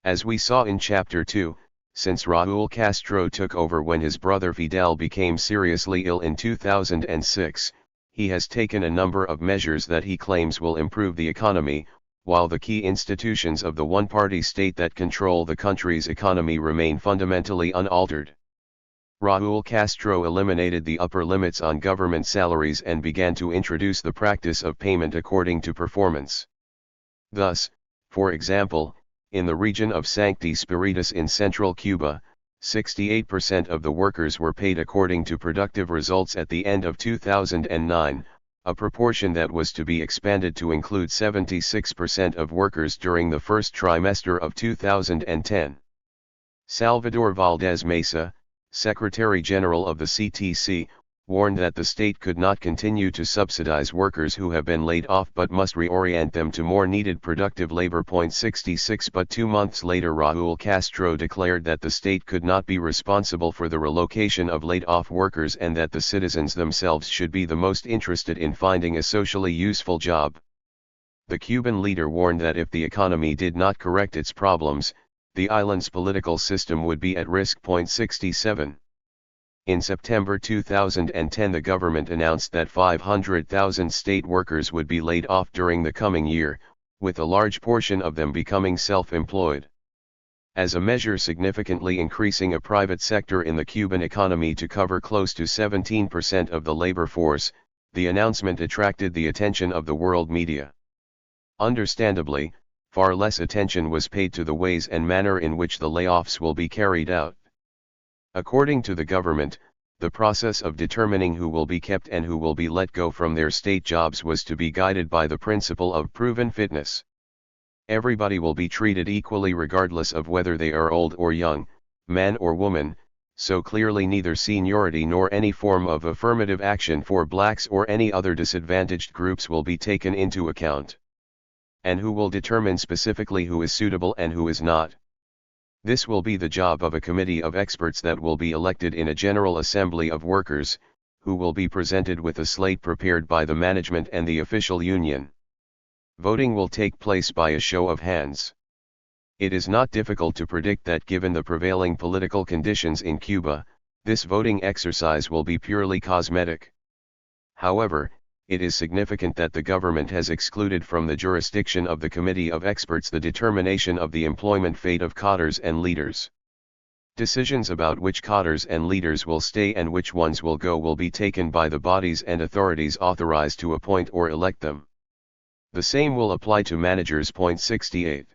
As we saw in Chapter 2, since Raúl Castro took over when his brother Fidel became seriously ill in 2006, he has taken a number of measures that he claims will improve the economy, while the key institutions of the one-party state that control the country's economy remain fundamentally unaltered. Raúl Castro eliminated the upper limits on government salaries and began to introduce the practice of payment according to performance. Thus, for example, in the region of Sancti Spiritus in central Cuba, 68% of the workers were paid according to productive results at the end of 2009, a proportion that was to be expanded to include 76% of workers during the first trimester of 2010. Salvador Valdez Mesa, Secretary General of the CTC, warned that the state could not continue to subsidize workers who have been laid off but must reorient them to more needed productive labor. 66 But 2 months later Raúl Castro declared that the state could not be responsible for the relocation of laid-off workers and that the citizens themselves should be the most interested in finding a socially useful job. The Cuban leader warned that if the economy did not correct its problems, the island's political system would be at risk. 67 In September 2010, the government announced that 500,000 state workers would be laid off during the coming year, with a large portion of them becoming self-employed. As a measure significantly increasing a private sector in the Cuban economy to cover close to 17% of the labor force, the announcement attracted the attention of the world media. Understandably, far less attention was paid to the ways and manner in which the layoffs will be carried out. According to the government, the process of determining who will be kept and who will be let go from their state jobs was to be guided by the principle of proven fitness. Everybody will be treated equally regardless of whether they are old or young, man or woman, so clearly neither seniority nor any form of affirmative action for blacks or any other disadvantaged groups will be taken into account. And who will determine specifically who is suitable and who is not? This will be the job of a committee of experts that will be elected in a General Assembly of Workers, who will be presented with a slate prepared by the management and the official union. Voting will take place by a show of hands. It is not difficult to predict that given the prevailing political conditions in Cuba, this voting exercise will be purely cosmetic. However, it is significant that the government has excluded from the jurisdiction of the committee of experts the determination of the employment fate of cadres and leaders. Decisions about which cadres and leaders will stay and which ones will go will be taken by the bodies and authorities authorized to appoint or elect them. The same will apply to managers. 68.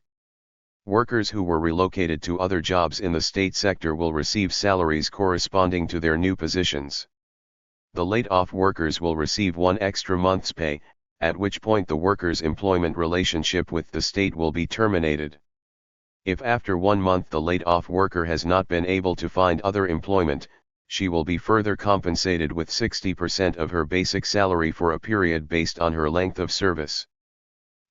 Workers who were relocated to other jobs in the state sector will receive salaries corresponding to their new positions. The laid-off workers will receive one extra month's pay, at which point the worker's employment relationship with the state will be terminated. If after 1 month the laid-off worker has not been able to find other employment, she will be further compensated with 60% of her basic salary for a period based on her length of service.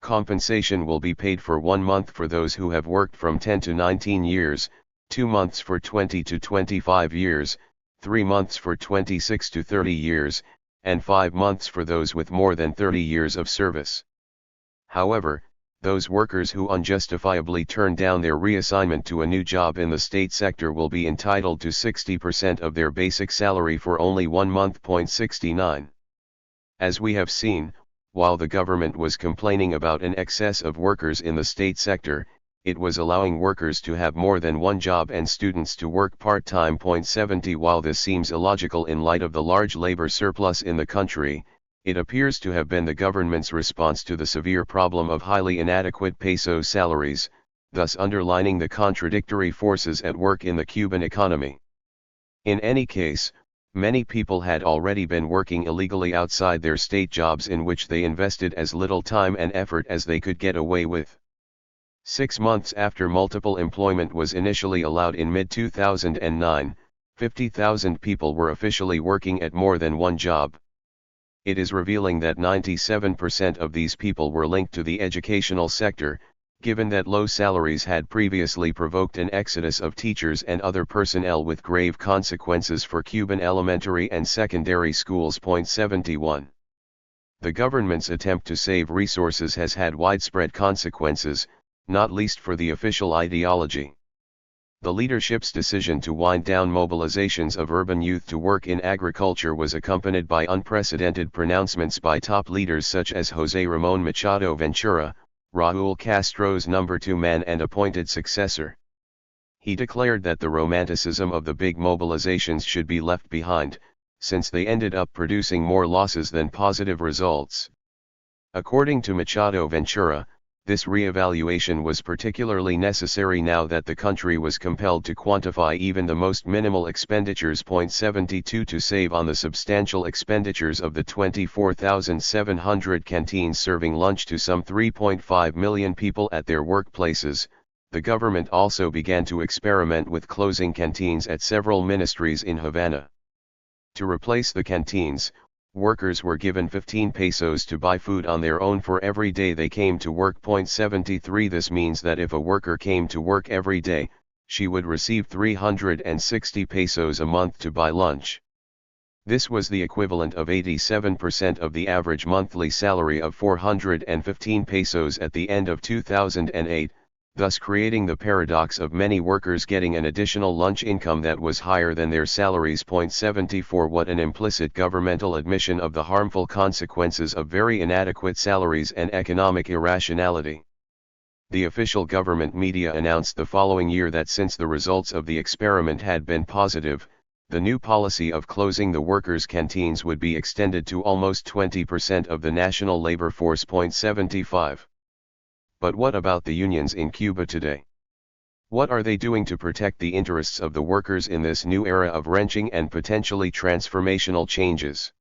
Compensation will be paid for 1 month for those who have worked from 10 to 19 years, 2 months for 20 to 25 years, 3 months for 26 to 30 years, and 5 months for those with more than 30 years of service. However, those workers who unjustifiably turn down their reassignment to a new job in the state sector will be entitled to 60% of their basic salary for only 1 month. 69. As we have seen, while the government was complaining about an excess of workers in the state sector, it was allowing workers to have more than one job and students to work part-time. 70. While this seems illogical in light of the large labor surplus in the country, it appears to have been the government's response to the severe problem of highly inadequate peso salaries, thus underlining the contradictory forces at work in the Cuban economy. In any case, many people had already been working illegally outside their state jobs in which they invested as little time and effort as they could get away with. 6 months after multiple employment was initially allowed in mid-2009, 50,000 people were officially working at more than one job. It is revealing that 97% of these people were linked to the educational sector, given that low salaries had previously provoked an exodus of teachers and other personnel with grave consequences for Cuban elementary and secondary schools. 71. The government's attempt to save resources has had widespread consequences, not least for the official ideology. The leadership's decision to wind down mobilizations of urban youth to work in agriculture was accompanied by unprecedented pronouncements by top leaders such as José Ramón Machado Ventura, Raúl Castro's number 2 man and appointed successor. He declared that the romanticism of the big mobilizations should be left behind, since they ended up producing more losses than positive results. According to Machado Ventura, this re-evaluation was particularly necessary now that the country was compelled to quantify even the most minimal expenditures. 72 To save on the substantial expenditures of the 24,700 canteens serving lunch to some 3.5 million people at their workplaces, the government also began to experiment with closing canteens at several ministries in Havana. To replace the canteens, workers were given 15 pesos to buy food on their own for every day they came to work. 73 This means that if a worker came to work every day, she would receive 360 pesos a month to buy lunch. This was the equivalent of 87% of the average monthly salary of 415 pesos at the end of 2008, thus creating the paradox of many workers getting an additional lunch income that was higher than their salaries. 74 What an implicit governmental admission of the harmful consequences of very inadequate salaries and economic irrationality. The official government media announced the following year that since the results of the experiment had been positive, the new policy of closing the workers' canteens would be extended to almost 20% of the national labor force. 75 But what about the unions in Cuba today? What are they doing to protect the interests of the workers in this new era of wrenching and potentially transformational changes?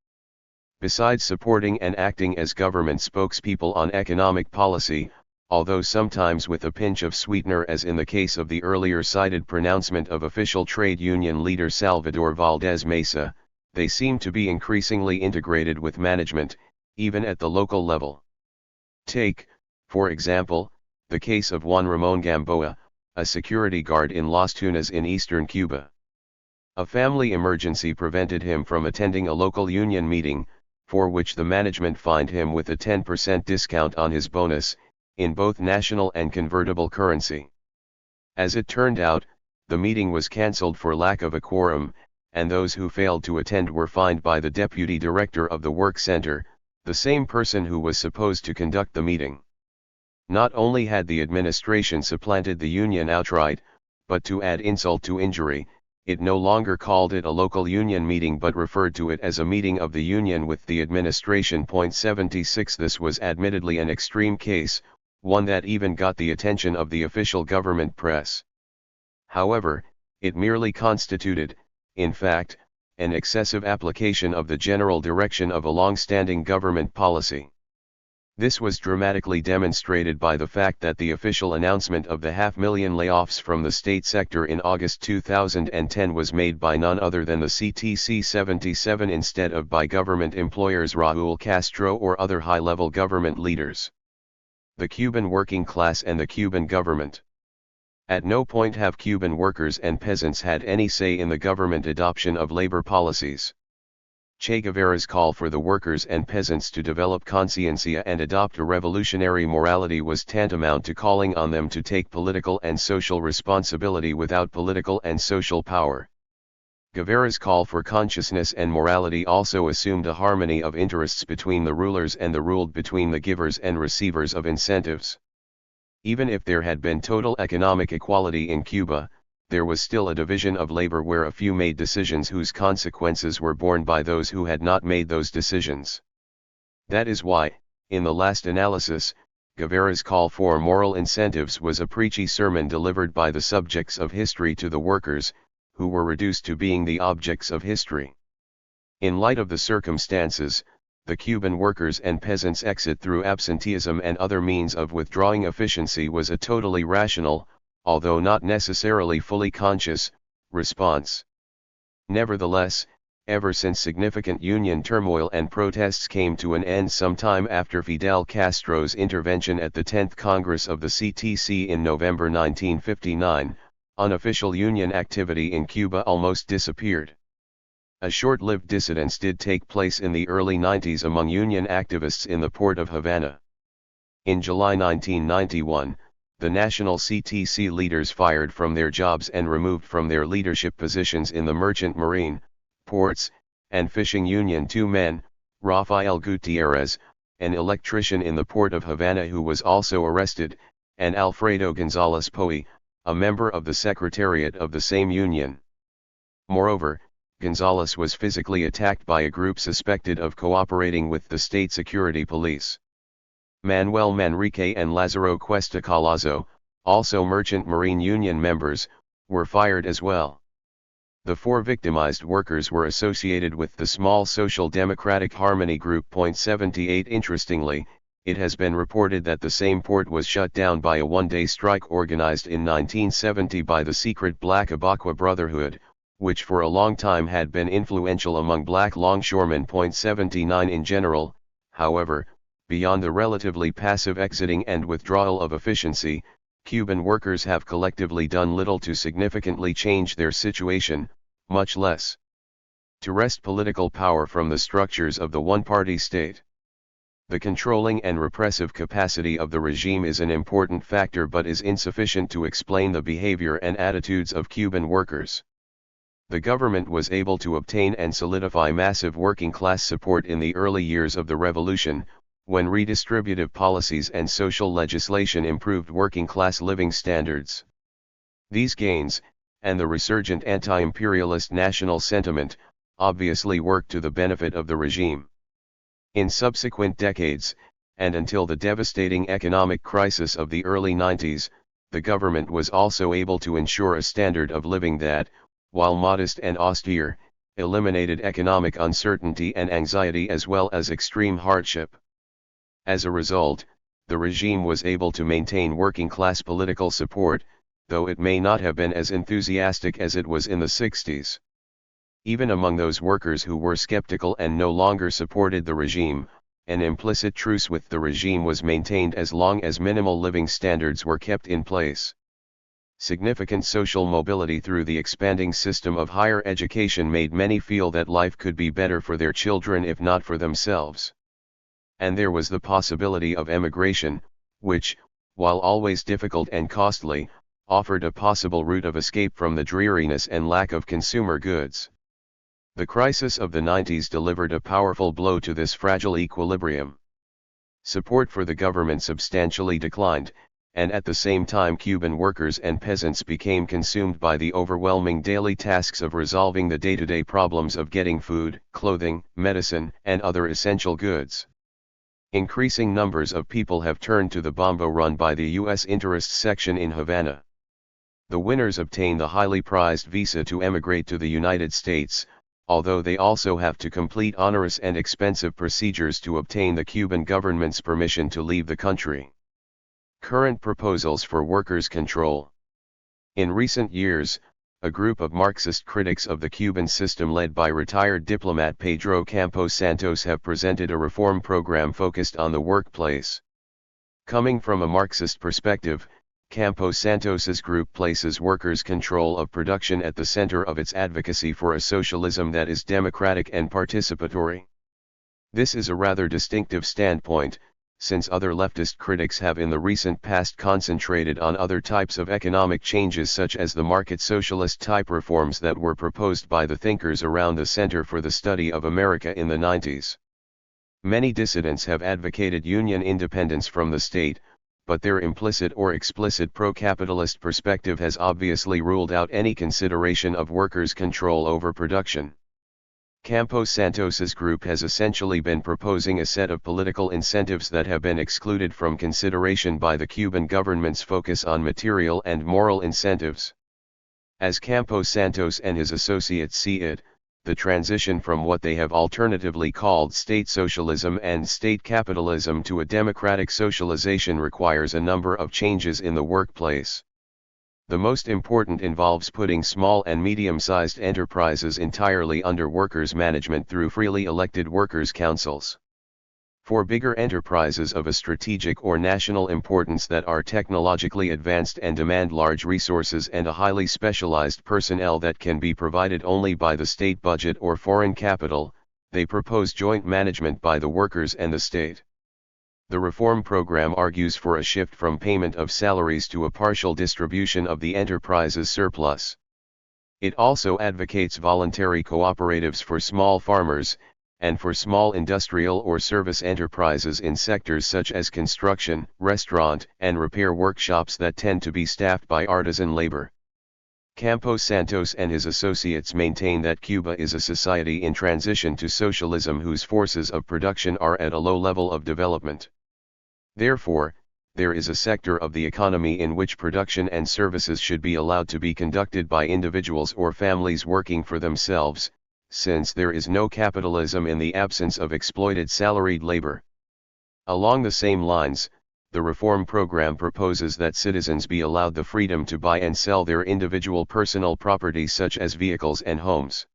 Besides supporting and acting as government spokespeople on economic policy, although sometimes with a pinch of sweetener as in the case of the earlier cited pronouncement of official trade union leader Salvador Valdez Mesa, they seem to be increasingly integrated with management, even at the local level. Take, for example, the case of Juan Ramon Gamboa, a security guard in Las Tunas in eastern Cuba. A family emergency prevented him from attending a local union meeting, for which the management fined him with a 10% discount on his bonus, in both national and convertible currency. As it turned out, the meeting was cancelled for lack of a quorum, and those who failed to attend were fined by the deputy director of the work center, the same person who was supposed to conduct the meeting. Not only had the administration supplanted the union outright, but to add insult to injury, it no longer called it a local union meeting but referred to it as a meeting of the union with the administration. 76 This was admittedly an extreme case, one that even got the attention of the official government press. However, it merely constituted, in fact, an excessive application of the general direction of a long-standing government policy. This was dramatically demonstrated by the fact that the official announcement of the 500,000 layoffs from the state sector in August 2010 was made by none other than the CTC-77 instead of by government employers Raúl Castro or other high-level government leaders. The Cuban working class and the Cuban government. At no point have Cuban workers and peasants had any say in the government adoption of labor policies. Che Guevara's call for the workers and peasants to develop conciencia and adopt a revolutionary morality was tantamount to calling on them to take political and social responsibility without political and social power. Guevara's call for consciousness and morality also assumed a harmony of interests between the rulers and the ruled, between the givers and receivers of incentives. Even if there had been total economic equality in Cuba, there was still a division of labor where a few made decisions whose consequences were borne by those who had not made those decisions. That is why, in the last analysis, Guevara's call for moral incentives was a preachy sermon delivered by the subjects of history to the workers, who were reduced to being the objects of history. In light of the circumstances, the Cuban workers' and peasants' exit through absenteeism and other means of withdrawing efficiency was a totally rational, although not necessarily fully conscious, response. Nevertheless, ever since significant union turmoil and protests came to an end sometime after Fidel Castro's intervention at the 10th Congress of the CTC in November 1959, unofficial union activity in Cuba almost disappeared. A short-lived dissidence did take place in the early 90s among union activists in the port of Havana. In July 1991, the national CTC leaders fired from their jobs and removed from their leadership positions in the merchant marine, ports, and fishing union two men, Rafael Gutierrez, an electrician in the port of Havana who was also arrested, and Alfredo González Poey, a member of the secretariat of the same union. Moreover, González was physically attacked by a group suspected of cooperating with the state security police. Manuel Manrique and Lázaro Cuesta Colazo, also Merchant Marine Union members, were fired as well. The four victimized workers were associated with the small Social Democratic Harmony Group. 78 Interestingly, it has been reported that the same port was shut down by a one-day strike organized in 1970 by the secret Black Abaqua Brotherhood, which for a long time had been influential among black longshoremen. 79 In general, however, beyond the relatively passive exiting and withdrawal of efficiency, Cuban workers have collectively done little to significantly change their situation, much less to wrest political power from the structures of the one-party state. The controlling and repressive capacity of the regime is an important factor but is insufficient to explain the behavior and attitudes of Cuban workers. The government was able to obtain and solidify massive working-class support in the early years of the revolution, when redistributive policies and social legislation improved working-class living standards. These gains, and the resurgent anti-imperialist national sentiment, obviously worked to the benefit of the regime. In subsequent decades, and until the devastating economic crisis of the early 90s, the government was also able to ensure a standard of living that, while modest and austere, eliminated economic uncertainty and anxiety as well as extreme hardship. As a result, the regime was able to maintain working-class political support, though it may not have been as enthusiastic as it was in the 60s. Even among those workers who were skeptical and no longer supported the regime, an implicit truce with the regime was maintained as long as minimal living standards were kept in place. Significant social mobility through the expanding system of higher education made many feel that life could be better for their children if not for themselves. And there was the possibility of emigration, which, while always difficult and costly, offered a possible route of escape from the dreariness and lack of consumer goods. The crisis of the 90s delivered a powerful blow to this fragile equilibrium. Support for the government substantially declined, and at the same time Cuban workers and peasants became consumed by the overwhelming daily tasks of resolving the day-to-day problems of getting food, clothing, medicine, and other essential goods. Increasing numbers of people have turned to the bombo run by the U.S. Interest Section in Havana. The winners obtain the highly prized visa to emigrate to the United States, although they also have to complete onerous and expensive procedures to obtain the Cuban government's permission to leave the country. Current proposals for workers' control. In recent years, a group of Marxist critics of the Cuban system led by retired diplomat Pedro Campos Santos have presented a reform program focused on the workplace. Coming from a Marxist perspective, Campos Santos's group places workers' control of production at the center of its advocacy for a socialism that is democratic and participatory. This is a rather distinctive standpoint, since other leftist critics have in the recent past concentrated on other types of economic changes such as the market socialist type reforms that were proposed by the thinkers around the Center for the Study of America in the 90s. Many dissidents have advocated union independence from the state, but their implicit or explicit pro-capitalist perspective has obviously ruled out any consideration of workers' control over production. Campos Santos's group has essentially been proposing a set of political incentives that have been excluded from consideration by the Cuban government's focus on material and moral incentives. As Campos Santos and his associates see it, the transition from what they have alternatively called state socialism and state capitalism to a democratic socialization requires a number of changes in the workplace. The most important involves putting small and medium-sized enterprises entirely under workers' management through freely elected workers' councils. For bigger enterprises of a strategic or national importance that are technologically advanced and demand large resources and a highly specialized personnel that can be provided only by the state budget or foreign capital, they propose joint management by the workers and the state. The reform program argues for a shift from payment of salaries to a partial distribution of the enterprise's surplus. It also advocates voluntary cooperatives for small farmers, and for small industrial or service enterprises in sectors such as construction, restaurant, and repair workshops that tend to be staffed by artisan labor. Campos Santos and his associates maintain that Cuba is a society in transition to socialism whose forces of production are at a low level of development. Therefore, there is a sector of the economy in which production and services should be allowed to be conducted by individuals or families working for themselves, since there is no capitalism in the absence of exploited salaried labor. Along the same lines, the reform program proposes that citizens be allowed the freedom to buy and sell their individual personal property such as vehicles and homes.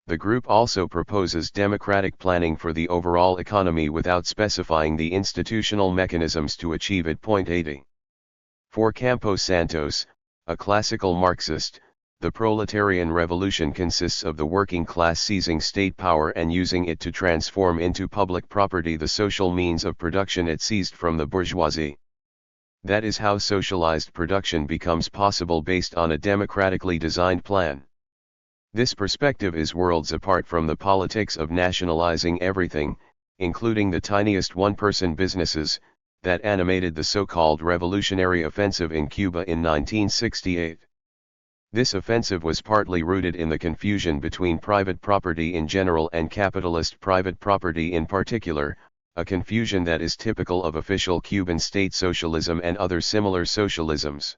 The group also proposes democratic planning for the overall economy without specifying the institutional mechanisms to achieve it. 80. For Campos Santos, a classical Marxist, The proletarian revolution consists of the working class seizing state power and using it to transform into public property the social means of production it seized from the bourgeoisie. That is how socialized production becomes possible based on a democratically designed plan. This perspective is worlds apart from the politics of nationalizing everything, including the tiniest one-person businesses, that animated the so-called revolutionary offensive in Cuba in 1968. This offensive was partly rooted in the confusion between private property in general and capitalist private property in particular, a confusion that is typical of official Cuban state socialism and other similar socialisms.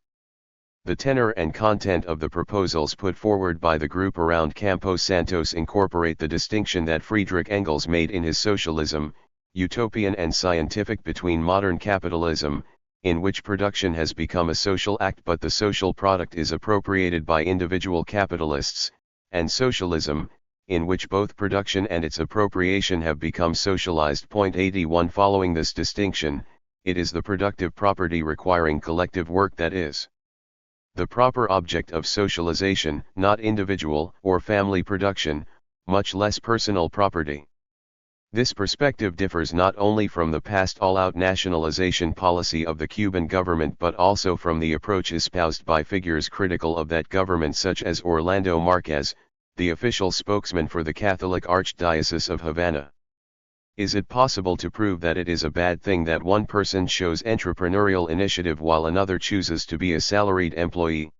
The tenor and content of the proposals put forward by the group around Campos Santos incorporate the distinction that Friedrich Engels made in his Socialism, Utopian and Scientific between modern capitalism, in which production has become a social act but the social product is appropriated by individual capitalists, and socialism, in which both production and its appropriation have become socialized. 81 Following this distinction, it is the productive property requiring collective work that is the proper object of socialization, not individual or family production, much less personal property. This perspective differs not only from the past all-out nationalization policy of the Cuban government but also from the approach espoused by figures critical of that government such as Orlando Marquez, the official spokesman for the Catholic Archdiocese of Havana. Is it possible to prove that it is a bad thing that one person shows entrepreneurial initiative while another chooses to be a salaried employee?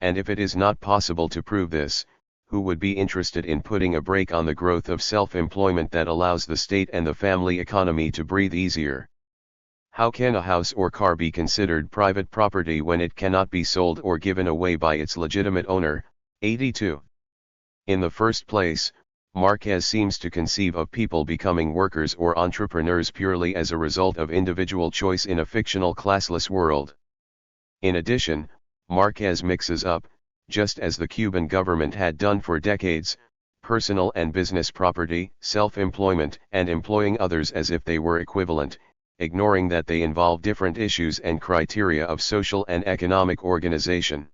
And if it is not possible to prove this, who would be interested in putting a brake on the growth of self-employment that allows the state and the family economy to breathe easier? How can a house or car be considered private property when it cannot be sold or given away by its legitimate owner? 82. In the first place, Marquez seems to conceive of people becoming workers or entrepreneurs purely as a result of individual choice in a fictional classless world. In addition, Marquez mixes up, just as the Cuban government had done for decades, personal and business property, self-employment, and employing others as if they were equivalent, ignoring that they involve different issues and criteria of social and economic organization.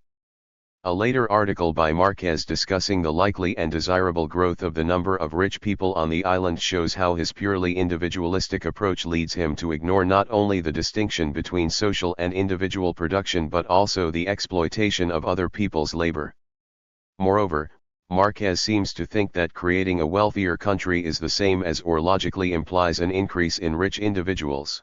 A later article by Marquez discussing the likely and desirable growth of the number of rich people on the island shows how his purely individualistic approach leads him to ignore not only the distinction between social and individual production but also the exploitation of other people's labor. Moreover, Marquez seems to think that creating a wealthier country is the same as or logically implies an increase in rich individuals.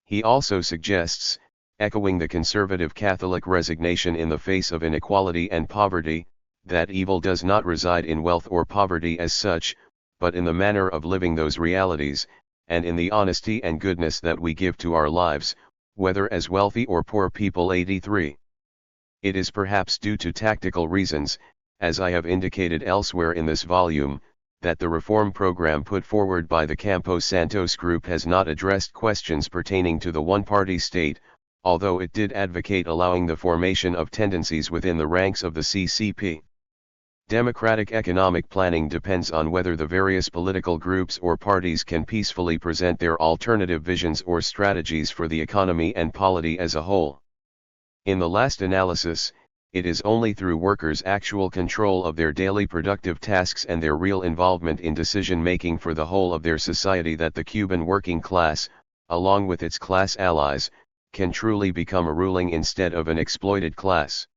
He also suggests, echoing the conservative Catholic resignation in the face of inequality and poverty, that evil does not reside in wealth or poverty as such, but in the manner of living those realities, and in the honesty and goodness that we give to our lives, whether as wealthy or poor people. 83. It is perhaps due to tactical reasons, as I have indicated elsewhere in this volume, that the reform program put forward by the Campos Santos group has not addressed questions pertaining to the one-party state, although it did advocate allowing the formation of tendencies within the ranks of the CCP. Democratic economic planning depends on whether the various political groups or parties can peacefully present their alternative visions or strategies for the economy and polity as a whole. In the last analysis, it is only through workers' actual control of their daily productive tasks and their real involvement in decision-making for the whole of their society that the Cuban working class, along with its class allies, can truly become a ruling instead of an exploited class.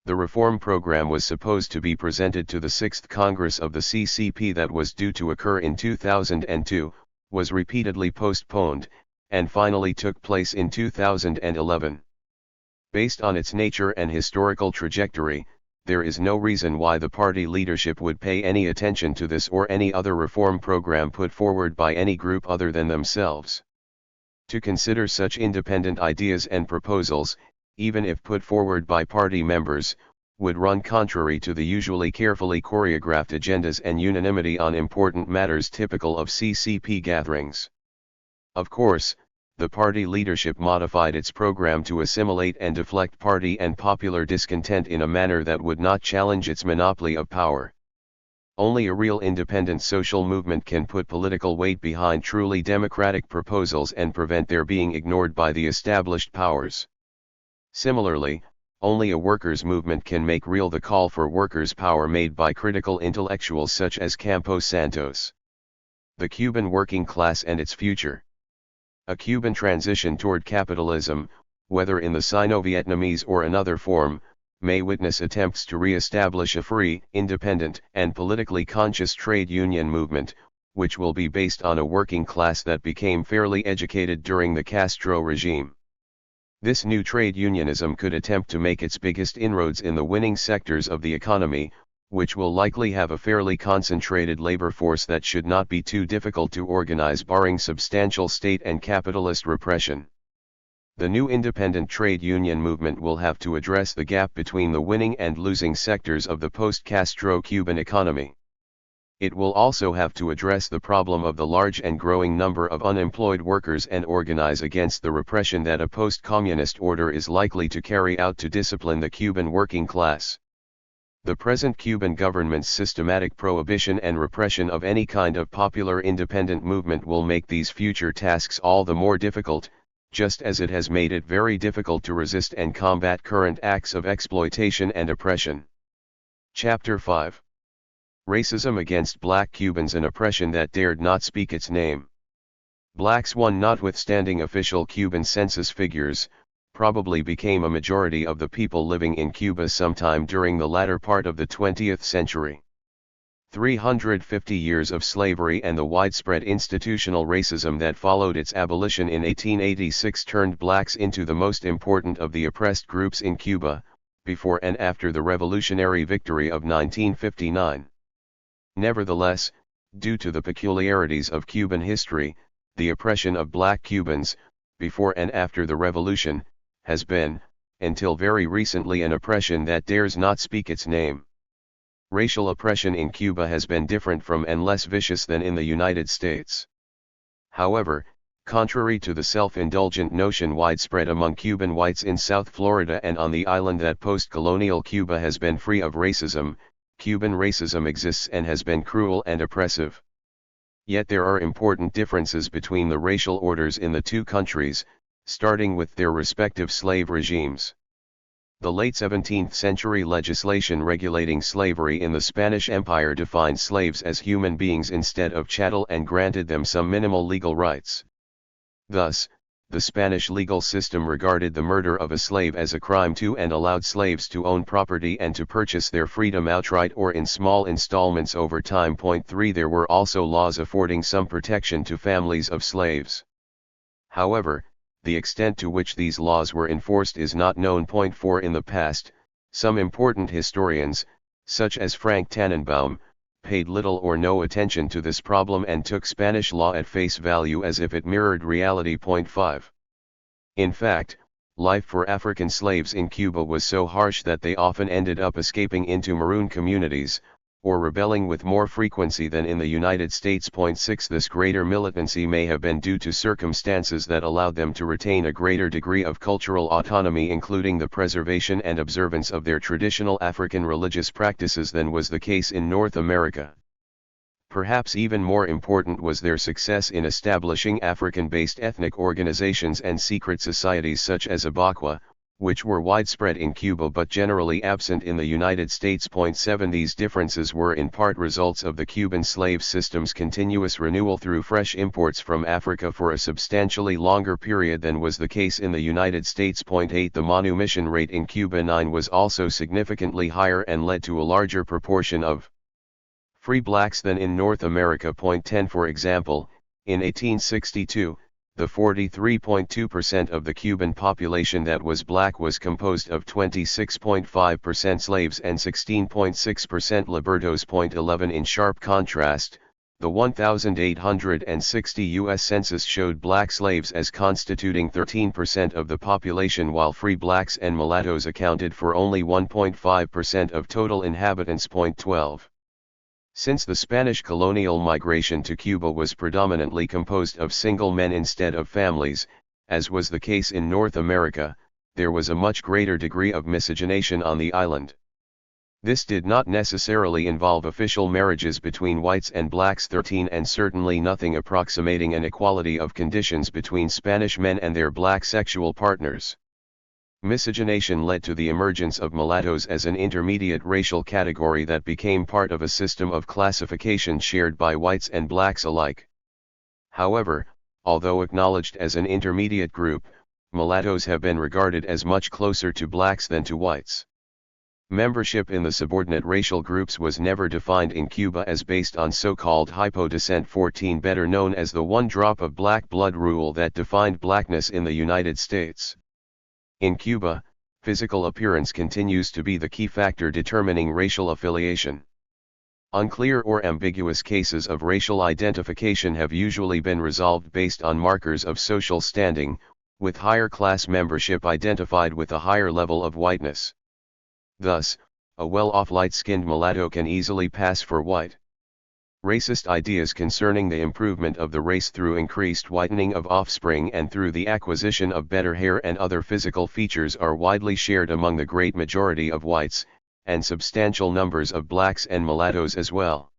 The reform program was supposed to be presented to the 6th Congress of the CCP that was due to occur in 2002, was repeatedly postponed, and finally took place in 2011. Based on its nature and historical trajectory, there is no reason why the party leadership would pay any attention to this or any other reform program put forward by any group other than themselves. To consider such independent ideas and proposals, even if put forward by party members, would run contrary to the usually carefully choreographed agendas and unanimity on important matters typical of CCP gatherings. Of course, the party leadership modified its program to assimilate and deflect party and popular discontent in a manner that would not challenge its monopoly of power. Only a real independent social movement can put political weight behind truly democratic proposals and prevent their being ignored by the established powers. Similarly, only a workers' movement can make real the call for workers' power made by critical intellectuals such as Campos Santos. The Cuban working class and its future. A Cuban transition toward capitalism, whether in the Sino-Vietnamese or another form, may witness attempts to re-establish a free, independent, and politically conscious trade union movement, which will be based on a working class that became fairly educated during the Castro regime. This new trade unionism could attempt to make its biggest inroads in the winning sectors of the economy, which will likely have a fairly concentrated labor force that should not be too difficult to organize barring substantial state and capitalist repression. The new independent trade union movement will have to address the gap between the winning and losing sectors of the post-Castro Cuban economy. It will also have to address the problem of the large and growing number of unemployed workers and organize against the repression that a post-communist order is likely to carry out to discipline the Cuban working class. The present Cuban government's systematic prohibition and repression of any kind of popular independent movement will make these future tasks all the more difficult, just as it has made it very difficult to resist and combat current acts of exploitation and oppression. Chapter 5. Racism against Black Cubans, an oppression that dared not speak its name. Blacks, notwithstanding official Cuban census figures, probably became a majority of the people living in Cuba sometime during the latter part of the 20th century. 350 years of slavery and the widespread institutional racism that followed its abolition in 1886 turned blacks into the most important of the oppressed groups in Cuba, before and after the revolutionary victory of 1959. Nevertheless, due to the peculiarities of Cuban history, the oppression of Black Cubans, before and after the revolution, has been, until very recently, an oppression that dares not speak its name. Racial oppression in Cuba has been different from and less vicious than in the United States. However, contrary to the self-indulgent notion widespread among Cuban whites in South Florida and on the island that post-colonial Cuba has been free of racism, Cuban racism exists and has been cruel and oppressive. Yet there are important differences between the racial orders in the two countries, starting with their respective slave regimes. The late 17th century legislation regulating slavery in the Spanish Empire defined slaves as human beings instead of chattel and granted them some minimal legal rights. Thus, the Spanish legal system regarded the murder of a slave as a crime too and allowed slaves to own property and to purchase their freedom outright or in small installments over time. 3. There were also laws affording some protection to families of slaves. However, the extent to which these laws were enforced is not known. 4. In the past, some important historians, such as Frank Tannenbaum, paid little or no attention to this problem and took Spanish law at face value as if it mirrored reality. 5. In fact, life for African slaves in Cuba was so harsh that they often ended up escaping into maroon communities, or rebelling with more frequency than in the United States. 6. This greater militancy may have been due to circumstances that allowed them to retain a greater degree of cultural autonomy, including the preservation and observance of their traditional African religious practices than was the case in North America. Perhaps even more important was their success in establishing African-based ethnic organizations and secret societies such as Abaqua, which were widespread in Cuba but generally absent in the United States. 7. These differences were in part results of the Cuban slave system's continuous renewal through fresh imports from Africa for a substantially longer period than was the case in the United States. 8. The manumission rate in Cuba was also significantly higher and led to a larger proportion of free blacks than in North America. 10. For example, in 1862, the 43.2% of the Cuban population that was black was composed of 26.5% slaves and 16.6% libertos. 11. In sharp contrast, the 1860 U.S. Census showed black slaves as constituting 13% of the population while free blacks and mulattoes accounted for only 1.5% of total inhabitants. 12. Since the Spanish colonial migration to Cuba was predominantly composed of single men instead of families, as was the case in North America, there was a much greater degree of miscegenation on the island. This did not necessarily involve official marriages between whites and blacks. 13. And certainly nothing approximating an equality of conditions between Spanish men and their black sexual partners. Miscegenation led to the emergence of mulattoes as an intermediate racial category that became part of a system of classification shared by whites and blacks alike. However, although acknowledged as an intermediate group, mulattoes have been regarded as much closer to blacks than to whites. Membership in the subordinate racial groups was never defined in Cuba as based on so-called hypodescent 14, better known as the one drop of black blood rule that defined blackness in the United States. In Cuba, physical appearance continues to be the key factor determining racial affiliation. Unclear or ambiguous cases of racial identification have usually been resolved based on markers of social standing, with higher class membership identified with a higher level of whiteness. Thus, a well-off light-skinned mulatto can easily pass for white. Racist ideas concerning the improvement of the race through increased whitening of offspring and through the acquisition of better hair and other physical features are widely shared among the great majority of whites, and substantial numbers of blacks and mulattoes as well.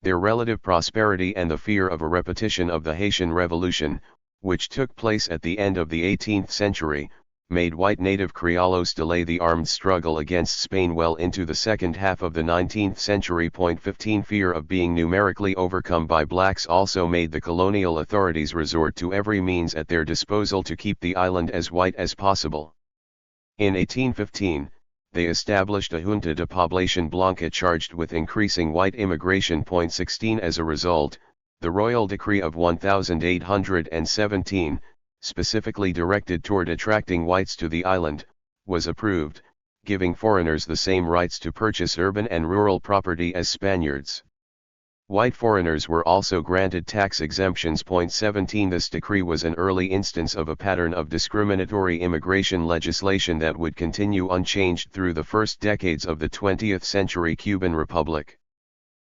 Their relative prosperity and the fear of a repetition of the Haitian Revolution, which took place at the end of the 18th century, made white native Criollos delay the armed struggle against Spain well into the second half of the 19th century. 15 Fear of being numerically overcome by blacks also made the colonial authorities resort to every means at their disposal to keep the island as white as possible. In 1815, they established a Junta de Población Blanca charged with increasing white immigration. 16 As a result, the Royal Decree of 1817, specifically directed toward attracting whites to the island, was approved, giving foreigners the same rights to purchase urban and rural property as Spaniards. White foreigners were also granted tax exemptions. 17 This decree was an early instance of a pattern of discriminatory immigration legislation that would continue unchanged through the first decades of the 20th century Cuban Republic.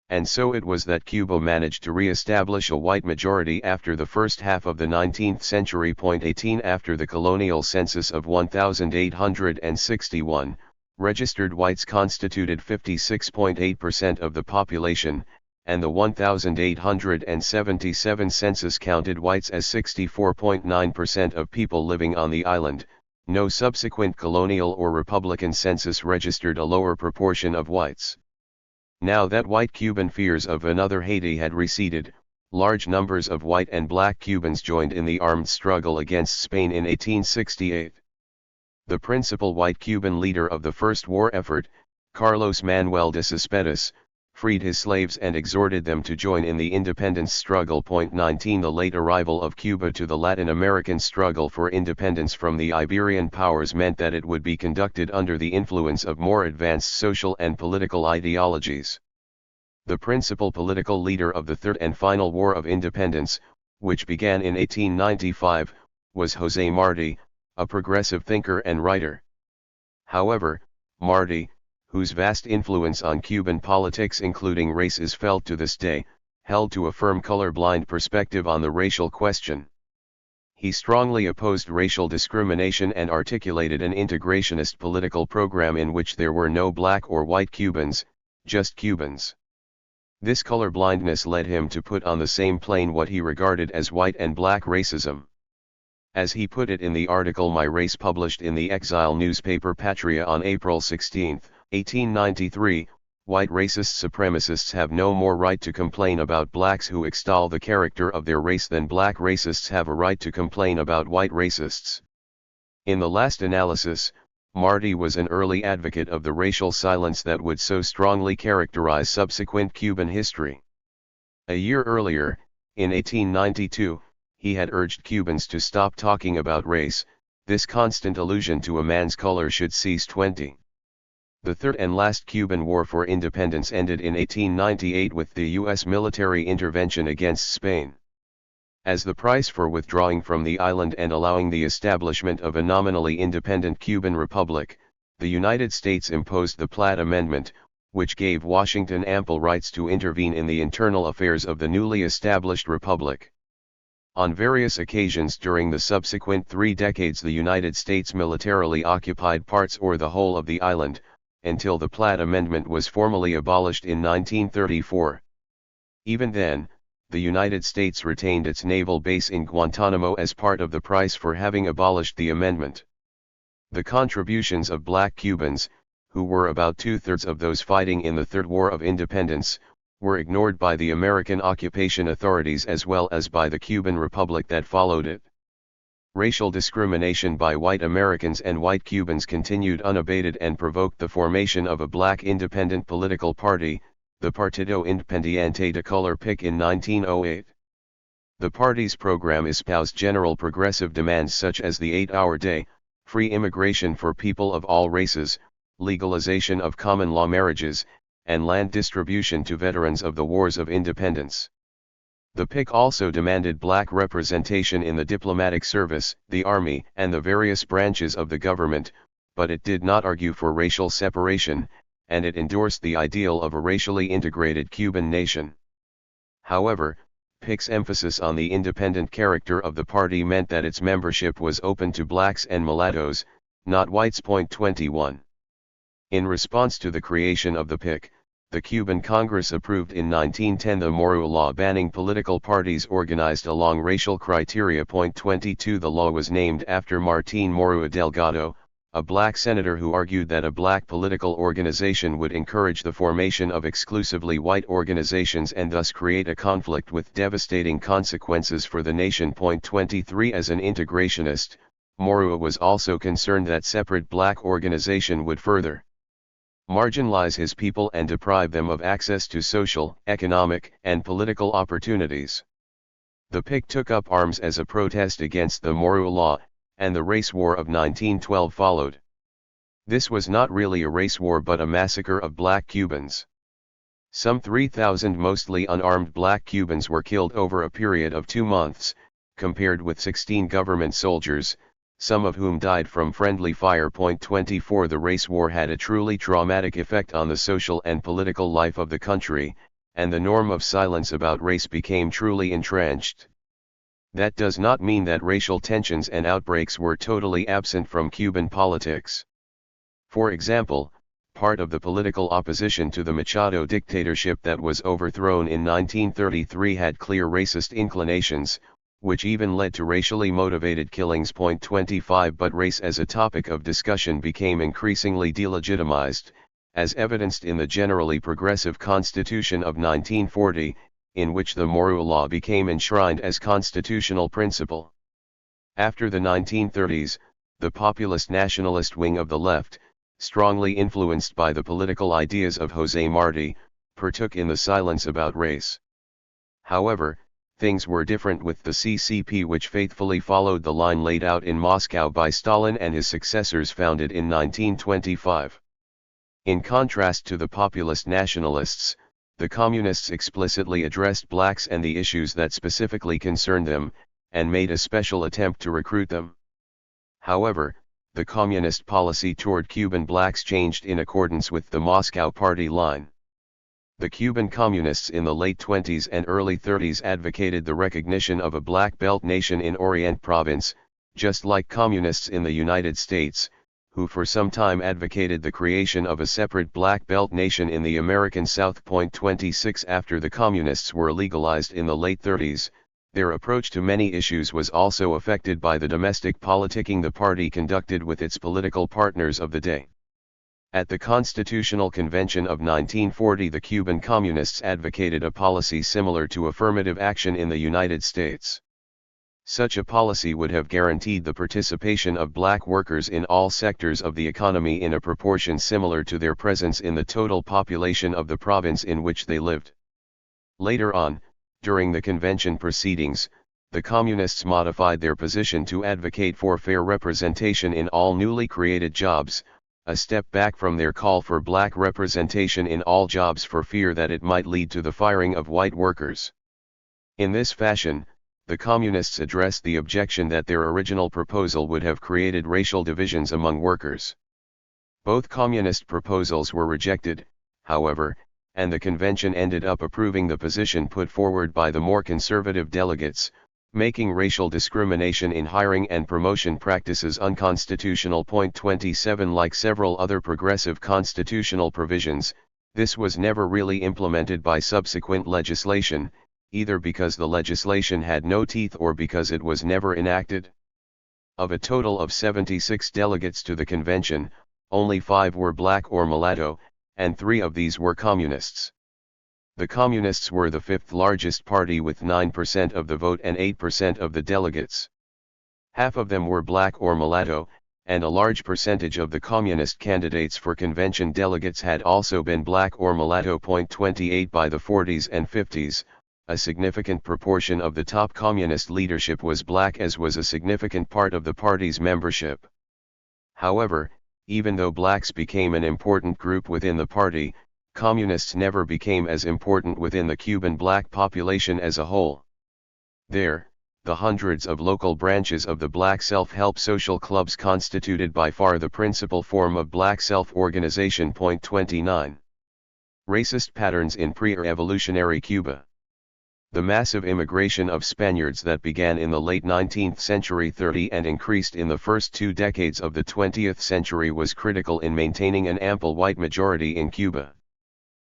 And so it was that Cuba managed to re-establish a white majority after the first half of the 19th century. 18 After the colonial census of 1861, registered whites constituted 56.8% of the population, and the 1877 census counted whites as 64.9% of people living on the island. No subsequent colonial or Republican census registered a lower proportion of whites. Now that white Cuban fears of another Haiti had receded, large numbers of white and black Cubans joined in the armed struggle against Spain in 1868. The principal white Cuban leader of the first war effort, Carlos Manuel de Cespedes, freed his slaves and exhorted them to join in the independence struggle. 19 The late arrival of Cuba to the Latin American struggle for independence from the Iberian powers meant that it would be conducted under the influence of more advanced social and political ideologies. The principal political leader of the Third and Final War of Independence, which began in 1895, was José Martí, a progressive thinker and writer. However, Martí, whose vast influence on Cuban politics including race is felt to this day, held to a firm colorblind perspective on the racial question. He strongly opposed racial discrimination and articulated an integrationist political program in which there were no black or white Cubans, just Cubans. This colorblindness led him to put on the same plane what he regarded as white and black racism. As he put it in the article My Race published in the exile newspaper Patria on April 16, 1893, white racist supremacists have no more right to complain about blacks who extol the character of their race than black racists have a right to complain about white racists. In the last analysis, Martí was an early advocate of the racial silence that would so strongly characterize subsequent Cuban history. A year earlier, in 1892, he had urged Cubans to stop talking about race. This constant allusion to a man's color should cease. 20. The third and last Cuban War for Independence ended in 1898 with the U.S. military intervention against Spain. As the price for withdrawing from the island and allowing the establishment of a nominally independent Cuban republic, the United States imposed the Platt Amendment, which gave Washington ample rights to intervene in the internal affairs of the newly established republic. On various occasions during the subsequent 3 decades the United States militarily occupied parts or the whole of the island, until the Platt Amendment was formally abolished in 1934. Even then, the United States retained its naval base in Guantanamo as part of the price for having abolished the amendment. The contributions of black Cubans, who were about two-thirds of those fighting in the Third War of Independence, were ignored by the American occupation authorities as well as by the Cuban Republic that followed it. Racial discrimination by white Americans and white Cubans continued unabated and provoked the formation of a black independent political party, the Partido Independiente de Color PIC, in 1908. The party's program espoused general progressive demands such as the 8-hour day, free immigration for people of all races, legalization of common law marriages, and land distribution to veterans of the wars of independence. The PIC also demanded black representation in the diplomatic service, the army, and the various branches of the government, but it did not argue for racial separation, and it endorsed the ideal of a racially integrated Cuban nation. However, PIC's emphasis on the independent character of the party meant that its membership was open to blacks and mulattoes, not whites. 21. In response to the creation of the PIC, the Cuban Congress approved in 1910 the Moro law banning political parties organized along racial criteria. 22. The law was named after Martín Moro Delgado, a black senator who argued that a black political organization would encourage the formation of exclusively white organizations and thus create a conflict with devastating consequences for the nation. 23. As an integrationist, Moro was also concerned that separate black organization would further marginalize his people and deprive them of access to social, economic, and political opportunities. The PIC took up arms as a protest against the Moro law, and the race war of 1912 followed. This was not really a race war but a massacre of black Cubans. Some 3,000 mostly unarmed black Cubans were killed over a period of 2 months, compared with 16 government soldiers, some of whom died from friendly fire. 24. The race war had a truly traumatic effect on the social and political life of the country, and the norm of silence about race became truly entrenched. That does not mean that racial tensions and outbreaks were totally absent from Cuban politics. For example, part of the political opposition to the Machado dictatorship that was overthrown in 1933 had clear racist inclinations, which even led to racially motivated killings. 25. But race as a topic of discussion became increasingly delegitimized, as evidenced in the generally progressive Constitution of 1940, in which the Moro law became enshrined as constitutional principle. After the 1930s, the populist nationalist wing of the left, strongly influenced by the political ideas of José Martí, partook in the silence about race. However, things were different with the CCP, which faithfully followed the line laid out in Moscow by Stalin and his successors, founded in 1925. In contrast to the populist nationalists, the communists explicitly addressed blacks and the issues that specifically concerned them, and made a special attempt to recruit them. However, the communist policy toward Cuban blacks changed in accordance with the Moscow Party line. The Cuban communists in the late 20s and early 30s advocated the recognition of a black belt nation in Orient Province, just like communists in the United States, who for some time advocated the creation of a separate black belt nation in the American South. 26. After the communists were legalized in the late 30s, their approach to many issues was also affected by the domestic politicking the party conducted with its political partners of the day. At the Constitutional Convention of 1940, the Cuban Communists advocated a policy similar to affirmative action in the United States. Such a policy would have guaranteed the participation of black workers in all sectors of the economy in a proportion similar to their presence in the total population of the province in which they lived. Later on, during the convention proceedings, the Communists modified their position to advocate for fair representation in all newly created jobs, a step back from their call for black representation in all jobs for fear that it might lead to the firing of white workers. In this fashion, the Communists addressed the objection that their original proposal would have created racial divisions among workers. Both Communist proposals were rejected, however, and the convention ended up approving the position put forward by the more conservative delegates, making racial discrimination in hiring and promotion practices unconstitutional. 27. Like several other progressive constitutional provisions, this was never really implemented by subsequent legislation, either because the legislation had no teeth or because it was never enacted. Of a total of 76 delegates to the convention, only 5 were black or mulatto, and 3 of these were communists. The Communists were the 5th largest party with 9% of the vote and 8% of the delegates. Half of them were black or mulatto, and a large percentage of the Communist candidates for convention delegates had also been black or mulatto. 28 By the 40s and 50s, a significant proportion of the top Communist leadership was black, as was a significant part of the party's membership. However, even though blacks became an important group within the party, Communists never became as important within the Cuban black population as a whole. There, the hundreds of local branches of the black self-help social clubs constituted by far the principal form of black self-organization. 29. Racist patterns in pre-revolutionary Cuba. The massive immigration of Spaniards that began in the late 19th century and increased in the first 2 decades of the 20th century was critical in maintaining an ample white majority in Cuba.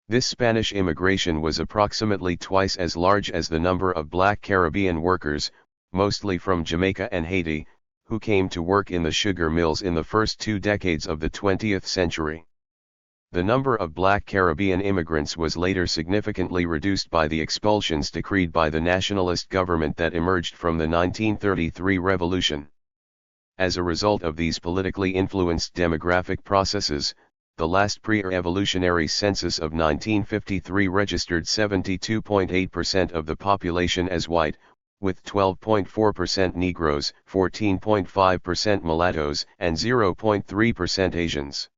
This Spanish immigration was approximately twice as large as the number of black Caribbean workers, mostly from Jamaica and Haiti, who came to work in the sugar mills in the first 2 decades of the 20th century. The number of black Caribbean immigrants was later significantly reduced by the expulsions decreed by the nationalist government that emerged from the 1933 revolution. As a result of these politically influenced demographic processes, the last pre-revolutionary census of 1953 registered 72.8% of the population as white, with 12.4% Negroes, 14.5% mulattoes, and 0.3% Asians.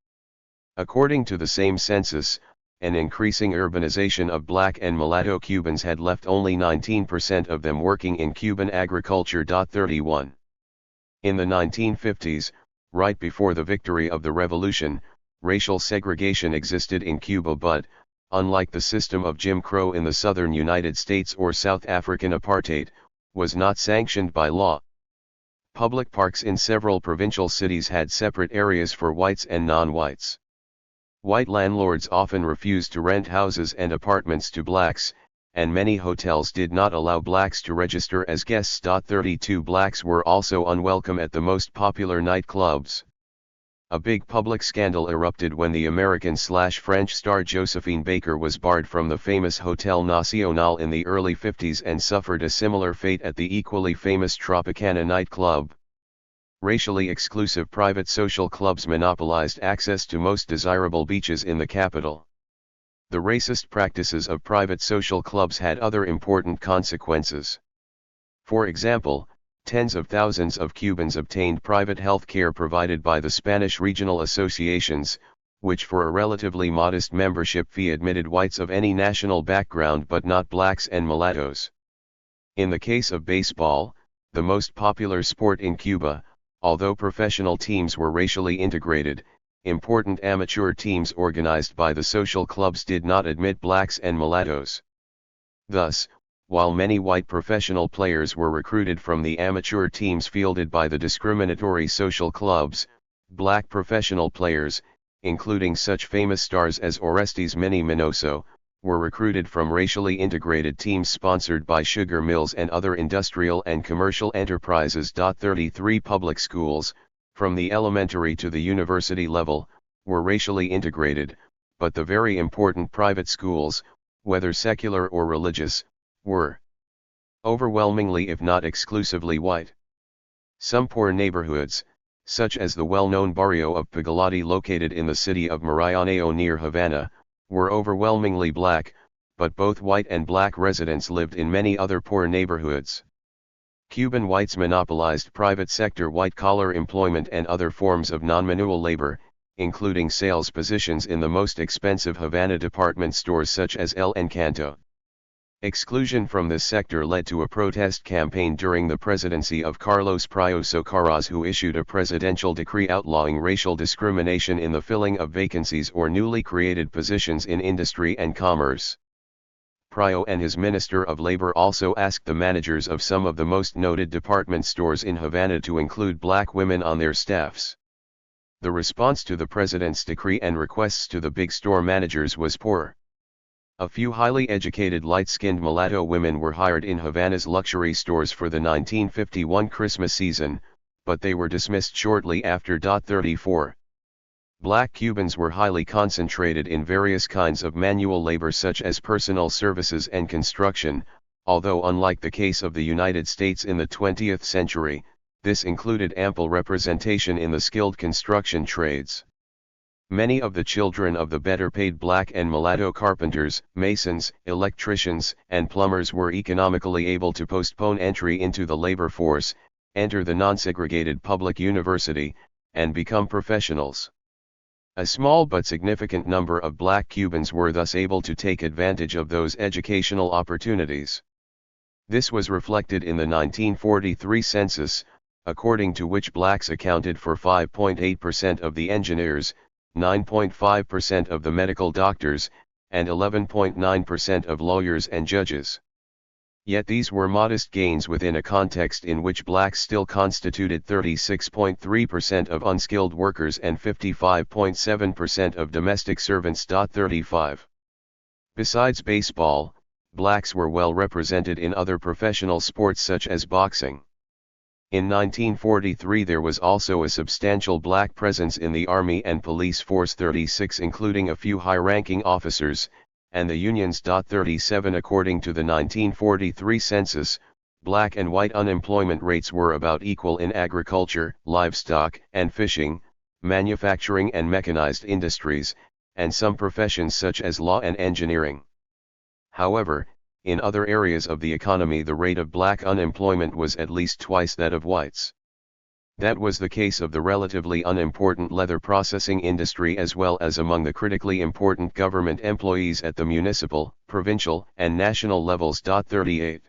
According to the same census, an increasing urbanization of black and mulatto Cubans had left only 19% of them working in Cuban agriculture. 31. In the 1950s, right before the victory of the revolution, racial segregation existed in Cuba, but, unlike the system of Jim Crow in the southern United States or South African apartheid, was not sanctioned by law. Public parks in several provincial cities had separate areas for whites and non-whites. White landlords often refused to rent houses and apartments to blacks, and many hotels did not allow blacks to register as guests. 32 Blacks were also unwelcome at the most popular nightclubs. A big public scandal erupted when the American/French star Josephine Baker was barred from the famous Hotel Nacional in the early 50s and suffered a similar fate at the equally famous Tropicana nightclub. Racially exclusive private social clubs monopolized access to most desirable beaches in the capital. The racist practices of private social clubs had other important consequences. For example, tens of thousands of Cubans obtained private health care provided by the Spanish regional associations, which for a relatively modest membership fee admitted whites of any national background but not blacks and mulattoes. In the case of baseball, the most popular sport in Cuba, although professional teams were racially integrated, important amateur teams organized by the social clubs did not admit blacks and mulattoes. Thus, while many white professional players were recruited from the amateur teams fielded by the discriminatory social clubs, black professional players, including such famous stars as Orestes Minnie Minoso, were recruited from racially integrated teams sponsored by sugar mills and other industrial and commercial enterprises. 33 Public schools, from the elementary to the university level, were racially integrated, but the very important private schools, whether secular or religious, were overwhelmingly if not exclusively white. Some poor neighborhoods, such as the well-known barrio of Pagalotti located in the city of Marianao near Havana, were overwhelmingly black, but both white and black residents lived in many other poor neighborhoods. Cuban whites monopolized private sector white-collar employment and other forms of non-manual labor, including sales positions in the most expensive Havana department stores such as El Encanto. Exclusion from this sector led to a protest campaign during the presidency of Carlos Prio Socarrás, who issued a presidential decree outlawing racial discrimination in the filling of vacancies or newly created positions in industry and commerce. Prio and his Minister of Labor also asked the managers of some of the most noted department stores in Havana to include black women on their staffs. The response to the president's decree and requests to the big store managers was poor. A few highly educated light-skinned mulatto women were hired in Havana's luxury stores for the 1951 Christmas season, but they were dismissed shortly after. 34. Black Cubans were highly concentrated in various kinds of manual labor such as personal services and construction, although unlike the case of the United States in the 20th century, this included ample representation in the skilled construction trades. Many of the children of the better-paid black and mulatto carpenters, masons, electricians, and plumbers were economically able to postpone entry into the labor force, enter the non-segregated public university, and become professionals. A small but significant number of black Cubans were thus able to take advantage of those educational opportunities. This was reflected in the 1943 census, according to which blacks accounted for 5.8% of the engineers, 9.5% of the medical doctors, and 11.9% of lawyers and judges. Yet these were modest gains within a context in which blacks still constituted 36.3% of unskilled workers and 55.7% of domestic servants. 35. Besides baseball, blacks were well represented in other professional sports such as boxing. In 1943 there was also a substantial black presence in the Army and Police Force 36, including a few high-ranking officers, and the unions. 37 According to the 1943 census, black and white unemployment rates were about equal in agriculture, livestock and fishing, manufacturing and mechanized industries, and some professions such as law and engineering. However, in other areas of the economy the rate of black unemployment was at least twice that of whites. That was the case of the relatively unimportant leather processing industry as well as among the critically important government employees at the municipal, provincial, and national levels. 38.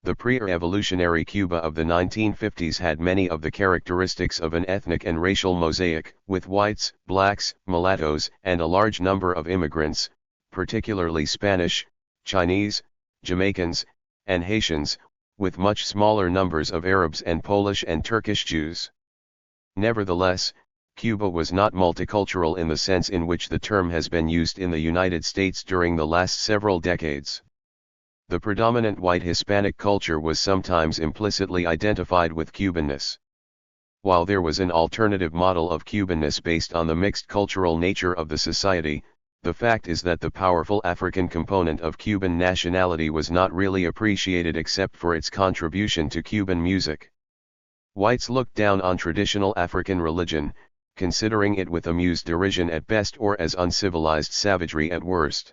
The pre-revolutionary Cuba of the 1950s had many of the characteristics of an ethnic and racial mosaic, with whites, blacks, mulattoes, and a large number of immigrants, particularly Spanish, Chinese, Jamaicans, and Haitians, with much smaller numbers of Arabs and Polish and Turkish Jews. Nevertheless, Cuba was not multicultural in the sense in which the term has been used in the United States during the last several decades. The predominant white Hispanic culture was sometimes implicitly identified with Cubanness. While there was an alternative model of Cubanness based on the mixed cultural nature of the society, the fact is that the powerful African component of Cuban nationality was not really appreciated except for its contribution to Cuban music. Whites looked down on traditional African religion, considering it with amused derision at best or as uncivilized savagery at worst.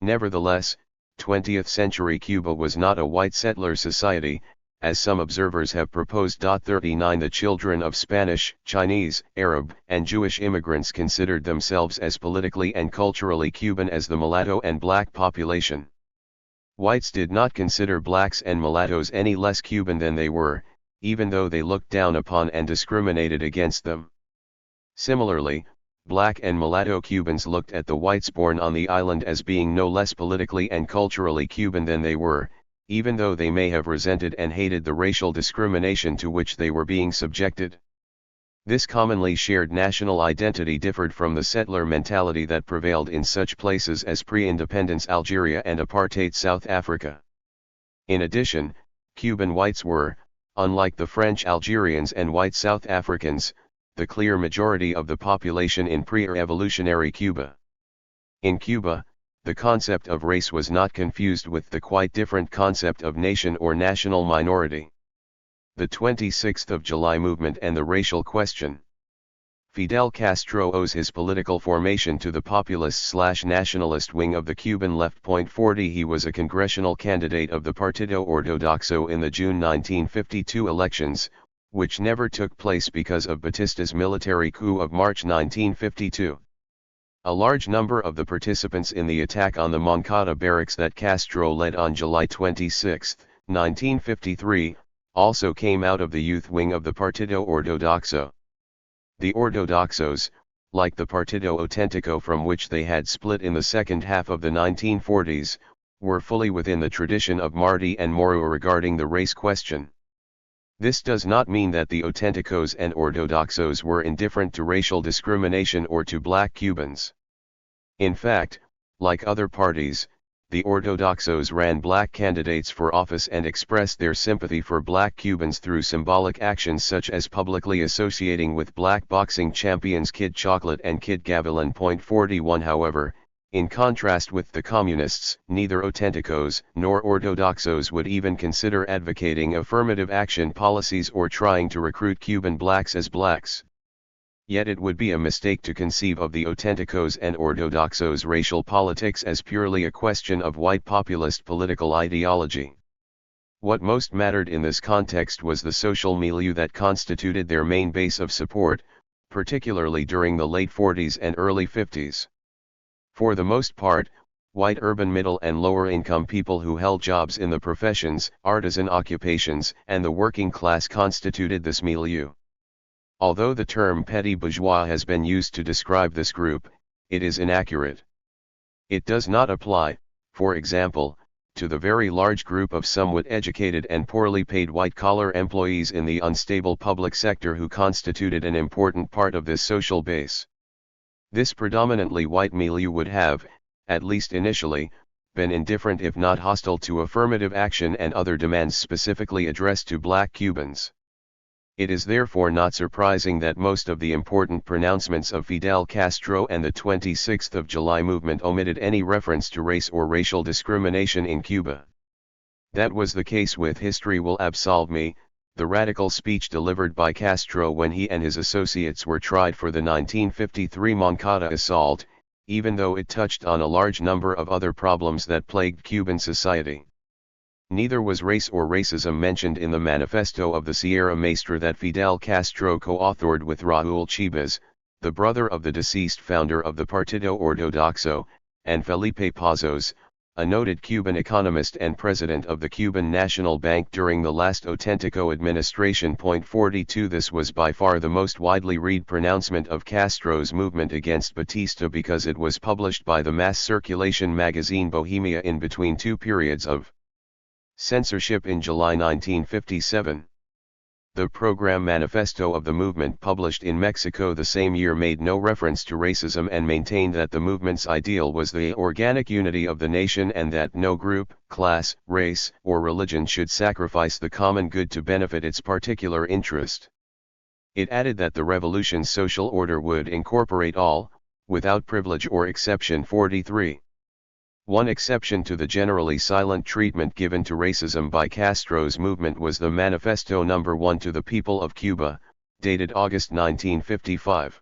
Nevertheless, 20th century Cuba was not a white settler society, as some observers have proposed. 39 The children of Spanish, Chinese, Arab, and Jewish immigrants considered themselves as politically and culturally Cuban as the mulatto and black population. Whites did not consider blacks and mulattoes any less Cuban than they were, even though they looked down upon and discriminated against them. Similarly, black and mulatto Cubans looked at the whites born on the island as being no less politically and culturally Cuban than they were, even though they may have resented and hated the racial discrimination to which they were being subjected. This commonly shared national identity differed from the settler mentality that prevailed in such places as pre-independence Algeria and apartheid South Africa. In addition, Cuban whites were, unlike the French Algerians and white South Africans, the clear majority of the population in pre-revolutionary Cuba. In Cuba, the concept of race was not confused with the quite different concept of nation or national minority. The 26th of July movement and the racial question. Fidel Castro owes his political formation to the populist/nationalist wing of the Cuban left. 40 He was a congressional candidate of the Partido Ortodoxo in the June 1952 elections, which never took place because of Batista's military coup of March 1952. A large number of the participants in the attack on the Moncada barracks that Castro led on July 26, 1953, also came out of the youth wing of the Partido Ortodoxo. The Ortodoxos, like the Partido Auténtico from which they had split in the second half of the 1940s, were fully within the tradition of Martí and Moru regarding the race question. This does not mean that the Auténticos and Ortodoxos were indifferent to racial discrimination or to black Cubans. In fact, like other parties, the Ortodoxos ran black candidates for office and expressed their sympathy for black Cubans through symbolic actions such as publicly associating with black boxing champions Kid Chocolate and Kid Gavilan. 41 However, in contrast with the communists, neither Auténticos nor Ortodoxos would even consider advocating affirmative action policies or trying to recruit Cuban blacks as blacks. Yet it would be a mistake to conceive of the Auténticos and Ortodoxos racial politics as purely a question of white populist political ideology. What most mattered in this context was the social milieu that constituted their main base of support, particularly during the late 40s and early 50s. For the most part, white urban middle and lower income people who held jobs in the professions, artisan occupations, and the working class constituted this milieu. Although the term petit bourgeois has been used to describe this group, it is inaccurate. It does not apply, for example, to the very large group of somewhat educated and poorly paid white-collar employees in the unstable public sector who constituted an important part of this social base. This predominantly white milieu would have, at least initially, been indifferent if not hostile to affirmative action and other demands specifically addressed to black Cubans. It is therefore not surprising that most of the important pronouncements of Fidel Castro and the 26th of July movement omitted any reference to race or racial discrimination in Cuba. That was the case with "History Will Absolve Me," the radical speech delivered by Castro when he and his associates were tried for the 1953 Moncada assault, even though it touched on a large number of other problems that plagued Cuban society. Neither was race or racism mentioned in the manifesto of the Sierra Maestra that Fidel Castro co-authored with Raúl Chivas, the brother of the deceased founder of the Partido Ortodoxo, and Felipe Pazos, a noted Cuban economist and president of the Cuban National Bank during the last Auténtico administration. 42 This was by far the most widely read pronouncement of Castro's movement against Batista because it was published by the mass circulation magazine Bohemia in between two periods of censorship in July 1957. The program manifesto of the movement published in Mexico the same year made no reference to racism and maintained that the movement's ideal was the organic unity of the nation and that no group, class, race, or religion should sacrifice the common good to benefit its particular interest. It added that the revolution's social order would incorporate all, without privilege or exception. 43. One exception to the generally silent treatment given to racism by Castro's movement was the Manifesto No. 1 to the People of Cuba, dated August 1955.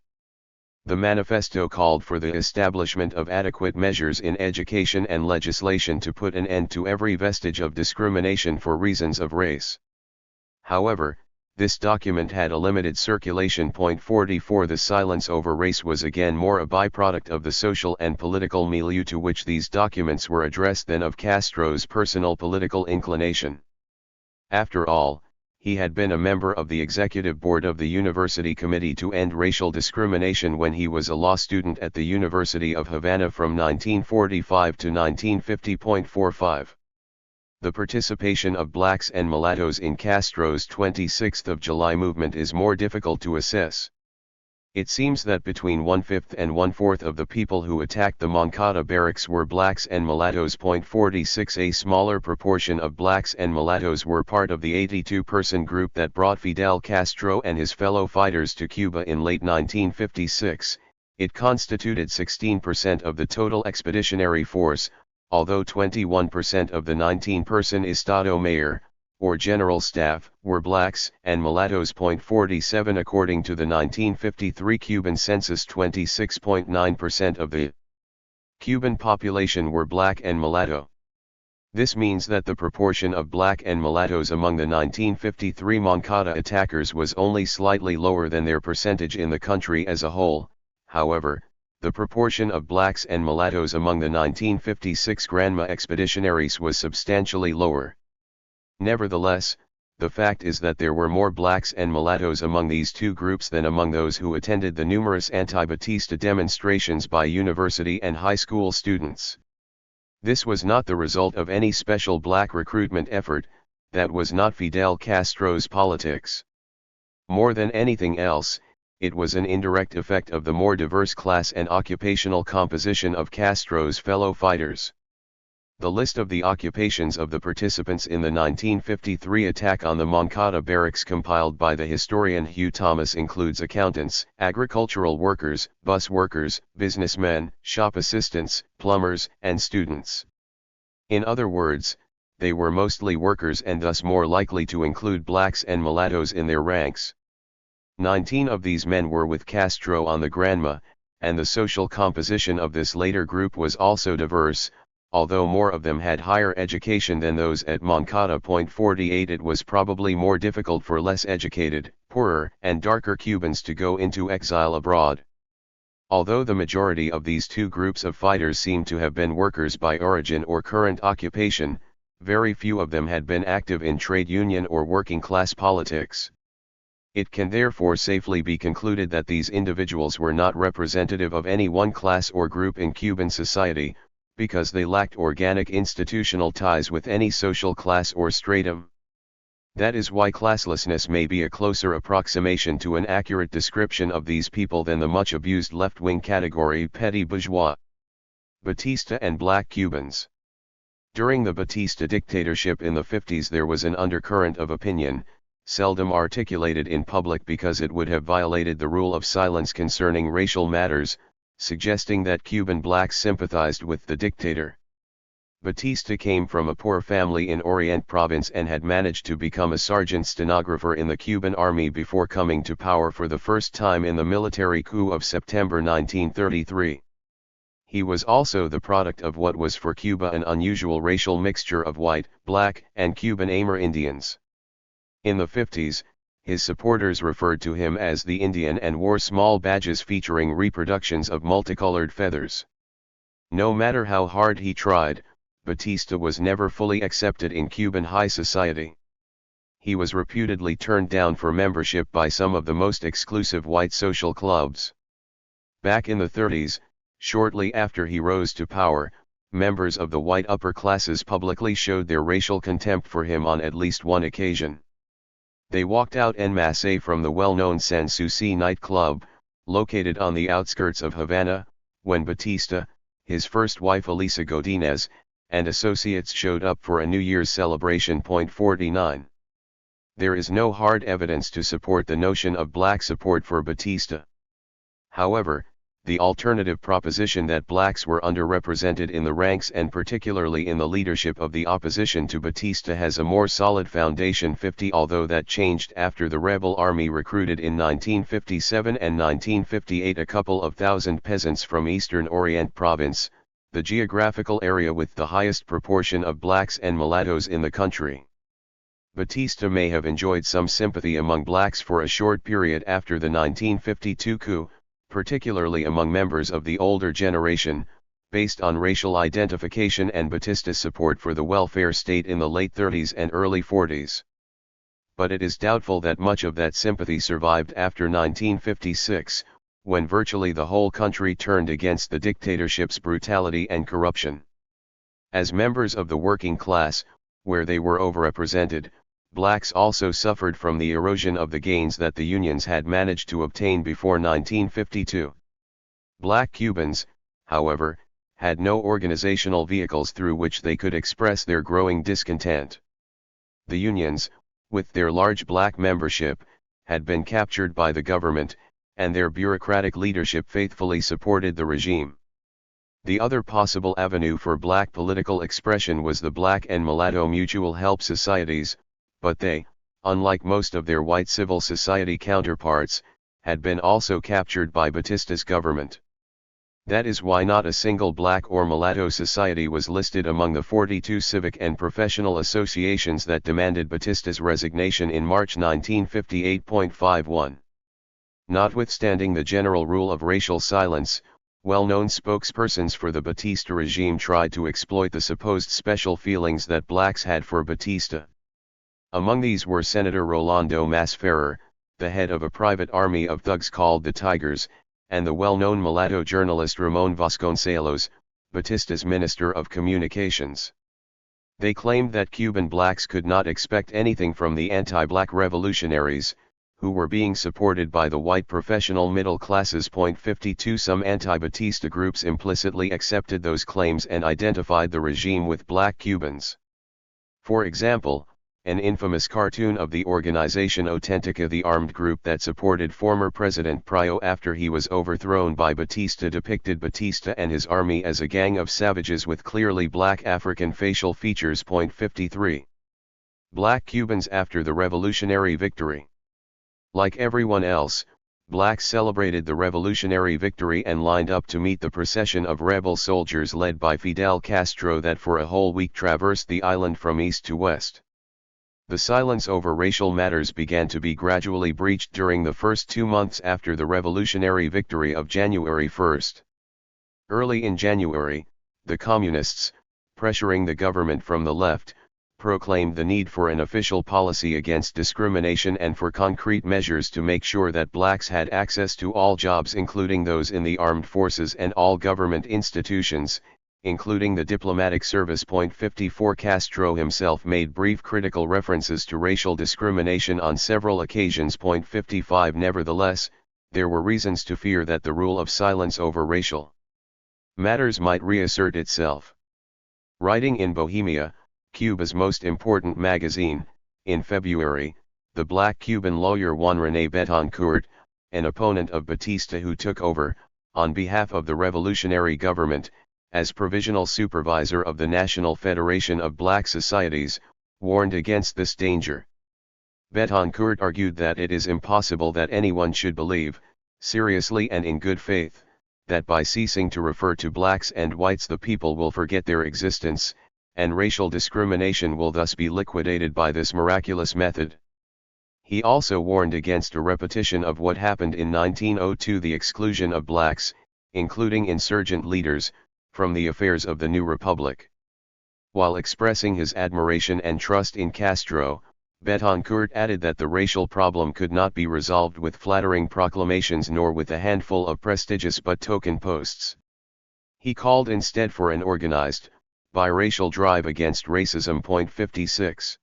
The manifesto called for the establishment of adequate measures in education and legislation to put an end to every vestige of discrimination for reasons of race. However, this document had a limited circulation. 44 The silence over race was again more a byproduct of the social and political milieu to which these documents were addressed than of Castro's personal political inclination. After all, he had been a member of the executive board of the University Committee to End Racial Discrimination when he was a law student at the University of Havana from 1945 to 1950. 45. The participation of blacks and mulattoes in Castro's 26th of July movement is more difficult to assess. It seems that between 1/5 and 1/4 of the people who attacked the Moncada barracks were blacks and mulattoes. 46 A smaller proportion of blacks and mulattoes were part of the 82-person group that brought Fidel Castro and his fellow fighters to Cuba in late 1956. It constituted 16% of the total expeditionary force, although 21% of the 19-person Estado Mayor, or General Staff, were blacks and mulattoes. 47 According to the 1953 Cuban census, 26.9% of the Cuban population were black and mulatto. This means that the proportion of black and mulattoes among the 1953 Moncada attackers was only slightly lower than their percentage in the country as a whole. However, the proportion of blacks and mulattoes among the 1956 Granma expeditionaries was substantially lower. Nevertheless, the fact is that there were more blacks and mulattoes among these two groups than among those who attended the numerous anti-Batista demonstrations by university and high school students. This was not the result of any special black recruitment effort, that was not Fidel Castro's politics. More than anything else, it was an indirect effect of the more diverse class and occupational composition of Castro's fellow fighters. The list of the occupations of the participants in the 1953 attack on the Moncada barracks compiled by the historian Hugh Thomas includes accountants, agricultural workers, bus workers, businessmen, shop assistants, plumbers, and students. In other words, they were mostly workers and thus more likely to include blacks and mulattoes in their ranks. 19 of these men were with Castro on the Granma, and the social composition of this later group was also diverse. Although more of them had higher education than those at Moncada. 48 It was probably more difficult for less educated, poorer, and darker Cubans to go into exile abroad. Although the majority of these two groups of fighters seem to have been workers by origin or current occupation, very few of them had been active in trade union or working class politics. It can therefore safely be concluded that these individuals were not representative of any one class or group in Cuban society, because they lacked organic institutional ties with any social class or stratum. That is why classlessness may be a closer approximation to an accurate description of these people than the much abused left-wing category petty bourgeois. Batista and Black Cubans. During the Batista dictatorship in the 50s there was an undercurrent of opinion, seldom articulated in public because it would have violated the rule of silence concerning racial matters, suggesting that Cuban blacks sympathized with the dictator. Batista came from a poor family in Orient province and had managed to become a sergeant stenographer in the Cuban army before coming to power for the first time in the military coup of September 1933. He was also the product of what was for Cuba an unusual racial mixture of white, black, and Cuban Amerindians. In the 50s, his supporters referred to him as the Indian and wore small badges featuring reproductions of multicolored feathers. No matter how hard he tried, Batista was never fully accepted in Cuban high society. He was reputedly turned down for membership by some of the most exclusive white social clubs. Back in the 30s, shortly after he rose to power, members of the white upper classes publicly showed their racial contempt for him on at least one occasion. They walked out en masse from the well-known San Souci nightclub, located on the outskirts of Havana, when Batista, his first wife Elisa Godinez, and associates showed up for a New Year's celebration. 49. There is no hard evidence to support the notion of black support for Batista. However, the alternative proposition that blacks were underrepresented in the ranks and particularly in the leadership of the opposition to Batista has a more solid foundation. 50 Although that changed after the rebel army recruited in 1957 and 1958 a couple of thousand peasants from Eastern Orient province, the geographical area with the highest proportion of blacks and mulattoes in the country. Batista may have enjoyed some sympathy among blacks for a short period after the 1952 coup, particularly among members of the older generation, based on racial identification and Batista's support for the welfare state in the late 30s and early 40s. But it is doubtful that much of that sympathy survived after 1956, when virtually the whole country turned against the dictatorship's brutality and corruption. As members of the working class, where they were overrepresented, blacks also suffered from the erosion of the gains that the unions had managed to obtain before 1952. Black Cubans, however, had no organizational vehicles through which they could express their growing discontent. The unions, with their large black membership, had been captured by the government, and their bureaucratic leadership faithfully supported the regime. The other possible avenue for black political expression was the Black and Mulatto Mutual Help Societies, but they, unlike most of their white civil society counterparts, had been also captured by Batista's government. That is why not a single black or mulatto society was listed among the 42 civic and professional associations that demanded Batista's resignation in March 1958.51. Notwithstanding the general rule of racial silence, well-known spokespersons for the Batista regime tried to exploit the supposed special feelings that blacks had for Batista. Among these were Senator Rolando Masferrer, the head of a private army of thugs called the Tigers, and the well-known mulatto journalist Ramon Vasconcelos, Batista's Minister of Communications. They claimed that Cuban blacks could not expect anything from the anti-black revolutionaries, who were being supported by the white professional middle classes. 52 Some anti-Batista groups implicitly accepted those claims and identified the regime with black Cubans. For example, an infamous cartoon of the organization Auténtica, the armed group that supported former President Pryor after he was overthrown by Batista, depicted Batista and his army as a gang of savages with clearly black African facial features. 53. Black Cubans after the revolutionary victory. Like everyone else, blacks celebrated the revolutionary victory and lined up to meet the procession of rebel soldiers led by Fidel Castro that for a whole week traversed the island from east to west. The silence over racial matters began to be gradually breached during the first 2 months after the revolutionary victory of January 1. Early in January, the communists, pressuring the government from the left, proclaimed the need for an official policy against discrimination and for concrete measures to make sure that blacks had access to all jobs, including those in the armed forces and all government institutions, including the diplomatic service. 54 Castro himself made brief critical references to racial discrimination on several occasions. 55 Nevertheless, there were reasons to fear that the rule of silence over racial matters might reassert itself. Writing in Bohemia, Cuba's most important magazine, in February, the black Cuban lawyer Juan René Betancourt, an opponent of Batista who took over, on behalf of the revolutionary government, as provisional supervisor of the National Federation of Black Societies, warned against this danger. Betancourt argued that it is impossible that anyone should believe, seriously and in good faith, that by ceasing to refer to blacks and whites the people will forget their existence, and racial discrimination will thus be liquidated by this miraculous method. He also warned against a repetition of what happened in 1902, the exclusion of blacks, including insurgent leaders, from the affairs of the new republic. While expressing his admiration and trust in Castro, Betancourt added that the racial problem could not be resolved with flattering proclamations nor with a handful of prestigious but token posts. He called instead for an organized, biracial drive against racism. 56.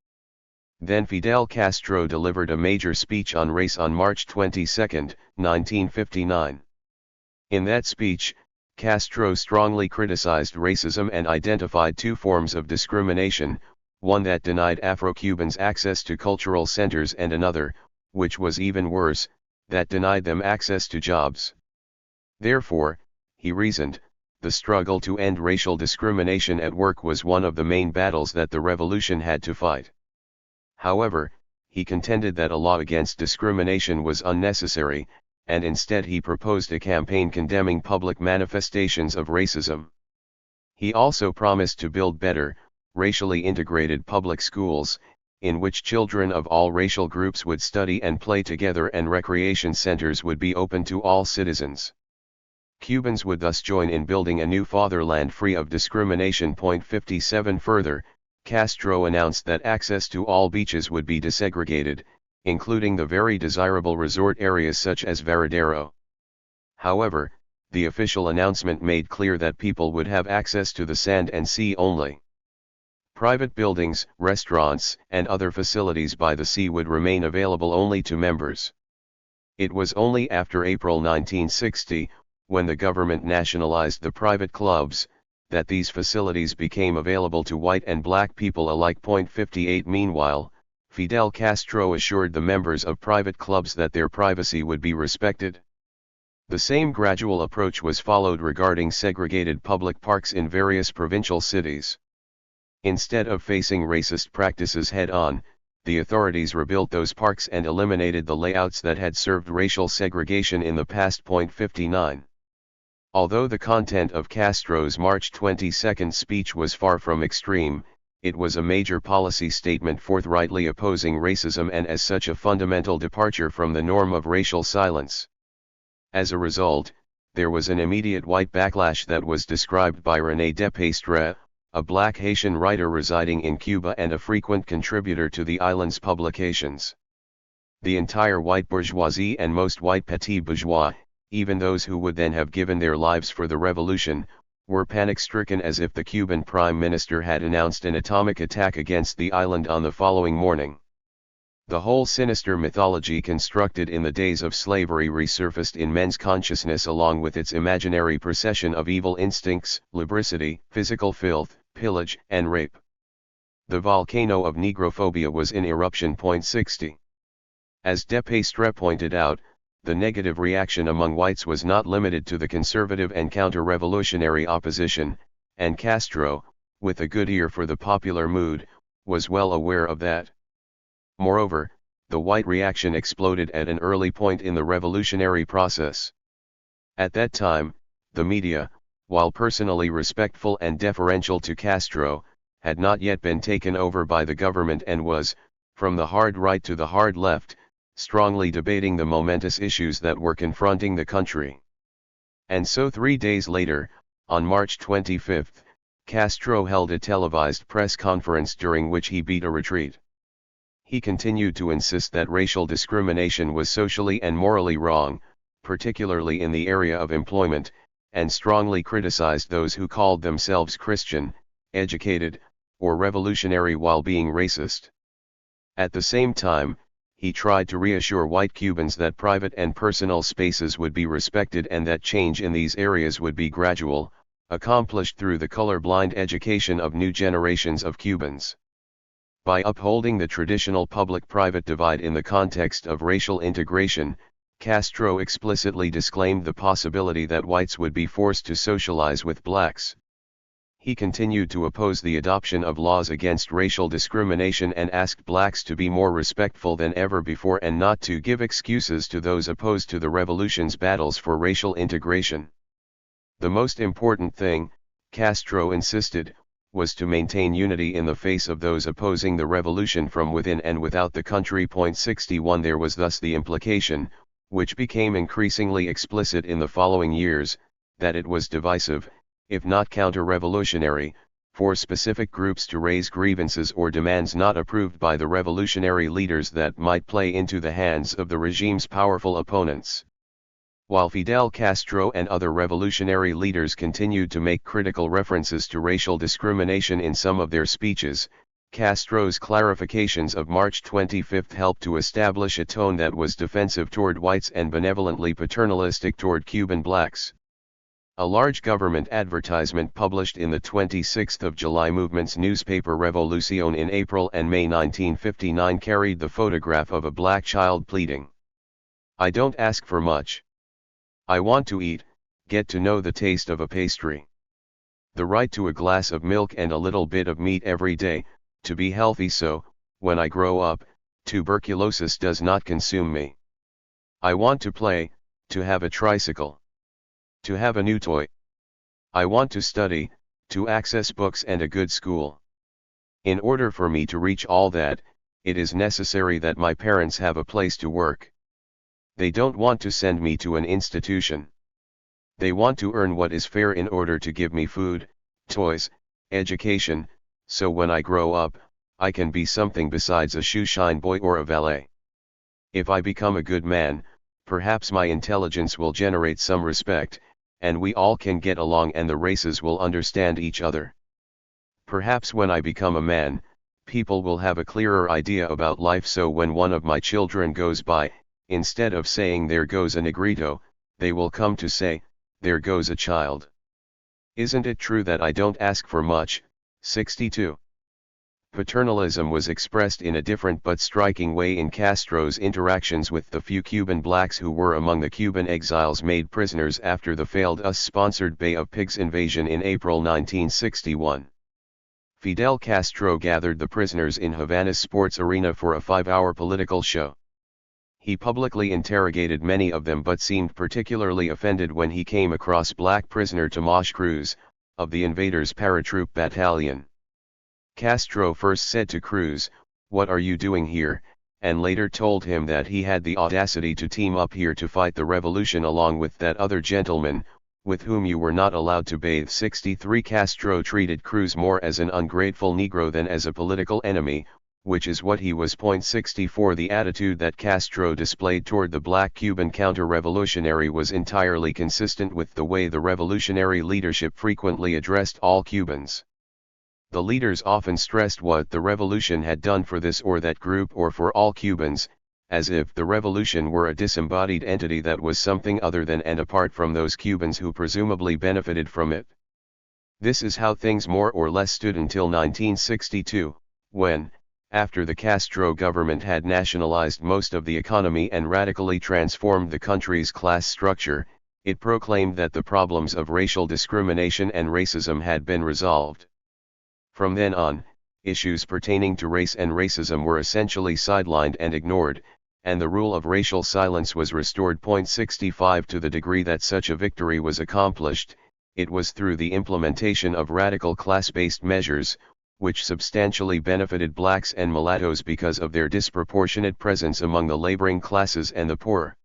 Then Fidel Castro delivered a major speech on race on March 22, 1959. In that speech, Castro strongly criticized racism and identified two forms of discrimination, one that denied Afro-Cubans access to cultural centers and another, which was even worse, that denied them access to jobs. Therefore, he reasoned, the struggle to end racial discrimination at work was one of the main battles that the revolution had to fight. However, he contended that a law against discrimination was unnecessary, and instead he proposed a campaign condemning public manifestations of racism. He also promised to build better, racially integrated public schools, in which children of all racial groups would study and play together and recreation centers would be open to all citizens. Cubans would thus join in building a new fatherland free of discrimination. 57 Further, Castro announced that access to all beaches would be desegregated, including the very desirable resort areas such as Varadero. However, the official announcement made clear that people would have access to the sand and sea only. Private buildings, restaurants, and other facilities by the sea would remain available only to members. It was only after April 1960, when the government nationalized the private clubs, that these facilities became available to white and black people alike. 58 Meanwhile, Fidel Castro assured the members of private clubs that their privacy would be respected. The same gradual approach was followed regarding segregated public parks in various provincial cities. Instead of facing racist practices head-on, the authorities rebuilt those parks and eliminated the layouts that had served racial segregation in the past. 59. Although the content of Castro's March 22 speech was far from extreme, it was a major policy statement forthrightly opposing racism and as such a fundamental departure from the norm of racial silence. As a result, there was an immediate white backlash that was described by René Depestre, a black Haitian writer residing in Cuba and a frequent contributor to the island's publications. The entire white bourgeoisie and most white petits bourgeois, even those who would then have given their lives for the revolution, were panic-stricken as if the Cuban prime minister had announced an atomic attack against the island on the following morning. The whole sinister mythology constructed in the days of slavery resurfaced in men's consciousness along with its imaginary procession of evil instincts, lubricity, physical filth, pillage, and rape. The volcano of negrophobia was in eruption. 60. As Depestre pointed out, the negative reaction among whites was not limited to the conservative and counter-revolutionary opposition, and Castro, with a good ear for the popular mood, was well aware of that. Moreover, the white reaction exploded at an early point in the revolutionary process. At that time, the media, while personally respectful and deferential to Castro, had not yet been taken over by the government and was, from the hard right to the hard left, strongly debating the momentous issues that were confronting the country. And so 3 days later, on March 25, Castro held a televised press conference during which he beat a retreat. He continued to insist that racial discrimination was socially and morally wrong, particularly in the area of employment, and strongly criticized those who called themselves Christian, educated, or revolutionary while being racist. At the same time, he tried to reassure white Cubans that private and personal spaces would be respected and that change in these areas would be gradual, accomplished through the colorblind education of new generations of Cubans. By upholding the traditional public-private divide in the context of racial integration, Castro explicitly disclaimed the possibility that whites would be forced to socialize with blacks. He continued to oppose the adoption of laws against racial discrimination and asked blacks to be more respectful than ever before and not to give excuses to those opposed to the revolution's battles for racial integration. The most important thing, Castro insisted, was to maintain unity in the face of those opposing the revolution from within and without the country. 61 There was thus the implication, which became increasingly explicit in the following years, that it was divisive, if not counter-revolutionary, for specific groups to raise grievances or demands not approved by the revolutionary leaders that might play into the hands of the regime's powerful opponents. While Fidel Castro and other revolutionary leaders continued to make critical references to racial discrimination in some of their speeches, Castro's clarifications of March 25 helped to establish a tone that was defensive toward whites and benevolently paternalistic toward Cuban blacks. A large government advertisement published in the 26th of July movement's newspaper Revolucion in April and May 1959 carried the photograph of a black child pleading, "I don't ask for much. I want to eat, get to know the taste of a pastry. The right to a glass of milk and a little bit of meat every day, to be healthy so, when I grow up, tuberculosis does not consume me. I want to play, to have a tricycle. To have a new toy. I want to study, to access books and a good school. In order for me to reach all that, it is necessary that my parents have a place to work. They don't want to send me to an institution. They want to earn what is fair in order to give me food, toys, education, so when I grow up, I can be something besides a shoeshine boy or a valet. If I become a good man, perhaps my intelligence will generate some respect, and we all can get along and the races will understand each other. Perhaps when I become a man, people will have a clearer idea about life so when one of my children goes by, instead of saying there goes a negrito, they will come to say, there goes a child. Isn't it true that I don't ask for much?" 62. Paternalism was expressed in a different but striking way in Castro's interactions with the few Cuban blacks who were among the Cuban exiles made prisoners after the failed US-sponsored Bay of Pigs invasion in April 1961. Fidel Castro gathered the prisoners in Havana's sports arena for a 5-hour political show. He publicly interrogated many of them but seemed particularly offended when he came across black prisoner Tomas Cruz, of the invaders' paratroop battalion. Castro first said to Cruz, "What are you doing here?" and later told him that he had the audacity to team up here to fight the revolution along with that other gentleman, with whom you were not allowed to bathe. 63 Castro treated Cruz more as an ungrateful Negro than as a political enemy, which is what he was. 64 The attitude that Castro displayed toward the black Cuban counter-revolutionary was entirely consistent with the way the revolutionary leadership frequently addressed all Cubans. The leaders often stressed what the revolution had done for this or that group or for all Cubans, as if the revolution were a disembodied entity that was something other than and apart from those Cubans who presumably benefited from it. This is how things more or less stood until 1962, when, after the Castro government had nationalized most of the economy and radically transformed the country's class structure, it proclaimed that the problems of racial discrimination and racism had been resolved. From then on, issues pertaining to race and racism were essentially sidelined and ignored, and the rule of racial silence was restored. 65 To the degree that such a victory was accomplished, it was through the implementation of radical class-based measures, which substantially benefited blacks and mulattoes because of their disproportionate presence among the laboring classes and the poor.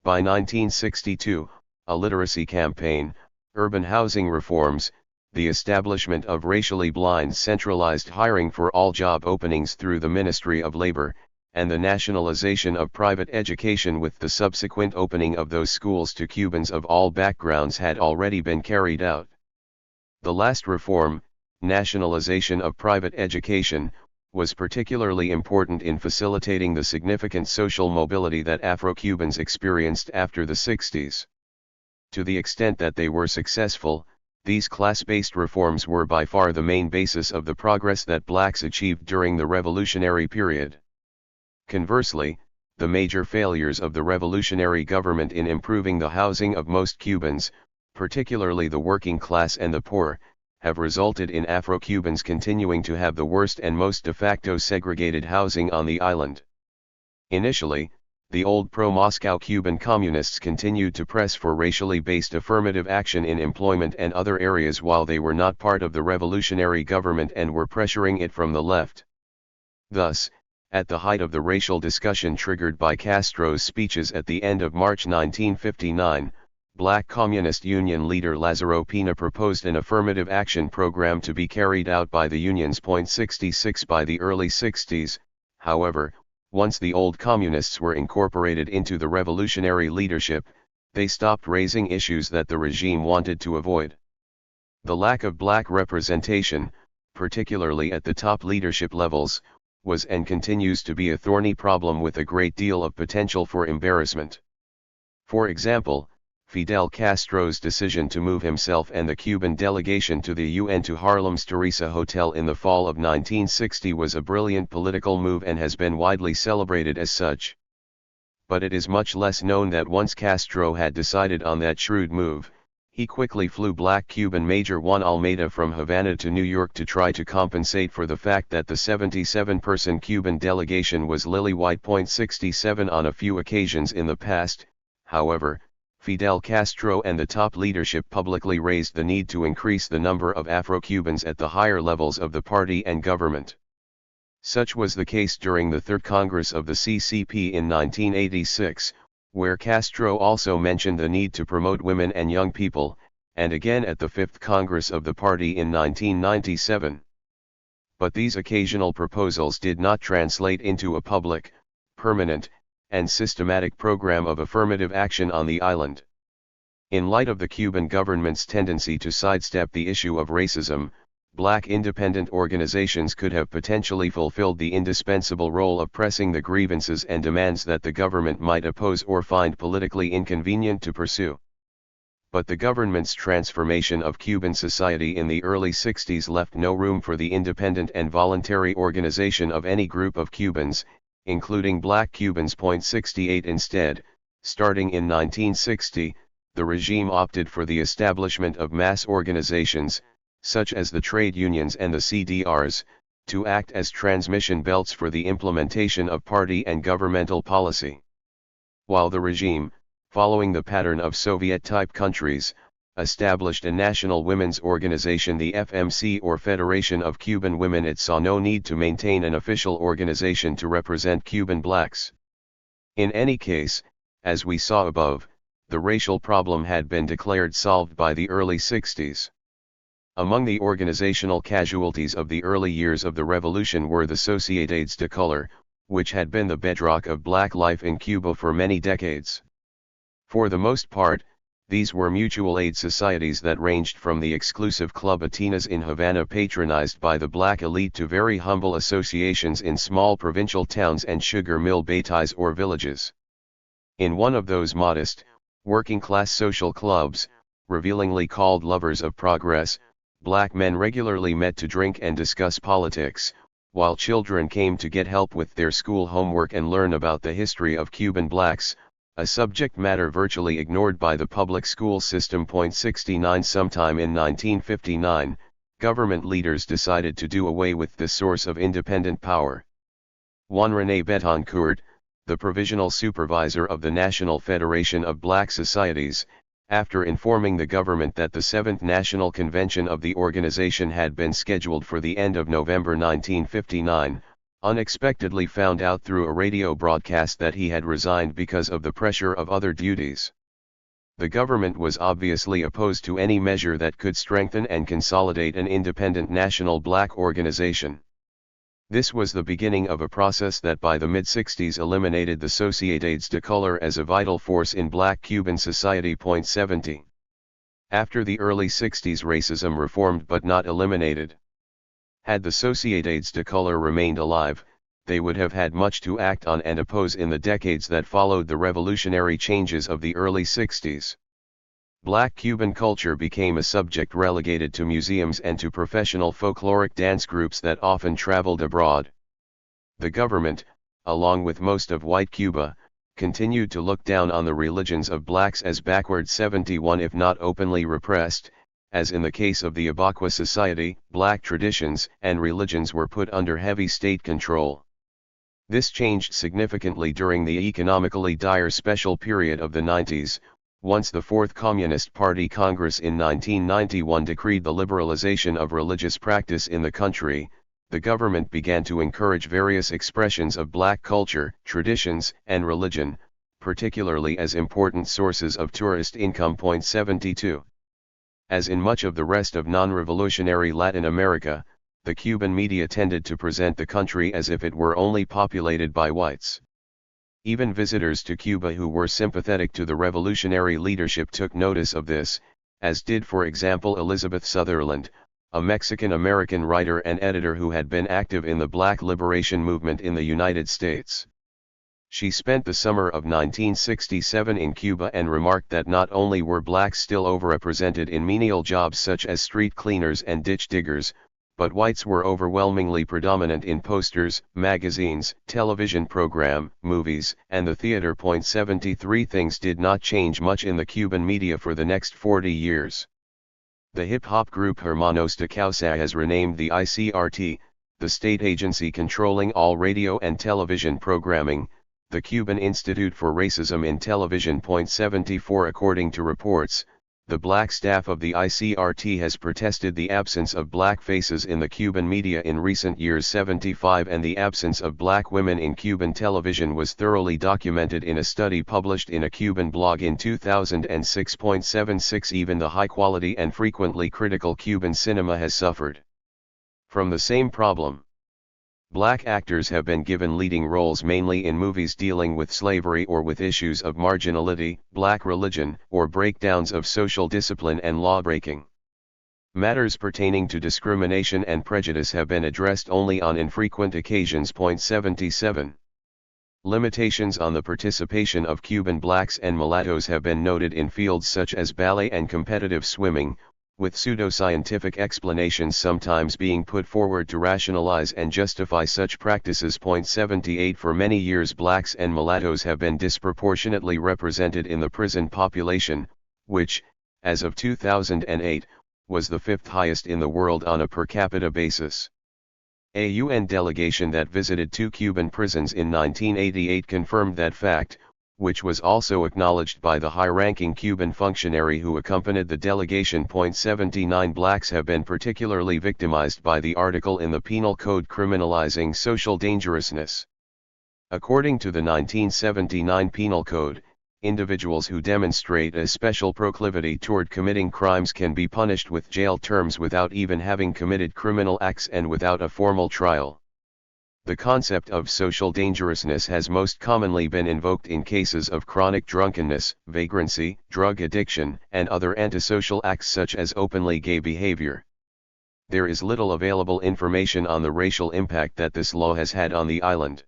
By 1962, a literacy campaign, urban housing reforms, the establishment of racially blind centralized hiring for all job openings through the Ministry of Labor, and the nationalization of private education with the subsequent opening of those schools to Cubans of all backgrounds had already been carried out. The last reform, nationalization of private education, was particularly important in facilitating the significant social mobility that Afro-Cubans experienced after the 60s. To the extent that they were successful, these class-based reforms were by far the main basis of the progress that blacks achieved during the revolutionary period. Conversely, the major failures of the revolutionary government in improving the housing of most Cubans, particularly the working class and the poor, have resulted in Afro-Cubans continuing to have the worst and most de facto segregated housing on the island. Initially, the old pro-Moscow Cuban communists continued to press for racially based affirmative action in employment and other areas while they were not part of the revolutionary government and were pressuring it from the left. Thus, at the height of the racial discussion triggered by Castro's speeches at the end of March 1959, Black Communist Union leader Lázaro Pina proposed an affirmative action program to be carried out by the unions. 66 By the early 60s, however, once the old communists were incorporated into the revolutionary leadership, they stopped raising issues that the regime wanted to avoid. The lack of black representation, particularly at the top leadership levels, was and continues to be a thorny problem with a great deal of potential for embarrassment. For example, Fidel Castro's decision to move himself and the Cuban delegation to the UN to Harlem's Teresa Hotel in the fall of 1960 was a brilliant political move and has been widely celebrated as such. But it is much less known that once Castro had decided on that shrewd move, he quickly flew Black Cuban Major Juan Almeida from Havana to New York to try to compensate for the fact that the 77-person Cuban delegation was lily-white. 67 On a few occasions in the past, however, Fidel Castro and the top leadership publicly raised the need to increase the number of Afro-Cubans at the higher levels of the party and government. Such was the case during the Third Congress of the CCP in 1986, where Castro also mentioned the need to promote women and young people, and again at the Fifth Congress of the party in 1997. But these occasional proposals did not translate into a public, permanent, and systematic program of affirmative action on the island. In light of the Cuban government's tendency to sidestep the issue of racism, black independent organizations could have potentially fulfilled the indispensable role of pressing the grievances and demands that the government might oppose or find politically inconvenient to pursue. But the government's transformation of Cuban society in the early 60s left no room for the independent and voluntary organization of any group of Cubans, including black Cubans. 68 Instead, starting in 1960, the regime opted for the establishment of mass organizations, such as the trade unions and the CDRs, to act as transmission belts for the implementation of party and governmental policy. While the regime, following the pattern of Soviet-type countries, established a national women's organization, the FMC or Federation of Cuban Women, it saw no need to maintain an official organization to represent Cuban blacks. In any case, as we saw above, the racial problem had been declared solved by the early 60s. Among the organizational casualties of the early years of the revolution were the Sociedades de Color, which had been the bedrock of black life in Cuba for many decades. For the most part, These were mutual aid societies that ranged from the exclusive Club Atinas in Havana patronized by the black elite to very humble associations in small provincial towns and sugar mill betais or villages. In one of those modest, working-class social clubs, revealingly called Lovers of Progress, black men regularly met to drink and discuss politics, while children came to get help with their school homework and learn about the history of Cuban blacks, a subject matter virtually ignored by the public school system. 69 Sometime in 1959, government leaders decided to do away with this source of independent power. Juan René Betancourt, the provisional supervisor of the National Federation of Black Societies, after informing the government that the 7th National Convention of the organization had been scheduled for the end of November 1959, unexpectedly found out through a radio broadcast that he had resigned because of the pressure of other duties. The government was obviously opposed to any measure that could strengthen and consolidate an independent national black organization. This was the beginning of a process that by the mid-60s eliminated the Sociedades de Color as a vital force in black Cuban society. 70. After the early 60s, racism reformed but not eliminated. Had the Sociedades de Color remained alive, they would have had much to act on and oppose in the decades that followed the revolutionary changes of the early 60s. Black Cuban culture became a subject relegated to museums and to professional folkloric dance groups that often traveled abroad. The government, along with most of white Cuba, continued to look down on the religions of blacks as backward. 71 If not openly repressed, as in the case of the Iboqua Society, black traditions and religions were put under heavy state control. This changed significantly during the economically dire special period of the 90s, once the Fourth Communist Party Congress in 1991 decreed the liberalization of religious practice in the country. The government began to encourage various expressions of black culture, traditions, and religion, particularly as important sources of tourist income. 72. As in much of the rest of non-revolutionary Latin America, the Cuban media tended to present the country as if it were only populated by whites. Even visitors to Cuba who were sympathetic to the revolutionary leadership took notice of this, as did for example Elizabeth Sutherland, a Mexican-American writer and editor who had been active in the Black liberation movement in the United States. She spent the summer of 1967 in Cuba and remarked that not only were blacks still overrepresented in menial jobs such as street cleaners and ditch diggers, but whites were overwhelmingly predominant in posters, magazines, television program, movies, and the theater. 73 Things did not change much in the Cuban media for the next 40 years. The hip-hop group Hermanos de Causa has renamed the ICRT, the state agency controlling all radio and television programming, the Cuban Institute for Racism in Television. 74 According to reports, the black staff of the ICRT has protested the absence of black faces in the Cuban media in recent years. 75 And the absence of black women in Cuban television was thoroughly documented in a study published in a Cuban blog in 2006. 76 Even the high-quality and frequently critical Cuban cinema has suffered from the same problem. Black actors have been given leading roles mainly in movies dealing with slavery or with issues of marginality, black religion, or breakdowns of social discipline and law-breaking. Matters pertaining to discrimination and prejudice have been addressed only on infrequent occasions. 77. Limitations on the participation of Cuban blacks and mulattoes have been noted in fields such as ballet and competitive swimming, with pseudoscientific explanations sometimes being put forward to rationalize and justify such practices. 78 For many years blacks and mulattoes have been disproportionately represented in the prison population, which, as of 2008, was the fifth highest in the world on a per capita basis. A UN delegation that visited 2 Cuban prisons in 1988 confirmed that fact, which was also acknowledged by the high-ranking Cuban functionary who accompanied the delegation. 79 Blacks have been particularly victimized by the article in the Penal Code criminalizing social dangerousness. According to the 1979 Penal Code, individuals who demonstrate a special proclivity toward committing crimes can be punished with jail terms without even having committed criminal acts and without a formal trial. The concept of social dangerousness has most commonly been invoked in cases of chronic drunkenness, vagrancy, drug addiction, and other antisocial acts such as openly gay behavior. There is little available information on the racial impact that this law has had on the island.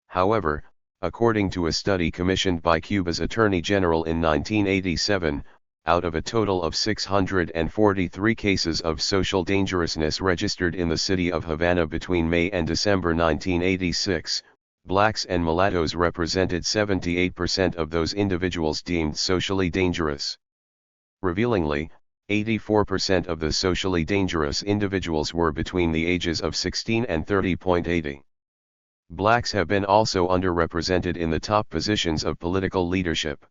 However, according to a study commissioned by Cuba's Attorney General in 1987, out of a total of 643 cases of social dangerousness registered in the city of Havana between May and December 1986, blacks and mulattoes represented 78% of those individuals deemed socially dangerous. Revealingly, 84% of the socially dangerous individuals were between the ages of 16 and 30.80. Blacks have been also underrepresented in the top positions of political leadership.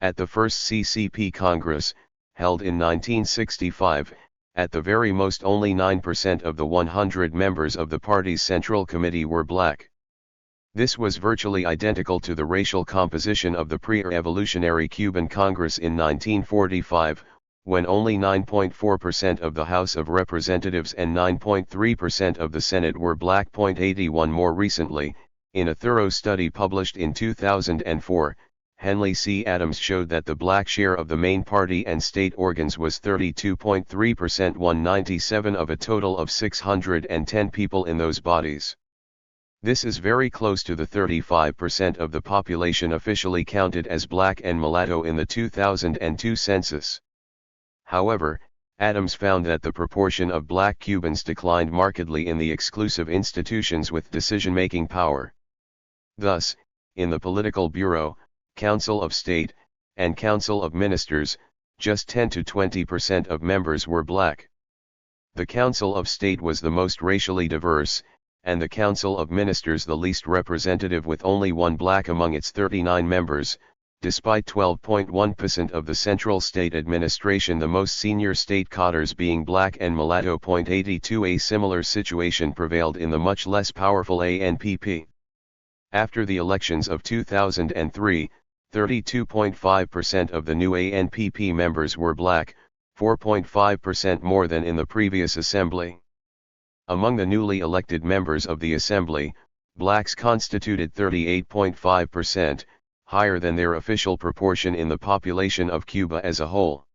At the first CCP Congress, held in 1965, at the very most only 9% of the 100 members of the party's Central Committee were black. This was virtually identical to the racial composition of the pre-revolutionary Cuban Congress in 1945, when only 9.4% of the House of Representatives and 9.3% of the Senate were black. 81 More recently, in a thorough study published in 2004, Henley C. Adams showed that the black share of the main party and state organs was 32.3%, 197 of a total of 610 people in those bodies. This is very close to the 35% of the population officially counted as black and mulatto in the 2002 census. However, Adams found that the proportion of black Cubans declined markedly in the exclusive institutions with decision-making power. Thus, in the Political Bureau, Council of State, and Council of Ministers, just 10 to 20% of members were black. The Council of State was the most racially diverse, and the Council of Ministers the least representative, with only one black among its 39 members, despite 12.1% of the central state administration, the most senior state cadres being black and mulatto. 82 A similar situation prevailed in the much less powerful ANPP. After the elections of 2003, 32.5% of the new ANPP members were black, 4.5% more than in the previous assembly. Among the newly elected members of the assembly, blacks constituted 38.5%, higher than their official proportion in the population of Cuba as a whole.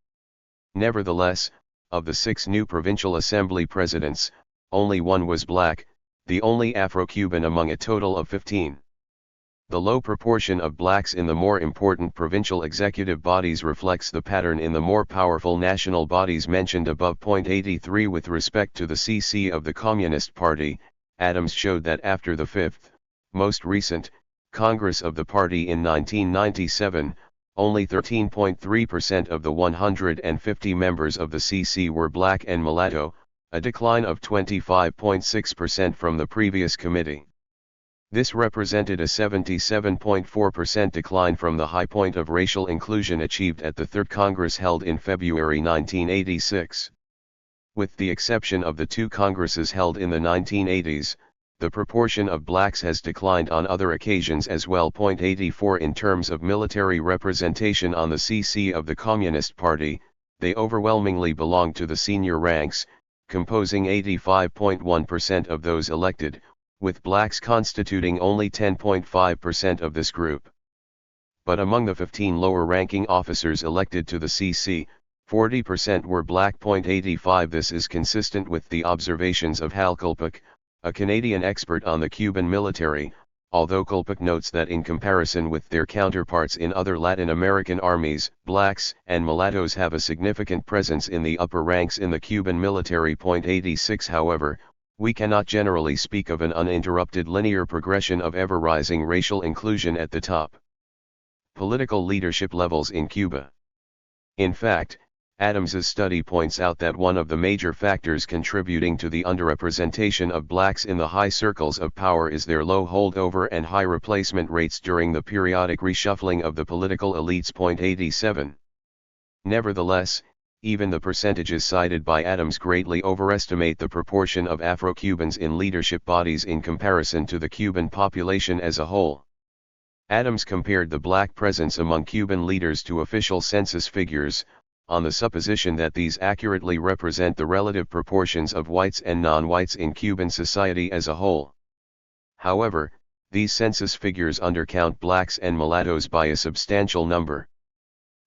Nevertheless, of the 6 new provincial assembly presidents, only one was black, the only Afro-Cuban among a total of 15. The low proportion of blacks in the more important provincial executive bodies reflects the pattern in the more powerful national bodies mentioned above. 83 With respect to the CC of the Communist Party, Adams showed that after the 5th, most recent, Congress of the party in 1997, only 13.3% of the 150 members of the CC were black and mulatto, a decline of 25.6% from the previous committee. This represented a 77.4% decline from the high point of racial inclusion achieved at the Third Congress held in February 1986. With the exception of the 2 Congresses held in the 1980s, the proportion of blacks has declined on other occasions as well. 84 In terms of military representation on the CC of the Communist Party, they overwhelmingly belong to the senior ranks, composing 85.1% of those elected, with blacks constituting only 10.5% of this group. But among the 15 lower-ranking officers elected to the CC, 40% were black. 85 This is consistent with the observations of Hal Kolpak, a Canadian expert on the Cuban military, although Kolpak notes that in comparison with their counterparts in other Latin American armies, blacks and mulattoes have a significant presence in the upper ranks in the Cuban military. 86 However, we cannot generally speak of an uninterrupted linear progression of ever-rising racial inclusion at the top political leadership levels in Cuba. In fact, Adams's study points out that one of the major factors contributing to the underrepresentation of blacks in the high circles of power is their low holdover and high replacement rates during the periodic reshuffling of the political elites. 87. Nevertheless, even the percentages cited by Adams greatly overestimate the proportion of Afro-Cubans in leadership bodies in comparison to the Cuban population as a whole. Adams compared the black presence among Cuban leaders to official census figures, on the supposition that these accurately represent the relative proportions of whites and non-whites in Cuban society as a whole. However, these census figures undercount blacks and mulattoes by a substantial number.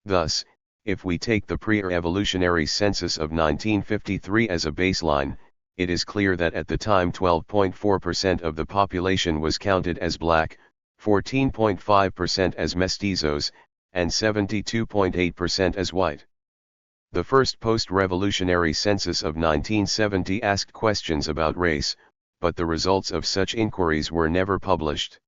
Thus, if we take the pre-evolutionary census of 1953 as a baseline, it is clear that at the time 12.4% of the population was counted as black, 14.5% as mestizos, and 72.8% as white. The first post-revolutionary census of 1970 asked questions about race, but the results of such inquiries were never published.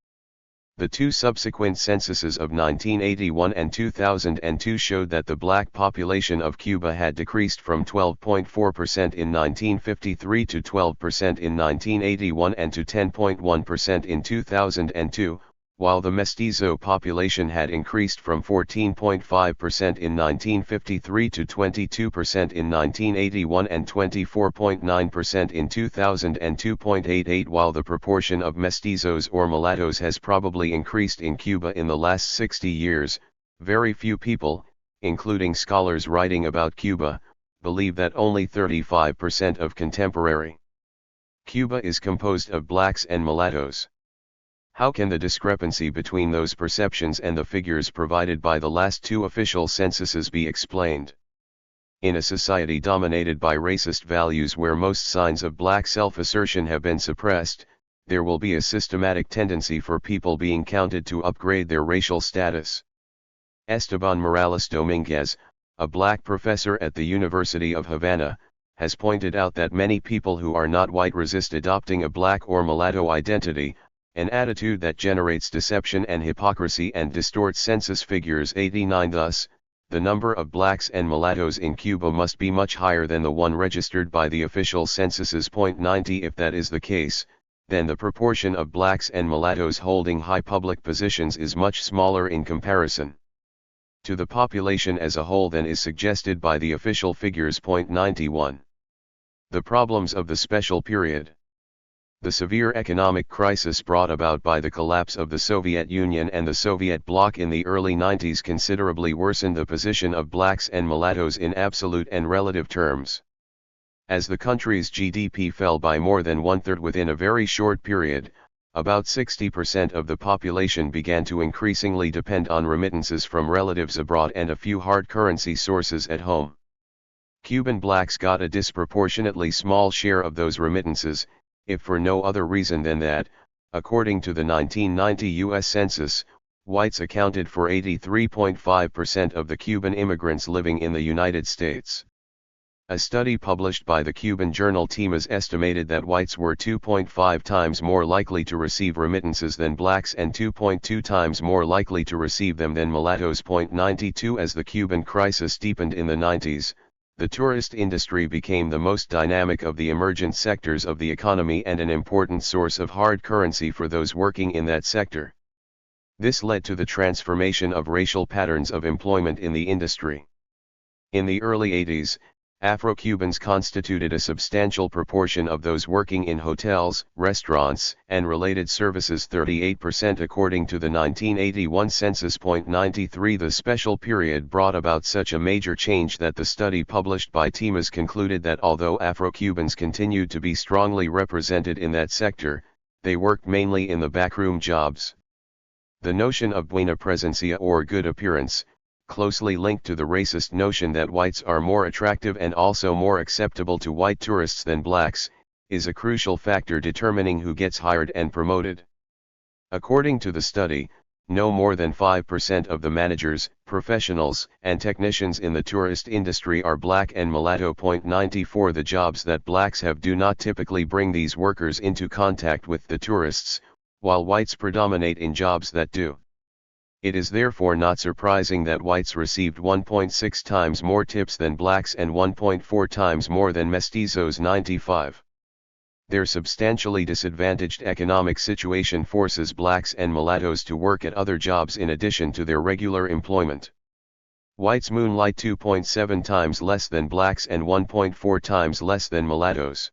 The two subsequent censuses of 1981 and 2002 showed that the black population of Cuba had decreased from 12.4% in 1953 to 12% in 1981 and to 10.1% in 2002, while the mestizo population had increased from 14.5% in 1953 to 22% in 1981 and 24.9% in 2002.88, while the proportion of mestizos or mulattoes has probably increased in Cuba in the last 60 years. Very few people, including scholars writing about Cuba, believe that only 35% of contemporary Cuba is composed of blacks and mulattoes. How can the discrepancy between those perceptions and the figures provided by the last two official censuses be explained? In a society dominated by racist values where most signs of black self-assertion have been suppressed, there will be a systematic tendency for people being counted to upgrade their racial status. Esteban Morales Dominguez, a black professor at the University of Havana, has pointed out that many people who are not white resist adopting a black or mulatto identity, an attitude that generates deception and hypocrisy and distorts census figures 89. Thus, the number of blacks and mulattoes in Cuba must be much higher than the one registered by the official censuses. 90. If that is the case, then the proportion of blacks and mulattoes holding high public positions is much smaller in comparison to the population as a whole than is suggested by the official figures. 91. The problems of the special period. The severe economic crisis brought about by the collapse of the Soviet Union and the Soviet bloc in the early 90s considerably worsened the position of blacks and mulattoes in absolute and relative terms. As the country's GDP fell by more than one-third within a very short period, about 60% of the population began to increasingly depend on remittances from relatives abroad and a few hard currency sources at home. Cuban blacks got a disproportionately small share of those remittances, if for no other reason than that, according to the 1990 U.S. Census, whites accounted for 83.5% of the Cuban immigrants living in the United States. A study published by the Cuban journal Timas estimated that whites were 2.5 times more likely to receive remittances than blacks and 2.2 times more likely to receive them than mulattoes. 92. As the Cuban crisis deepened in the 90s, the tourist industry became the most dynamic of the emergent sectors of the economy and an important source of hard currency for those working in that sector. This led to the transformation of racial patterns of employment in the industry. In the early 80s, Afro-Cubans constituted a substantial proportion of those working in hotels, restaurants, and related services, 38% according to the 1981 census. 93. The special period brought about such a major change that the study published by Timas concluded that although Afro-Cubans continued to be strongly represented in that sector, they worked mainly in the backroom jobs. The notion of buena presencia or good appearance, closely linked to the racist notion that whites are more attractive and also more acceptable to white tourists than blacks, is a crucial factor determining who gets hired and promoted. According to the study, no more than 5% of the managers, professionals, and technicians in the tourist industry are black and mulatto. 94. The jobs that blacks have do not typically bring these workers into contact with the tourists, while whites predominate in jobs that do. It is therefore not surprising that whites received 1.6 times more tips than blacks and 1.4 times more than mestizos. 95. Their substantially disadvantaged economic situation forces blacks and mulattoes to work at other jobs in addition to their regular employment. Whites moonlight 2.7 times less than blacks and 1.4 times less than mulattoes.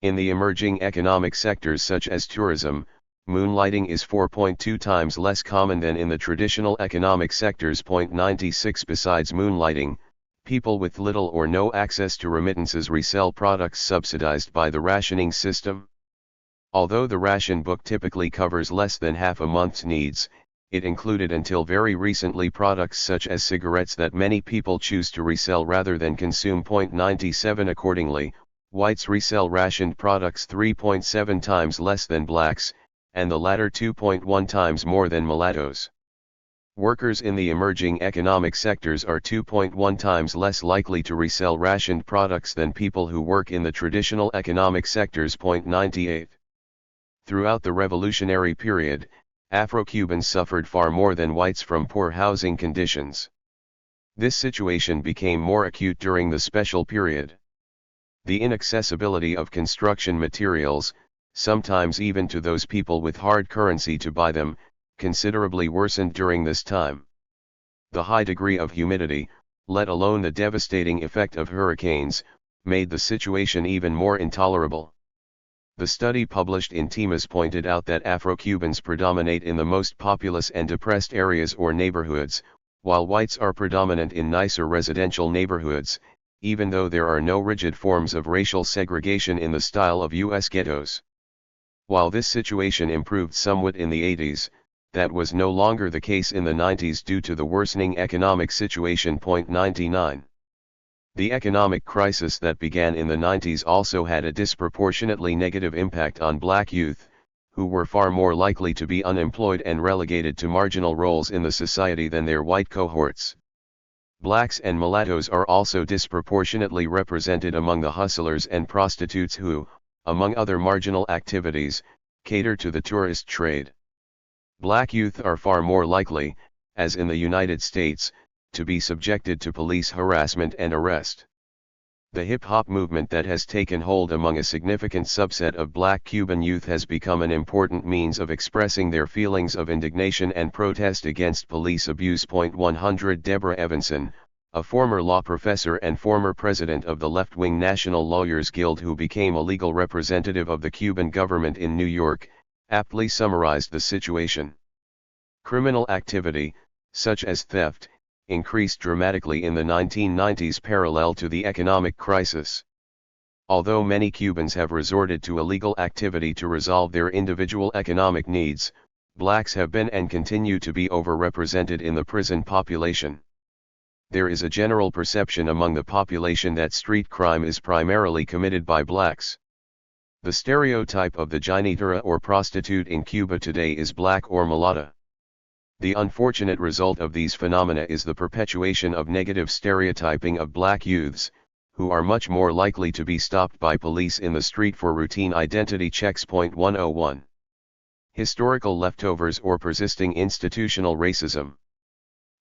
In the emerging economic sectors such as tourism, moonlighting is 4.2 times less common than in the traditional economic sectors. 96. Besides moonlighting, people with little or no access to remittances resell products subsidized by the rationing system. Although the ration book typically covers less than half a month's needs, it included until very recently products such as cigarettes that many people choose to resell rather than consume. 97 Accordingly, whites resell rationed products 3.7 times less than blacks, and the latter 2.1 times more than mulattoes. Workers in the emerging economic sectors are 2.1 times less likely to resell rationed products than people who work in the traditional economic sectors. 98. Throughout the revolutionary period, Afro-Cubans suffered far more than whites from poor housing conditions. This situation became more acute during the special period. The inaccessibility of construction materials, sometimes even to those people with hard currency to buy them, considerably worsened during this time. The high degree of humidity, let alone the devastating effect of hurricanes, made the situation even more intolerable. The study published in THIRD pointed out that Afro-Cubans predominate in the most populous and depressed areas or neighborhoods, while whites are predominant in nicer residential neighborhoods, even though there are no rigid forms of racial segregation in the style of U.S. ghettos. While this situation improved somewhat in the 80s, that was no longer the case in the 90s due to the worsening economic situation. 99. The economic crisis that began in the 90s also had a disproportionately negative impact on black youth, who were far more likely to be unemployed and relegated to marginal roles in the society than their white cohorts. Blacks and mulattoes are also disproportionately represented among the hustlers and prostitutes who, among other marginal activities, cater to the tourist trade. Black youth are far more likely, as in the United States, to be subjected to police harassment and arrest. The hip-hop movement that has taken hold among a significant subset of black Cuban youth has become an important means of expressing their feelings of indignation and protest against police abuse. 100 Deborah Evanson, a former law professor and former president of the left-wing National Lawyers Guild who became a legal representative of the Cuban government in New York, aptly summarized the situation. Criminal activity, such as theft, increased dramatically in the 1990s parallel to the economic crisis. Although many Cubans have resorted to illegal activity to resolve their individual economic needs, blacks have been and continue to be overrepresented in the prison population. There is a general perception among the population that street crime is primarily committed by blacks. The stereotype of the janitora or prostitute in Cuba today is black or mulatta. The unfortunate result of these phenomena is the perpetuation of negative stereotyping of black youths, who are much more likely to be stopped by police in the street for routine identity checks. 101. Historical leftovers or persisting institutional racism.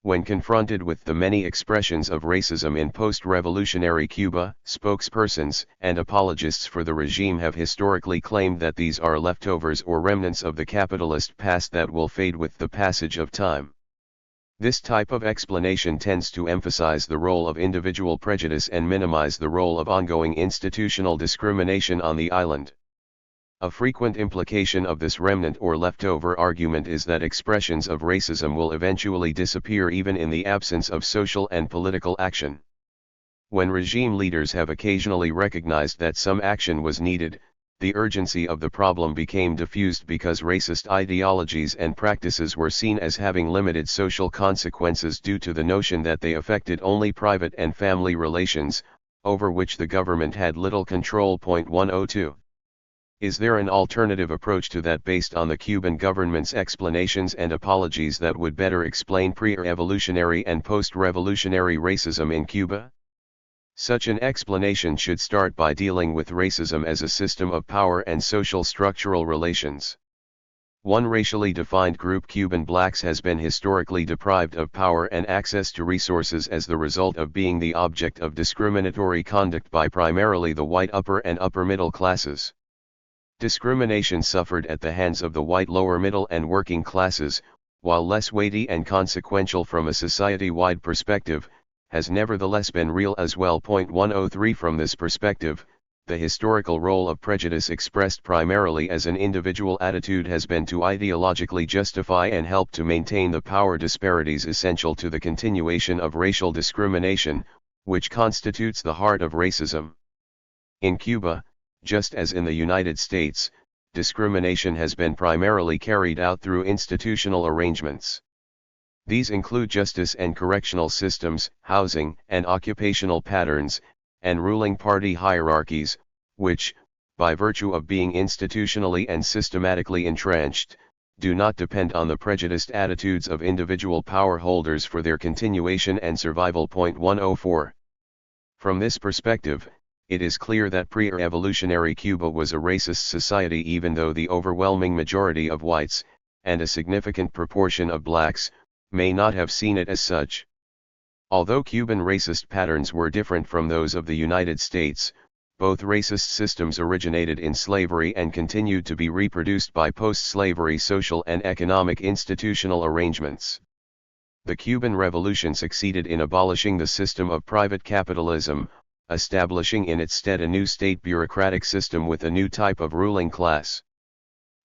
When confronted with the many expressions of racism in post-revolutionary Cuba, spokespersons and apologists for the regime have historically claimed that these are leftovers or remnants of the capitalist past that will fade with the passage of time. This type of explanation tends to emphasize the role of individual prejudice and minimize the role of ongoing institutional discrimination on the island. A frequent implication of this remnant or leftover argument is that expressions of racism will eventually disappear even in the absence of social and political action. When regime leaders have occasionally recognized that some action was needed, the urgency of the problem became diffused because racist ideologies and practices were seen as having limited social consequences due to the notion that they affected only private and family relations, over which the government had little control. 102. Is there an alternative approach to that based on the Cuban government's explanations and apologies that would better explain pre-revolutionary and post-revolutionary racism in Cuba? Such an explanation should start by dealing with racism as a system of power and social structural relations. One racially defined group, Cuban blacks, has been historically deprived of power and access to resources as the result of being the object of discriminatory conduct by primarily the white upper and upper middle classes. Discrimination suffered at the hands of the white lower middle and working classes, while less weighty and consequential from a society-wide perspective, has nevertheless been real as well. 103 From this perspective, the historical role of prejudice expressed primarily as an individual attitude has been to ideologically justify and help to maintain the power disparities essential to the continuation of racial discrimination, which constitutes the heart of racism. In Cuba, just as in the United States, discrimination has been primarily carried out through institutional arrangements. These include justice and correctional systems, housing and occupational patterns, and ruling party hierarchies, which, by virtue of being institutionally and systematically entrenched, do not depend on the prejudiced attitudes of individual power holders for their continuation and survival. 104. From this perspective, it is clear that pre-revolutionary Cuba was a racist society, even though the overwhelming majority of whites, and a significant proportion of blacks, may not have seen it as such. Although Cuban racist patterns were different from those of the United States, both racist systems originated in slavery and continued to be reproduced by post-slavery social and economic institutional arrangements. The Cuban Revolution succeeded in abolishing the system of private capitalism, establishing in its stead a new state bureaucratic system with a new type of ruling class.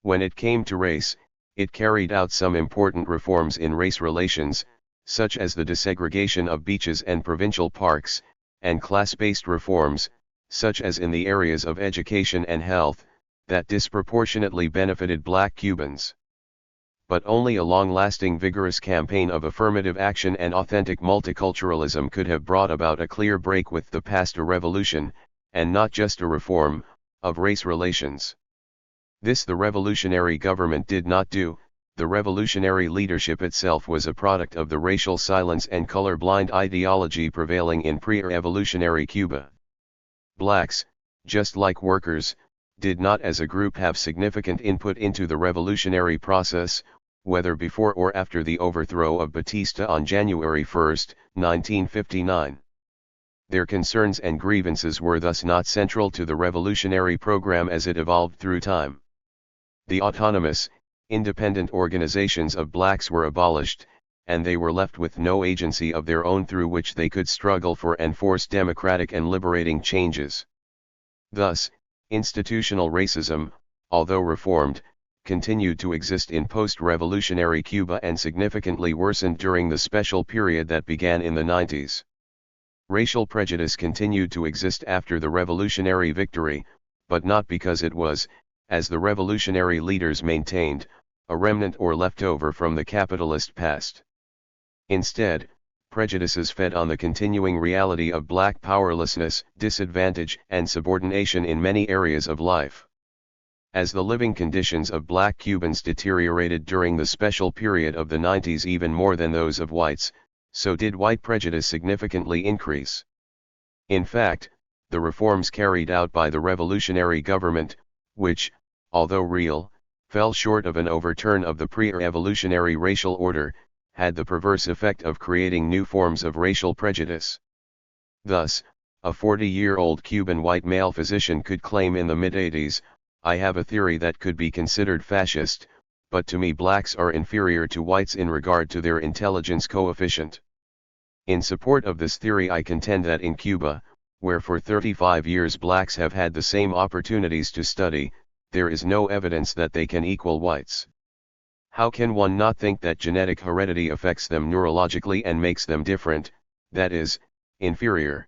When it came to race, it carried out some important reforms in race relations, such as the desegregation of beaches and provincial parks, and class-based reforms, such as in the areas of education and health, that disproportionately benefited black Cubans. But only a long-lasting vigorous campaign of affirmative action and authentic multiculturalism could have brought about a clear break with the past revolution, and not just a reform, of race relations. This the revolutionary government did not do. The revolutionary leadership itself was a product of the racial silence and color-blind ideology prevailing in pre-revolutionary Cuba. Blacks, just like workers, did not as a group have significant input into the revolutionary process, whether before or after the overthrow of Batista on January 1, 1959. Their concerns and grievances were thus not central to the revolutionary program as it evolved through time. The autonomous, independent organizations of blacks were abolished, and they were left with no agency of their own through which they could struggle for and force democratic and liberating changes. Thus, institutional racism, although reformed, continued to exist in post-revolutionary Cuba and significantly worsened during the special period that began in the 90s. Racial prejudice continued to exist after the revolutionary victory, but not because it was, as the revolutionary leaders maintained, a remnant or leftover from the capitalist past. Instead, prejudices fed on the continuing reality of black powerlessness, disadvantage, and subordination in many areas of life. As the living conditions of black Cubans deteriorated during the special period of the 90s even more than those of whites, so did white prejudice significantly increase. In fact, the reforms carried out by the revolutionary government, which, although real, fell short of an overturn of the pre-revolutionary racial order, had the perverse effect of creating new forms of racial prejudice. Thus, a 40-year-old Cuban white male physician could claim in the mid-80s, "I have a theory that could be considered fascist, but to me blacks are inferior to whites in regard to their intelligence coefficient." In support of this theory I contend that in Cuba, where for 35 years blacks have had the same opportunities to study, there is no evidence that they can equal whites. How can one not think that genetic heredity affects them neurologically and makes them different, that is, inferior?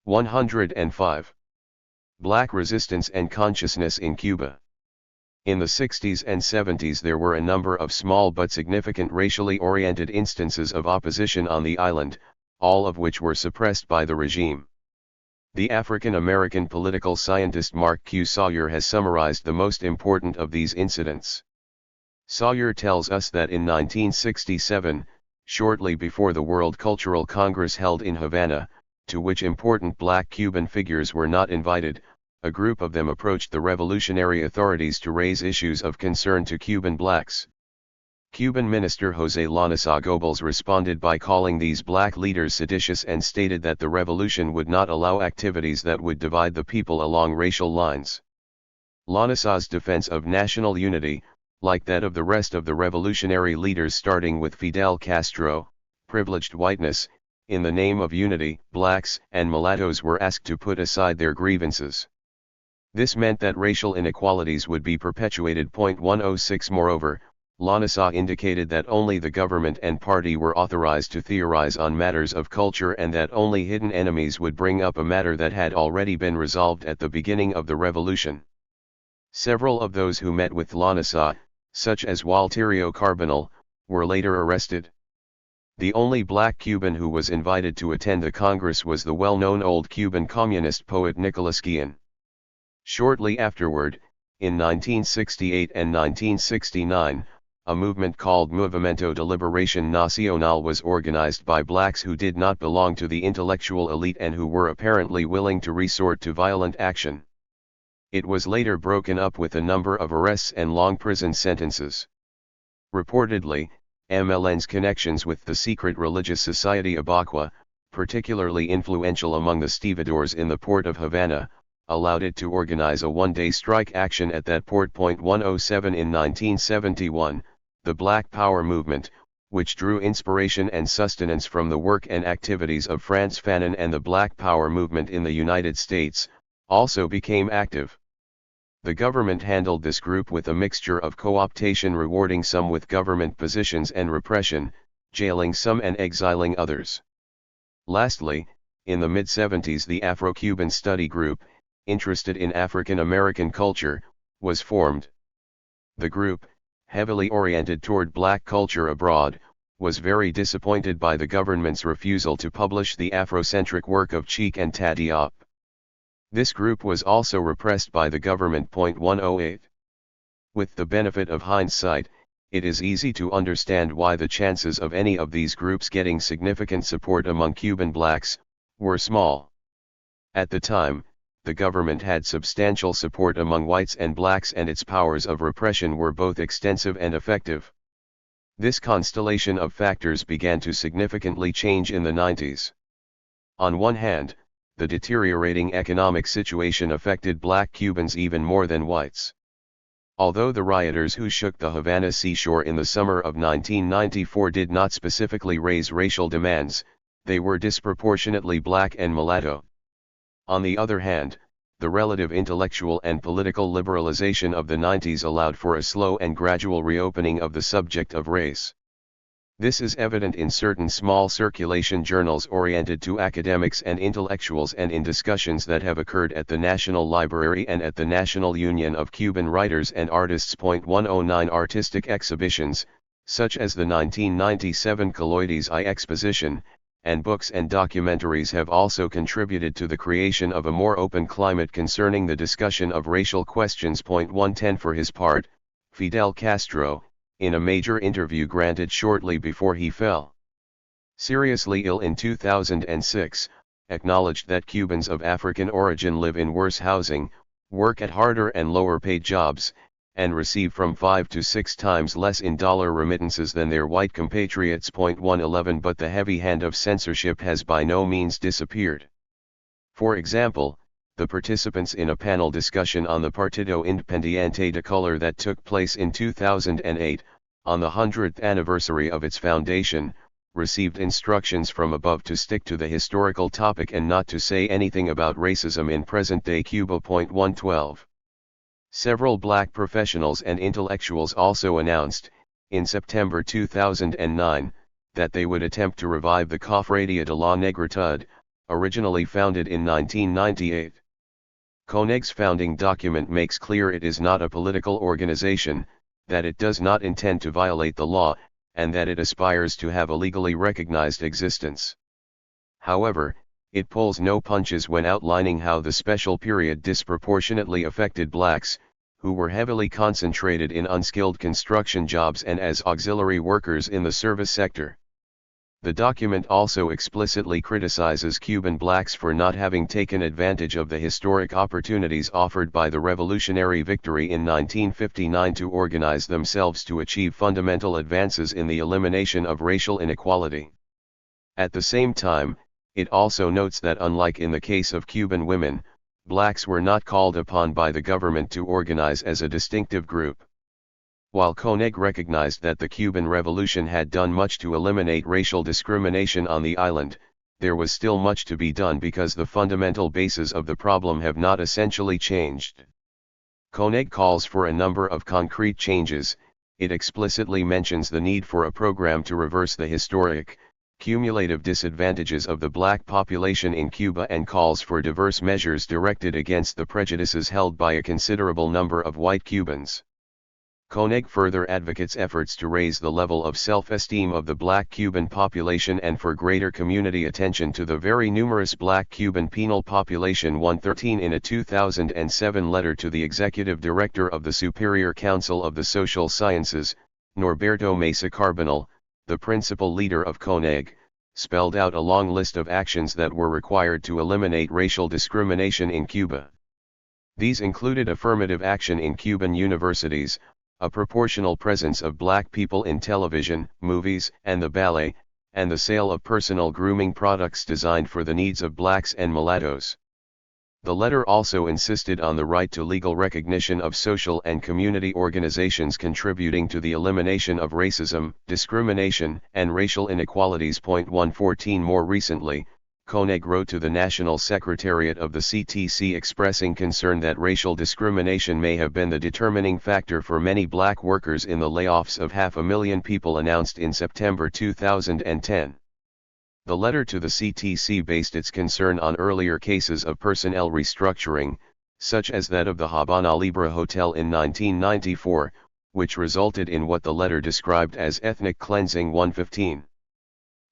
105. Black resistance and consciousness in Cuba. In the 60s and 70s there were a number of small but significant racially oriented instances of opposition on the island, all of which were suppressed by the regime. The African-American political scientist Mark Q. Sawyer has summarized the most important of these incidents. Sawyer tells us that in 1967, shortly before the World Cultural Congress held in Havana, to which important black Cuban figures were not invited, a group of them approached the revolutionary authorities to raise issues of concern to Cuban blacks. Cuban Minister José Lanasa Goebbels responded by calling these black leaders seditious and stated that the revolution would not allow activities that would divide the people along racial lines. Lanasa's defense of national unity, like that of the rest of the revolutionary leaders starting with Fidel Castro, privileged whiteness. In the name of unity, blacks and mulattoes were asked to put aside their grievances. This meant that racial inequalities would be perpetuated. 106 Moreover, Lanasa indicated that only the government and party were authorized to theorize on matters of culture and that only hidden enemies would bring up a matter that had already been resolved at the beginning of the revolution. Several of those who met with Lanasa, such as Walterio Carbonell, were later arrested. The only black Cuban who was invited to attend the Congress was the well-known old Cuban communist poet Nicolas Guillen. Shortly afterward, in 1968 and 1969, a movement called Movimiento de Liberación Nacional was organized by blacks who did not belong to the intellectual elite and who were apparently willing to resort to violent action. It was later broken up with a number of arrests and long prison sentences. Reportedly, MLN's connections with the secret religious society Abaqua, particularly influential among the stevedores in the port of Havana, allowed it to organize a one-day strike action at that port. 107 In 1971, the Black Power movement, which drew inspiration and sustenance from the work and activities of Frantz Fanon and the Black Power movement in the United States, also became active. The government handled this group with a mixture of co-optation, rewarding some with government positions, and repression, jailing some and exiling others. Lastly, in the mid-70s the Afro-Cuban Study Group, interested in African American culture, was formed. The group, heavily oriented toward black culture abroad, was very disappointed by the government's refusal to publish the Afrocentric work of Cheek and Tadiop. This group was also repressed by the government. 108. With the benefit of hindsight, it is easy to understand why the chances of any of these groups getting significant support among Cuban blacks were small. At the time, the government had substantial support among whites and blacks, and its powers of repression were both extensive and effective. This constellation of factors began to significantly change in the 90s. On one hand, the deteriorating economic situation affected black Cubans even more than whites. Although the rioters who shook the Havana seashore in the summer of 1994 did not specifically raise racial demands, they were disproportionately black and mulatto. On the other hand, the relative intellectual and political liberalization of the 90s allowed for a slow and gradual reopening of the subject of race. This is evident in certain small circulation journals oriented to academics and intellectuals, and in discussions that have occurred at the National Library and at the National Union of Cuban Writers and Artists. 109 Artistic exhibitions, such as the 1997 Colloides I exposition, and books and documentaries have also contributed to the creation of a more open climate concerning the discussion of racial questions. 110 For his part, Fidel Castro, in a major interview granted shortly before he fell seriously ill in 2006, acknowledged that Cubans of African origin live in worse housing, work at harder and lower paid jobs, and receive from 5 to 6 times less in dollar remittances than their white compatriots. 111 But the heavy hand of censorship has by no means disappeared. For example, the participants in a panel discussion on the Partido Independiente de Color that took place in 2008, on the 100th anniversary of its foundation, received instructions from above to stick to the historical topic and not to say anything about racism in present-day Cuba. 112. Several black professionals and intellectuals also announced, in September 2009, that they would attempt to revive the Cofradía de la Negritud, originally founded in 1998. CONEG's founding document makes clear it is not a political organization, that it does not intend to violate the law, and that it aspires to have a legally recognized existence. However, it pulls no punches when outlining how the special period disproportionately affected blacks, who were heavily concentrated in unskilled construction jobs and as auxiliary workers in the service sector. The document also explicitly criticizes Cuban blacks for not having taken advantage of the historic opportunities offered by the revolutionary victory in 1959 to organize themselves to achieve fundamental advances in the elimination of racial inequality. At the same time, it also notes that unlike in the case of Cuban women, blacks were not called upon by the government to organize as a distinctive group. While CONEG recognized that the Cuban Revolution had done much to eliminate racial discrimination on the island, there was still much to be done because the fundamental bases of the problem have not essentially changed. CONEG calls for a number of concrete changes. It explicitly mentions the need for a program to reverse the historic cumulative disadvantages of the black population in Cuba and calls for diverse measures directed against the prejudices held by a considerable number of white Cubans. Koenig further advocates efforts to raise the level of self-esteem of the black Cuban population and for greater community attention to the very numerous black Cuban penal population. 113 In a 2007 letter to the Executive Director of the Superior Council of the Social Sciences, Norberto Mesa Carbonell, the principal leader of Koenig, spelled out a long list of actions that were required to eliminate racial discrimination in Cuba. These included affirmative action in Cuban universities, a proportional presence of black people in television, movies, and the ballet, and the sale of personal grooming products designed for the needs of blacks and mulattoes. The letter also insisted on the right to legal recognition of social and community organizations contributing to the elimination of racism, discrimination, and racial inequalities. 114 More recently, Koenig wrote to the National Secretariat of the CTC expressing concern that racial discrimination may have been the determining factor for many black workers in the layoffs of 500,000 people announced in September 2010. The letter to the CTC based its concern on earlier cases of personnel restructuring, such as that of the Habana Libre Hotel in 1994, which resulted in what the letter described as ethnic cleansing. 115.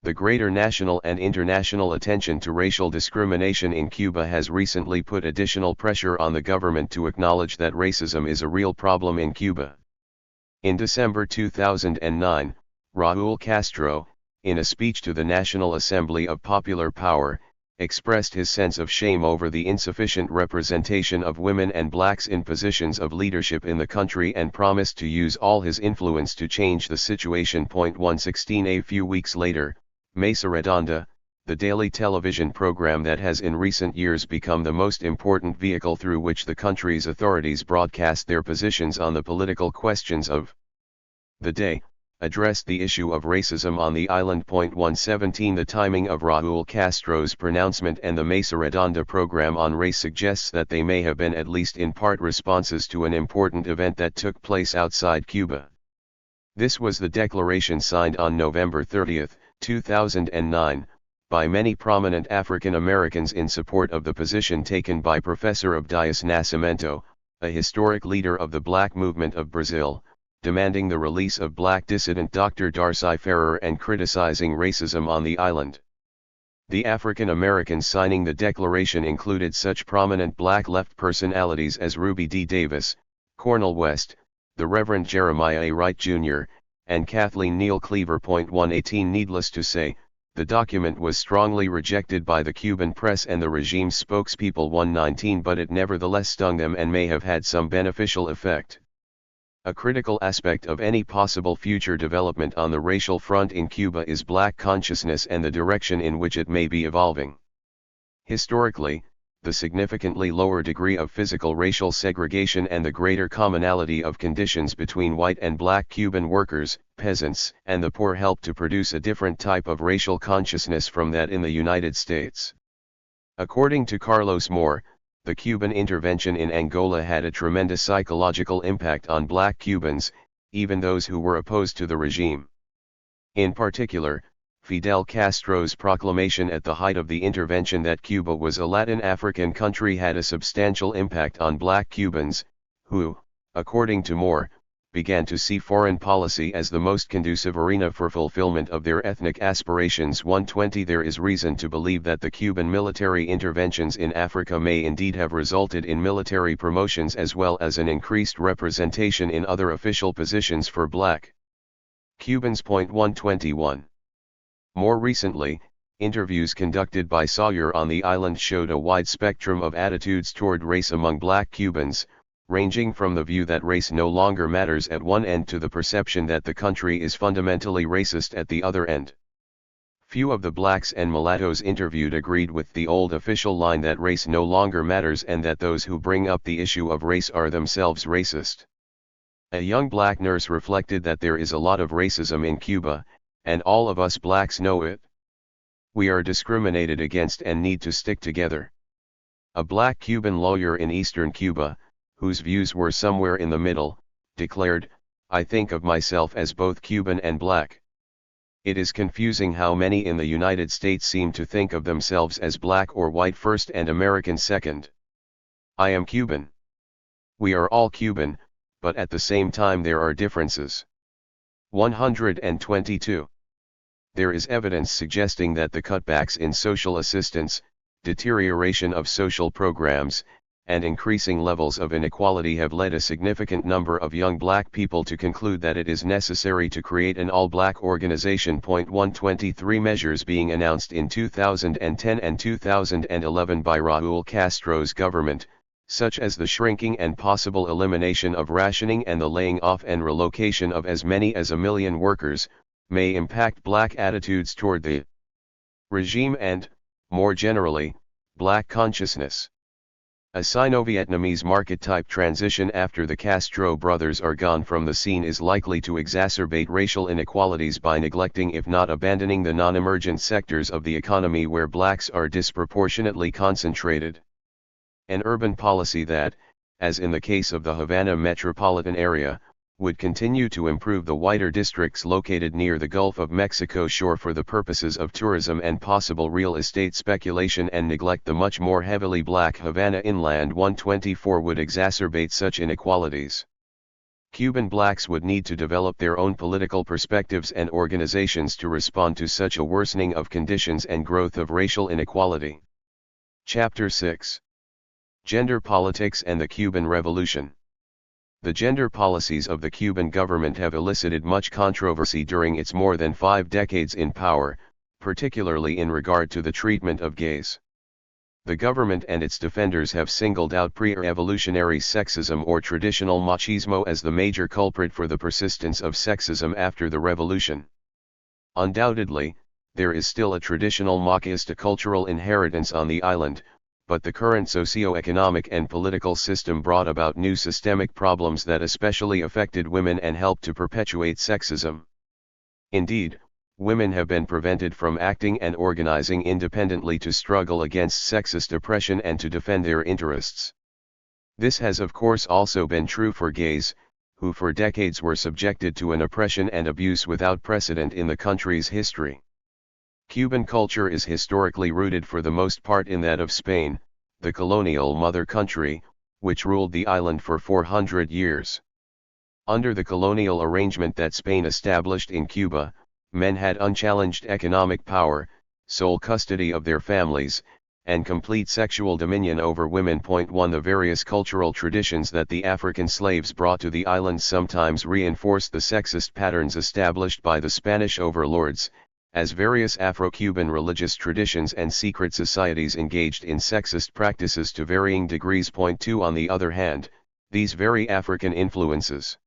The greater national and international attention to racial discrimination in Cuba has recently put additional pressure on the government to acknowledge that racism is a real problem in Cuba. In December 2009, Raúl Castro, in a speech to the National Assembly of Popular Power, expressed his sense of shame over the insufficient representation of women and blacks in positions of leadership in the country and promised to use all his influence to change the situation. 116 A few weeks later, Mesa Redonda, the daily television program that has in recent years become the most important vehicle through which the country's authorities broadcast their positions on the political questions of the day, addressed the issue of racism on the island. 117 The timing of Raúl Castro's pronouncement and the Mesa Redonda program on race suggests that they may have been at least in part responses to an important event that took place outside Cuba. This was the declaration signed on November 30, 2009, by many prominent African Americans in support of the position taken by Professor Abdias Nascimento, a historic leader of the Black movement of Brazil, demanding the release of black dissident Dr. Darcy Ferrer and criticizing racism on the island. The African Americans signing the declaration included such prominent black left personalities as Ruby D. Davis, Cornel West, the Reverend Jeremiah A. Wright Jr., and Kathleen Neal Cleaver. 118 Needless to say, the document was strongly rejected by the Cuban press and the regime's spokespeople. 119 But it nevertheless stung them and may have had some beneficial effect. A critical aspect of any possible future development on the racial front in Cuba is black consciousness and the direction in which it may be evolving. Historically, the significantly lower degree of physical racial segregation and the greater commonality of conditions between white and black Cuban workers, peasants, and the poor helped to produce a different type of racial consciousness from that in the United States. According to Carlos Moore, the Cuban intervention in Angola had a tremendous psychological impact on black Cubans, even those who were opposed to the regime. In particular, Fidel Castro's proclamation at the height of the intervention that Cuba was a Latin African country had a substantial impact on black Cubans, who, according to Moore, began to see foreign policy as the most conducive arena for fulfillment of their ethnic aspirations. 120 There is reason to believe that the Cuban military interventions in Africa may indeed have resulted in military promotions as well as an increased representation in other official positions for black Cubans. 121 More recently, interviews conducted by Sawyer on the island showed a wide spectrum of attitudes toward race among black Cubans, ranging from the view that race no longer matters at one end to the perception that the country is fundamentally racist at the other end. Few of the blacks and mulattoes interviewed agreed with the old official line that race no longer matters and that those who bring up the issue of race are themselves racist. A young black nurse reflected that there is a lot of racism in Cuba, and all of us blacks know it. We are discriminated against and need to stick together. A black Cuban lawyer in eastern Cuba, whose views were somewhere in the middle, declared, "I think of myself as both Cuban and black. It is confusing how many in the United States seem to think of themselves as black or white first and American second. I am Cuban. We are all Cuban, but at the same time there are differences. 122. There is evidence suggesting that the cutbacks in social assistance, deterioration of social programs, and increasing levels of inequality have led a significant number of young black people to conclude that it is necessary to create an all-black organization. 123 measures being announced in 2010 and 2011 by Raúl Castro's government, such as the shrinking and possible elimination of rationing and the laying off and relocation of as many as 1 million workers, may impact black attitudes toward the regime and, more generally, black consciousness. A Sino-Vietnamese market-type transition after the Castro brothers are gone from the scene is likely to exacerbate racial inequalities by neglecting if not abandoning the non-emergent sectors of the economy where blacks are disproportionately concentrated. An urban policy that, as in the case of the Havana metropolitan area, would continue to improve the whiter districts located near the Gulf of Mexico shore for the purposes of tourism and possible real estate speculation and neglect the much more heavily black Havana inland. 124 would exacerbate such inequalities. Cuban blacks would need to develop their own political perspectives and organizations to respond to such a worsening of conditions and growth of racial inequality. Chapter 6. Gender Politics and the Cuban Revolution. The gender policies of the Cuban government have elicited much controversy during its more than 5 decades in power, particularly in regard to the treatment of gays. The government and its defenders have singled out pre-revolutionary sexism or traditional machismo as the major culprit for the persistence of sexism after the revolution. Undoubtedly, there is still a traditional machista cultural inheritance on the island, but the current socio-economic and political system brought about new systemic problems that especially affected women and helped to perpetuate sexism. Indeed, women have been prevented from acting and organizing independently to struggle against sexist oppression and to defend their interests. This has of course also been true for gays, who for decades were subjected to an oppression and abuse without precedent in the country's history. Cuban culture is historically rooted for the most part in that of Spain, the colonial mother country, which ruled the island for 400 years. Under the colonial arrangement that Spain established in Cuba, men had unchallenged economic power, sole custody of their families, and complete sexual dominion over women. 1 The various cultural traditions that the African slaves brought to the island sometimes reinforced the sexist patterns established by the Spanish overlords, as various Afro-Cuban religious traditions and secret societies engaged in sexist practices to varying degrees. 2 On the other hand, these very African influences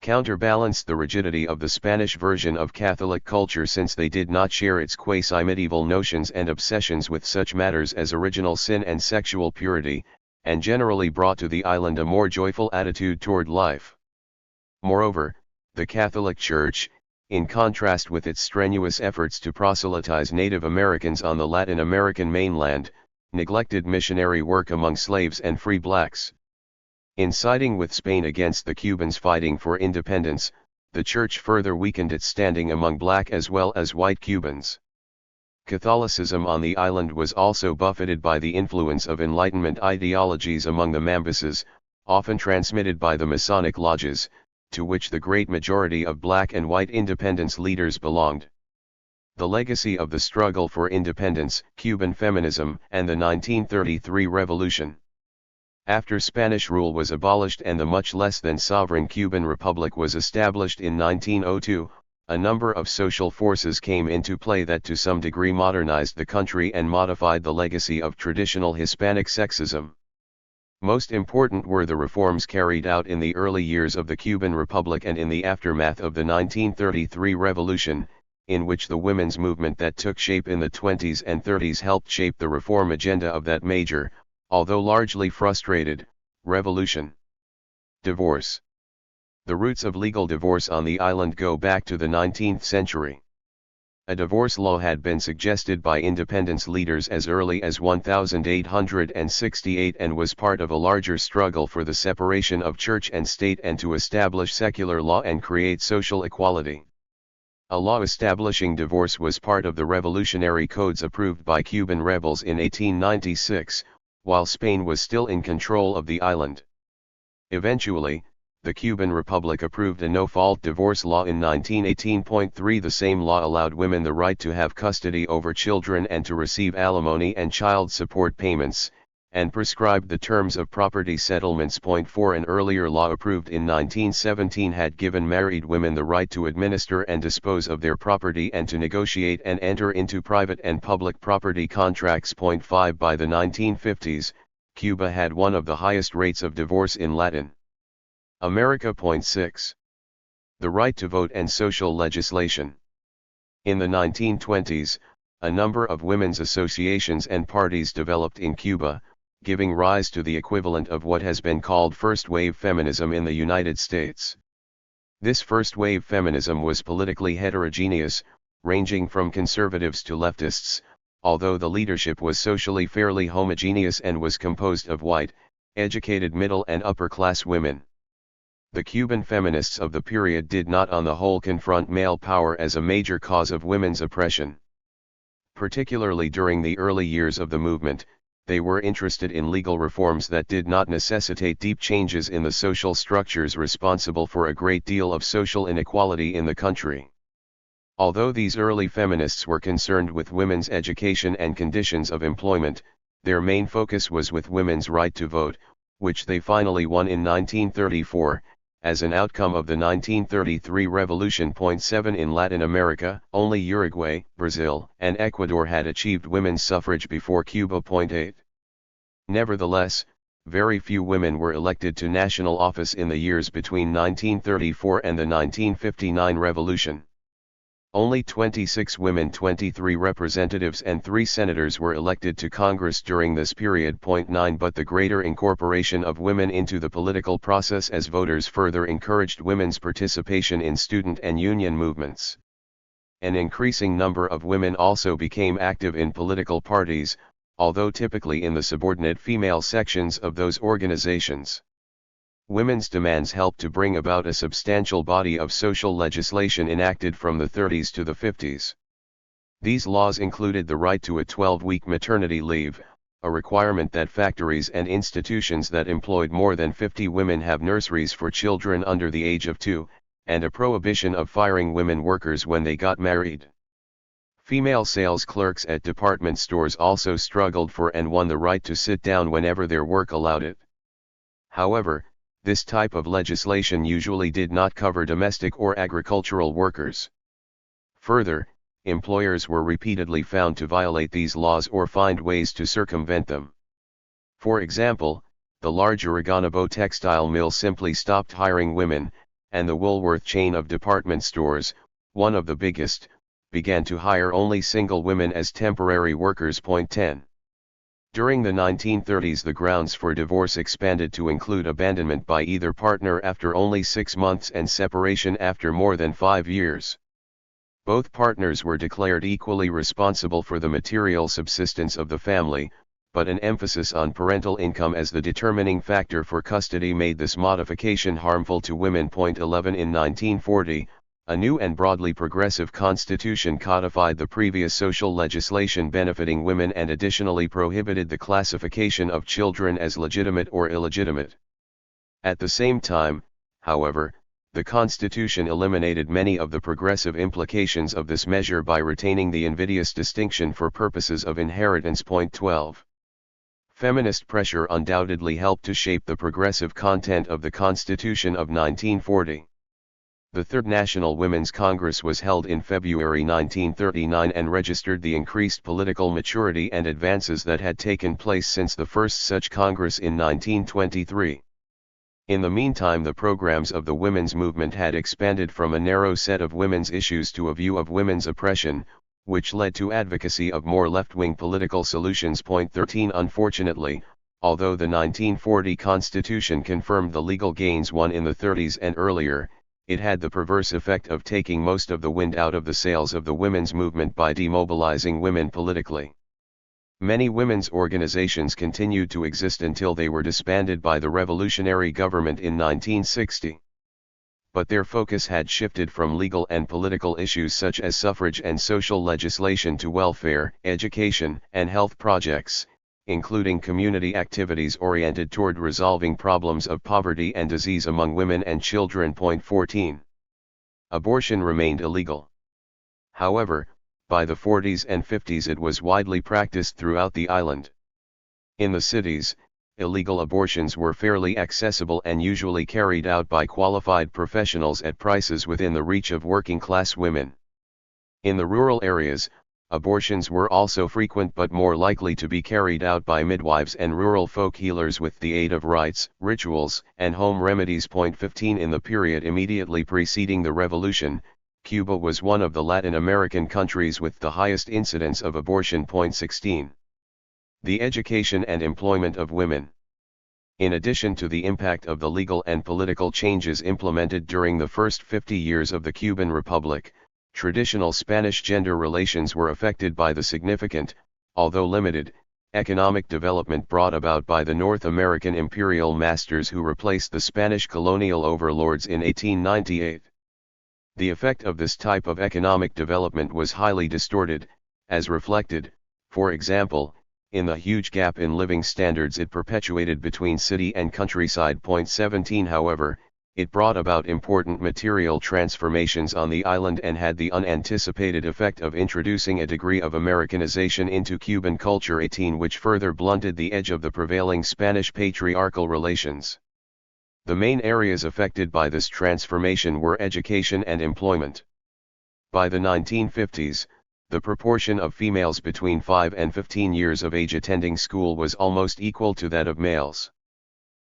counterbalanced the rigidity of the Spanish version of Catholic culture, since they did not share its quasi-medieval notions and obsessions with such matters as original sin and sexual purity, and generally brought to the island a more joyful attitude toward life. Moreover, the Catholic Church, in contrast with its strenuous efforts to proselytize Native Americans on the Latin American mainland, neglected missionary work among slaves and free blacks. In siding with Spain against the Cubans fighting for independence, the Church further weakened its standing among black as well as white Cubans. Catholicism on the island was also buffeted by the influence of Enlightenment ideologies among the Mambises, often transmitted by the Masonic lodges, to which the great majority of black and white independence leaders belonged. The legacy of the struggle for independence, Cuban feminism, and the 1933 revolution. After Spanish rule was abolished and the much less than sovereign Cuban Republic was established in 1902, a number of social forces came into play that to some degree modernized the country and modified the legacy of traditional Hispanic sexism. Most important were the reforms carried out in the early years of the Cuban Republic and in the aftermath of the 1933 revolution, in which the women's movement that took shape in the 20s and 30s helped shape the reform agenda of that major, although largely frustrated, revolution. Divorce. The roots of legal divorce on the island go back to the 19th century. A divorce law had been suggested by independence leaders as early as 1868 and was part of a larger struggle for the separation of church and state and to establish secular law and create social equality. A law establishing divorce was part of the revolutionary codes approved by Cuban rebels in 1896, while Spain was still in control of the island. Eventually, the Cuban Republic approved a no-fault divorce law in 1918.3. The same law allowed women the right to have custody over children and to receive alimony and child support payments, and prescribed the terms of property settlements. 4. An earlier law approved in 1917 had given married women the right to administer and dispose of their property and to negotiate and enter into private and public property contracts. 5. By the 1950s, Cuba had one of the highest rates of divorce in Latin America. 6. The right to vote and social legislation. In the 1920s, a number of women's associations and parties developed in Cuba, giving rise to the equivalent of what has been called first-wave feminism in the United States. This first-wave feminism was politically heterogeneous, ranging from conservatives to leftists, although the leadership was socially fairly homogeneous and was composed of white, educated middle and upper-class women. The Cuban feminists of the period did not on the whole confront male power as a major cause of women's oppression. Particularly during the early years of the movement, they were interested in legal reforms that did not necessitate deep changes in the social structures responsible for a great deal of social inequality in the country. Although these early feminists were concerned with women's education and conditions of employment, their main focus was with women's right to vote, which they finally won in 1934, as an outcome of the 1933 revolution. 7. In Latin America, only Uruguay, Brazil, and Ecuador had achieved women's suffrage before Cuba. 8. Nevertheless, very few women were elected to national office in the years between 1934 and the 1959 revolution. Only 26 women, 23 representatives and 3 senators were elected to Congress during this period. 9. But the greater incorporation of women into the political process as voters further encouraged women's participation in student and union movements. An increasing number of women also became active in political parties, although typically in the subordinate female sections of those organizations. Women's demands helped to bring about a substantial body of social legislation enacted from the 30s to the 50s. These laws included the right to a 12-week maternity leave, a requirement that factories and institutions that employed more than 50 women have nurseries for children under the age of 2, and a prohibition of firing women workers when they got married. Female sales clerks at department stores also struggled for and won the right to sit down whenever their work allowed it. However, this type of legislation usually did not cover domestic or agricultural workers. Further, employers were repeatedly found to violate these laws or find ways to circumvent them. For example, the large Oregonabo textile mill simply stopped hiring women, and the Woolworth chain of department stores, one of the biggest, began to hire only single women as temporary workers. 10. During the 1930s, the grounds for divorce expanded to include abandonment by either partner after only 6 months and separation after more than 5 years. Both partners were declared equally responsible for the material subsistence of the family, but an emphasis on parental income as the determining factor for custody made this modification harmful to women. 11. In 1940, a new and broadly progressive constitution codified the previous social legislation benefiting women and additionally prohibited the classification of children as legitimate or illegitimate. At the same time, however, the Constitution eliminated many of the progressive implications of this measure by retaining the invidious distinction for purposes of inheritance. 12. Feminist pressure undoubtedly helped to shape the progressive content of the Constitution of 1940. The Third National Women's Congress was held in February 1939 and registered the increased political maturity and advances that had taken place since the first such Congress in 1923. In the meantime, the programs of the women's movement had expanded from a narrow set of women's issues to a view of women's oppression, which led to advocacy of more left-wing political solutions. 13. Unfortunately, although the 1940 Constitution confirmed the legal gains won in the 30s and earlier, it had the perverse effect of taking most of the wind out of the sails of the women's movement by demobilizing women politically. Many women's organizations continued to exist until they were disbanded by the revolutionary government in 1960. but their focus had shifted from legal and political issues such as suffrage and social legislation to welfare, education, and health projects, including community activities oriented toward resolving problems of poverty and disease among women and children. 14. Abortion remained illegal. However, by the 40s and 50s it was widely practiced throughout the island. In the cities, illegal abortions were fairly accessible and usually carried out by qualified professionals at prices within the reach of working-class women. In the rural areas, abortions were also frequent but more likely to be carried out by midwives and rural folk healers with the aid of rites, rituals, and home remedies. 15 In the period immediately preceding the revolution, Cuba was one of the Latin American countries with the highest incidence of abortion. 16. The education and employment of women. In addition to the impact of the legal and political changes implemented during the first 50 years of the Cuban Republic, traditional Spanish gender relations were affected by the significant, although limited, economic development brought about by the North American imperial masters who replaced the Spanish colonial overlords in 1898. The effect of this type of economic development was highly distorted, as reflected, for example, in the huge gap in living standards it perpetuated between city and countryside. 17 However, it brought about important material transformations on the island and had the unanticipated effect of introducing a degree of Americanization into Cuban culture. 18 Which further blunted the edge of the prevailing Spanish patriarchal relations. The main areas affected by this transformation were education and employment. By the 1950s, the proportion of females between 5 and 15 years of age attending school was almost equal to that of males.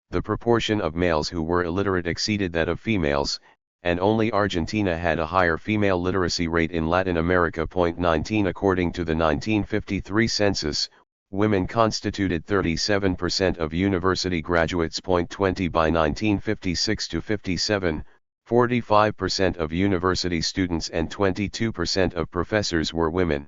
The proportion of males who were illiterate exceeded that of females, and only Argentina had a higher female literacy rate in Latin America. 19 According to the 1953 census, women constituted 37% of university graduates. 20 By 1956-57, 45% of university students and 22% of professors were women.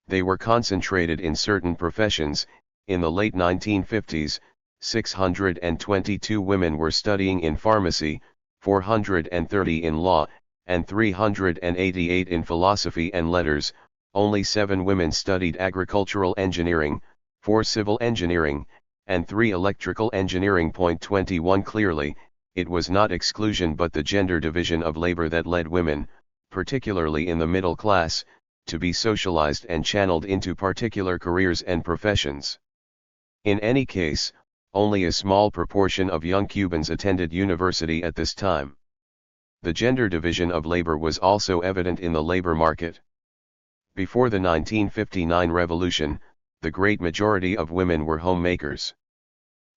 They were concentrated in certain professions. In the late 1950s, 622 women were studying in pharmacy, 430 in law, and 388 in philosophy and letters. Only 7 women studied agricultural engineering, 4 civil engineering, and 3 electrical engineering. 21 Clearly, it was not exclusion but the gender division of labor that led women, particularly in the middle class, to be socialized and channeled into particular careers and professions. In any case, only a small proportion of young Cubans attended university at this time. The gender division of labor was also evident in the labor market. Before the 1959 revolution, the great majority of women were homemakers.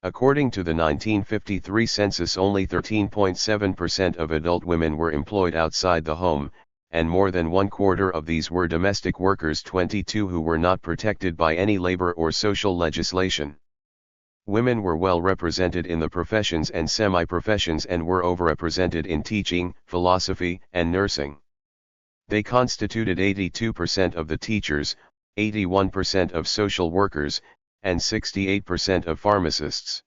According to the 1953 census, only 13.7% of adult women were employed outside the home, and more than 1/4 of these were domestic workers. 22 Who were not protected by any labor or social legislation. Women were well represented in the professions and semi-professions and were overrepresented in teaching, philosophy, and nursing. They constituted 82% of the teachers, 81% of social workers, and 68% of pharmacists.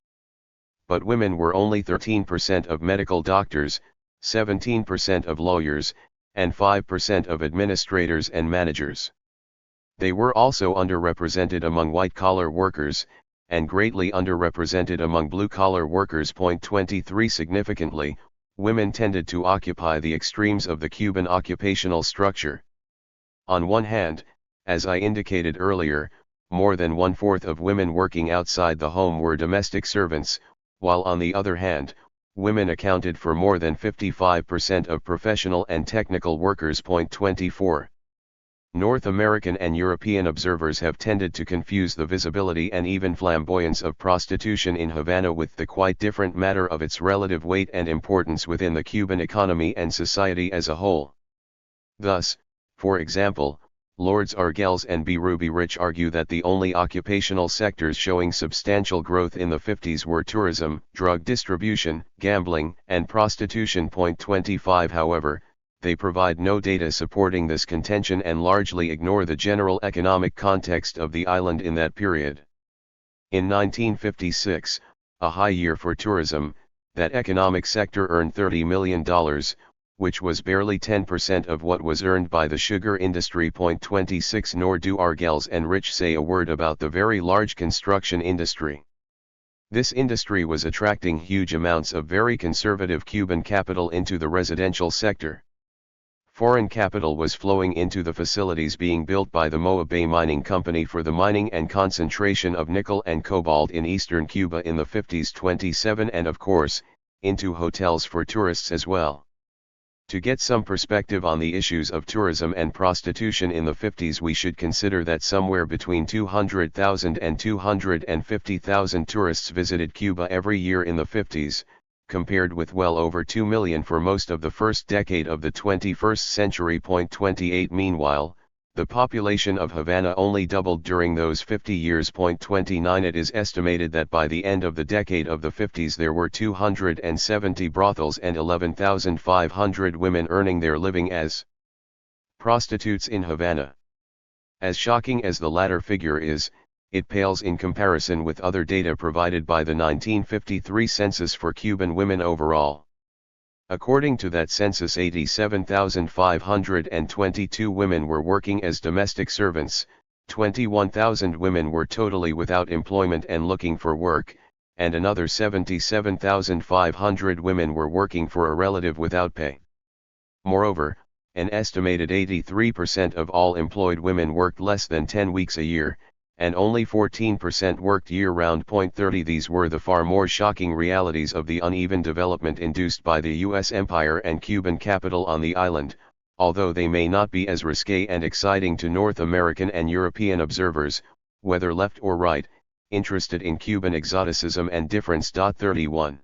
But women were only 13% of medical doctors, 17% of lawyers, and 5% of administrators and managers. They were also underrepresented among white-collar workers, and greatly underrepresented among blue-collar workers. 23 Significantly, women tended to occupy the extremes of the Cuban occupational structure. On one hand, as I indicated earlier, more than 1/4 of women working outside the home were domestic servants, while on the other hand, women accounted for more than 55% of professional and technical workers. 24. North American and European observers have tended to confuse the visibility and even flamboyance of prostitution in Havana with the quite different matter of its relative weight and importance within the Cuban economy and society as a whole. Thus, for example, Lords Argels and B. Ruby Rich argue that the only occupational sectors showing substantial growth in the 50s were tourism, drug distribution, gambling, and prostitution. 25 However, they provide no data supporting this contention and largely ignore the general economic context of the island in that period. In 1956, a high year for tourism, That economic sector earned $30 million, which was barely 10% of what was earned by the sugar industry. 26 Nor do Argels and Rich say a word about the very large construction industry. This industry was attracting huge amounts of very conservative Cuban capital into the residential sector. Foreign capital was flowing into the facilities being built by the Moa Bay Mining Company for the mining and concentration of nickel and cobalt in eastern Cuba in the 50s. 27 And of course, into hotels for tourists as well. To get some perspective on the issues of tourism and prostitution in the 50s, we should consider that somewhere between 200,000 and 250,000 tourists visited Cuba every year in the 50s, compared with well over 2 million for most of the first decade of the 21st century. 28 Meanwhile, the population of Havana only doubled during those 50 years. 29 It is estimated that by the end of the decade of the 50s there were 270 brothels and 11,500 women earning their living as prostitutes in Havana. As shocking as the latter figure is, it pales in comparison with other data provided by the 1953 census for Cuban women overall. According to that census, 87,522 women were working as domestic servants, 21,000 women were totally without employment and looking for work, and another 77,500 women were working for a relative without pay. Moreover, an estimated 83% of all employed women worked less than 10 weeks a year, and only 14% worked year-round. 30 These were the far more shocking realities of the uneven development induced by the U.S. empire and Cuban capital on the island, although they may not be as risque and exciting to North American and European observers, whether left or right, interested in Cuban exoticism and difference. 31.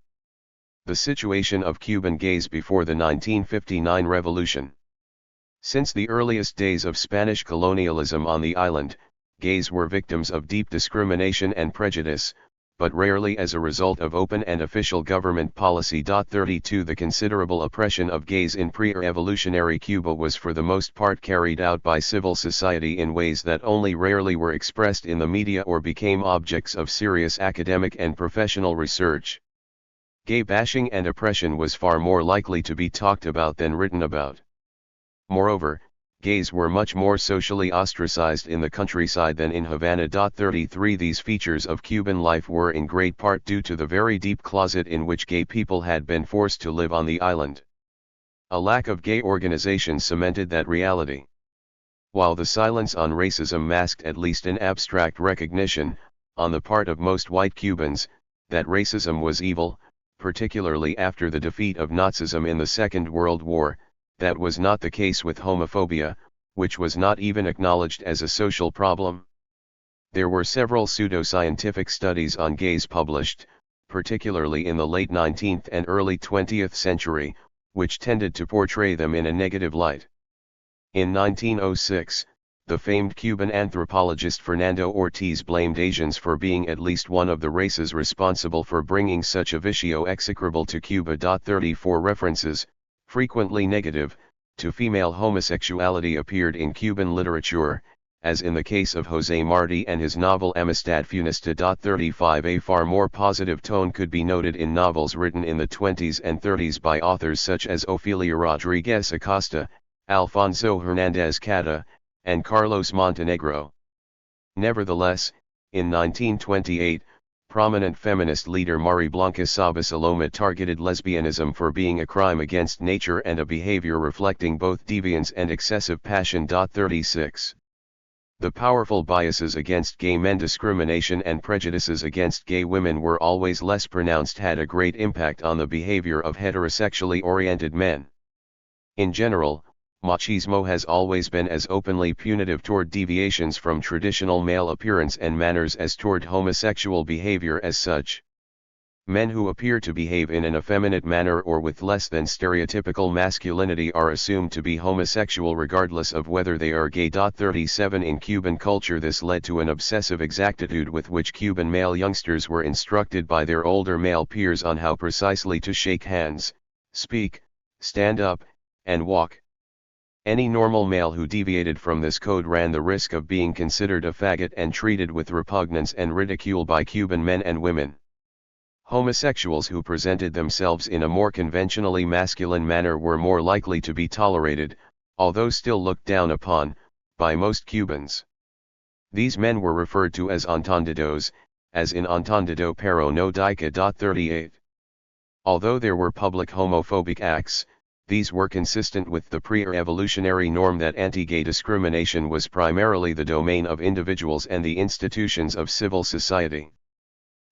The situation of Cuban gays before the 1959 revolution. Since the earliest days of Spanish colonialism on the island, gays were victims of deep discrimination and prejudice, but rarely as a result of open and official government policy. 32 The considerable oppression of gays in pre-revolutionary Cuba was for the most part carried out by civil society in ways that only rarely were expressed in the media or became objects of serious academic and professional research. Gay bashing and oppression was far more likely to be talked about than written about. Moreover, gays were much more socially ostracized in the countryside than in Havana. 33 These features of Cuban life were in great part due to the very deep closet in which gay people had been forced to live on the island. A lack of gay organization cemented that reality. While the silence on racism masked at least an abstract recognition, on the part of most white Cubans, that racism was evil, particularly after the defeat of Nazism in the Second World War, that was not the case with homophobia, which was not even acknowledged as a social problem. There were several pseudoscientific studies on gays published, particularly in the late 19th and early 20th century, which tended to portray them in a negative light. In 1906, the famed Cuban anthropologist Fernando Ortiz blamed Asians for being at least one of the races responsible for bringing such a vicio execrable to Cuba. 34 References, frequently negative, to female homosexuality appeared in Cuban literature, as in the case of José Martí and his novel Amistad Funesta. 35 A far more positive tone could be noted in novels written in the 20s and 30s by authors such as Ofelia Rodríguez Acosta, Alfonso Hernández Cata, and Carlos Montenegro. Nevertheless, in 1928, prominent feminist leader Mari Blanca Saba Saloma targeted lesbianism for being a crime against nature and a behavior reflecting both deviance and excessive passion. 36. The powerful biases against gay men, discrimination and prejudices against gay women were always less pronounced, had a great impact on the behavior of heterosexually oriented men. In general, machismo has always been as openly punitive toward deviations from traditional male appearance and manners as toward homosexual behavior as such. Men who appear to behave in an effeminate manner or with less than stereotypical masculinity are assumed to be homosexual regardless of whether they are gay. 37 In Cuban culture, this led to an obsessive exactitude with which Cuban male youngsters were instructed by their older male peers on how precisely to shake hands, speak, stand up, and walk. Any normal male who deviated from this code ran the risk of being considered a faggot and treated with repugnance and ridicule by Cuban men and women. Homosexuals who presented themselves in a more conventionally masculine manner were more likely to be tolerated, although still looked down upon, by most Cubans. These men were referred to as entendidos, as in entendido pero no dica. 38. Although there were public homophobic acts, these were consistent with the pre-evolutionary norm that anti-gay discrimination was primarily the domain of individuals and the institutions of civil society.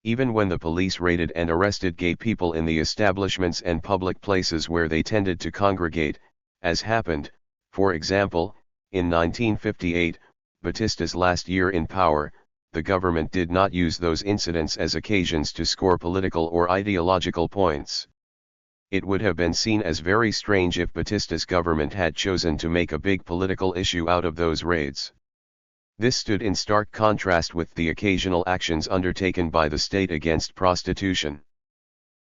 Even when the police raided and arrested gay people in the establishments and public places where they tended to congregate, as happened, for example, in 1958, Batista's last year in power, the government did not use those incidents as occasions to score political or ideological points. It would have been seen as very strange if Batista's government had chosen to make a big political issue out of those raids. This stood in stark contrast with the occasional actions undertaken by the state against prostitution.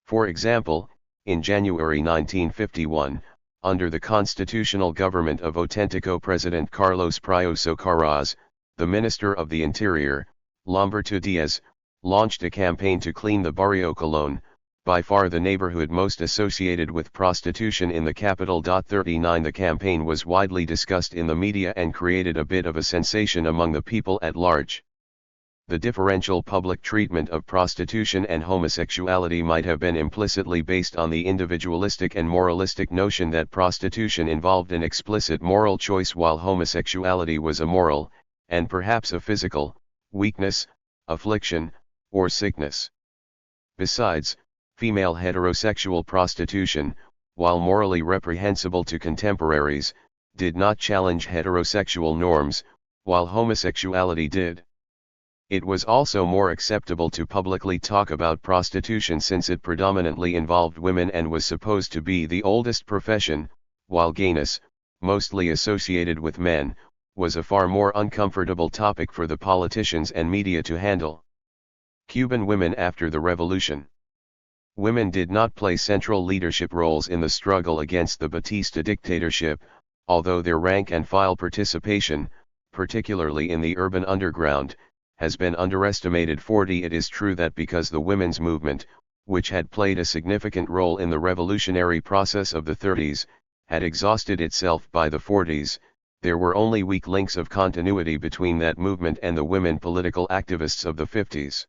For example, in January 1951, under the constitutional government of Autentico President Carlos Prio Socarrás, the Minister of the Interior, Lamberto Diaz, launched a campaign to clean the Barrio Colón, by far the neighborhood most associated with prostitution in the capital. 39 The campaign was widely discussed in the media and created a bit of a sensation among the people at large. The differential public treatment of prostitution and homosexuality might have been implicitly based on the individualistic and moralistic notion that prostitution involved an explicit moral choice while homosexuality was a moral, and perhaps a physical, weakness, affliction, or sickness. Besides, female heterosexual prostitution, while morally reprehensible to contemporaries, did not challenge heterosexual norms, while homosexuality did. It was also more acceptable to publicly talk about prostitution since it predominantly involved women and was supposed to be the oldest profession, while gayness, mostly associated with men, was a far more uncomfortable topic for the politicians and media to handle. Cuban women after the revolution. Women did not play central leadership roles in the struggle against the Batista dictatorship, although their rank-and-file participation, particularly in the urban underground, has been underestimated. 40 It is true that because the women's movement, which had played a significant role in the revolutionary process of the 30s, had exhausted itself by the 40s, there were only weak links of continuity between that movement and the women political activists of the 50s.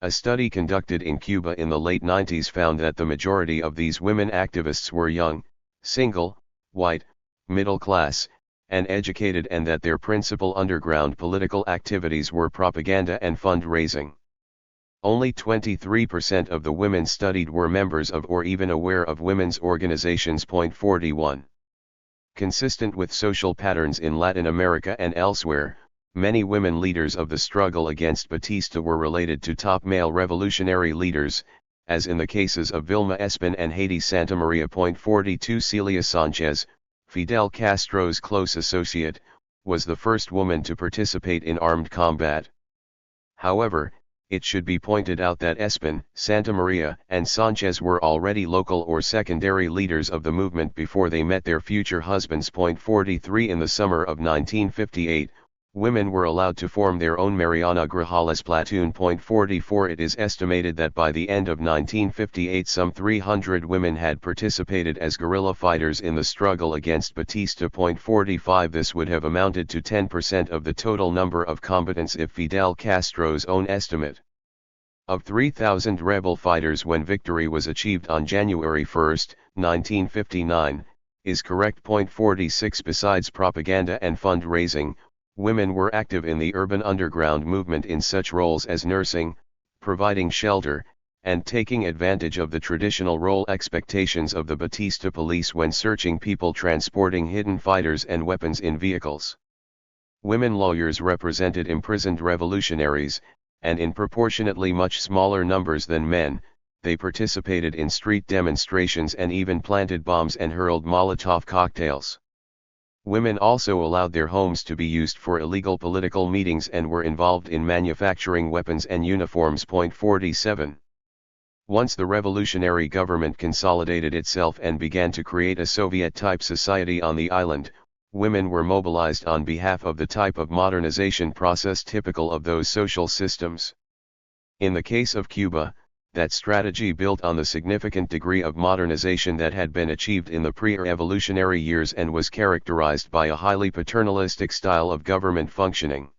A study conducted in Cuba in the late 90s found that the majority of these women activists were young, single, white, middle class, and educated, and that their principal underground political activities were propaganda and fundraising. Only 23% of the women studied were members of or even aware of women's organizations. 41. Consistent with social patterns in Latin America and elsewhere, many women leaders of the struggle against Batista were related to top male revolutionary leaders, as in the cases of Vilma Espin and Haiti Santamaria. 42 Celia Sanchez, Fidel Castro's close associate, was the first woman to participate in armed combat. However, it should be pointed out that Espin, Santamaria, and Sanchez were already local or secondary leaders of the movement before they met their future husbands. 43 In the summer of 1958, women were allowed to form their own Mariana Grajales platoon. 44 It is estimated that by the end of 1958 some 300 women had participated as guerrilla fighters in the struggle against Batista. 45 This would have amounted to 10% of the total number of combatants if Fidel Castro's own estimate of 3,000 rebel fighters when victory was achieved on January 1, 1959, is correct. 46 Besides propaganda and fundraising, women were active in the urban underground movement in such roles as nursing, providing shelter, and taking advantage of the traditional role expectations of the Batista police when searching people transporting hidden fighters and weapons in vehicles. Women lawyers represented imprisoned revolutionaries, and in proportionately much smaller numbers than men, they participated in street demonstrations and even planted bombs and hurled Molotov cocktails. Women also allowed their homes to be used for illegal political meetings and were involved in manufacturing weapons and uniforms. 47. Once the revolutionary government consolidated itself and began to create a Soviet-type society on the island, women were mobilized on behalf of the type of modernization process typical of those social systems. In the case of Cuba, That strategy built on the significant degree of modernization that had been achieved in the pre-revolutionary years and was characterized by a highly paternalistic style of government functioning.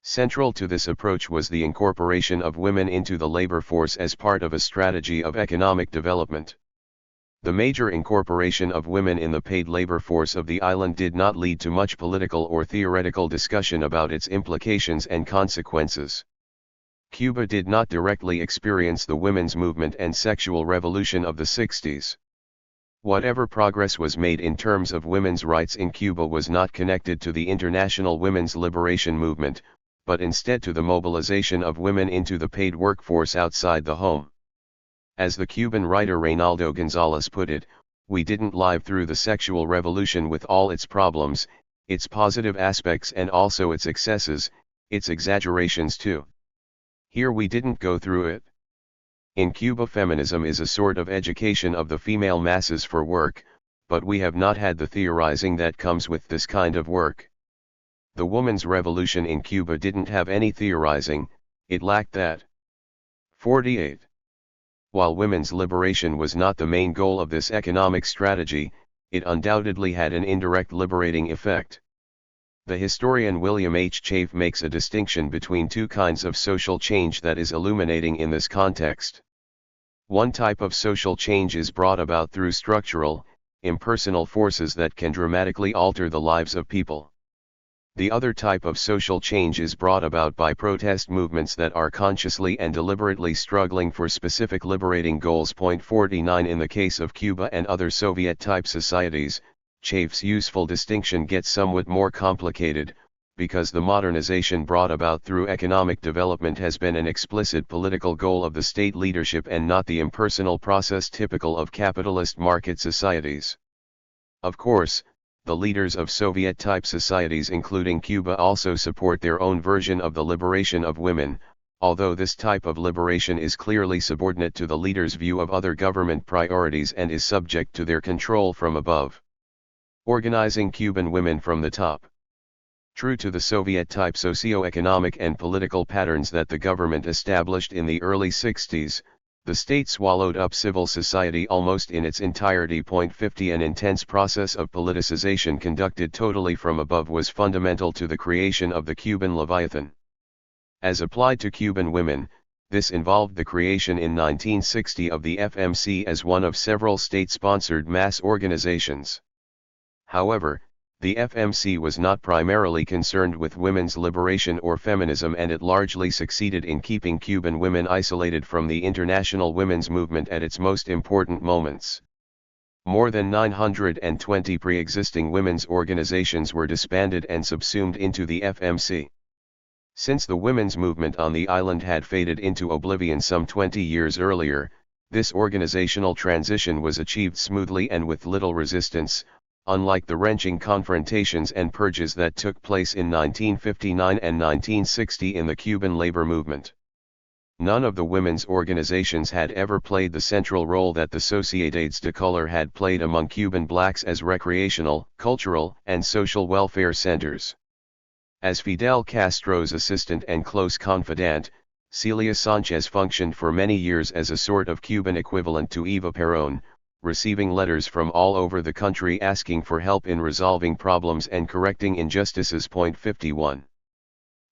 Central to this approach was the incorporation of women into the labor force as part of a strategy of economic development. The major incorporation of women in the paid labor force of the island did not lead to much political or theoretical discussion about its implications and consequences. Cuba did not directly experience the women's movement and sexual revolution of the 60s. Whatever progress was made in terms of women's rights in Cuba was not connected to the international women's liberation movement, but instead to the mobilization of women into the paid workforce outside the home. As the Cuban writer Reynaldo Gonzalez put it, we didn't live through the sexual revolution with all its problems, its positive aspects and also its excesses, its exaggerations too. Here we didn't go through it. In Cuba, feminism is a sort of education of the female masses for work, but we have not had the theorizing that comes with this kind of work. The woman's revolution in Cuba didn't have any theorizing, it lacked that. 48. While women's liberation was not the main goal of this economic strategy, it undoubtedly had an indirect liberating effect. The historian William H. Chafe makes a distinction between two kinds of social change that is illuminating in this context. One type of social change is brought about through structural, impersonal forces that can dramatically alter the lives of people. The other type of social change is brought about by protest movements that are consciously and deliberately struggling for specific liberating goals. 49 In the case of Cuba and other Soviet-type societies, Chafe's useful distinction gets somewhat more complicated, because the modernization brought about through economic development has been an explicit political goal of the state leadership and not the impersonal process typical of capitalist market societies. Of course, the leaders of Soviet-type societies including Cuba also support their own version of the liberation of women, although this type of liberation is clearly subordinate to the leaders' view of other government priorities and is subject to their control from above. Organizing Cuban women from the top. True to the Soviet-type socio-economic and political patterns that the government established in the early 60s, the state swallowed up civil society almost in its entirety. 50 An intense process of politicization conducted totally from above was fundamental to the creation of the Cuban Leviathan. As applied to Cuban women, this involved the creation in 1960 of the FMC as one of several state-sponsored mass organizations. However, the FMC was not primarily concerned with women's liberation or feminism, and it largely succeeded in keeping Cuban women isolated from the international women's movement at its most important moments. More than 920 pre-existing women's organizations were disbanded and subsumed into the FMC. Since the women's movement on the island had faded into oblivion some 20 years earlier, this organizational transition was achieved smoothly and with little resistance, unlike the wrenching confrontations and purges that took place in 1959 and 1960 in the Cuban labor movement. None of the women's organizations had ever played the central role that the Sociedades de Color had played among Cuban blacks as recreational, cultural, and social welfare centers. As Fidel Castro's assistant and close confidant, Celia Sanchez functioned for many years as a sort of Cuban equivalent to Eva Perón, receiving letters from all over the country asking for help in resolving problems and correcting injustices. 51.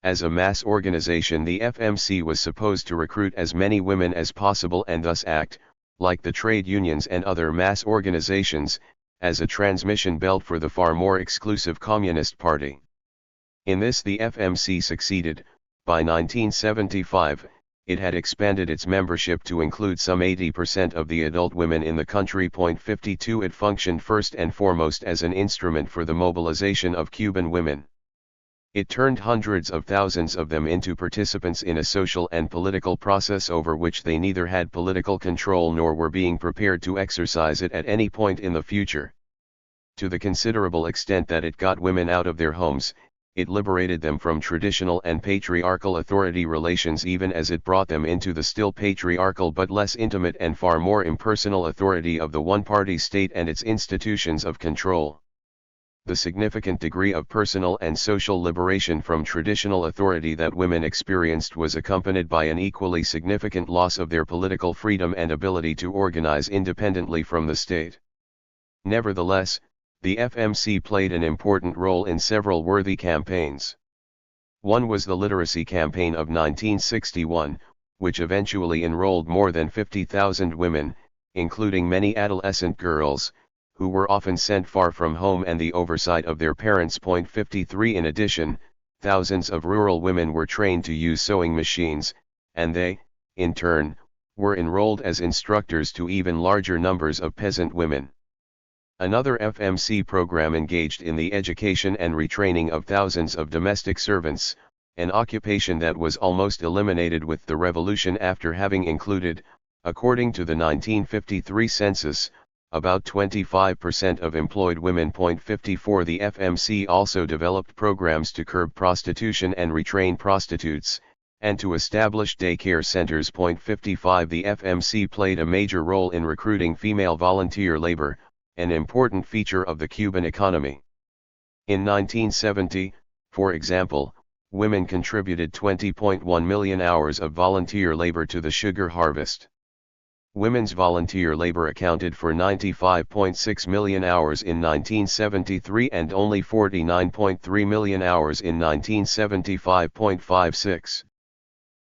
As a mass organization, the FMC was supposed to recruit as many women as possible and thus act, like the trade unions and other mass organizations, as a transmission belt for the far more exclusive Communist Party. In this the FMC succeeded. By 1975, it had expanded its membership to include some 80% of the adult women in the country. 52 It functioned first and foremost as an instrument for the mobilization of Cuban women. It turned hundreds of thousands of them into participants in a social and political process over which they neither had political control nor were being prepared to exercise it at any point in the future. To the considerable extent that it got women out of their homes, it liberated them from traditional and patriarchal authority relations, even as it brought them into the still patriarchal but less intimate and far more impersonal authority of the one-party state and its institutions of control. the significant degree of personal and social liberation from traditional authority that women experienced was accompanied by an equally significant loss of their political freedom and ability to organize independently from the state. Nevertheless, the FMC played an important role in several worthy campaigns. One was the Literacy Campaign of 1961, which eventually enrolled more than 50,000 women, including many adolescent girls, who were often sent far from home and the oversight of their parents. 53 In addition, thousands of rural women were trained to use sewing machines, and they, in turn, were enrolled as instructors to even larger numbers of peasant women. Another FMC program engaged in the education and retraining of thousands of domestic servants, an occupation that was almost eliminated with the revolution after having included, according to the 1953 census, about 25% of employed women. 54 The FMC also developed programs to curb prostitution and retrain prostitutes, and to establish daycare centers. 55 The FMC played a major role in recruiting female volunteer labor, an important feature of the Cuban economy. In 1970, for example, women contributed 20.1 million hours of volunteer labor to the sugar harvest. Women's volunteer labor accounted for 95.6 million hours in 1973 and only 49.3 million hours in 1975. 56.